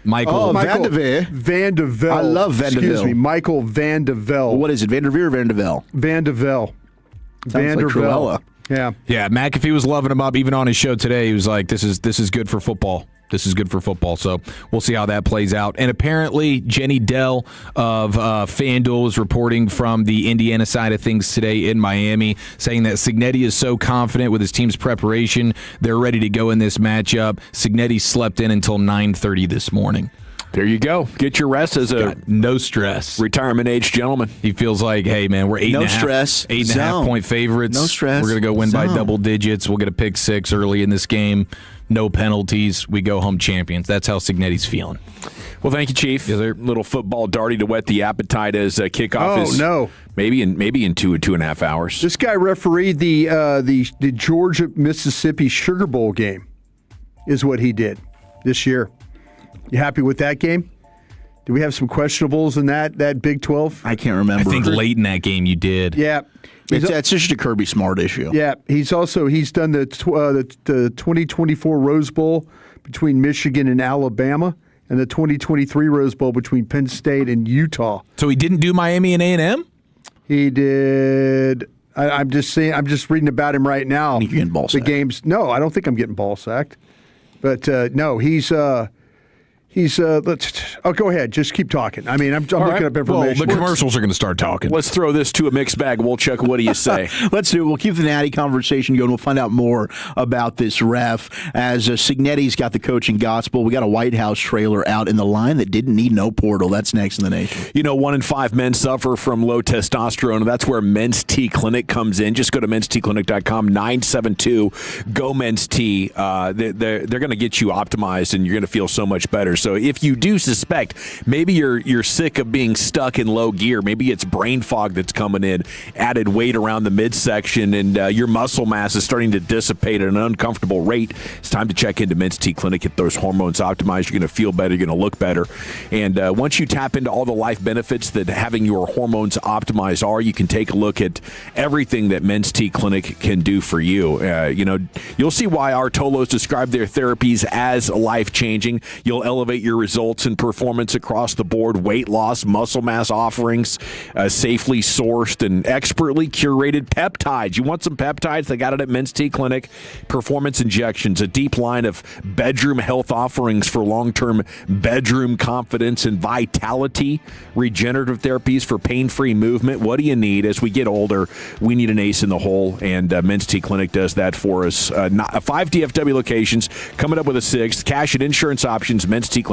Speaker 1: Michael
Speaker 2: Vanderveer. Vandervelde.
Speaker 16: I love Vandervelde.
Speaker 2: Excuse me, Michael Vandervelde.
Speaker 16: What is it, Vanderveer or Vandervelde?
Speaker 2: Vandervelde.
Speaker 16: Sounds like Cruella.
Speaker 2: Yeah.
Speaker 1: McAfee was loving him up even on his show today. He was like, "This is good for football. This is good for football." So we'll see how that plays out. And apparently, Jenny Dell of FanDuel is reporting from the Indiana side of things today in Miami, saying that Cignetti is so confident with his team's preparation, they're ready to go in this matchup. Cignetti slept in until 9:30 this morning.
Speaker 4: There you go. Get your rest as
Speaker 1: no stress
Speaker 4: retirement age gentleman.
Speaker 1: He feels like, hey man, we're 8.5 point favorites.
Speaker 16: No stress.
Speaker 1: We're gonna go win by double digits. We'll get a pick six early in this game. No penalties. We go home champions. That's how Cignetti's feeling.
Speaker 4: Well, thank you, Chief. Little football darty to wet the appetite as kickoff is maybe in 2.5 hours.
Speaker 2: This guy refereed the Georgia Mississippi Sugar Bowl game, is what he did this year. You happy with that game? Do we have some questionables in that Big 12?
Speaker 16: I can't remember.
Speaker 1: I think late in that game you did.
Speaker 2: Yeah.
Speaker 16: It's just a Kirby Smart issue.
Speaker 2: Yeah, he's done the 2024 Rose Bowl between Michigan and Alabama, and the 2023 Rose Bowl between Penn State and Utah.
Speaker 1: So he didn't do Miami and A&M?
Speaker 2: He did. I'm just saying. I'm just reading about him right now.
Speaker 16: You're getting ball sacked.
Speaker 2: The games. No, I don't think I'm getting ball sacked. But no, he's. Go ahead. Just keep talking. I mean, I'm looking up information.
Speaker 1: Well, the commercials are going to start talking.
Speaker 4: Let's throw this to a mixed bag. Wolchuk, what do you say?
Speaker 16: Let's do it. We'll keep the Natty conversation going. We'll find out more about this ref as Cignetti's got the coaching gospel. We got a White House trailer out in the line that didn't need no portal. That's next in the nation.
Speaker 4: 1 in 5 men suffer from low testosterone, and that's where Men's T Clinic comes in. Just go to menstclinic.com, 972-GO Men's T. They're going to get you optimized, and you're going to feel so much better. So if you do suspect maybe you're sick of being stuck in low gear, maybe it's brain fog that's coming in, added weight around the midsection, and your muscle mass is starting to dissipate at an uncomfortable rate, it's time to check into Men's T Clinic. Get those hormones optimized. You're going to feel better. You're going to look better. And once you tap into all the life benefits that having your hormones optimized are, you can take a look at everything that Men's T Clinic can do for you. You'll see why our Tolos describe their therapies as life-changing. You'll elevate your results and performance across the board. Weight loss, muscle mass offerings, safely sourced and expertly curated peptides. You want some peptides? They got it at Men's T Clinic. Performance injections, a deep line of bedroom health offerings for long-term bedroom confidence and vitality. Regenerative therapies for pain-free movement. What do you need? As we get older, we need an ace in the hole, and Men's T Clinic does that for us. 5 DFW locations, coming up with a 6th. Cash and insurance options, menstclinic.com.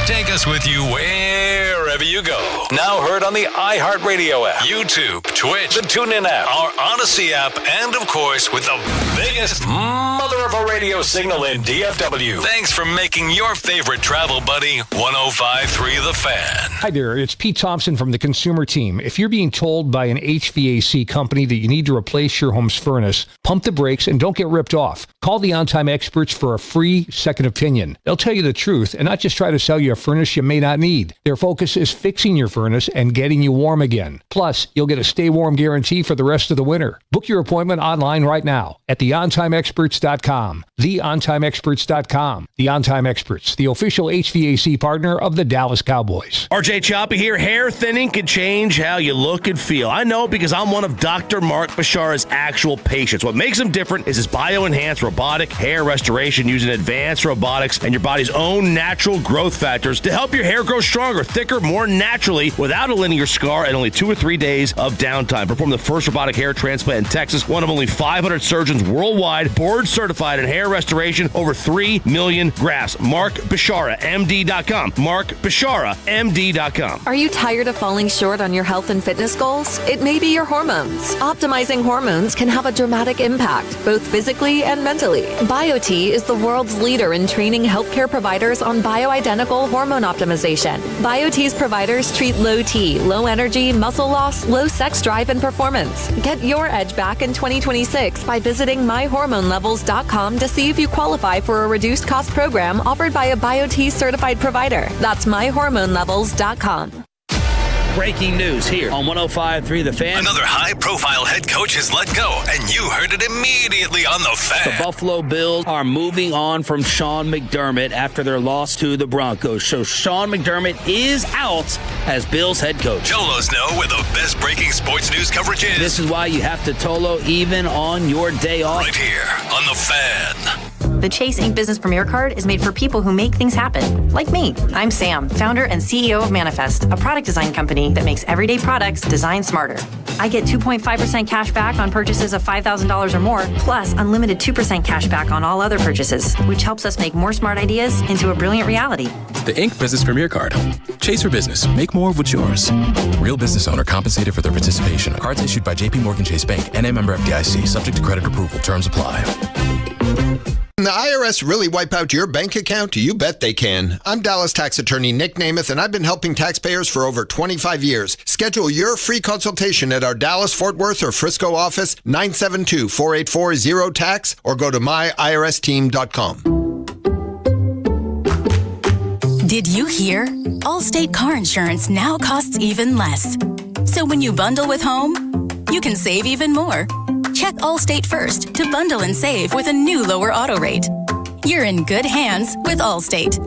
Speaker 3: Take us with you wherever wherever you go. Now heard on the iHeartRadio app, YouTube, Twitch, the TuneIn app, our Odyssey app, and of course with the biggest mother of a radio signal in DFW. Thanks for making your favorite travel buddy 105.3 The Fan.
Speaker 17: Hi there, it's Pete Thompson from the Consumer Team. If you're being told by an HVAC company that you need to replace your home's furnace, pump the brakes and don't get ripped off. Call the On-Time Experts for a free second opinion. They'll tell you the truth and not just try to sell you a furnace you may not need. Their focus is fixing your furnace and getting you warm again. Plus, you'll get a stay warm guarantee for the rest of the winter. Book your appointment online right now at theontimeexperts.com. Theontimeexperts.com. The On-Time Experts, the official HVAC partner of the Dallas Cowboys.
Speaker 18: RJ Choppy here. Hair thinning can change how you look and feel. I know because I'm one of Dr. Mark Bashara's actual patients. What makes him different is his bio-enhanced robotic hair restoration using advanced robotics and your body's own natural growth factors to help your hair grow stronger, thicker, more naturally without a linear scar and only 2 or 3 days of downtime. Perform the first robotic hair transplant in Texas, one of only 500 surgeons worldwide, board certified in hair restoration, over 3 million grafts. Mark Bashara, MD.com. Mark Bashara, MD.com. Are you tired of falling short on your health and fitness goals? It may be your hormones. Optimizing hormones can have a dramatic impact, both physically and mentally. BioT is the world's leader in training healthcare providers on bioidentical hormone optimization. BioT's providers treat low T, low energy, muscle loss, low sex drive, and performance. Get your edge back in 2026 by visiting myhormonelevels.com to see if you qualify for a reduced cost program offered by a BioT certified provider. That's myhormonelevels.com.
Speaker 19: Breaking news here on 105.3 The Fan.
Speaker 3: Another high-profile head coach is let go, and you heard it immediately on The Fan.
Speaker 19: The Buffalo Bills are moving on from Shan McDermott after their loss to the Broncos. So Shan McDermott is out as Bills head coach.
Speaker 3: Tolos know where the best breaking sports news coverage is.
Speaker 19: This is why you have to Tolo even on your day off.
Speaker 3: Right here on The Fan.
Speaker 20: The Chase Ink Business Premier Card is made for people who make things happen, like me. I'm Sam, founder and CEO of Manifest, a product design company that makes everyday products designed smarter. I get 2.5% cash back on purchases of $5,000 or more, plus unlimited 2% cash back on all other purchases, which helps us make more smart ideas into a brilliant reality.
Speaker 21: The Ink Business Premier Card. Chase for business. Make more of what's yours. Real business owner compensated for their participation. Cards issued by J.P. Morgan Chase Bank, N.A. member FDIC. Subject to credit approval. Terms apply.
Speaker 22: Can the IRS really wipe out your bank account? You bet they can. I'm Dallas tax attorney Nick Namath, and I've been helping taxpayers for over 25 years. Schedule your free consultation at our Dallas, Fort Worth, or Frisco office, 972-484-0TAX, or go to myiRSteam.com.
Speaker 23: Did you hear? Allstate car insurance now costs even less. So when you bundle with home, you can save even more. Check Allstate first to bundle and save with a new lower auto rate. You're in good hands with Allstate.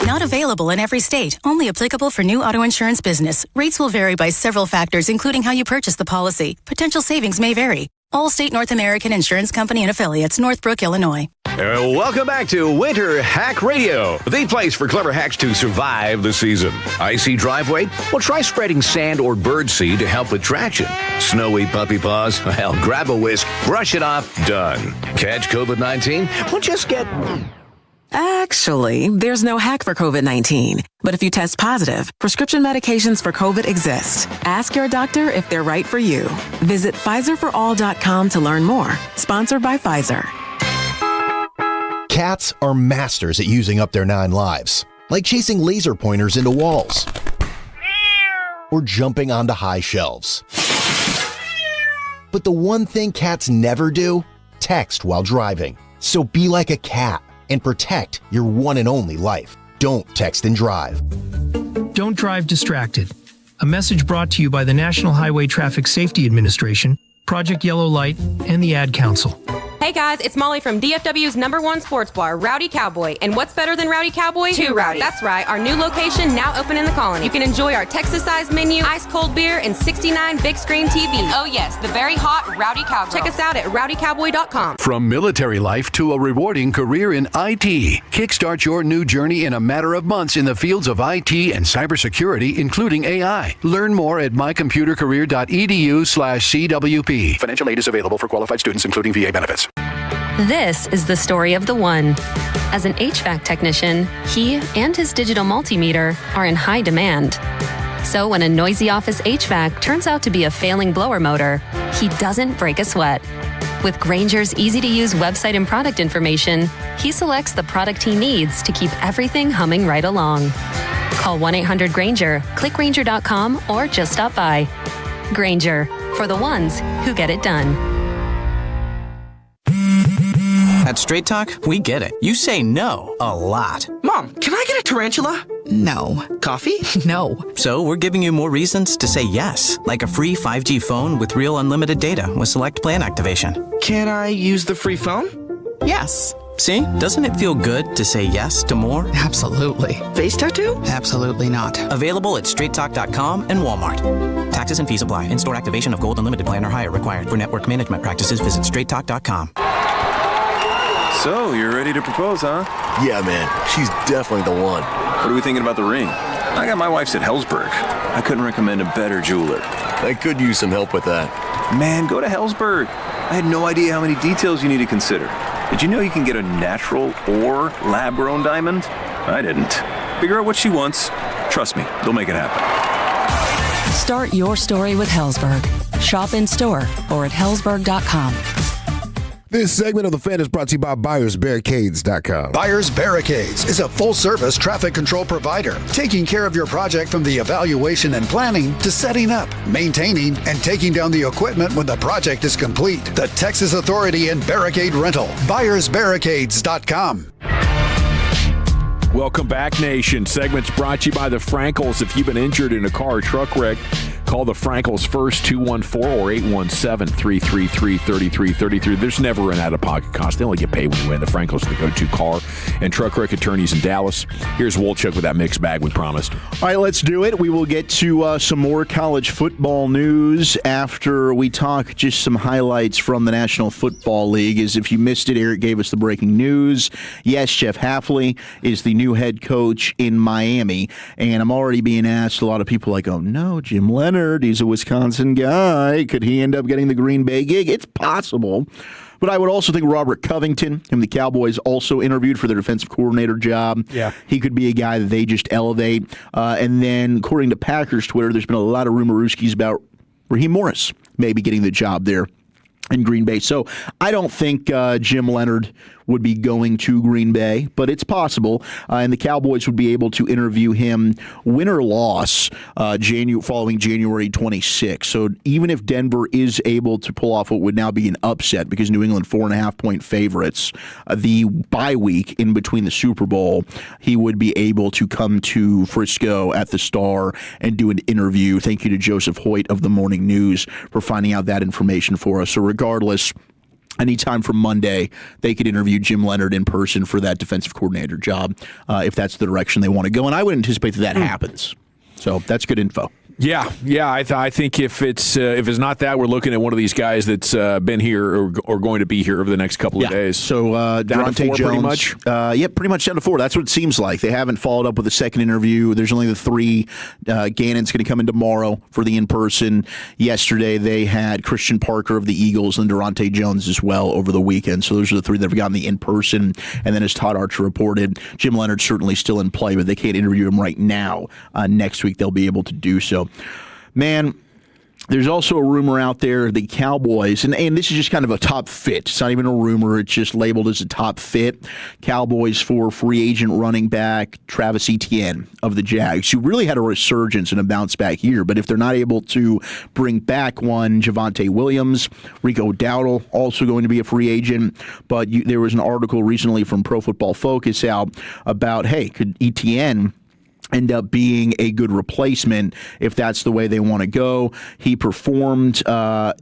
Speaker 23: Not available in every state. Only applicable for new auto insurance business. Rates will vary by several factors, including how you purchase the policy. Potential savings may vary. Allstate North American Insurance Company and Affiliates, Northbrook, Illinois.
Speaker 25: Welcome back to Winter Hack Radio, the place for clever hacks to survive the season. Icy driveway? Well, try spreading sand or birdseed to help with traction. Snowy puppy paws? Well, grab a whisk, brush it off, done. Catch COVID-19? Well, just get...
Speaker 26: Actually, there's no hack for COVID-19. But if you test positive, prescription medications for COVID exist. Ask your doctor if they're right for you. Visit PfizerForAll.com to learn more. Sponsored by Pfizer.
Speaker 29: Cats are masters at using up their 9 lives, like chasing laser pointers into walls or jumping onto high shelves. But the one thing cats never do, text while driving. So be like a cat and protect your one and only life. Don't text and drive.
Speaker 30: Don't drive distracted. A message brought to you by the National Highway Traffic Safety Administration, Project Yellow Light, and the Ad Council.
Speaker 36: Hey guys, it's Molly from DFW's #1 sports bar, Rowdy Cowboy. And what's better than Rowdy Cowboy? 2 Rowdies. That's right, our new location now open in the Colony. You can enjoy our Texas-sized menu, ice cold beer, and 69 big screen TVs. Oh yes, the very hot Rowdy Cowboy. Check us out at rowdycowboy.com.
Speaker 13: From military life to a rewarding career in IT, kickstart your new journey in a matter of months in the fields of IT and cybersecurity, including AI. Learn more at mycomputercareer.edu/CWP. Financial aid is available for qualified students, including VA benefits.
Speaker 31: This is the story of the one.
Speaker 5: As an HVAC technician, he and his digital multimeter are in high demand. So when a noisy office HVAC turns out to be a failing blower motor, he doesn't break a sweat. With Grainger's easy-to-use website and product information, he selects the product he needs to keep everything humming right along. Call 1-800-GRAINGER, click Grainger.com, or just stop by. Grainger, for the ones who get it done.
Speaker 6: At Straight Talk, we get it. You say no a lot.
Speaker 7: Mom, can I get a tarantula?
Speaker 6: No.
Speaker 7: Coffee?
Speaker 6: No. So we're giving you more reasons to say yes, like a free 5G phone with real unlimited data with select plan activation.
Speaker 7: Can I use the free phone?
Speaker 6: Yes. See? Doesn't it feel good to say yes to more?
Speaker 7: Absolutely. Face tattoo?
Speaker 6: Absolutely not. Available at straighttalk.com and Walmart. Taxes and fees apply. In-store activation of Gold Unlimited plan or higher required. For network management practices, visit straighttalk.com.
Speaker 8: So, you're ready to propose, huh?
Speaker 29: Yeah, man. She's definitely the one.
Speaker 8: What are we thinking about the ring? I got my wife's at Hellsberg. I couldn't recommend a better jeweler.
Speaker 29: I could use some help with that.
Speaker 8: Man, go to Hellsberg. I had no idea how many details you need to consider. Did you know you can get a natural or lab-grown diamond? I didn't. Figure out what she wants. Trust me, they'll make it happen.
Speaker 26: Start your story with Hellsberg. Shop in store or at hellsberg.com.
Speaker 36: This segment of The Fan is brought to you by BuyersBarricades.com.
Speaker 9: Buyers Barricades is a full-service traffic control provider, taking care of your project from the evaluation and planning to setting up, maintaining, and taking down the equipment when the project is complete. The Texas Authority in Barricade Rental. BuyersBarricades.com.
Speaker 4: Welcome back, Nation. Segment's brought to you by the Frankels. If you've been injured in a car or truck wreck, call the Frankels first, 214 or 817-333-3333. There's never an out-of-pocket cost. They only get paid when you win. The Frankels are the go-to car and truck wreck attorneys in Dallas. Here's Wolchuk with that mixed bag we promised.
Speaker 16: All right, let's do it. We will get to some more college football news after we talk just some highlights from the National Football League. As if you missed it, Eric gave us the breaking news. Yes, Jeff Hafley is the new head coach in Miami, and I'm already being asked, a lot of people like, oh no, Jim Leonard, he's a Wisconsin guy. Could he end up getting the Green Bay gig? It's possible. But I would also think Robert Covington, whom the Cowboys also interviewed for their defensive coordinator job, he could be a guy that they just elevate. And then, according to Packers Twitter, there's been a lot of rumorooskies about Raheem Morris maybe getting the job there in Green Bay. So I don't think Jim Leonard would be going to Green Bay, but it's possible. And the Cowboys would be able to interview him, win or loss, following January 26th. So even if Denver is able to pull off what would now be an upset, because New England 4.5-point favorites, the bye week in between the Super Bowl, he would be able to come to Frisco at the Star and do an interview. Thank you to Joseph Hoyt of the Morning News for finding out that information for us. So regardless, anytime from Monday, they could interview Jim Leonard in person for that defensive coordinator job, if that's the direction they want to go. And I would anticipate that happens. So that's good info.
Speaker 4: Yeah. I think if it's not that, we're looking at one of these guys that's been here or going to be here over the next couple of days.
Speaker 16: So
Speaker 4: down to 4,
Speaker 16: Jones,
Speaker 4: pretty much.
Speaker 16: Pretty much down to 4. That's what it seems like. They haven't followed up with a second interview. There's only the 3. Gannon's going to come in tomorrow for the in-person. Yesterday they had Christian Parker of the Eagles and Durante Jones as well over the weekend. So those are the 3 that have gotten the in-person. And then as Todd Archer reported, Jim Leonard's certainly still in play, but they can't interview him right now. Next week they'll be able to do so. Man, there's also a rumor out there, the Cowboys, and this is just kind of a top fit. It's not even a rumor. It's just labeled as a top fit. Cowboys for free agent running back Travis Etienne of the Jags, who really had a resurgence and a bounce back year. But if they're not able to bring back one, Javonte Williams, Rico Dowdle, also going to be a free agent. But there was an article recently from Pro Football Focus out about, hey, could Etienne end up being a good replacement if that's the way they want to go. He performed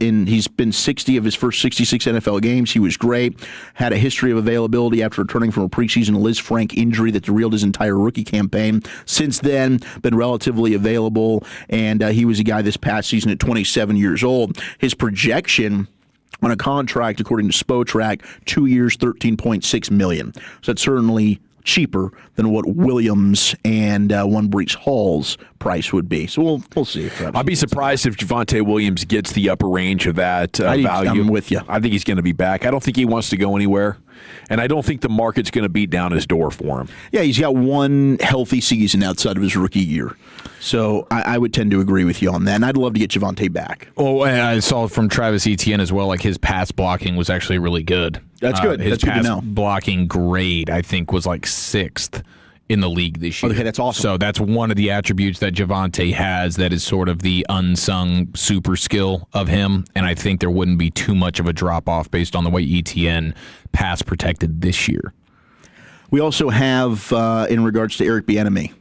Speaker 16: he's been 60 of his first 66 NFL games. He was great. Had a history of availability after returning from a preseason Liz Frank injury that derailed his entire rookie campaign. Since then, been relatively available, and he was a guy this past season at 27 years old. His projection on a contract, according to Spotrac, 2 years, $13.6 million. So that's certainly cheaper than what Williams and one Breece Hall's price would be. So we'll see.
Speaker 4: I'd be surprised if Javonte Williams gets the upper range of that value.
Speaker 16: I'm with you.
Speaker 4: I think he's going to be back. I don't think he wants to go anywhere, and I don't think the market's going to beat down his door for him.
Speaker 16: Yeah, he's got one healthy season outside of his rookie year. So I would tend to agree with you on that, and I'd love to get Javonte back.
Speaker 1: Oh, and I saw from Travis Etienne as well, like his pass blocking was actually really good.
Speaker 16: That's good.
Speaker 1: His
Speaker 16: That's good
Speaker 1: pass
Speaker 16: to know.
Speaker 1: blocking grade, I think, was like 6th in the league this year.
Speaker 16: Okay, that's awesome.
Speaker 1: So that's one of the attributes that Javonte has that is sort of the unsung super skill of him, and I think there wouldn't be too much of a drop-off based on the way Etienne pass protected this year.
Speaker 16: We also have, in regards to Eric Bieniemy,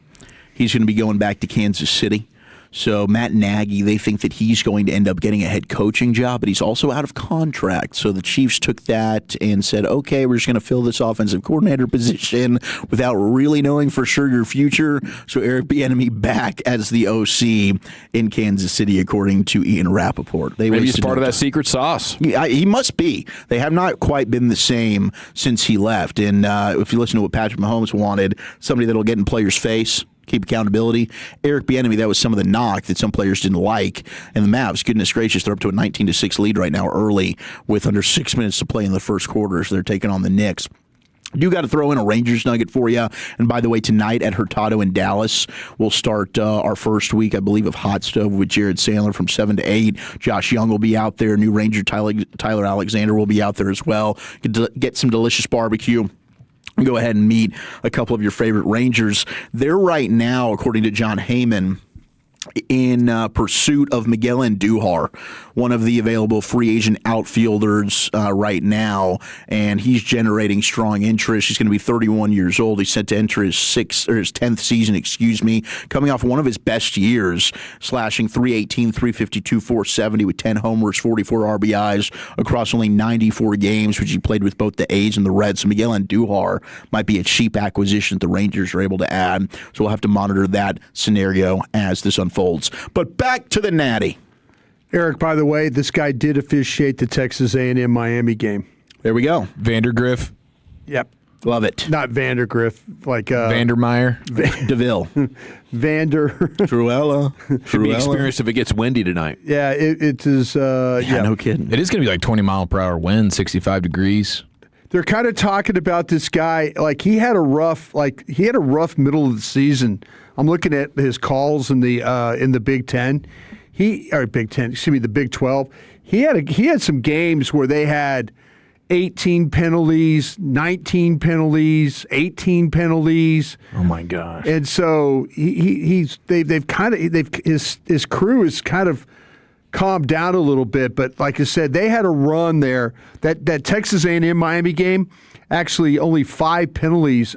Speaker 16: he's going to be going back to Kansas City. So Matt Nagy, they think that he's going to end up getting a head coaching job, but he's also out of contract. So the Chiefs took that and said, okay, we're just going to fill this offensive coordinator position without really knowing for sure your future. So Eric Bieniemy back as the OC in Kansas City, according to Ian Rappaport.
Speaker 4: Maybe he's part of that secret sauce.
Speaker 16: He must be. They have not quite been the same since he left. And if you listen to what Patrick Mahomes wanted, somebody that'll get in players' face, keep accountability. Eric Bieniemy, that was some of the knock that some players didn't like. And the Mavs, goodness gracious, they're up to a 19-6 lead right now early with under 6 minutes to play in the first quarter, so they're taking on the Knicks. You got to throw in a Rangers nugget for you. And by the way, tonight at Hurtado in Dallas, we'll start our first week, I believe, of Hot Stove with Jared Sandler from 7 to 8. Josh Young will be out there. New Ranger Tyler Alexander will be out there as well. Get some delicious barbecue. Go ahead and meet a couple of your favorite Rangers. They're right now, according to John Heyman, in pursuit of Miguel Andujar, one of the available free agent outfielders right now, and he's generating strong interest. He's going to be 31 years old. He's set to enter his 10th season, coming off one of his best years, slashing .318, .352, .470 with 10 homers, 44 RBIs across only 94 games, which he played with both the A's and the Reds. So Miguel Andujar might be a cheap acquisition that the Rangers are able to add. So we'll have to monitor that scenario as this unfolds. But back to the Natty.
Speaker 2: Eric, by the way, this guy did officiate the Texas A&M Miami game.
Speaker 16: There we go.
Speaker 1: Vandergriff.
Speaker 2: Yep.
Speaker 16: Love it.
Speaker 2: Not Vandergriff, like
Speaker 1: Vandermeyer.
Speaker 16: DeVille.
Speaker 2: Truella.
Speaker 4: Should be experienced if it gets windy tonight.
Speaker 2: Yeah, it is. Yeah,
Speaker 16: no kidding.
Speaker 1: It is going to be like 20 mile per hour wind, 65 degrees.
Speaker 2: They're kind of talking about this guy like he had a rough middle of the season. I'm looking at his calls in the Big Ten. The Big 12. He had some games where they had 18 penalties, 19 penalties, 18 penalties.
Speaker 4: Oh my gosh!
Speaker 2: And so his crew is kind of calmed down a little bit. But like I said, they had a run there. That Texas A&M Miami game, actually only 8 penalties.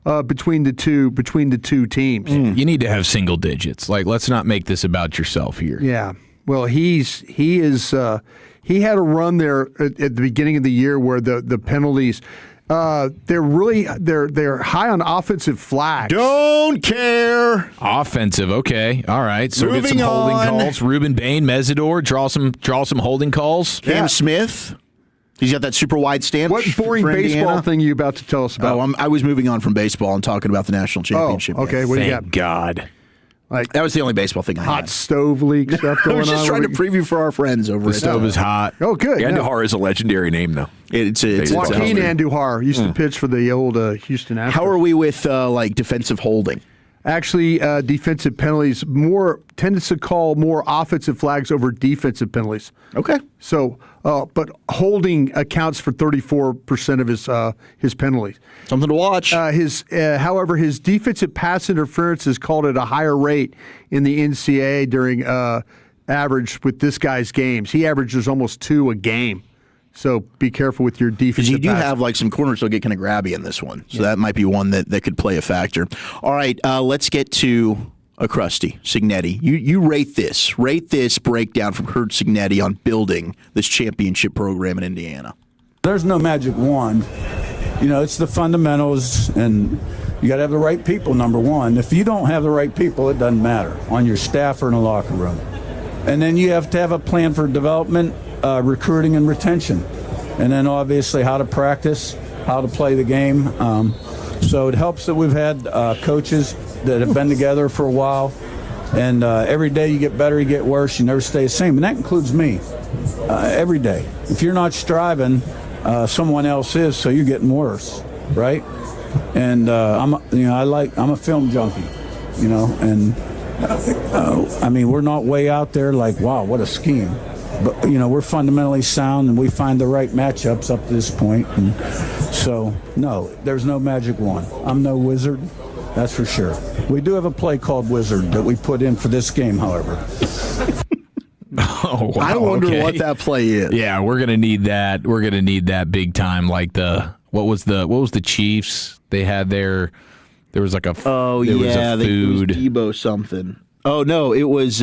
Speaker 2: Between the two teams.
Speaker 1: You need to have single digits. Like, let's not make this about yourself here.
Speaker 2: Yeah. Well, he had a run there at the beginning of the year where the penalties they're high on offensive flags.
Speaker 16: Don't care.
Speaker 1: Offensive, okay, all right. So
Speaker 16: Moving
Speaker 1: get some holding
Speaker 16: on.
Speaker 1: calls. Ruben Bain, Mesidor, draw some holding calls.
Speaker 16: Cam Smith. He's got that super wide stance.
Speaker 2: What boring baseball thing are you about to tell us about?
Speaker 16: Oh, I was moving on from baseball and talking about the national championship.
Speaker 2: Oh, okay. What do you got?
Speaker 4: Thank God.
Speaker 2: Like
Speaker 16: that was the only baseball thing I had.
Speaker 2: Hot stove league stuff going on.
Speaker 16: I was just trying to preview for our friends over
Speaker 1: The stove is hot.
Speaker 2: Oh, good.
Speaker 4: Andujar is a legendary name, though.
Speaker 16: It's
Speaker 2: Joaquin Andujar used to pitch for the old Houston Astros.
Speaker 16: How are we with like defensive holding?
Speaker 2: Actually, defensive penalties tends to call more offensive flags over defensive penalties.
Speaker 16: Okay.
Speaker 2: So, but holding accounts for 34% of his penalties.
Speaker 16: Something to watch.
Speaker 2: However, his defensive pass interference is called at a higher rate in the NCAA during average with this guy's games. He averages almost 2 a game. So be careful with your defense.
Speaker 16: Because you do have like some corners that'll get kind of grabby in this one. So that might be one that could play a factor. All right, let's get to a Krusty Signetti. You rate this breakdown from Kurt Signetti on building this championship program in Indiana.
Speaker 10: There's no magic wand. It's the fundamentals, and you got to have the right people, number one. If you don't have the right people, it doesn't matter on your staff or in the locker room. And then you have to have a plan for development, recruiting, and retention. And then obviously how to practice, how to play the game. So it helps that we've had coaches that have been together for a while. And every day you get better, you get worse, you never stay the same. And that includes me. Every day. If you're not striving, someone else is, so you're getting worse, right? And I'm a film junkie, and I mean, we're not way out there like, wow, what a scheme. But, we're fundamentally sound, and we find the right matchups up to this point. And so, no, there's no magic wand. I'm no wizard, that's for sure. We do have a play called Wizard that we put in for this game, however.
Speaker 1: Oh, wow,
Speaker 16: I wonder what that play is.
Speaker 1: Yeah, we're gonna need that. We're gonna need that big time. Like what was the Chiefs? They had there was like a
Speaker 16: was
Speaker 1: a food.
Speaker 16: It was Debo something. Oh no, it was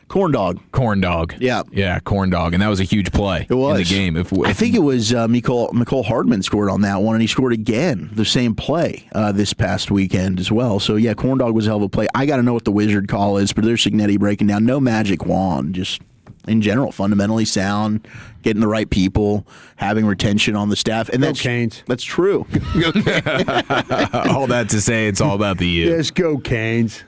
Speaker 16: corn dog.
Speaker 1: Corn dog.
Speaker 16: Yeah,
Speaker 1: corn dog, and that was a huge play.
Speaker 16: It was
Speaker 1: in the game.
Speaker 16: I think it was Mecole Hardman scored on that one, and he scored again the same play this past weekend as well. So yeah, corn dog was a hell of a play. I got to know what the wizard call is, but there's Signetti breaking down. No magic wand, just in general, fundamentally sound, getting the right people, having retention on the staff, and that's
Speaker 2: Canes.
Speaker 16: That's true.
Speaker 1: All that to say, it's all about the you.
Speaker 2: Yes, go Canes.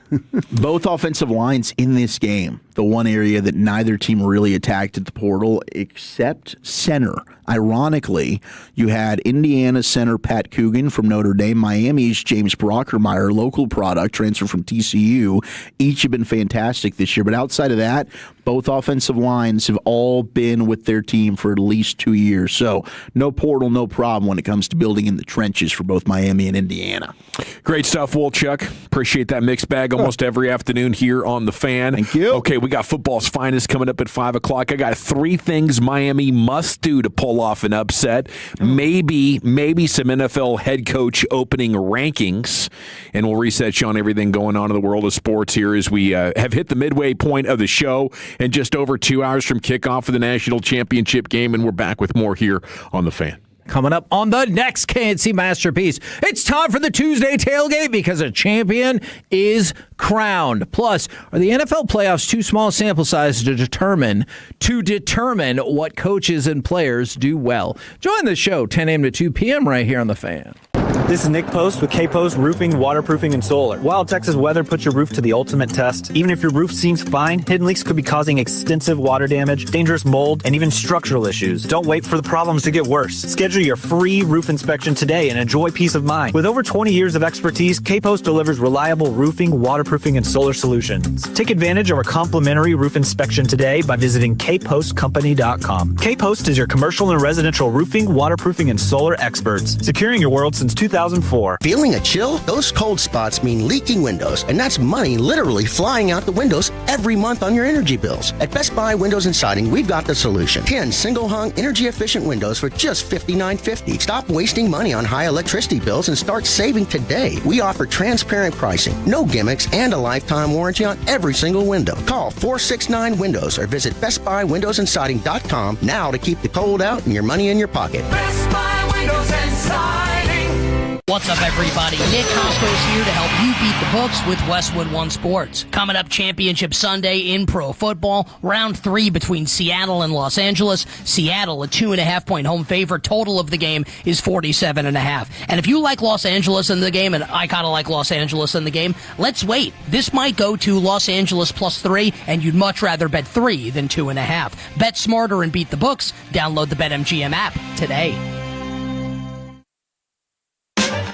Speaker 16: Both offensive lines in this game, the one area that neither team really attacked at the portal except center. Ironically, you had Indiana center Pat Coogan from Notre Dame, Miami's James Brockermeyer, local product, transfer from TCU. Each have been fantastic this year, but outside of that, both offensive lines have all been with their team for at least 2 years. So no portal, no problem when it comes to building in the trenches for both Miami and Indiana.
Speaker 4: Great stuff, Wolchuk. Appreciate that mixed bag almost every afternoon here on The Fan.
Speaker 16: Thank you.
Speaker 4: Okay, we got football's finest coming up at 5 o'clock. I got 3 things Miami must do to pull off an upset. Maybe some NFL head coach opening rankings. And we'll reset you on everything going on in the world of sports here as we have hit the midway point of the show and just over 2 hours from kickoff for the national championship game. And we're back with more here on The Fan.
Speaker 3: Coming up on the next K&C Masterpiece, it's time for the Tuesday tailgate because a champion is crowned. Plus, are the NFL playoffs too small sample size to determine what coaches and players do well? Join the show 10 a.m. to 2 p.m. right here on The Fan.
Speaker 11: This is Nick Post with K-Post Roofing, Waterproofing, and Solar. Wild Texas weather puts your roof to the ultimate test. Even if your roof seems fine, hidden leaks could be causing extensive water damage, dangerous mold, and even structural issues. Don't wait for the problems to get worse. Schedule your free roof inspection today and enjoy peace of mind. With over 20 years of expertise, K-Post delivers reliable roofing, waterproofing, and solar solutions. Take advantage of our complimentary roof inspection today by visiting kpostcompany.com. K-Post is your commercial and residential roofing, waterproofing, and solar experts, securing your world since 2004.
Speaker 12: Feeling a chill? Those cold spots mean leaking windows, and that's money literally flying out the windows every month on your energy bills. At Best Buy Windows and Siding, we've got the solution. 10 single-hung, energy-efficient windows for just $59.50. Stop wasting money on high electricity bills and start saving today. We offer transparent pricing, no gimmicks, and a lifetime warranty on every single window. Call 469-WINDOWS or visit BestBuyWindowsAndSiding.com now to keep the cold out and your money in your pocket.
Speaker 14: Best Buy Windows and Siding.
Speaker 15: What's up, everybody? Nick Costco's here to help you beat the books with Westwood One Sports. Coming up Championship Sunday in pro football, round 3 between Seattle and Los Angeles. Seattle, a 2.5-point home favorite. Total of the game is 47.5. And if you like Los Angeles in the game, and I kind of like Los Angeles in the game, let's wait. This might go to Los Angeles +3, and you'd much rather bet 3 than 2.5. Bet smarter and beat the books. Download the BetMGM app today.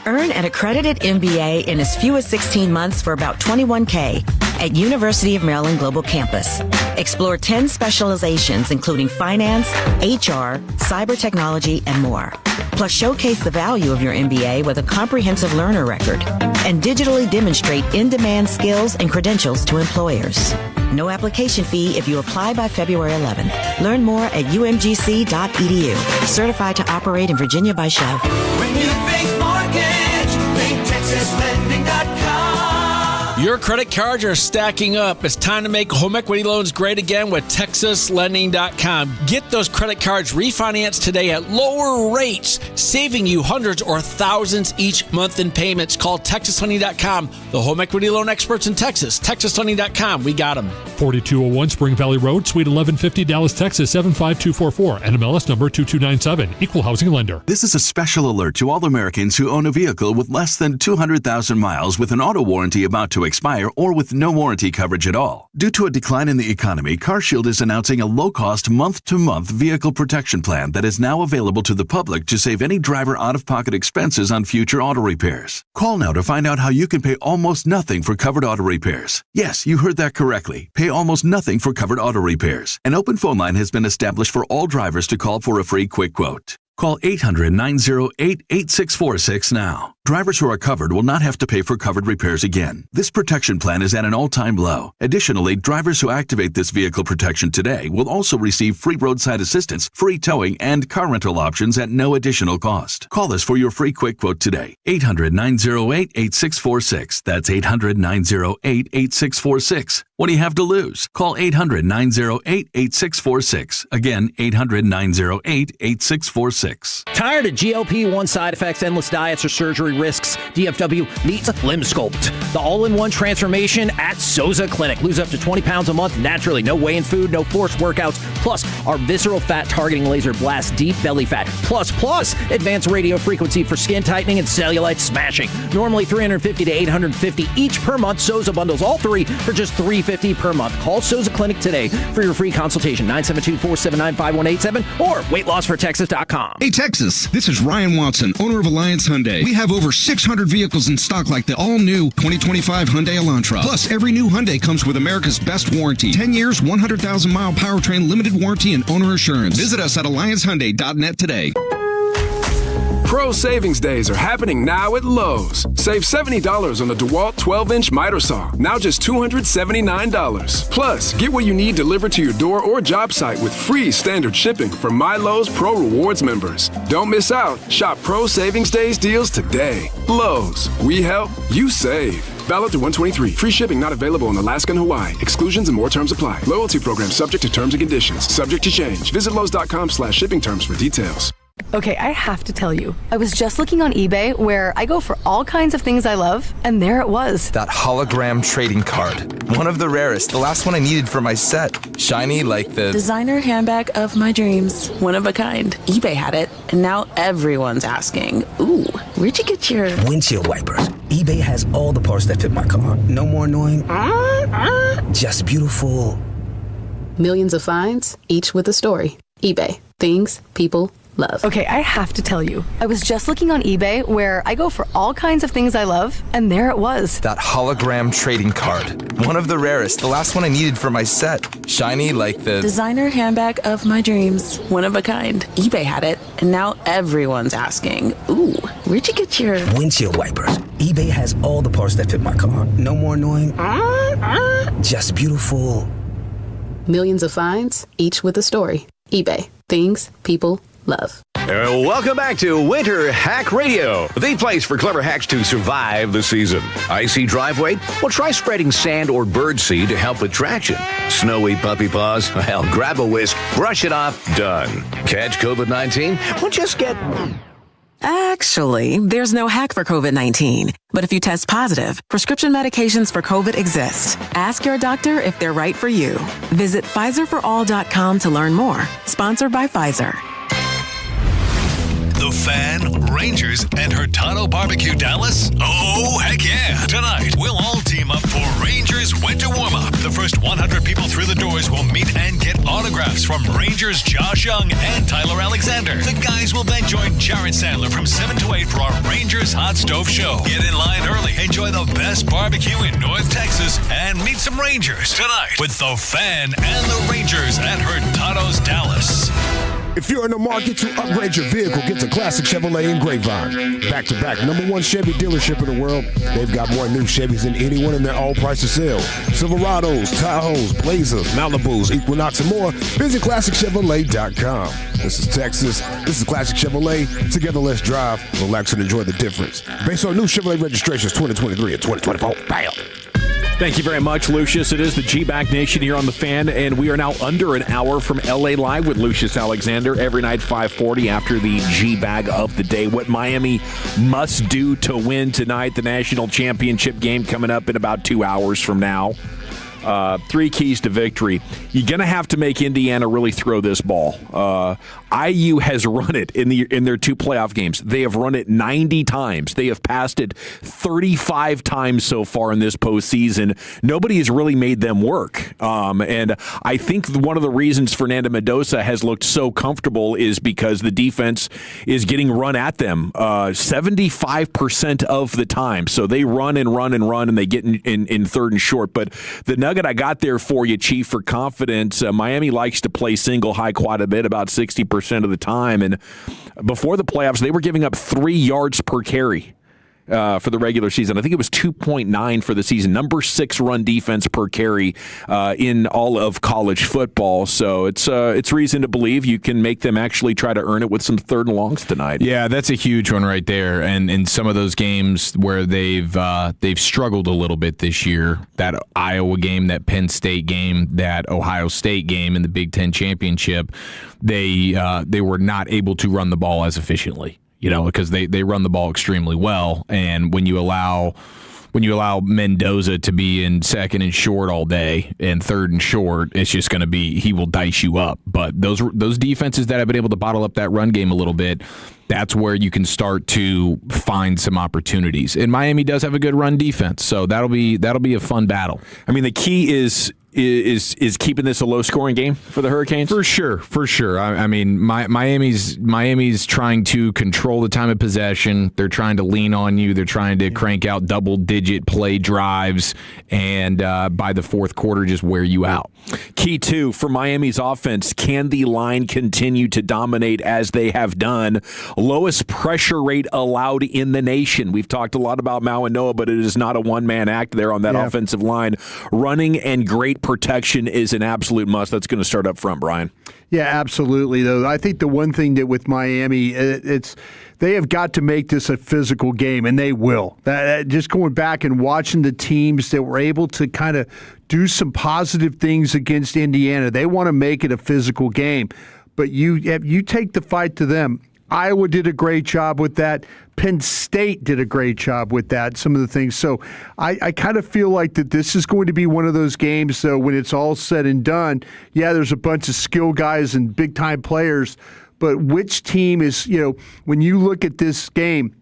Speaker 17: Earn an accredited MBA in as few as 16 months for about $21K at University of Maryland Global Campus. Explore 10 specializations including finance, HR, cyber technology, and more. Plus showcase the value of your MBA with a comprehensive learner record and digitally demonstrate in-demand skills and credentials to employers. No application fee if you apply by February 11th. Learn more at umgc.edu. Certified to operate in Virginia by Chev.
Speaker 14: When you think mortgage, think TexasLending.com.
Speaker 18: Your credit cards are stacking up. It's time to make home equity loans great again with TexasLending.com. Get those credit cards refinanced today at lower rates, saving you hundreds or thousands each month in payments. Call TexasLending.com, the home equity loan experts in Texas. TexasLending.com. We got them.
Speaker 13: 4201 Spring Valley Road, Suite 1150, Dallas, Texas 75244. NMLS number 2297. Equal housing lender.
Speaker 19: This is a special alert to all Americans who own a vehicle with less than 200,000 miles with an auto warranty about to expire or with no warranty coverage at all. Due to a decline in the economy, CarShield is announcing a low-cost month-to-month vehicle protection plan that is now available to the public to save any driver out-of-pocket expenses on future auto repairs. Call now to find out how you can pay almost nothing for covered auto repairs. Yes, you heard that correctly. Pay almost nothing for covered auto repairs. An open phone line has been established for all drivers to call for a free quick quote. Call 800-908-8646 now. Drivers who are covered will not have to pay for covered repairs again. This protection plan is at an all-time low. Additionally, drivers who activate this vehicle protection today will also receive free roadside assistance, free towing, and car rental options at no additional cost. Call us for your free quick quote today. 800-908-8646. That's 800-908-8646. What do you have to lose? Call 800-908-8646. Again, 800-908-8646.
Speaker 3: Tired of GLP-1 side effects, endless diets, or surgery risks? DFW needs Limb Sculpt, the all-in-one transformation at Soza Clinic. Lose up to 20 pounds a month naturally. No whey in food, no forced workouts. Plus, our visceral fat targeting laser blasts deep belly fat. Plus, advanced radio frequency for skin tightening and cellulite smashing. Normally $350 to $850 each per month. Soza bundles all three for just $350 per month. Call Soza Clinic today for your free consultation. 972-479-5187 or weightlossfortexas.com.
Speaker 20: Hey, Texas, this is Ryan Watson, owner of Alliance Hyundai. We have over 600 vehicles in stock like the all-new 2025 Hyundai Elantra. Plus, every new Hyundai comes with America's best warranty. 10 years, 100,000-mile powertrain, limited warranty, and owner assurance. Visit us at alliancehyundai.net today.
Speaker 21: Pro Savings Days are happening now at Lowe's. Save $70 on the DeWalt 12-inch miter saw, now just $279. Plus, get what you need delivered to your door or job site with free standard shipping for My Lowe's Pro Rewards members. Don't miss out. Shop Pro Savings Days deals today. Lowe's. We help, you save. Valid through 123. Free shipping not available in Alaska and Hawaii. Exclusions and more terms apply. Loyalty program subject to terms and conditions. Subject to change. Visit Lowe's.com/shipping terms for details.
Speaker 22: Okay, I have to tell you, I was just looking on eBay where I go for all kinds of things I love, and there it was.
Speaker 23: That hologram trading card. One of the rarest. The last one I needed for my set. Shiny like the
Speaker 24: designer handbag of my dreams. One of a kind. eBay had it, and now everyone's asking, ooh, where'd you get your
Speaker 25: windshield wipers? eBay has all the parts that fit my car. No more annoying. Just beautiful.
Speaker 22: Millions of finds, each with a story. eBay. Things people love. Okay, I have to tell you, I was just looking on eBay where I go for all kinds of things I love, and there it was.
Speaker 23: That hologram trading card. One of the rarest. The last one I needed for my set. Shiny like the
Speaker 24: designer handbag of my dreams. One of a kind. eBay had it, and now everyone's asking, ooh, where'd you get your
Speaker 25: windshield wipers? eBay has all the parts that fit my car. No more annoying. Just beautiful.
Speaker 22: Millions of finds, each with a story. eBay. Things people love.
Speaker 27: Welcome back to Winter Hack Radio, the place for clever hacks to survive the season. Icy driveway? Well, try spreading sand or birdseed to help with traction. Snowy puppy paws? Well, grab a whisk, brush it off, done. Catch COVID-19? Well, just get...
Speaker 26: Actually, there's no hack for COVID-19. But if you test positive, prescription medications for COVID exist. Ask your doctor if they're right for you. Visit PfizerForAll.com to learn more. Sponsored by Pfizer.
Speaker 28: The Fan, Rangers, and Hurtado Barbecue Dallas? Oh, heck yeah. Tonight, we'll all team up for Rangers Winter Warm-Up. The first 100 people through the doors will meet and get autographs from Rangers Josh Young and Tyler Alexander. The guys will then join Jared Sandler from 7 to 8 for our Rangers Hot Stove Show. Get in line early, enjoy the best barbecue in North Texas, and meet some Rangers tonight with The Fan and the Rangers at Hurtado's Dallas.
Speaker 36: If you're in the market to upgrade your vehicle, get to Classic Chevrolet in Grapevine. Back-to-back #1 Chevy dealership in the world. They've got more new Chevys than anyone, and they're all priced to sell. Silverados, Tahoes, Blazers, Malibus, Equinox, and more. Visit ClassicChevrolet.com. This is Texas. This is Classic Chevrolet. Together, let's drive, relax, and enjoy the difference. Based on new Chevrolet registrations 2023 and 2024. Bam!
Speaker 4: Thank you very much, Lucius. It is the GBAG Nation here on The Fan, and we are now under an hour from LA Live with Lucius Alexander every night, 5:40 after the GBAG of the day. What Miami must do to win tonight, the national championship game coming up in about 2 hours from now. 3 keys to victory. You're going to have to make Indiana really throw this ball. IU has run it in their 2 playoff games. They have run it 90 times. They have passed it 35 times so far in this postseason. Nobody has really made them work. And I think one of the reasons Fernando Mendoza has looked so comfortable is because the defense is getting run at them 75% of the time. So they run and run and run, and they get in third and short. But the nugget I got there for you, Chief, for confidence, Miami likes to play single high quite a bit, about 60% of the time. And before the playoffs, they were giving up 3 yards per carry. For the regular season. I think it was 2.9 for the season. Number 6 run defense per carry in all of college football. So it's reason to believe you can make them actually try to earn it with some 3rd and longs tonight.
Speaker 1: Yeah, that's a huge one right there. And in some of those games where they've struggled a little bit this year, that Iowa game, that Penn State game, that Ohio State game in the Big Ten championship, they were not able to run the ball as efficiently. Because they run the ball extremely well, and when you allow Mendoza to be in 2nd and short all day and 3rd and short, it's just going to be he will dice you up. But those defenses that have been able to bottle up that run game a little bit, that's where you can start to find some opportunities. And Miami does have a good run defense, so that'll be a fun battle.
Speaker 4: I mean, the key is keeping this a low-scoring game for the Hurricanes?
Speaker 1: For sure. I mean, Miami's trying to control the time of possession. They're trying to lean on you. They're trying to crank out double-digit play drives, and by the 4th quarter, just wear you out.
Speaker 4: Key 2 for Miami's offense, can the line continue to dominate as they have done? Lowest pressure rate allowed in the nation. We've talked a lot about Mao and Noah, but it is not a one-man act there on that offensive line. Running and great protection is an absolute must. That's going to start up front, Brian.
Speaker 2: Yeah, absolutely, though. I think the one thing that with Miami, they have got to make this a physical game, and they will. Just going back and watching the teams that were able to kind of do some positive things against Indiana, they want to make it a physical game. But you take the fight to them. Iowa did a great job with that. Penn State did a great job with that, some of the things. So I kind of feel like that this is going to be one of those games, though, when it's all said and done, there's a bunch of skill guys and big-time players, but which team is, when you look at this game,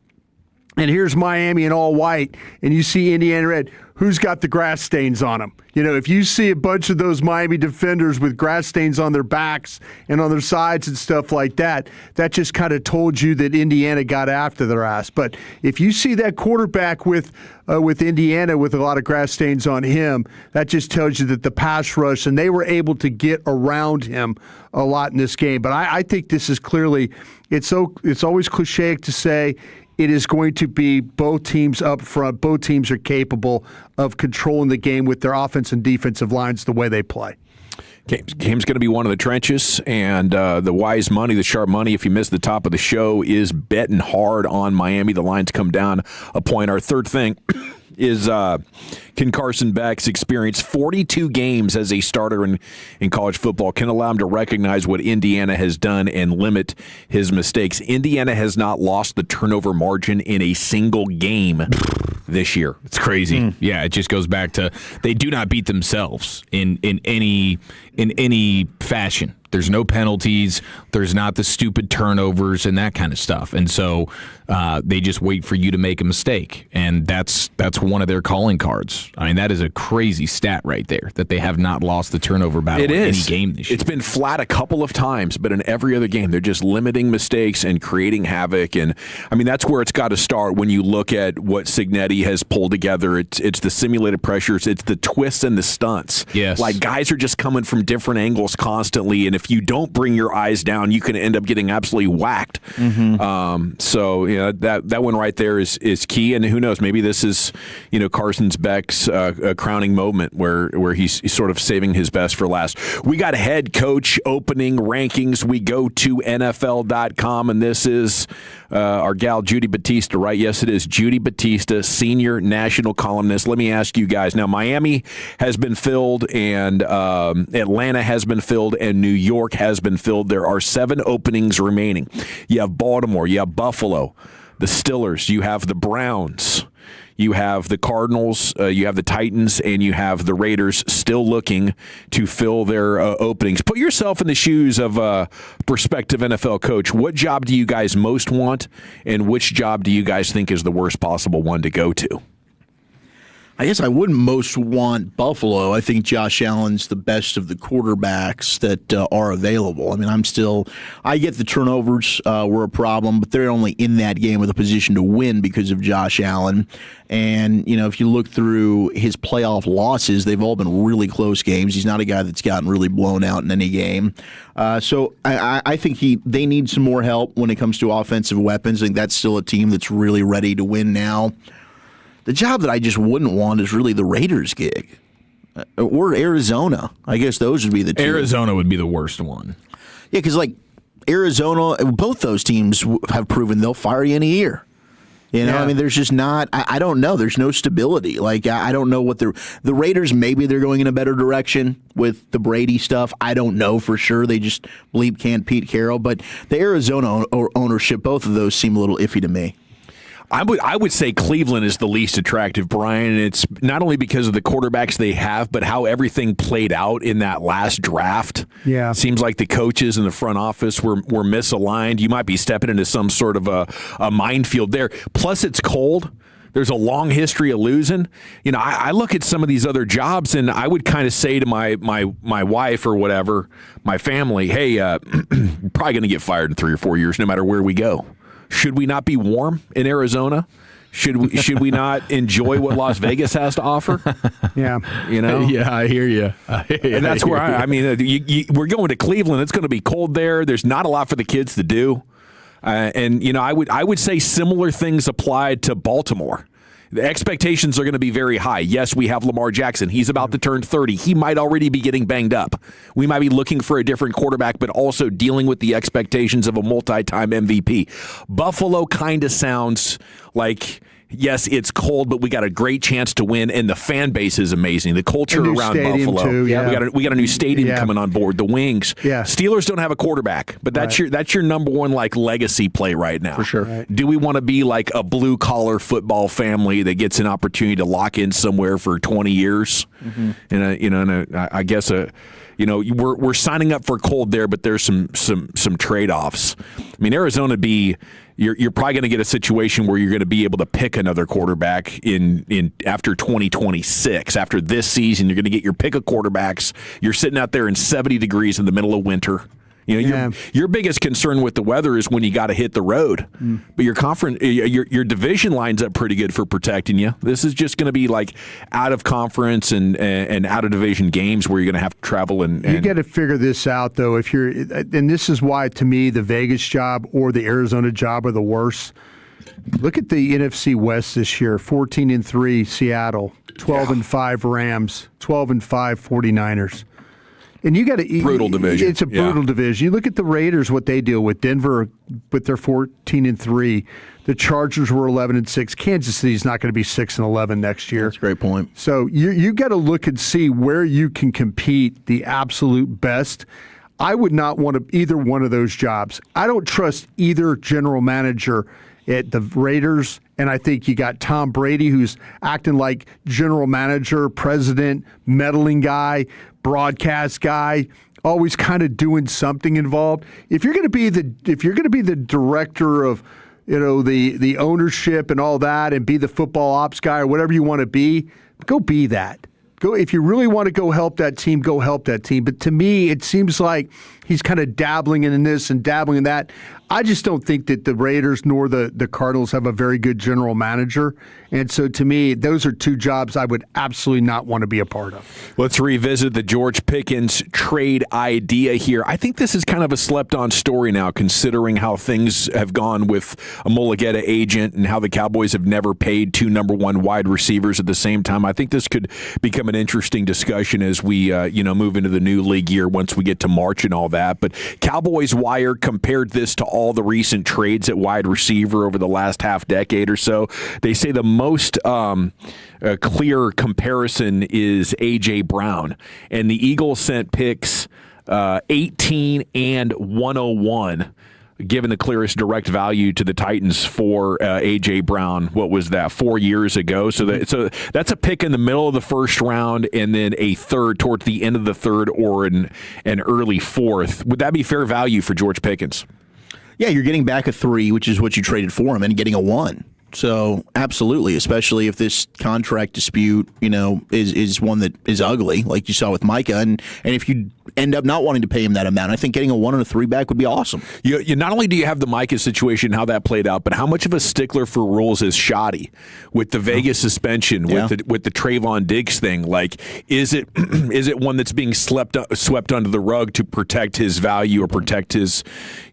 Speaker 2: and here's Miami in all white, and you see Indiana red, who's got the grass stains on them? If you see a bunch of those Miami defenders with grass stains on their backs and on their sides and stuff like that, that just kind of told you that Indiana got after their ass. But if you see that quarterback with Indiana with a lot of grass stains on him, that just tells you that the pass rush, and they were able to get around him a lot in this game. But I think this is clearly, it's always cliche to say, it is going to be both teams up front. Both teams are capable of controlling the game with their offense and defensive lines the way they play.
Speaker 4: Game's going to be one of the trenches, and the wise money, the sharp money, if you missed the top of the show, is betting hard on Miami. The lines come down a point. Our third thing is can Carson Beck's experience 42 games as a starter in college football can allow him to recognize what Indiana has done and limit his mistakes. Indiana has not lost the turnover margin in a single game this year.
Speaker 1: It's crazy. Yeah, it just goes back to they do not beat themselves in any fashion. There's no penalties. There's not the stupid turnovers and that kind of stuff. And so they just wait for you to make a mistake. And that's one of their calling cards. I mean, that is a crazy stat right there, that they have not lost the turnover battle in any game this year.
Speaker 4: It's been flat a couple of times, but in every other game, they're just limiting mistakes and creating havoc. And, I mean, that's where it's got to start when you look at what Cignetti has pulled together. It's the simulated pressures. It's the twists and the stunts.
Speaker 1: Yes.
Speaker 4: Like, guys are just coming from different angles constantly, and if you don't bring your eyes down, you can end up getting absolutely whacked. So, you know, that one right there is key. And who knows, maybe this is, you know, Carson Beck's a crowning moment where he's sort of saving his best for last. We got head coach opening rankings. We go to NFL.com, and this is our gal Judy Batista, right? Yes, it is Judy Batista, senior national columnist. Let me ask you guys. Now, Miami has been filled, and Atlanta has been filled, and New York has been filled. There are 7 openings remaining. You have Baltimore, you have Buffalo, the Steelers, you have the Browns, you have the Cardinals, you have the Titans, and you have the Raiders still looking to fill their openings. Put yourself in the shoes of a prospective NFL coach. What job do you guys most want, and which job do you guys think is the worst possible one to go to?
Speaker 5: I guess I wouldn't most want Buffalo. I think Josh Allen's the best of the quarterbacks that are available. I mean, I get the turnovers were a problem, but they're only in that game with a position to win because of Josh Allen. And, if you look through his playoff losses, they've all been really close games. He's not a guy that's gotten really blown out in any game. So I think they need some more help when it comes to offensive weapons. I think that's still a team that's really ready to win now. The job that I just wouldn't want is really the Raiders gig or Arizona. I guess those would be the two.
Speaker 1: Arizona would be the worst one.
Speaker 5: Yeah, because Arizona, both those teams have proven they'll fire you in a year. I mean, there's just not. I don't know. There's no stability. I don't know what the Raiders. Maybe they're going in a better direction with the Brady stuff. I don't know for sure. They just bleep can't Pete Carroll, but the Arizona ownership, both of those seem a little iffy to me.
Speaker 4: I would say Cleveland is the least attractive, Brian. It's not only because of the quarterbacks they have, but how everything played out in that last draft.
Speaker 2: Yeah.
Speaker 4: Seems like the coaches in the front office were misaligned. You might be stepping into some sort of a minefield there. Plus, it's cold. There's a long history of losing. I look at some of these other jobs, and I would kind of say to my wife or whatever, my family, hey, you're probably going to get fired in 3 or 4 years no matter where we go. Should we not be warm in Arizona? Should we not enjoy what Las Vegas has to offer?
Speaker 2: Yeah.
Speaker 1: Yeah, I hear you.
Speaker 4: And that's where we're going to Cleveland. It's going to be cold there. There's not a lot for the kids to do. I would say similar things apply to Baltimore. The expectations are going to be very high. Yes, we have Lamar Jackson. He's about to turn 30. He might already be getting banged up. We might be looking for a different quarterback, but also dealing with the expectations of a multi-time MVP. Buffalo kind of sounds like, yes, it's cold, but we got a great chance to win, and the fan base is amazing. The culture around Buffalo.
Speaker 2: Too, yeah.
Speaker 4: We got a new stadium coming on board. The Wings.
Speaker 2: Yeah.
Speaker 4: Steelers don't have a quarterback, but that's your number one legacy play right now.
Speaker 5: For sure.
Speaker 2: Right.
Speaker 4: Do we want to be like a blue collar football family that gets an opportunity to lock in somewhere for 20 years? Mm-hmm. And I guess we're signing up for cold there, but there's some trade offs. I mean, Arizona You're probably going to get a situation where you're going to be able to pick another quarterback in after 2026. After this season, you're going to get your pick of quarterbacks. You're sitting out there in 70 degrees in the middle of winter. Your biggest concern with the weather is when you got to hit the road. But your division lines up pretty good for protecting you. This is just going to be out of conference and out of division games where you're going to have to travel and
Speaker 2: you got to figure this out though. And this is why to me the Vegas job or the Arizona job are the worst. Look at the NFC West this year: 14-3 Seattle, 12-5 Rams, 12-5 49ers. And you got to
Speaker 4: brutal division.
Speaker 2: It's a brutal division. You look at the Raiders, what they deal with. Denver with their 14-3. The Chargers were 11-6. Kansas City's not going to be 6-11 next year.
Speaker 5: That's a great point.
Speaker 2: So you got to look and see where you can compete the absolute best. I would not want either one of those jobs. I don't trust either general manager at the Raiders, and I think you got Tom Brady, who's acting like general manager, president, meddling guy, broadcast guy, always kind of doing something involved. If you're going to be the director of, the ownership and all that, and be the football ops guy or whatever you want to be, go be that. Go if you really want to go help that team, go help that team. But to me, it seems like he's kind of dabbling in this and dabbling in that. I just don't think that the Raiders nor the Cardinals have a very good general manager. And so to me, those are two jobs I would absolutely not want to be a part of.
Speaker 4: Let's revisit the George Pickens trade idea here. I think this is kind of a slept-on story now, considering how things have gone with a Mulligeta agent and how the Cowboys have never paid 2 number 1 wide receivers at the same time. I think this could become an interesting discussion as we move into the new league year once we get to March and all that. But Cowboys Wire compared this to all the recent trades at wide receiver over the last half decade or so. They say the most clear comparison is A.J. Brown. And the Eagles sent picks 18 and 101 given the clearest direct value to the Titans for A.J. Brown. What was that, 4 years ago? So that's a pick in the middle of the first round and then a third towards the end of the third or an early fourth. Would that be fair value for George Pickens?
Speaker 5: Yeah, you're getting back a 3, which is what you traded for him, and getting a 1. So absolutely, especially if this contract dispute, is one that is ugly, like you saw with Micah, and if you end up not wanting to pay him that amount, I think getting a 1 and a 3 back would be awesome.
Speaker 4: You not only do you have the Micah situation, how that played out, but how much of a stickler for rules is Shoddy with the Vegas suspension, with the Trayvon Diggs thing? Like, is it one that's being swept under the rug to protect his value or protect his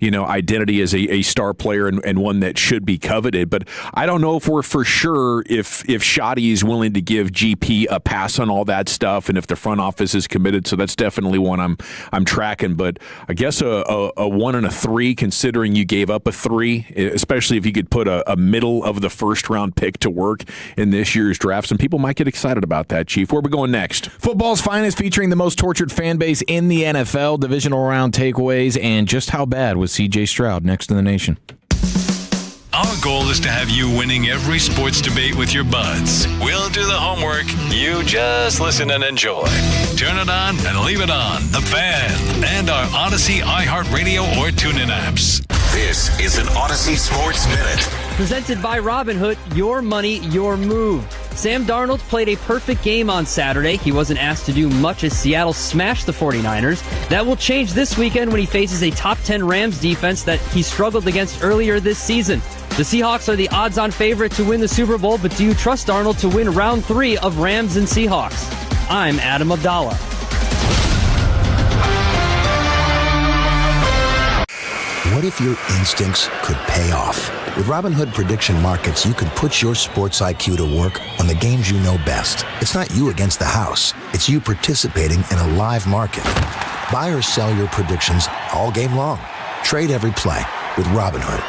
Speaker 4: identity as a star player and one that should be coveted? But I don't know if we're for sure if Shoddy is willing to give GP a pass on all that stuff and if the front office is committed. So that's definitely one I'm tracking. But I guess a 1 and a 3, considering you gave up a 3, especially if you could put a middle of the first round pick to work in this year's draft. Some people might get excited about that, Chief. Where are we going next?
Speaker 1: Football's finest, featuring the most tortured fan base in the NFL, divisional round takeaways, and just how bad was C.J. Stroud next in the nation.
Speaker 28: Our goal is to have you winning every sports debate with your buds. We'll do the homework. You just listen and enjoy. Turn it on and leave it on. The Fan and our Odyssey, iHeartRadio, or TuneIn apps. This is an Odyssey Sports Minute.
Speaker 6: Presented by Robinhood, your money, your move. Sam Darnold played a perfect game on Saturday. He wasn't asked to do much as Seattle smashed the 49ers. That will change this weekend when he faces a top 10 Rams defense that he struggled against earlier this season. The Seahawks are the odds-on favorite to win the Super Bowl, but do you trust Darnold to win round 3 of Rams and Seahawks? I'm Adam Abdallah.
Speaker 7: What if your instincts could pay off? With Robinhood Prediction Markets, you could put your sports IQ to work on the games you know best. It's not you against the house. It's you participating in a live market. Buy or sell your predictions all game long. Trade every play with Robinhood.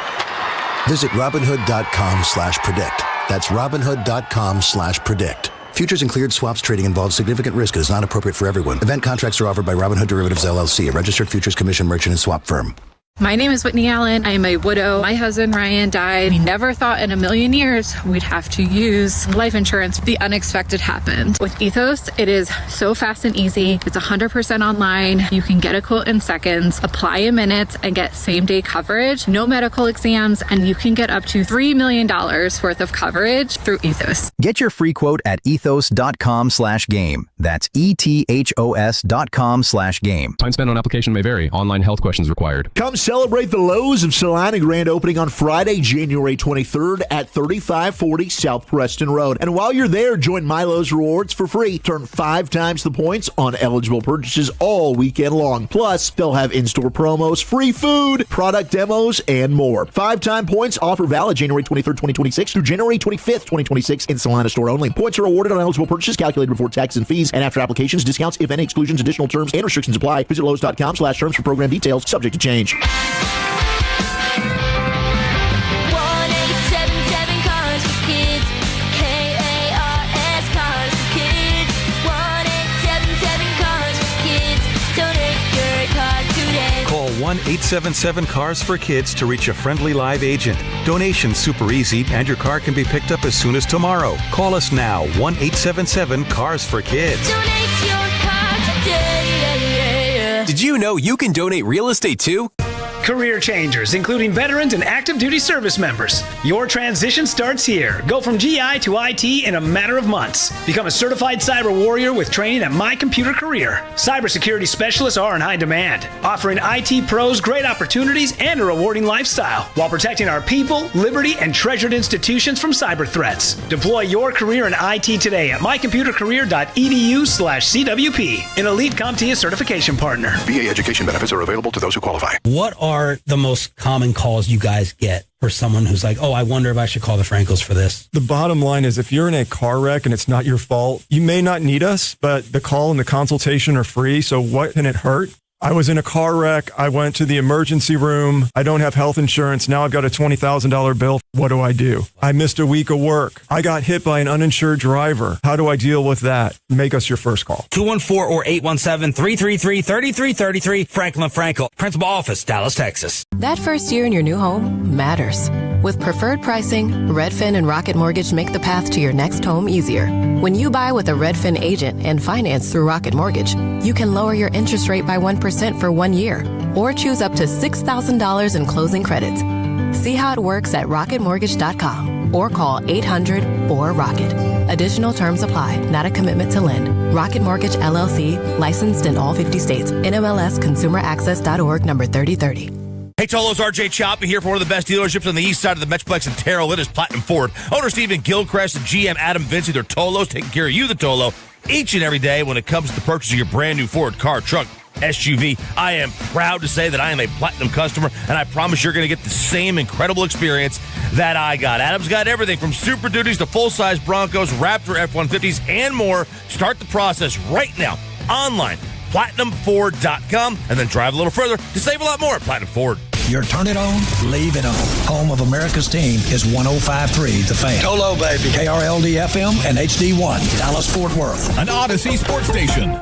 Speaker 7: Visit Robinhood.com/predict. That's Robinhood.com/predict. Futures and cleared swaps trading involves significant risk and is not appropriate for everyone. Event contracts are offered by Robinhood Derivatives LLC, a registered futures commission merchant and swap firm.
Speaker 8: My name is Whitney Allen. I am a widow. My husband, Ryan, died. We never thought in a million years we'd have to use life insurance. The unexpected happened. With Ethos, it is so fast and easy. It's 100% online. You can get a quote in seconds, apply in minutes, and get same-day coverage. No medical exams, and you can get up to $3 million worth of coverage through Ethos.
Speaker 9: Get your free quote at ethos.com/game. That's ETHOS.com/game.
Speaker 10: Time spent on application may vary. Online health questions required.
Speaker 11: Come celebrate the Lowe's of Salina grand opening on Friday, January 23rd at 3540 South Preston Road. And while you're there, join Milo's Rewards for free. Turn 5 times the points on eligible purchases all weekend long. Plus, they'll have in-store promos, free food, product demos, and more. 5-time points offer valid January 23rd, 2026 through January 25th, 2026 in Salina store only. Points are awarded on eligible purchases calculated before taxes and fees and after applications. Discounts, if any, exclusions, additional terms, and restrictions apply. Visit Lowe's.com/terms for program details. Subject to change.
Speaker 14: 1877 Cars for Kids. KARS Cars for Kids. 1877 Cars for Kids. Donate your car today.
Speaker 12: Call 1-877-CARS for Kids to reach a friendly live agent. Donation's super easy, and your car can be picked up as soon as tomorrow. Call us now, 1-877-CARS for Kids.
Speaker 14: Donate your car today.
Speaker 36: Did you know you can donate real estate too?
Speaker 15: Career changers, including veterans and active duty service members. Your transition starts here. Go from GI to IT in a matter of months. Become a certified cyber warrior with training at My Computer Career. Cybersecurity specialists are in high demand, offering IT pros great opportunities and a rewarding lifestyle while protecting our people, liberty, and treasured institutions from cyber threats. Deploy your career in IT today at mycomputercareer.edu/CWP, an elite CompTIA certification partner.
Speaker 16: VA education benefits are available to those who qualify.
Speaker 29: What are the most common calls you guys get for someone who's like, oh, I wonder if I should call the Frankels for this?
Speaker 30: The bottom line is if you're in a car wreck and it's not your fault, you may not need us, but the call and the consultation are free. So what can it hurt? I was in a car wreck. I went to the emergency room. I don't have health insurance. Now I've got a $20,000 bill. What do I do? I missed a week of work. I got hit by an uninsured driver. How do I deal with that? Make us your first call.
Speaker 3: 214 or 817-333-3333. Franklin Frankel, Principal Office, Dallas, Texas.
Speaker 26: That first year in your new home matters. With preferred pricing, Redfin and Rocket Mortgage make the path to your next home easier. When you buy with a Redfin agent and finance through Rocket Mortgage, you can lower your interest rate by 1% for 1 year or choose up to $6,000 in closing credits. See how it works at rocketmortgage.com or call 800-4ROCKET. Additional terms apply. Not a commitment to lend. Rocket Mortgage LLC, licensed in all 50 states. NMLS ConsumerAccess.org number 3030.
Speaker 3: Hey, Tolo's RJ Choppy here for one of the best dealerships on the east side of the Metroplex in Terrell. It is Platinum Ford. Owner Stephen Gilchrist and GM Adam Vincey, they're Tolos, taking care of you, the Tolo, each and every day when it comes to the purchase of your brand new Ford car, truck, SUV. I am proud to say that I am a Platinum customer, and I promise you're going to get the same incredible experience that I got. Adam's got everything from Super Duties to full-size Broncos, Raptor F-150s, and more. Start the process right now online, PlatinumFord.com, and then drive a little further to save a lot more at Platinum Ford.
Speaker 13: Your turn it on, leave it on. Home of America's team is 105.3 The Fan.
Speaker 3: Tolo, baby.
Speaker 13: KRLD-FM and HD1, Dallas-Fort Worth.
Speaker 28: An Odyssey sports station.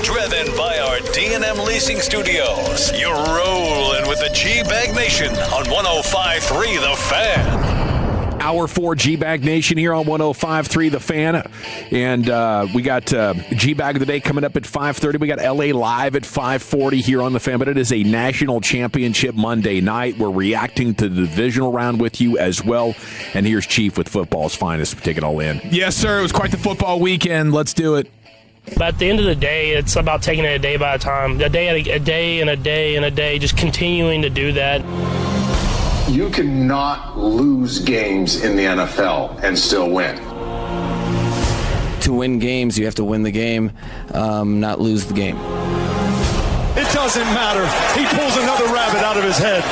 Speaker 28: Driven by our D&M Leasing Studios. You're rolling with the GBAG Nation on 105.3 The Fan.
Speaker 4: Hour 4 GBAG Nation here on 105.3 The Fan. And we got GBAG of the Day coming up at 5:30. We got LA Live at 5:40 here on The Fan. But it is a national championship Monday night. We're reacting to the divisional round with you as well. And here's Chief with football's finest. Take it all in.
Speaker 1: Yes, sir. It was quite the football weekend. Let's do it.
Speaker 17: But at the end of the day, it's about taking it a day by a time, a day and a day and a day and a day, just continuing to do that.
Speaker 18: You cannot lose games in the NFL and still win.
Speaker 19: To win games, you have to win the game, not lose the game. It doesn't matter. He pulls another rabbit out of his head.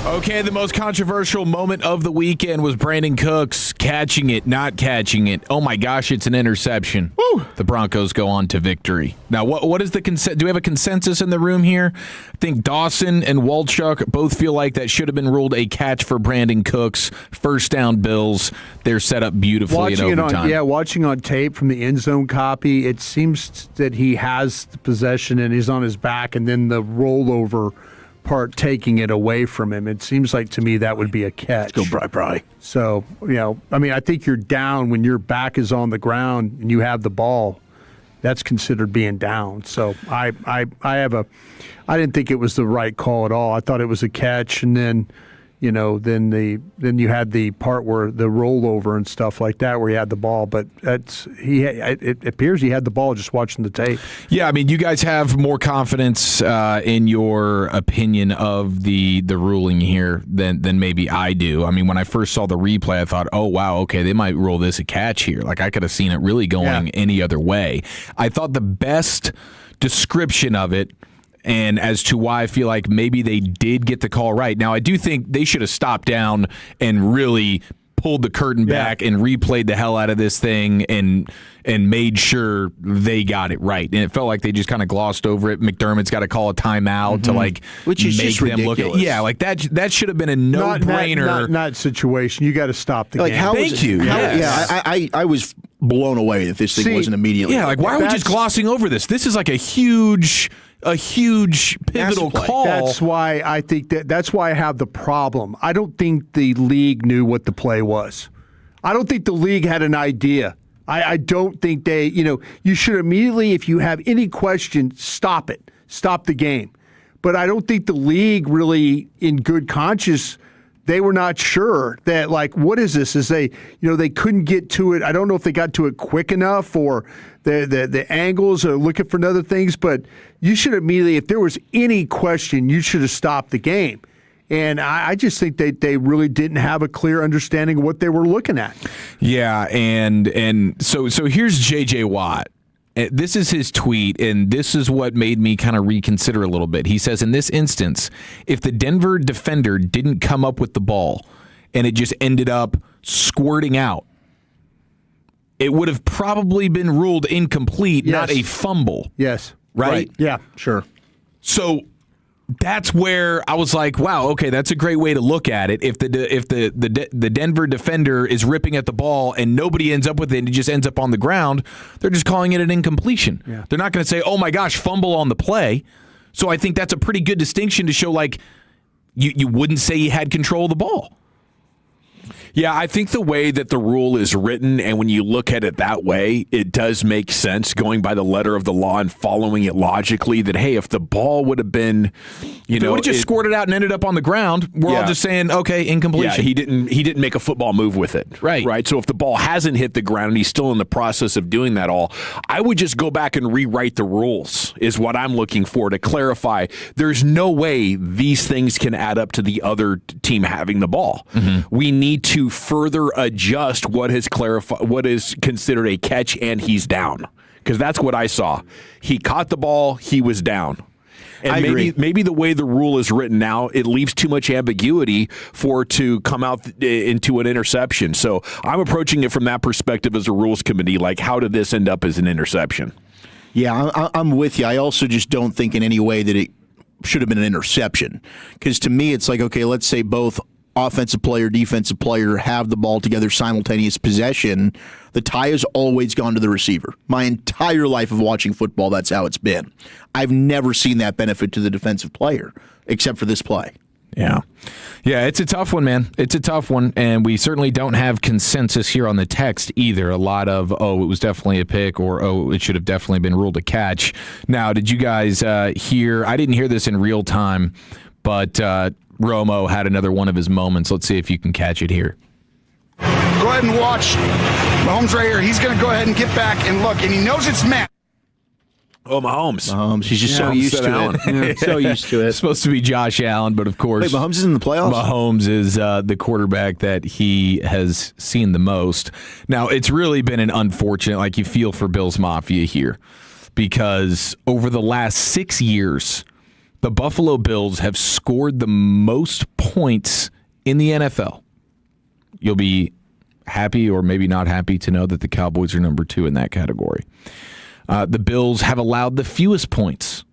Speaker 1: Okay, the most controversial moment of the weekend was Brandon Cooks catching it, not catching it. Oh my gosh, it's an interception. Woo. The Broncos go on to victory. Now, what is the do we have a consensus in the room here? I think Dawson and Walchuk both feel like that should have been ruled a catch for Brandon Cooks. First down Bills. They're set up beautifully in overtime.
Speaker 2: Watching on tape from the end zone copy, it seems that he has the possession and he's on his back, and then the rollover part taking it away from him. It seems like to me that would be a catch.
Speaker 5: Let's go, Bri.
Speaker 2: So, I think you're down when your back is on the ground and you have the ball. That's considered being down. So I didn't think it was the right call at all. I thought it was a catch, and then then you had the part where the rollover and stuff like that where he had the ball, but it appears he had the ball just watching the tape.
Speaker 1: Yeah, I mean, you guys have more confidence in your opinion of the ruling here than maybe I do. I mean, when I first saw the replay, I thought, oh, wow, okay, they might rule this a catch here. Like, I could have seen it really going any other way. I thought the best description of it, and as to why I feel like maybe they did get the call right. Now, I do think they should have stopped down and really pulled the curtain back and replayed the hell out of this thing and made sure they got it right. And it felt like they just kind of glossed over it. McDermott's got to call a timeout to
Speaker 5: which is
Speaker 1: make
Speaker 5: just
Speaker 1: them
Speaker 5: ridiculous.
Speaker 1: Look at. Yeah, like that should have been a no-brainer.
Speaker 2: Not situation. You got to stop the game.
Speaker 1: Thank you.
Speaker 5: I was blown away that this thing wasn't immediately.
Speaker 1: Yeah, like why are we just glossing over this? This is like a huge pivotal call.
Speaker 2: That's why I think that's why I have the problem. I don't think the league knew what the play was. I don't think the league had an idea. I don't think they, you should immediately, if you have any question, stop it. Stop the game. But I don't think the league really, in good conscience, they were not sure that, like, what is this? Is they couldn't get to it. I don't know if they got to it quick enough or the angles are looking for other things, but you should immediately, if there was any question, you should have stopped the game. And I just think they really didn't have a clear understanding of what they were looking at.
Speaker 1: Yeah, and so here's J.J. Watt. This is his tweet, and this is what made me kind of reconsider a little bit. He says, in this instance, if the Denver defender didn't come up with the ball and it just ended up squirting out, it would have probably been ruled incomplete, not a fumble.
Speaker 2: Yes.
Speaker 1: right?
Speaker 5: Yeah, sure.
Speaker 1: So that's where I was like, wow, okay, that's a great way to look at it. If the Denver defender is ripping at the ball and nobody ends up with it and it just ends up on the ground, they're just calling it an incompletion. Yeah. They're not going to say, oh my gosh, fumble on the play. So I think that's a pretty good distinction to show, like, you wouldn't say he had control of the ball.
Speaker 4: Yeah, I think the way that the rule is written, and when you look at it that way, it does make sense going by the letter of the law and following it logically that, hey, if the ball would have been,
Speaker 1: They would have just scored it out and ended up on the ground, we're all just saying, okay, incompletion.
Speaker 4: Yeah, he didn't make a football move with it. Right. So if the ball hasn't hit the ground and he's still in the process of doing that all, I would just go back and rewrite the rules is what I'm looking for to clarify. There's no way these things can add up to the other team having the ball. Mm-hmm. We need to further adjust what is considered a catch and he's down, because that's what I saw. He caught the ball, he was down. And maybe the way the rule is written now, it leaves too much ambiguity for it to come out into an interception. So I'm approaching it from that perspective as a rules committee, like, how did this end up as an interception?
Speaker 5: Yeah, I'm with you. I also just don't think in any way that it should have been an interception, because to me it's like, okay, let's say both offensive player, defensive player have the ball together, simultaneous possession. The tie has always gone to the receiver. My entire life of watching football, that's how it's been. I've never seen that benefit to the defensive player, except for this play.
Speaker 1: Yeah, it's a tough one, man. It's a tough one, and we certainly don't have consensus here on the text either. A lot of, oh, it was definitely a pick, or, oh, it should have definitely been ruled a catch. Now, did you guys hear, I didn't hear this in real time, but Romo had another one of his moments. Let's see if you can catch it here.
Speaker 6: Go ahead and watch Mahomes right here. He's going to go ahead and get back and look, and he knows it's Matt.
Speaker 4: Oh, Mahomes.
Speaker 5: He's just so used to it. So used to it.
Speaker 1: It's supposed to be Josh Allen, but of course.
Speaker 5: Wait, Mahomes is in the playoffs?
Speaker 1: Mahomes is the quarterback that he has seen the most. Now, it's really been an unfortunate, like, you feel for Bills Mafia here, because over the last 6 years, the Buffalo Bills have scored the most points in the NFL. You'll be happy or maybe not happy to know that the Cowboys are number 2 in that category. The Bills have allowed the fewest points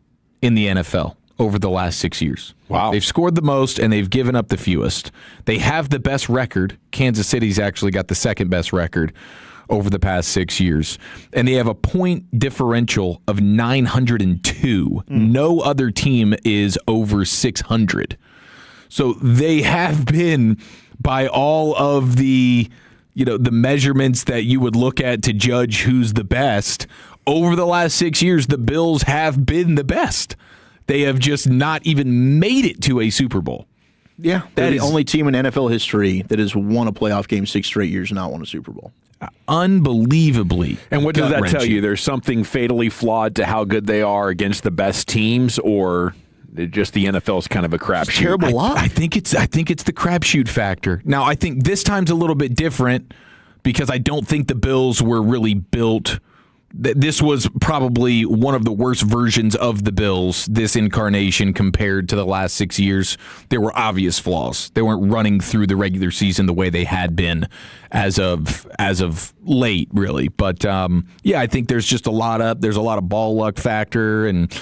Speaker 1: in the NFL over the last 6 years.
Speaker 4: Wow.
Speaker 1: They've scored the most and they've given up the fewest. They have the best record. Kansas City's actually got the second best record over the past 6 years. And they have a point differential of 902. No other team is over 600. So they have been, by all of the measurements that you would look at to judge who's the best, over the last 6 years, the Bills have been the best. They have just not even made it to a Super Bowl.
Speaker 5: Yeah, they're the only team in NFL history that has won a playoff game 6 straight years and not won a Super Bowl.
Speaker 1: Unbelievably.
Speaker 4: And what does that tell you? There's something fatally flawed to how good they are against the best teams, or just the NFL is kind of a crapshoot?
Speaker 5: Terrible luck.
Speaker 1: I think it's the crapshoot factor. Now, I think this time's a little bit different because I don't think the Bills were really built. This was probably one of the worst versions of the Bills, this incarnation, compared to the last 6 years. There were obvious flaws. They weren't running through the regular season the way they had been as of late, really. But I think there's just a lot of ball luck factor and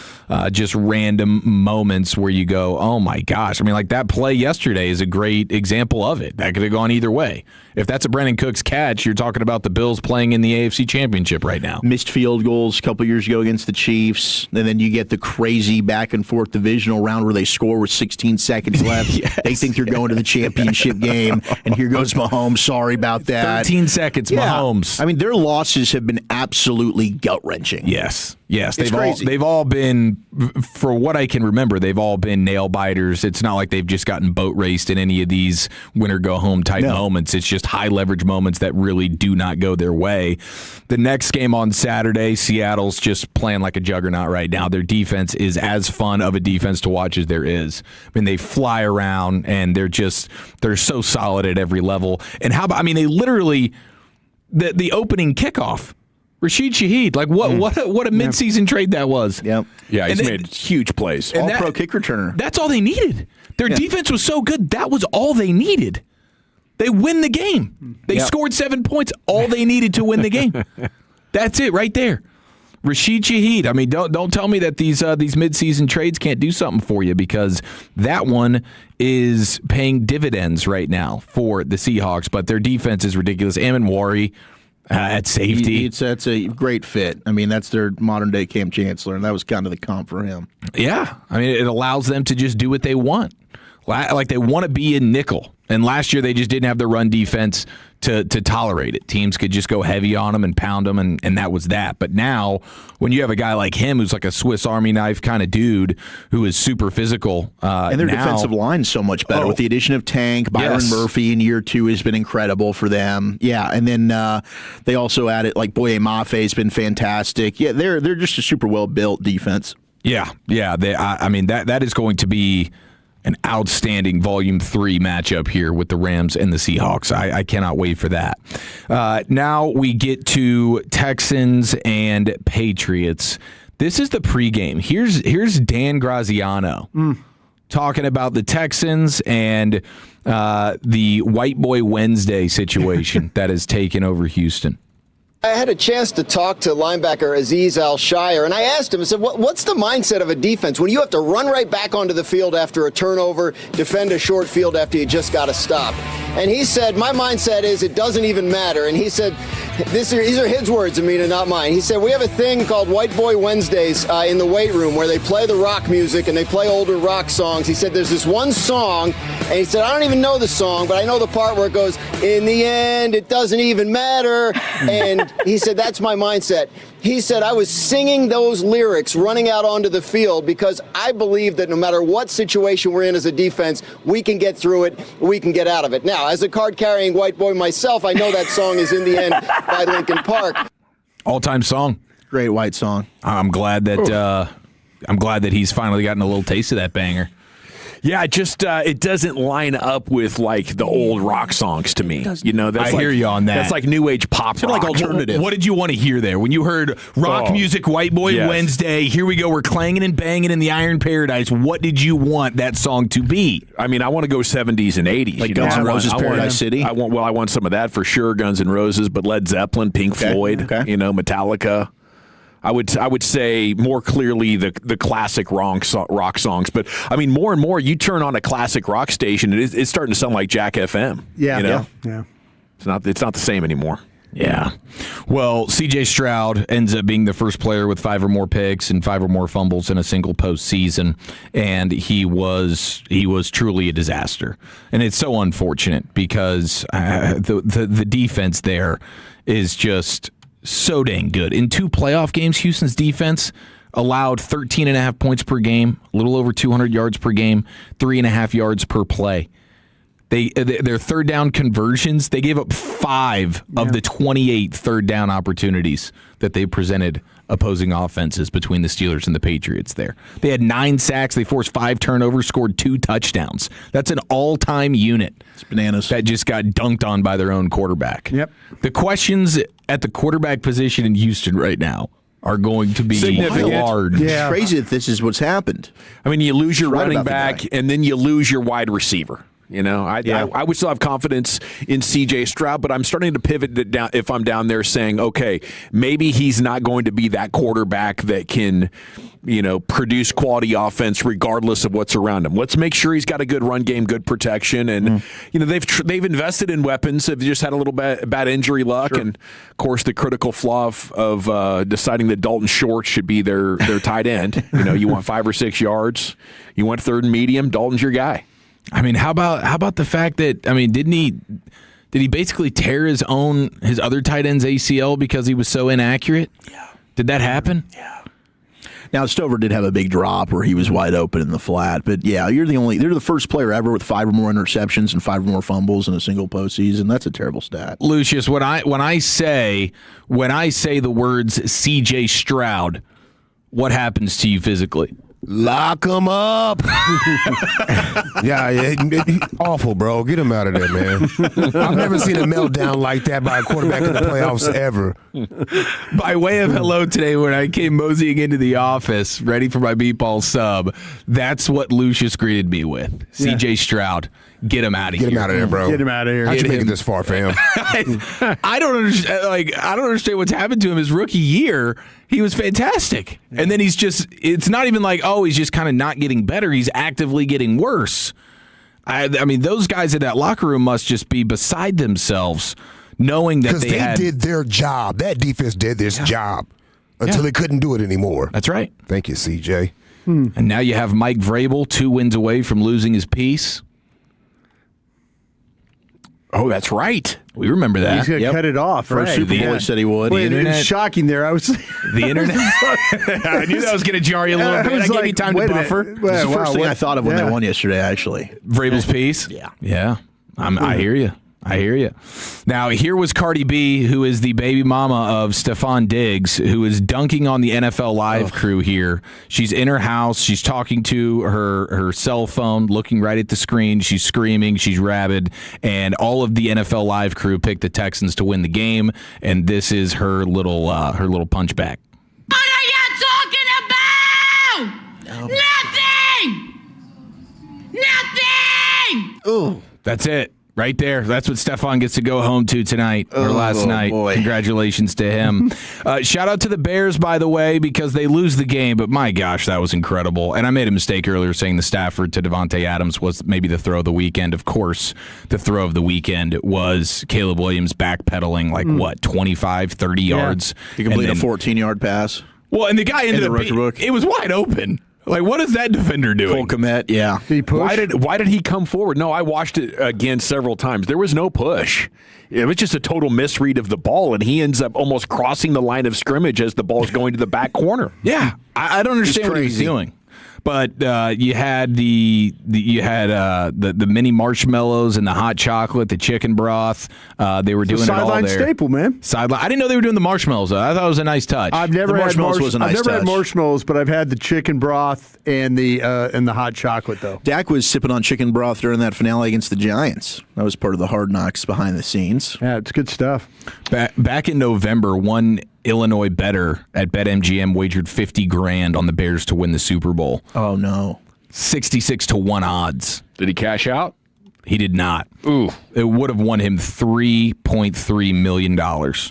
Speaker 1: just random moments where you go, oh my gosh. I mean, like that play yesterday is a great example of it. That could have gone either way. If that's a Brandon Cooks catch, you're talking about the Bills playing in the AFC Championship right now.
Speaker 5: Missed field goals a couple years ago against the Chiefs, and then you get the crazy back-and-forth divisional round where they score with 16 seconds left.
Speaker 1: Yes,
Speaker 5: they think they're going to the championship game, and here goes Mahomes. Sorry about that.
Speaker 1: 13 seconds, Mahomes.
Speaker 5: I mean, their losses have been absolutely gut-wrenching.
Speaker 1: Yes,
Speaker 5: It's
Speaker 1: they've all been, for what I can remember, they've all been nail-biters. It's not like they've just gotten boat raced in any of these winner-go-home type moments. It's just high-leverage moments that really do not go their way. The next game on Saturday, Seattle's just playing like a juggernaut right now. Their defense is as fun of a defense to watch as there is. I mean, they fly around, and they're so solid at every level. And they literally, the opening kickoff, Rashid Shaheed, like what a midseason trade that was.
Speaker 5: Yep.
Speaker 4: Yeah, he's made huge plays.
Speaker 5: All-pro kick returner.
Speaker 1: That's all they needed. Their defense was so good, that was all they needed. They win the game. They scored 7 points, all they needed to win the game. That's it right there. Rashid Shaheed. I mean, don't tell me that these midseason trades can't do something for you, because that one is paying dividends right now for the Seahawks. But their defense is ridiculous. Amin Wari at safety.
Speaker 5: That's a great fit. I mean, that's their modern day Cam Chancellor, and that was kind of the comp for him.
Speaker 1: Yeah, I mean, it allows them to just do what they want. Like they want to be in nickel. And last year they just didn't have the run defense to tolerate it. Teams could just go heavy on them and pound them, and that was that. But now, when you have a guy like him who's like a Swiss Army knife kind of dude who is super physical,
Speaker 5: and their defensive line's so much better with the addition of Tank. Byron Murphy in year 2 has been incredible for them. Yeah, and then they also added like Boye Mafe has been fantastic. Yeah, they're just a super well built defense.
Speaker 1: Yeah. I mean that is going to be an outstanding Volume 3 matchup here with the Rams and the Seahawks. I cannot wait for that. Now we get to Texans and Patriots. This is the pregame. Here's Dan Graziano talking about the Texans and the White Boy Wednesday situation that has taken over Houston.
Speaker 7: I had a chance to talk to linebacker Azeez Al-Shire, and I asked him, I said, what's the mindset of a defense when you have to run right back onto the field after a turnover, defend a short field after you just got to stop? And he said, my mindset is it doesn't even matter. And he said, these are his words, Amina, not mine. He said, we have a thing called White Boy Wednesdays in the weight room where they play the rock music and they play older rock songs. He said, there's this one song, and he said, I don't even know the song, but I know the part where it goes, in the end, it doesn't even matter. And he said, that's my mindset. He said, I was singing those lyrics running out onto the field because I believe that no matter what situation we're in as a defense, we can get through it, we can get out of it. Now, as a card-carrying white boy myself, I know that song is In the End by Linkin Park.
Speaker 1: All-time song.
Speaker 5: Great white song.
Speaker 1: I'm glad that he's finally gotten a little taste of that banger.
Speaker 4: Yeah, it doesn't line up with like the old rock songs to me. That's
Speaker 1: I hear you on that.
Speaker 4: That's like new age pop rock.
Speaker 5: Like alternative.
Speaker 1: What did you want to hear there when you heard rock music, White Boy Wednesday? Here we go. We're clanging and banging in the Iron Paradise. What did you want that song to be?
Speaker 4: I mean, I want to go 70s and 80s.
Speaker 5: Like Guns N' Roses, Paradise City.
Speaker 4: I want some of that for sure. Guns N' Roses, but Led Zeppelin, Pink Floyd, Metallica. I would say more clearly the classic rock songs, but I mean more and more you turn on a classic rock station, it's starting to sound like Jack FM.
Speaker 2: Yeah.
Speaker 4: It's not the same anymore.
Speaker 1: Yeah. Well, C.J. Stroud ends up being the first player with 5 or more picks and 5 or more fumbles in a single postseason, and he was truly a disaster. And it's so unfortunate because the defense there is just so dang good. In 2 playoff games, Houston's defense allowed 13.5 points per game, a little over 200 yards per game, 3.5 yards per play. Their third down conversions, they gave up 5 of the 28 third down opportunities that they presented opposing offenses between the Steelers and the Patriots there. They had 9 sacks, they forced 5 turnovers, scored 2 touchdowns. That's an all-time unit.
Speaker 5: It's bananas.
Speaker 1: That just got dunked on by their own quarterback.
Speaker 2: Yep.
Speaker 1: The questions at the quarterback position in Houston right now are going to be large.
Speaker 5: Yeah. It's crazy that this is what's happened.
Speaker 4: I mean, you lose your running back and then you lose your wide receiver. I would still have confidence in C.J. Stroud, but I'm starting to pivot it down if I'm down there saying, okay, maybe he's not going to be that quarterback that can, produce quality offense regardless of what's around him. Let's make sure he's got a good run game, good protection, and they've invested in weapons. They've just had a little bad injury luck, and of course the critical flaw of deciding that Dalton Short should be their tight end. You want 5 or 6 yards, you want third and medium. Dalton's your guy.
Speaker 1: I mean, how about the fact that did he basically tear his other tight end's ACL because he was so inaccurate?
Speaker 5: Yeah.
Speaker 1: Did that happen?
Speaker 5: Yeah. Now Stover did have a big drop where he was wide open in the flat, but yeah, they're the first player ever with 5 or more interceptions and 5 or more fumbles in a single postseason. That's a terrible stat.
Speaker 1: Lucius, when I say the words C.J. Stroud, what happens to you physically?
Speaker 36: Lock him up. Yeah, awful, bro. Get him out of there, man. I've never seen a meltdown like that by a quarterback in the playoffs ever.
Speaker 1: By way of hello today, when I came moseying into the office, ready for my meatball sub, that's what Lucius greeted me with. C.J. Stroud. get him out of here.
Speaker 36: Get him out of there, bro.
Speaker 2: Get him out of here.
Speaker 36: How'd you make it this far, fam?
Speaker 1: I don't understand. I don't understand what's happened to him his rookie year. He was fantastic, and then it's not even like, oh, he's just kind of not getting better. He's actively getting worse. I mean, those guys in that locker room must just be beside themselves, knowing that
Speaker 36: they did their job. That defense did this job until they couldn't do it anymore.
Speaker 1: That's right.
Speaker 36: Thank you, CJ.
Speaker 1: And now you have Mike Vrabel 2 wins away from losing his piece.
Speaker 4: Oh, that's right.
Speaker 1: We remember that.
Speaker 2: He's going to cut it off, right?
Speaker 5: Super Bowl said he would.
Speaker 2: Wait, it was shocking there. I was
Speaker 1: the internet. I knew that was going to jar you a little bit. I gave you time to buffer.
Speaker 5: It was the first thing I thought of when they won yesterday, actually.
Speaker 1: Vrabel's piece?
Speaker 5: Yeah.
Speaker 1: I hear you. Now, here was Cardi B, who is the baby mama of Stephon Diggs, who is dunking on the NFL Live crew here. She's in her house. She's talking to her cell phone, looking right at the screen. She's screaming. She's rabid. And all of the NFL Live crew picked the Texans to win the game. And this is her little punchback.
Speaker 14: What are you talking about? Nothing!
Speaker 1: Oh, that's it. Right there. That's what Stephon gets to go home to tonight or last night.
Speaker 5: Boy.
Speaker 1: Congratulations to him. Shout out to the Bears, by the way, because they lose the game. But my gosh, that was incredible. And I made a mistake earlier saying the Stafford to Devontae Adams was maybe the throw of the weekend. Of course, the throw of the weekend was Caleb Williams backpedaling 25, 30 yards.
Speaker 5: He completed a 14-yard pass.
Speaker 1: Well, and the guy ended up it was wide open. Like, what is that defender doing?
Speaker 5: Cole Kmet, yeah.
Speaker 2: Did he push?
Speaker 4: Why did he come forward? No, I watched it again several times. There was no push. It was just a total misread of the ball, and he ends up almost crossing the line of scrimmage as the ball's going to the back corner.
Speaker 1: Yeah, I don't understand what he was doing. But you had the mini marshmallows and the hot chocolate, the chicken broth. They were doing it all there.
Speaker 2: Sideline staple, man.
Speaker 1: Sideline. I didn't know they were doing the marshmallows, though. I thought it was a nice touch.
Speaker 2: I've never had marshmallows, but I've had the chicken broth and the hot chocolate, though.
Speaker 5: Dak was sipping on chicken broth during that finale against the Giants. That was part of the Hard Knocks behind the scenes.
Speaker 2: Yeah, it's good stuff.
Speaker 1: Back in November, one Illinois bettor at BetMGM wagered $50,000 on the Bears to win the Super Bowl.
Speaker 5: Oh no,
Speaker 1: 66-1 odds.
Speaker 4: Did he cash out?
Speaker 1: He did not.
Speaker 4: Ooh,
Speaker 1: it would have won him $3.3 million.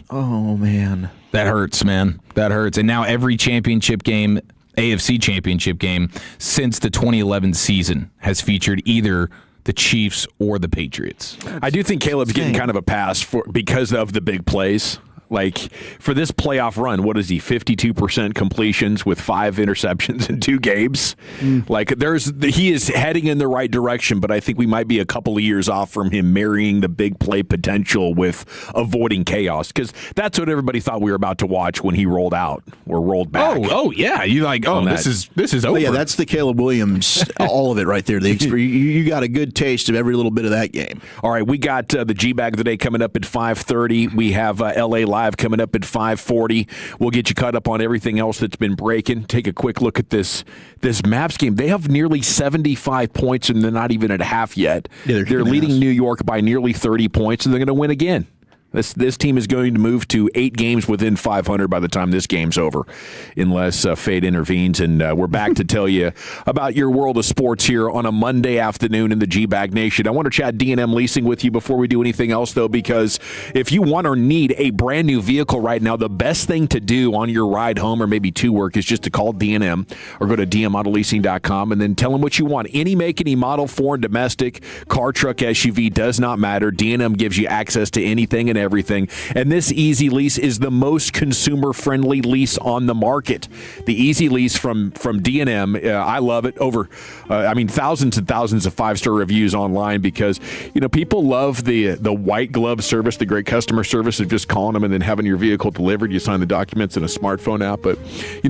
Speaker 5: Oh man,
Speaker 1: that hurts, man. That hurts. And now every championship game, AFC championship game since the 2011 season has featured either the Chiefs or the Patriots.
Speaker 4: I do think Caleb's getting kind of a pass because of the big plays. Like, for this playoff run, what is he, 52% completions with 5 interceptions in 2 games? Like, he is heading in the right direction, but I think we might be a couple of years off from him marrying the big play potential with avoiding chaos, because that's what everybody thought we were about to watch when he rolled out or rolled back.
Speaker 1: Oh yeah. You this is over.
Speaker 5: Yeah, that's the Caleb Williams, all of it right there. You got a good taste of every little bit of that game.
Speaker 4: All right, we got the GBAG of the day coming up at 5:30. We have LA Live coming up at 5:40. We'll get you caught up on everything else that's been breaking. Take a quick look at this Mavs game. They have nearly 75 points, and they're not even at half yet.
Speaker 5: Yeah,
Speaker 4: they're leading New York by nearly 30 points, and they're going to win again. This team is going to move to 8 games within 500 by the time this game's over, unless fate intervenes. And we're back to tell you about your world of sports here on a Monday afternoon in the GBAG Nation. I want to chat D&M Leasing with you before we do anything else, though, because if you want or need a brand new vehicle right now, the best thing to do on your ride home or maybe to work is just to call D&M or go to dmautoleasing.com and then tell them what you want. Any make, any model, foreign, domestic, car, truck, SUV, does not matter. D&M gives you access to anything and everything. And this Easy Lease is the most consumer-friendly lease on the market. The Easy Lease from D&M, I love it. Over, thousands and thousands of 5-star reviews online because, people love the white glove service, the great customer service of just calling them and then having your vehicle delivered. You sign the documents in a smartphone app. But,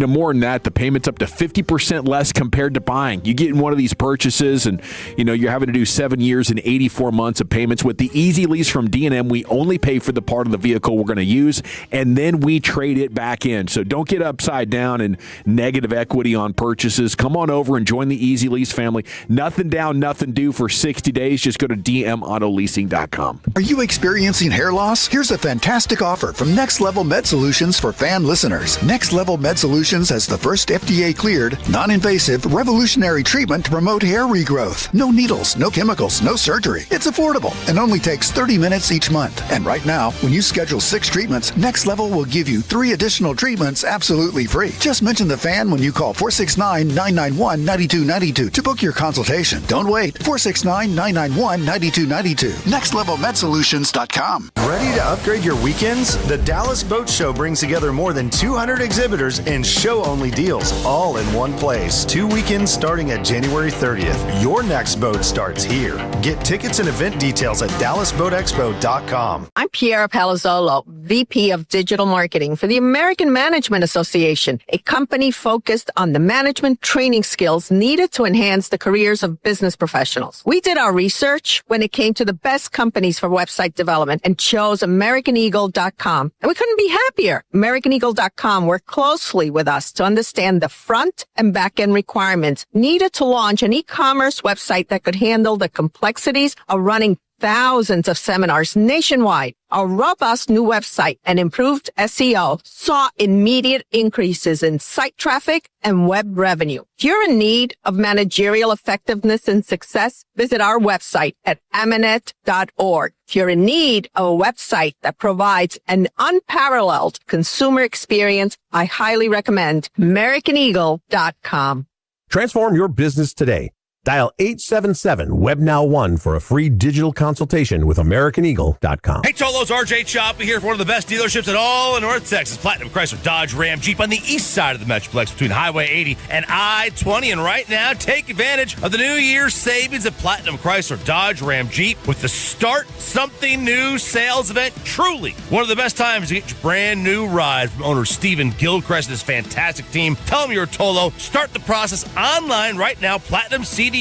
Speaker 4: more than that, the payment's up to 50% less compared to buying. You get in one of these purchases and, you're having to do 7 years and 84 months of payments. With the Easy Lease from D&M, we only pay for the part of the vehicle we're going to use, and then we trade it back in. So don't get upside down and negative equity on purchases. Come on over and join the Easy Lease family. Nothing down, nothing due for 60 days. Just go to dmautoleasing.com.
Speaker 8: Are you experiencing hair loss? Here's a fantastic offer from Next Level Med Solutions for fan listeners. Next Level Med Solutions has the first FDA-cleared, non-invasive, revolutionary treatment to promote hair regrowth. No needles, no chemicals, no surgery. It's affordable and only takes 30 minutes each month. And right now, when you schedule 6 treatments, Next Level will give you 3 additional treatments absolutely free. Just mention the fan when you call 469-991-9292 to book your consultation. Don't wait. 469-991-9292. NextLevelMedSolutions.com.
Speaker 9: Ready to upgrade your weekends? The Dallas Boat Show brings together more than 200 exhibitors and show-only deals, all in one place. 2 weekends starting at January 30th. Your next boat starts here. Get tickets and event details at DallasBoatExpo.com.
Speaker 10: I'm Piera Palazzolo, VP of Digital Marketing for the American Management Association, a company focused on the management training skills needed to enhance the careers of business professionals. We did our research when it came to the best companies for website development and chose AmericanEagle.com. And we couldn't be happier. AmericanEagle.com worked closely with us to understand the front and back end requirements needed to launch an e-commerce website that could handle the complexities of running thousands of seminars nationwide. Our robust new website and improved SEO saw immediate increases in site traffic and web revenue. If you're in need of managerial effectiveness and success, visit our website at amanet.org. If you're in need of a website that provides an unparalleled consumer experience, I highly recommend AmericanEagle.com.
Speaker 11: Transform your business today. Dial 877-WEB-NOW-1 for a free digital consultation with AmericanEagle.com.
Speaker 3: Hey, Tolos, RJ Choppy here for one of the best dealerships in all of North Texas. Platinum Chrysler Dodge Ram Jeep on the east side of the Metroplex between Highway 80 and I-20. And right now, take advantage of the New Year's savings at Platinum Chrysler Dodge Ram Jeep with the Start Something New sales event. Truly one of the best times to get your brand new ride from owner Stephen Gilchrist and his fantastic team. Tell them you're a Tolo. Start the process online right now, PlatinumCDRJTexas.com,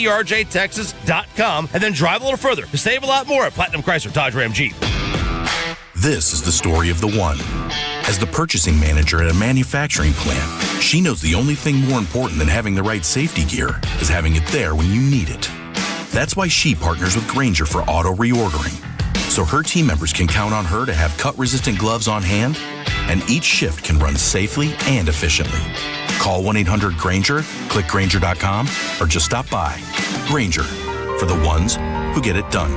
Speaker 3: and then drive a little further to save a lot more at Platinum Chrysler Dodge Ram Jeep.
Speaker 20: This is the story of the one. As the purchasing manager at a manufacturing plant, she knows the only thing more important than having the right safety gear is having it there when you need it. That's why she partners with Grainger for auto reordering, so her team members can count on her to have cut-resistant gloves on hand, and each shift can run safely and efficiently. Call 1-800-GRAINGER, click Grainger.com, or just stop by. Grainger, for the ones who get it done.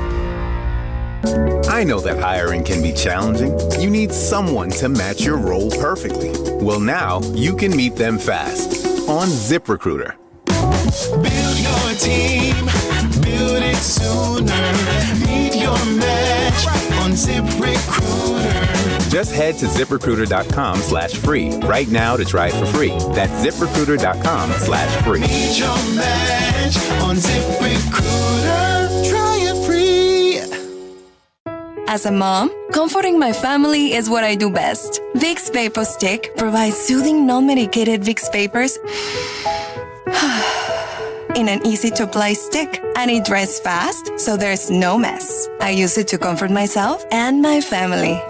Speaker 21: I know that hiring can be challenging. You need someone to match your role perfectly. Well, now you can meet them fast on ZipRecruiter.
Speaker 22: Build your team, build it sooner. Meet your match on ZipRecruiter.
Speaker 21: Just head to ZipRecruiter.com/free right now to try it for free. That's ZipRecruiter.com/free.
Speaker 22: Meet your match on ZipRecruiter. Try it free.
Speaker 23: As a mom, comforting my family is what I do best. Vicks Vapor Stick provides soothing, non-medicated Vicks Vapors in an easy-to-apply stick, and it dries fast, so there's no mess. I use it to comfort myself and my family.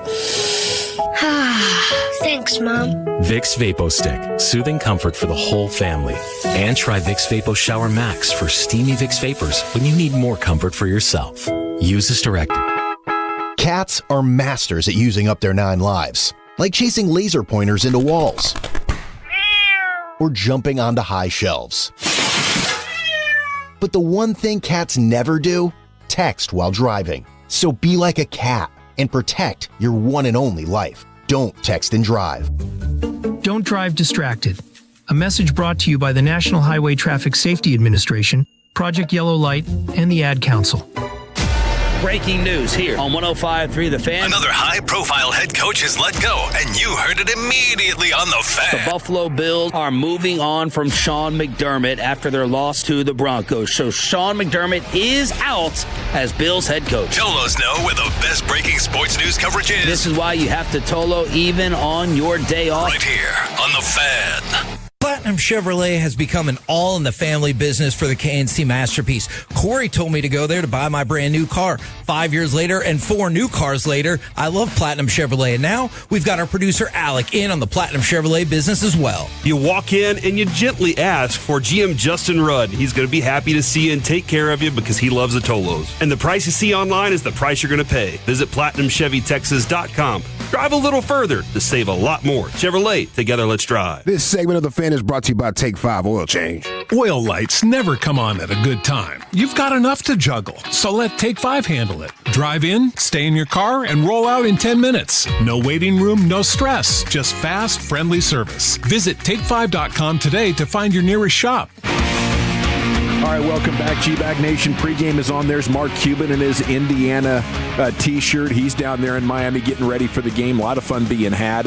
Speaker 14: Thanks, Mom.
Speaker 24: Vicks Vapo Stick, soothing comfort for the whole family. And try Vicks Vapo Shower Max for steamy Vicks Vapors when you need more comfort for yourself. Use as directed.
Speaker 25: Cats are masters at using up their 9 lives, like chasing laser pointers into walls or jumping onto high shelves. But the one thing cats never do, text while driving. So be like a cat and protect your one and only life. Don't text and drive.
Speaker 15: Don't drive distracted. A message brought to you by the National Highway Traffic Safety Administration, Project Yellow Light, and the Ad Council.
Speaker 27: Breaking news here on 105.3 The Fan.
Speaker 28: Another high-profile head coach has let go, and you heard it immediately on The Fan.
Speaker 27: The Buffalo Bills are moving on from Shan McDermott after their loss to the Broncos. So Shan McDermott is out as Bills head coach.
Speaker 28: Tolos know where the best breaking sports news coverage is.
Speaker 27: This is why you have to Tolo even on your day off.
Speaker 28: Right here on The Fan.
Speaker 31: Platinum
Speaker 6: Platinum Chevrolet has become an all-in-the-family business for the K&C Masterpiece. Corey told me to go there to buy my brand new car. 5 years later and 4 new cars later, I love Platinum Chevrolet. And now we've got our producer Alec in on the Platinum Chevrolet business as well.
Speaker 7: You walk in and you gently ask for GM Justin Rudd. He's going to be happy to see you and take care of you because he loves the Tolos. And the price you see online is the price you're going to pay. Visit PlatinumChevyTexas.com. Drive a little further to save a lot more. Chevrolet, together let's drive.
Speaker 36: This segment of The Fan is brought to you by Take 5 Oil Change.
Speaker 12: Oil lights never come on at a good time. You've got enough to juggle, so let Take 5 handle it. Drive in, stay in your car, and roll out in 10 minutes. No waiting room, no stress, just fast, friendly service. Visit Take5.com today to find your nearest shop.
Speaker 4: All right, welcome back. GBAG Nation pregame is on. There's Mark Cuban in his Indiana T-shirt. He's down there in Miami getting ready for the game. A lot of fun being had.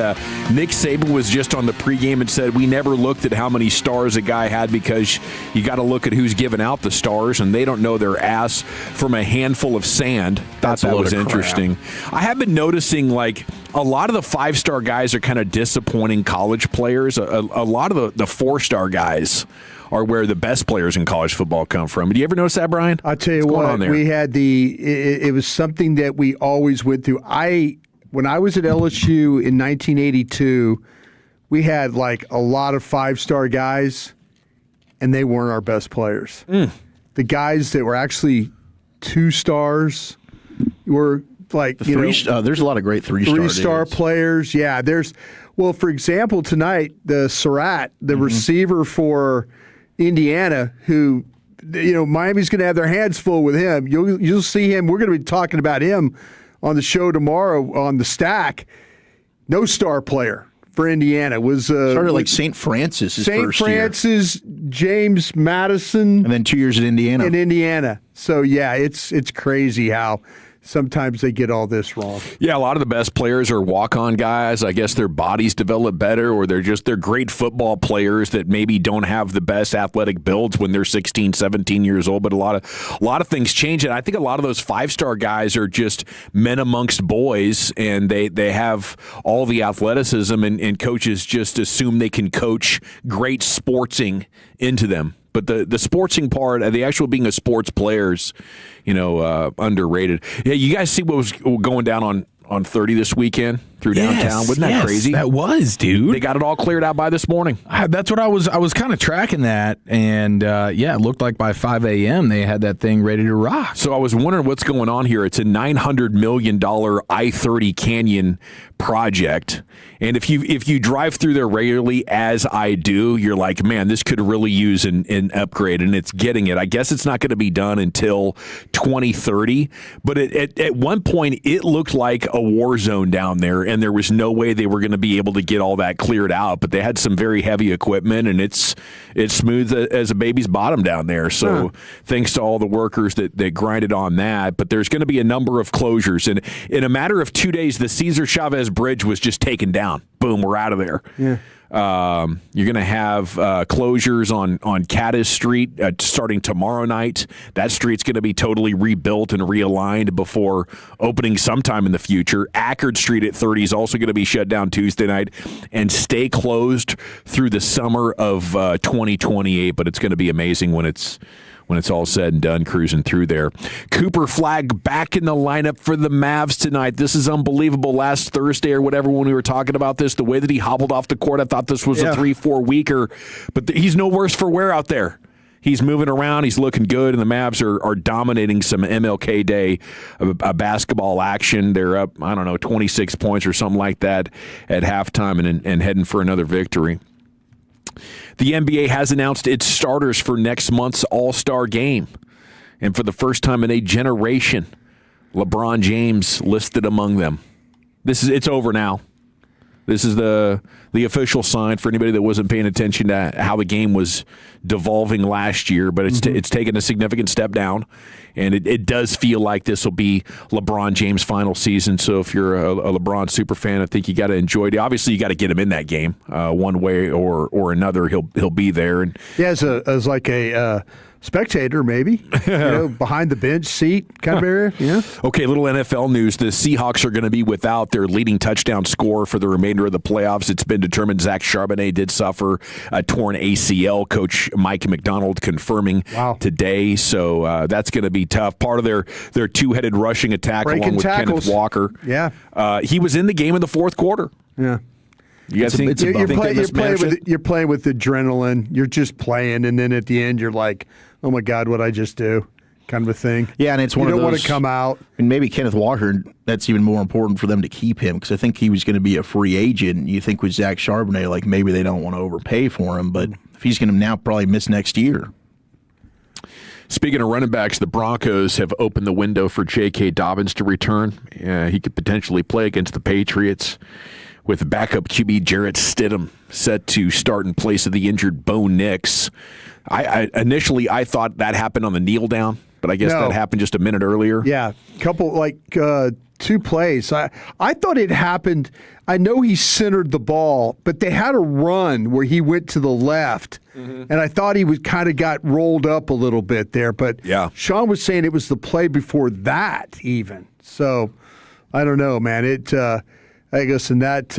Speaker 4: Nick Saban was just on the pregame and said, we never looked at how many stars a guy had because you got to look at who's giving out the stars, and they don't know their ass from a handful of sand. Thought that was interesting. I have been noticing, like, a lot of the 5-star guys are kind of disappointing college players. A lot of the 4-star guys are where the best players in college football come from. Do you ever notice that, Brian?
Speaker 2: I'll tell you what, we had it was something that we always went through. When I was at LSU in 1982, we had like a lot of 5-star guys, and they weren't our best players. The guys that were actually 2 stars were like,
Speaker 5: there's a lot of great 3-star
Speaker 2: players. Yeah, for example, tonight, the Surratt, the receiver for Indiana, who, Miami's going to have their hands full with him. You'll see him. We're going to be talking about him on the show tomorrow on the Stack. No star player for Indiana.
Speaker 5: Started like St. Francis his first year.
Speaker 2: St. Francis, James Madison.
Speaker 5: And then 2 years at Indiana.
Speaker 2: So, yeah, it's crazy how sometimes they get all this wrong.
Speaker 4: Yeah, a lot of the best players are walk-on guys. I guess their bodies develop better, or they're great football players that maybe don't have the best athletic builds when they're 16, 17 years old. But a lot of things change, and I think a lot of those 5-star guys are just men amongst boys, and they have all the athleticism, and coaches just assume they can coach great sportsing into them. But the sportsing part, the actual being a sports players, underrated. Yeah, you guys see what was going down on 30 this weekend through downtown? Wasn't that crazy?
Speaker 1: That was, dude.
Speaker 4: They got it all cleared out by this morning.
Speaker 1: That's what I was kind of tracking that, and it looked like by 5 a.m. they had that thing ready to rock.
Speaker 4: So I was wondering what's going on here. It's a $900 million I-30 Canyon project, and if you drive through there regularly, as I do, you're like, man, this could really use an upgrade, and it's getting it. I guess it's not going to be done until 2030, but at one point it looked like a war zone down there, and there was no way they were going to be able to get all that cleared out. But they had some very heavy equipment, and it's smooth as a baby's bottom down there. So thanks to all the workers that grinded on that. But there's going to be a number of closures, and in a matter of 2 days, the Cesar Chavez Bridge was just taken down. Boom, we're out of there.
Speaker 2: Yeah.
Speaker 4: You're going to have closures on Caddis Street starting tomorrow night. That street's going to be totally rebuilt and realigned before opening sometime in the future. Ackard Street at 30 is also going to be shut down Tuesday night and stay closed through the summer of 2028. But it's going to be amazing when it's all said and done, cruising through there. Cooper Flagg back in the lineup for the Mavs tonight. This is unbelievable. Last Thursday or whatever, when we were talking about this, the way that he hobbled off the court, I thought this was a 3-4 weeker. But he's no worse for wear out there. He's moving around. He's looking good, and the Mavs are dominating some MLK Day basketball action. They're up, 26 points or something like that at halftime and heading for another victory. The NBA has announced its starters for next month's All-Star Game. And for the first time in a generation, LeBron James listed among them. It's over now. This is the official sign for anybody that wasn't paying attention to how the game was devolving last year, but it's taken a significant step down, and it does feel like this will be LeBron James' final season. So if you're a LeBron super fan, I think you got to enjoy it. Obviously, you got to get him in that game one way or another. He'll be there. And
Speaker 2: as like a spectator, maybe, behind the bench seat kind of area. Yeah.
Speaker 4: Okay, little NFL news. The Seahawks are going to be without their leading touchdown scorer for the remainder of the playoffs. It's been determined Zach Charbonnet did suffer a torn ACL. Coach Mike McDonald confirming today. So that's going to be tough. Part of their two-headed rushing attack along with Kenneth Walker.
Speaker 2: Yeah.
Speaker 4: He was in the game in the fourth quarter.
Speaker 2: Yeah.
Speaker 4: You guys think
Speaker 2: you're playing with adrenaline. You're just playing, and then at the end, you're like, "Oh my God, what'd I just do?" Kind of a thing.
Speaker 5: Yeah, and it's one
Speaker 2: you
Speaker 5: of
Speaker 2: don't
Speaker 5: those.
Speaker 2: want to come out.
Speaker 5: And maybe Kenneth Walker. That's even more important for them to keep him because I think he was going to be a free agent. You think with Zach Charbonnet, like maybe they don't want to overpay for him, but if he's going to now probably miss next year.
Speaker 4: Speaking of running backs, the Broncos have opened the window for J.K. Dobbins to return. He could potentially play against the Patriots, with backup QB Jarrett Stidham set to start in place of the injured Bo Nix. I initially thought that happened on the kneel down, but I guess that happened just a minute earlier.
Speaker 2: Yeah, two plays. I thought it happened. I know he centered the ball, but they had a run where he went to the left, and I thought he was kind of got rolled up a little bit there. But Sean was saying it was the play before that even. So I don't know, man. I guess in that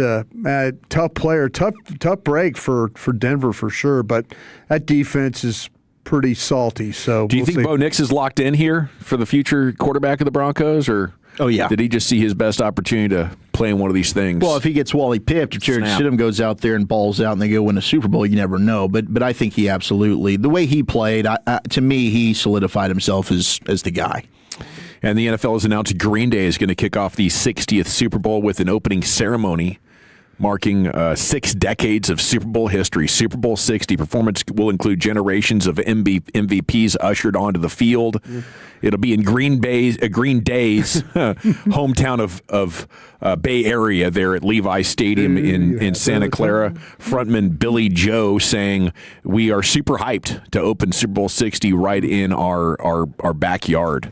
Speaker 2: tough player, tough break for Denver for sure. But that defense is pretty salty. So
Speaker 4: do you think Bo Nix is locked in here for the future quarterback of the Broncos, or did he just see his best opportunity to play in one of these things?
Speaker 5: Well, if he gets Wally pipped, if Jarrett Stidham goes out there and balls out and they go win a Super Bowl, you never know. But I think he absolutely, the way he played, to me, he solidified himself as the guy.
Speaker 4: And the NFL has announced Green Day is going to kick off the 60th Super Bowl with an opening ceremony marking 6 decades of Super Bowl history. Super Bowl 60 performance will include generations of MVPs ushered onto the field. It'll be in Green Day's hometown of Bay Area there at Levi Stadium in Santa Clara. Frontman Billy Joe saying, "We are super hyped to open Super Bowl 60 right in our backyard."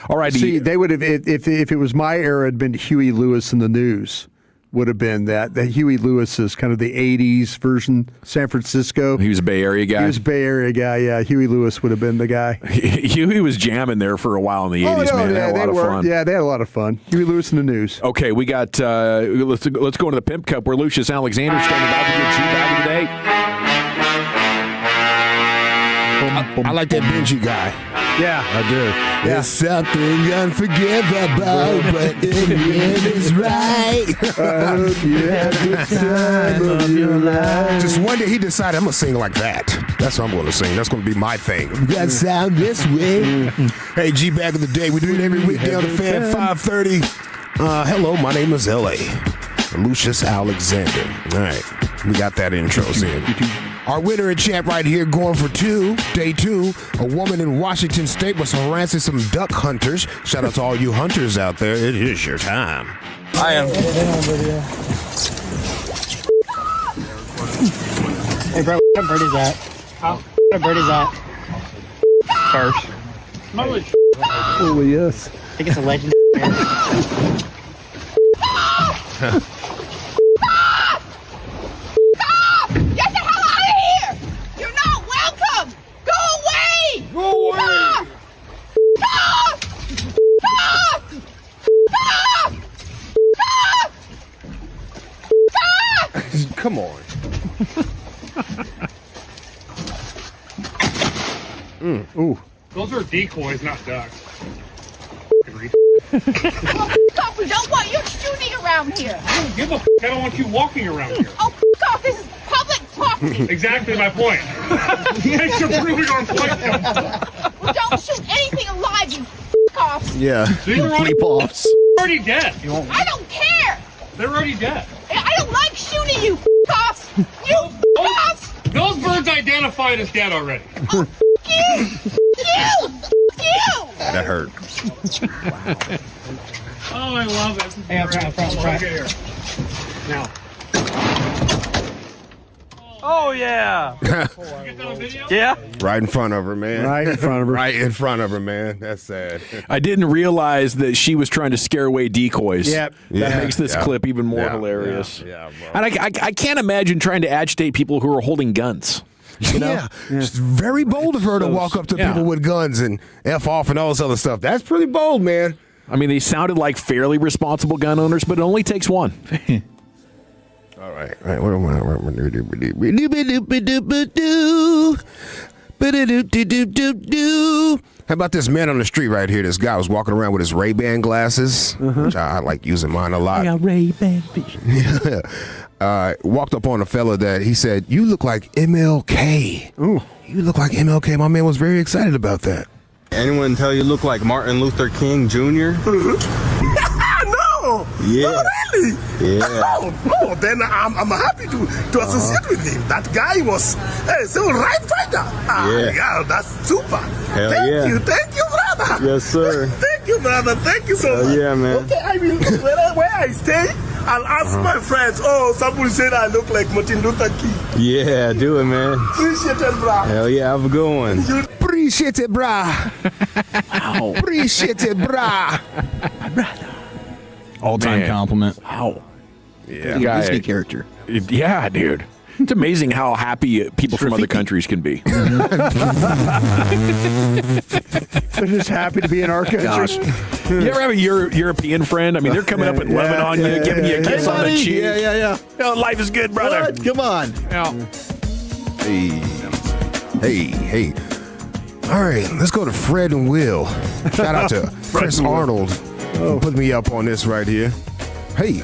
Speaker 4: All right.
Speaker 2: See, they would have if it was my era, it'd been Huey Lewis in the News. Would have been that Huey Lewis is kind of the 80s version, San Francisco.
Speaker 4: He was a Bay Area guy?
Speaker 2: He was a Bay Area guy, yeah. Huey Lewis would have been the guy.
Speaker 4: Huey was jamming there for a while in the 80s, man. They had a lot of fun.
Speaker 2: Yeah, they had a lot of fun. Huey Lewis in the News.
Speaker 4: Okay, we got, let's go into the Pimp Cup where Lucius Alexander standing by to get GBAG of the day.
Speaker 36: I like that Benji guy.
Speaker 2: Yeah.
Speaker 36: I do. Yeah. There's something unforgivable, but in the end it's right. You have the time of your life. Just one day he decided, I'm going to sing like that. That's what I'm going to sing. That's going to be my thing. That sound this way. Hey, GBAG of the day. We do it every weekday on the Fan 530. Hello, my name is L.A. Lucius Alexander. All right. We got that intros in. Our winner and champ right here going for day two. A woman in Washington State was harassing some duck hunters. Shout out to all you hunters out there. It is your time.
Speaker 8: I am.
Speaker 9: Hey, bro, what bird is that? What bird is that?
Speaker 8: First.
Speaker 2: Oh, yes.
Speaker 9: I think it's a legend.
Speaker 36: Come on.
Speaker 2: Ooh.
Speaker 10: Those are decoys, not ducks.
Speaker 13: We don't want you shooting around here.
Speaker 10: I don't give a f***. I don't want you walking around here.
Speaker 13: Oh, off. This is public property.
Speaker 10: Exactly my point. Thanks for proving our point.
Speaker 13: We don't shoot anything alive, you offs.
Speaker 5: Yeah. Bleep-offs.
Speaker 10: Already dead.
Speaker 13: I don't care.
Speaker 10: They're already dead.
Speaker 13: I don't like shooting you offs. You offs.
Speaker 10: Those birds identified as dead already.
Speaker 13: Oh, you.
Speaker 36: That hurt.
Speaker 10: Oh, I love it.
Speaker 9: Hey, I'm proud.
Speaker 10: Here. Now.
Speaker 8: Oh, yeah.
Speaker 10: You get that on video?
Speaker 8: Yeah.
Speaker 36: Right in front of her, man.
Speaker 2: Right in front of her.
Speaker 36: Right in front of her, man. That's sad.
Speaker 4: I didn't realize that she was trying to scare away decoys.
Speaker 2: Yep.
Speaker 4: That makes this clip even more hilarious. And I can't imagine trying to agitate people who are holding guns.
Speaker 36: You know?
Speaker 2: Yeah.
Speaker 36: It's very bold of her to walk up to people with guns and F off and all this other stuff. That's pretty bold, man.
Speaker 4: I mean, they sounded like fairly responsible gun owners, but it only takes one.
Speaker 36: All right. What am I? How about this man on the street right here? This guy was walking around with his Ray-Ban glasses, which I like using mine a lot.
Speaker 5: I got Ray-Ban vision.
Speaker 36: Walked up on a fella that he said, "You look like MLK." Ooh. You look like MLK. My man was very excited about that.
Speaker 3: Anyone tell you look like Martin Luther King Jr.?
Speaker 10: No!
Speaker 3: Yeah.
Speaker 10: Oh, really?
Speaker 3: Yeah.
Speaker 10: Oh, then I'm happy to associate with him. That guy was so right fighter. Yeah, that's super.
Speaker 3: Hell
Speaker 10: Thank you, brother.
Speaker 3: Yes, sir.
Speaker 10: Thank you, brother. Thank you so much.
Speaker 3: Yeah, man.
Speaker 10: Okay, I will, where I stay, I'll ask my friends. Oh, somebody said I look like Martin Luther King.
Speaker 3: Yeah, do it, man.
Speaker 10: Appreciate it, bro.
Speaker 3: Hell yeah, have a good one.
Speaker 36: Appreciate it, brah. Wow. Appreciate it, brah.
Speaker 1: All-time compliment.
Speaker 4: Wow.
Speaker 5: Yeah. Disney character.
Speaker 4: Yeah, dude. It's amazing how happy people from other countries can be.
Speaker 2: They're just happy to be in our country.
Speaker 4: Gosh. You ever have a European friend? I mean, they're coming up and loving on you, giving you a kiss on the cheek.
Speaker 5: Yeah.
Speaker 4: Oh, life is good, brother.
Speaker 5: What? Come on.
Speaker 36: Hey. All right, let's go to Fred and Will. Shout out to Chris Arnold. Put me up on this right here. Hey.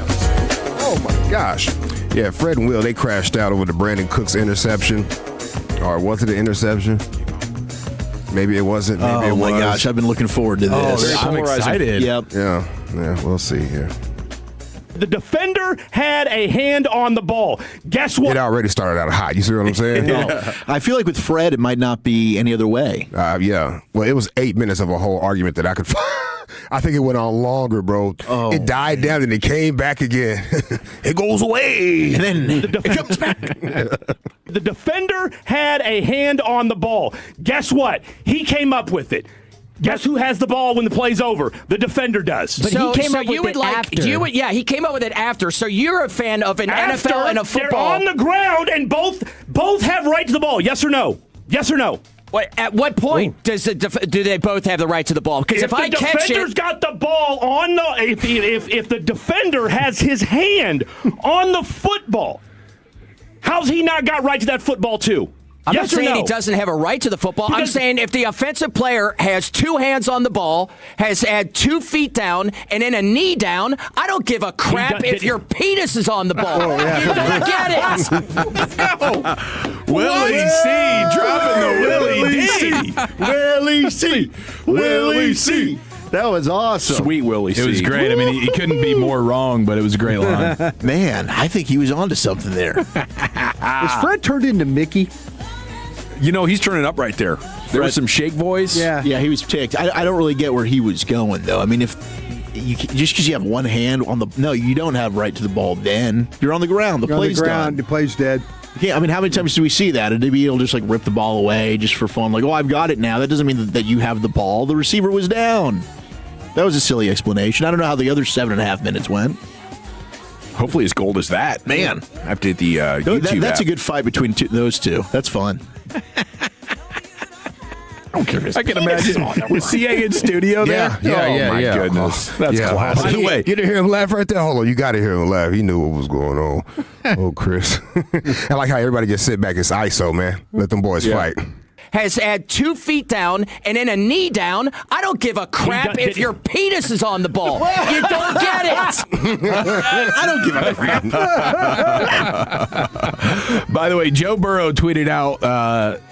Speaker 36: Oh, my gosh. Yeah, Fred and Will, they crashed out over the Brandon Cooks interception. Or was it an interception? Maybe it wasn't. Maybe it was.
Speaker 5: Oh, my gosh. I've been looking forward to this.
Speaker 1: I'm excited.
Speaker 5: Yep.
Speaker 36: Yeah, we'll see here.
Speaker 10: The defender had a hand on the ball. Guess what?
Speaker 36: It already started out hot. You see what I'm saying?
Speaker 5: I feel like with Fred, it might not be any other way.
Speaker 36: Yeah. Well, it was 8 minutes of a whole argument that I could find. I think it went on longer, bro.
Speaker 5: Oh.
Speaker 36: It died down and it came back again. It goes away.
Speaker 5: And then
Speaker 36: it comes back.
Speaker 10: The defender had a hand on the ball. Guess what? He came up with it. Guess who has the ball when the play's over? The defender does.
Speaker 11: But he came up with it after. He came up with it after. So you're a fan of an NFL and a football.
Speaker 10: They're on the ground and both have right to the ball. Yes or no? Yes or no?
Speaker 11: Wait, at what point do they both have the right to the ball? Because if I catch it,
Speaker 10: the defender's got the ball on the if the defender has his hand on the football, how's he not got right to that football too?
Speaker 11: I'm
Speaker 10: yes
Speaker 11: not saying
Speaker 10: or no?
Speaker 11: he doesn't have a right to the football. I'm saying if the offensive player has two hands on the ball, has had 2 feet down, and then a knee down, I don't give a crap if your penis is on the ball. You don't get it.
Speaker 4: Willie C. dropping the Willie D.
Speaker 5: Willie C. That was awesome.
Speaker 4: Sweet Willie C.
Speaker 1: It was great. I mean, he couldn't be more wrong, but it was a great line.
Speaker 5: Man, I think he was onto something there.
Speaker 2: Was Fred turned into Mickey?
Speaker 4: You know, he's turning up right there. There was some shake voice.
Speaker 5: Yeah, he was ticked. I don't really get where he was going, though. I mean, if you just because you have one hand on the you don't have right to the ball. Then you're on the ground. The play's done.
Speaker 2: The play's dead.
Speaker 5: Yeah, I mean, how many times do we see that? And maybe he'll just like rip the ball away just for fun. Like, oh, I've got it now. That doesn't mean that you have the ball. The receiver was down. That was a silly explanation. I don't know how the other 7.5 minutes went.
Speaker 4: Hopefully as gold as that. Man, after the YouTube
Speaker 5: that's
Speaker 4: app.
Speaker 5: a good fight between those two. That's fun.
Speaker 4: I can imagine with CA in studio there.
Speaker 36: Yeah,
Speaker 4: my goodness. That's classic.
Speaker 36: By the way, you didn't hear him laugh right there? Hold on, you got to hear him laugh. He knew what was going on. Oh, Chris. I like how everybody just sit back. It's ISO, man. Let them boys fight.
Speaker 11: Has had 2 feet down and then a knee down. I don't give a crap if your penis is on the ball. You don't get it.
Speaker 5: I don't give a crap.
Speaker 1: By the way, Joe Burrow tweeted out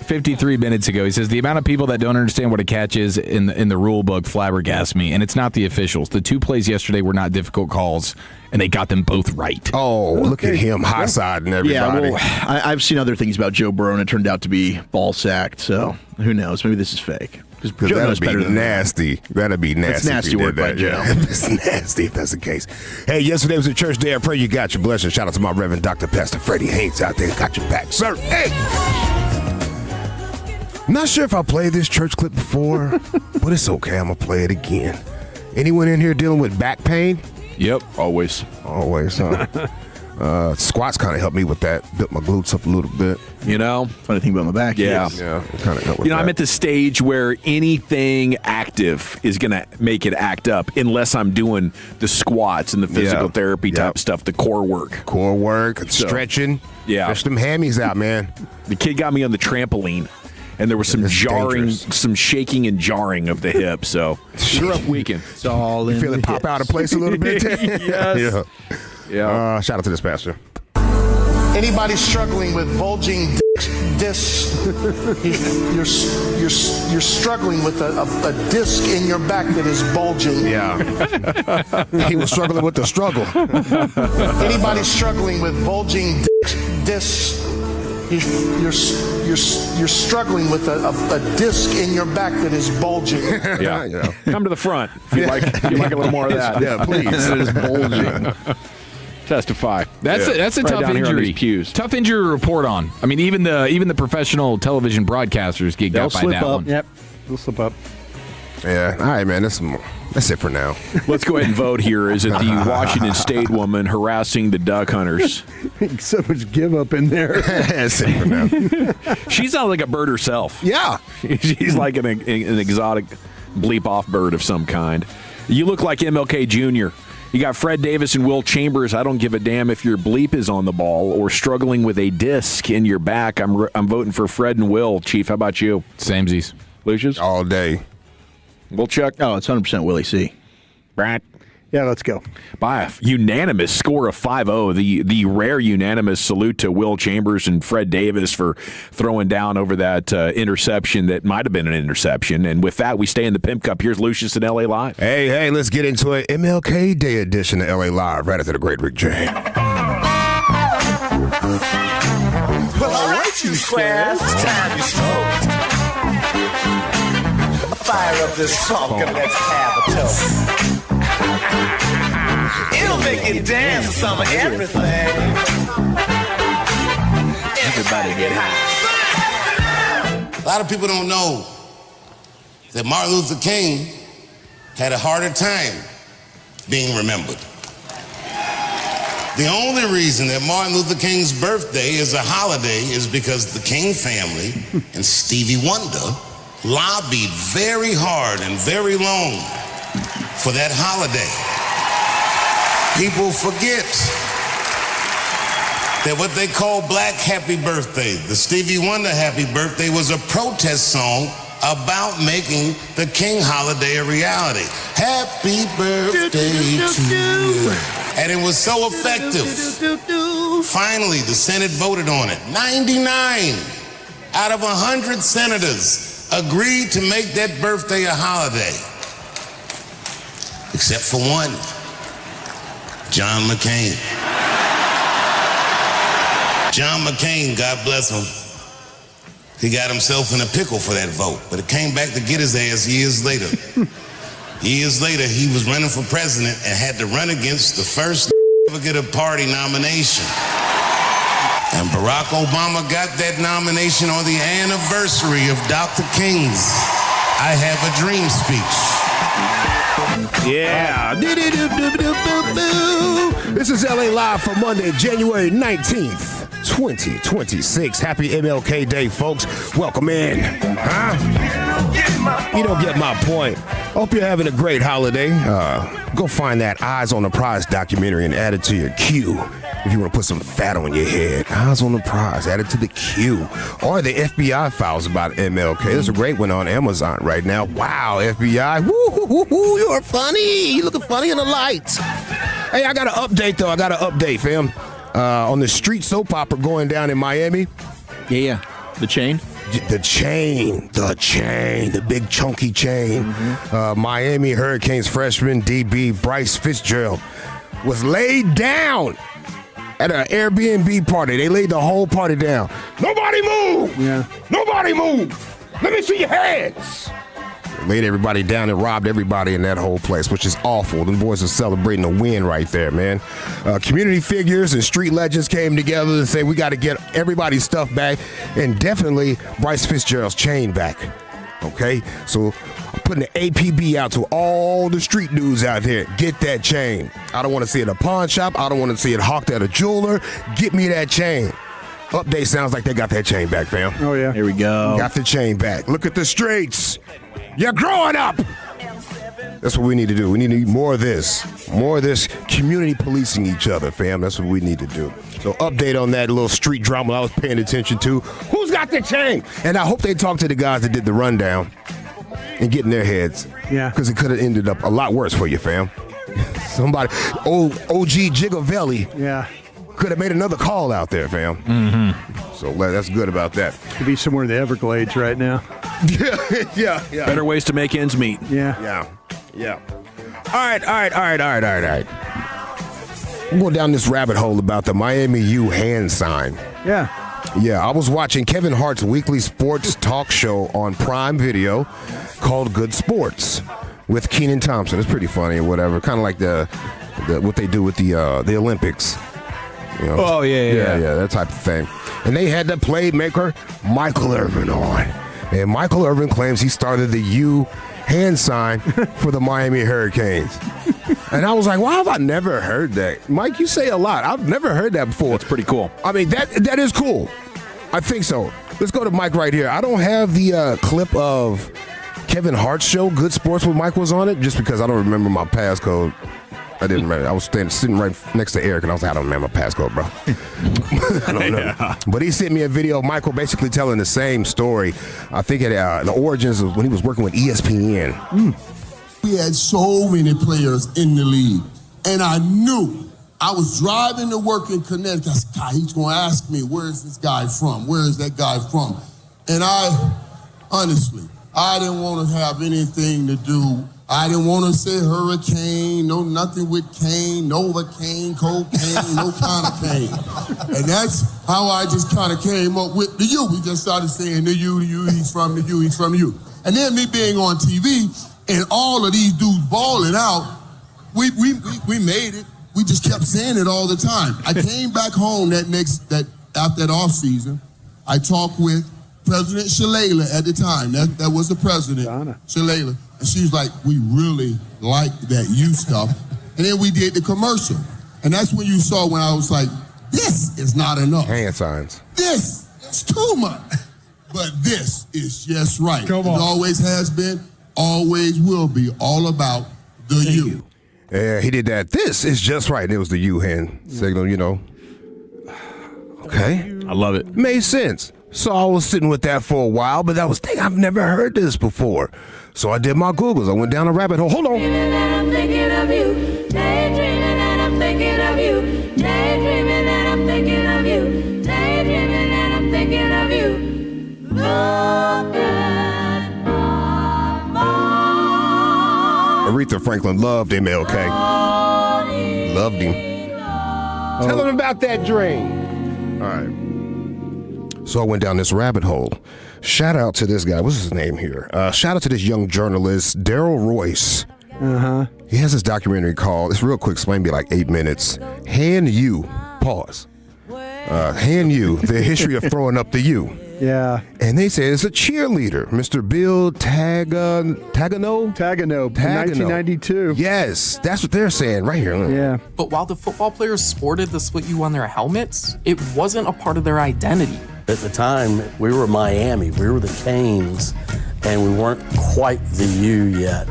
Speaker 1: 53 minutes ago. He says, the amount of people that don't understand what a catch is in the rule book flabbergasts me, and it's not the officials. The 2 plays yesterday were not difficult calls, and they got them both right.
Speaker 36: Oh, look at him high-siding everybody.
Speaker 5: Yeah, well, I've seen other things about Joe Burrow, and it turned out to be ball-sacked, so who knows? Maybe this is fake.
Speaker 36: Because that'd be nasty. That'd be nasty.
Speaker 5: It's nasty work by Joe.
Speaker 36: It's nasty if that's the case. Hey, yesterday was a church day. I pray you got your blessing. Shout out to my Reverend Dr. Pastor Freddie Haynes out there. Got your back, sir. Hey! Not sure if I played this church clip before, but it's okay. I'm going to play it again. Anyone in here dealing with back pain?
Speaker 4: Yep, always.
Speaker 36: Always, huh? Squats kind of helped me with that. Built my glutes up a little bit.
Speaker 4: You know,
Speaker 5: funny thing about my back.
Speaker 4: Yeah,
Speaker 36: yeah, kind of helped with that.
Speaker 4: I'm at the stage where anything active is going to make it act up, unless I'm doing the squats and the physical therapy type stuff, the core work,
Speaker 36: stretching. Yeah, stretch them hammies out, man.
Speaker 4: The kid got me on the trampoline, and there was some some shaking and jarring of the hip. So it's a rough weekend.
Speaker 5: It's all
Speaker 36: you feel it pop out of place a little bit.
Speaker 4: Yes.
Speaker 36: Yeah. Shout out to this pastor.
Speaker 16: Anybody struggling with bulging discs, you're struggling with a disc in your back that is bulging.
Speaker 36: Yeah. He was struggling with the struggle.
Speaker 16: Anybody struggling with bulging discs, you're struggling with a disc in your back that is bulging.
Speaker 4: Yeah. Come to the front if you'd like a little more of that.
Speaker 36: Yeah, please.
Speaker 4: It is bulging. Testify.
Speaker 1: That's a
Speaker 4: right
Speaker 1: tough
Speaker 4: down here on
Speaker 1: injury.
Speaker 4: these pews.
Speaker 1: Tough injury to report on. I mean, even the professional television broadcasters get got by that one.
Speaker 2: Yep, they'll slip up.
Speaker 36: Yeah. All right, man. That's it for now.
Speaker 4: Let's go ahead and vote here. Is it the Washington State woman harassing the duck hunters?
Speaker 2: So much give up in there.
Speaker 36: That's it for now.
Speaker 4: She's not like a bird herself.
Speaker 36: Yeah.
Speaker 4: She's like an exotic bleep off bird of some kind. You look like MLK Jr. You got Fred Davis and Will Chambers. I don't give a damn if your bleep is on the ball or struggling with a disc in your back. I'm voting for Fred and Will. Chief, how about you?
Speaker 1: Samesies.
Speaker 4: Lucius?
Speaker 36: All day.
Speaker 4: We'll check.
Speaker 5: Oh, it's 100% Willie C.
Speaker 4: Brad?
Speaker 2: Yeah, let's go.
Speaker 4: By a unanimous score of 5-0, the rare unanimous salute to Will Chambers and Fred Davis for throwing down over that interception that might have been an interception. And with that, we stay in the Pimp Cup. Here's Lucius and LA Live.
Speaker 36: Hey, let's get into it. MLK Day edition of LA Live right after the great Rick James.
Speaker 13: Well, all right, you squares, it's time you smoke. Fire up this funk and let's have a toast. It'll make you dance to some of everything. Everybody get high.
Speaker 17: A lot of people don't know that Martin Luther King had a harder time being remembered. The only reason that Martin Luther King's birthday is a holiday is because the King family and Stevie Wonder lobbied very hard and very long for that holiday. People forget that what they call Black Happy Birthday, the Stevie Wonder Happy Birthday, was a protest song about making the King holiday a reality. Happy birthday to you. And it was so effective. Finally, the Senate voted on it. 99 out of 100 senators agreed to make that birthday a holiday. Except for one, John McCain. John McCain, God bless him, he got himself in a pickle for that vote, but it came back to get his ass years later. Years later, he was running for president and had to run against the first ever get a party nomination. And Barack Obama got that nomination on the anniversary of Dr. King's I Have a Dream speech.
Speaker 36: Yeah. This is LA Live for Monday, January 19th. 2026. Happy MLK Day, folks. Welcome in. You don't get my point. Hope you're having a great holiday. Go find that Eyes on the Prize documentary and add it to your queue. If you want to put some fat on your head, Eyes on the Prize, add it to the queue. Or the FBI files about MLK. There's a great one on Amazon right now. Wow, FBI. Woo, you're funny. You're looking funny in the lights. Hey, I got an update, though. Fam. On the street soap opera going down in Miami.
Speaker 5: Yeah. The chain?
Speaker 36: The big chunky chain. Miami Hurricanes freshman DB Bryce Fitzgerald was laid down at an Airbnb party. They laid the whole party down. Nobody move!
Speaker 2: Yeah.
Speaker 36: Nobody move! Let me see your hands! Laid everybody down and robbed everybody in that whole place, which is awful. Them boys are celebrating a win right there, man. Community figures and street legends came together to say we got to get everybody's stuff back and definitely Bryce Fitzgerald's chain back. Okay, so Putting the APB out to all the street dudes out there. Get that chain. I don't want to see it at a pawn shop. I don't want to see it hawked at a jeweler. Get me that chain. Update sounds like they got that chain back, fam.
Speaker 2: Oh, yeah.
Speaker 5: Here we go.
Speaker 36: Got the chain back. Look at the streets. You're growing up. That's what we need to do. We need more of this. More of this community policing each other, fam. That's what we need to do. So update on that little street drama I was paying attention to. Who's got the chain? And I hope they talk to the guys that did the rundown and get in their heads.
Speaker 2: Yeah.
Speaker 36: Because it could have ended up a lot worse for you, fam. Somebody, OG Gigavelli.
Speaker 2: Yeah.
Speaker 36: Could have made another call out there, fam.
Speaker 2: Mm-hmm.
Speaker 36: So that's good about that.
Speaker 2: Could be somewhere in the Everglades right now.
Speaker 36: Yeah.
Speaker 4: Better ways to make ends meet.
Speaker 2: Yeah.
Speaker 36: All right. I'm going down this rabbit hole about the Miami U hand sign.
Speaker 2: Yeah.
Speaker 36: Yeah, I was watching Kevin Hart's weekly sports talk show on Prime Video called Good Sports with Kenan Thompson. It's pretty funny or whatever. Kind of like the what they do with the Olympics. You know?
Speaker 1: Oh, yeah,
Speaker 36: that type of thing. And they had the playmaker Michael Irvin on. And Michael Irvin claims he started the U hand sign for the Miami Hurricanes. And I was like, why have I never heard that? Mike, you say a lot. I've never heard that before.
Speaker 4: It's pretty cool.
Speaker 36: I mean, that is cool. I think so. Let's go to Mike right here. I don't have the clip of Kevin Hart's show, Good Sports, where Mike was on it, just because I don't remember my passcode. I didn't remember. I was sitting right next to Eric, and I was like, I don't remember my passcode, bro. I don't know. Yeah. But he sent me a video of Michael basically telling the same story. I think the origins of when he was working with ESPN.
Speaker 17: We had so many players in the league, and I knew I was driving to work in Connecticut. I said, God, he's going to ask me, where is this guy from? Where is that guy from? And honestly, I didn't want to have anything to do. I didn't want to say hurricane, no nothing with cane, Novocaine, cocaine, no kind of cane. And that's how I just kind of came up with the U. We just started saying the U, he's from the U, he's from the U. And then me being on TV and all of these dudes balling out, we made it. We just kept saying it all the time. I came back home after that off season. I talked with President Shalala at the time. That was the president, Shalala. And she was like, we really like that U stuff. And then we did the commercial. And that's when you saw when I was like, this is not enough.
Speaker 36: Hand signs.
Speaker 17: This is too much. But this is just right. It always has been, always will be, all about the U.
Speaker 36: Yeah, he did that. This is just right. It was the U hand signal, you know. Okay.
Speaker 4: I love it.
Speaker 36: Made sense. So I was sitting with that for a while, but I was thinking, I've never heard this before. So I did my Googles. I went down a rabbit hole. Hold on.
Speaker 13: I'm thinking of you. Daydreaming and I'm thinking of you. Daydreaming and I'm thinking of you. Daydreaming and I'm thinking of you. Look at my
Speaker 36: Aretha Franklin loved MLK. Loved him. Tell him about that dream. All right. So I went down this rabbit hole. Shout out to this guy. What's his name here? Shout out to this young journalist, Daryl Royce. He has this documentary called, it's real quick, it's maybe like 8 minutes. Hand U, pause. Hand U, the history of throwing up the U.
Speaker 2: Yeah.
Speaker 36: And they say it's a cheerleader, Mr. Bill Tagano,
Speaker 2: 1992.
Speaker 36: Yes, that's what they're saying right here.
Speaker 2: Yeah.
Speaker 14: But while the football players sported the split U on their helmets, it wasn't a part of their identity.
Speaker 18: At the time, we were Miami, we were the Canes, and we weren't quite the U yet.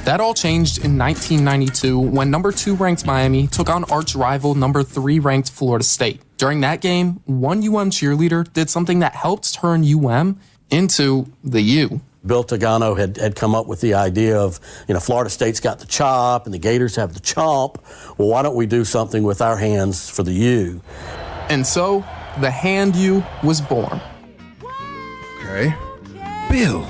Speaker 14: That all changed in 1992 when number 2 ranked Miami took on arch rival number 3 ranked Florida State. During that game, one UM cheerleader did something that helped turn UM into the U.
Speaker 18: Bill Tagano had come up with the idea of, Florida State's got the chop and the Gators have the chomp. Well, why don't we do something with our hands for the U?
Speaker 14: And so, the hand U was born.
Speaker 36: Okay. Bill.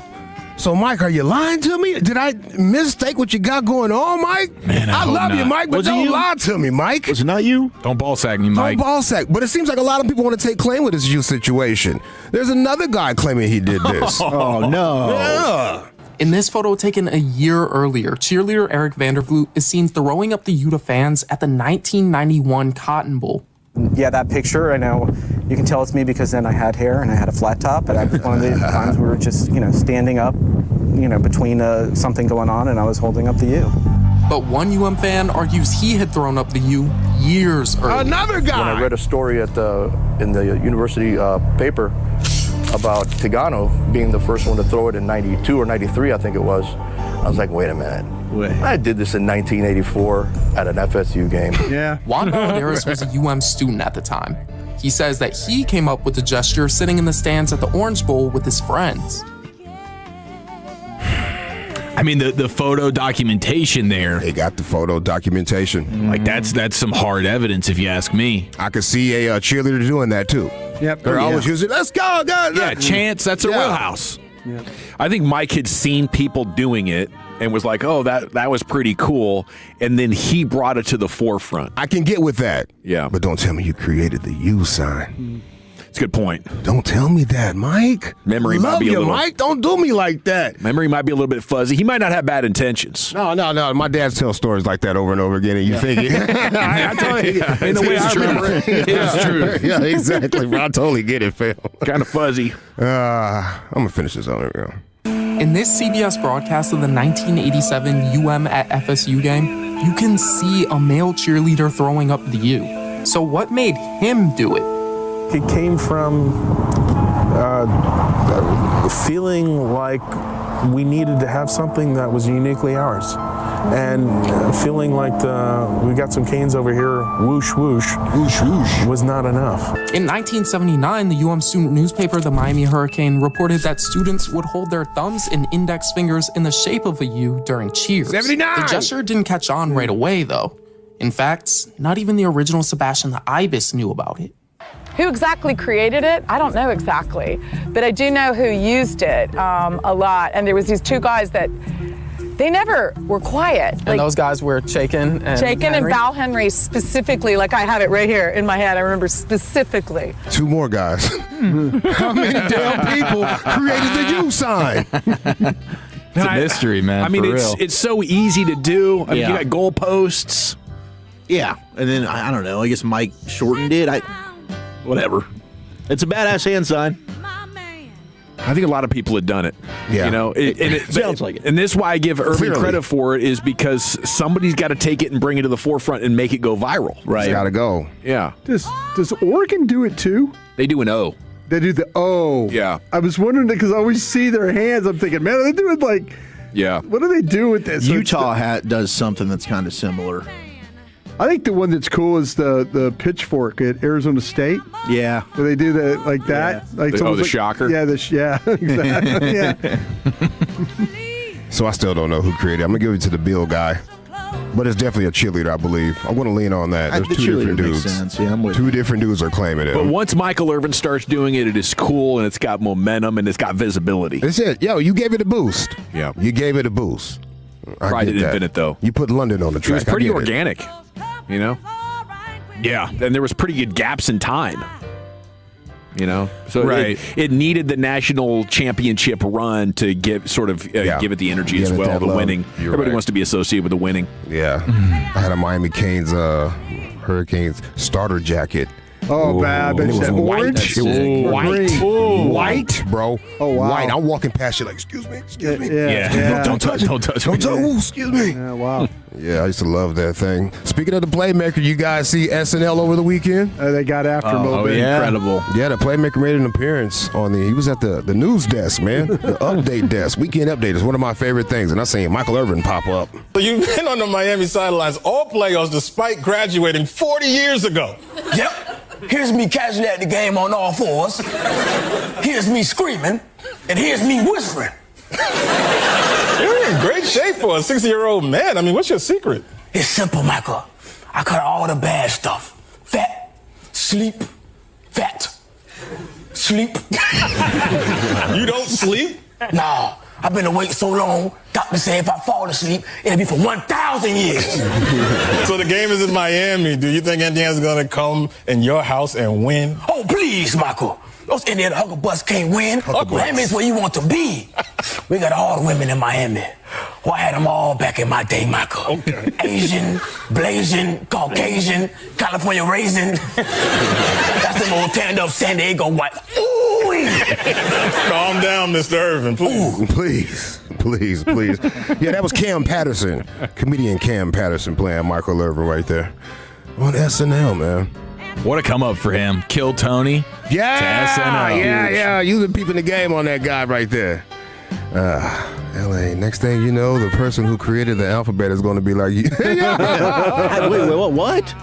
Speaker 36: So, Mike, are you lying to me? Did I mistake what you got going on, Mike?
Speaker 1: Man, I hope
Speaker 36: love you,
Speaker 1: not.
Speaker 36: Mike, but don't lie to me, Mike.
Speaker 5: Was it not you?
Speaker 1: Don't ball sack me, Mike.
Speaker 36: Don't ball sack. But it seems like a lot of people want to take claim with this you situation. There's another guy claiming he did this.
Speaker 5: Oh, no.
Speaker 36: Yeah.
Speaker 14: In this photo taken a year earlier, cheerleader Eric Vandervloot is seen throwing up the U to fans at the 1991 Cotton Bowl.
Speaker 19: Yeah, that picture, I know you can tell it's me because then I had hair and I had a flat top, but that was one of the times we were just, standing up, between something going on and I was holding up the U.
Speaker 14: But one UM fan argues he had thrown up the U years earlier.
Speaker 36: Another guy.
Speaker 15: When I read a story in the university paper about Tigano being the first one to throw it in 92 or 93, I think it was, I was like, wait a minute. I did this in 1984 at an FSU game.
Speaker 2: Yeah.
Speaker 14: Juan Valadares was a UM student at the time. He says that he came up with the gesture sitting in the stands at the Orange Bowl with his friends.
Speaker 1: I mean, the photo documentation there.
Speaker 36: They got the photo documentation.
Speaker 1: Like, that's some hard evidence, if you ask me.
Speaker 36: I could see a cheerleader doing that, too.
Speaker 2: Yep.
Speaker 36: They're always using, let's go, guys.
Speaker 1: Yeah, chance, that's a wheelhouse.
Speaker 2: Yeah.
Speaker 4: I think Mike had seen people doing it and was like, oh, that was pretty cool. And then he brought it to the forefront.
Speaker 36: I can get with that.
Speaker 4: Yeah.
Speaker 36: But don't tell me you created the U sign.
Speaker 4: It's a good point.
Speaker 36: Don't tell me that, Mike.
Speaker 4: Memory might
Speaker 36: Love
Speaker 4: be a
Speaker 36: you,
Speaker 4: little.
Speaker 36: Mike. Don't do me like that.
Speaker 4: Memory might be a little bit fuzzy. He might not have bad intentions.
Speaker 36: No. My dad tells stories like that over and over again, and you think it. I totally, in the way I remember it.
Speaker 1: It's true.
Speaker 36: Yeah, exactly. I totally get it, fam.
Speaker 4: Kind of fuzzy.
Speaker 36: I'm going to finish this on. Here we go.
Speaker 14: In this CBS broadcast of the 1987 UM at FSU game, you can see a male cheerleader throwing up the U. So what made him do it?
Speaker 20: It came from feeling like we needed to have something that was uniquely ours. And feeling like we got some canes over here, whoosh, whoosh, whoosh, whoosh, was not enough.
Speaker 14: In 1979, the UM student newspaper, the Miami Hurricane, reported that students would hold their thumbs and index fingers in the shape of a U during cheers.
Speaker 36: 79!
Speaker 14: The gesture didn't catch on right away, though. In fact, not even the original Sebastian the Ibis knew about it.
Speaker 21: Who exactly created it? I don't know exactly, but I do know who used it a lot. And there was these two guys that they never were quiet.
Speaker 19: And those guys were Chaikin and
Speaker 21: Chaikin and Val Henry specifically, like I have it right here in my head. I remember specifically.
Speaker 36: Two more guys. How many damn people created the U sign?
Speaker 1: It's a mystery, man.
Speaker 4: I mean,
Speaker 1: for real.
Speaker 4: it's so easy to do. I mean, you got goalposts.
Speaker 5: Yeah, and then I don't know. I guess Mike shortened it. Whatever. It's a badass hand sign.
Speaker 4: I think a lot of people had done it.
Speaker 36: Yeah.
Speaker 4: You know, it
Speaker 5: sounds like it.
Speaker 4: And this is why I give Irvin
Speaker 36: Clearly.
Speaker 4: credit for it, is because somebody's got to take it and bring it to the forefront and make it go viral.
Speaker 36: Right. It's got to go.
Speaker 4: Yeah.
Speaker 2: Does Oregon do it too?
Speaker 4: They do an O.
Speaker 2: They do the O.
Speaker 4: Yeah.
Speaker 2: I was wondering because I always see their hands. I'm thinking, man, are they doing like?
Speaker 4: Yeah.
Speaker 2: What do they do with this?
Speaker 5: Utah does something that's kind of similar.
Speaker 2: I think the one that's cool is the pitchfork at Arizona State.
Speaker 5: Yeah.
Speaker 2: Where they do that like that.
Speaker 5: Yeah.
Speaker 2: Like
Speaker 4: the shocker?
Speaker 2: Yeah, exactly. Yeah.
Speaker 36: So I still don't know who created it. I'm going to give it to the Bill guy. But it's definitely a cheerleader, I believe. I'm going to lean on that. There's
Speaker 5: The
Speaker 36: two different
Speaker 5: cheerleader makes
Speaker 36: dudes.
Speaker 5: sense. Yeah, I'm with
Speaker 36: Two different dudes are claiming it.
Speaker 4: But once Michael Irvin starts doing it, it is cool and it's got momentum and it's got visibility.
Speaker 36: That's it. Yo, you gave it a boost.
Speaker 4: Yeah.
Speaker 36: You gave it a boost. I
Speaker 4: Probably
Speaker 36: get
Speaker 4: didn't
Speaker 36: that.
Speaker 4: invent it, though.
Speaker 36: You put London on the
Speaker 4: It
Speaker 36: track.
Speaker 4: was pretty
Speaker 36: I get it.
Speaker 4: organic, you know? Yeah. And there was pretty good gaps in time. You know, so it needed the national championship run to give it the energy
Speaker 36: Give
Speaker 4: as
Speaker 36: it
Speaker 4: well.
Speaker 36: that
Speaker 4: The
Speaker 36: love.
Speaker 4: winning,
Speaker 36: You're
Speaker 4: everybody
Speaker 36: right.
Speaker 4: wants to be associated with the winning.
Speaker 36: Yeah. I had a Miami Canes Hurricanes starter jacket.
Speaker 2: Oh, bad.
Speaker 36: And it was
Speaker 2: orange.
Speaker 36: white. It was
Speaker 2: Ooh,
Speaker 36: white.
Speaker 2: green.
Speaker 36: Ooh. White, bro.
Speaker 2: Oh, wow.
Speaker 36: White. I'm walking past you like, excuse me.
Speaker 2: Yeah.
Speaker 36: Don't touch it.
Speaker 4: Don't touch
Speaker 36: Don't touch. Ooh, excuse me.
Speaker 2: Yeah, wow.
Speaker 36: Yeah, I used to love that thing. Speaking of the Playmaker, you guys see SNL over the weekend?
Speaker 2: They got after him a little bit.
Speaker 36: Incredible. Yeah, the Playmaker made an appearance he was at the news desk, man. The update desk. Weekend update is one of my favorite things. And I seen Michael Irvin pop up.
Speaker 22: So you've been on the Miami sidelines all playoffs despite graduating 40 years ago.
Speaker 23: Yep. Here's me catching at the game on all fours. Here's me screaming. And here's me whispering.
Speaker 22: You're in great shape for a 60-year-old man. I mean, what's your secret?
Speaker 23: It's simple, Michael. I cut all the bad stuff. Fat, sleep, fat, sleep.
Speaker 22: You don't sleep?
Speaker 23: No. I've been awake so long, doctor said if I fall asleep, it'll be for 1,000 years.
Speaker 22: So the game is in Miami. Do you think Indiana's going to come in your house and win?
Speaker 23: Oh, please, Michael. Those Indiana Hucklebucks can't win. Miami's where you want to be. We got all the women in Miami. Well, I had them all back in my day, Michael.
Speaker 22: Okay.
Speaker 23: Asian, Blasian, Caucasian, California raisin. That's them old tanned up San Diego white. Ooh.
Speaker 22: Calm down, Mr. Irvin, please.
Speaker 36: Please. Please. Yeah, that was Cam Patterson, comedian Cam Patterson playing Michael Irvin right there on SNL, man.
Speaker 1: What a come up for him. Kill Tony.
Speaker 36: Yeah,
Speaker 1: to SNL.
Speaker 36: yeah. You the peeping the game on that guy right there. LA, next thing you know, the person who created the alphabet is going to be like you.
Speaker 5: Wait, what?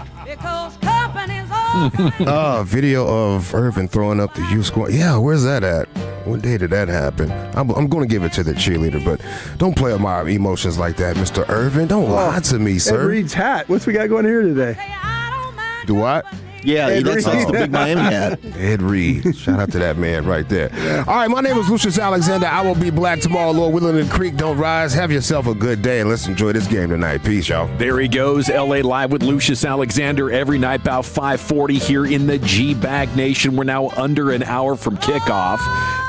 Speaker 36: Video of Irvin throwing up the U squad. Yeah, where's that at? What day did that happen? I'm going to give it to the cheerleader, but don't play up my emotions like that, Mr. Irvin. Don't lie to me, sir.
Speaker 2: Ed Reed's hat. What's we got going here today?
Speaker 36: Do what?
Speaker 5: Yeah, that's the big Miami hat.
Speaker 36: Ed Reed. Shout out to that man right there. Yeah. All right, my name is Lucius Alexander. I will be black tomorrow. Lord willing, the creek don't rise. Have yourself a good day, and let's enjoy this game tonight. Peace, y'all.
Speaker 4: There he goes. LA Live with Lucius Alexander every night about 5:40 here in the GBAG Nation. We're now under an hour from kickoff.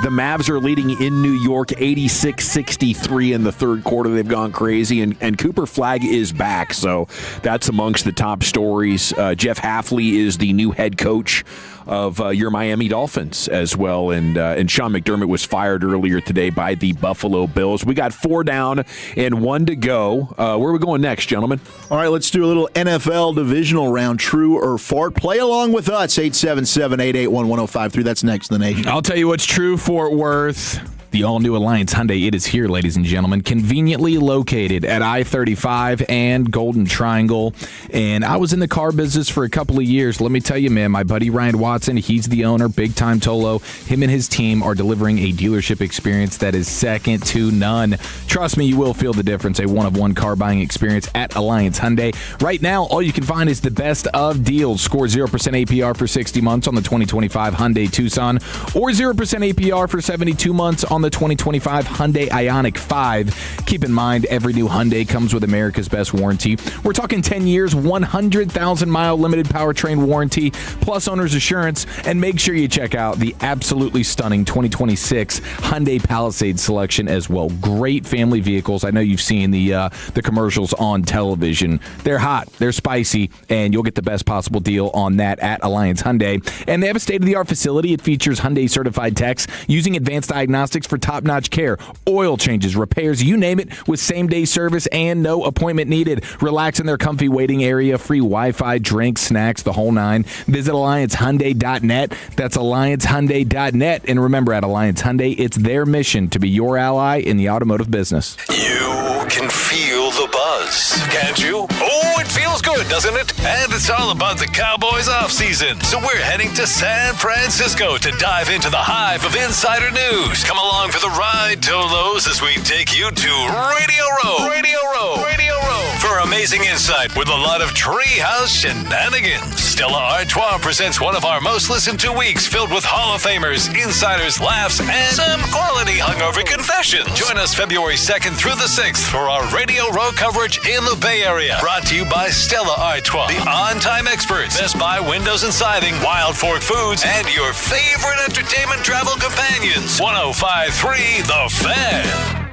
Speaker 4: The Mavs are leading in New York 86-63 in the third quarter. They've gone crazy, and Cooper Flagg is back, so that's amongst the top stories. Jeff Hafley is the new head coach of your Miami Dolphins as well, and Sean McDermott was fired earlier today by the Buffalo Bills. We got 4 down and 1 to go. Where are we going next, gentlemen?
Speaker 5: All right, let's do a little NFL divisional round, true or fart. Play along with us, 877-881-1053. That's next in the nation.
Speaker 1: I'll tell you what's true, Fort Worth. The all-new Alliance Hyundai, it is here, ladies and gentlemen, conveniently located at I-35 and Golden Triangle. And I was in the car business for a couple of years. Let me tell you, man, my buddy Ryan Watson, he's the owner, big-time Tolo. Him and his team are delivering a dealership experience that is second to none. Trust me, you will feel the difference, a one-of-one car buying experience at Alliance Hyundai. Right now, all you can find is the best of deals. Score 0% APR for 60 months on the 2025 Hyundai Tucson, or 0% APR for 72 months on the 2025 Hyundai Ioniq 5. Keep in mind, every new Hyundai comes with America's best warranty. We're talking 10 years, 100,000-mile limited powertrain warranty, plus owner's assurance. And make sure you check out the absolutely stunning 2026 Hyundai Palisade selection as well. Great family vehicles. I know you've seen the commercials on television. They're hot, they're spicy, and you'll get the best possible deal on that at Alliance Hyundai. And they have a state-of-the-art facility. It features Hyundai-certified techs using advanced diagnostics for top-notch care, oil changes, repairs, you name it, with same-day service and no appointment needed. Relax in their comfy waiting area, free Wi-Fi, drinks, snacks, the whole nine. Visit AllianceHyundai.net. That's AllianceHyundai.net. And remember, at Alliance Hyundai, it's their mission to be your ally in the automotive business.
Speaker 6: You can feel the buzz, can't you? Oh, it feels good, doesn't it? And it's all about the Cowboys offseason. So we're heading to San Francisco to dive into the hive of insider news. Come along for the ride, Tolos, as we take you to Radio Row. Radio Row. Radio Row. For amazing insight with a lot of treehouse shenanigans. Stella Artois presents one of our most listened to weeks filled with Hall of Famers, insiders, laughs, and some quality hungover confessions. Join us February 2nd through the 6th for our Radio Row coverage in the Bay Area. Brought to you by Stella Artois, the on-time experts, Best Buy Windows and Siding, Wild Fork Foods, and your favorite entertainment travel companions. 105.3 The Fan.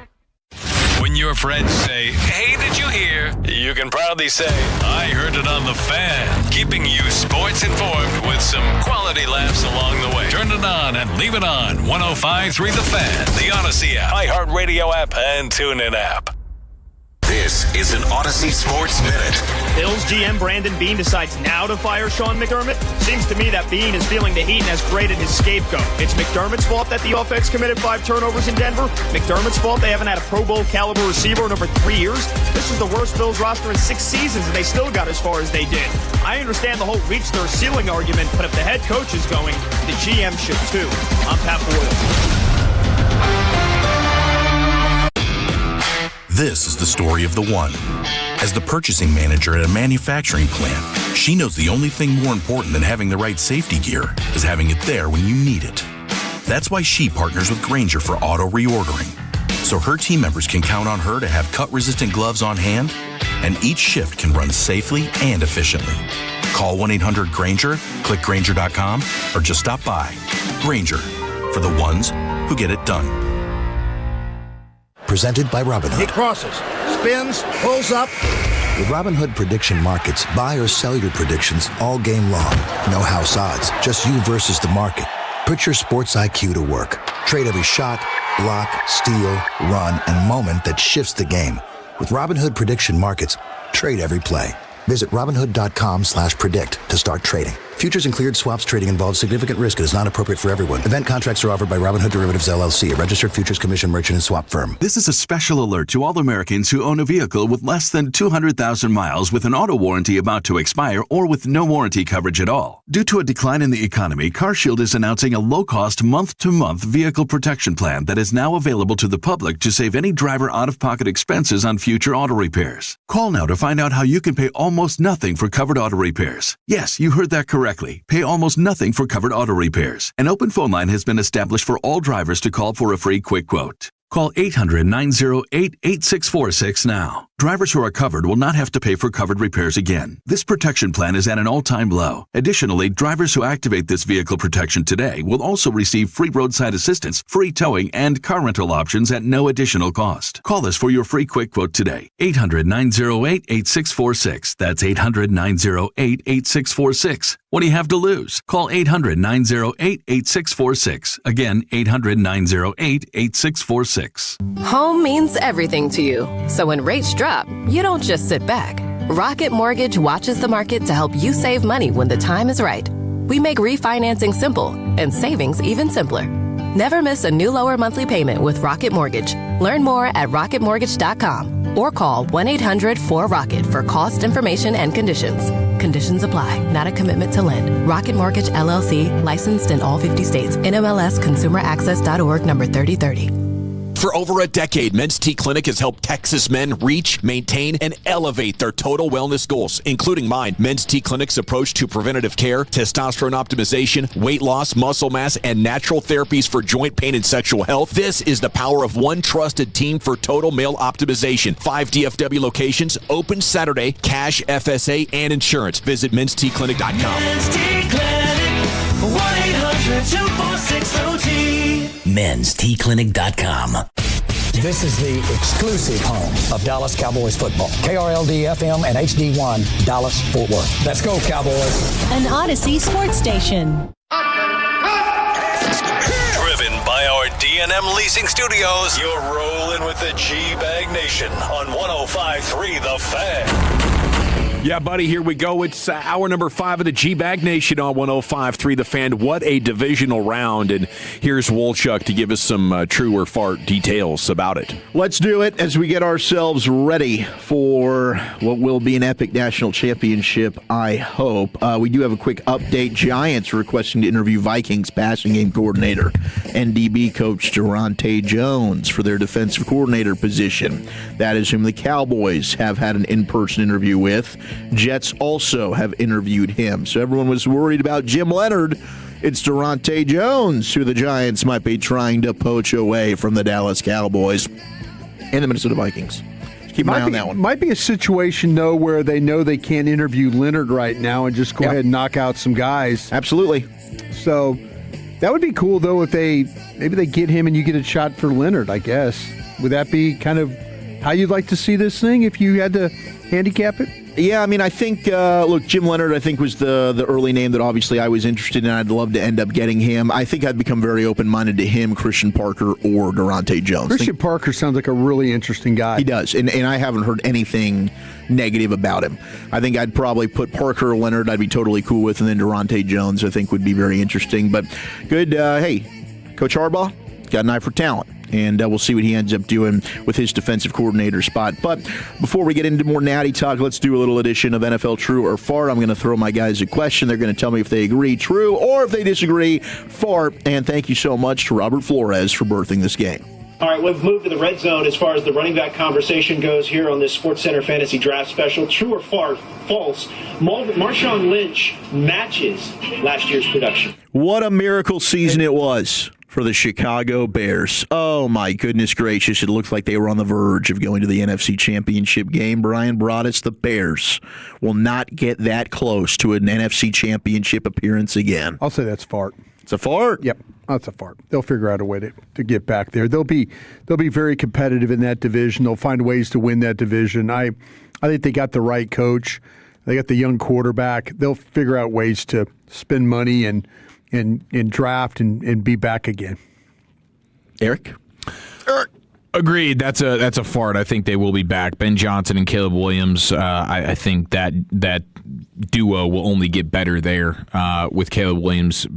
Speaker 6: When your friends say, hey, did you hear? You can proudly say, I heard it on The Fan. Keeping you sports informed with some quality laughs along the way. Turn it on and leave it on. 105.3 The Fan, the Odyssey app, iHeartRadio app, and TuneIn app. This is an Odyssey Sports Minute.
Speaker 10: Bills GM Brandon Beane decides now to fire Sean McDermott. Seems to me that Beane is feeling the heat and has created his scapegoat. It's McDermott's fault that the offense committed 5 turnovers in Denver. McDermott's fault they haven't had a Pro Bowl caliber receiver in over 3 years. This is the worst Bills roster in 6 seasons, and they still got as far as they did. I understand the whole reach their ceiling argument, but if the head coach is going, the GM should too. I'm Pat Boyle.
Speaker 6: This is the story of the one. As the purchasing manager at a manufacturing plant, she knows the only thing more important than having the right safety gear is having it there when you need it. That's why she partners with Grainger for auto reordering, so her team members can count on her to have cut-resistant gloves on hand, and each shift can run safely and efficiently. Call 1-800-GRAINGER, click Grainger.com, or just stop by. Grainger, for the ones who get it done.
Speaker 7: Presented by Robinhood.
Speaker 16: He crosses, spins, pulls up.
Speaker 7: With Robinhood Prediction Markets, buy or sell your predictions all game long. No house odds, just you versus the market. Put your sports IQ to work. Trade every shot, block, steal, run, and moment that shifts the game. With Robinhood Prediction Markets, trade every play. Visit Robinhood.com/predict to start trading. Futures and cleared swaps trading involves significant risk and is not appropriate for everyone. Event contracts are offered by Robinhood Derivatives LLC, a registered futures commission merchant and swap firm.
Speaker 3: This is a special alert to all Americans who own a vehicle with less than 200,000 miles with an auto warranty about to expire or with no warranty coverage at all. Due to a decline in the economy, CarShield is announcing a low-cost month-to-month vehicle protection plan that is now available to the public to save any driver out-of-pocket expenses on future auto repairs. Call now to find out how you can pay almost nothing for covered auto repairs. Yes, you heard that correctly. Pay almost nothing for covered auto repairs. An open phone line has been established for all drivers to call for a free quick quote. Call 800-908-8646 now. Drivers who are covered will not have to pay for covered repairs again. This protection plan is at an all-time low. Additionally, drivers who activate this vehicle protection today will also receive free roadside assistance, free towing, and car rental options at no additional cost. Call us for your free quick quote today. 800-908-8646. That's 800-908-8646. What do you have to lose? Call 800-908-8646. Again, 800-908-8646.
Speaker 8: Home means everything to you. So when rates drop, you don't just sit back. Rocket Mortgage watches the market to help you save money when the time is right. We make refinancing simple and savings even simpler. Never miss a new lower monthly payment with Rocket Mortgage. Learn more at rocketmortgage.com or call 1-800-4ROCKET for cost information and conditions. Conditions apply. Not a commitment to lend. Rocket Mortgage LLC, licensed in all 50 states. NMLS ConsumerAccess.org number 3030.
Speaker 4: For over a decade, Men's T Clinic has helped Texas men reach, maintain, and elevate their total wellness goals, including mine. Men's T Clinic's approach to preventative care, testosterone optimization, weight loss, muscle mass, and natural therapies for joint pain and sexual health. This is the power of one trusted team for total male optimization. 5 DFW locations, open Saturday, cash, FSA, and insurance. Visit mensteclinic.com.
Speaker 9: Men's T Clinic, 1-800-246-LOT.
Speaker 12: mensteclinic.com.
Speaker 24: This is the exclusive home of Dallas Cowboys football. KRLD-FM and HD1, Dallas, Fort Worth. Let's go, Cowboys.
Speaker 25: An Odyssey sports station.
Speaker 6: Driven by our D&M Leasing Studios, you're rolling with the GBAG Nation on 105.3 The Fan.
Speaker 4: Yeah, buddy, here we go. It's hour number 5 of the GBAG Nation on 105.3 The Fan. What a divisional round. And here's Wolchuk to give us some true or fart details about it.
Speaker 5: Let's do it as we get ourselves ready for what will be an epic national championship, I hope. We do have a quick update. Giants requesting to interview Vikings passing game coordinator and DB coach Durante Jones for their defensive coordinator position. That is whom the Cowboys have had an in-person interview with. Jets also have interviewed him. So everyone was worried about Jim Leonard. It's Durante Jones, who the Giants might be trying to poach away from the Dallas Cowboys and the Minnesota Vikings. Keep an eye on that one.
Speaker 2: Might be a situation, though, where they know they can't interview Leonard right now and just go ahead and knock out some guys.
Speaker 5: Absolutely.
Speaker 2: So that would be cool, though, if maybe they get him and you get a shot for Leonard, I guess. Would that be kind of how you'd like to see this thing if you had to handicap it?
Speaker 5: Yeah, I mean, I think, look, Jim Leonard, I think, was the early name that obviously I was interested in. I'd love to end up getting him. I think I'd become very open-minded to him, Christian Parker, or Durante Jones.
Speaker 2: Christian Parker sounds like a really interesting guy.
Speaker 5: He does, and I haven't heard anything negative about him. I think I'd probably put Parker or Leonard I'd be totally cool with, and then Durante Jones I think would be very interesting. But good, hey, Coach Harbaugh, got an eye for talent. And we'll see what he ends up doing with his defensive coordinator spot. But before we get into more Natty talk, let's do a little edition of NFL True or Fart. I'm going to throw my guys a question. They're going to tell me if they agree, true, or if they disagree, fart. And thank you so much to Robert Flores for birthing this game.
Speaker 26: All right, we've moved to the red zone as far as the running back conversation goes here on this SportsCenter Fantasy Draft Special. True or false? Marshawn Lynch matches last year's production.
Speaker 5: What a miracle season it was for the Chicago Bears. Oh, my goodness gracious. It looks like they were on the verge of going to the NFC Championship game. Brian Broaddus, the Bears will not get that close to an NFC Championship appearance again.
Speaker 2: I'll say that's fart.
Speaker 5: It's a fart?
Speaker 2: Yep, that's a fart. They'll figure out a way to get back there. They'll be very competitive in that division. They'll find ways to win that division. I think they got the right coach. They got the young quarterback. They'll figure out ways to spend money and draft and be back again.
Speaker 5: Eric?
Speaker 1: Agreed. That's a fart. I think they will be back. Ben Johnson and Caleb Williams. I think that duo will only get better there with Caleb Williams,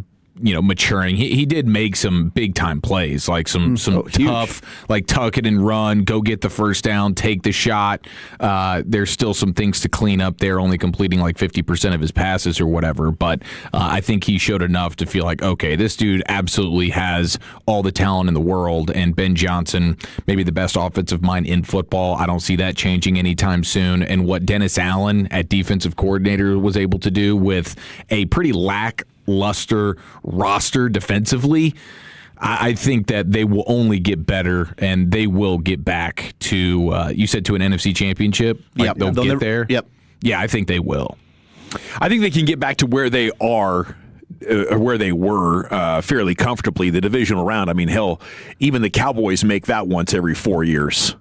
Speaker 1: maturing. He did make some big time plays, like some tough, like tuck it and run, go get the first down, take the shot. There's still some things to clean up there, only completing like 50% of his passes or whatever. But I think he showed enough to feel like, okay, this dude absolutely has all the talent in the world. And Ben Johnson, maybe the best offensive mind in football. I don't see that changing anytime soon. And what Dennis Allen at defensive coordinator was able to do with a pretty lackluster roster defensively, I think that they will only get better, and they will get back to, you said to an NFC championship? Like they'll get there?
Speaker 5: Yep.
Speaker 1: Yeah, I think they will.
Speaker 4: I think they can get back to where they are, where they were fairly comfortably, the divisional round. I mean, hell, even the Cowboys make that once every 4 years.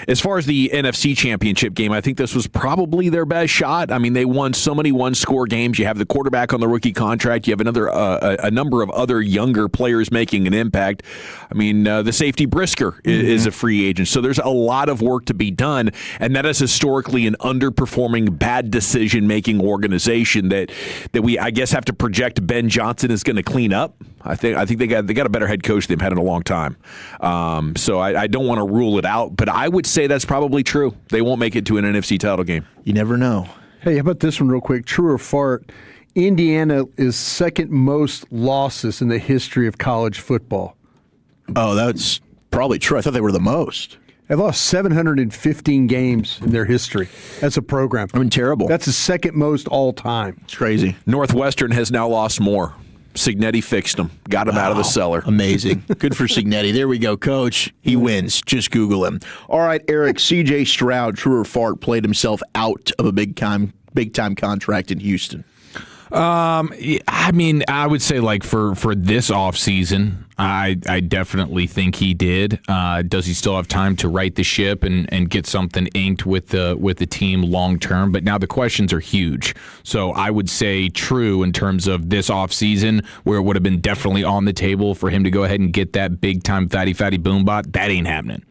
Speaker 4: As far as the NFC Championship game, I think this was probably their best shot. I mean, they won so many one-score games. You have the quarterback on the rookie contract. You have a number of other younger players making an impact. I mean, the safety Brisker is a free agent. So there's a lot of work to be done, and that is historically an underperforming, bad decision-making organization that we, I guess, have to project Ben Johnson is going to clean up. I think they got a better head coach than they've had in a long time. So I don't want to rule it out, but I would say that's probably true. They won't make it to an NFC title game.
Speaker 5: You never know.
Speaker 2: Hey, how about this one real quick? True or fart? Indiana is second most losses in the history of college football.
Speaker 5: Oh, that's probably true. I thought they were the most.
Speaker 2: They've lost 715 games in their history. That's a program.
Speaker 5: I mean, terrible.
Speaker 2: That's the second most all time.
Speaker 5: It's crazy.
Speaker 4: Northwestern has now lost more. Signetti fixed him, got him out of the cellar.
Speaker 5: Amazing. Good for Signetti. There we go, Coach. He wins. Just Google him. All right, Eric, C.J. Stroud, true or fart, played himself out of a big time contract in Houston.
Speaker 1: I mean, I would say like for this offseason, I definitely think he did. Does he still have time to right the ship and get something inked with the team long term? But now the questions are huge. So I would say true in terms of this offseason, where it would have been definitely on the table for him to go ahead and get that big time fatty boom bot. That ain't happening.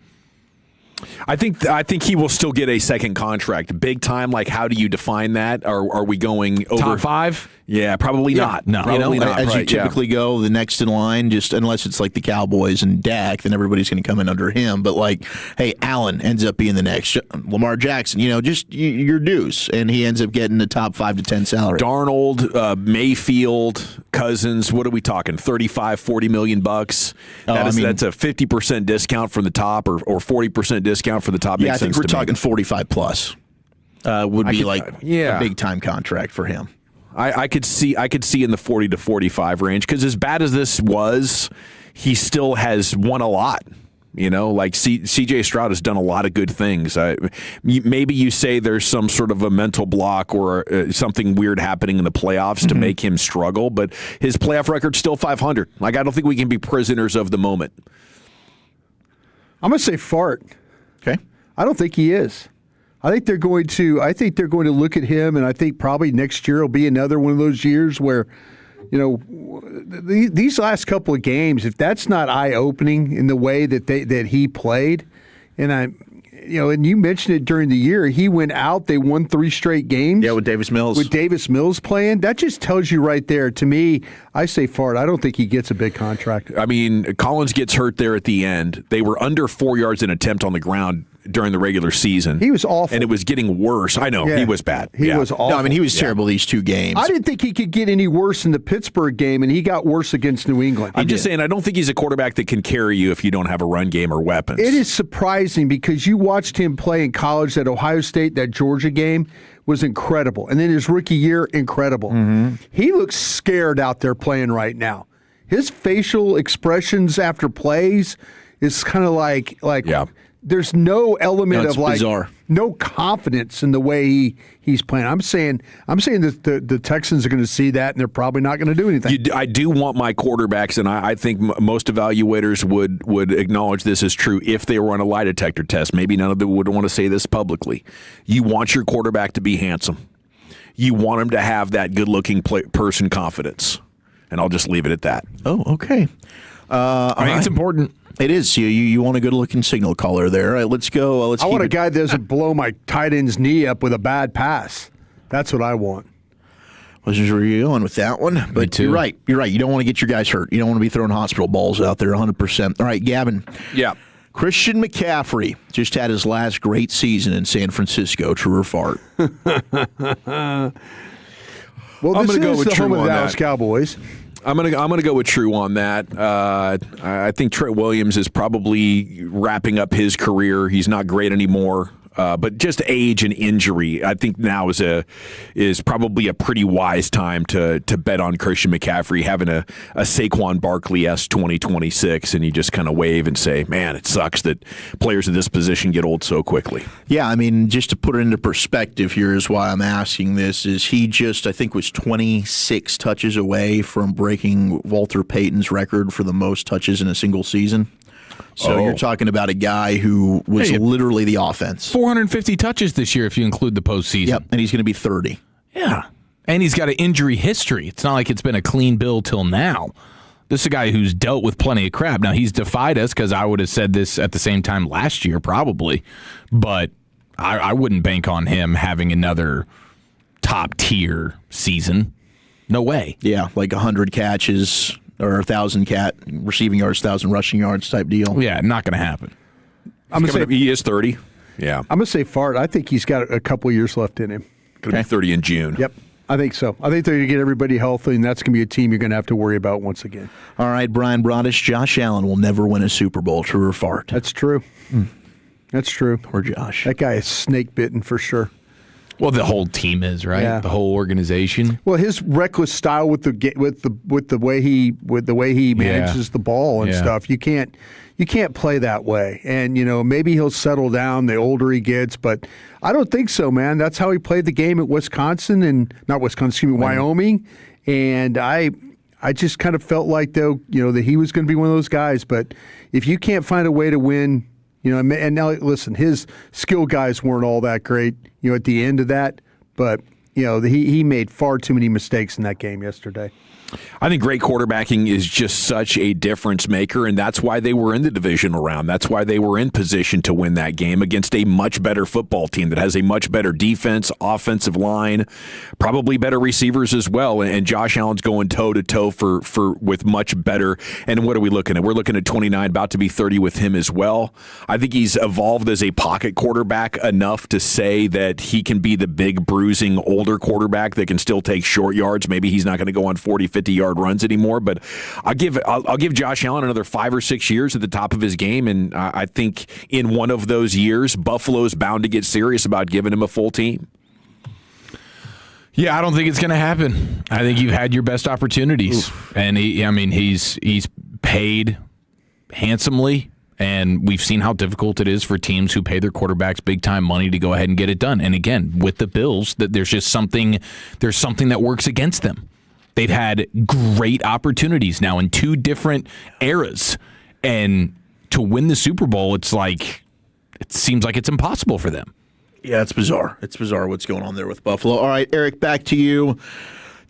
Speaker 4: I think he will still get a second contract. Big time, like how do you define that? Are we going over
Speaker 1: top five?
Speaker 4: Yeah, probably not.
Speaker 1: No,
Speaker 4: probably not.
Speaker 5: As you typically go, the next in line, just unless it's like the Cowboys and Dak, then everybody's going to come in under him. But like, hey, Allen ends up being the next. Lamar Jackson, just your dues, and he ends up getting the top 5 to 10 salary.
Speaker 4: Darnold, Mayfield, Cousins. What are we talking? $35-40 million bucks. That's a 50% discount from the top, or 40% discount for the top.
Speaker 5: Yeah, I think we're talking 45 plus. Would be a big time contract for him.
Speaker 4: I could see in the 40 to 45 range, because as bad as this was, he still has won a lot. Like C.J. Stroud has done a lot of good things. Maybe you say there's some sort of a mental block or something weird happening in the playoffs to make him struggle, but his playoff record's still 500. Like, I don't think we can be prisoners of the moment.
Speaker 2: I'm going to say fart.
Speaker 5: Okay.
Speaker 2: I don't think he is. I think they're going to look at him, and I think probably next year will be another one of those years where, these last couple of games, if that's not eye-opening in the way that he played, and you mentioned it during the year, he went out, they won 3 straight games.
Speaker 5: Yeah, with Davis Mills.
Speaker 2: With Davis Mills playing, that just tells you right there. To me, I say fart. I don't think he gets a big contract.
Speaker 4: I mean, Collins gets hurt there at the end. They were under 4 yards an attempt on the ground during the regular season.
Speaker 2: He was awful.
Speaker 4: And it was getting worse. I know, he was bad.
Speaker 2: He was awful.
Speaker 5: No, I mean, he was terrible these 2 games.
Speaker 2: I didn't think he could get any worse in the Pittsburgh game, and he got worse against New England.
Speaker 4: I'm just saying, I don't think he's a quarterback that can carry you if you don't have a run game or weapons.
Speaker 2: It is surprising because you watched him play in college, that Ohio State, that Georgia game was incredible. And then his rookie year, incredible. He looks scared out there playing right now. His facial expressions after plays is kind of like there's no element of
Speaker 5: bizarre.
Speaker 2: No confidence in the way he's playing. I'm saying that the Texans are going to see that, and they're probably not going to do anything.
Speaker 4: I do want my quarterbacks, and I think most evaluators would acknowledge this as true if they were on a lie detector test. Maybe none of them would want to say this publicly. You want your quarterback to be handsome. You want him to have that good-looking person confidence. And I'll just leave it at that.
Speaker 5: Oh, okay.
Speaker 1: I think it's important.
Speaker 5: It is. You want a good-looking signal caller there. All right, let's go.
Speaker 2: I want a guy that doesn't blow my tight end's knee up with a bad pass. That's what I want.
Speaker 5: Wasn't sure you're going with that one, but you're right. You're right. You don't want to get your guys hurt. You don't want to be throwing hospital balls out there 100%. All right, Gavin.
Speaker 4: Yeah.
Speaker 5: Christian McCaffrey just had his last great season in San Francisco. True or fart?
Speaker 2: Well,
Speaker 4: I'm
Speaker 2: this
Speaker 4: going to go
Speaker 2: is
Speaker 4: with
Speaker 2: the
Speaker 4: true
Speaker 2: home of
Speaker 4: on
Speaker 2: the Dallas
Speaker 4: that.
Speaker 2: Cowboys.
Speaker 4: I'm gonna go with true on that. I think Trent Williams is probably wrapping up his career. He's not great anymore. But just age and injury, I think now is probably a pretty wise time to bet on Christian McCaffrey having a Saquon Barkley-esque 2026, and you just kind of wave and say, man, it sucks that players in this position get old so quickly.
Speaker 5: Yeah, I mean, just to put it into perspective here is why I'm asking this, is he just, I think, was 26 touches away from breaking Walter Payton's record for the most touches in a single season. So you're talking about a guy who was literally the offense.
Speaker 1: 450 touches this year if you include the postseason.
Speaker 5: Yep, and he's going to be 30.
Speaker 1: Yeah. And he's got an injury history. It's not like it's been a clean bill till now. This is a guy who's dealt with plenty of crap. Now, he's defied us because I would have said this at the same time last year probably. But I wouldn't bank on him having another top-tier season. No way.
Speaker 5: Yeah, like 100 catches or 1,000 receiving yards, 1,000 rushing yards type deal.
Speaker 1: Yeah, not going to happen.
Speaker 4: He is 30. Yeah.
Speaker 2: I'm going to say fart. I think he's got a couple years left in him.
Speaker 4: Going to be 30 in June.
Speaker 2: Yep. I think so. I think they're going to get everybody healthy, and that's going to be a team you're going to have to worry about once again.
Speaker 5: All right, Brian Brodish, Josh Allen will never win a Super Bowl, true or fart?
Speaker 2: That's true. That's true.
Speaker 5: Poor Josh.
Speaker 2: That guy is snake bitten for sure.
Speaker 1: Well, the whole team is, right?
Speaker 2: Yeah.
Speaker 1: The whole organization.
Speaker 2: Well, his reckless style with the way he manages the ball and stuff, you can't play that way. And maybe he'll settle down the older he gets, but I don't think so, man. That's how he played the game at Wyoming. And I just kind of felt like though, that he was going to be one of those guys. But if you can't find a way to win. And now listen, his skill guys weren't all that great, at the end of that. But, he made far too many mistakes in that game yesterday.
Speaker 4: I think great quarterbacking is just such a difference maker, and that's why they were in the divisional round. That's why they were in position to win that game against a much better football team that has a much better defense, offensive line, probably better receivers as well. And Josh Allen's going toe-to-toe with much better. And what are we looking at? We're looking at 29, about to be 30 with him as well. I think he's evolved as a pocket quarterback enough to say that he can be the big, bruising, older quarterback that can still take short yards. Maybe he's not going to go on 40, 50-yard runs anymore, but I'll give Josh Allen another 5 or 6 years at the top of his game, and I think in one of those years, Buffalo's bound to get serious about giving him a full team.
Speaker 1: Yeah, I don't think it's going to happen. I think you've had your best opportunities, and he's paid handsomely, and we've seen how difficult it is for teams who pay their quarterbacks big-time money to go ahead and get it done. And again, with the Bills, that there's something that works against them. They've had great opportunities now in 2 different eras. And to win the Super Bowl, it seems like it's impossible for them.
Speaker 5: Yeah, it's bizarre. It's bizarre what's going on there with Buffalo. All right, Eric, back to you.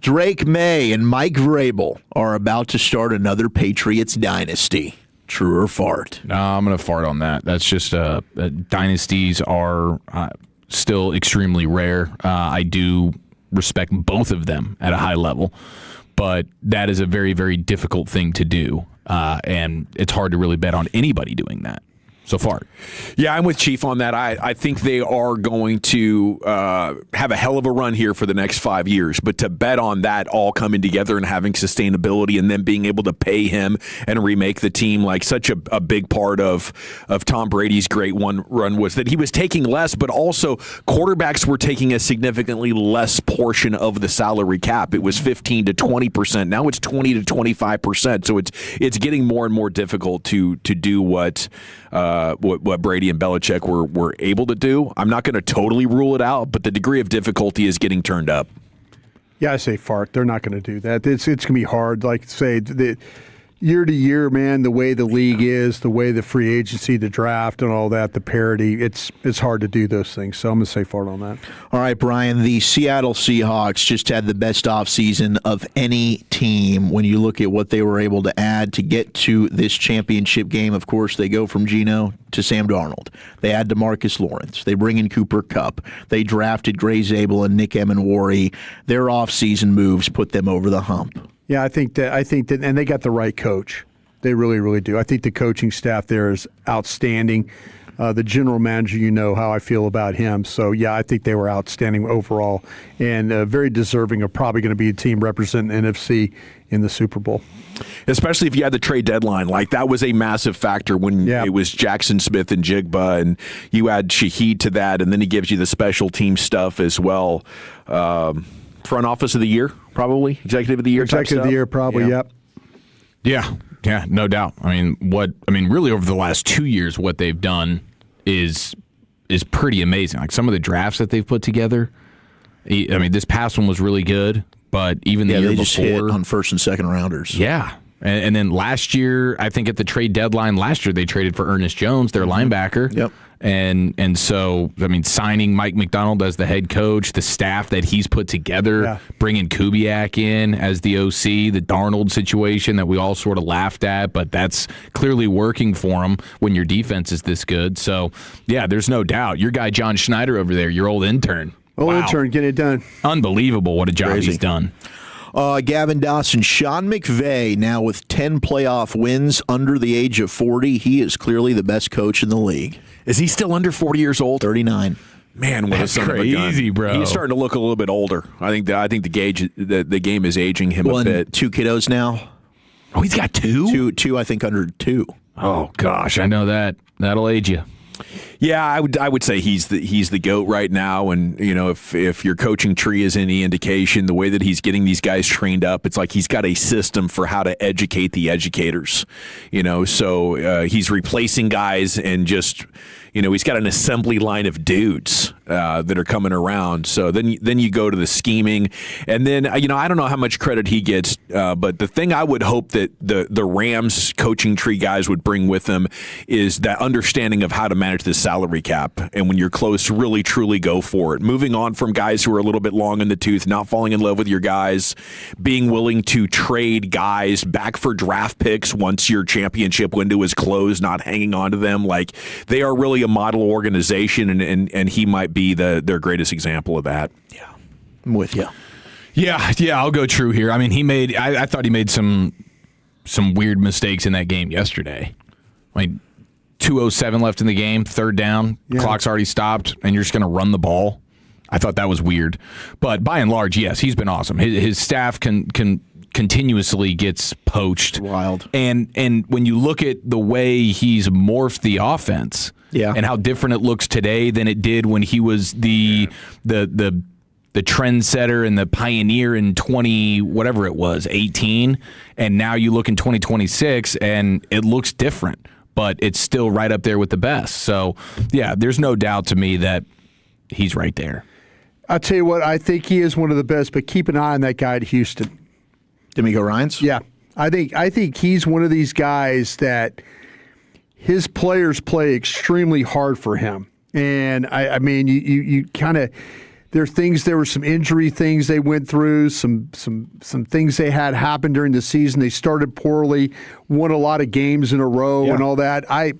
Speaker 5: Drake May and Mike Vrabel are about to start another Patriots dynasty. True or fart?
Speaker 1: No, I'm going to fart on that. That's just dynasties are still extremely rare. I do respect both of them at a high level, but that is a very, very difficult thing to do, and it's hard to really bet on anybody doing that so far.
Speaker 4: Yeah, I'm with Chief on that. I think they are going to have a hell of a run here for the next 5 years, but to bet on that all coming together and having sustainability and then being able to pay him and remake the team, like such a big part of Tom Brady's great run was that he was taking less, but also quarterbacks were taking a significantly less portion of the salary cap. It was 15 to 20%. Now it's 20 to 25%. So it's getting more and more difficult to do what Brady and Belichick were able to do. I'm not going to totally rule it out, but the degree of difficulty is getting turned up.
Speaker 2: Yeah, I say fart. They're not going to do that. It's going to be hard. Like say year to year, man, the way the league is, the way the free agency, the draft, and all that, the parity, it's hard to do those things. So I'm going to say fart on that.
Speaker 5: All right, Brian, the Seattle Seahawks just had the best offseason of any team when you look at what they were able to add to get to this championship game. Of course, they go from Geno to Sam Darnold. They add DeMarcus Lawrence. They bring in Cooper Kupp. They drafted Gray Zabel and Nick Emenwari. Their offseason moves put them over the hump.
Speaker 2: Yeah, I think that, and they got the right coach. They really, really do. I think the coaching staff there is outstanding. The general manager, you know how I feel about him. So, yeah, I think they were outstanding overall and very deserving of probably going to be a team representing NFC in the Super Bowl.
Speaker 4: Especially if you had the trade deadline. Like, that was a massive factor when it was Jackson Smith and Jigba, and you add Shaheed to that, and then he gives you the special team stuff as well. Front office of the year, probably? Executive of the year type
Speaker 2: Executive
Speaker 4: stuff?
Speaker 2: of the year, probably, yep.
Speaker 1: Yeah, no doubt. Really over the last 2 years, what they've done is pretty amazing. Like some of the drafts that they've put together. This past one was really good, but even the year
Speaker 5: they
Speaker 1: before,
Speaker 5: just hit on first and second rounders.
Speaker 1: Yeah. And then last year, I think at the trade deadline last year, they traded for Ernest Jones, their linebacker.
Speaker 5: Yep.
Speaker 1: And so, signing Mike McDonald as the head coach, the staff that he's put together, bringing Kubiak in as the OC, the Darnold situation that we all sort of laughed at, but that's clearly working for him when your defense is this good. So, yeah, there's no doubt. Your guy, John Schneider over there, your old intern.
Speaker 2: Intern, get it done.
Speaker 1: Unbelievable what a job he's done.
Speaker 5: Gavin Dawson, Sean McVay, now with 10 playoff wins under the age of 40. He is clearly the best coach in the league.
Speaker 4: Is he still under 40 years old?
Speaker 5: 39.
Speaker 4: Man, what
Speaker 1: That's
Speaker 4: a son
Speaker 1: crazy,
Speaker 4: of a gun.
Speaker 1: bro.
Speaker 4: He's starting to look a little bit older. I think the game is aging him a bit.
Speaker 5: 2 kiddos now.
Speaker 1: Oh, he's got 2?
Speaker 5: Two, I think, under 2.
Speaker 1: Oh gosh, I know that. That'll age you.
Speaker 4: Yeah, I would say he's the GOAT right now, and if your coaching tree is any indication, the way that he's getting these guys trained up, it's like he's got a system for how to educate the educators. So he's replacing guys and just he's got an assembly line of dudes that are coming around. So then you go to the scheming, and then I don't know how much credit he gets, but the thing I would hope that the Rams coaching tree guys would bring with them is that understanding of how to manage the salary cap, and when you're close, really truly go for it. Moving on from guys who are a little bit long in the tooth, not falling in love with your guys, being willing to trade guys back for draft picks once your championship window is closed, not hanging on to them. Like, they are really a model organization, and he might be their greatest example of that.
Speaker 5: Yeah, I'm with you.
Speaker 1: Yeah, I'll go true here. I thought he made some weird mistakes in that game yesterday. 2:07 left in the game, third down, clock's already stopped, and you're just going to run the ball. I thought that was weird. But by and large, yes, he's been awesome. His staff can continuously gets poached.
Speaker 5: Wild.
Speaker 1: And when you look at the way he's morphed the offense and how different it looks today than it did when he was the trendsetter and the pioneer in 18, and now you look in 2026 and it looks different, but it's still right up there with the best. So, yeah, there's no doubt to me that he's right there.
Speaker 2: I'll tell you what, I think he is one of the best, but keep an eye on that guy at Houston.
Speaker 5: D'Amico Ryans?
Speaker 2: Yeah. I think he's one of these guys that his players play extremely hard for him. And, you kind of – there were some injury things they went through, some things they had happen during the season. They started poorly, won a lot of games in a row and all that. I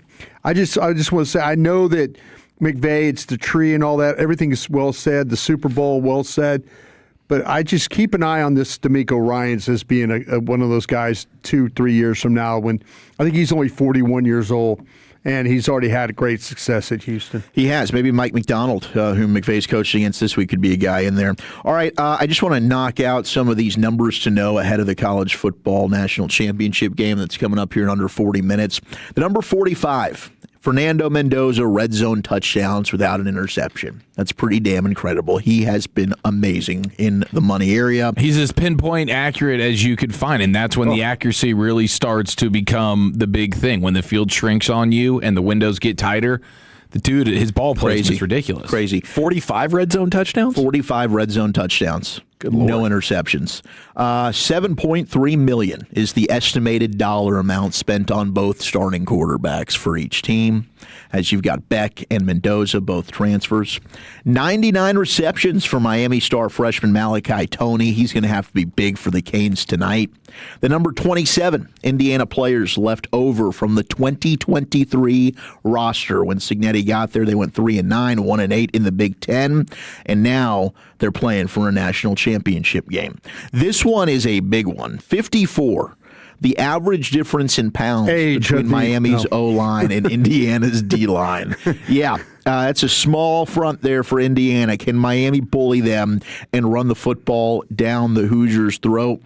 Speaker 2: just want to say, I know that McVay, it's the tree and all that. Everything is well said. The Super Bowl, well said. But I just keep an eye on this D'Amico Ryans as being one of those guys 2-3 years from now, when I think he's only 41 years old. And he's already had great success at Houston.
Speaker 5: He has. Maybe Mike McDonald, whom McVay's coaching against this week, could be a guy in there. All right, I just want to knock out some of these numbers to know ahead of the college football national championship game that's coming up here in under 40 minutes. The number 45, Fernando Mendoza, red zone touchdowns without an interception. That's pretty damn incredible. He has been amazing in the money area.
Speaker 1: He's as pinpoint accurate as you could find, and that's when the accuracy really starts to become the big thing. When the field shrinks on you and the windows get tighter, the dude, his ball placement is ridiculous.
Speaker 5: Crazy.
Speaker 4: 45 red zone touchdowns?
Speaker 5: 45 red zone touchdowns.
Speaker 4: Good Lord.
Speaker 5: No interceptions. $7.3 million is the estimated dollar amount spent on both starting quarterbacks for each team, as you've got Beck and Mendoza, both transfers. 99 receptions for Miami star freshman Malachi Toney. He's going to have to be big for the Canes tonight. The number 27 Indiana players left over from the 2023 roster. When Cignetti got there, they went 3-9, 1-8 in the Big Ten, and now they're playing for a national championship game. This one is a big one. 54. The average difference in pounds between Miami's O-line and Indiana's D-line. Yeah, that's a small front there for Indiana. Can Miami bully them and run the football down the Hoosiers' throat?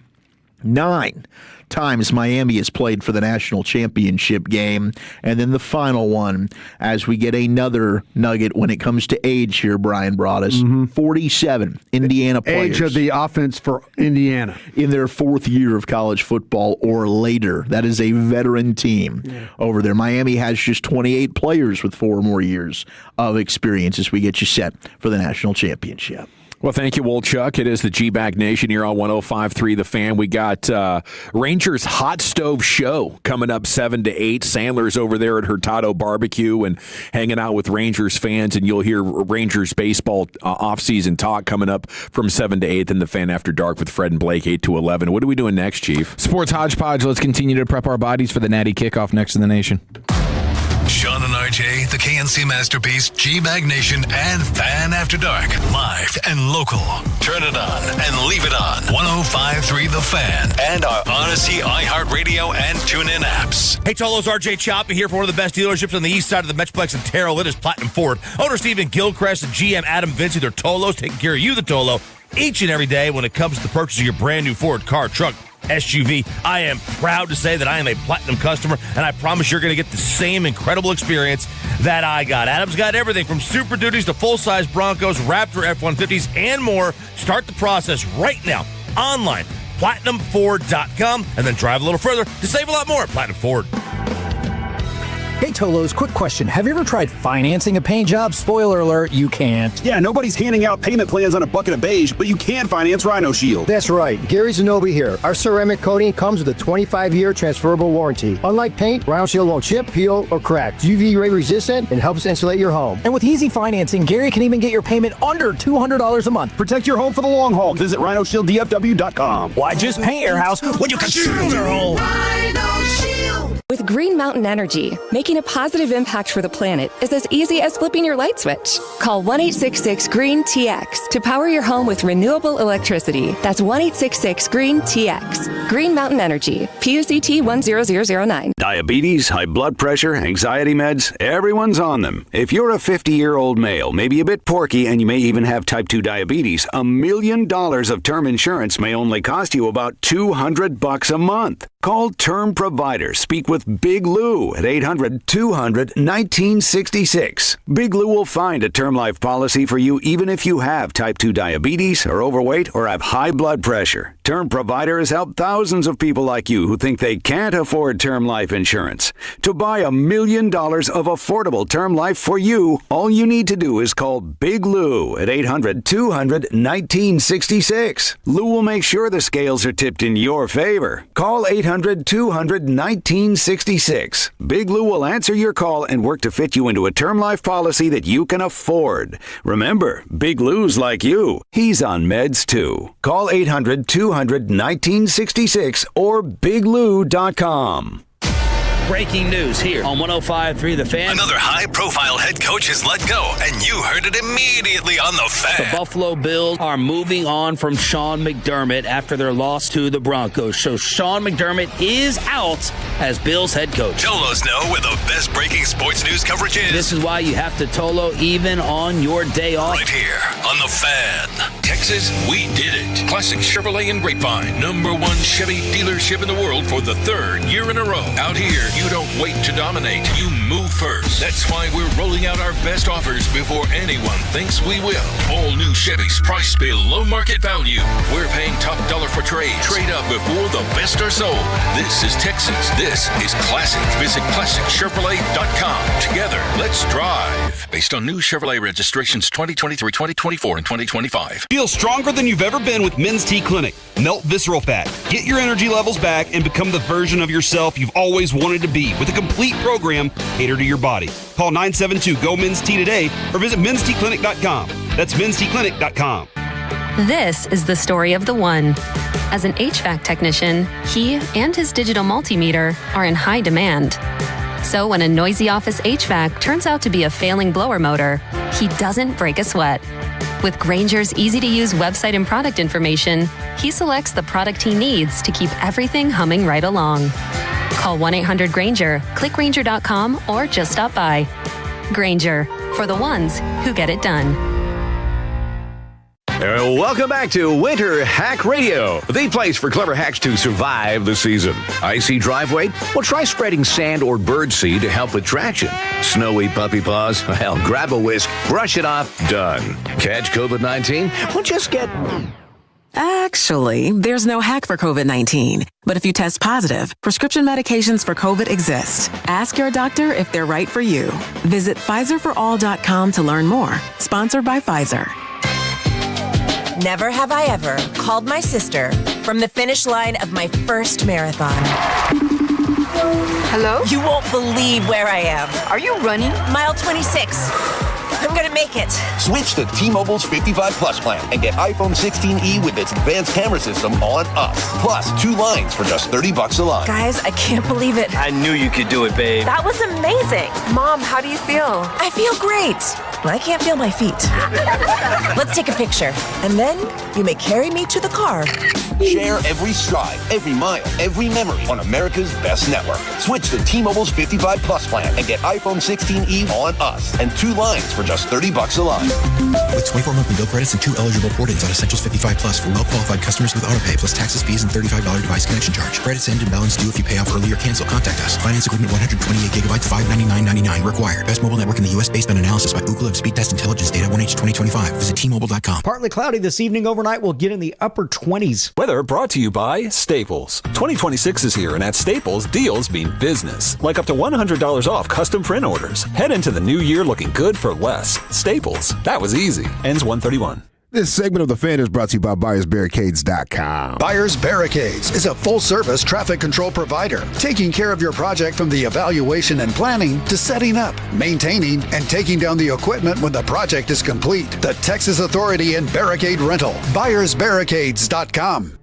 Speaker 5: 9 times Miami has played for the national championship game. And then the final one, as we get another nugget when it comes to age here, Brian brought us. 47 Indiana players.
Speaker 2: Age of the offense for Indiana.
Speaker 5: In their 4th year of college football or later. That is a veteran team over there. Miami has just 28 players with 4 more years of experience as we get you set for the national championship.
Speaker 4: Well, thank you, Wolchuk. It is the GBAG Nation here on 105.3 The Fan. We got Rangers Hot Stove Show coming up 7 to 8. Sandler's over there at Hurtado Barbecue and hanging out with Rangers fans, and you'll hear Rangers baseball off-season talk coming up from 7 to 8 in The Fan After Dark with Fred and Blake, 8 to 11. What are we doing next, Chief?
Speaker 1: Sports Hodgepodge. Let's continue to prep our bodies for the Natty kickoff next in the nation.
Speaker 6: Shan and RJ, the K&C Masterpiece, GBAG Nation, and Fan After Dark. Live and local. Turn it on and leave it on. 105.3 The Fan and our Odyssey, iHeartRadio, and TuneIn apps.
Speaker 11: Hey, Tolo's RJ Choppa here for one of the best dealerships on the east side of the Metroplex in Terrell. It is Platinum Ford. Owner Stephen Gilchrist and GM Adam Vinci, they're Tolos, taking care of you, the Tolo, each and every day when it comes to the purchase of your brand new Ford car, truck, SUV. I am proud to say that I am a Platinum customer, and I promise you're going to get the same incredible experience that I got. Adam's got everything from Super Duties to full-size Broncos, Raptor F-150s, and more. Start the process right now online, PlatinumFord.com, and then drive a little further to save a lot more at Platinum Ford.
Speaker 24: Hey, Tolos, quick question. Have you ever tried financing a paint job? Spoiler alert, you can't.
Speaker 13: Yeah, nobody's handing out payment plans on a bucket of beige, but you can finance Rhino Shield.
Speaker 14: That's right. Gary Zanobi here. Our ceramic coating comes with a 25-year transferable warranty. Unlike paint, Rhino Shield won't chip, peel, or crack. It's UV ray resistant and helps insulate your home.
Speaker 24: And with easy financing, Gary can even get your payment under $200 a month.
Speaker 13: Protect your home for the long haul. Visit RhinoShieldDFW.com.
Speaker 24: Why just paint your house when you can shield your home?
Speaker 15: Rhino Shield. With Green Mountain Energy, making a positive impact for the planet is as easy as flipping your light switch. Call 1-866-GREEN-TX to power your home with renewable electricity. That's 1-866-GREEN-TX. Green Mountain Energy, PUCT 10009.
Speaker 17: Diabetes, high blood pressure, anxiety meds, everyone's on them. If you're a 50-year-old male, maybe a bit porky, and you may even have type 2 diabetes, $1 million of term insurance may only cost you about $200 a month. Call Term Provider. Speak with Big Lou at 800-200-1966. Big Lou will find a term life policy for you even if you have type 2 diabetes, are overweight, or have high blood pressure. Term Provider has helped thousands of people like you who think they can't afford term life insurance. To buy $1 million of affordable term life for you, all you need to do is call Big Lou at 800-200-1966. Lou will make sure the scales are tipped in your favor. Call 800-200-1966. Big Lou will answer your call and work to fit you into a term life policy that you can afford. Remember, Big Lou's like you. He's on meds too. Call 800-200-1966 or biglou.com.
Speaker 18: Breaking news here on 105.3 The Fan.
Speaker 6: Another high-profile head coach is let go, and you heard it immediately on The Fan.
Speaker 18: The Buffalo Bills are moving on from Sean McDermott after their loss to the Broncos. So Sean McDermott is out as Bills head coach.
Speaker 6: Tolos know where the best breaking sports news coverage is.
Speaker 18: This is why you have to Tolo even on your day off.
Speaker 6: Right here on The Fan. Texas, we did it. Classic Chevrolet and Grapevine. #1 Chevy dealership in the world for the 3rd year in a row. Out here, you don't wait to dominate. You move for first. That's why we're rolling out our best offers before anyone thinks we will. All new Chevys priced below market value. We're paying top dollar for trades. Trade up before the best are sold. This is Texas. This is classic. Visit ClassicChevrolet.com. Together, let's drive. Based on new Chevrolet registrations 2023, 2024, and 2025.
Speaker 13: Feel stronger than you've ever been with Men's T Clinic. Melt Visceral Fat. Get your energy levels back and become the version of yourself you've always wanted to be with a complete program catered to your body. Call 972-GO-MEN'S-T today or visit mensteclinic.com. That's mensteclinic.com.
Speaker 10: This is the story of the one. As an HVAC technician, he and his digital multimeter are in high demand. So when a noisy office HVAC turns out to be a failing blower motor, he doesn't break a sweat. With Grainger's easy-to-use website and product information, he selects the product he needs to keep everything humming right along. Call 1-800-GRAINGER, click Grainger.com, or just stop by. Grainger, for the ones who get it done.
Speaker 19: Welcome back to Winter Hack Radio, the place for clever hacks to survive the season. Icy driveway? Well, try spreading sand or birdseed to help with traction. Snowy puppy paws? Well, grab a whisk, brush it off, done. Catch COVID-19? Well, just get...
Speaker 20: Actually, there's no hack for COVID-19. But if you test positive, prescription medications for COVID exist. Ask your doctor if they're right for you. Visit PfizerForAll.com to learn more. Sponsored by Pfizer.
Speaker 21: Never have I ever called my sister from the finish line of my first marathon. Hello? You won't believe where I am. Are you running? Mile 26. I'm gonna make it.
Speaker 22: Switch to T-Mobile's 55 Plus plan and get iPhone 16e with its advanced camera system on us. Plus, 2 lines for just $30 a line.
Speaker 21: Guys, I can't believe it.
Speaker 23: I knew you could do it, babe.
Speaker 21: That was amazing. Mom, how do you feel? I feel great. I can't feel my feet. Let's take a picture. And then you may carry me to the car.
Speaker 22: Share every stride, every mile, every memory on America's best network. Switch to T-Mobile's 55 Plus plan and get iPhone 16e on us and 2 lines for just $30 a line.
Speaker 27: With 24 monthly bill credits and 2 eligible port-ins on Essentials 55 Plus for well-qualified customers with autopay plus taxes, fees, and $35 device connection charge. Credits end and balance due if you pay off early or cancel. Contact us. Finance agreement 128 gigabytes, $599.99 required. Best mobile network in the U.S. based on analysis by Ookla Speed Test Intelligence Data 1H 2025. Visit T-Mobile.com.
Speaker 28: Partly cloudy this evening. Overnight, we'll get in the upper 20s.
Speaker 29: Weather brought to you by Staples. 2026 is here, and at Staples, deals mean business. Like up to $100 off custom print orders. Head into the new year looking good for less. Staples. That was easy. Ends 131.
Speaker 30: This segment of The Fan is brought to you by BuyersBarricades.com.
Speaker 31: Buyers Barricades is a full-service traffic control provider, taking care of your project from the evaluation and planning to setting up, maintaining, and taking down the equipment when the project is complete. The Texas Authority in Barricade Rental. BuyersBarricades.com.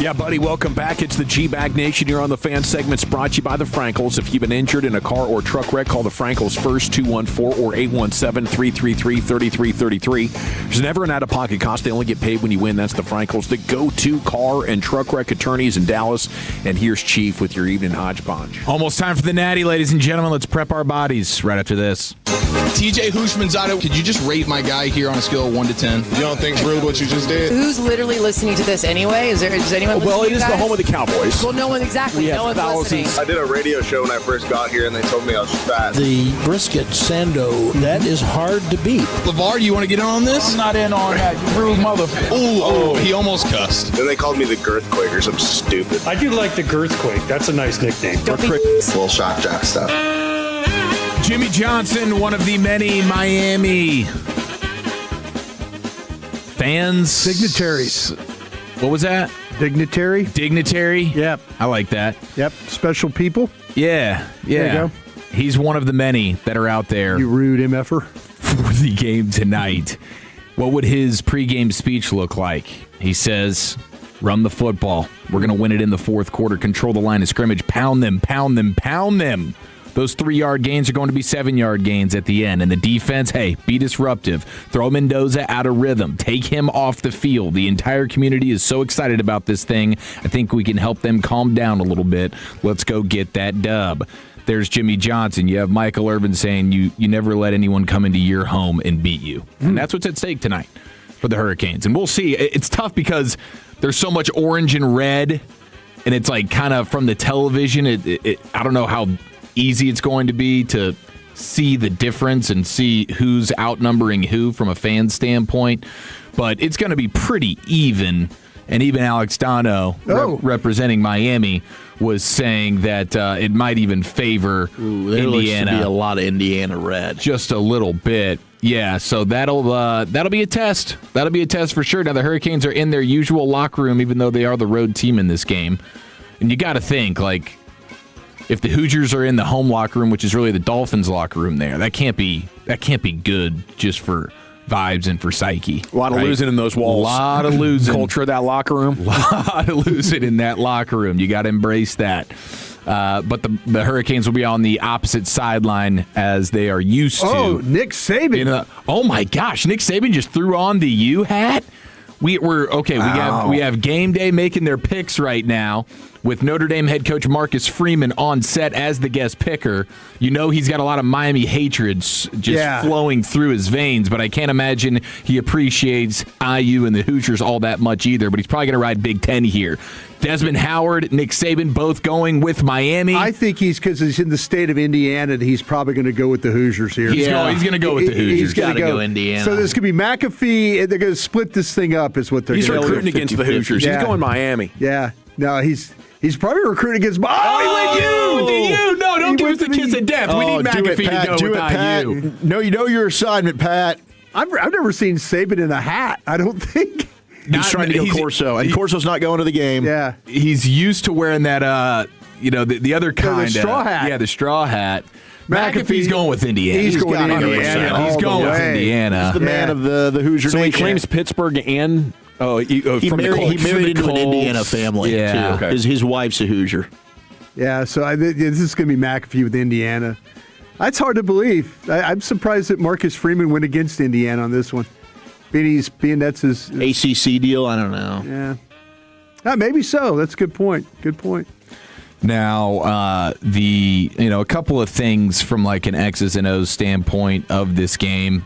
Speaker 4: Yeah, buddy, welcome back. It's the GBAG Nation here on the Fan segments brought to you by the Frankels. If you've been injured in a car or truck wreck, call the Frankels first, 214 or 817-333-3333. There's never an out-of-pocket cost. They only get paid when you win. That's the Frankels, the go-to car and truck wreck attorneys in Dallas. And here's Chief with your evening hodgepodge.
Speaker 1: Almost time for the Natty, ladies and gentlemen. Let's prep our bodies right after this.
Speaker 32: TJ Hushmanzada, could you just rate my guy here on a scale of 1 to 10? You don't think it's rude what you just did?
Speaker 33: Who's literally listening to this anyway? Is anyone listening?
Speaker 4: Well, it is the home of the Cowboys.
Speaker 33: Well, no one exactly. No one's listening.
Speaker 34: I did a radio show when I first got here, and they told me I was fat.
Speaker 35: The brisket sando, that is hard to beat.
Speaker 32: LeVar, do you want to get in on this?
Speaker 34: I'm not in on that, you rude motherfucker.
Speaker 32: Oh, he almost cussed.
Speaker 34: Then they called me the Girthquake or something stupid.
Speaker 36: I do like the Girthquake. That's a nice nickname.
Speaker 34: Little shock jock stuff.
Speaker 1: Jimmy Johnson, one of the many Miami fans.
Speaker 2: Dignitaries.
Speaker 1: What was that?
Speaker 2: Dignitary.
Speaker 1: Yep. I like that.
Speaker 2: Yep. Special people.
Speaker 1: Yeah.
Speaker 2: There you go.
Speaker 1: He's one of the many that are out there.
Speaker 2: You rude MFer.
Speaker 1: For the game tonight. What would his pregame speech look like? He says, run the football. We're going to win it in the fourth quarter. Control the line of scrimmage. Pound them, pound them, pound them. Those 3-yard gains are going to be 7-yard gains at the end. And the defense, hey, be disruptive. Throw Mendoza out of rhythm. Take him off the field. The entire community is so excited about this thing. I think we can help them calm down a little bit. Let's go get that dub. There's Jimmy Johnson. You have Michael Irvin saying you never let anyone come into your home and beat you. And that's what's at stake tonight for the Hurricanes. And we'll see. It's tough because there's so much orange and red, and it's like kind of from the television. I don't know how easy it's going to be to see the difference and see who's outnumbering who from a fan standpoint. But it's going to be pretty even. And even Alex Dono, representing Miami, was saying that it might even favor
Speaker 3: Indiana. There looks to be a lot of Indiana red.
Speaker 1: Just a little bit. Yeah, so that'll be a test. That'll be a test for sure. Now, the Hurricanes are in their usual locker room, even though they are the road team in this game. And you got to think, like, if the Hoosiers are in the home locker room, which is really the Dolphins' locker room there, that can't be good just for vibes and for psyche.
Speaker 4: A lot of losing in those walls.
Speaker 1: A lot of losing.
Speaker 4: Culture of that locker room.
Speaker 1: A lot of losing in that locker room. You got to embrace that. But the Hurricanes will be on the opposite sideline as they are used to.
Speaker 2: Oh, Nick Saban.
Speaker 1: Oh, my gosh. Nick Saban just threw on the U hat? We're okay. We have Game Day making their picks right now with Notre Dame head coach Marcus Freeman on set as the guest picker. You know he's got a lot of Miami hatred just flowing through his veins, but I can't imagine he appreciates IU and the Hoosiers all that much either, but he's probably going to ride Big Ten here. Desmond Howard, Nick Saban, both going with Miami.
Speaker 2: I think because he's in the state of Indiana, he's probably going to go with the Hoosiers here.
Speaker 1: He's going to go with the Hoosiers.
Speaker 3: He's got to go Indiana.
Speaker 2: So there's going to be McAfee, and they're going to split this thing up is what they're going to do.
Speaker 4: He's recruiting against the Hoosiers.
Speaker 2: Yeah.
Speaker 4: He's going Miami.
Speaker 2: Yeah. No, he's probably recruiting against
Speaker 1: you. No, don't give us the kiss of death. We need McAfee to go with IU.
Speaker 3: No, you know your assignment, Pat.
Speaker 2: I've never seen Saban in a hat, I don't think.
Speaker 3: He's trying to go Corso, and Corso's not going to the game.
Speaker 2: Yeah.
Speaker 1: He's used to wearing that, the other kind.
Speaker 2: The straw hat.
Speaker 1: Yeah, the straw hat. McAfee's going with Indiana.
Speaker 2: He's going with Indiana.
Speaker 1: He's going with Indiana.
Speaker 3: He's the man of the Hoosier
Speaker 4: So
Speaker 3: Nation.
Speaker 4: he claims Pittsburgh and...
Speaker 3: he married into an Indiana family, too.
Speaker 1: Okay.
Speaker 3: His wife's a Hoosier.
Speaker 2: Yeah, so this is going to be McAfee with Indiana. That's hard to believe. I'm surprised that Marcus Freeman went against Indiana on this one. Being that's his
Speaker 3: ACC deal, I don't know.
Speaker 2: Yeah, maybe so. That's a good point. Good point.
Speaker 1: Now, a couple of things from like an X's and O's standpoint of this game.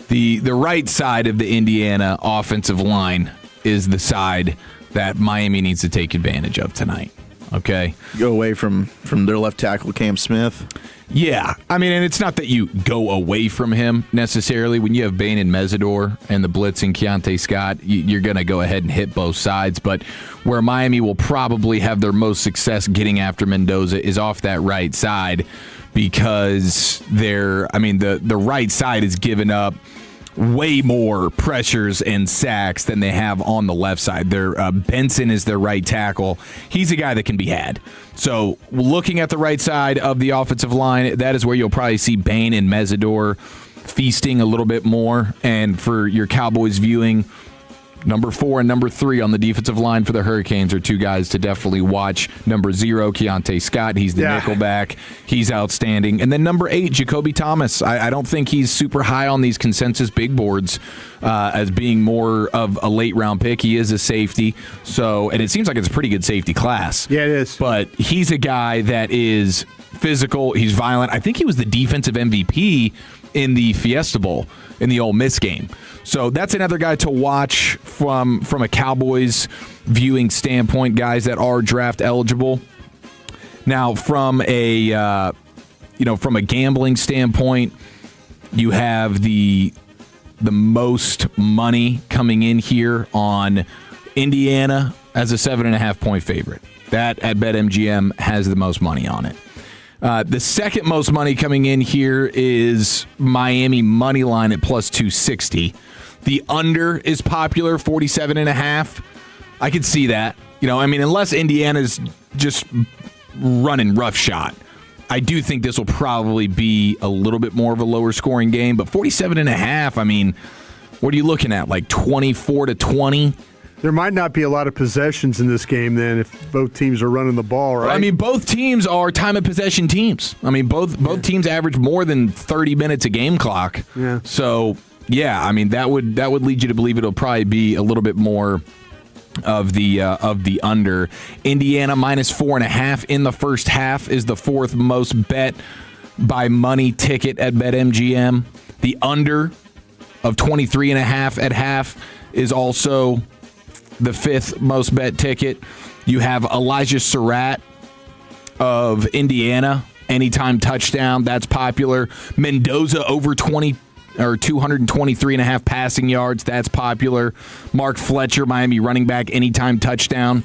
Speaker 1: The right side of the Indiana offensive line is the side that Miami needs to take advantage of tonight. Okay?
Speaker 3: Go away from their left tackle, Cam Smith.
Speaker 1: Yeah. I mean, and it's not that you go away from him necessarily. When you have Bain and Mesidor and the blitz and Keontae Scott, you're going to go ahead and hit both sides. But where Miami will probably have their most success getting after Mendoza is off that right side because the right side is giving up way more pressures and sacks than they have on the left side. Benson is their right tackle. He's a guy that can be had. So looking at the right side of the offensive line, that is where you'll probably see Bain and Mesidor feasting a little bit more. And for your Cowboys viewing, number 4 and number 3 on the defensive line for the Hurricanes are two guys to definitely watch. Number 0, Keontae Scott. He's the nickelback. He's outstanding. And then number 8, Jacoby Thomas. I don't think he's super high on these consensus big boards as being more of a late-round pick. He is a safety. And it seems like it's a pretty good safety class.
Speaker 2: Yeah, it is.
Speaker 1: But he's a guy that is physical. He's violent. I think he was the defensive MVP in the Fiesta Bowl in the Ole Miss game. So that's another guy to watch from a Cowboys viewing standpoint, guys that are draft eligible. Now, from a gambling standpoint, you have the most money coming in here on Indiana as a 7.5-point favorite. That at BetMGM has the most money on it. The second most money coming in here is Miami money line at plus 260. The under is popular, 47.5. I could see that. Unless Indiana's just running roughshod. I do think this will probably be a little bit more of a lower scoring game, but 47.5, what are you looking at? Like 24-20?
Speaker 2: There might not be a lot of possessions in this game then if both teams are running the ball, right?
Speaker 1: Both teams are time of possession teams. Both teams average more than 30 minutes a game clock.
Speaker 2: Yeah.
Speaker 1: So, that would lead you to believe it'll probably be a little bit more of the under. Indiana minus 4.5 in the first half is the 4th most bet by money ticket at BetMGM. The under of 23.5 at half is also the 5th most bet ticket. You have Elijah Surratt of Indiana anytime touchdown. That's popular. Mendoza over 20 or 223.5 passing yards. That's popular. Mark Fletcher, Miami running back, anytime touchdown.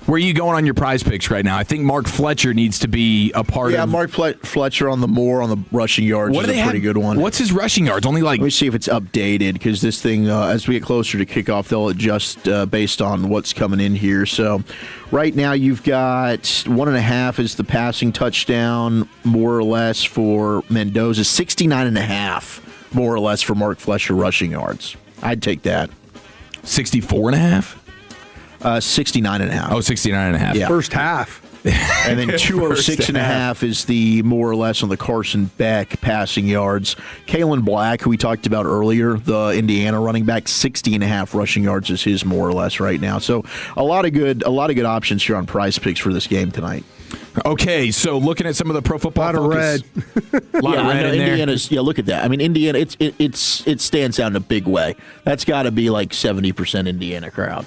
Speaker 1: Where are you going on your prize picks right now? I think Mark Fletcher needs to be a part of.
Speaker 3: Yeah, Mark Fletcher on the rushing yards is a pretty good one.
Speaker 1: What's his rushing yards? Only like.
Speaker 3: Let me see if it's updated, because this thing, as we get closer to kickoff, they'll adjust based on what's coming in here. So right now you've got 1.5 is the passing touchdown, more or less, for Mendoza. 69.5, more or less, for Mark Fletcher rushing yards. I'd take that.
Speaker 1: 64.5?
Speaker 3: 69.5.
Speaker 1: Oh, 69.5.
Speaker 3: Yeah.
Speaker 2: First half.
Speaker 3: And then 206.5 is the more or less on the Carson Beck passing yards. Kalen Black, who we talked about earlier, the Indiana running back, 60.5 rushing yards is his more or less right now. So a lot of good options here on prize picks for this game tonight.
Speaker 1: Okay, so looking at some of the Pro Football
Speaker 2: Focus.
Speaker 1: A lot of red in there.
Speaker 3: Indiana's, look at that. I mean, Indiana, it stands out in a big way. That's got to be like 70% Indiana crowd.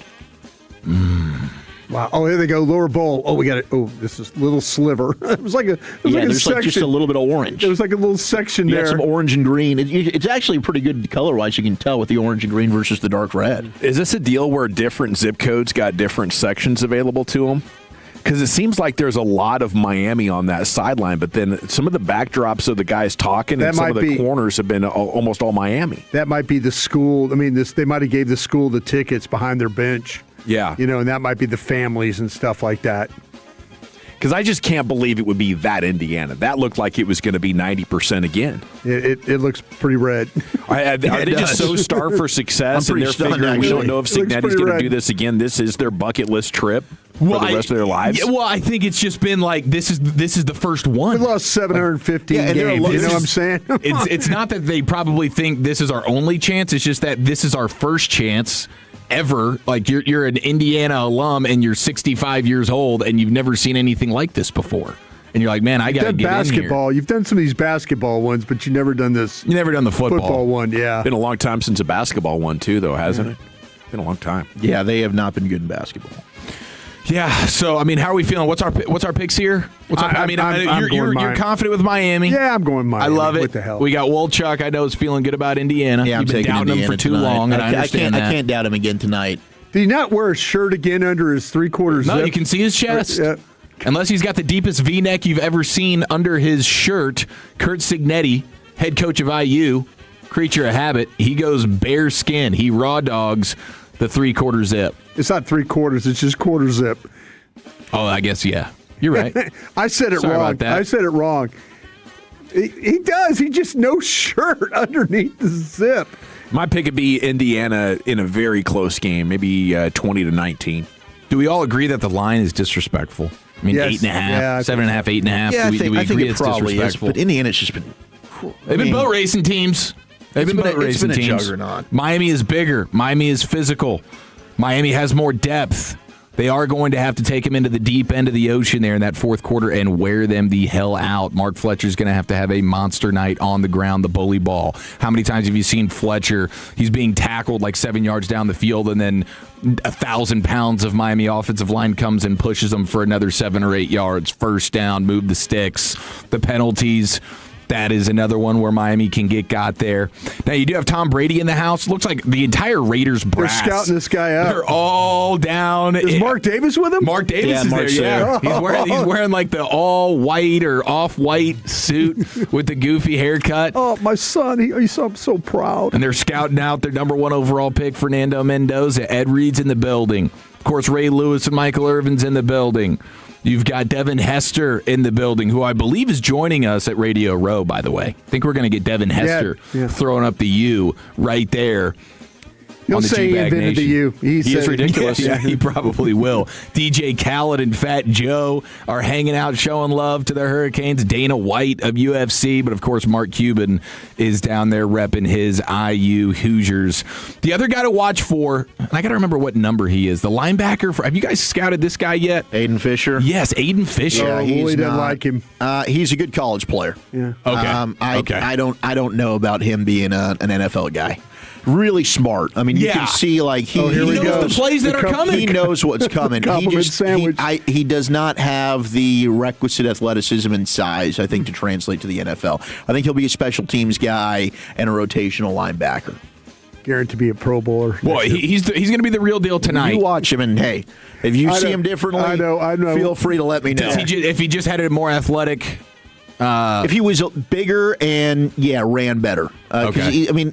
Speaker 2: Wow. Oh, here they go. Lower bowl. Oh, we got it. Oh, this is a little sliver. It was like a
Speaker 3: there's
Speaker 2: section.
Speaker 3: like just a little bit of orange.
Speaker 2: There was like a little section
Speaker 3: you
Speaker 2: there.
Speaker 3: got some orange and green. It's actually pretty good color-wise. You can tell with the orange and green versus the dark red.
Speaker 4: Is this a deal where different zip codes got different sections available to them? Because it seems like there's a lot of Miami on that sideline, but then some of the backdrops of the guys talking and some of the corners have been almost all Miami.
Speaker 2: That might be the school. I mean, they might have gave the school the tickets behind their bench.
Speaker 4: Yeah.
Speaker 2: And that might be the families and stuff like that.
Speaker 4: Because I just can't believe it would be that Indiana. That looked like it was going to be 90% again.
Speaker 2: It looks pretty red.
Speaker 4: Are they just so starved for success and they're figuring we don't know if Cignetti's going to do this again? This is their bucket list trip for the rest of their lives?
Speaker 1: Yeah, well, I think it's just been like this is the first one.
Speaker 2: We lost 715 games. You know what I'm saying?
Speaker 1: It's not that they probably think this is our only chance. It's just that this is our first chance ever. Like you're an Indiana alum and you're 65 years old and you've never seen anything like this before. And you're like, man, I got to get
Speaker 2: basketball.
Speaker 1: in here.
Speaker 2: You've done some of these basketball ones, but you've never done this.
Speaker 1: You never done the
Speaker 2: football one, yeah.
Speaker 4: Been a long time since a basketball one too, though, hasn't it? Been a long time.
Speaker 3: Yeah, they have not been good in basketball.
Speaker 1: Yeah, so I mean, how are we feeling? What's our picks here? You're confident with Miami.
Speaker 2: Yeah, I'm going Miami.
Speaker 1: I love it.
Speaker 2: What the hell?
Speaker 1: We got Wolchuk. I know is feeling good about Indiana.
Speaker 3: Yeah,
Speaker 1: You've been doubting
Speaker 3: Indiana
Speaker 1: him for too
Speaker 3: tonight.
Speaker 1: long, and I understand that.
Speaker 3: I can't doubt him again tonight.
Speaker 2: Did he not wear a shirt again under his three-quarter zip?
Speaker 1: No, you can see his chest. Unless he's got the deepest V-neck you've ever seen under his shirt. Curt Cignetti, head coach of IU, creature of habit. He goes bare skin. He raw dogs the three-quarter zip.
Speaker 2: It's not three-quarters. It's just quarter zip.
Speaker 1: Oh, I guess, yeah. You're right.
Speaker 2: I said it
Speaker 1: Sorry
Speaker 2: wrong.
Speaker 1: about that.
Speaker 2: I said it wrong. He does. He just no shirt underneath the zip.
Speaker 4: My pick would be Indiana in a very close game, maybe 20-19.
Speaker 1: Do we all agree that the line is disrespectful? I mean, 8.5, 7.5, 8.5.
Speaker 3: Yeah,
Speaker 1: do we
Speaker 3: I think
Speaker 1: agree
Speaker 3: it
Speaker 1: it's
Speaker 3: probably is.
Speaker 1: disrespectful?
Speaker 3: But Indiana's just been.
Speaker 1: They've been boat racing teams. It's been a
Speaker 3: juggernaut.
Speaker 1: Miami is bigger. Miami is physical. Miami has more depth. They are going to have to take them into the deep end of the ocean there in that fourth quarter and wear them the hell out. Mark Fletcher's going to have a monster night on the ground, the bully ball. How many times have you seen Fletcher? He's being tackled like 7 yards down the field, and then 1,000 pounds of Miami offensive line comes and pushes them for another 7 or 8 yards. First down, move the sticks. The penalties. That is another one where Miami can get got there. Now, you do have Tom Brady in the house. Looks like the entire Raiders brass.
Speaker 2: They're scouting this guy out.
Speaker 1: They're all down.
Speaker 2: Is Mark Davis with him?
Speaker 1: Mark Davis is there, yeah. He's wearing like the all-white or off-white suit with the goofy haircut.
Speaker 2: Oh, my son. I'm so proud.
Speaker 1: And they're scouting out their number 1 overall pick, Fernando Mendoza. Ed Reed's in the building. Of course, Ray Lewis and Michael Irvin's in the building. You've got Devin Hester in the building, who I believe is joining us at Radio Row, by the way. I think we're going to get Devin Hester throwing up the U right there.
Speaker 2: He'll say he invented the U.
Speaker 1: He is ridiculous. Yeah, he probably will. DJ Khaled and Fat Joe are hanging out, showing love to the Hurricanes. Dana White of UFC, but of course Mark Cuban is down there repping his IU Hoosiers. The other guy to watch for, and I got to remember what number he is, the linebacker. Have you guys scouted this guy yet?
Speaker 3: Aiden Fisher?
Speaker 1: Yes, Aiden Fisher.
Speaker 2: Yeah, he doesn't like him.
Speaker 3: He's a good college player.
Speaker 2: Yeah.
Speaker 1: Okay.
Speaker 3: I don't know about him being an NFL guy. really smart. I mean, you can see like he
Speaker 1: knows the plays that are coming.
Speaker 3: He knows what's coming. He does not have the requisite athleticism and size, I think, to translate to the NFL. I think he'll be a special teams guy and a rotational linebacker.
Speaker 2: Guaranteed to be a Pro Bowler.
Speaker 1: Boy, he's going to be the real deal tonight.
Speaker 3: You watch him, and hey, if you see him differently, I know. Feel free to let me know.
Speaker 1: If he just had a more athletic,
Speaker 3: if he was bigger and ran better. Okay.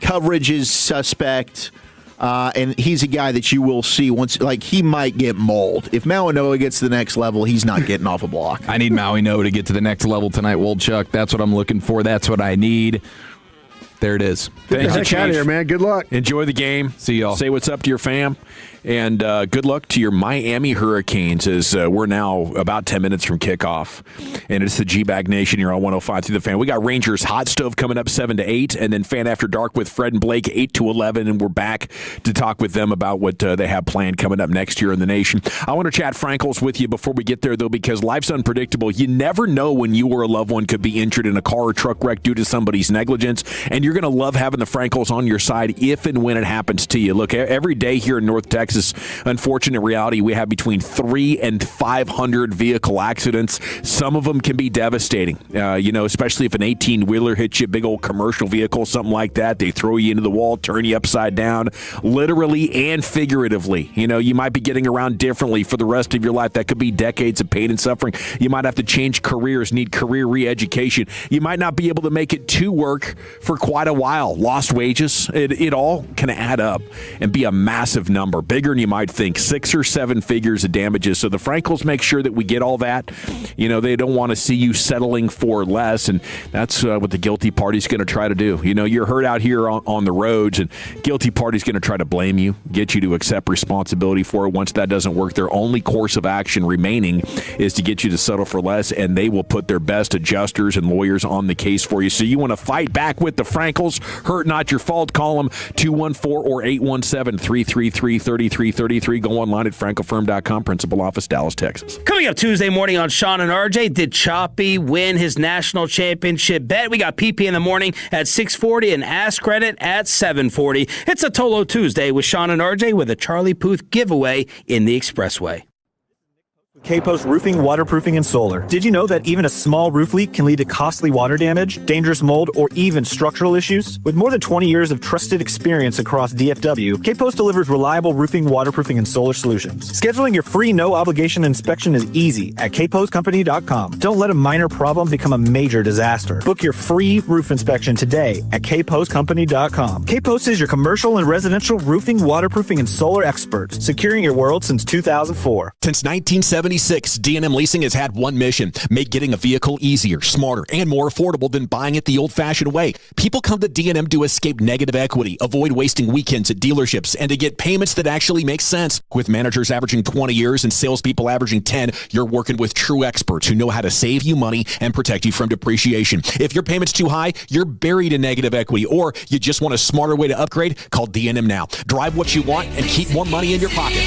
Speaker 3: Coverage is suspect. And he's a guy that you will see once, like he might get mauled. If Mauigoa gets to the next level, he's not getting off a block.
Speaker 1: I need Mauigoa to get to the next level tonight, Woldchuck. That's what I'm looking for. That's what I need. There it is.
Speaker 2: Thanks, Chief. Out of here, man. Good luck.
Speaker 4: Enjoy the game.
Speaker 1: See y'all.
Speaker 4: Say what's up to your fam. And good luck to your Miami Hurricanes as we're now about 10 minutes from kickoff. And it's the GBAG Nation here on 105 through the Fan. We got Rangers Hot Stove coming up 7 to 8, and then Fan After Dark with Fred and Blake 8 to 11. And we're back to talk with them about what they have planned coming up next year in the nation. I want to chat Frankles with you before we get there, though, because life's unpredictable. You never know when you or a loved one could be injured in a car or truck wreck due to somebody's negligence. And you're going to love having the Frankles on your side if and when it happens to you. Look, every day here in North Texas, unfortunate reality, we have between 300 and 500 vehicle accidents. Some of them can be devastating, especially if an 18-wheeler hits you, big old commercial vehicle, something like that. They throw you into the wall, turn you upside down, literally and figuratively. You might be getting around differently for the rest of your life. That could be decades of pain and suffering. You might have to change careers, need career re-education. You might not be able to make it to work for quite a while. Lost wages, it all can add up and be a massive number, bigger than you might think. 6 or 7 figures of damages. So the Frankles make sure that we get all that. They don't want to see you settling for less, and that's what the guilty party's going to try to do. You're hurt out here on the roads, and guilty party's going to try to blame you, get you to accept responsibility for it. Once that doesn't work, their only course of action remaining is to get you to settle for less, and they will put their best adjusters and lawyers on the case for you. So you want to fight back with the Frankles? Hurt not your fault. Call them 214 or 817-333-3333. Go online at frankofirm.com, principal office, Dallas, Texas.
Speaker 5: Coming up Tuesday morning on Shan and RJ, did Choppy win his national championship bet? We got PP in the morning at 6:40 and Ask Credit at 7:40. It's a Tolo Tuesday with Shan and RJ with a Charlie Puth giveaway in the Expressway.
Speaker 6: K-Post Roofing, Waterproofing, and Solar. Did you know that even a small roof leak can lead to costly water damage, dangerous mold, or even structural issues? With more than 20 years of trusted experience across DFW, K-Post delivers reliable roofing, waterproofing, and solar solutions. Scheduling your free no-obligation inspection is easy at kpostcompany.com. Don't let a minor problem become a major disaster. Book your free roof inspection today at kpostcompany.com. K-Post is your commercial and residential roofing, waterproofing, and solar experts, securing your world since 2004.
Speaker 7: Since 1976, D&M Leasing has had one mission: make getting a vehicle easier, smarter, and more affordable than buying it the old-fashioned way. People come to D&M to escape negative equity, avoid wasting weekends at dealerships, and to get payments that actually make sense. With managers averaging 20 years and salespeople averaging 10, you're working with true experts who know how to save you money and protect you from depreciation. If your payment's too high, you're buried in negative equity, or you just want a smarter way to upgrade, call D&M now. Drive what you want and keep more money in your pocket.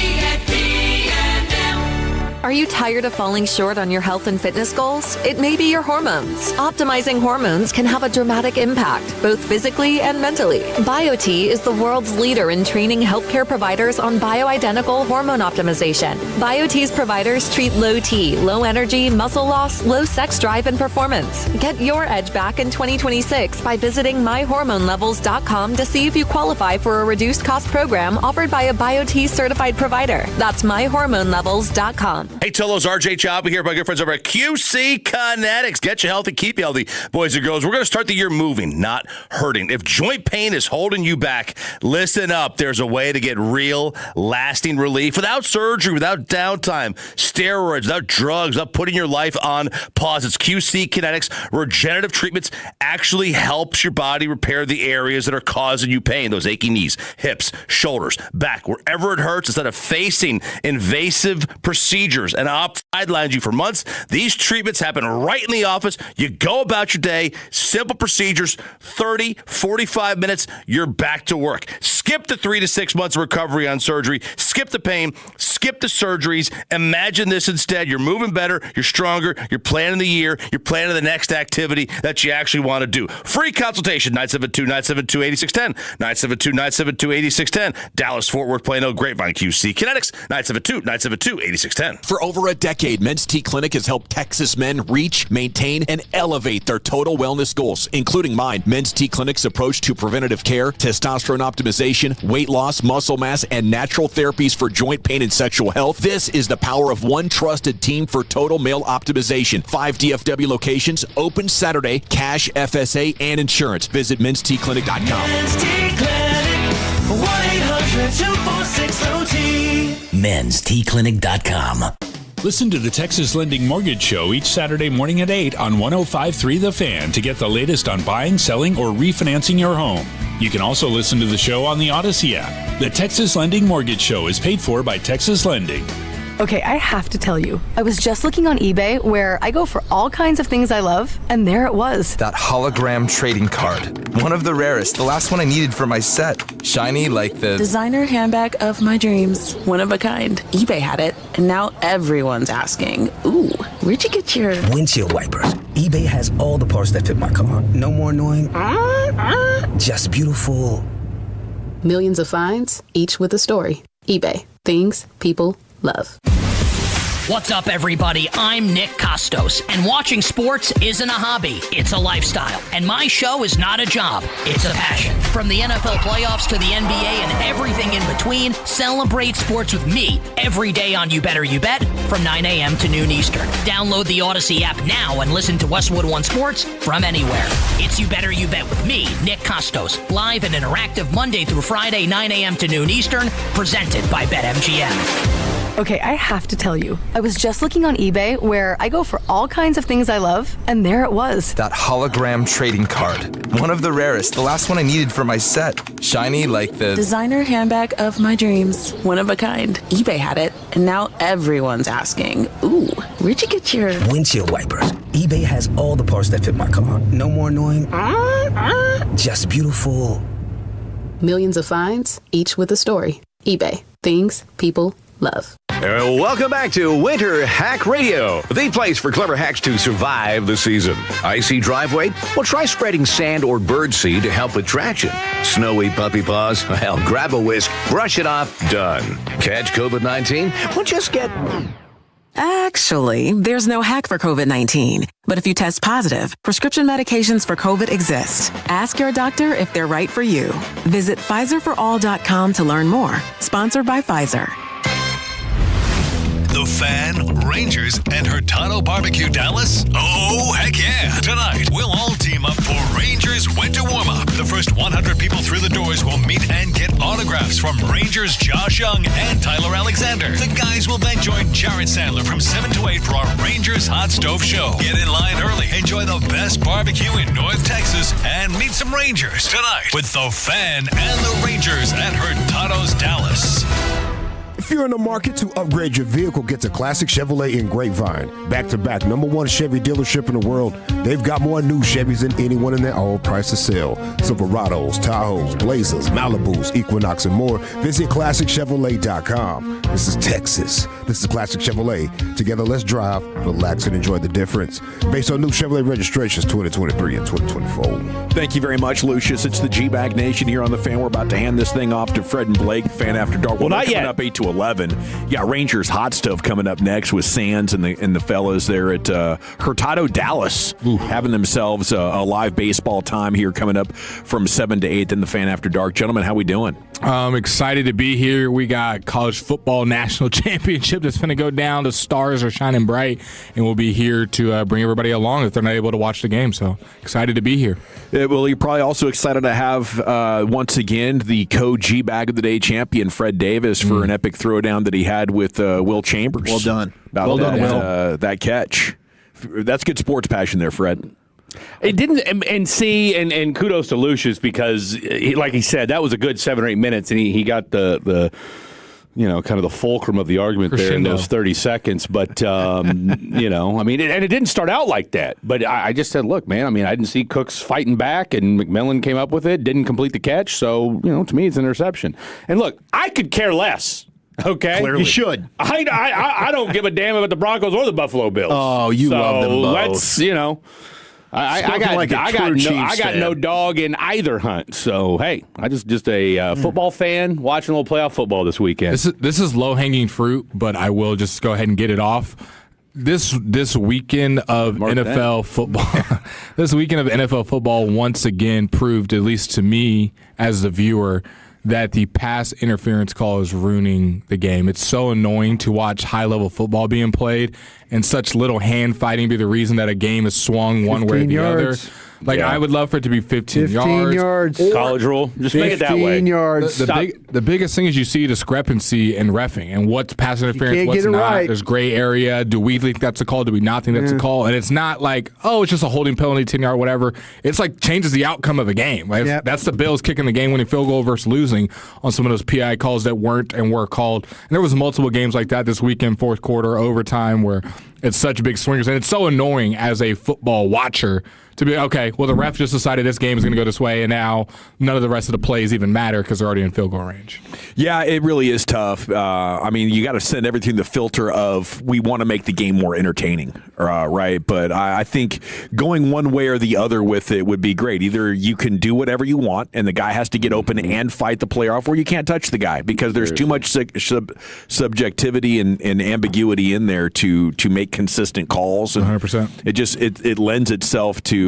Speaker 10: Are you tired of falling short on your health and fitness goals? It may be your hormones. Optimizing hormones can have a dramatic impact, both physically and mentally. BioT is the world's leader in training healthcare providers on bioidentical hormone optimization. BioT's providers treat low T, low energy, muscle loss, low sex drive, and performance. Get your edge back in 2026 by visiting myhormonelevels.com to see if you qualify for a reduced cost program offered by a BioT certified provider. That's myhormonelevels.com.
Speaker 8: Hey, Tolos, RJ Chopper here, my good friends over at QC Kinetics. Get you healthy, keep you healthy. Boys and girls, we're going to start the year moving, not hurting. If joint pain is holding you back, listen up. There's a way to get real, lasting relief without surgery, without downtime, steroids, without drugs, without putting your life on pause. It's QC Kinetics. Regenerative treatments actually helps your body repair the areas that are causing you pain. Those achy knees, hips, shoulders, back, wherever it hurts, instead of facing invasive procedures and sidelines you for months. These treatments happen right in the office. You go about your day, simple procedures, 30, 45 minutes, you're back to work. Skip the 3 to 6 months of recovery on surgery. Skip the pain. Skip the surgeries. Imagine this instead. You're moving better. You're stronger. You're planning the year. You're planning the next activity that you actually want to do. Free consultation, 972-972-8610. 972-972-8610. Dallas, Fort Worth, Plano, Grapevine, QC Kinetics, 972-972-8610.
Speaker 7: For over a decade, Men's T Clinic has helped Texas men reach, maintain, and elevate their total wellness goals, including mine. Men's T Clinic's approach to preventative care, testosterone optimization, weight loss, muscle mass, and natural therapies for joint pain and sexual health. This is the power of one trusted team for total male optimization. 5 DFW locations, open Saturday, cash, FSA, and insurance. Visit mensteclinic.com.
Speaker 9: Men's T Clinic, 1-800-246-OT.
Speaker 11: mensteclinic.com.
Speaker 12: Listen to the Texas Lending Mortgage Show each Saturday morning at 8 on 105.3 The Fan to get the latest on buying, selling, or refinancing your home. You can also listen to the show on the Odyssey app. The Texas Lending Mortgage Show is paid for by Texas Lending.
Speaker 13: Okay, I have to tell you, I was just looking on eBay where I go for all kinds of things I love, and there it was.
Speaker 14: That hologram trading card. One of the rarest, the last one I needed for my set. Shiny like the
Speaker 15: designer handbag of my dreams. One of a kind. eBay had it, and now everyone's asking, ooh, where'd you get your
Speaker 11: windshield wipers? eBay has all the parts that fit my car. No more annoying, just beautiful.
Speaker 15: Millions of finds, each with a story. eBay. Things people love.
Speaker 16: What's up, everybody? I'm Nick Costos, and watching sports isn't a hobby, it's a lifestyle. And my show is not a job, it's a passion. From the NFL playoffs to the NBA and everything in between, celebrate sports with me every day on You Better You Bet from 9 a.m. to noon Eastern. Download the Odyssey app now and listen to Westwood One Sports from anywhere. It's You Better You Bet with me, Nick Costos, live and interactive Monday through Friday, 9 a.m. to noon Eastern, presented by BetMGM.
Speaker 13: Okay, I have to tell you, I was just looking on eBay where I go for all kinds of things I love, and there it was.
Speaker 14: that hologram trading card. One of the rarest, the last one I needed for my set. Shiny like the
Speaker 15: designer handbag of my dreams. One of a kind. eBay had it, and now everyone's asking, ooh, where'd you get your
Speaker 11: windshield wipers? eBay has all the parts that fit my car. No more annoying, just beautiful.
Speaker 15: Millions of finds, each with a story. eBay. Things people love.
Speaker 17: Welcome back to Winter Hack Radio, the place for clever hacks to survive the season. Icy driveway? Well, try spreading sand or birdseed to help with traction. Snowy puppy paws? Well, grab a whisk, brush it off, done. Catch COVID-19? Well, just get...
Speaker 18: Actually, there's no hack for COVID-19. But if you test positive, prescription medications for COVID exist. Ask your doctor if they're right for you. Visit PfizerForAll.com to learn more. Sponsored by Pfizer.
Speaker 19: The Fan, Rangers, and Hurtado Barbecue Dallas? Oh, heck yeah. Tonight, we'll all team up for Rangers Winter Warm-Up. The first 100 people through the doors will meet and get autographs from Rangers Josh Young and Tyler Alexander. The guys will then join Jared Sandler from 7 to 8 for our Rangers Hot Stove Show. Get in line early, enjoy the best barbecue in North Texas, and meet some Rangers tonight with The Fan and the Rangers at Hurtado's Dallas.
Speaker 30: If you're in the market to upgrade your vehicle, get to Classic Chevrolet in Grapevine. Back-to-back #1 Chevy dealership in the world. They've got more new Chevys than anyone in their all-price to sell. Silverados, Tahoes, Blazers, Malibus, Equinox, and more. Visit ClassicChevrolet.com. This is Texas. This is Classic Chevrolet. Together, let's drive, relax, and enjoy the difference. Based on new Chevrolet registrations 2023 and 2024.
Speaker 4: Thank you very much, Lucius. It's the GBAG Nation here on The Fan. We're about to hand this thing off to Fred and Blake, Fan After Dark. Well, not yet. Up 8 to 11. Yeah, Rangers Hot Stove coming up next with Sands and the fellas there at Hurtado Dallas. Having themselves a live baseball time here coming up from 7 to 8 in the Fan After Dark. Gentlemen, how we doing?
Speaker 1: I'm excited to be here. We got college football national championship that's going to go down. The stars are shining bright, and we'll be here to bring everybody along if they're not able to watch the game. So excited to be here.
Speaker 4: Well, you're probably also excited to have, once again, the co-GBAG of the Day champion, Fred Davis, for an epic throwdown that he had with Will Chambers.
Speaker 3: Well done.
Speaker 4: Well done, Will. That catch. That's good sports passion there, Fred.
Speaker 20: It didn't, and kudos to Lucius because, like he said, that was a good 7 or 8 minutes, and he got the kind of the fulcrum of the argument there in those 30 seconds. But, and it didn't start out like that. But I just said, look, man, I didn't see Cooks fighting back, and McMillan came up with it, didn't complete the catch. So, to me, it's an interception. And look, I could care less. Okay,
Speaker 3: clearly. You should.
Speaker 20: I don't give a damn about the Broncos or the Buffalo Bills.
Speaker 3: Oh, you love them both.
Speaker 20: Let's, I got no dog in either hunt. So hey, I just a football fan watching a little playoff football this weekend.
Speaker 1: This is low hanging fruit, but I will just go ahead and get it off. This weekend of NFL football, this weekend of NFL football once again proved, at least to me as the viewer, that the pass interference call is ruining the game. It's so annoying to watch high-level football being played and such little hand fighting be the reason that a game is swung one way or the other. I would love for it to be 15 yards.
Speaker 20: College rule. Just make it that way.
Speaker 2: 15 yards.
Speaker 1: The biggest thing is you see discrepancy in reffing and what's pass interference, what's not. Right. There's gray area. Do we think that's a call? Do we not think that's a call? And it's not like, it's just a holding penalty, 10-yard, whatever. It's like changes the outcome of a game. Like that's the Bills kicking the game-winning field goal versus losing on some of those PI calls that weren't and were called. And there was multiple games like that this weekend, fourth quarter, overtime, where it's such big swingers. And it's so annoying as a football watcher to be, okay, well, the ref just decided this game is going to go this way, and now none of the rest of the plays even matter because they're already in field goal range.
Speaker 4: Yeah, it really is tough. You got to send everything through the filter of we want to make the game more entertaining, right? But I think going one way or the other with it would be great. Either you can do whatever you want, and the guy has to get open and fight the player off, or you can't touch the guy because there's too much subjectivity and ambiguity in there to make consistent calls. And
Speaker 1: 100%.
Speaker 4: It lends itself to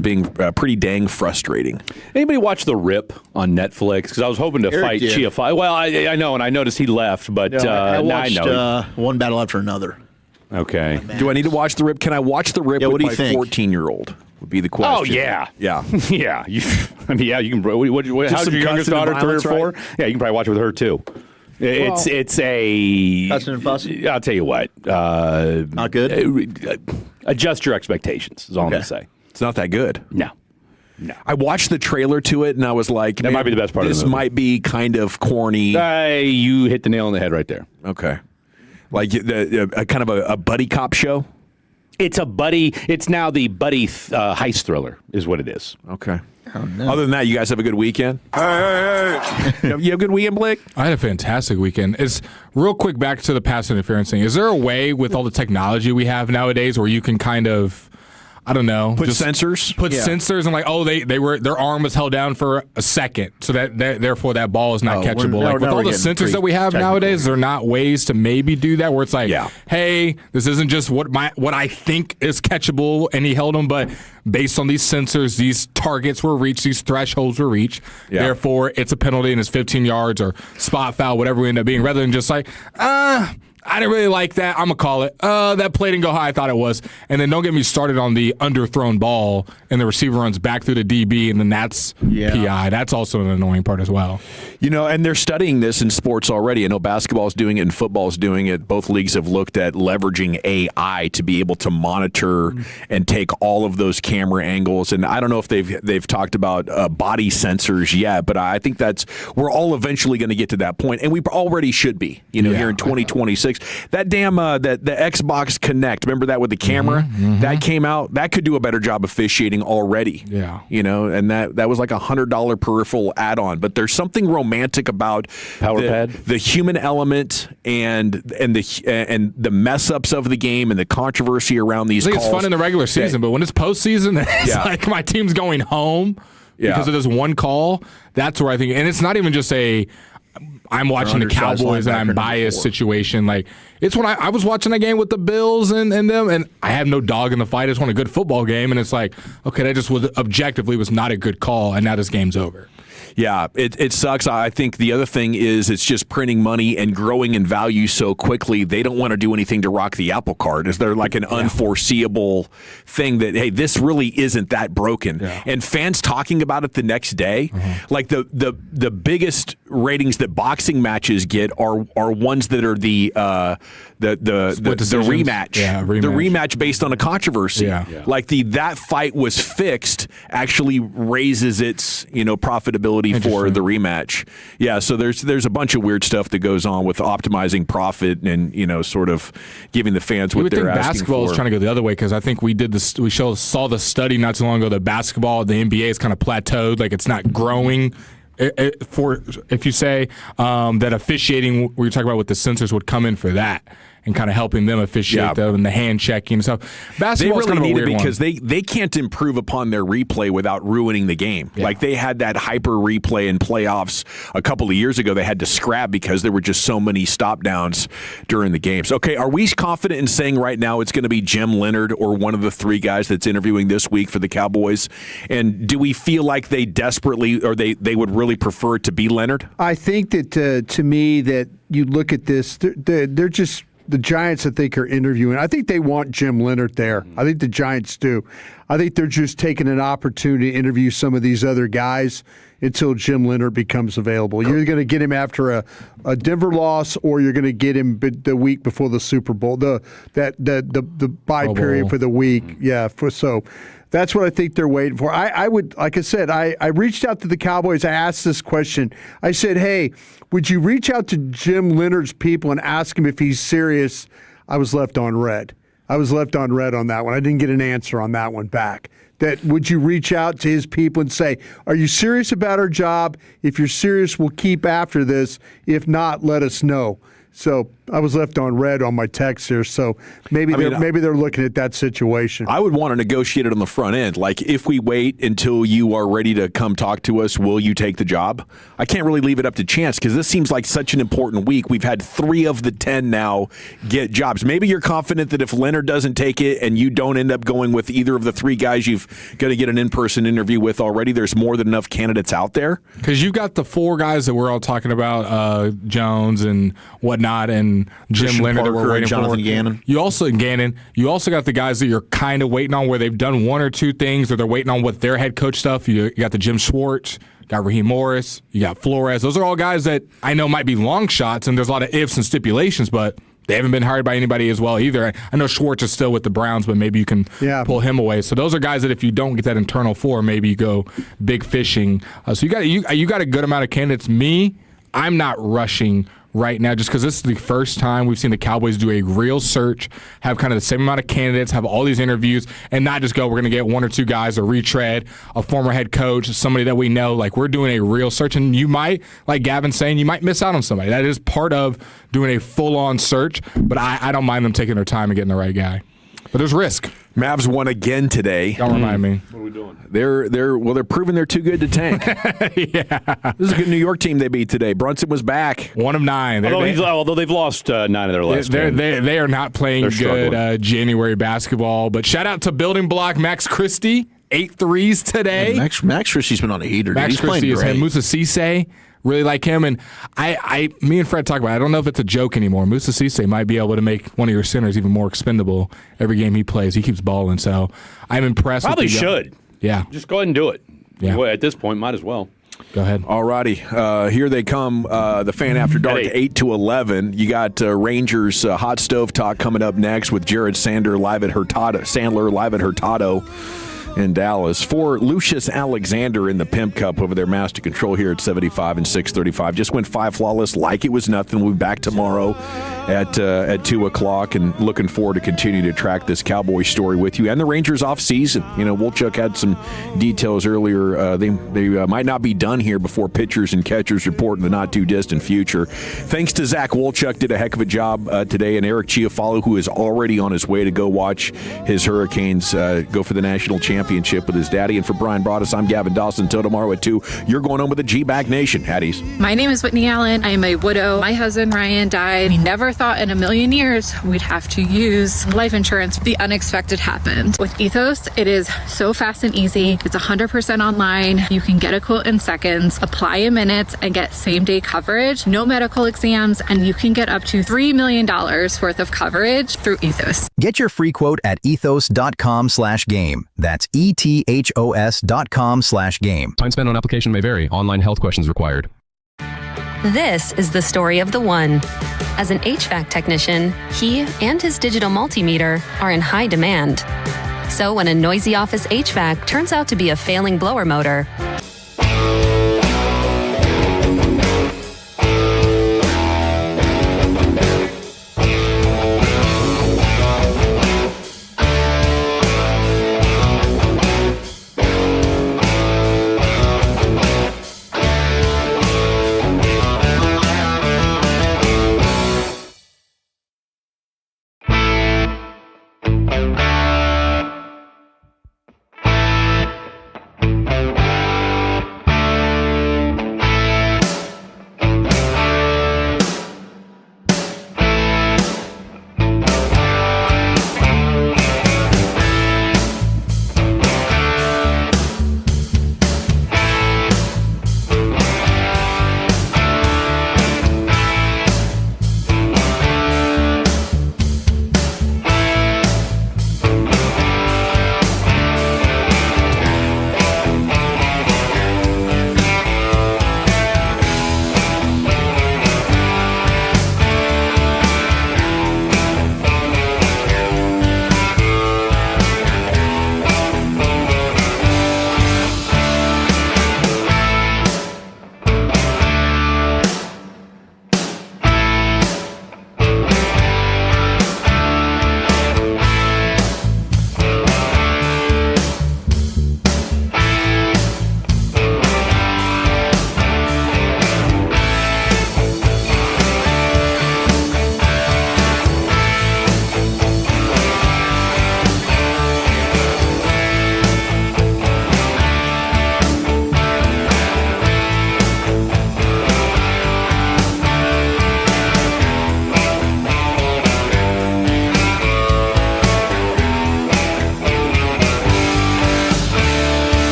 Speaker 4: being pretty dang frustrating.
Speaker 20: Anybody watch The Rip on Netflix? Because I was hoping to fight Chia. Well, I know, and I noticed he left, but
Speaker 3: I watched
Speaker 20: I know.
Speaker 3: one battle after another.
Speaker 20: Okay.
Speaker 4: Do I need to watch The Rip? Can I watch The Rip with my 14-year-old? Would be the question.
Speaker 20: Oh yeah,
Speaker 4: yeah.
Speaker 20: You can. How's your youngest daughter? 3 or 4? Right? Yeah, you can probably watch it with her too. It's a.
Speaker 3: Cousin and Fussy?
Speaker 20: I'll tell you what.
Speaker 3: Not good.
Speaker 20: Adjust your expectations. Is all I'm gonna say.
Speaker 4: It's not that good.
Speaker 20: No.
Speaker 4: I watched the trailer to it, and I was like,
Speaker 20: that might be the best part of the movie.
Speaker 4: This might be kind of corny.
Speaker 20: You hit the nail on the head right there.
Speaker 4: Okay. Like a kind of a buddy cop show?
Speaker 20: It's a buddy. It's now the buddy heist thriller is what it is.
Speaker 4: Okay. Oh, no. Other than that, you guys have a good weekend? Hey. You have a good weekend, Blake?
Speaker 1: I had a fantastic weekend. It's real quick back to the pass interference thing. Is there a way with all the technology we have nowadays where you can kind of, I don't know,
Speaker 4: put sensors
Speaker 1: and like, their arm was held down for a second, so that therefore that ball is not catchable. Like with all the sensors that we have nowadays, there are not ways to maybe do that where it's like, hey, this isn't just what I think is catchable, and he held them, but based on these sensors, these targets were reached, these thresholds were reached. Therefore, it's a penalty and it's 15 yards or spot foul, whatever we end up being, rather than just like, I didn't really like that. I'm going to call it. That play didn't go how I thought it was. And then don't get me started on the underthrown ball and the receiver runs back through the DB, and then that's PI. That's also an annoying part as well.
Speaker 4: And they're studying this in sports already. I know basketball is doing it and football is doing it. Both leagues have looked at leveraging AI to be able to monitor and take all of those camera angles. And I don't know if they've talked about body sensors yet, but I think we're all eventually going to get to that point, and we already should be. Here in 2026. That damn the Xbox Kinect, remember that with the camera? That came out. That could do a better job officiating already.
Speaker 1: Yeah.
Speaker 4: And that was like $100 peripheral add-on. But there's something romantic about the human element and the mess ups of the game and the controversy around these calls.
Speaker 1: It's fun in the regular season, but when it's postseason, it's like my team's going home because of this one call. That's where I think, and it's not even just I'm watching the Cowboys and I'm biased situation. Like, it's when I was watching a game with the Bills and them, and I have no dog in the fight. I just want a good football game, and it's like, okay, that just was objectively was not a good call, and now this game's over.
Speaker 4: Yeah, it sucks. I think the other thing is it's just printing money and growing in value so quickly. They don't want to do anything to rock the apple cart. Is there like an unforeseeable thing that, hey, this really isn't that broken? Yeah. And fans talking about it the next day, like the biggest ratings that boxing matches get are ones that are the rematch.
Speaker 1: Yeah, rematch.
Speaker 4: The rematch based on a controversy.
Speaker 1: Yeah.
Speaker 4: Like that fight was fixed actually raises its profitability possibility for the rematch. Yeah, so there's a bunch of weird stuff that goes on with optimizing profit and sort of giving the fans what they're asking for.
Speaker 1: Basketball is trying to go the other way because I think we did this. We saw the study not too long ago that basketball, the NBA is kind of plateaued, like it's not growing. If you say that officiating, we were talking about with the censors would come in for that and kind of helping them officiate them and the hand checking and stuff. Basketball
Speaker 4: they really
Speaker 1: kind of
Speaker 4: need
Speaker 1: a weird
Speaker 4: it because
Speaker 1: one.
Speaker 4: they can't improve upon their replay without ruining the game. Yeah. Like they had that hyper replay in playoffs a couple of years ago. They had to scrap because there were just so many stop downs during the games. Okay, are we confident in saying right now it's going to be Jim Leonhard or one of the three guys that's interviewing this week for the Cowboys? And do we feel like they desperately or they would really prefer it to be Leonhard?
Speaker 2: I think that to me that you look at this, they're just the Giants, I think, are interviewing. I think they want Jim Leonhard there. I think the Giants do. I think they're just taking an opportunity to interview some of these other guys until Jim Leonhard becomes available. You're going to get him after a Denver loss, or you're going to get him the week before the Super Bowl, the bye period for the week. Yeah, so that's what I think they're waiting for. I would, like I said, I reached out to the Cowboys. I asked this question. I said, hey, would you reach out to Jim Leonhard's people and ask him if he's serious? I was left on red. I was left on red on that one. I didn't get an answer on that one back. That would you reach out to his people and say, are you serious about our job? If you're serious, we'll keep after this. If not, let us know. So I was left on red on my text here, so maybe they're looking at that situation.
Speaker 4: I would want to negotiate it on the front end. Like, if we wait until you are ready to come talk to us, will you take the job? I can't really leave it up to chance because this seems like such an important week. We've had 3 of the 10 now get jobs. Maybe you're confident that if Leonhard doesn't take it and you don't end up going with either of the 3 guys you've got to get an in-person interview with already, there's more than enough candidates out there.
Speaker 1: Because you've got the 4 guys that we're all talking about, Jones and whatnot, and Jim Leonhard that we're waiting
Speaker 3: Jonathan
Speaker 1: for.
Speaker 3: Gannon.
Speaker 1: You also got the guys that you're kind of waiting on where they've done 1 or 2 things, or they're waiting on what their head coach stuff. You got the Jim Schwartz, got Raheem Morris, you got Flores. Those are all guys that I know might be long shots, and there's a lot of ifs and stipulations, but they haven't been hired by anybody as well either. I know Schwartz is still with the Browns, but maybe you can pull him away. So those are guys that if you don't get that internal 4, maybe you go big fishing. So you got a good amount of candidates. I'm not rushing right now just because this is the first time we've seen the Cowboys do a real search, have kind of the same amount of candidates, have all these interviews, and not just go, we're going to get 1 or 2 guys, a retread, a former head coach, somebody that we know. Like, we're doing a real search, and you might, like Gavin's saying, you might miss out on somebody. That is part of doing a full-on search, but I don't mind them taking their time and getting the right guy. But there's risk.
Speaker 4: Mavs won again today.
Speaker 1: Don't remind me.
Speaker 20: What are we doing?
Speaker 4: They're proving they're too good to tank.
Speaker 1: Yeah.
Speaker 4: This is a good New York team they beat today. Brunson was back.
Speaker 1: 1 of 9.
Speaker 20: Although they've lost 9 of their last 10.
Speaker 1: They are not playing good January basketball. But shout out to Building Block Max Christie, 8 threes today.
Speaker 3: Max Christie's been on a heater.
Speaker 1: Max
Speaker 3: He's
Speaker 1: Christie
Speaker 3: playing
Speaker 1: is
Speaker 3: great.
Speaker 1: him. Musa Cisse, really like him. And me and Fred talk about it. I don't know if it's a joke anymore. Musa Cisse might be able to make one of your centers even more expendable every game he plays. He keeps balling. So I'm impressed.
Speaker 20: Probably
Speaker 1: with
Speaker 20: should.
Speaker 1: Yeah.
Speaker 20: Just go ahead and do it.
Speaker 1: Yeah.
Speaker 20: Well, at this point, might as well.
Speaker 1: Go ahead.
Speaker 4: All righty. Here they come. The Fan After Dark, 8 to 11. You got Rangers Hot Stove Talk coming up next with Jared Sandler live at Hurtado in Dallas. For Lucius Alexander in the Pimp Cup over there, Master Control here at 75 and 635. Just went 5 flawless like it was nothing. We'll be back tomorrow at 2 o'clock and looking forward to continue to track this Cowboy story with you and the Rangers off season. Wolchuk had some details earlier. They might not be done here before pitchers and catchers report in the not too distant future. Thanks to Zach Wolchuk, did a heck of a job today, and Eric Chiafalo, who is already on his way to go watch his Hurricanes go for the national championship with his daddy. And for Brian Broaddus, I'm Gavin Dawson. Until tomorrow at 2, you're going home with the GBAG Nation. Hatties.
Speaker 21: My name is Whitney Allen. I am a widow. My husband, Ryan, died. We never thought in a million years we'd have to use life insurance. The unexpected happened. With Ethos, it is so fast and easy. It's 100% online. You can get a quote in seconds, apply in minutes, and get same-day coverage. No medical exams, and you can get up to $3 million worth of coverage through Ethos.
Speaker 22: Get your free quote at ethos.com/game. That's ethos.com/game.
Speaker 23: Time spent on application may vary. Online health questions required.
Speaker 10: This is the story of the one. As an HVAC technician, he and his digital multimeter are in high demand. So when a noisy office HVAC turns out to be a failing blower motor,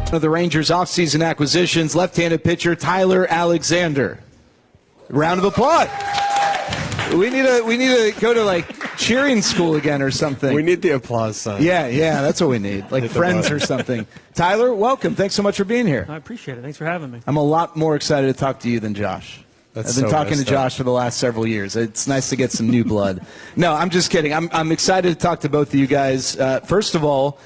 Speaker 5: One of the Rangers' offseason acquisitions, left-handed pitcher Tyler Alexander. Round of applause. We need to go to like cheering school again or something.
Speaker 6: We need the applause sign.
Speaker 5: Yeah, that's what we need. Like Friends or something. Tyler, welcome. Thanks so much for being here.
Speaker 7: I appreciate it. Thanks for having me.
Speaker 5: I'm a lot more excited to talk to you than Josh. I've been talking to Josh for the last several years. It's nice to get some new blood. No, I'm just kidding. I'm excited to talk to both of you guys. First of all,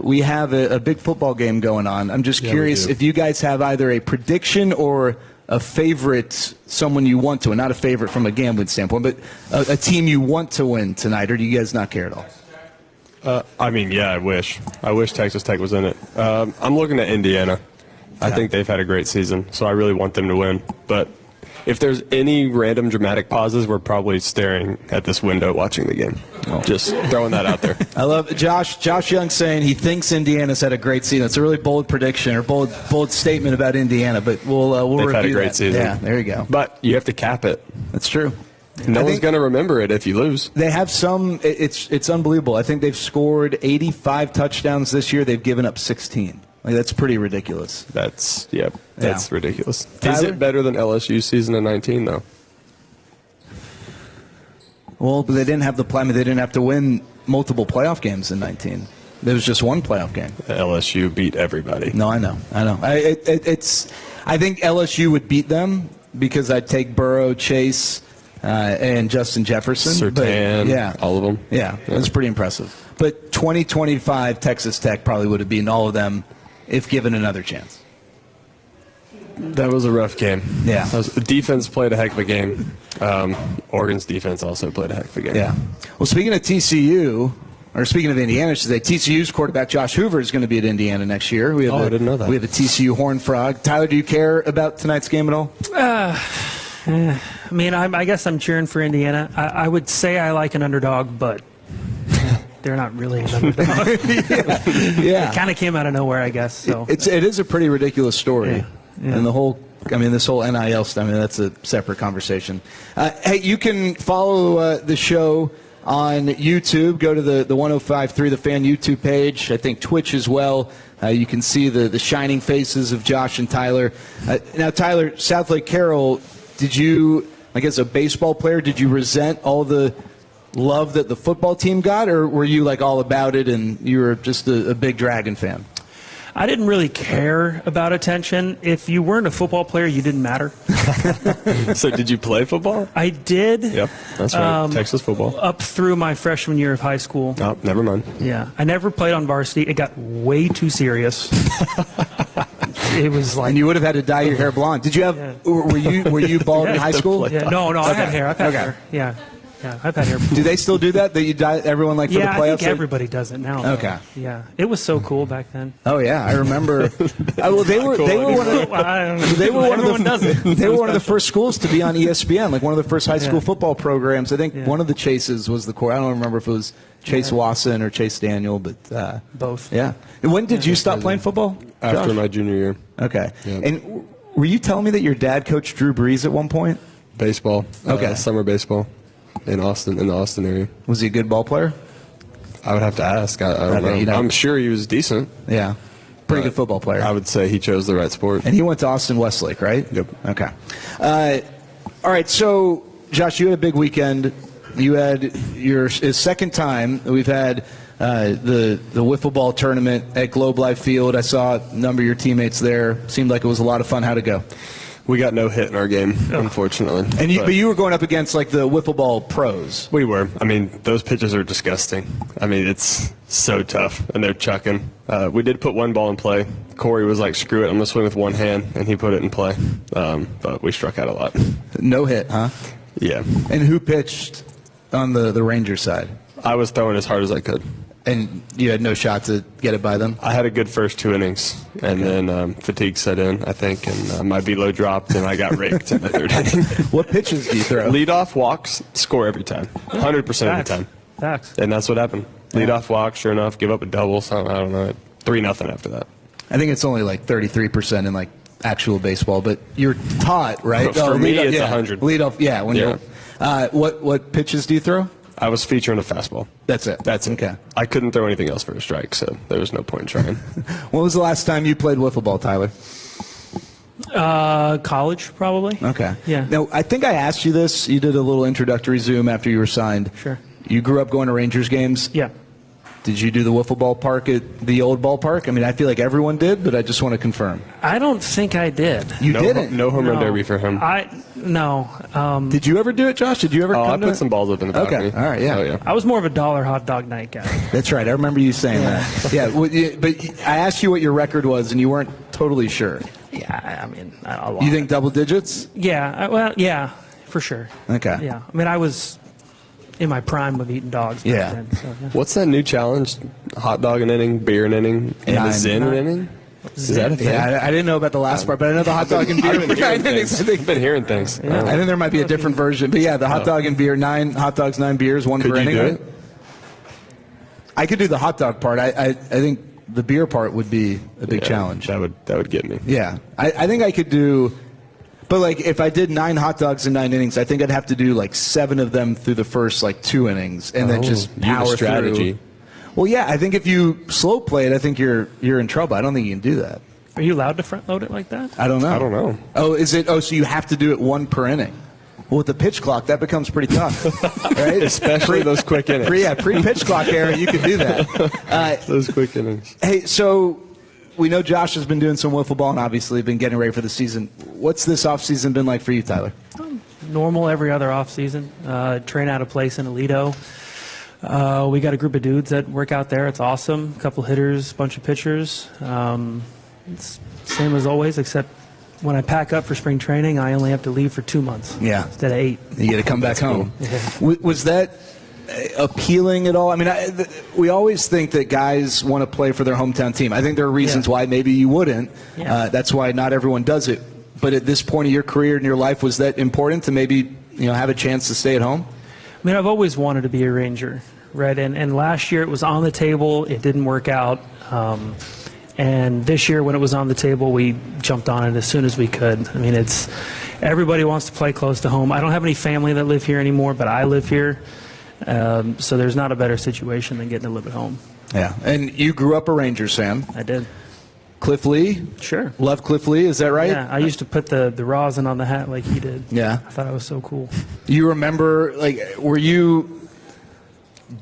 Speaker 5: we have a big football game going on. I'm just curious if you guys have either a prediction or a favorite, someone you want to win, not a favorite from a gambling standpoint, but a team you want to win tonight, or do you guys not care at all?
Speaker 6: I wish. I wish Texas Tech was in it. I'm looking at Indiana. I think they've had a great season, so I really want them to win. But if there's any random dramatic pauses, we're probably staring at this window watching the game. Just throwing that out there.
Speaker 5: I love Josh Young saying he thinks Indiana's had a great season. It's a really bold prediction or bold statement about Indiana, but we'll
Speaker 6: They've
Speaker 5: review
Speaker 6: had a great
Speaker 5: that.
Speaker 6: season.
Speaker 5: Yeah, there you go.
Speaker 6: But you have to cap it.
Speaker 5: That's true.
Speaker 6: No one's going to remember it if you lose.
Speaker 5: They have some. It's unbelievable. I think they've scored 85 touchdowns this year. They've given up 16. Like, that's pretty ridiculous.
Speaker 6: That's ridiculous.
Speaker 5: Tyler?
Speaker 6: Is it better than LSU's season of 19 though?
Speaker 5: Well, but they didn't have the plan. They didn't have to win multiple playoff games in 19. There was just one playoff game.
Speaker 6: LSU beat everybody.
Speaker 5: No, I know. I think LSU would beat them because I'd take Burrow, Chase, and Justin Jefferson.
Speaker 6: Surtain, all of them.
Speaker 5: Yeah, that's pretty impressive. But 2025 Texas Tech probably would have beaten all of them if given another chance.
Speaker 6: That was a rough game.
Speaker 5: Yeah.
Speaker 6: The defense played a heck of a game. Oregon's defense also played a heck of a game.
Speaker 5: Yeah. Well, speaking of TCU, or speaking of Indiana, I should say, TCU's quarterback Josh Hoover is going to be at Indiana next year.
Speaker 6: I didn't know that.
Speaker 5: We have a TCU Horned Frog. Tyler, do you care about tonight's game at all?
Speaker 7: I guess I'm cheering for Indiana. I would say I like an underdog, but they're not really an underdog.
Speaker 5: Yeah.
Speaker 7: It kind of came out of nowhere, I guess. So
Speaker 5: it is a pretty ridiculous story.
Speaker 7: Yeah.
Speaker 5: And this whole NIL stuff, that's a separate conversation. Hey, you can follow the show on YouTube. Go to the 105.3 The Fan YouTube page. I think Twitch as well. You can see the shining faces of Josh and Tyler. Now, Tyler, Southlake Carroll, did you, as a baseball player, did you resent all the love that the football team got, or were you all about it and you were just a big Dragon fan?
Speaker 7: I didn't really care about attention. If you weren't a football player, you didn't matter.
Speaker 6: So did you play football?
Speaker 7: I did.
Speaker 6: Yep, that's right. Texas football.
Speaker 7: Up through my freshman year of high school.
Speaker 6: Oh, never mind.
Speaker 7: Yeah. I never played on varsity. It got way too serious. It was like...
Speaker 5: And you would have had to dye your hair blonde. Did you have... Were you bald in high school?
Speaker 7: Yeah. No, I had hair. I've had hair. Yeah. Yeah, I've had hair.
Speaker 5: Do they still do that? That you dye everyone for the playoffs?
Speaker 7: Yeah, I think everybody does it now.
Speaker 5: Okay.
Speaker 7: Yeah, it was so cool back then.
Speaker 5: Oh yeah, I remember. They were one of the first schools to be on ESPN, one of the first high school football programs. I think one of the Chases was the core. I don't remember if it was Chase Wasson or Chase Daniel, but
Speaker 7: both.
Speaker 5: Yeah. And when did you stop playing football?
Speaker 6: After
Speaker 5: Josh?
Speaker 6: my junior year.
Speaker 5: Okay.
Speaker 6: Yep.
Speaker 5: And were you telling me that your dad coached Drew Brees at one point?
Speaker 6: Baseball.
Speaker 5: Okay.
Speaker 6: Summer baseball. In the Austin area.
Speaker 5: Was he a good ball player?
Speaker 6: I would have to ask. I don't know. I'm sure he was decent.
Speaker 5: Yeah. Pretty good football player.
Speaker 6: I would say he chose the right sport.
Speaker 5: And he went to Austin Westlake, right?
Speaker 6: Yep.
Speaker 5: Okay. All right, so, Josh, you had a big weekend. You had his second time. We've had the wiffle ball tournament at Globe Life Field. I saw a number of your teammates there. Seemed like it was a lot of fun. How'd it go?
Speaker 6: We got no hit in our game, unfortunately.
Speaker 5: But you were going up against the wiffle ball pros.
Speaker 6: We were. Those pitches are disgusting. It's so tough, and they're chucking. We did put one ball in play. Corey was like, "Screw it, I'm gonna swing with one hand," and he put it in play. But we struck out a lot.
Speaker 5: No hit, huh?
Speaker 6: Yeah.
Speaker 5: And who pitched on the Rangers side?
Speaker 6: I was throwing as hard as I could.
Speaker 5: And you had no shot to get it by them?
Speaker 6: I had a good first 2 innings, and then fatigue set in, I think, and my velo dropped, and I got raked in the 3rd inning.
Speaker 5: What pitches do you throw?
Speaker 6: Leadoff walks, score every time, 100% of the time.
Speaker 7: Facts.
Speaker 6: And that's what happened. Leadoff walk, sure enough, give up a double, something, I don't know, 3-0 after that.
Speaker 5: I think it's only 33% in actual baseball, but you're taught, right?
Speaker 6: For me, it's 100.
Speaker 5: Leadoff, yeah. What pitches do you throw?
Speaker 6: I was featuring a fastball.
Speaker 5: That's it.
Speaker 6: That's it.
Speaker 5: Okay.
Speaker 6: I couldn't throw anything else for a strike, so there was no point in trying.
Speaker 5: When was the last time you played wiffle ball, Tyler?
Speaker 7: College, probably.
Speaker 5: Okay.
Speaker 7: Yeah.
Speaker 5: Now, I think I asked you this. You did a little introductory Zoom after you were signed.
Speaker 7: Sure.
Speaker 5: You grew up going to Rangers games?
Speaker 7: Yeah.
Speaker 5: Did you do the wiffle ball park at the old ballpark? I mean, I feel like everyone did, but I just want to confirm.
Speaker 7: I don't think I did.
Speaker 5: You didn't?
Speaker 6: No home run derby for him.
Speaker 7: No.
Speaker 5: Did you ever do it, Josh? Did you ever
Speaker 6: I
Speaker 5: come to
Speaker 6: put
Speaker 5: it?
Speaker 6: some balls up in the balcony.
Speaker 5: Okay. All right, yeah.
Speaker 6: Oh, yeah.
Speaker 7: I was more of a dollar hot dog night guy.
Speaker 5: That's right. I remember you saying that. Yeah, but I asked you what your record was, and you weren't totally sure.
Speaker 7: Yeah, I mean, a lot.
Speaker 5: You think double digits?
Speaker 7: Yeah, well, yeah, for sure.
Speaker 5: Okay.
Speaker 7: Yeah, I mean, I was in my prime of eating dogs back then. So, yeah.
Speaker 6: What's that new challenge? Hot dog an inning, beer an inning, and a Zen an inning? Is that a thing?
Speaker 5: Yeah, I didn't know about the last part, but I know the hot dog and beer.
Speaker 6: I've been hearing things.
Speaker 5: I think there might be a different version. But yeah, the hot dog and beer, 9 hot dogs, 9 beers, 1 per inning.
Speaker 6: Could you do it?
Speaker 5: I could do the hot dog part. I think the beer part would be a big challenge.
Speaker 6: That would get me.
Speaker 5: Yeah. I think I could do, but like if I did 9 hot dogs in 9 innings, I think I'd have to do like 7 of them through the first like 2 innings and then just
Speaker 6: you have a
Speaker 5: power
Speaker 6: strategy.
Speaker 5: through. Well, yeah, I think if you slow play it, I think you're in trouble. I don't think you can do that.
Speaker 7: Are you allowed to front load it like that?
Speaker 5: I don't know.
Speaker 6: I don't know.
Speaker 5: Oh, is it? Oh, so you have to do it 1 per inning. Well, with the pitch clock, that becomes pretty tough, right?
Speaker 6: Especially those quick innings.
Speaker 5: Pre-pitch clock era, you could do that.
Speaker 6: Those quick innings.
Speaker 5: Hey, so we know Josh has been doing some wiffle ball and obviously been getting ready for the season. What's this offseason been like for you, Tyler?
Speaker 7: Normal every other off season. Train out of place in Alito. We got a group of dudes that work out there. It's awesome. A couple hitters, bunch of pitchers. It's same as always, except when I pack up for spring training, I only have to leave for 2 months.
Speaker 5: Yeah.
Speaker 7: Instead of 8.
Speaker 5: You got to come back home.
Speaker 7: Cool. Yeah.
Speaker 5: Was that appealing at all? I mean, we always think that guys want to play for their hometown team. I think there are reasons why maybe you wouldn't.
Speaker 7: Yeah.
Speaker 5: That's why not everyone does it. But at this point of your career and your life, was that important to maybe have a chance to stay at home?
Speaker 7: I mean, I've always wanted to be a Ranger, right? And last year it was on the table. It didn't work out. And this year when it was on the table, we jumped on it as soon as we could. I mean, everybody wants to play close to home. I don't have any family that live here anymore, but I live here. So there's not a better situation than getting to live at home.
Speaker 5: Yeah. And you grew up a Rangers fan.
Speaker 7: I did.
Speaker 5: Cliff Lee?
Speaker 7: Sure.
Speaker 5: Love Cliff Lee, is that right?
Speaker 7: Yeah, I used to put the rosin on the hat like he did.
Speaker 5: Yeah.
Speaker 7: I thought it was so cool.
Speaker 5: You remember, were you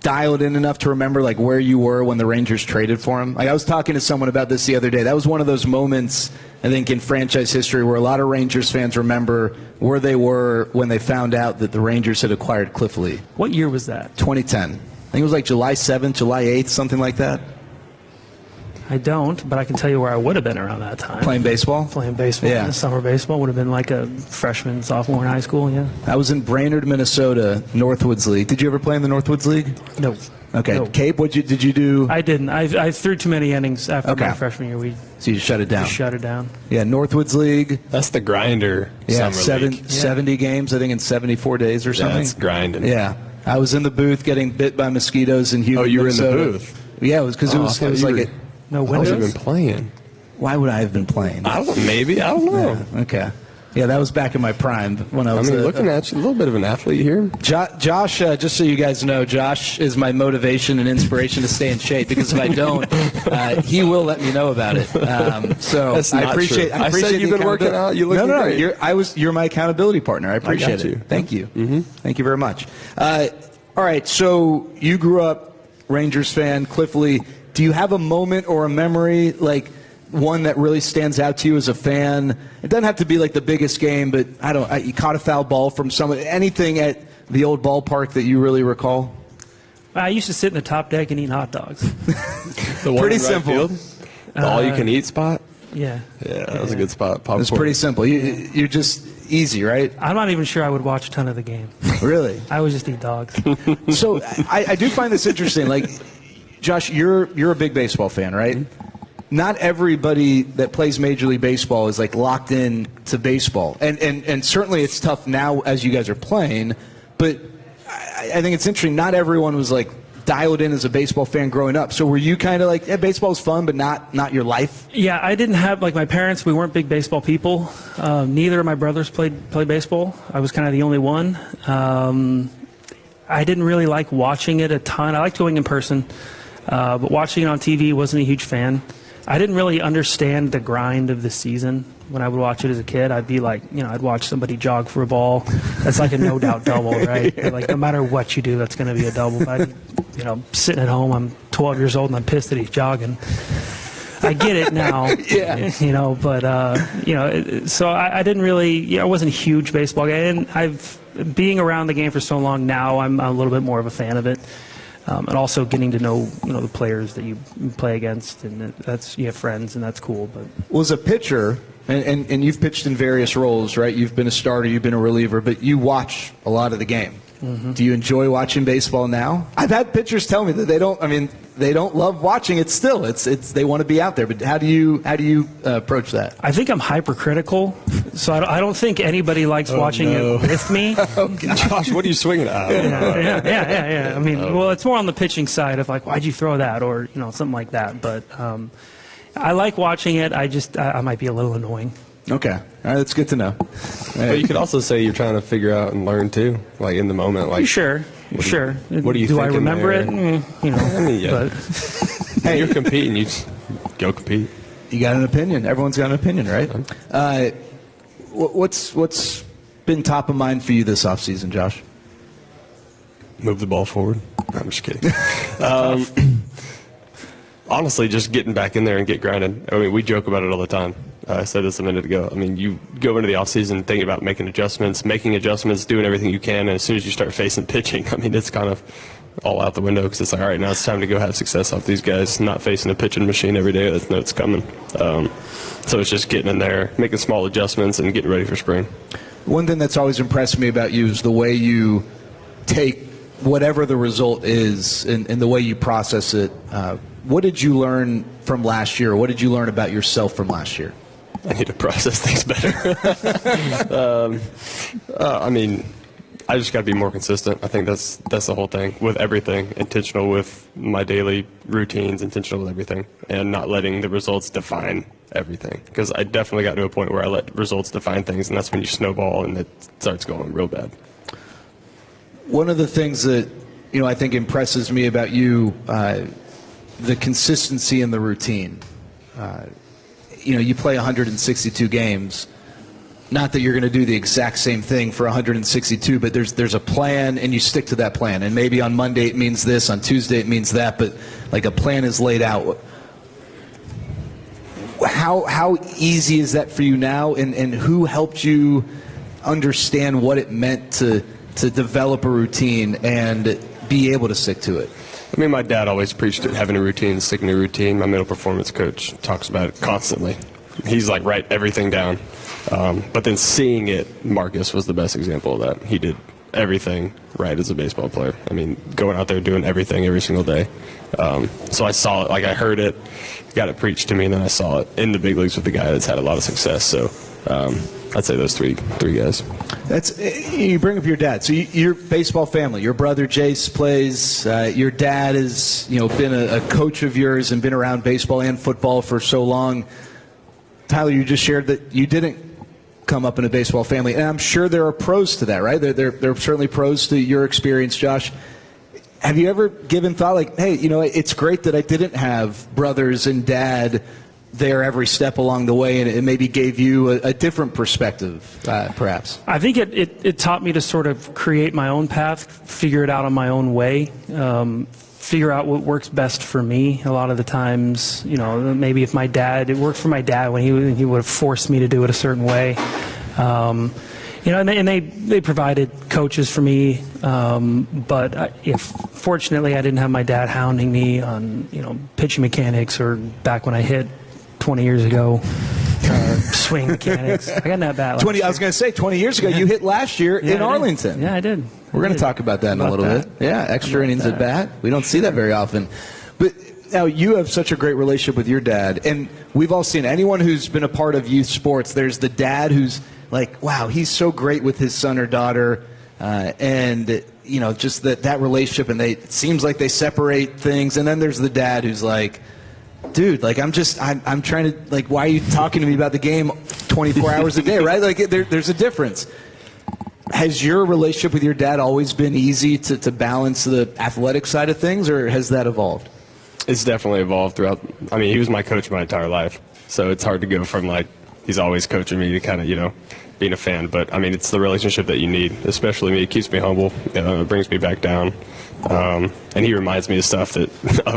Speaker 5: dialed in enough to remember where you were when the Rangers traded for him? I was talking to someone about this the other day. That was one of those moments, I think, in franchise history where a lot of Rangers fans remember where they were when they found out that the Rangers had acquired Cliff Lee.
Speaker 7: What year was that?
Speaker 5: 2010. I think it was July 7th, July 8th, something like that.
Speaker 7: I don't, but I can tell you where I would have been around that time.
Speaker 5: Playing baseball?
Speaker 7: Playing baseball.
Speaker 5: Yeah.
Speaker 7: Summer baseball. Would have been like a freshman, sophomore in high school, yeah.
Speaker 5: I was in Brainerd, Minnesota, Northwoods League. Did you ever play in the Northwoods League?
Speaker 7: No.
Speaker 5: Okay.
Speaker 7: No.
Speaker 5: Cape, did you do?
Speaker 7: I didn't. I threw too many innings after my freshman year.
Speaker 5: So you shut it down?
Speaker 7: Just shut it down.
Speaker 5: Yeah, Northwoods League.
Speaker 6: That's the grinder summer league.
Speaker 5: 70 games, I think, in 74 days or something.
Speaker 6: That's grinding.
Speaker 5: Yeah. I was in the booth getting bit by mosquitoes in Houston.
Speaker 6: Oh, you were
Speaker 5: Minnesota.
Speaker 6: in the booth?
Speaker 5: Yeah, it was because it was like a...
Speaker 7: No
Speaker 6: windows?
Speaker 7: windows?
Speaker 6: I was been playing.
Speaker 5: Why would I have been playing?
Speaker 6: I don't know.
Speaker 5: Yeah, okay. Yeah, that was back in my prime when I was.
Speaker 6: looking at you, a little bit of an athlete here.
Speaker 5: Josh, just so you guys know, Josh is my motivation and inspiration to stay in shape. Because if I don't, he will let me know about it. So
Speaker 6: That's not
Speaker 5: I appreciate.
Speaker 6: true.
Speaker 5: I appreciate
Speaker 6: said you've been working out. You look great.
Speaker 5: You're my accountability partner. I appreciate
Speaker 6: got you.
Speaker 5: it. Thank you. Mm-hmm. Thank you very much. All right. So you grew up Rangers fan, Cliff Lee. Do you have a moment or a memory one that really stands out to you as a fan? It doesn't have to be the biggest game, but you caught a foul ball from someone. Anything at the old ballpark that you really recall?
Speaker 7: I used to sit in the top deck and eat hot dogs.
Speaker 6: The one
Speaker 5: pretty
Speaker 6: in right
Speaker 5: simple.
Speaker 6: Field? The all-you-can-eat spot?
Speaker 7: Yeah.
Speaker 6: Yeah, that was a good spot. Popcorn.
Speaker 5: It's pretty simple. You're just easy, right?
Speaker 7: I'm not even sure I would watch a ton of the game.
Speaker 5: Really?
Speaker 7: I would just eat dogs.
Speaker 5: So I do find this interesting. Josh, you're a big baseball fan, right? Not everybody that plays Major League Baseball is locked in to baseball, and certainly it's tough now as you guys are playing. But I think it's interesting. Not everyone was dialed in as a baseball fan growing up. So were you kind of baseball's fun, but not your life?
Speaker 7: Yeah, I didn't have my parents. We weren't big baseball people. Neither of my brothers played baseball. I was kind of the only one. I didn't really like watching it a ton. I liked going in person, but watching it on TV, wasn't a huge fan. I didn't really understand the grind of the season. When I would watch it as a kid, I'd be like, I'd watch somebody jog for a ball. That's like a no-doubt double, right? Like, no matter what you do, that's going to be a double. But, sitting at home, I'm 12 years old, and I'm pissed that he's jogging. I get it now, so I didn't really, I wasn't a huge baseball guy. And being around the game for so long now, I'm a little bit more of a fan of it. And also getting to know, the players that you play against, and you have friends, and that's cool. But
Speaker 5: as a pitcher, and you've pitched in various roles, right? You've been a starter, you've been a reliever, but you watch a lot of the game. Mm-hmm. Do you enjoy watching baseball now? I've had pitchers tell me that they don't love watching it still. They want to be out there. But how do you approach that?
Speaker 7: I think I'm hypercritical, so I don't think anybody likes watching it with me.
Speaker 6: Josh, what are you swinging at?
Speaker 7: Yeah. I mean, it's more on the pitching side of like, why'd you throw that, or something like that. But I like watching it. I might be a little annoying.
Speaker 5: Okay. All right, that's good to know.
Speaker 6: But you could also say you're trying to figure out and learn too, like in the moment. Like,
Speaker 7: sure.
Speaker 6: What do you think?
Speaker 7: Do I remember it?
Speaker 6: I mean, yeah.
Speaker 7: But
Speaker 6: hey, you're competing. You just go compete.
Speaker 5: You got an opinion. Everyone's got an opinion, right? What's been top of mind for you this offseason, Josh?
Speaker 6: Move the ball forward. No, I'm just kidding. Honestly, just getting back in there and get grinding. I mean, we joke about it all the time. I said this a minute ago. I mean, you go into the offseason thinking about making adjustments, doing everything you can, and as soon as you start facing pitching, I mean, it's kind of all out the window because it's like, all right, now it's time to go have success off these guys, not facing a pitching machine every day that's it's coming. So it's just getting in there, making small adjustments, and getting ready for spring.
Speaker 5: One thing that's always impressed me about you is the way you take whatever the result is and the way you process it. What did you learn from last year? What did you learn about yourself from last year?
Speaker 6: I need to process things better. I mean, I just got to be more consistent. I think that's the whole thing with everything. Intentional with my daily routines, intentional with everything, and not letting the results define everything. Because I definitely got to a point where I let results define things, and that's when you snowball and it starts going real bad.
Speaker 5: One of the things that I think impresses me about you, the consistency in the routine. You play 162 games. Not that you're going to do the exact same thing for 162, but there's a plan, and you stick to that plan. And maybe on Monday it means this, on Tuesday it means that, but like a plan is laid out. How easy is that for you now, and who helped you understand what it meant to develop a routine and be able to stick to it?
Speaker 6: I mean, my dad always preached at having a routine, sticking to a routine. My middle performance coach talks about it constantly. He's like, write everything down. But then seeing it, Marcus was the best example of that. He did everything right as a baseball player. I mean, going out there doing everything every single day. So I saw it, like I heard it, got it preached to me, and then I saw it in the big leagues with the guy that's had a lot of success. So I'd say those three guys.
Speaker 5: You bring up your dad. So you're baseball family. Your brother Jace plays. Your dad has been a coach of yours and been around baseball and football for so long. Tyler, you just shared that you didn't come up in a baseball family, and I'm sure there are pros to that, right? There are certainly pros to your experience, Josh. Have you ever given thought like, hey, it's great that I didn't have brothers and dad there every step along the way, and it maybe gave you a different perspective, perhaps?
Speaker 7: I think it taught me to sort of create my own path, figure it out on my own way, figure out what works best for me. A lot of the times, maybe if it worked for my dad when he would have forced me to do it a certain way. And they provided coaches for me, but if fortunately I didn't have my dad hounding me on pitching mechanics, or back when I hit 20 years ago, swing mechanics. I got that bat.
Speaker 5: 20. I was going to say 20 years ago. You hit last year in Arlington.
Speaker 7: Yeah, I did.
Speaker 5: We're going to talk about that in a little bit. Yeah, extra innings at bat. We don't see that very often. But now you have such a great relationship with your dad, and we've all seen anyone who's been a part of youth sports. There's the dad who's like, wow, he's so great with his son or daughter, and just that relationship, and it seems like they separate things. And then there's the dad who's like, dude, like I'm trying to, like, why are you talking to me about the game 24 hours a day, right? Like there's a difference. Has your relationship with your dad always been easy to balance the athletic side of things, or has that evolved?
Speaker 6: It's definitely evolved throughout. I mean, he was my coach my entire life, so it's hard to go from like he's always coaching me to kind of being a fan. But I mean, it's the relationship that you need, especially me. It keeps me humble. It brings me back down. And he reminds me of stuff that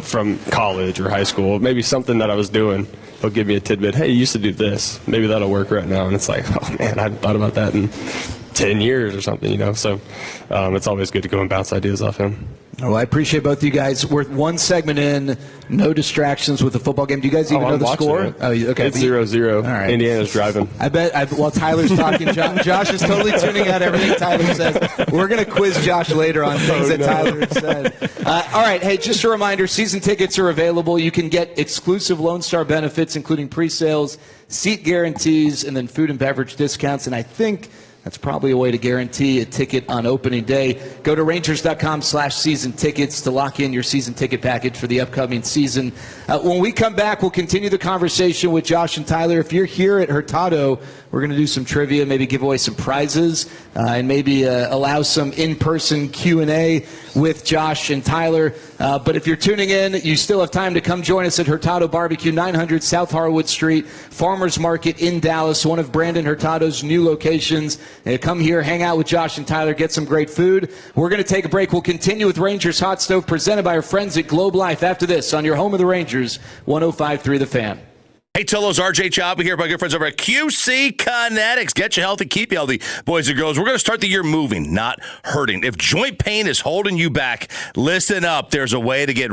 Speaker 6: from college or high school, maybe something that I was doing. He'll give me a tidbit. Hey, you used to do this. Maybe that'll work right now. And it's like, oh man, I hadn't thought about that in 10 years or something, So it's always good to go and bounce ideas off him.
Speaker 5: Well, I appreciate both of you guys. We're one segment in, no distractions with the football game. Do you guys even know the score?
Speaker 6: It. Oh, okay. It's 0-0. All right. Indiana's driving.
Speaker 5: I bet while Tyler's talking, Josh is totally tuning out everything Tyler says. We're going to quiz Josh later on things that Tyler said. All right. Hey, just a reminder, season tickets are available. You can get exclusive Lone Star benefits, including pre-sales, seat guarantees, and then food and beverage discounts. And I think that's probably a way to guarantee a ticket on opening day. Go to Rangers.com/season tickets to lock in your season ticket package for the upcoming season. When we come back, we'll continue the conversation with Josh and Tyler. If you're here at Hurtado, we're going to do some trivia, maybe give away some prizes, and maybe allow some in-person Q&A with Josh and Tyler. But if you're tuning in, you still have time to come join us at Hurtado Barbecue, 900 South Harwood Street, Farmers Market in Dallas, one of Brandon Hurtado's new locations. Come here, hang out with Josh and Tyler, get some great food. We're going to take a break. We'll continue with Rangers Hot Stove, presented by our friends at Globe Life after this on your home of the Rangers, 105.3 The Fan.
Speaker 8: Hey, Tolos, RJ Chopper here, my good friends over at QC Kinetics. Get you healthy, keep you healthy, boys and girls. We're going to start the year moving, not hurting. If joint pain is holding you back, listen up. There's a way to get...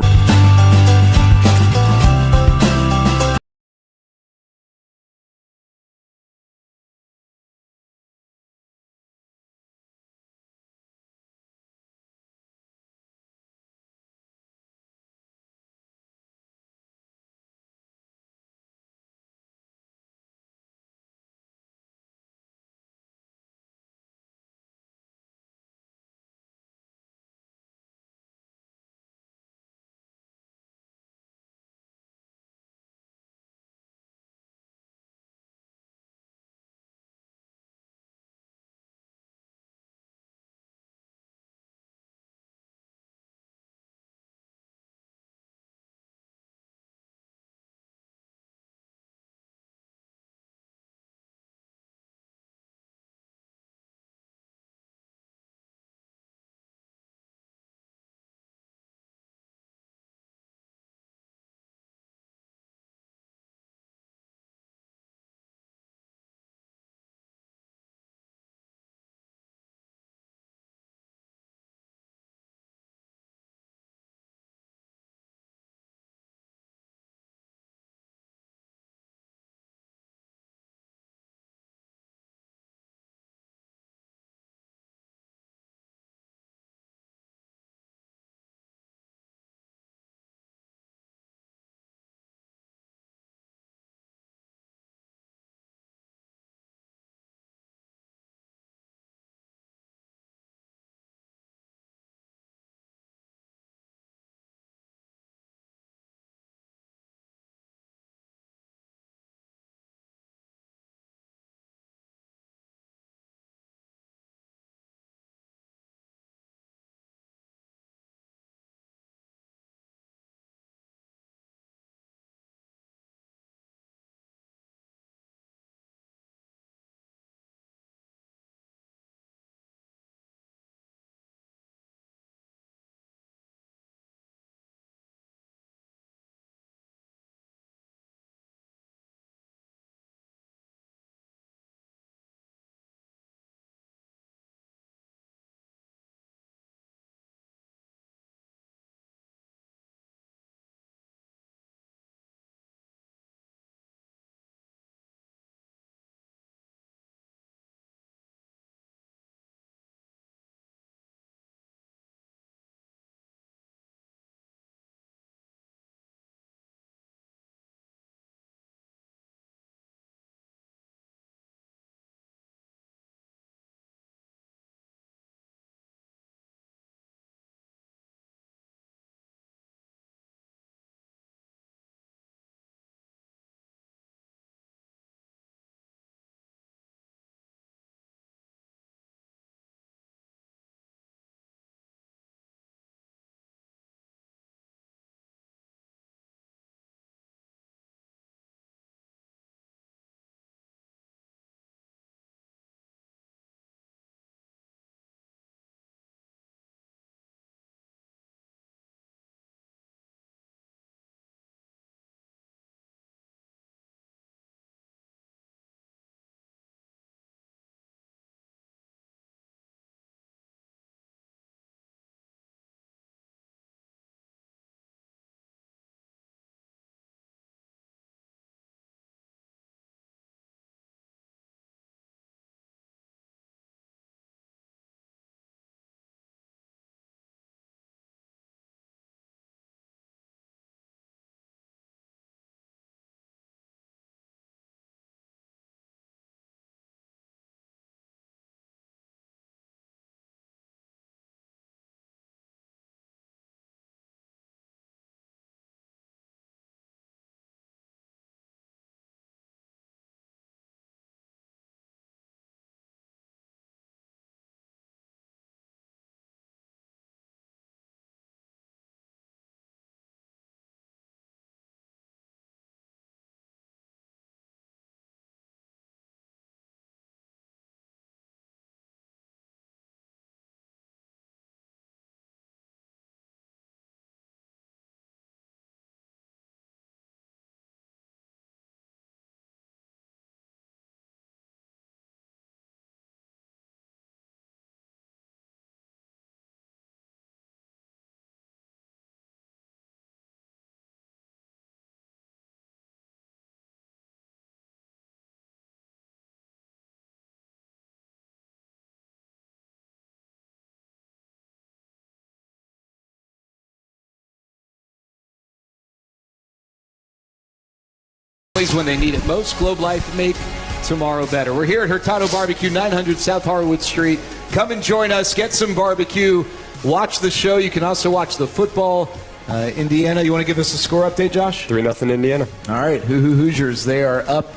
Speaker 9: families when they need it most. Globe Life, make tomorrow better. We're here at Hurtado Barbecue, 900 South Harwood Street. Come and join us. Get some barbecue. Watch the show. You can also watch the football. Indiana, you want to give us a score update, Josh?
Speaker 6: 3-0 Indiana.
Speaker 9: All right. Hoosiers, they are up.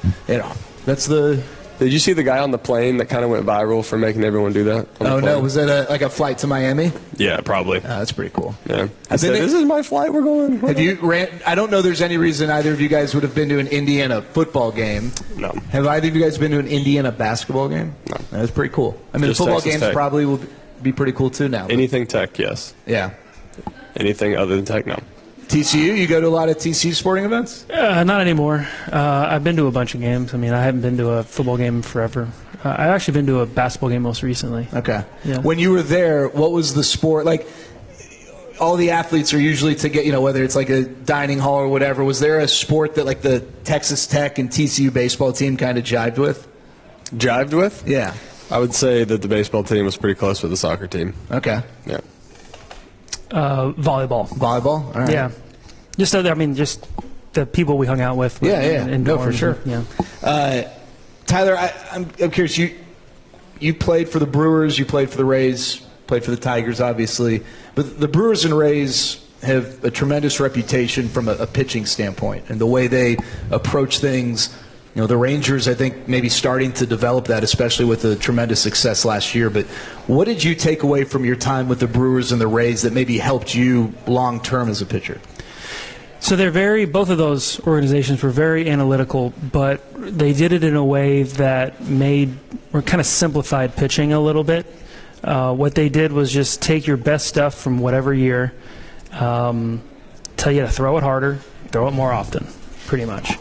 Speaker 9: That's the...
Speaker 6: Did you see the guy on the plane that kind of went viral for making everyone do that?
Speaker 9: Oh, no. Was that like a flight to Miami?
Speaker 6: Yeah, probably.
Speaker 9: That's pretty cool.
Speaker 6: Yeah. I said, this is my flight. We're going.
Speaker 9: Have you I don't know there's any reason either of you guys would have been to an Indiana football game.
Speaker 6: No.
Speaker 9: Have either of you guys been to an Indiana basketball game?
Speaker 6: No.
Speaker 9: That's pretty cool. I mean,
Speaker 6: Just
Speaker 9: the football
Speaker 6: Texas
Speaker 9: games
Speaker 6: Tech.
Speaker 9: probably will be pretty cool too now.
Speaker 6: Anything Tech, yes.
Speaker 9: Yeah.
Speaker 6: Anything other than Tech, no.
Speaker 9: TCU, you go to a lot of TCU sporting events?
Speaker 7: Not anymore. I've been to a bunch of games. I mean, I haven't been to a football game forever. I've actually been to a basketball game most recently.
Speaker 9: Okay.
Speaker 7: Yeah.
Speaker 9: When you were there, what was the sport? Like, all the athletes are usually to get, whether it's like a dining hall or whatever. Was there a sport that like the Texas Tech and TCU baseball team kind of jived with?
Speaker 6: Jived with?
Speaker 9: Yeah.
Speaker 6: I would say that the baseball team was pretty close with the soccer team.
Speaker 9: Okay.
Speaker 6: Yeah.
Speaker 7: Volleyball.
Speaker 9: Volleyball? All right.
Speaker 7: Yeah. Just the people we hung out with.
Speaker 9: Yeah. No, for sure.
Speaker 7: Yeah.
Speaker 9: Tyler, I'm curious. You played for the Brewers. You played for the Rays. Played for the Tigers, obviously. But the Brewers and Rays have a tremendous reputation from a pitching standpoint and the way they approach things. The Rangers, I think, maybe starting to develop that, especially with the tremendous success last year. But what did you take away from your time with the Brewers and the Rays that maybe helped you long term as a pitcher?
Speaker 7: So both of those organizations were very analytical, but they did it in a way that kind of simplified pitching a little bit. What they did was just take your best stuff from whatever year, tell you to throw it harder, throw it more often, pretty much.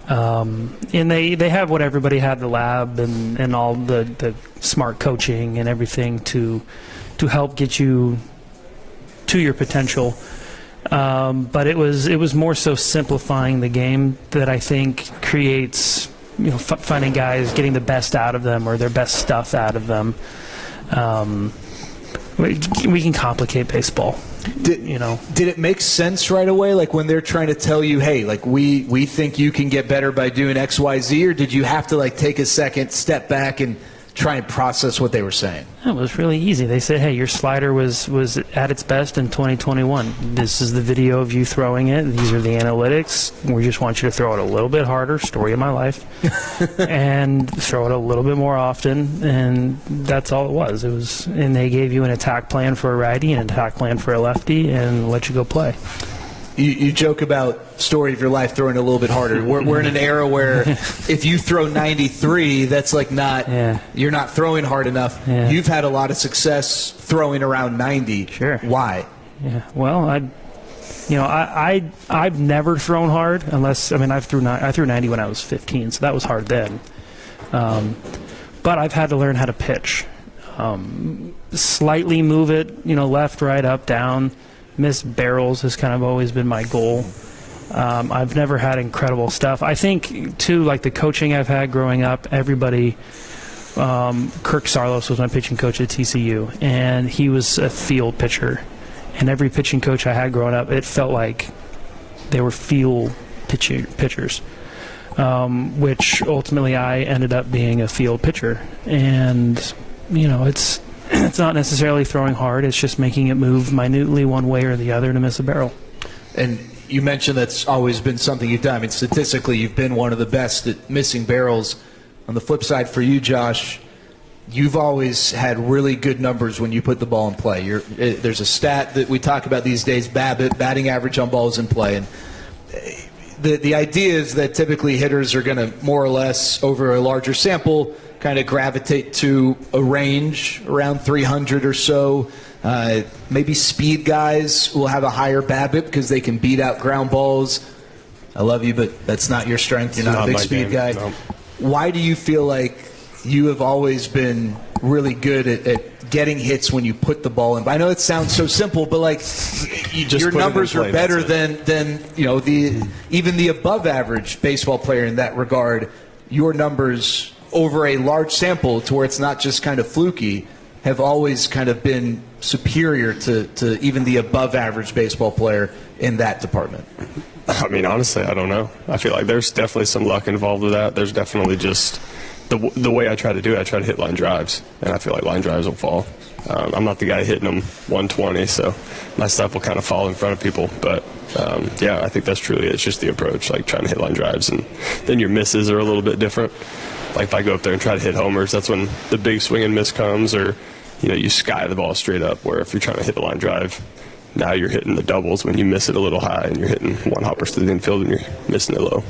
Speaker 7: And they have what everybody had, the lab and all the smart coaching and everything to help get you to your potential. But it was more so simplifying the game that I think creates, finding guys, getting the best out of them or their best stuff out of them. We can complicate baseball. Did
Speaker 9: it make sense right away, like when they're trying to tell you, hey, like we think you can get better by doing X, Y, Z, or did you have to like take a second, step back, and try and process what they were saying?
Speaker 7: It was really easy. They said, hey, your slider was at its best in 2021. This is the video of you throwing it. These are the analytics. We just want you to throw it a little bit harder, story of my life, and throw it a little bit more often, and that's all it was. And they gave you an attack plan for a righty and an attack plan for a lefty and let you go play.
Speaker 9: You joke about story of your life throwing a little bit harder. We're in an era where if you throw 93, that's like you're not throwing hard enough.
Speaker 7: Yeah.
Speaker 9: You've had a lot of success throwing around 90.
Speaker 7: Sure.
Speaker 9: Why?
Speaker 7: Yeah. Well, I've never thrown hard unless I threw 90 when I was 15, so that was hard then. But I've had to learn how to pitch. Slightly move it, left, right, up, down. Miss barrels has kind of always been my goal. I've never had incredible stuff. I think, too, like the coaching I've had growing up, everybody, Kirk Sarlos was my pitching coach at TCU, and he was a field pitcher. And every pitching coach I had growing up, it felt like they were field pitchers, which ultimately I ended up being a field pitcher. And, it's not necessarily throwing hard. It's just making it move minutely one way or the other to miss a barrel.
Speaker 9: And you mentioned that's always been something you've done. I mean, statistically, you've been one of the best at missing barrels. On the flip side for you, Josh, you've always had really good numbers when you put the ball in play. There's a stat that we talk about these days, BABIP, batting average on balls in play. And the idea is that typically hitters are going to more or less, over a larger sample, kind of gravitate to a range around 300 or so. Maybe speed guys will have a higher BABIP because they can beat out ground balls. I love you, but that's not your strength. You're not a big speed guy. No. Why do you feel like you have always been really good at getting hits when you put the ball in? I know it sounds so simple, but like your numbers are better than even the above average baseball player in that regard. Your numbers over a large sample to where it's not just kind of fluky have always kind of been superior to even the above-average baseball player in that department?
Speaker 6: I mean, honestly, I don't know. I feel like there's definitely some luck involved with that. There's definitely just the way I try to do it, I try to hit line drives, and I feel like line drives will fall. I'm not the guy hitting them 120, so my stuff will kind of fall in front of people. But, yeah, I think that's truly it. It's just the approach, like trying to hit line drives. And then your misses are a little bit different. Like if I go up there and try to hit homers, that's when the big swing and miss comes, or, you know, you sky the ball straight up, where if you're trying to hit the line drive, now you're hitting the doubles when you miss it a little high, and you're hitting one hoppers to the infield and you're missing it low.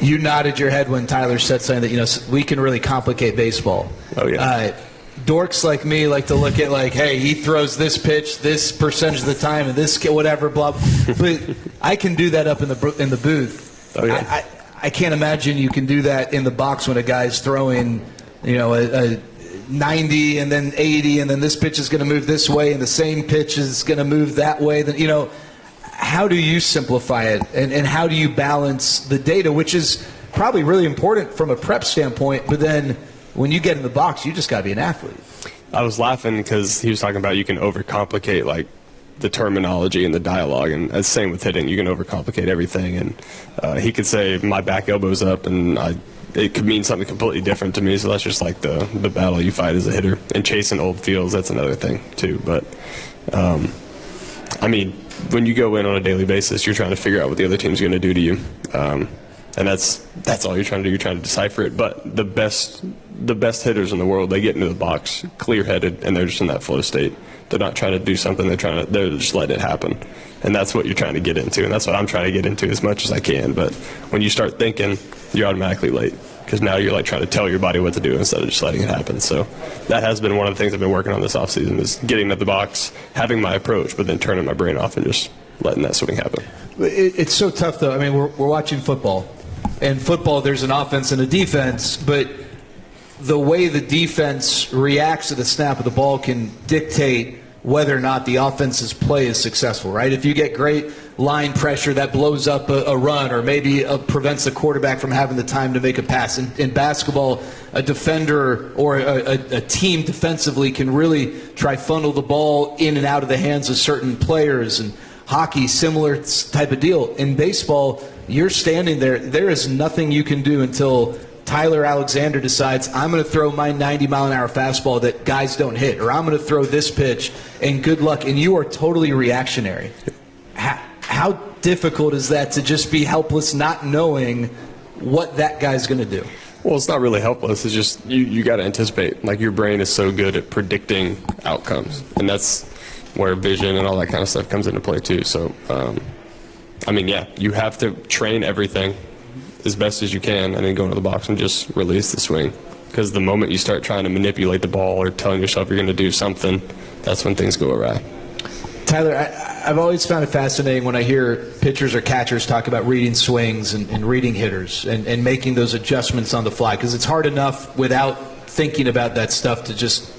Speaker 9: You nodded your head when Tyler said something that, you know, we can really complicate baseball.
Speaker 6: Oh, yeah.
Speaker 9: Dorks like me like to look at, like, hey, he throws this pitch this percentage of the time and this whatever, blah. But I can do that up in the booth.
Speaker 6: Oh, yeah.
Speaker 9: I can't imagine you can do that in the box when a guy's throwing, you know, a 90 and then 80, and then this pitch is going to move this way and the same pitch is going to move that way. Then, you know, how do you simplify it, and how do you balance the data, which is probably really important from a prep standpoint, but then when you get in the box, you just got to be an athlete.
Speaker 6: I was laughing because he was talking about you can overcomplicate, like, the terminology and the dialogue, and it's same with hitting. You can overcomplicate everything, and he could say my back elbow's up, and it could mean something completely different to me. So that's just like the battle you fight as a hitter. And chasing old fields, that's another thing too. But I mean, when you go in on a daily basis, you're trying to figure out what the other team's going to do to you, and that's all you're trying to do. You're trying to decipher it. But the best hitters in the world, they get into the box clear-headed, and they're just in that flow state. They're not trying to do something. They're just letting it happen. And that's what you're trying to get into, and that's what I'm trying to get into as much as I can. But when you start thinking, you're automatically late, because now you're like trying to tell your body what to do instead of just letting it happen. So that has been one of the things I've been working on this offseason, is getting into the box, having my approach, but then turning my brain off and just letting that swing happen.
Speaker 9: It's so tough, though. I mean, we're watching football. And football, there's an offense and a defense, but the way the defense reacts to the snap of the ball can dictate whether or not the offense's play is successful, right? If you get great line pressure, that blows up a run, or maybe prevents the quarterback from having the time to make a pass. In basketball, a defender or a team defensively can really try funnel the ball in and out of the hands of certain players. And hockey, similar type of deal. In baseball, you're standing there. There is nothing you can do until Tyler Alexander decides, I'm going to throw my 90-mile-an-hour fastball that guys don't hit, or I'm going to throw this pitch, and good luck. And you are totally reactionary. How difficult is that to just be helpless, not knowing what that guy's going to do?
Speaker 6: Well, it's not really helpless. It's just you got to anticipate. Like, your brain is so good at predicting outcomes, and that's where vision and all that kind of stuff comes into play too. So, I mean, yeah, you have to train everything as best as you can, and then go into the box and just release the swing. Because the moment you start trying to manipulate the ball or telling yourself you're going to do something, that's when things go awry.
Speaker 9: Tyler, I've always found it fascinating when I hear pitchers or catchers talk about reading swings and reading hitters and making those adjustments on the fly, because it's hard enough without thinking about that stuff to just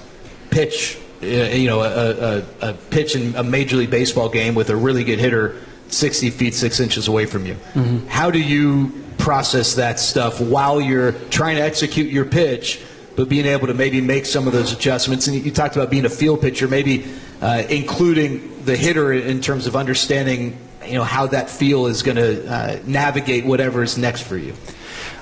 Speaker 9: pitch, a pitch in a Major League Baseball game with a really good hitter 60 feet 6 inches away from you. Mm-hmm. How do you process that stuff while you're trying to execute your pitch, but being able to maybe make some of those adjustments? And you talked about being a field pitcher, maybe including the hitter in terms of understanding, how that feel is going to navigate whatever is next for you.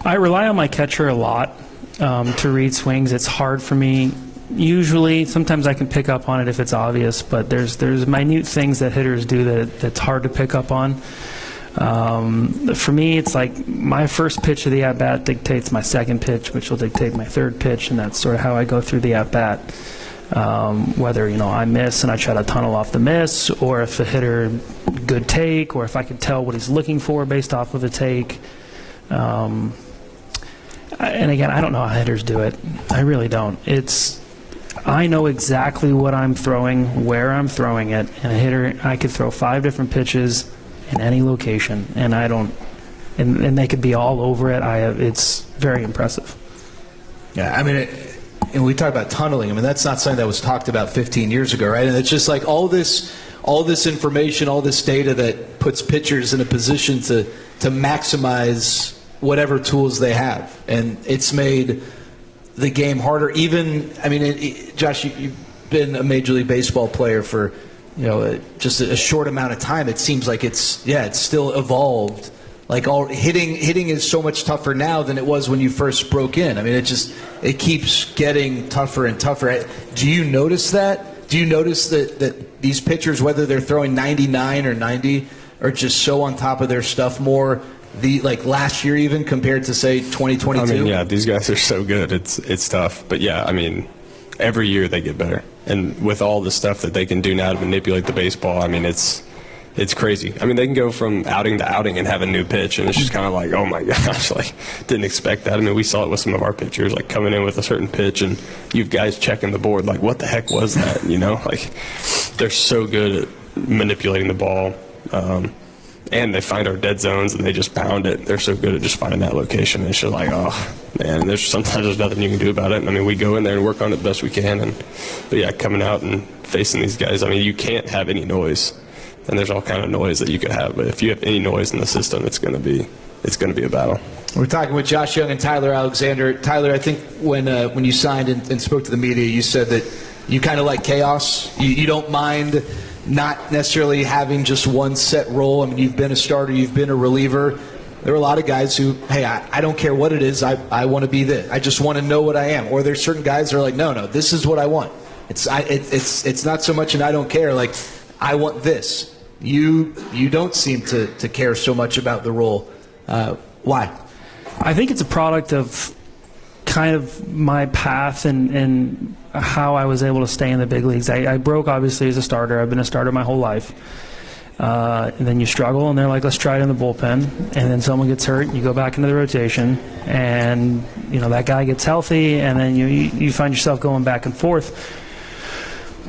Speaker 7: I rely on my catcher a lot to read swings. It's hard for me. Usually, sometimes I can pick up on it if it's obvious, but there's minute things that hitters do that's hard to pick up on. For me, it's like my first pitch of the at-bat dictates my second pitch, which will dictate my third pitch, and that's sort of how I go through the at-bat. Whether, I miss and I try to tunnel off the miss, or if a hitter, good take, or if I can tell what he's looking for based off of the take. And again, I don't know how hitters do it. I really don't. I know exactly what I'm throwing, where I'm throwing it, and a hitter, I could throw 5 different pitches in any location, and I don't, and they could be all over it. It's very impressive.
Speaker 9: Yeah, I mean, and we talk about tunneling. I mean, that's not something that was talked about 15 years ago, right? And it's just like all this information, all this data that puts pitchers in a position to maximize whatever tools they have, and it's made the game harder? Even, I mean, Josh, you've been a Major League Baseball player for, just a short amount of time. It seems like it's still evolved. Like hitting is so much tougher now than it was when you first broke in. I mean, it keeps getting tougher and tougher. Do you notice that? Do you notice that these pitchers, whether they're throwing 99 or 90, are just so on top of their stuff more? Like last year even compared to say 2022?
Speaker 6: I mean, yeah, these guys are so good. It's tough. But yeah, I mean, every year they get better. And with all the stuff that they can do now to manipulate the baseball, I mean, it's crazy. I mean, they can go from outing to outing and have a new pitch, and it's just kind of like, oh my gosh, like, didn't expect that. I mean, we saw it with some of our pitchers, like coming in with a certain pitch, and you've guys checking the board, like, what the heck was that? Like, they're so good at manipulating the ball. And they find our dead zones and they just pound it. They're so good at just finding that location. And it's just like, oh man, sometimes there's nothing you can do about it. And I mean, we go in there and work on it the best we can. But yeah, coming out and facing these guys, I mean, you can't have any noise. And there's all kind of noise that you could have. But if you have any noise in the system, it's going to be a battle.
Speaker 9: We're talking with Josh Young and Tyler Alexander. Tyler, I think when you signed and spoke to the media, you said that you kind of like chaos. You don't mind not necessarily having just one set role. I mean, you've been a starter, you've been a reliever. There are a lot of guys who, hey, I don't care what it is, I want to be this. I just want to know what I am. Or there's certain guys that are like, no, this is what I want. It's not so much an I don't care, like, I want this. You don't seem to care so much about the role. Why?
Speaker 7: I think it's a product of kind of my path and how I was able to stay in the big leagues. I broke, obviously, as a starter. I've been a starter my whole life. And then you struggle, and they're like, let's try it in the bullpen. And then someone gets hurt, you go back into the rotation, and that guy gets healthy, and then you find yourself going back and forth.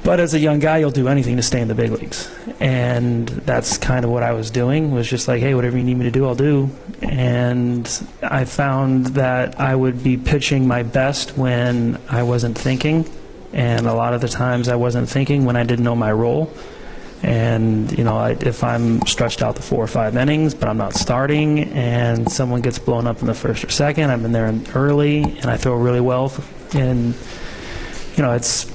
Speaker 7: But as a young guy, you'll do anything to stay in the big leagues. And that's kind of what I was doing, was just like, hey, whatever you need me to do, I'll do. And I found that I would be pitching my best when I wasn't thinking. And a lot of the times I wasn't thinking when I didn't know my role. And, if I'm stretched out to 4 or 5 innings, but I'm not starting, and someone gets blown up in the first or second, I've been there early, and I throw really well. And, it's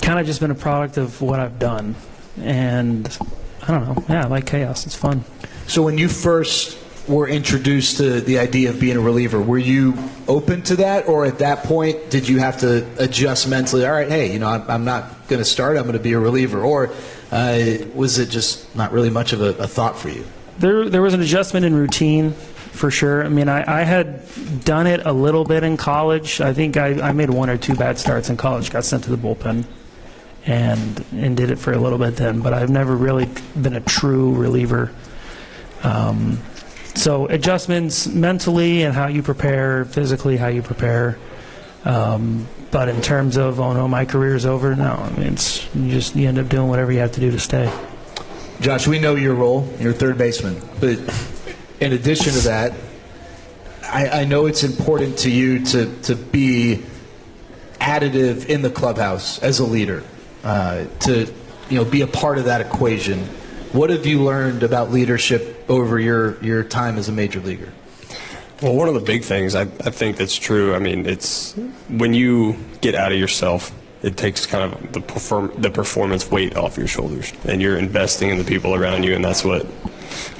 Speaker 7: kind of just been a product of what I've done. And I don't know. Yeah, I like chaos. It's fun.
Speaker 9: So when you first were introduced to the idea of being a reliever, were you open to that? Or at that point, did you have to adjust mentally? All right, hey, I'm not going to start. I'm going to be a reliever. Or was it just not really much of a thought for you?
Speaker 7: There was an adjustment in routine, for sure. I mean, I had done it a little bit in college. I think I made 1 or 2 bad starts in college, got sent to the bullpen, and did it for a little bit then. But I've never really been a true reliever. So adjustments mentally and how you prepare, physically how you prepare. But in terms of, oh no, my career's over, no. I mean, you end up doing whatever you have to do to stay.
Speaker 9: Josh, we know your role. You're a third baseman. But in addition to that, I know it's important to you to be additive in the clubhouse as a leader, to be a part of that equation. What have you learned about leadership over your time as a major leaguer?
Speaker 6: Well, one of the big things I think that's true, I mean, it's when you get out of yourself, it takes kind of the performance weight off your shoulders, and you're investing in the people around you, and that's what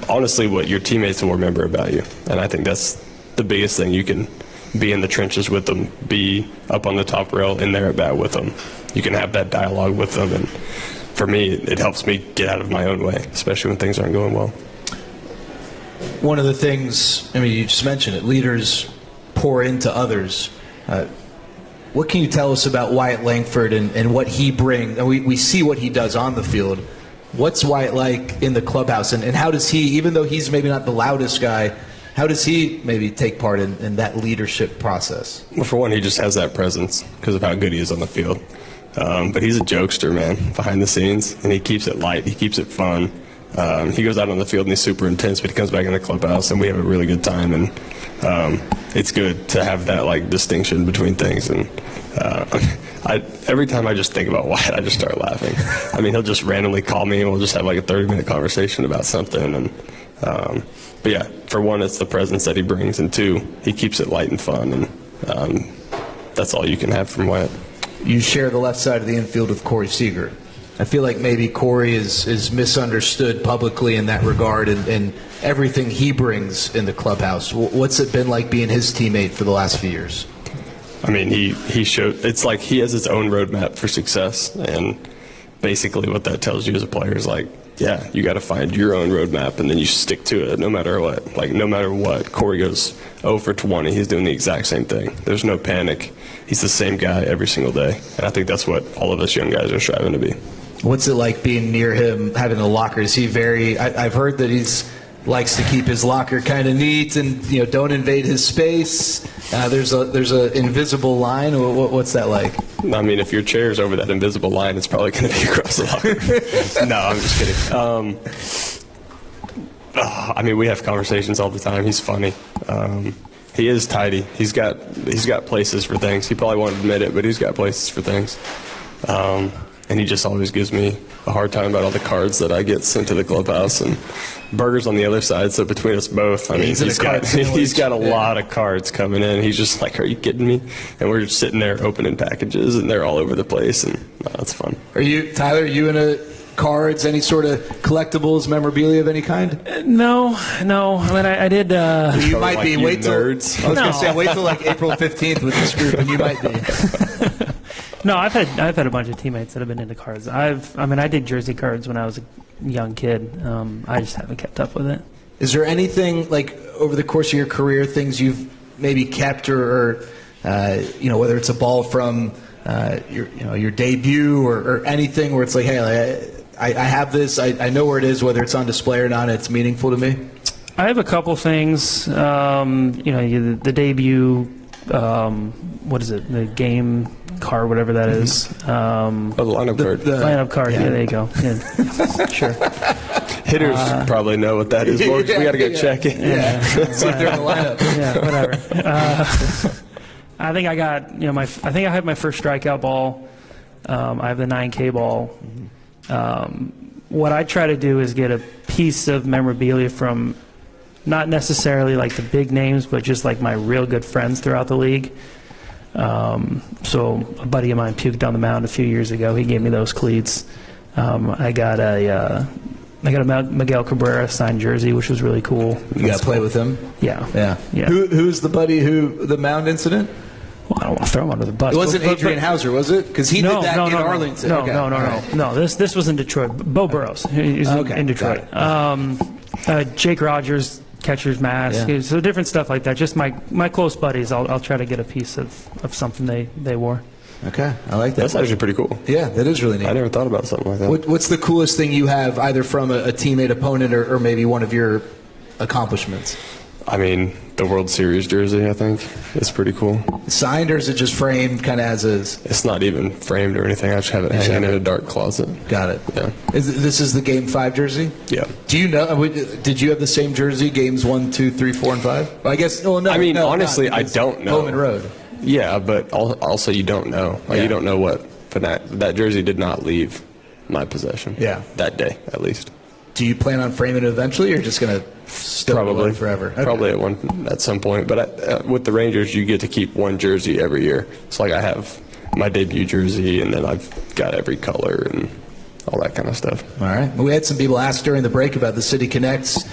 Speaker 6: your teammates will remember about you. And I think that's the biggest thing. You can be in the trenches with them, be up on the top rail in there at bat with them. You can have that dialogue with them, and for me, it helps me get out of my own way, especially when things aren't going well.
Speaker 9: One of the things, I mean, you just mentioned it, leaders pour into others. What can you tell us about Wyatt Langford and what he brings? We see what he does on the field. What's Wyatt like in the clubhouse? And how does he, even though he's maybe not the loudest guy, how does he maybe take part in that leadership process?
Speaker 6: Well, for one, he just has that presence because of how good he is on the field. But he's a jokester, man, behind the scenes, and he keeps it light. He keeps it fun. He goes out on the field and he's super intense, but he comes back in the clubhouse and we have a really good time. And it's good to have that distinction between things. And every time I just think about Wyatt, I just start laughing. I mean, he'll just randomly call me and we'll just have a 30-minute conversation about something. And but yeah, for one, it's the presence that he brings, and 2, he keeps it light and fun. And that's all you can have from Wyatt.
Speaker 9: You share the left side of the infield with Corey Seager. I feel like maybe Corey is misunderstood publicly in that regard and everything he brings in the clubhouse. What's it been like being his teammate for the last few years?
Speaker 6: I mean, he showed, it's like he has his own roadmap for success, and basically what that tells you as a player is like, yeah, you got to find your own roadmap and then you stick to it no matter what. Like, no matter what, Corey goes 0 for 20. He's doing the exact same thing. There's no panic. He's the same guy every single day. And I think that's what all of us young guys are striving to be. What's it like being near him, having the locker? Is he very, I've heard that he's likes to keep his locker kind of neat and, you know, don't invade his space. There's a invisible line. What's that like? I mean, if your chair's over that invisible line, it's probably going to be across the locker. No, I'm just kidding. I mean, we have conversations all the time. He's funny. He is tidy. He's got places for things. He probably won't admit it, but he's got places for things. And he just always gives me a hard time about all the cards that I get sent to the clubhouse, and Burger's on the other side. So between us both, I mean, he's got a lot of cards coming in. He's just like, "Are you kidding me?" And we're just sitting there opening packages, and they're all over the place, and it's fun. Are you, Tyler? Are you into cards? Any sort of collectibles, memorabilia of any kind?
Speaker 7: No. I mean, I did.
Speaker 6: You might be. Wait till nerds. I was going to say, wait till like April 15th with this group, and you might be.
Speaker 7: No, I've had a bunch of teammates that have been into cards. I did jersey cards when I was a young kid. I just haven't kept up with it.
Speaker 9: Is there anything, like, over the course of your career, things you've maybe kept or whether it's a ball from your debut or anything where it's like, hey, I have this, I know where it is, whether it's on display or not, it's meaningful to me?
Speaker 7: I have a couple things. The debut, what is it, the game card, whatever that is.
Speaker 6: The lineup card.
Speaker 7: The lineup card, yeah, there you go. Yeah. Sure.
Speaker 6: Hitters probably know what that is. We got to go check it.
Speaker 7: Yeah.
Speaker 9: See if they're in the lineup.
Speaker 7: Yeah, whatever. I think I got, I think I have my first strikeout ball. I have the 9K ball. What I try to do is get a piece of memorabilia from not necessarily like the big names, but just like my real good friends throughout the league. So a buddy of mine puked on the mound a few years ago. He gave me those cleats. I got a Miguel Cabrera signed jersey, which was really cool.
Speaker 9: You got to play with him?
Speaker 7: Yeah.
Speaker 9: Who's the buddy the mound incident?
Speaker 7: Well, I don't want to throw him under the bus.
Speaker 9: It wasn't Adrian Hauser, was it? Because he did that in Arlington.
Speaker 7: No. This was in Detroit. Bo Burrows. He's in Detroit. Jake Rogers, catcher's mask. Yeah. So different stuff like that. Just my close buddies. I'll try to get a piece of something they wore.
Speaker 9: Okay, I like that.
Speaker 6: That's actually pretty cool.
Speaker 9: Yeah, that is really neat.
Speaker 6: I never thought about something like that.
Speaker 9: What's the coolest thing you have, either from a teammate, opponent, or maybe one of your accomplishments?
Speaker 6: I mean, the World Series jersey, I think, is pretty cool.
Speaker 9: Signed, or is it just framed kind of as is?
Speaker 6: It's not even framed or anything. I just have it hanging in a dark closet.
Speaker 9: Got it.
Speaker 6: Yeah.
Speaker 9: This is the Game 5 jersey?
Speaker 6: Yeah.
Speaker 9: Do you know, did you have the same jersey, Games 1, 2, 3, 4, and 5? Well, I guess, no.
Speaker 6: I mean, honestly, I don't know.
Speaker 9: Home and road.
Speaker 6: Yeah, but also you don't know. Like, you don't know what, that jersey did not leave my possession.
Speaker 9: Yeah.
Speaker 6: That day, at least.
Speaker 9: Do you plan on framing it eventually, or just going to stow it away forever? Okay.
Speaker 6: Probably at some point. But with the Rangers, you get to keep one jersey every year. It's like I have my debut jersey, and then I've got every color and all that kind of stuff.
Speaker 9: All right. We had some people ask during the break about the City Connects.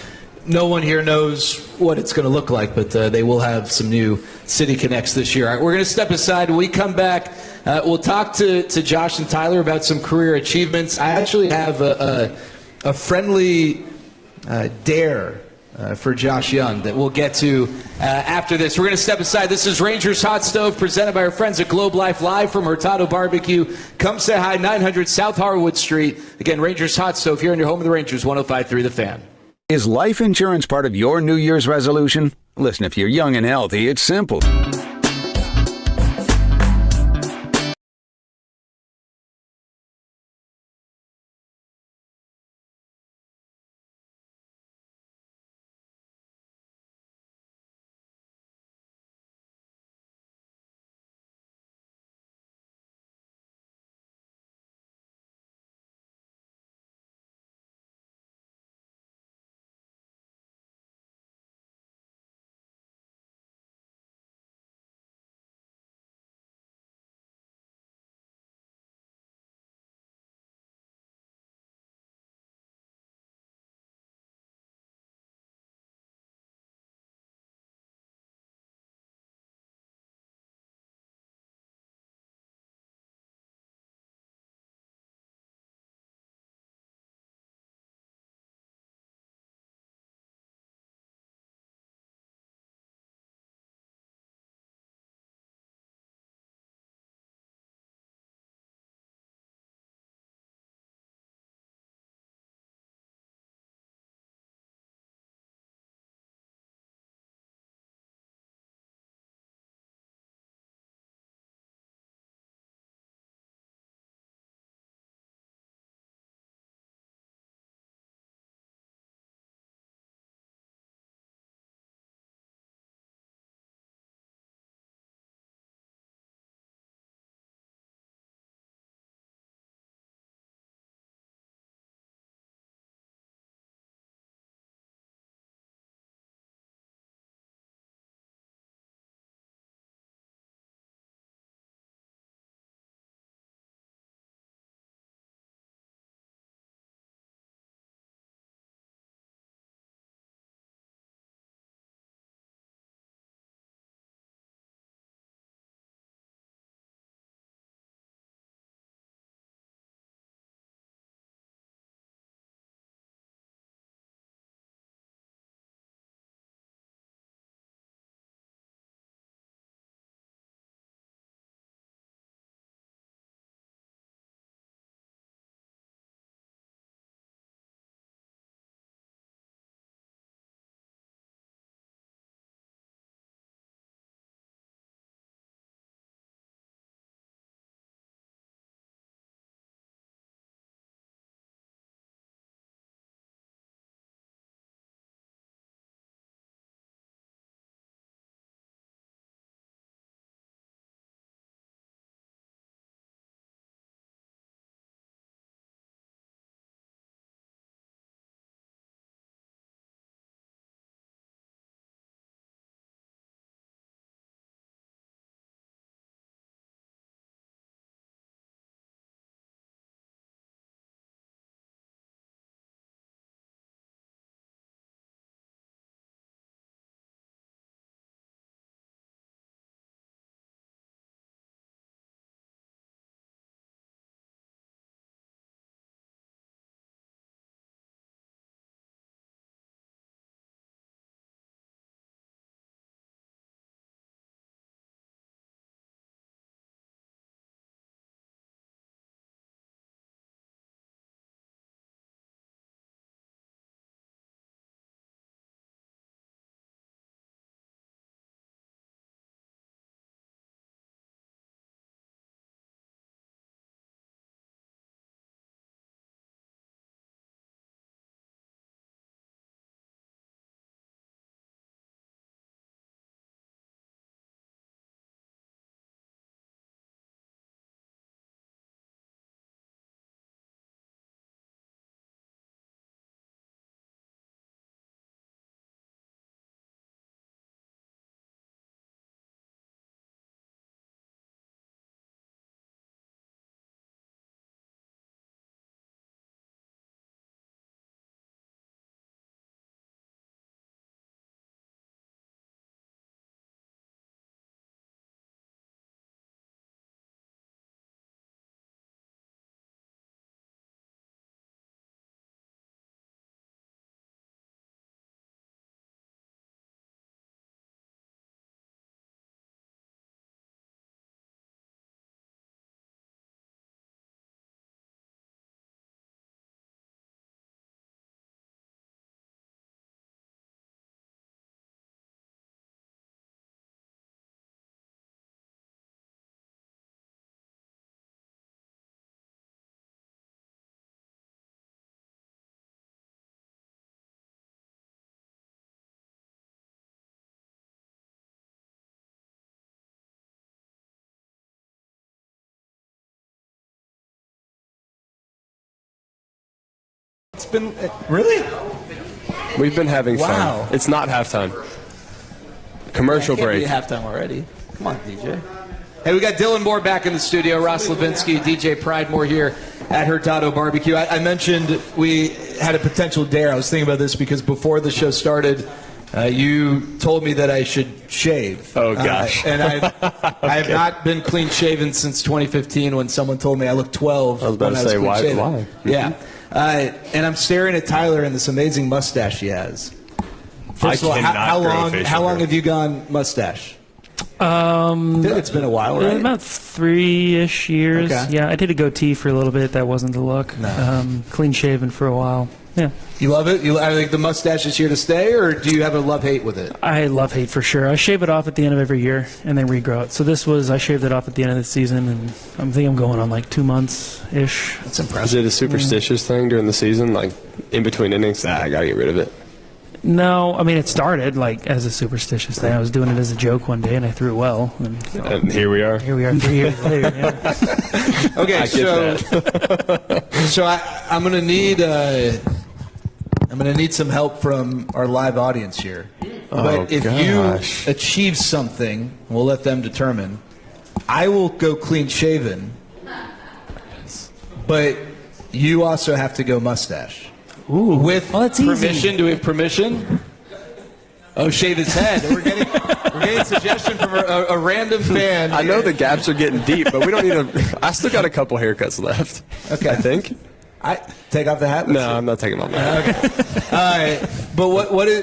Speaker 9: No one here knows what it's going to look like, but they will have some new City Connects this year. All right, we're going to step aside. When we come back, we'll talk to Josh and Tyler about some career achievements. I actually have a friendly dare for Josh Young that we'll get to after this. We're going to step aside. This is Rangers Hot Stove, presented by our friends at Globe Life, live from Hurtado Barbecue. Come say hi, 900 South Harwood Street. Again, Rangers Hot Stove here in your home of the Rangers, 105.3 The Fan.
Speaker 12: Is life insurance part of your New Year's resolution? Listen, if you're young and healthy, it's simple.
Speaker 9: been really.
Speaker 6: We've been having
Speaker 9: Wow.
Speaker 6: fun. It's not halftime. Commercial
Speaker 9: Can't
Speaker 6: break.
Speaker 9: be halftime already. Come on, DJ. Hey, we got Dylan Moore back in the studio. Ross Levinsky, DJ Pridemore here at Hurtado Barbecue. I mentioned we had a potential dare. I was thinking about this because before the show started, you told me that I should shave.
Speaker 6: Oh, gosh.
Speaker 9: And I have not been clean shaven since 2015 when someone told me I looked 12.
Speaker 6: I was about to say, why?
Speaker 9: Yeah. And I'm staring at Tyler and this amazing mustache he has. First of all, how long have you gone mustache? It's been a while, right?
Speaker 7: About 3-ish years.
Speaker 9: Okay.
Speaker 7: Yeah, I did a goatee for a little bit. That wasn't the look.
Speaker 9: No.
Speaker 7: Clean shaven for a while. Yeah.
Speaker 9: You love it? I think the mustache is here to stay, or do you have a love-hate with it?
Speaker 7: I love-hate for sure. I shave it off at the end of every year and then regrow it. So I shaved it off at the end of the season, and I think I'm going on like 2 months-ish.
Speaker 9: That's impressive.
Speaker 6: Is it a superstitious thing during the season? Like, in between innings, I got to get rid of it.
Speaker 7: No, I mean, it started like as a superstitious thing. I was doing it as a joke one day, and I threw it well.
Speaker 6: And here we are.
Speaker 7: Here we are 3 years later. Yeah.
Speaker 9: Okay, so I'm going to need some help from our live audience here. But if you achieve something, we'll let them determine. I will go clean shaven, but you also have to go mustache.
Speaker 7: Ooh,
Speaker 9: with
Speaker 7: that's
Speaker 9: permission.
Speaker 7: easy.
Speaker 9: Do we have permission? Oh, shave his head. We're getting a suggestion from a random fan.
Speaker 6: I know the gaps are getting deep, but we don't need to. I still got a couple haircuts left.
Speaker 9: Okay.
Speaker 6: I think.
Speaker 9: I take off the hat.
Speaker 6: No, I'm not taking off my hat.
Speaker 9: Okay. All right. But what do